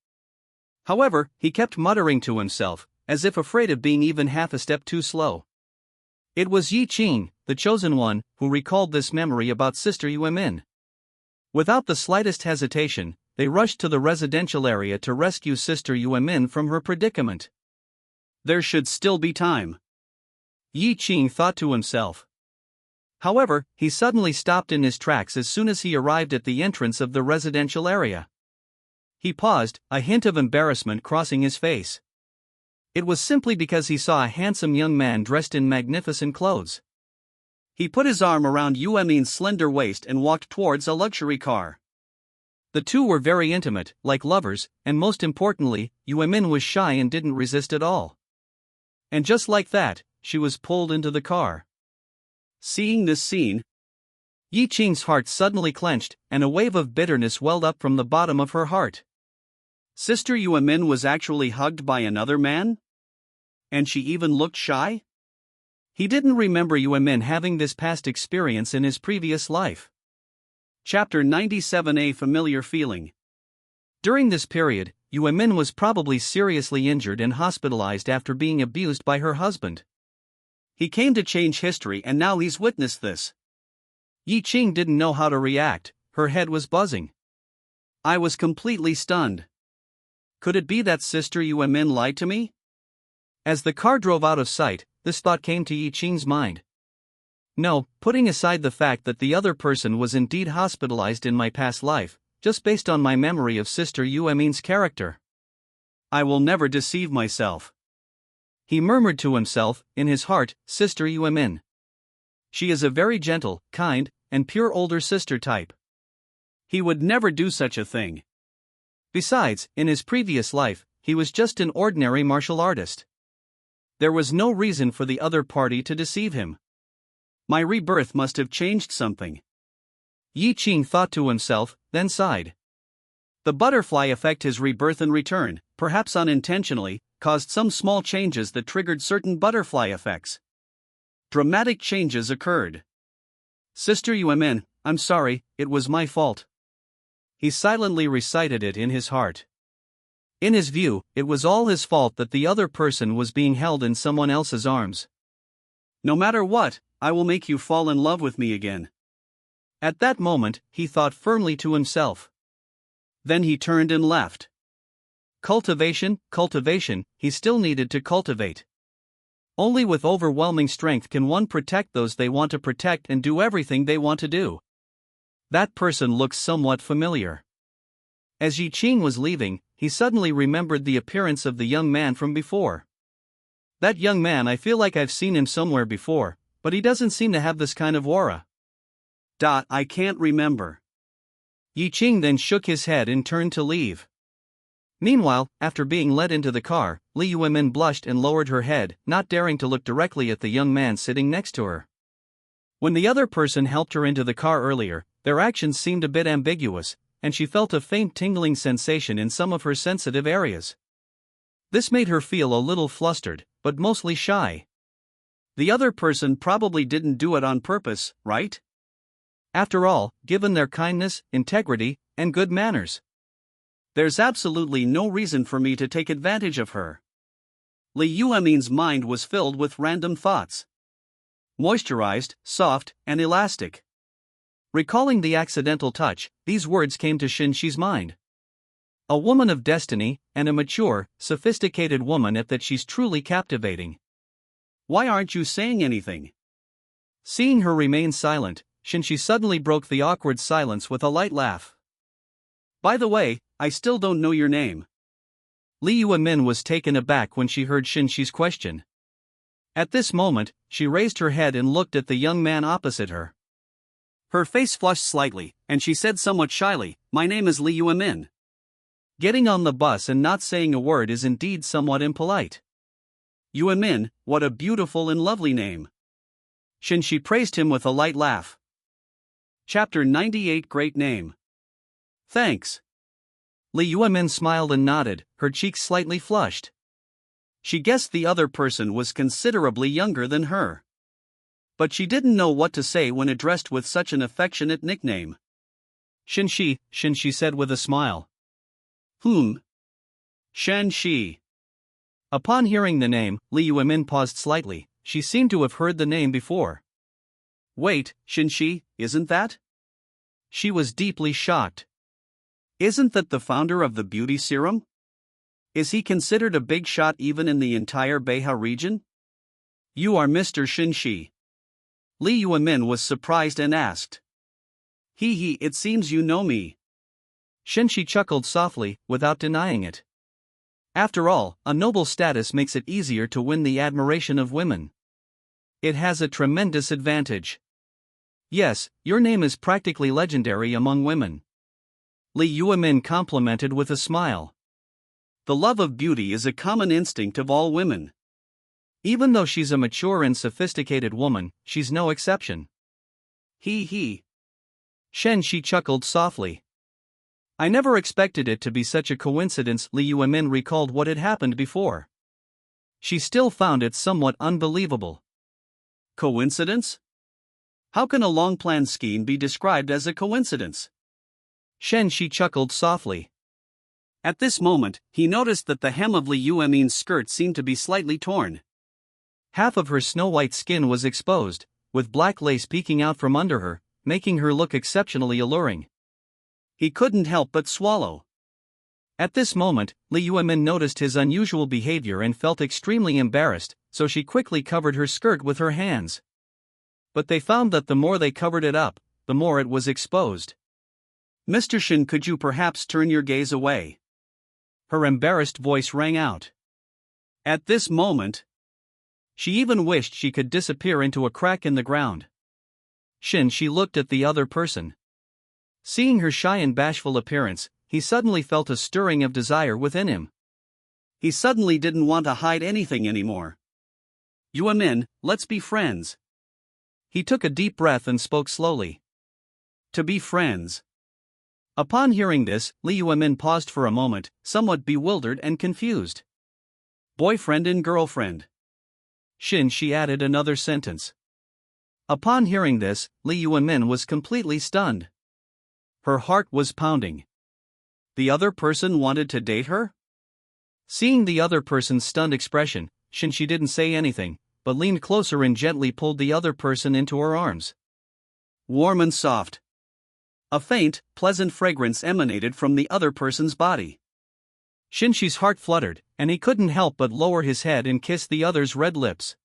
However, he kept muttering to himself, as if afraid of being even half a step too slow. It was Yi Qing, the chosen one, who recalled this memory about Sister Yuemin. Without the slightest hesitation, they rushed to the residential area to rescue Sister Yuemin from her predicament. There should still be time, Yi Qing thought to himself. However, he suddenly stopped in his tracks as soon as he arrived at the entrance of the residential area. He paused, a hint of embarrassment crossing his face. It was simply because he saw a handsome young man dressed in magnificent clothes. He put his arm around Yuemin's slender waist and walked towards a luxury car. The two were very intimate, like lovers, and most importantly, Yuemin was shy and didn't resist at all. And just like that, she was pulled into the car. Seeing this scene, Yi Qing's heart suddenly clenched, and a wave of bitterness welled up from the bottom of her heart. Sister Yuemin was actually hugged by another man? And she even looked shy? He didn't remember Yuemin having this past experience in his previous life. Chapter 97. A familiar feeling. During this period, Yuemin was probably seriously injured and hospitalized after being abused by her husband. He came to change history and now he's witnessed this. Yi Qing didn't know how to react, her head was buzzing. I was completely stunned. Could it be that Sister Yuemin lied to me? As the car drove out of sight, this thought came to Yi Qing's mind. No, putting aside the fact that the other person was indeed hospitalized in my past life, just based on my memory of Sister Yuemin's character. I will never deceive myself. He murmured to himself, in his heart, Sister Yuemin. She is a very gentle, kind, and pure older sister type. He would never do such a thing. Besides, in his previous life, he was just an ordinary martial artist. There was no reason for the other party to deceive him. My rebirth must have changed something. Yi Qing thought to himself, then sighed. The butterfly effect, his rebirth and return, perhaps unintentionally, caused some small changes that triggered certain butterfly effects. Dramatic changes occurred. Sister Yuemin, I'm sorry, it was my fault. He silently recited it in his heart. In his view, it was all his fault that the other person was being held in someone else's arms. No matter what, I will make you fall in love with me again. At that moment, he thought firmly to himself. Then he turned and left. Cultivation, he still needed to cultivate. Only with overwhelming strength can one protect those they want to protect and do everything they want to do. That person looks somewhat familiar. As Yi Qing was leaving, he suddenly remembered the appearance of the young man from before. That young man, I feel like I've seen him somewhere before, but he doesn't seem to have this kind of aura. I can't remember. Yi Qing then shook his head and turned to leave. Meanwhile, after being led into the car, Li Yuemin blushed and lowered her head, not daring to look directly at the young man sitting next to her. When the other person helped her into the car earlier, their actions seemed a bit ambiguous, and she felt a faint tingling sensation in some of her sensitive areas. This made her feel a little flustered, but mostly shy. The other person probably didn't do it on purpose, right? After all, given their kindness, integrity, and good manners, there's absolutely no reason for me to take advantage of her. Li Yuemin's mind was filled with random thoughts. Moisturized, soft, and elastic. Recalling the accidental touch, these words came to Shen Xi's mind. A woman of destiny, and a mature, sophisticated woman at that she's truly captivating. Why aren't you saying anything? Seeing her remain silent, Shen Xi suddenly broke the awkward silence with a light laugh. By the way, I still don't know your name. Li Yuemin was taken aback when she heard Shen Xi's question. At this moment, she raised her head and looked at the young man opposite her. Her face flushed slightly, and she said somewhat shyly, "My name is Li Yuemin." Getting on the bus and not saying a word is indeed somewhat impolite. Yuemin, what a beautiful and lovely name. Shen Xi praised him with a light laugh. Chapter 98 Great Name. Thanks. Li Yuemin smiled and nodded, her cheeks slightly flushed. She guessed the other person was considerably younger than her. But she didn't know what to say when addressed with such an affectionate nickname. Shen Xi said with a smile. Shen Xi. Upon hearing the name, Li Yuemin paused slightly. She seemed to have heard the name before. Wait, Shen Xi, isn't that? She was deeply shocked. Isn't that the founder of the beauty serum? Is he considered a big shot even in the entire Beihai region? You are Mr. Shen Xi. Li Yuemin was surprised and asked. It seems you know me. Shen Xi chuckled softly, without denying it. After all, a noble status makes it easier to win the admiration of women. It has a tremendous advantage. Yes, your name is practically legendary among women. Li Yuemin complimented with a smile. The love of beauty is a common instinct of all women. Even though she's a mature and sophisticated woman, she's no exception. Shen Xi chuckled softly. I never expected it to be such a coincidence. Li Yuemin recalled what had happened before. She still found it somewhat unbelievable. Coincidence? How can a long-planned scheme be described as a coincidence? Shen Xi chuckled softly. At this moment, he noticed that the hem of Li Yuemin's skirt seemed to be slightly torn. Half of her snow-white skin was exposed, with black lace peeking out from under her, making her look exceptionally alluring. He couldn't help but swallow. At this moment, Li Yuemin noticed his unusual behavior and felt extremely embarrassed, so she quickly covered her skirt with her hands. But they found that the more they covered it up, the more it was exposed. Mr. Shen, could you perhaps turn your gaze away? Her embarrassed voice rang out. At this moment, she even wished she could disappear into a crack in the ground. Shen Xi looked at the other person. Seeing her shy and bashful appearance, he suddenly felt a stirring of desire within him. He suddenly didn't want to hide anything anymore. Yuemin, let's be friends. He took a deep breath and spoke slowly. To be friends. Upon hearing this, Li Yuemin paused for a moment, somewhat bewildered and confused. Boyfriend and girlfriend. Shen Xi added another sentence. Upon hearing this, Li Yuemin was completely stunned. Her heart was pounding. The other person wanted to date her? Seeing the other person's stunned expression, Shen Xi didn't say anything, but leaned closer and gently pulled the other person into her arms. Warm and soft. A faint, pleasant fragrance emanated from the other person's body. Shen Xi's heart fluttered, and he couldn't help but lower his head and kiss the other's red lips.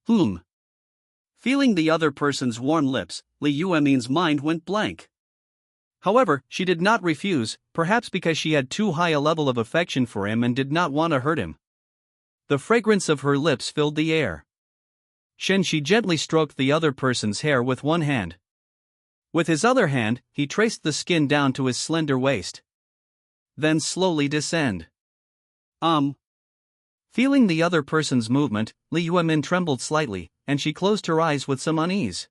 Feeling the other person's warm lips, Li Yuemin's mind went blank. However, she did not refuse, perhaps because she had too high a level of affection for him and did not want to hurt him. The fragrance of her lips filled the air. Shen Xi gently stroked the other person's hair with one hand. With his other hand, he traced the skin down to his slender waist. Then slowly descend. Feeling the other person's movement, Li Yuemin trembled slightly, and she closed her eyes with some unease.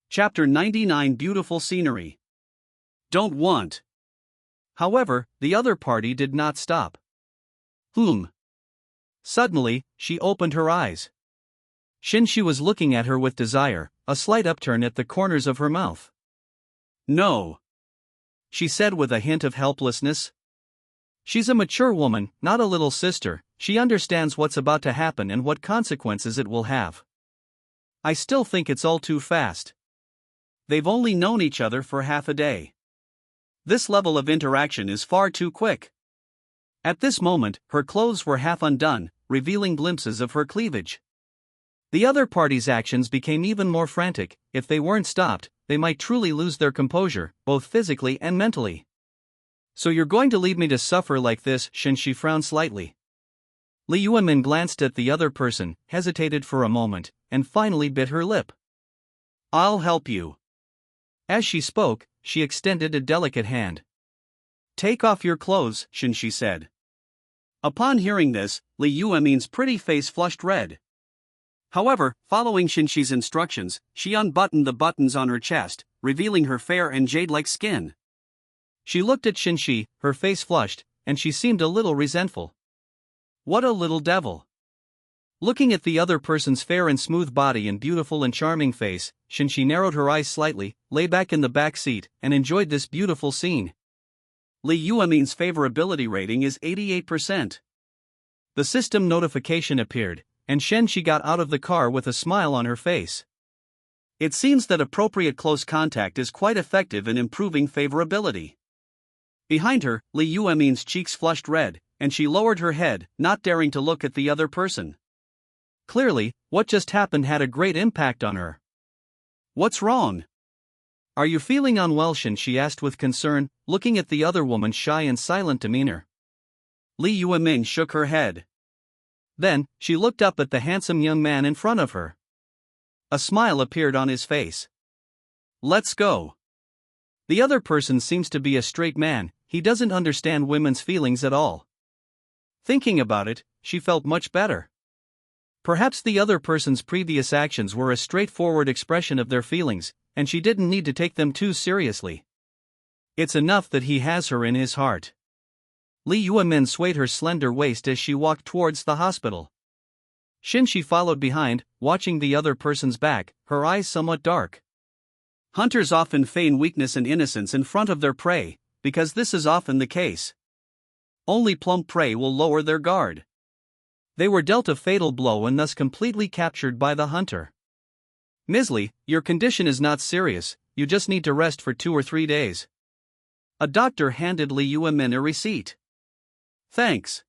Chapter 99 Beautiful Scenery. Don't want. However, the other party did not stop. Suddenly, she opened her eyes. Shen Xi was looking at her with desire, a slight upturn at the corners of her mouth. No, she said with a hint of helplessness. She's a mature woman, not a little sister. She understands what's about to happen and what consequences it will have. I still think it's all too fast. They've only known each other for half a day. This level of interaction is far too quick. At this moment, her clothes were half undone, revealing glimpses of her cleavage. The other party's actions became even more frantic. If they weren't stopped, they might truly lose their composure, both physically and mentally. So you're going to leave me to suffer like this? Shen Xi frowned slightly. Li Yuemin glanced at the other person, hesitated for a moment, and finally bit her lip. I'll help you. As she spoke, she extended a delicate hand. Take off your clothes, Shen Xi said. Upon hearing this, Li Yuemin's pretty face flushed red. However, following Shen Xi's instructions, she unbuttoned the buttons on her chest, revealing her fair and jade-like skin. She looked at Shen Xi, her face flushed, and she seemed a little resentful. What a little devil. Looking at the other person's fair and smooth body and beautiful and charming face, Shen Xi narrowed her eyes slightly, lay back in the back seat, and enjoyed this beautiful scene. Li Yuemin's favorability rating is 88%. The system notification appeared, and Shen Xi got out of the car with a smile on her face. It seems that appropriate close contact is quite effective in improving favorability. Behind her, Li Yuemin's cheeks flushed red, and she lowered her head, not daring to look at the other person. Clearly, what just happened had a great impact on her. What's wrong? Are you feeling unwell? Shen Xi asked with concern, looking at the other woman's shy and silent demeanor. Li Yuemin shook her head. Then, she looked up at the handsome young man in front of her. A smile appeared on his face. Let's go. The other person seems to be a straight man, he doesn't understand women's feelings at all. Thinking about it, she felt much better. Perhaps the other person's previous actions were a straightforward expression of their feelings, and she didn't need to take them too seriously. It's enough that he has her in his heart. Li Yuemin swayed her slender waist as she walked towards the hospital. Shen Xi followed behind, watching the other person's back, her eyes somewhat dark. Hunters often feign weakness and innocence in front of their prey, because this is often the case. Only plump prey will lower their guard. They were dealt a fatal blow and thus completely captured by the hunter. Ms. Li, your condition is not serious, you just need to rest for 2 or 3 days. A doctor handed Li Yuemin a receipt. Thanks.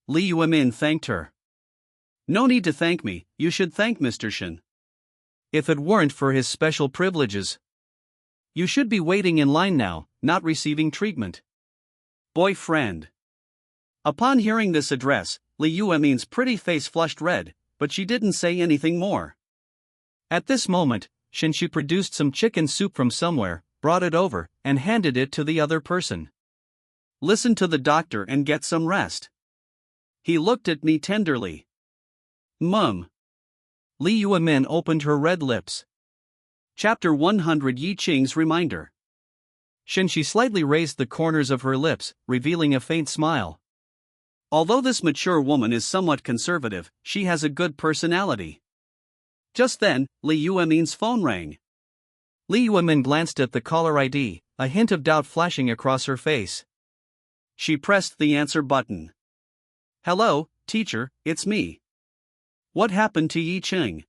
Li Yuemin thanked her. No need to thank me, you should thank Mr. Shen. If it weren't for his special privileges. You should be waiting in line now, not receiving treatment. Boyfriend. Upon hearing this address, Li Yuemin's pretty face flushed red, but she didn't say anything more. At this moment, Shen Xi produced some chicken soup from somewhere, brought it over, and handed it to the other person. Listen to the doctor and get some rest. He looked at me tenderly. Mum. Li Yuemin opened her red lips. Chapter 100 Yi Qing's Reminder. Shen Xi slightly raised the corners of her lips, revealing a faint smile. Although this mature woman is somewhat conservative, she has a good personality. Just then, Li Yuemin's phone rang. Li Yuemin glanced at the caller ID, a hint of doubt flashing across her face. She pressed the answer button. Hello, teacher, it's me. What happened to Yi Qing?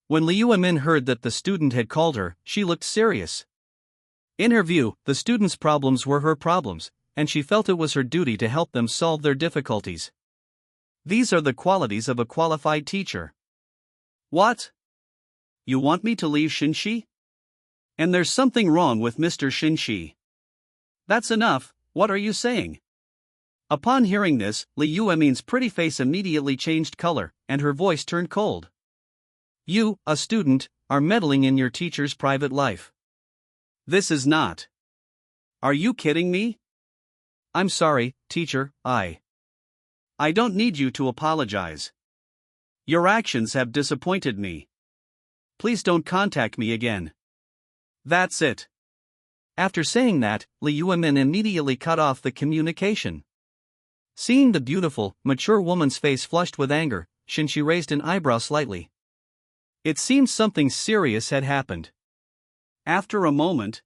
When Li Yuemin heard that the student had called her, she looked serious. In her view, the student's problems were her problems, and she felt it was her duty to help them solve their difficulties. These are the qualities of a qualified teacher. What? You want me to leave Shen Xi? And there's something wrong with Mr. Shen Xi. That's enough, what are you saying? Upon hearing this, Li Yuemin's pretty face immediately changed color, and her voice turned cold. You, a student, are meddling in your teacher's private life. This is not. Are you kidding me? I'm sorry, teacher, I don't need you to apologize. Your actions have disappointed me. Please don't contact me again. That's it. After saying that, Li Yuemin immediately cut off the communication. Seeing the beautiful, mature woman's face flushed with anger, Shen Xi raised an eyebrow slightly. It seemed something serious had happened. After a moment,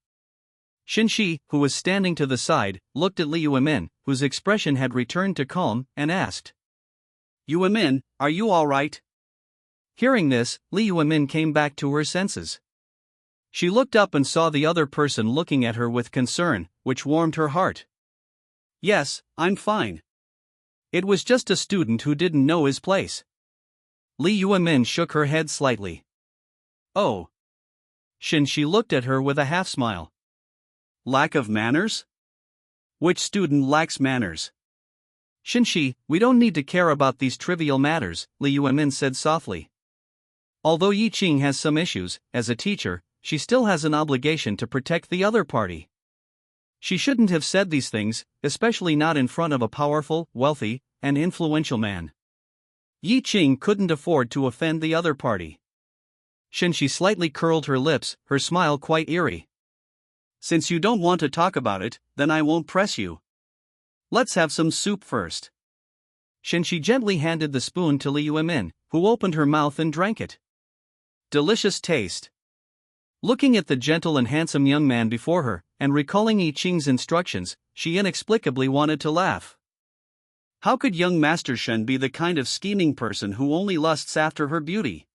Shen Xi, who was standing to the side, looked at Li Yuemin, whose expression had returned to calm, and asked, Yuemin, are you all right? Hearing this, Li Yuemin came back to her senses. She looked up and saw the other person looking at her with concern, which warmed her heart. Yes, I'm fine. It was just a student who didn't know his place. Li Yuemin shook her head slightly. Oh. Shen Xi looked at her with a half-smile. Lack of manners? Which student lacks manners? Shen Xi, we don't need to care about these trivial matters, Li Yuemin said softly. Although Yi Qing has some issues, as a teacher, she still has an obligation to protect the other party. She shouldn't have said these things, especially not in front of a powerful, wealthy, and influential man. Yi Qing couldn't afford to offend the other party. Shen Xi slightly curled her lips, her smile quite eerie. Since you don't want to talk about it, then I won't press you. Let's have some soup first. Shen Xi gently handed the spoon to Li Yuemin, who opened her mouth and drank it. Delicious taste. Looking at the gentle and handsome young man before her, and recalling Yi Qing's instructions, she inexplicably wanted to laugh. How could young Master Shen be the kind of scheming person who only lusts after her beauty?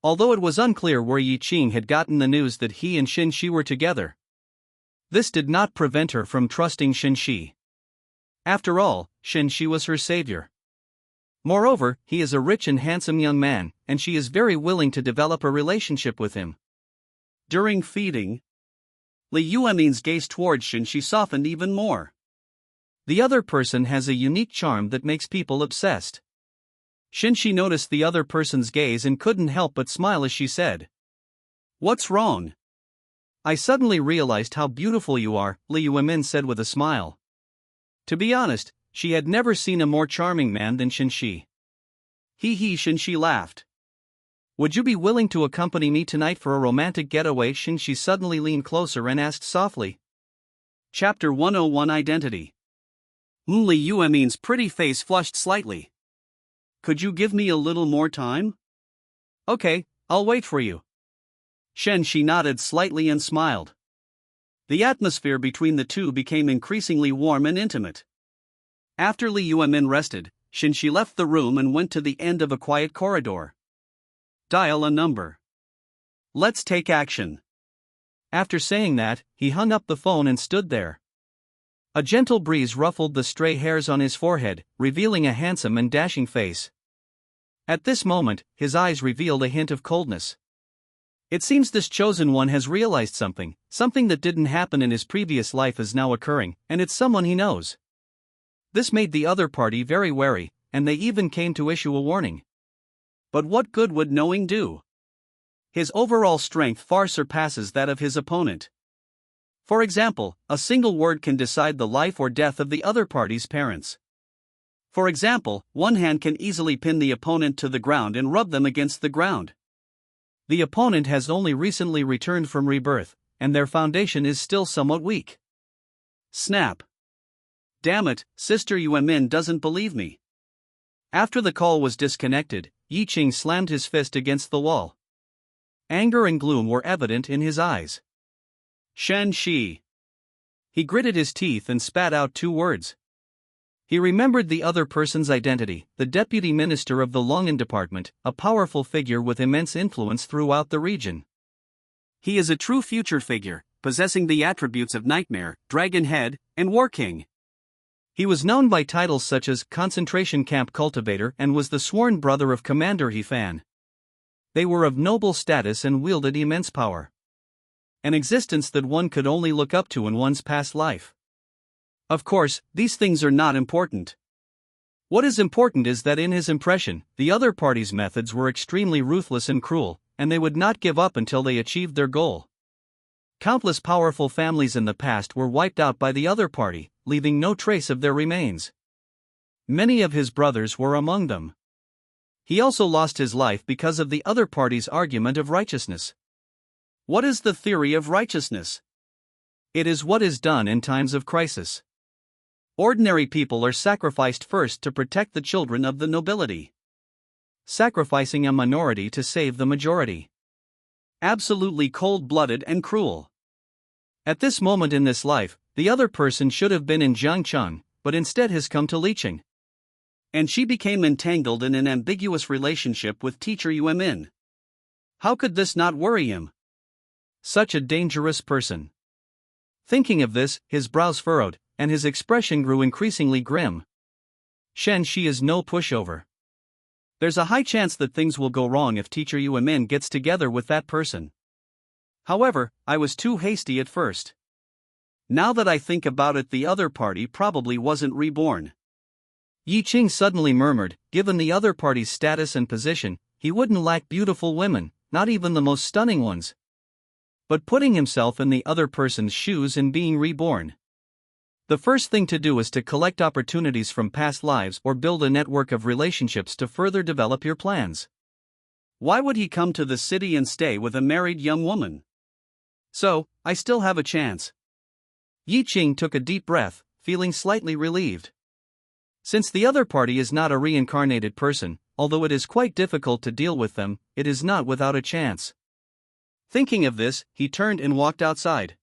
Although it was unclear where Yi Qing had gotten the news that he and Shen Xi were together, this did not prevent her from trusting Shen Xi. After all, Shen Xi was her savior. Moreover, he is a rich and handsome young man, and she is very willing to develop a relationship with him. During feeding, Li Yuemin's gaze towards Shen Xi softened even more. The other person has a unique charm that makes people obsessed. Shen Xi noticed the other person's gaze and couldn't help but smile as she said, "What's wrong?" "I suddenly realized how beautiful you are," Li Yuemin said with a smile. To be honest, she had never seen a more charming man than Shen Xi. He Shen Xi laughed. "Would you be willing to accompany me tonight for a romantic getaway?" Shen Xi suddenly leaned closer and asked softly. Chapter 101 Identity. Li Yuemin's pretty face flushed slightly. Could you give me a little more time? Okay, I'll wait for you. Shen Xi nodded slightly and smiled. The atmosphere between the two became increasingly warm and intimate. After Li Yuemin rested, Shen Xi left the room and went to the end of a quiet corridor. Dial a number. Let's take action. After saying that, he hung up the phone and stood there. A gentle breeze ruffled the stray hairs on his forehead, revealing a handsome and dashing face. At this moment, his eyes revealed a hint of coldness. It seems this chosen one has realized something that didn't happen in his previous life is now occurring, and it's someone he knows. This made the other party very wary, and they even came to issue a warning. But what good would knowing do? His overall strength far surpasses that of his opponent. For example, a single word can decide the life or death of the other party's parents. For example, one hand can easily pin the opponent to the ground and rub them against the ground. The opponent has only recently returned from rebirth, and their foundation is still somewhat weak. Snap. Damn it, Sister Yuemin doesn't believe me. After the call was disconnected, Yi Qing slammed his fist against the wall. Anger and gloom were evident in his eyes. Shen Xi. He gritted his teeth and spat out 2 words. He remembered the other person's identity, the deputy minister of the Longan department, a powerful figure with immense influence throughout the region. He is a true future figure, possessing the attributes of Nightmare, Dragon Head, and War King. He was known by titles such as Concentration Camp Cultivator and was the sworn brother of Commander He-Fan. They were of noble status and wielded immense power. An existence that one could only look up to in one's past life. Of course, these things are not important. What is important is that in his impression, the other party's methods were extremely ruthless and cruel, and they would not give up until they achieved their goal. Countless powerful families in the past were wiped out by the other party, leaving no trace of their remains. Many of his brothers were among them. He also lost his life because of the other party's argument of righteousness. What is the theory of righteousness? It is what is done in times of crisis. Ordinary people are sacrificed first to protect the children of the nobility. Sacrificing a minority to save the majority. Absolutely cold-blooded and cruel. At this moment in this life, the other person should have been in Jiangcheng, but instead has come to Liqing. And she became entangled in an ambiguous relationship with teacher Yuemin. How could this not worry him? Such a dangerous person. Thinking of this, his brows furrowed, and his expression grew increasingly grim. Shen Xi is no pushover. There's a high chance that things will go wrong if teacher Yuemin gets together with that person. However, I was too hasty at first. Now that I think about it, the other party probably wasn't reborn. Yi Qing suddenly murmured, given the other party's status and position, he wouldn't lack beautiful women, not even the most stunning ones. But putting himself in the other person's shoes and being reborn. The first thing to do is to collect opportunities from past lives or build a network of relationships to further develop your plans. Why would he come to the city and stay with a married young woman? So, I still have a chance. Yi Qing took a deep breath, feeling slightly relieved. Since the other party is not a reincarnated person, although it is quite difficult to deal with them, it is not without a chance. Thinking of this, he turned and walked outside.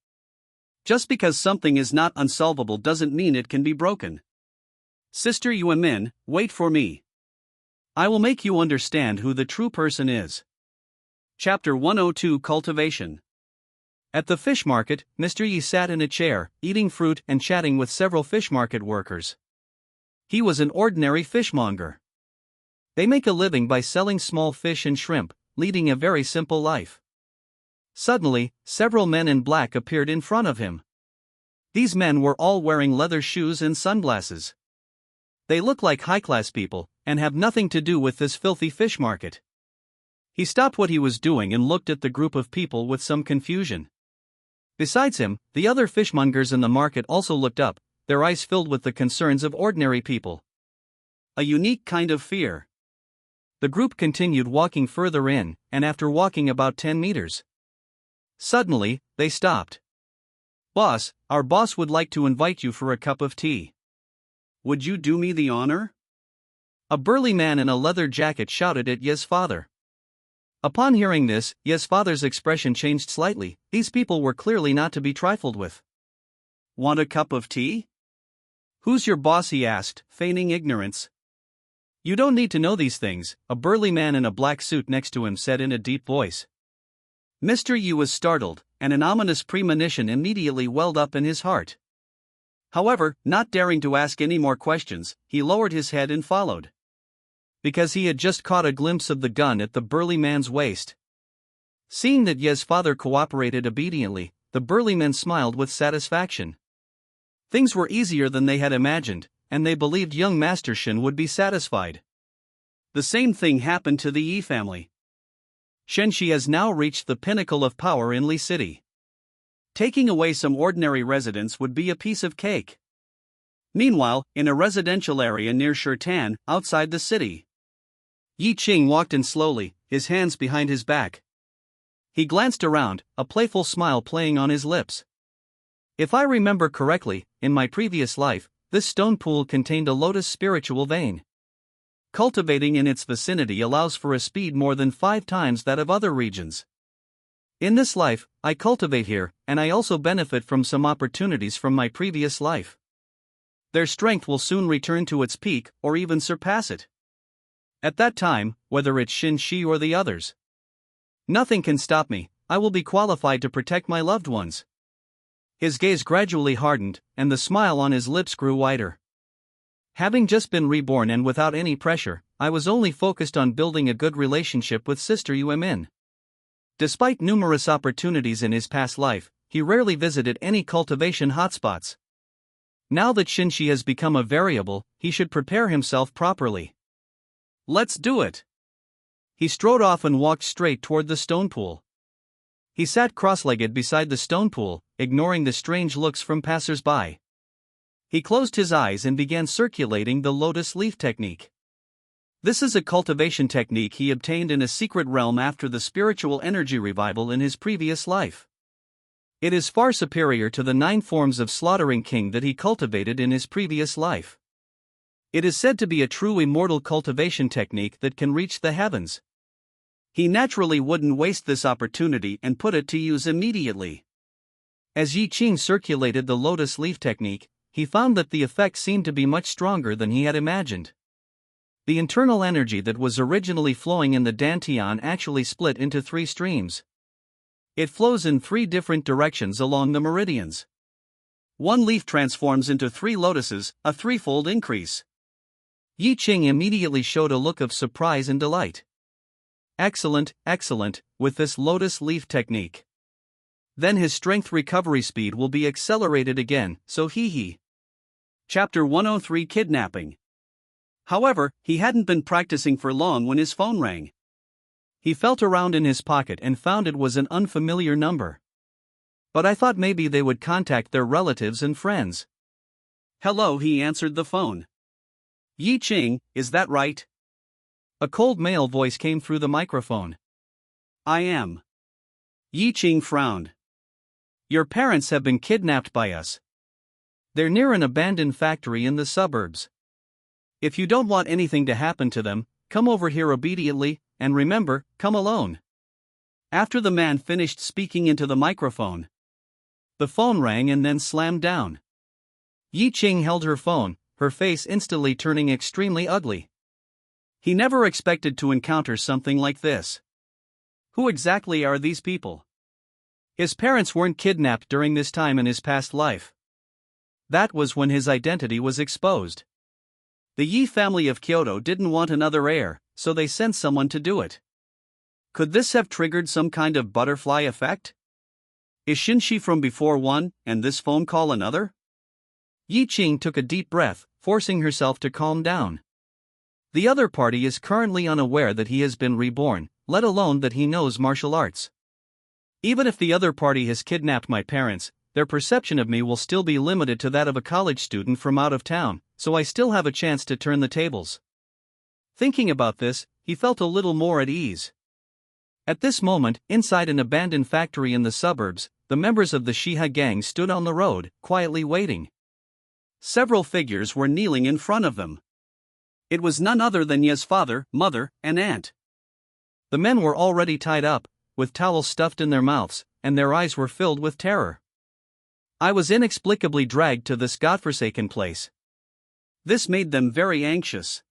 Just because something is not unsolvable doesn't mean it can be broken. Sister Yuemin, wait for me. I will make you understand who the true person is. Chapter 102 Cultivation. At the fish market, Mr. Yi sat in a chair, eating fruit and chatting with several fish market workers. He was an ordinary fishmonger. They make a living by selling small fish and shrimp, leading a very simple life. Suddenly, several men in black appeared in front of him. These men were all wearing leather shoes and sunglasses. They look like high-class people, and have nothing to do with this filthy fish market. He stopped what he was doing and looked at the group of people with some confusion. Besides him, the other fishmongers in the market also looked up, their eyes filled with the concerns of ordinary people. A unique kind of fear. The group continued walking further in, and after walking about 10 meters, suddenly, they stopped. Boss, our boss would like to invite you for a cup of tea. Would you do me the honor? A burly man in a leather jacket shouted at Ye's father. Upon hearing this, Ye's father's expression changed slightly. These people were clearly not to be trifled with. Want a cup of tea? Who's your boss? He asked, feigning ignorance. You don't need to know these things, a burly man in a black suit next to him said in a deep voice. Mr. Yu was startled, and an ominous premonition immediately welled up in his heart. However, not daring to ask any more questions, he lowered his head and followed. Because he had just caught a glimpse of the gun at the burly man's waist. Seeing that Ye's father cooperated obediently, the burly man smiled with satisfaction. Things were easier than they had imagined, and they believed young Master Shen would be satisfied. The same thing happened to the Yi family. Shen Xi has now reached the pinnacle of power in Li City. Taking away some ordinary residents would be a piece of cake. Meanwhile, in a residential area near Shirtan, outside the city, Yi Qing walked in slowly, his hands behind his back. He glanced around, a playful smile playing on his lips. If I remember correctly, in my previous life, this stone pool contained a lotus spiritual vein. Cultivating in its vicinity allows for a speed more than 5 times that of other regions. In this life, I cultivate here, and I also benefit from some opportunities from my previous life. Their strength will soon return to its peak, or even surpass it. At that time, whether it's Shen Xi or the others, nothing can stop me. I will be qualified to protect my loved ones. His gaze gradually hardened, and the smile on his lips grew wider. Having just been reborn and without any pressure, I was only focused on building a good relationship with Sister Yuemin. Despite numerous opportunities in his past life, he rarely visited any cultivation hotspots. Now that Shen Xi has become a variable, he should prepare himself properly. Let's do it! He strode off and walked straight toward the stone pool. He sat cross-legged beside the stone pool, ignoring the strange looks from passers-by. He closed his eyes and began circulating the lotus leaf technique. This is a cultivation technique he obtained in a secret realm after the spiritual energy revival in his previous life. It is far superior to the 9 forms of slaughtering king that he cultivated in his previous life. It is said to be a true immortal cultivation technique that can reach the heavens. He naturally wouldn't waste this opportunity and put it to use immediately. As Yi Qing circulated the lotus leaf technique, he found that the effect seemed to be much stronger than he had imagined. The internal energy that was originally flowing in the dantian actually split into 3 streams. It flows in 3 different directions along the meridians. 1 leaf transforms into 3 lotuses, a threefold increase. Yi Qing immediately showed a look of surprise and delight. Excellent, excellent, with this lotus leaf technique. Then his strength recovery speed will be accelerated again, so hee. Chapter 103 Kidnapping. However, he hadn't been practicing for long when his phone rang. He felt around in his pocket and found it was an unfamiliar number. But I thought maybe they would contact their relatives and friends. Hello, he answered the phone. Yi Qing, is that right? A cold male voice came through the microphone. I am. Yi Qing frowned. Your parents have been kidnapped by us. They're near an abandoned factory in the suburbs. If you don't want anything to happen to them, come over here immediately, and remember, come alone. After the man finished speaking into the microphone, the phone rang and then slammed down. Yi Qing held her phone, her face instantly turning extremely ugly. He never expected to encounter something like this. Who exactly are these people? His parents weren't kidnapped during this time in his past life. That was when his identity was exposed. The Yi family of Kyoto didn't want another heir, so they sent someone to do it. Could this have triggered some kind of butterfly effect? Is Shen Xi from before one, and this phone call another? Yi Qing took a deep breath, forcing herself to calm down. The other party is currently unaware that he has been reborn, let alone that he knows martial arts. Even if the other party has kidnapped my parents, their perception of me will still be limited to that of a college student from out of town, so I still have a chance to turn the tables. Thinking about this, he felt a little more at ease. At this moment, inside an abandoned factory in the suburbs, the members of the Shiha gang stood on the road, quietly waiting. Several figures were kneeling in front of them. It was none other than Ye's father, mother, and aunt. The men were already tied up, with towels stuffed in their mouths, and their eyes were filled with terror. I was inexplicably dragged to this godforsaken place. This made them very anxious.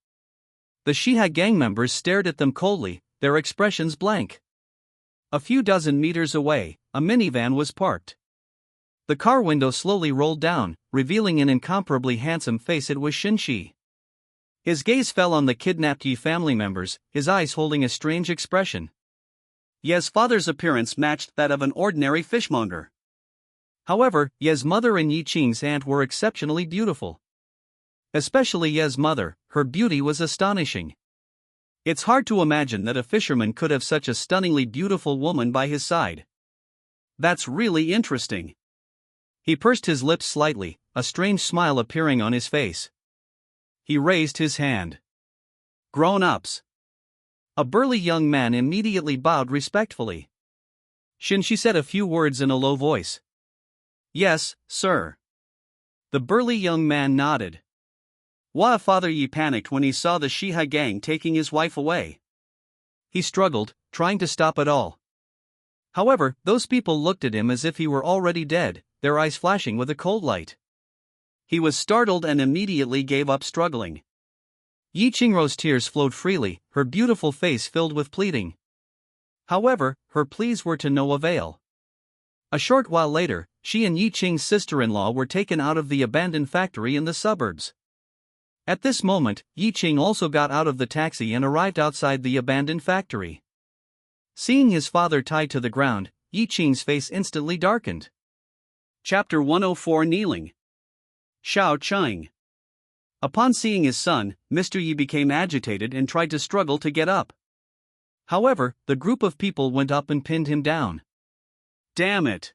The Shiha gang members stared at them coldly, their expressions blank. A few dozen meters away, a minivan was parked. The car window slowly rolled down, revealing an incomparably handsome face. It was Shen Xi. His gaze fell on the kidnapped Yi family members, his eyes holding a strange expression. Ye's father's appearance matched that of an ordinary fishmonger. However, Ye's mother and Yi Qing's aunt were exceptionally beautiful. Especially Ye's mother, her beauty was astonishing. It's hard to imagine that a fisherman could have such a stunningly beautiful woman by his side. That's really interesting. He pursed his lips slightly, a strange smile appearing on his face. He raised his hand. Grown-ups. A burly young man immediately bowed respectfully. Shen Xi said a few words in a low voice. Yes, sir. The burly young man nodded. Father Yi panicked when he saw the Shiha gang taking his wife away. He struggled, trying to stop it all. However, those people looked at him as if he were already dead, their eyes flashing with a cold light. He was startled and immediately gave up struggling. Yi Qingrou's tears flowed freely, her beautiful face filled with pleading. However, her pleas were to no avail. A short while later, she and Yi Qing's sister-in-law were taken out of the abandoned factory in the suburbs. At this moment, Yi Qing also got out of the taxi and arrived outside the abandoned factory. Seeing his father tied to the ground, Yi Qing's face instantly darkened. Chapter 104 Kneeling. Shao Qing. Upon seeing his son, Mr. Yi became agitated and tried to struggle to get up. However, the group of people went up and pinned him down. Damn it!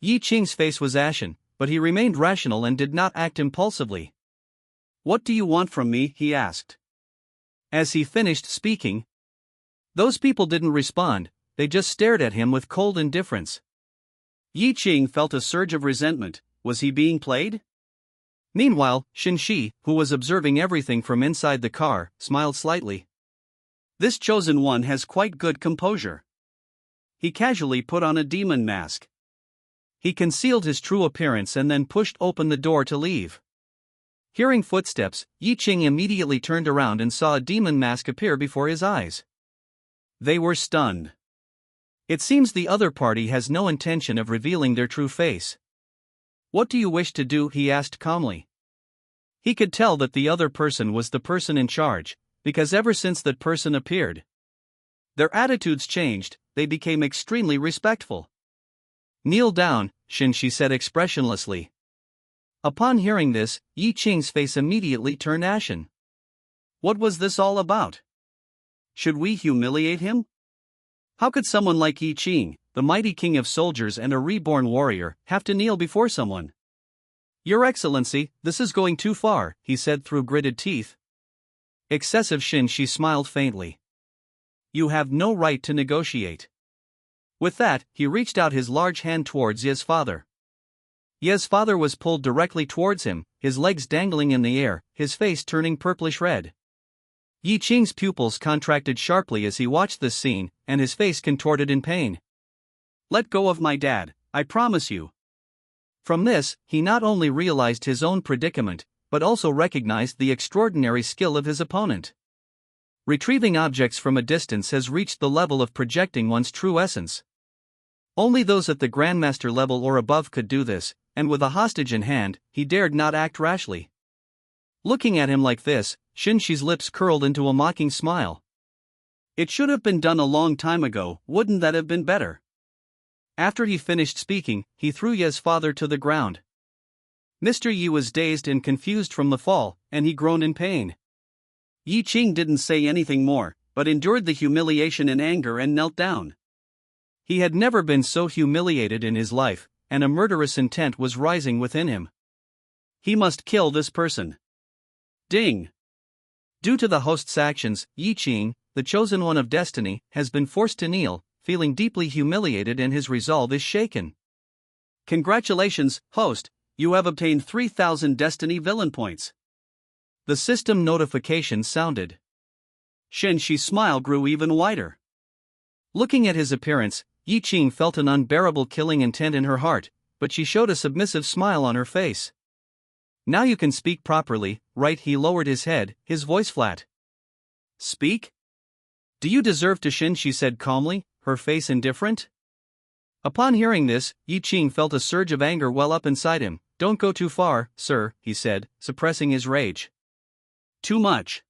Yi Qing's face was ashen, but he remained rational and did not act impulsively. What do you want from me? He asked. As he finished speaking, those people didn't respond, they just stared at him with cold indifference. Yi Qing felt a surge of resentment. Was he being played? Meanwhile, Shen Xi, who was observing everything from inside the car, smiled slightly. This chosen one has quite good composure. He casually put on a demon mask. He concealed his true appearance and then pushed open the door to leave. Hearing footsteps, Yi Qing immediately turned around and saw a demon mask appear before his eyes. They were stunned. It seems the other party has no intention of revealing their true face. What do you wish to do? He asked calmly. He could tell that the other person was the person in charge, because ever since that person appeared, their attitudes changed, they became extremely respectful. Kneel down, Shen Xi said expressionlessly. Upon hearing this, Yi Qing's face immediately turned ashen. What was this all about? Should we humiliate him? How could someone like Yi Qing, the mighty king of soldiers and a reborn warrior, have to kneel before someone? Your Excellency, this is going too far, he said through gritted teeth. Excessive. Shen Xi smiled faintly. You have no right to negotiate. With that, he reached out his large hand towards Ye's father. Ye's father was pulled directly towards him, his legs dangling in the air, his face turning purplish red. Yi Qing's pupils contracted sharply as he watched this scene, and his face contorted in pain. Let go of my dad, I promise you. From this, he not only realized his own predicament, but also recognized the extraordinary skill of his opponent. Retrieving objects from a distance has reached the level of projecting one's true essence. Only those at the Grandmaster level or above could do this, and with a hostage in hand, he dared not act rashly. Looking at him like this, Shen Xi's lips curled into a mocking smile. It should have been done a long time ago, wouldn't that have been better? After he finished speaking, he threw Ye's father to the ground. Mr. Yi was dazed and confused from the fall, and he groaned in pain. Yi Qing didn't say anything more, but endured the humiliation in anger and knelt down. He had never been so humiliated in his life, and a murderous intent was rising within him. He must kill this person. Ding! Due to the host's actions, Yi Qing, the chosen one of destiny, has been forced to kneel, feeling deeply humiliated, and his resolve is shaken. Congratulations, host, you have obtained 3,000 destiny villain points. The system notification sounded. Shen Xi's smile grew even wider. Looking at his appearance, Yi Qing felt an unbearable killing intent in her heart, but she showed a submissive smile on her face. Now you can speak properly, right? He lowered his head, his voice flat. Speak? Do you deserve to? Shen Xi said calmly, her face indifferent. Upon hearing this, Yi Qing felt a surge of anger well up inside him. Don't go too far, sir, he said, suppressing his rage. Too much.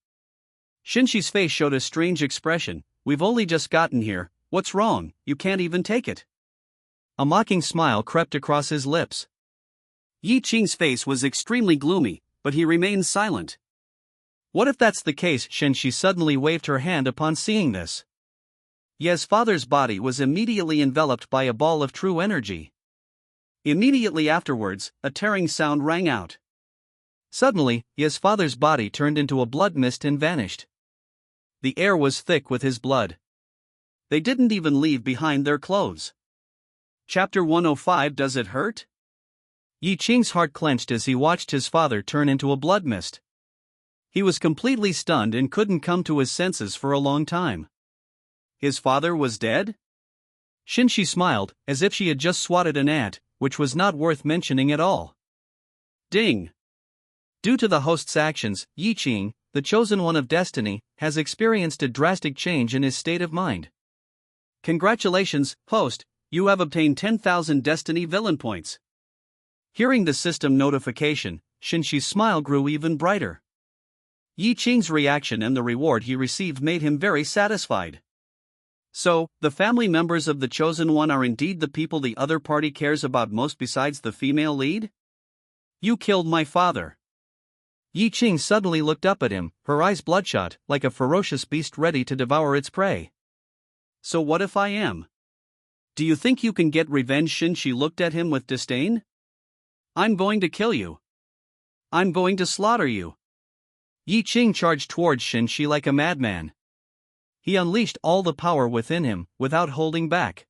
Shen Xi's face showed a strange expression. We've only just gotten here, what's wrong? You can't even take it. A mocking smile crept across his lips. Yi Qing's face was extremely gloomy, but he remained silent. What if that's the case? Shen Xi suddenly waved her hand upon seeing this. Ye's father's body was immediately enveloped by a ball of true energy. Immediately afterwards, a tearing sound rang out. Suddenly, Ye's father's body turned into a blood mist and vanished. The air was thick with his blood. They didn't even leave behind their clothes. Chapter 105. Does it hurt? Yi Qing's heart clenched as he watched his father turn into a blood mist. He was completely stunned and couldn't come to his senses for a long time. His father was dead? Shen Xi smiled, as if she had just swatted an ant, which was not worth mentioning at all. Ding! Due to the host's actions, Yi Qing, the chosen one of destiny, has experienced a drastic change in his state of mind. Congratulations, host, you have obtained 10,000 destiny villain points. Hearing the system notification, Shen Xi's smile grew even brighter. Yi Qing's reaction and the reward he received made him very satisfied. So, the family members of the chosen one are indeed the people the other party cares about most besides the female lead? You killed my father. Yi Qing suddenly looked up at him, her eyes bloodshot, like a ferocious beast ready to devour its prey. So what if I am? Do you think you can get revenge? Shen Xi looked at him with disdain. I'm going to kill you. I'm going to slaughter you. Yi Qing charged towards Shen Xi like a madman. He unleashed all the power within him, without holding back.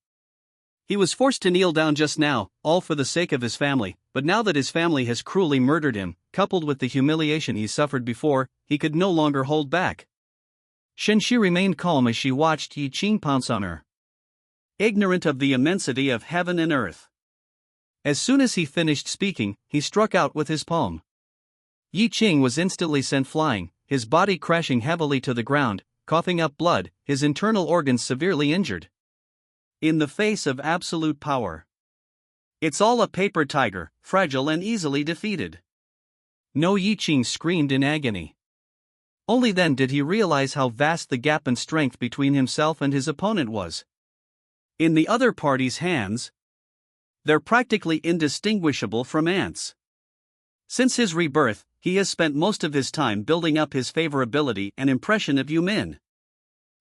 He was forced to kneel down just now, all for the sake of his family, but now that his family has cruelly murdered him, coupled with the humiliation he suffered before, he could no longer hold back. Shen Xi remained calm as she watched Yi Qing pounce on her. Ignorant of the immensity of heaven and earth. As soon as he finished speaking, he struck out with his palm. Yi Qing was instantly sent flying, his body crashing heavily to the ground, coughing up blood, his internal organs severely injured. in the face of absolute power. It's all a paper tiger, fragile and easily defeated. No, Yi Qing screamed in agony. Only then did he realize how vast the gap in strength between himself and his opponent was. In the other party's hands, they're practically indistinguishable from ants. Since his rebirth, he has spent most of his time building up his favorability and impression of Yumin.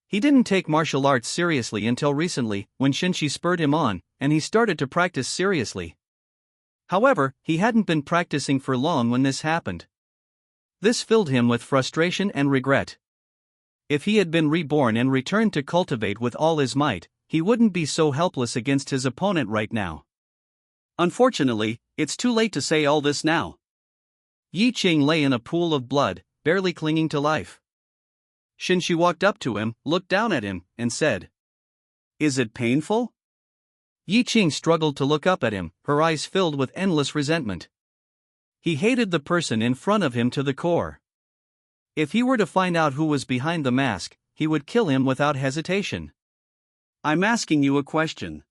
He didn't take martial arts seriously until recently, when Shen Xi spurred him on, and he started to practice seriously. However, he hadn't been practicing for long when this happened. This filled him with frustration and regret. If he had been reborn and returned to cultivate with all his might, he wouldn't be so helpless against his opponent right now. Unfortunately, it's too late to say all this now. Yi Qing lay in a pool of blood, barely clinging to life. Shen Xi walked up to him, looked down at him, and said, "Is it painful?" Yi Qing struggled to look up at him, her eyes filled with endless resentment. He hated the person in front of him to the core. If he were to find out who was behind the mask, he would kill him without hesitation. "I'm asking you a question."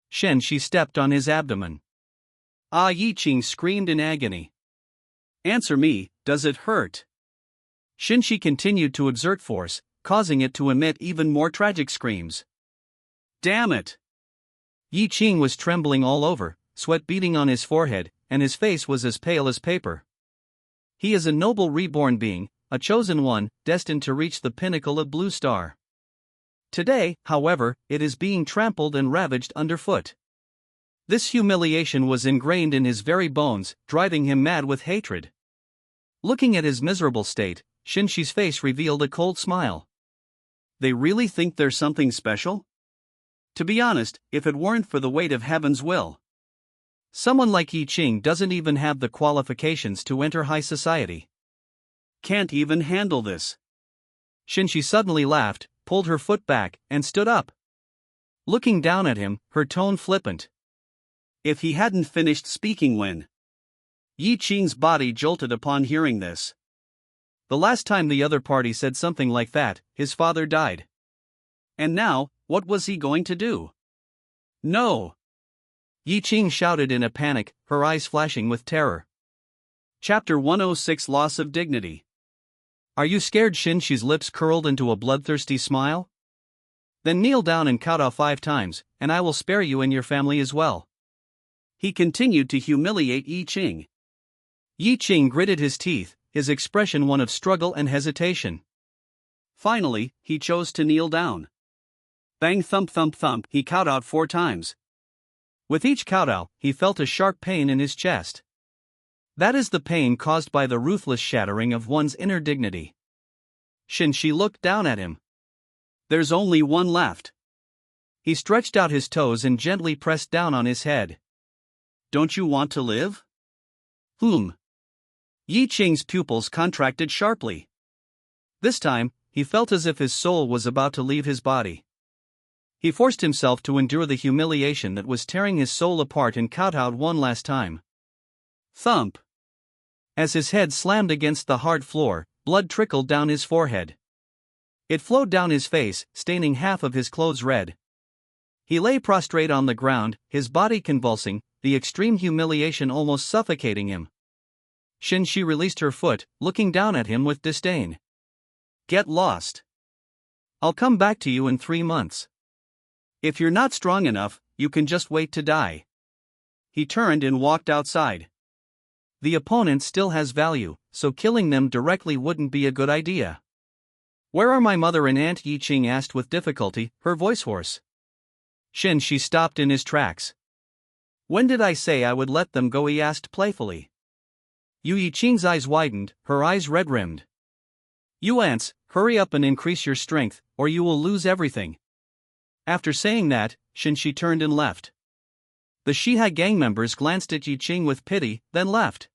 Shen Xi stepped on his abdomen. Ah! Yi Qing screamed in agony. "Answer me, does it hurt?" Shen Xi continued to exert force, causing it to emit even more tragic screams. "Damn it!" Yi Qing was trembling all over, sweat beading on his forehead, and his face was as pale as paper. He is a noble reborn being, a chosen one, destined to reach the pinnacle of Blue Star. Today, however, it is being trampled and ravaged underfoot. This humiliation was ingrained in his very bones, driving him mad with hatred. Looking at his miserable state, Shen Xi's face revealed a cold smile. They really think they're something special? To be honest, if it weren't for the weight of heaven's will. Someone like Yi Qing doesn't even have the qualifications to enter high society. Can't even handle this. Shen Xi suddenly laughed, pulled her foot back, and stood up. Looking down at him, her tone flippant. If he hadn't finished speaking when Yi Qing's body jolted upon hearing this. The last time the other party said something like that, his father died. And now, what was he going to do? No! Yi Qing shouted in a panic, her eyes flashing with terror. Chapter 106 Loss of Dignity. Are you scared? Shen Xi's lips curled into a bloodthirsty smile. Then kneel down and count off 5 times, and I will spare you and your family as well. He continued to humiliate Yi Qing. Yi Qing gritted his teeth, his expression one of struggle and hesitation. Finally, he chose to kneel down. Bang, thump, thump, thump, he count out 4 times. With each count-out, he felt a sharp pain in his chest. That is the pain caused by the ruthless shattering of one's inner dignity. Shen Xi looked down at him. There's only one left. He stretched out his toes and gently pressed down on his head. Don't you want to live? Yi Qing's pupils contracted sharply. This time, he felt as if his soul was about to leave his body. He forced himself to endure the humiliation that was tearing his soul apart and kowtowed one last time. Thump! As his head slammed against the hard floor, blood trickled down his forehead. It flowed down his face, staining half of his clothes red. He lay prostrate on the ground, his body convulsing, the extreme humiliation almost suffocating him. Shen Xi released her foot, looking down at him with disdain. Get lost. I'll come back to you in 3 months. If you're not strong enough, you can just wait to die. He turned and walked outside. The opponent still has value, so killing them directly wouldn't be a good idea. Where are my mother and aunt? Yi Qing asked with difficulty, her voice hoarse. Shen Xi stopped in his tracks. When did I say I would let them go? He asked playfully. Yi Qing's eyes widened, her eyes red-rimmed. You ants, hurry up and increase your strength, or you will lose everything. After saying that, Shen Xi turned and left. The Shihai gang members glanced at Yi Qing with pity, then left.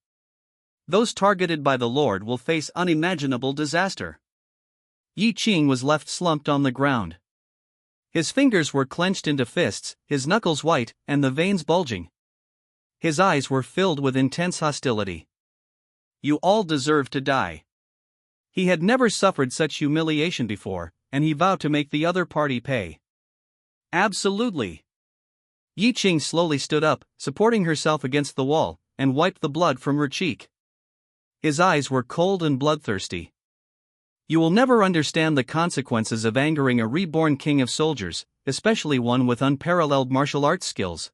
Those targeted by the Lord will face unimaginable disaster. Yi Qing was left slumped on the ground. His fingers were clenched into fists, his knuckles white, and the veins bulging. His eyes were filled with intense hostility. You all deserve to die. He had never suffered such humiliation before, and he vowed to make the other party pay. Absolutely. Yi Qing slowly stood up, supporting herself against the wall, and wiped the blood from her cheek. His eyes were cold and bloodthirsty. You will never understand the consequences of angering a reborn king of soldiers, especially one with unparalleled martial arts skills.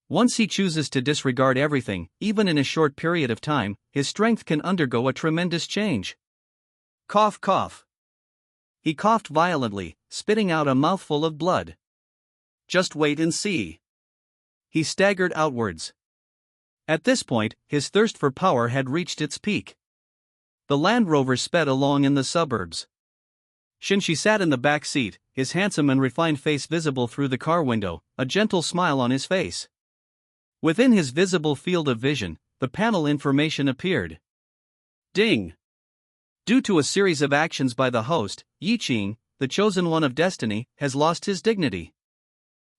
Once he chooses to disregard everything, even in a short period of time, his strength can undergo a tremendous change. Cough, cough. He coughed violently, spitting out a mouthful of blood. Just wait and see. He staggered outwards. At this point, his thirst for power had reached its peak. The Land Rover sped along in the suburbs. Shen Xi sat in the back seat, his handsome and refined face visible through the car window, a gentle smile on his face. Within his visible field of vision, the panel information appeared. Ding! Due to a series of actions by the host, Yi Qing, the chosen one of destiny, has lost his dignity.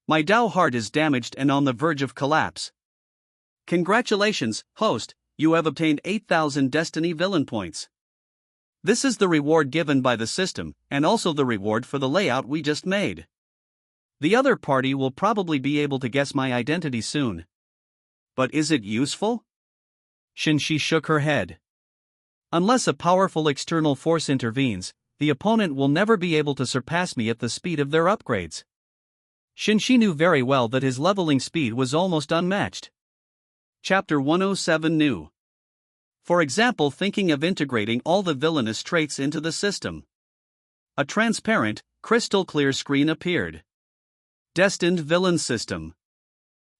My Dao heart is damaged and on the verge of collapse. Congratulations, host, you have obtained 8,000 destiny villain points. This is the reward given by the system, and also the reward for the layout we just made. The other party will probably be able to guess my identity soon. But is it useful? Shen Xi shook her head. Unless a powerful external force intervenes, the opponent will never be able to surpass me at the speed of their upgrades. Shen Xi knew very well that his leveling speed was almost unmatched. Chapter 107 New. For example, thinking of integrating all the villainous traits into the system. A transparent, crystal clear screen appeared. Destined Villain System.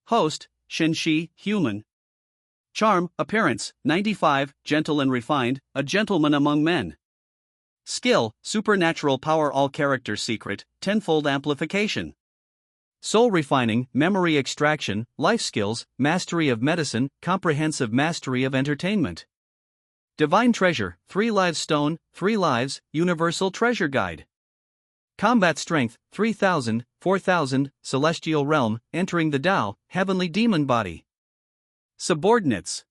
Host, Shen Xi, human. Charm, appearance, 95, gentle and refined, a gentleman among men. Skill, supernatural power, all character secret, tenfold amplification. Soul refining, memory extraction, life skills, mastery of medicine, comprehensive mastery of entertainment. Divine treasure, 3 lives stone, 3 lives, universal treasure guide. Combat strength, 3,000, 4,000, celestial realm, entering the Tao, heavenly demon body. Subordinates.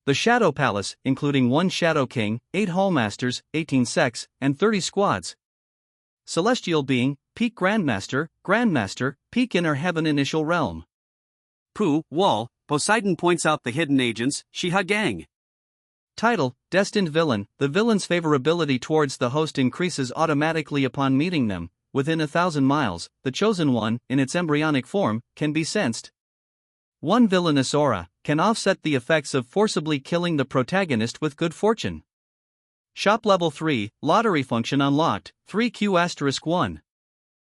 The Shadow Palace, including 1 Shadow King, 8 Hallmasters, 18 sects, and 30 squads. Celestial being, Peak Grandmaster, Peak Inner Heaven Initial Realm. Pu, Wall, Poseidon points out the hidden agents, Shiha Gang. Title, Destined Villain, the villain's favorability towards the host increases automatically upon meeting them. Within 1,000 miles, the chosen one, in its embryonic form, can be sensed. 1 villainous aura can offset the effects of forcibly killing the protagonist with good fortune. Shop Level 3, Lottery Function unlocked, 3Q*1.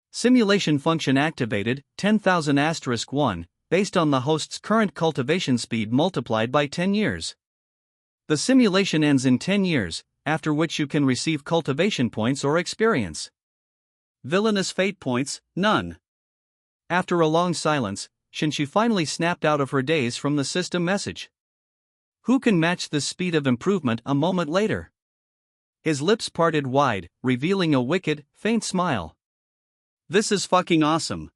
Simulation Function activated, 10,000*1, based on the host's current cultivation speed multiplied by 10 years. The simulation ends in 10 years, after which you can receive cultivation points or experience. Villainous fate points, none. After a long silence, Shen Xi finally snapped out of her daze from the system message. Who can match this speed of improvement a moment later? His lips parted wide, revealing a wicked, faint smile. This is fucking awesome.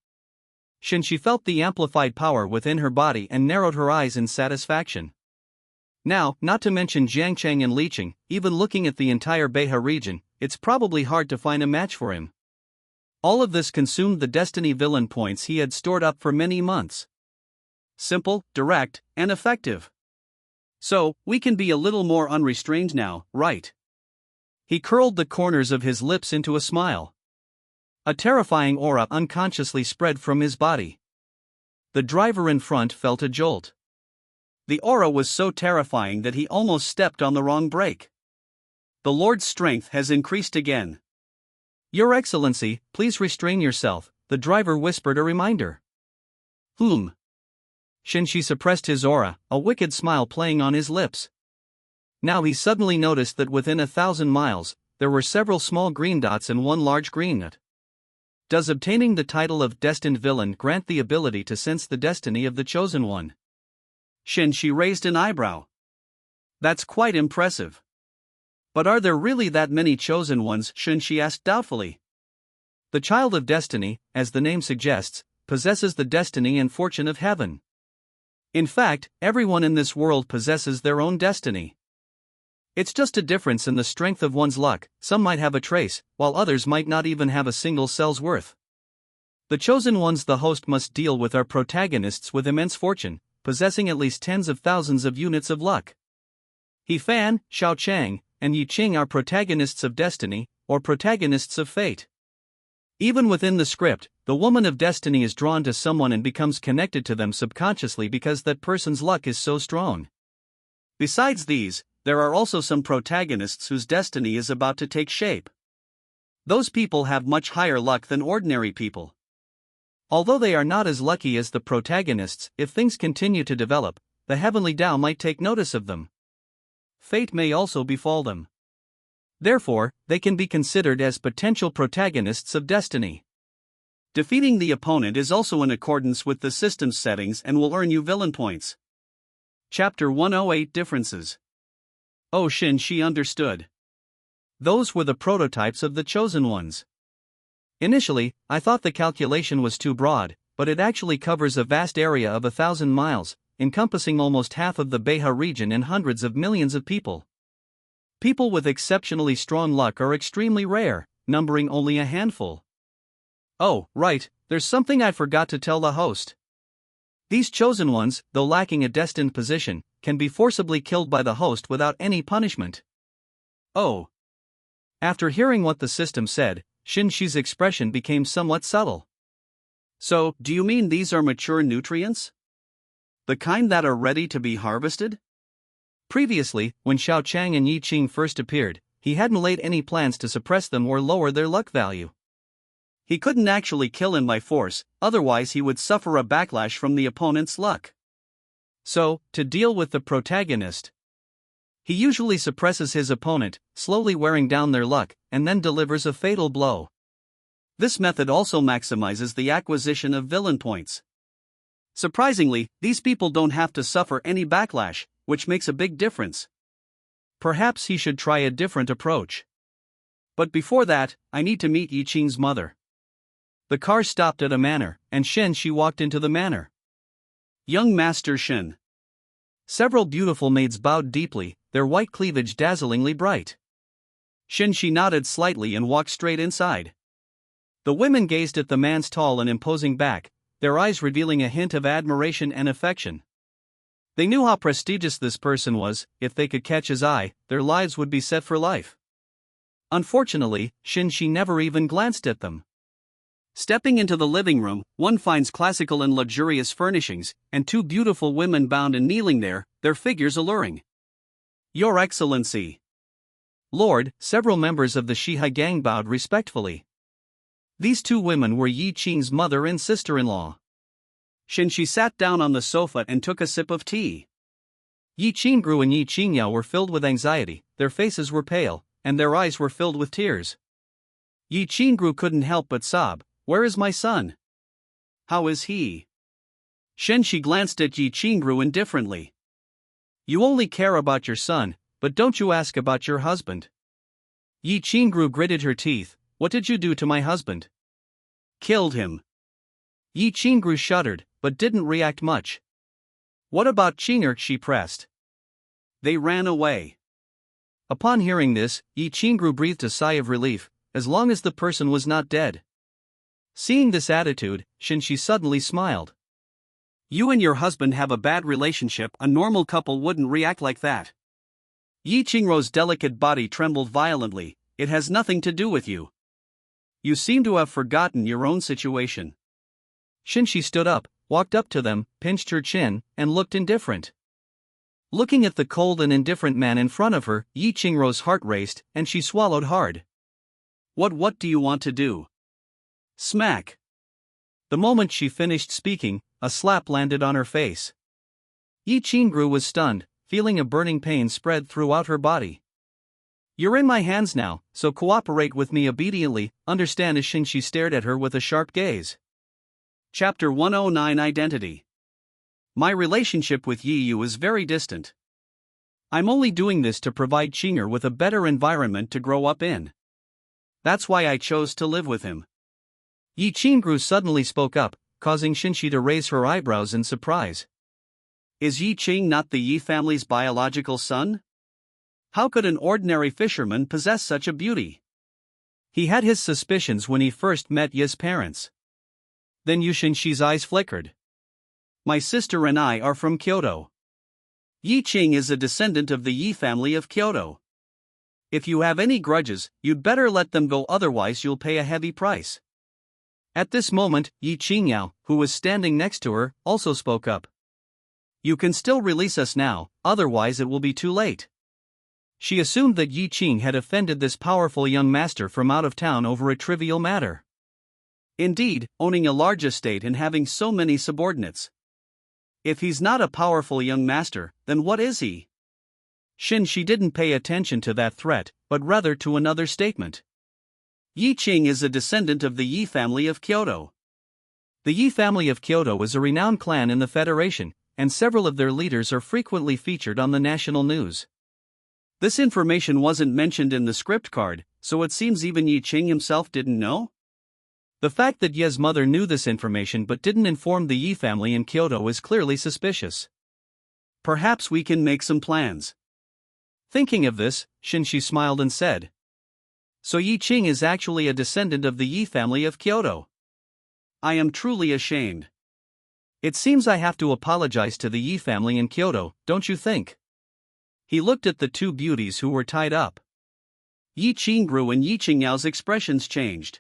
Shen Xi felt the amplified power within her body and narrowed her eyes in satisfaction. Now, not to mention Jiangcheng and Liqing, even looking at the entire Beha region, it's probably hard to find a match for him. All of this consumed the destiny villain points he had stored up for many months. Simple, direct, and effective. So, we can be a little more unrestrained now, right? He curled the corners of his lips into a smile. A terrifying aura unconsciously spread from his body. The driver in front felt a jolt. The aura was so terrifying that he almost stepped on the wrong brake. The Lord's strength has increased again. Your Excellency, please restrain yourself, the driver whispered a reminder. Shen Xi suppressed his aura, a wicked smile playing on his lips. Now he suddenly noticed that within 1,000 miles, there were several small green dots and 1 large green nut. Does obtaining the title of Destined Villain grant the ability to sense the destiny of the chosen one? Shen Xi raised an eyebrow. That's quite impressive. But are there really that many chosen ones? Shen Xi asked doubtfully. The child of destiny, as the name suggests, possesses the destiny and fortune of heaven. In fact, everyone in this world possesses their own destiny. It's just a difference in the strength of one's luck. Some might have a trace, while others might not even have a single cell's worth. The chosen ones the host must deal with are protagonists with immense fortune, possessing at least tens of thousands of units of luck. He Fan, Xiao Chang, and Yi Qing are protagonists of destiny, or protagonists of fate. Even within the script, the woman of destiny is drawn to someone and becomes connected to them subconsciously because that person's luck is so strong. Besides these, there are also some protagonists whose destiny is about to take shape. Those people have much higher luck than ordinary people. Although they are not as lucky as the protagonists, if things continue to develop, the heavenly Tao might take notice of them. Fate may also befall them. Therefore, they can be considered as potential protagonists of destiny. Defeating the opponent is also in accordance with the system's settings and will earn you villain points. Chapter 108 Differences. Oh, Shen Xi understood. Those were the prototypes of the chosen ones. Initially, I thought the calculation was too broad, but it actually covers a vast area of 1,000 miles, encompassing almost half of the Beha region and hundreds of millions of people. People with exceptionally strong luck are extremely rare, numbering only a handful. Oh, right, there's something I forgot to tell the host. These chosen ones, though lacking a destined position, can be forcibly killed by the host without any punishment. Oh. After hearing what the system said, Shen Xi's expression became somewhat subtle. So, do you mean these are mature nutrients? The kind that are ready to be harvested? Previously, when Xiao Chang and Yi Qing first appeared, he hadn't laid any plans to suppress them or lower their luck value. He couldn't actually kill him by force, otherwise he would suffer a backlash from the opponent's luck. So, to deal with the protagonist, he usually suppresses his opponent, slowly wearing down their luck, and then delivers a fatal blow. This method also maximizes the acquisition of villain points. Surprisingly, these people don't have to suffer any backlash, which makes a big difference. Perhaps he should try a different approach. But before that, I need to meet Yi Qing's mother. The car stopped at a manor, and Shen Xi walked into the manor. Young Master Shen. Several beautiful maids bowed deeply, their white cleavage dazzlingly bright. Shen Xi nodded slightly and walked straight inside. The women gazed at the man's tall and imposing back, their eyes revealing a hint of admiration and affection. They knew how prestigious this person was. If they could catch his eye, their lives would be set for life. Unfortunately, Shen Xi never even glanced at them. Stepping into the living room, one finds classical and luxurious furnishings, and two beautiful women bound and kneeling there, their figures alluring. Your Excellency. Lord, several members of the Shihai gang bowed respectfully. These two women were Yi Qing's mother and sister-in-law. Shen Xi sat down on the sofa and took a sip of tea. Yi Qingru and Yi Qingyao were filled with anxiety, their faces were pale, and their eyes were filled with tears. Yi Qingru couldn't help but sob, "Where is my son? How is he?" Shen Xi glanced at Yi Qingru indifferently. "You only care about your son, but don't you ask about your husband?" Yi Qingru gritted her teeth. "What did you do to my husband?" "Killed him." Yi Qingru shuddered, but didn't react much. "What about Qinger?" she pressed. "They ran away." Upon hearing this, Yi Qingru breathed a sigh of relief, as long as the person was not dead. Seeing this attitude, Shen Xi suddenly smiled. "You and your husband have a bad relationship. A normal couple wouldn't react like that." Yi Qingru's delicate body trembled violently. "It has nothing to do with you. You seem to have forgotten your own situation." Shen Xi stood up, walked up to them, pinched her chin, and looked indifferent. Looking at the cold and indifferent man in front of her, Yi Qingru's heart raced, and she swallowed hard. What do you want to do?" Smack. The moment she finished speaking, a slap landed on her face. Yi Qingru was stunned, feeling a burning pain spread throughout her body. "You're in my hands now, so cooperate with me obediently, understand?" As Shen Xi stared at her with a sharp gaze. Chapter 109 Identity. My relationship with Yi Yu is very distant. I'm only doing this to provide Qinger with a better environment to grow up in. That's why I chose to live with him. Yi Qingru suddenly spoke up, causing Shen Xi to raise her eyebrows in surprise. Is Yi Qing not the Yi family's biological son? How could an ordinary fisherman possess such a beauty? He had his suspicions when he first met Yi's parents. Then Shen Xi's eyes flickered. My sister and I are from Kyoto. Yi Qing is a descendant of the Yi family of Kyoto. If you have any grudges, you'd better let them go, otherwise you'll pay a heavy price. At this moment, Yi Qingyao, who was standing next to her, also spoke up. You can still release us now, otherwise it will be too late. She assumed that Yi Qing had offended this powerful young master from out of town over a trivial matter. Indeed, owning a large estate and having so many subordinates. If he's not a powerful young master, then what is he? Shen Xi didn't pay attention to that threat, but rather to another statement. Yi Qing is a descendant of the Yi family of Kyoto. The Yi family of Kyoto is a renowned clan in the Federation, and several of their leaders are frequently featured on the national news. This information wasn't mentioned in the script card, so it seems even Yi Qing himself didn't know? The fact that Ye's mother knew this information but didn't inform the Yi family in Kyoto is clearly suspicious. Perhaps we can make some plans. Thinking of this, Shen Xi smiled and said. So Yi Qing is actually a descendant of the Yi family of Kyoto. I am truly ashamed. It seems I have to apologize to the Yi family in Kyoto, don't you think? He looked at the two beauties who were tied up. Yi Qingru and Yi Qingyao's expressions changed.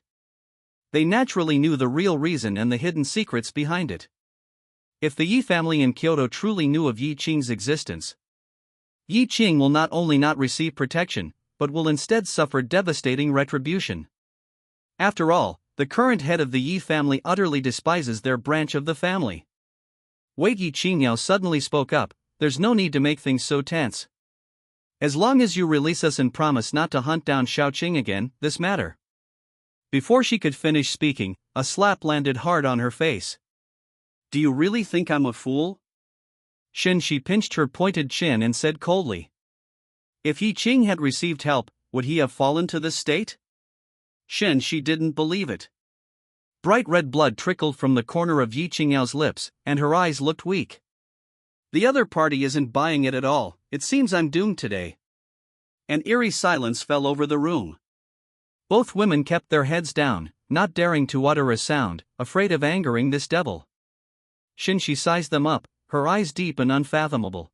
They naturally knew the real reason and the hidden secrets behind it. If the Yi family in Kyoto truly knew of Yi Qing's existence, Yi Qing will not only not receive protection, but will instead suffer devastating retribution. After all, the current head of the Yi family utterly despises their branch of the family. Wait, Yi Qingyao suddenly spoke up, there's no need to make things so tense. As long as you release us and promise not to hunt down Xiaoqing again, this matter. Before she could finish speaking, a slap landed hard on her face. Do you really think I'm a fool? Shen Xi pinched her pointed chin and said coldly. If Yi Qing had received help, would he have fallen to this state? Shen Xi didn't believe it. Bright red blood trickled from the corner of Yi Qingyao's lips, and her eyes looked weak. The other party isn't buying it at all, it seems I'm doomed today. An eerie silence fell over the room. Both women kept their heads down, not daring to utter a sound, afraid of angering this devil. Shen Xi sized them up, her eyes deep and unfathomable.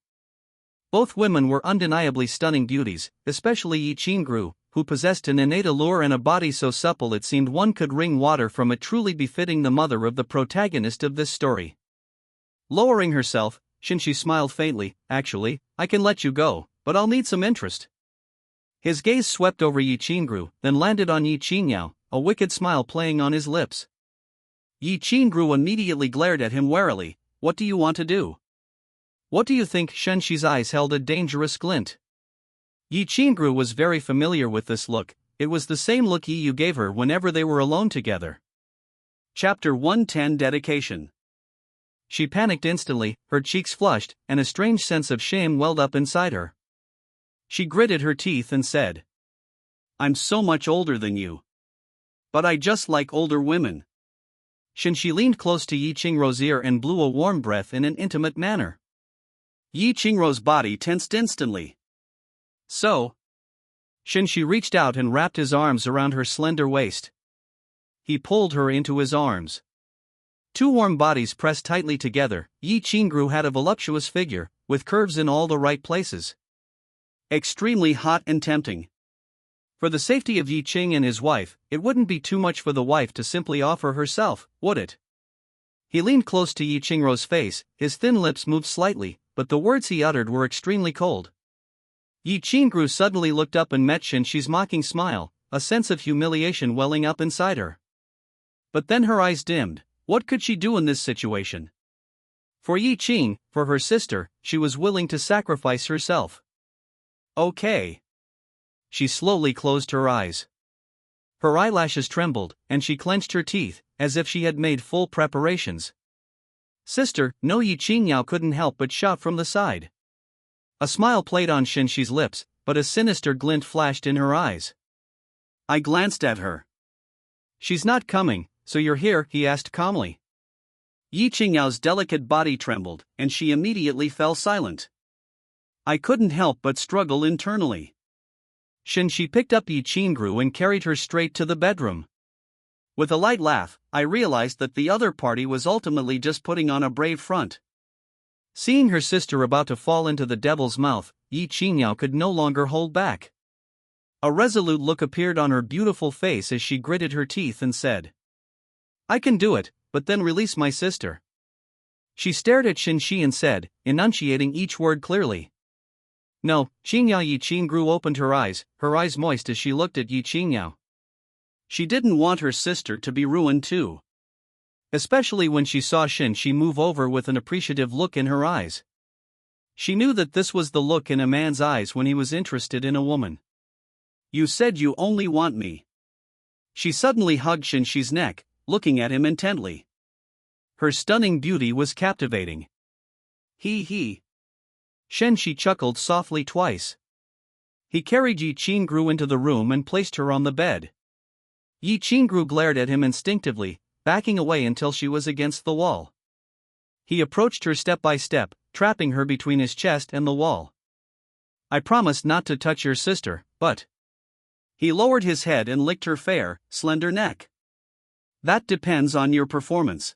Both women were undeniably stunning beauties, especially Yi Qingru, who possessed an innate allure and a body so supple it seemed one could wring water from it, truly befitting the mother of the protagonist of this story. Lowering herself, Shen Xi smiled faintly. Actually, I can let you go, but I'll need some interest. His gaze swept over Yi Qingru, then landed on Yi Qingyao, a wicked smile playing on his lips. Yi Qingru immediately glared at him warily. What do you want to do? What do you think? Shen Xi's eyes held a dangerous glint. Yi Qingru was very familiar with this look, it was the same look Yi Yu gave her whenever they were alone together. Chapter 110 Dedication. She panicked instantly, her cheeks flushed, and a strange sense of shame welled up inside her. She gritted her teeth and said, I'm so much older than you. But I just like older women. Shen Xi leaned close to Yi Qingru's ear and blew a warm breath in an intimate manner. Yi Qingru's body tensed instantly. So? Shen Xi reached out and wrapped his arms around her slender waist. He pulled her into his arms. Two warm bodies pressed tightly together. Yi Qingru had a voluptuous figure, with curves in all the right places. Extremely hot and tempting. For the safety of Yi Qing and his wife, it wouldn't be too much for the wife to simply offer herself, would it? He leaned close to Yi Qingru's face, his thin lips moved slightly, but the words he uttered were extremely cold. Yi Qingru suddenly looked up and met Shen Xi's mocking smile, a sense of humiliation welling up inside her. But then her eyes dimmed. What could she do in this situation? For Yi Qing, for her sister, she was willing to sacrifice herself. Okay. She slowly closed her eyes. Her eyelashes trembled, and she clenched her teeth, as if she had made full preparations. Sister, no. Yi Qingyao couldn't help but shout from the side. A smile played on Shen Xi's lips, but a sinister glint flashed in her eyes. I glanced at her. She's not coming, so you're here? He asked calmly. Yi Qingyao's delicate body trembled, and she immediately fell silent. I couldn't help but struggle internally. Shen Xi picked up Yi Qingru and carried her straight to the bedroom. With a light laugh, I realized that the other party was ultimately just putting on a brave front. Seeing her sister about to fall into the devil's mouth, Yi Qingniao could no longer hold back. A resolute look appeared on her beautiful face as she gritted her teeth and said, "I can do it, but then release my sister." She stared at Shen Xi and said, enunciating each word clearly, "No." Qingniao Yi Qingru opened her eyes moist as she looked at Yi Qingniao. She didn't want her sister to be ruined too. Especially when she saw Shen Xi move over with an appreciative look in her eyes. She knew that this was the look in a man's eyes when he was interested in a woman. "You said you only want me." She suddenly hugged Shen Xi's neck, looking at him intently. Her stunning beauty was captivating. He. Shen Xi chuckled softly twice. He carried Yi Qingru into the room and placed her on the bed. Yi Qingru glared at him instinctively, backing away until she was against the wall. He approached her step by step, trapping her between his chest and the wall. "I promised not to touch your sister, but..." He lowered his head and licked her fair, slender neck. "That depends on your performance."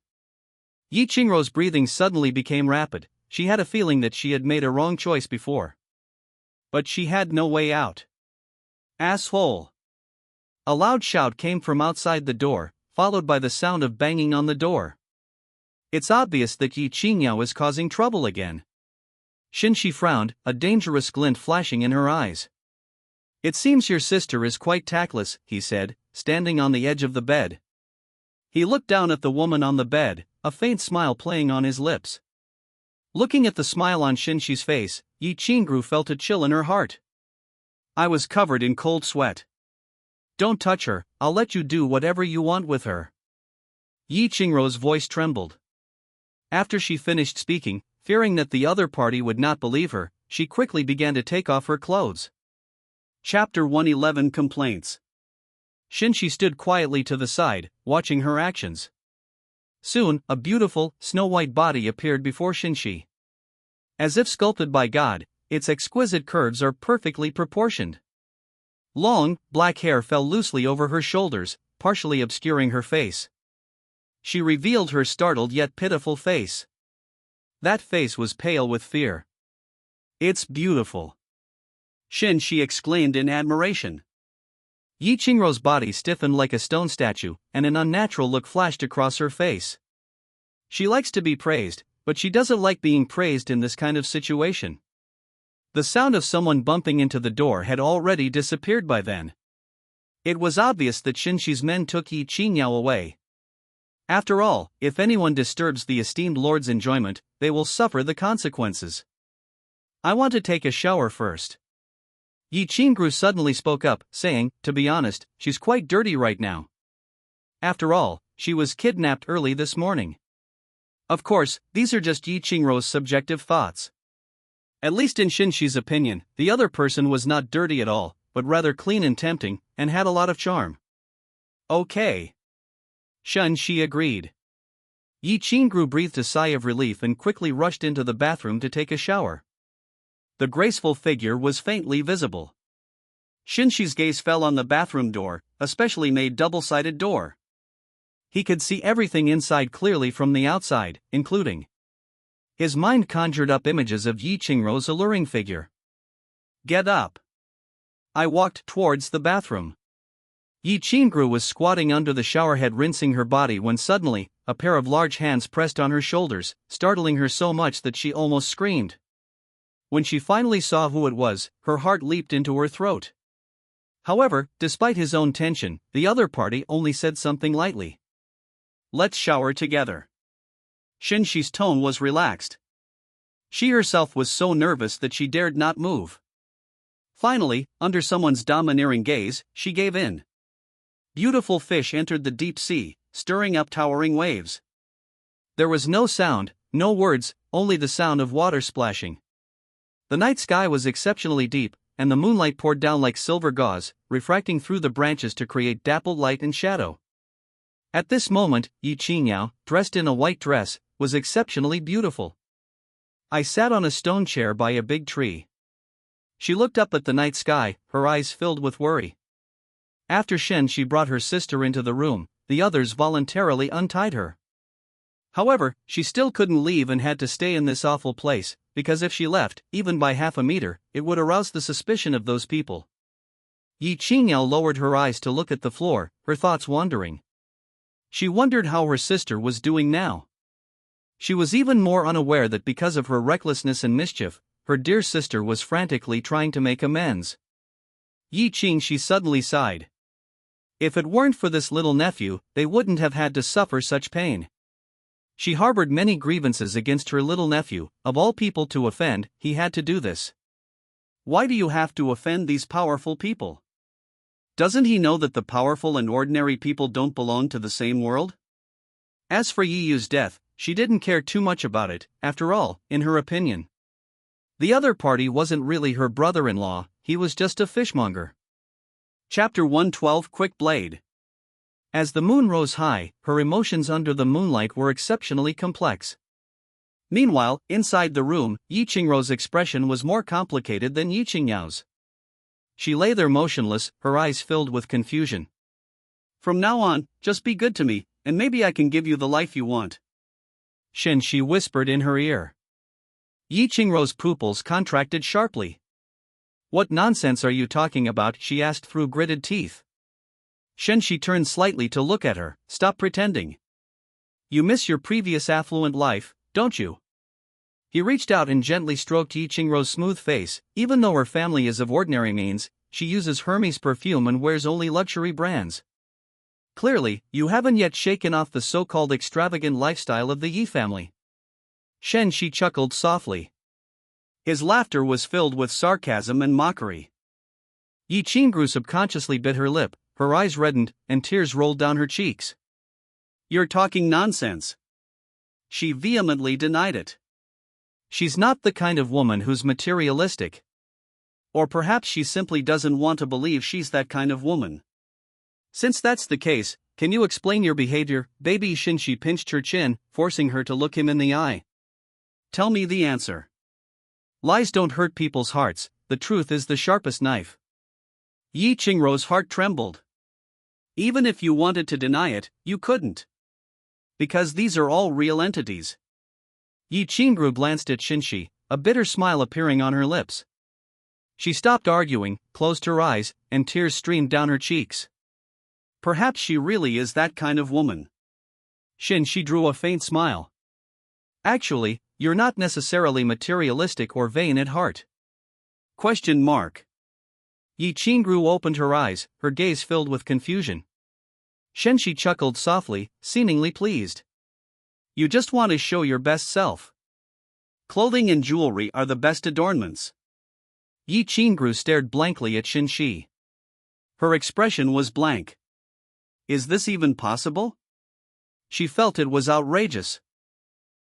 Yi Qingruo's breathing suddenly became rapid. She had a feeling that she had made a wrong choice before. But she had no way out. "Asshole!" A loud shout came from outside the door, followed by the sound of banging on the door. It's obvious that Yi Qingniao is causing trouble again. Shen Xi frowned, a dangerous glint flashing in her eyes. "It seems your sister is quite tactless," he said, standing on the edge of the bed. He looked down at the woman on the bed, a faint smile playing on his lips. Looking at the smile on Shen Xi's face, Yi Qingru felt a chill in her heart. I was covered in cold sweat. "Don't touch her, I'll let you do whatever you want with her." Yi Qingruo's voice trembled. After she finished speaking, fearing that the other party would not believe her, she quickly began to take off her clothes. Chapter 111 Complaints. Shen Xi stood quietly to the side, watching her actions. Soon, a beautiful, snow-white body appeared before Shen Xi. As if sculpted by God, its exquisite curves are perfectly proportioned. Long, black hair fell loosely over her shoulders, partially obscuring her face. She revealed her startled yet pitiful face. That face was pale with fear. "It's beautiful," Shen Xi exclaimed in admiration. Yi Qingruo's body stiffened like a stone statue, and an unnatural look flashed across her face. She likes to be praised, but she doesn't like being praised in this kind of situation. The sound of someone bumping into the door had already disappeared by then. It was obvious that Shen Xi's men took Yi Qingniao away. After all, if anyone disturbs the esteemed lord's enjoyment, they will suffer the consequences. "I want to take a shower first." Yi Qingru suddenly spoke up, saying, "To be honest, she's quite dirty right now. After all, she was kidnapped early this morning." Of course, these are just Yi Qingruo's subjective thoughts. At least in Shen Xi's opinion, the other person was not dirty at all, but rather clean and tempting, and had a lot of charm. "Okay." Shen Xi agreed. Yi Qingru breathed a sigh of relief and quickly rushed into the bathroom to take a shower. The graceful figure was faintly visible. Shen Xi's gaze fell on the bathroom door, a specially made double-sided door. He could see everything inside clearly from the outside, including. His mind conjured up images of Yi Qingruo's alluring figure. "Get up." I walked towards the bathroom. Yi Qingru was squatting under the showerhead rinsing her body when suddenly, a pair of large hands pressed on her shoulders, startling her so much that she almost screamed. When she finally saw who it was, her heart leaped into her throat. However, despite his own tension, the other party only said something lightly. "Let's shower together." Shen Xi's tone was relaxed. She herself was so nervous that she dared not move. Finally, under someone's domineering gaze, she gave in. Beautiful fish entered the deep sea, stirring up towering waves. There was no sound, no words, only the sound of water splashing. The night sky was exceptionally deep, and the moonlight poured down like silver gauze, refracting through the branches to create dappled light and shadow. At this moment, Yi Qingniao, dressed in a white dress, was exceptionally beautiful. I sat on a stone chair by a big tree. She looked up at the night sky, her eyes filled with worry. After Shen Xi brought her sister into the room, the others voluntarily untied her. However, she still couldn't leave and had to stay in this awful place, because if she left, even by half a meter, it would arouse the suspicion of those people. Yi Qingyao lowered her eyes to look at the floor, her thoughts wandering. She wondered how her sister was doing now. She was even more unaware that because of her recklessness and mischief, her dear sister was frantically trying to make amends. Yi Qing, she suddenly sighed. If it weren't for this little nephew, they wouldn't have had to suffer such pain. She harbored many grievances against her little nephew, of all people to offend, he had to do this. Why do you have to offend these powerful people? Doesn't he know that the powerful and ordinary people don't belong to the same world? As for Yi Yu's death, she didn't care too much about it, after all, in her opinion. The other party wasn't really her brother-in-law, he was just a fishmonger. Chapter 112, Quick Blade. As the moon rose high, her emotions under the moonlight were exceptionally complex. Meanwhile, inside the room, Yi Qingrou's expression was more complicated than Yi Qingyao's. She lay there motionless, her eyes filled with confusion. From now on, just be good to me, and maybe I can give you the life you want. Shen Xi whispered in her ear. Yi Qingrou's pupils contracted sharply. What nonsense are you talking about? She asked through gritted teeth. Shen Xi turned slightly to look at her. Stop pretending. You miss your previous affluent life, don't you? He reached out and gently stroked Yi Qingrou's smooth face. Even though her family is of ordinary means, she uses Hermes perfume and wears only luxury brands. Clearly, you haven't yet shaken off the so-called extravagant lifestyle of the Yi family. Shen Xi chuckled softly. His laughter was filled with sarcasm and mockery. Yi Qingrou subconsciously bit her lip, her eyes reddened, and tears rolled down her cheeks. You're talking nonsense. She vehemently denied it. She's not the kind of woman who's materialistic. Or perhaps she simply doesn't want to believe she's that kind of woman. Since that's the case, can you explain your behavior? Baby Shen Xi pinched her chin, forcing her to look him in the eye. Tell me the answer. Lies don't hurt people's hearts, the truth is the sharpest knife. Yi Qingrou's heart trembled. Even if you wanted to deny it, you couldn't. Because these are all real entities. Yi Qingrou glanced at Shen Xi, a bitter smile appearing on her lips. She stopped arguing, closed her eyes, and tears streamed down her cheeks. Perhaps she really is that kind of woman. Shen Xi drew a faint smile. Actually, you're not necessarily materialistic or vain at heart. Question mark. Yi Qingrou opened her eyes, her gaze filled with confusion. Shen Xi chuckled softly, seemingly pleased. You just want to show your best self. Clothing and jewelry are the best adornments. Yi Qingrou stared blankly at Shen Xi. Her expression was blank. Is this even possible? She felt it was outrageous.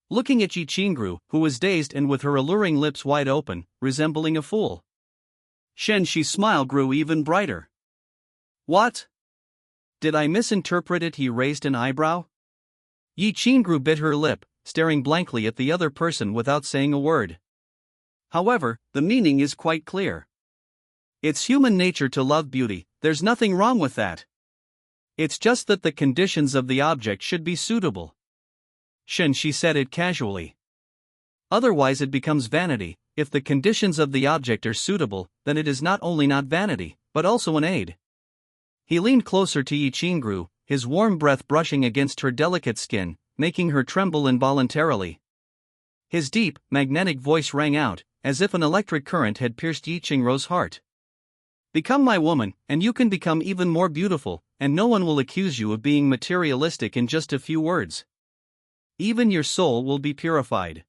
Looking at Yi Qingrou, who was dazed and with her alluring lips wide open, resembling a fool. Shen Xi's smile grew even brighter. What? Did I misinterpret it? He raised an eyebrow. Yi Qingrou bit her lip, staring blankly at the other person without saying a word. However, the meaning is quite clear. It's human nature to love beauty, there's nothing wrong with that. It's just that the conditions of the object should be suitable. Shen Xi said it casually. Otherwise it becomes vanity. If the conditions of the object are suitable, then it is not only not vanity, but also an aid. He leaned closer to Yi Qingrou, his warm breath brushing against her delicate skin, making her tremble involuntarily. His deep, magnetic voice rang out, as if an electric current had pierced Yi Qingrou's heart. Become my woman, and you can become even more beautiful, and no one will accuse you of being materialistic in just a few words. Even your soul will be purified.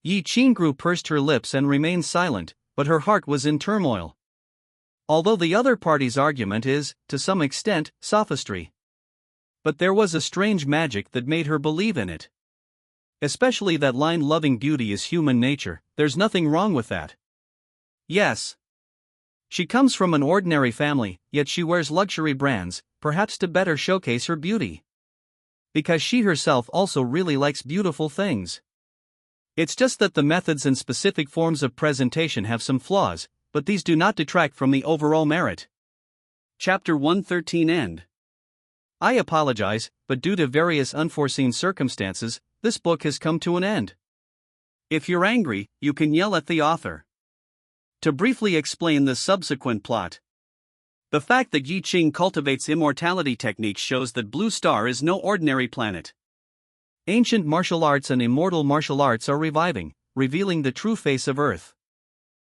Yi Qingrou pursed her lips and remained silent, but her heart was in turmoil. Although the other party's argument is, to some extent, sophistry. But there was a strange magic that made her believe in it. Especially that line, loving beauty is human nature, there's nothing wrong with that. Yes. She comes from an ordinary family, yet she wears luxury brands, perhaps to better showcase her beauty. Because she herself also really likes beautiful things. It's just that the methods and specific forms of presentation have some flaws, but these do not detract from the overall merit. Chapter 113 End. I apologize, but due to various unforeseen circumstances, this book has come to an end. If you're angry, you can yell at the author. To briefly explain the subsequent plot. The fact that Yi Ching cultivates immortality techniques shows that Blue Star is no ordinary planet. Ancient martial arts and immortal martial arts are reviving, revealing the true face of Earth.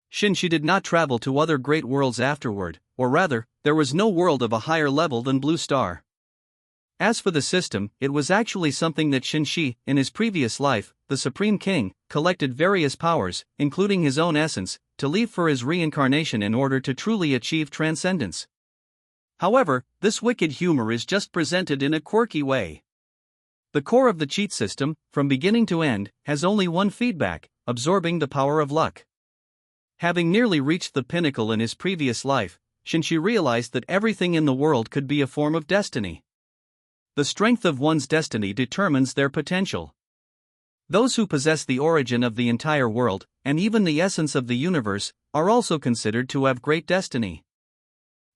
Shen Xi did not travel to other great worlds afterward, or rather, there was no world of a higher level than Blue Star. As for the system, it was actually something that Shen Xi, in his previous life, the Supreme King, collected various powers, including his own essence, to leave for his reincarnation in order to truly achieve transcendence. However, this wicked humor is just presented in a quirky way. The core of the cheat system, from beginning to end, has only one feedback: absorbing the power of luck. Having nearly reached the pinnacle in his previous life, Shen Xi realized that everything in the world could be a form of destiny. The strength of one's destiny determines their potential. Those who possess the origin of the entire world, and even the essence of the universe, are also considered to have great destiny.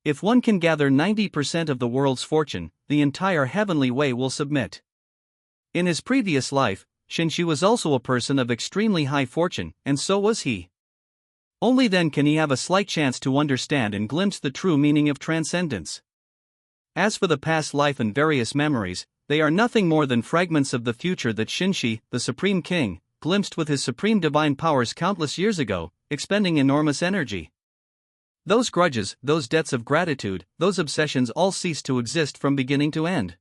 If one can gather 90% of the world's fortune, the entire heavenly way will submit. In his previous life, Shen Xi was also a person of extremely high fortune, and so was he. Only then can he have a slight chance to understand and glimpse the true meaning of transcendence. As for the past life and various memories, they are nothing more than fragments of the future that Shen Xi, the Supreme King, glimpsed with his supreme divine powers countless years ago, expending enormous energy. Those grudges, those debts of gratitude, those obsessions all cease to exist from beginning to end.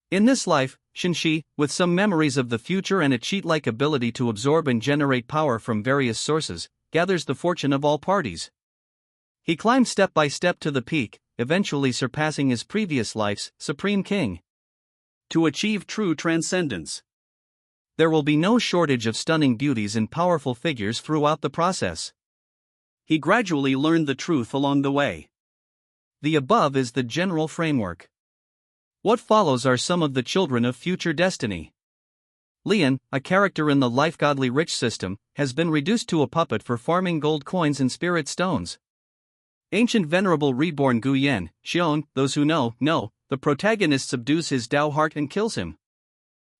In this life, Shen Xi, with some memories of the future and a cheat-like ability to absorb and generate power from various sources, gathers the fortune of all parties. He climbs step by step to the peak, eventually surpassing his previous life's Supreme King. To achieve true transcendence, there will be no shortage of stunning beauties and powerful figures throughout the process. He gradually learned the truth along the way. The above is the general framework. What follows are some of the children of future destiny. Lian, a character in the life godly rich system, has been reduced to a puppet for farming gold coins and spirit stones. Ancient venerable reborn Gu Yan, Xion, those who know, the protagonist subdues his Dao heart and kills him.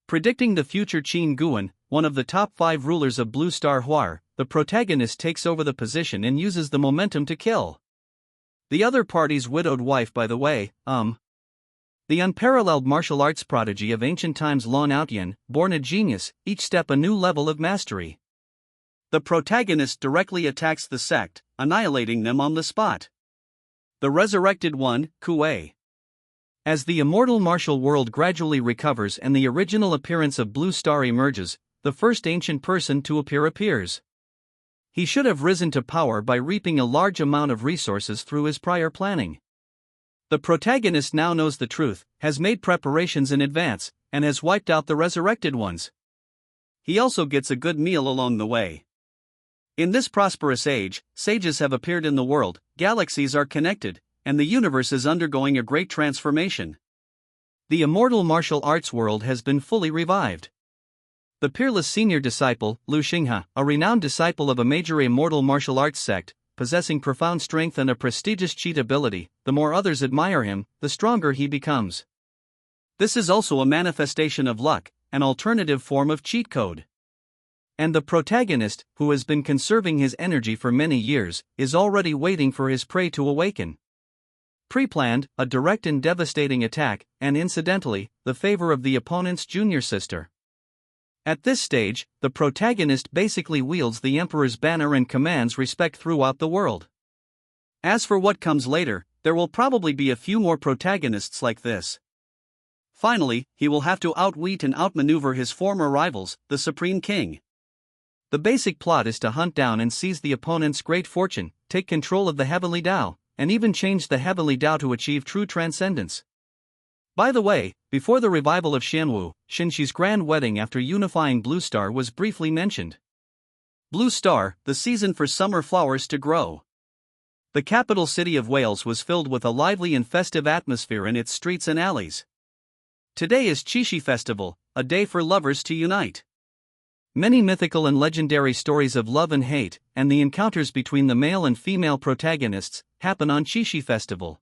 Predicting the future Qin Guan, one of the top 5 rulers of Blue Star Huar, the protagonist takes over the position and uses the momentum to kill the other party's widowed wife. By the way, the unparalleled martial arts prodigy of ancient times Lon Outyan, born a genius, each step a new level of mastery. The protagonist directly attacks the sect, annihilating them on the spot. The resurrected one, Kuei. As the immortal martial world gradually recovers and the original appearance of Blue Star emerges, the first ancient person to appear appears. He should have risen to power by reaping a large amount of resources through his prior planning. The protagonist now knows the truth, has made preparations in advance, and has wiped out the resurrected ones. He also gets a good meal along the way. In this prosperous age, sages have appeared in the world, galaxies are connected, and the universe is undergoing a great transformation. The immortal martial arts world has been fully revived. The peerless senior disciple, Lu Xinghe, a renowned disciple of a major immortal martial arts sect, possessing profound strength and a prestigious cheat ability, the more others admire him, the stronger he becomes. This is also a manifestation of luck, an alternative form of cheat code. And the protagonist, who has been conserving his energy for many years, is already waiting for his prey to awaken. Pre-planned, a direct and devastating attack, and incidentally, the favor of the opponent's junior sister. At this stage, the protagonist basically wields the Emperor's banner and commands respect throughout the world. As for what comes later, there will probably be a few more protagonists like this. Finally, he will have to outwit and outmaneuver his former rivals, the Supreme King. The basic plot is to hunt down and seize the opponent's great fortune, take control of the heavenly Tao, and even change the heavenly Tao to achieve true transcendence. By the way, before the revival of Xianwu, Shen Xi's grand wedding after unifying Blue Star was briefly mentioned. Blue Star, the season for summer flowers to grow. The capital city of Wales was filled with a lively and festive atmosphere in its streets and alleys. Today is Qixi Festival, a day for lovers to unite. Many mythical and legendary stories of love and hate, and the encounters between the male and female protagonists, happen on Qixi Festival.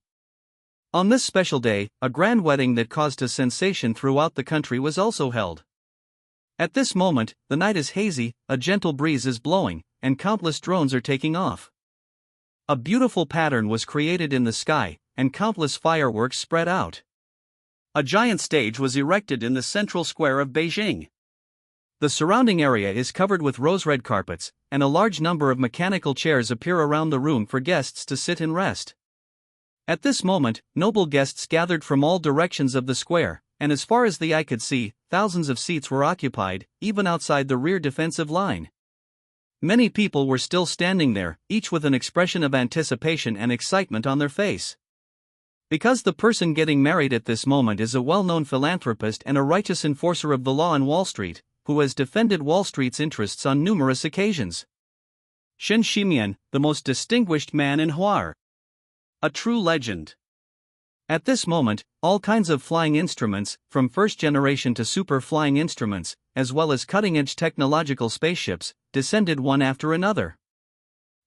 On this special day, a grand wedding that caused a sensation throughout the country was also held. At this moment, the night is hazy, a gentle breeze is blowing, and countless drones are taking off. A beautiful pattern was created in the sky, and countless fireworks spread out. A giant stage was erected in the central square of Beijing. The surrounding area is covered with rose-red carpets, and a large number of mechanical chairs appear around the room for guests to sit and rest. At this moment, noble guests gathered from all directions of the square, and as far as the eye could see, thousands of seats were occupied, even outside the rear defensive line. Many people were still standing there, each with an expression of anticipation and excitement on their face. Because the person getting married at this moment is a well-known philanthropist and a righteous enforcer of the law on Wall Street, who has defended Wall Street's interests on numerous occasions. Shen Xi, the most distinguished man in Hwar. A true legend. At this moment, all kinds of flying instruments, from first generation to super flying instruments, as well as cutting-edge technological spaceships, descended one after another.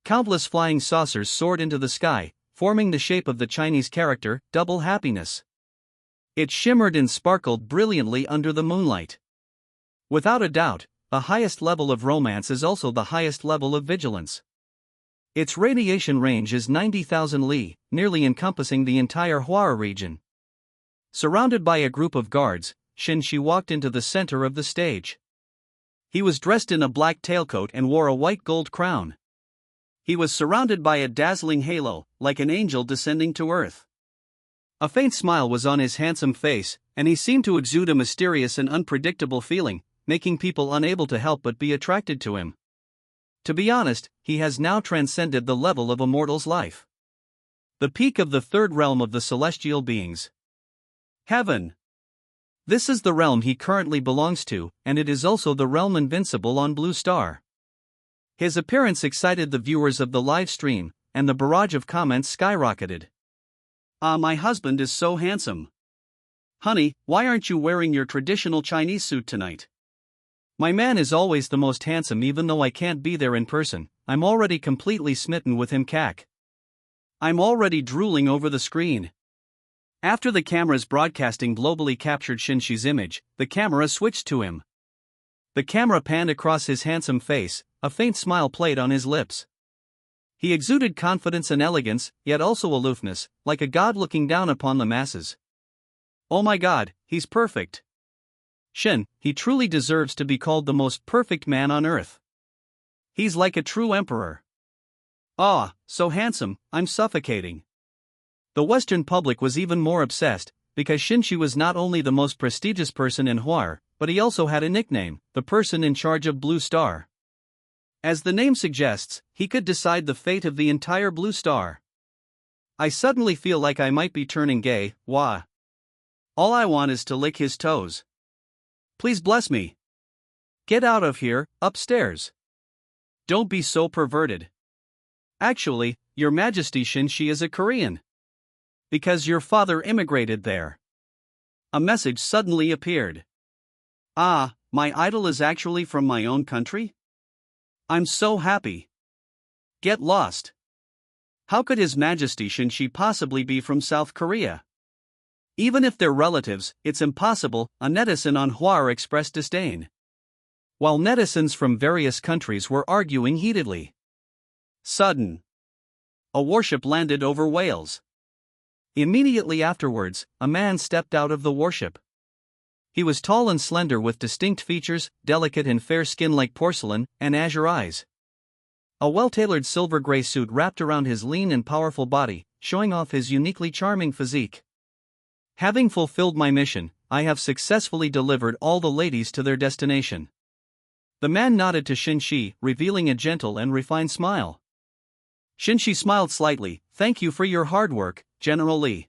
Countless flying saucers soared into the sky, forming the shape of the Chinese character, double happiness. It shimmered and sparkled brilliantly under the moonlight. Without a doubt, the highest level of romance is also the highest level of vigilance. Its radiation range is 90,000 li, nearly encompassing the entire Hwar region. Surrounded by a group of guards, Shen Xi walked into the center of the stage. He was dressed in a black tailcoat and wore a white gold crown. He was surrounded by a dazzling halo, like an angel descending to earth. A faint smile was on his handsome face, and he seemed to exude a mysterious and unpredictable feeling, making people unable to help but be attracted to him. To be honest, he has now transcended the level of a mortal's life. The peak of the third realm of the celestial beings. Heaven. This is the realm he currently belongs to, and it is also the realm invincible on Blue Star. His appearance excited the viewers of the live stream, and the barrage of comments skyrocketed. "Ah, my husband is so handsome. Honey, why aren't you wearing your traditional Chinese suit tonight? My man is always the most handsome even though I can't be there in person, I'm already completely smitten with him cac. I'm already drooling over the screen." After the cameras broadcasting globally captured Shen Xi's image, the camera switched to him. The camera panned across his handsome face, a faint smile played on his lips. He exuded confidence and elegance, yet also aloofness, like a god looking down upon the masses. Oh my god, he's perfect. Shen, he truly deserves to be called the most perfect man on earth. He's like a true emperor. Ah, so handsome, I'm suffocating. The Western public was even more obsessed, because Shen Xi was not only the most prestigious person in Hwar, but he also had a nickname, the person in charge of Blue Star. As the name suggests, he could decide the fate of the entire Blue Star. I suddenly feel like I might be turning gay, wah. All I want is to lick his toes. Please bless me. Get out of here, upstairs. Don't be so perverted. Actually, Your Majesty, Shen Xi is a Korean. Because your father immigrated there. A message suddenly appeared. Ah, my idol is actually from my own country? I'm so happy. Get lost. How could His Majesty Shen Xi possibly be from South Korea? Even if they're relatives, it's impossible, a netizen on Hwar expressed disdain. While netizens from various countries were arguing heatedly. Sudden. A warship landed over Wales. Immediately afterwards, a man stepped out of the warship. He was tall and slender with distinct features, delicate and fair skin like porcelain, and azure eyes. A well-tailored silver-gray suit wrapped around his lean and powerful body, showing off his uniquely charming physique. Having fulfilled my mission, I have successfully delivered all the ladies to their destination. The man nodded to Shen Xi, revealing a gentle and refined smile. Shen Xi smiled slightly. Thank you for your hard work, General Li.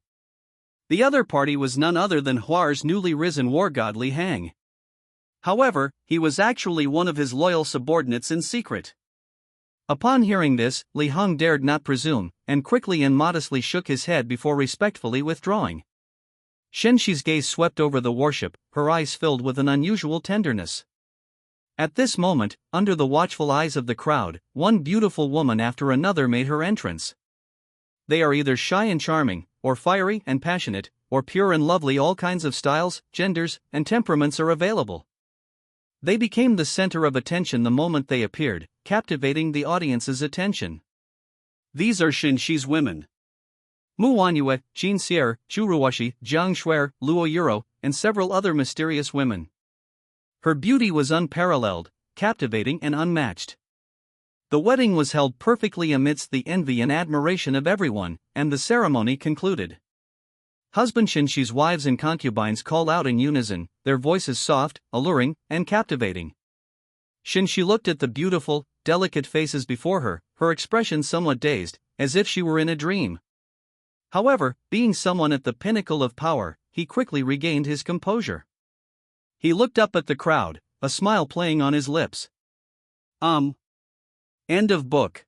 The other party was none other than Hwar's newly risen war god Li Hang. However, he was actually one of his loyal subordinates in secret. Upon hearing this, Li Hang dared not presume, and quickly and modestly shook his head before respectfully withdrawing. Shen Xi's gaze swept over the warship, her eyes filled with an unusual tenderness. At this moment, under the watchful eyes of the crowd, one beautiful woman after another made her entrance. They are either shy and charming, or fiery and passionate, or pure and lovely. All kinds of styles, genders, and temperaments are available. They became the center of attention the moment they appeared, captivating the audience's attention. These are Shen Xi's women: Mu Wanyue, Jin Xier, Zhu Ruoxi, Jiang Shuer, Luo Yuro, and several other mysterious women. Her beauty was unparalleled, captivating and unmatched. The wedding was held perfectly amidst the envy and admiration of everyone, and the ceremony concluded. Husband Shen Xi's wives and concubines called out in unison, their voices soft, alluring, and captivating. Shen Xi looked at the beautiful, delicate faces before her, her expression somewhat dazed, as if she were in a dream. However, being someone at the pinnacle of power, he quickly regained his composure. He looked up at the crowd, a smile playing on his lips. End of book.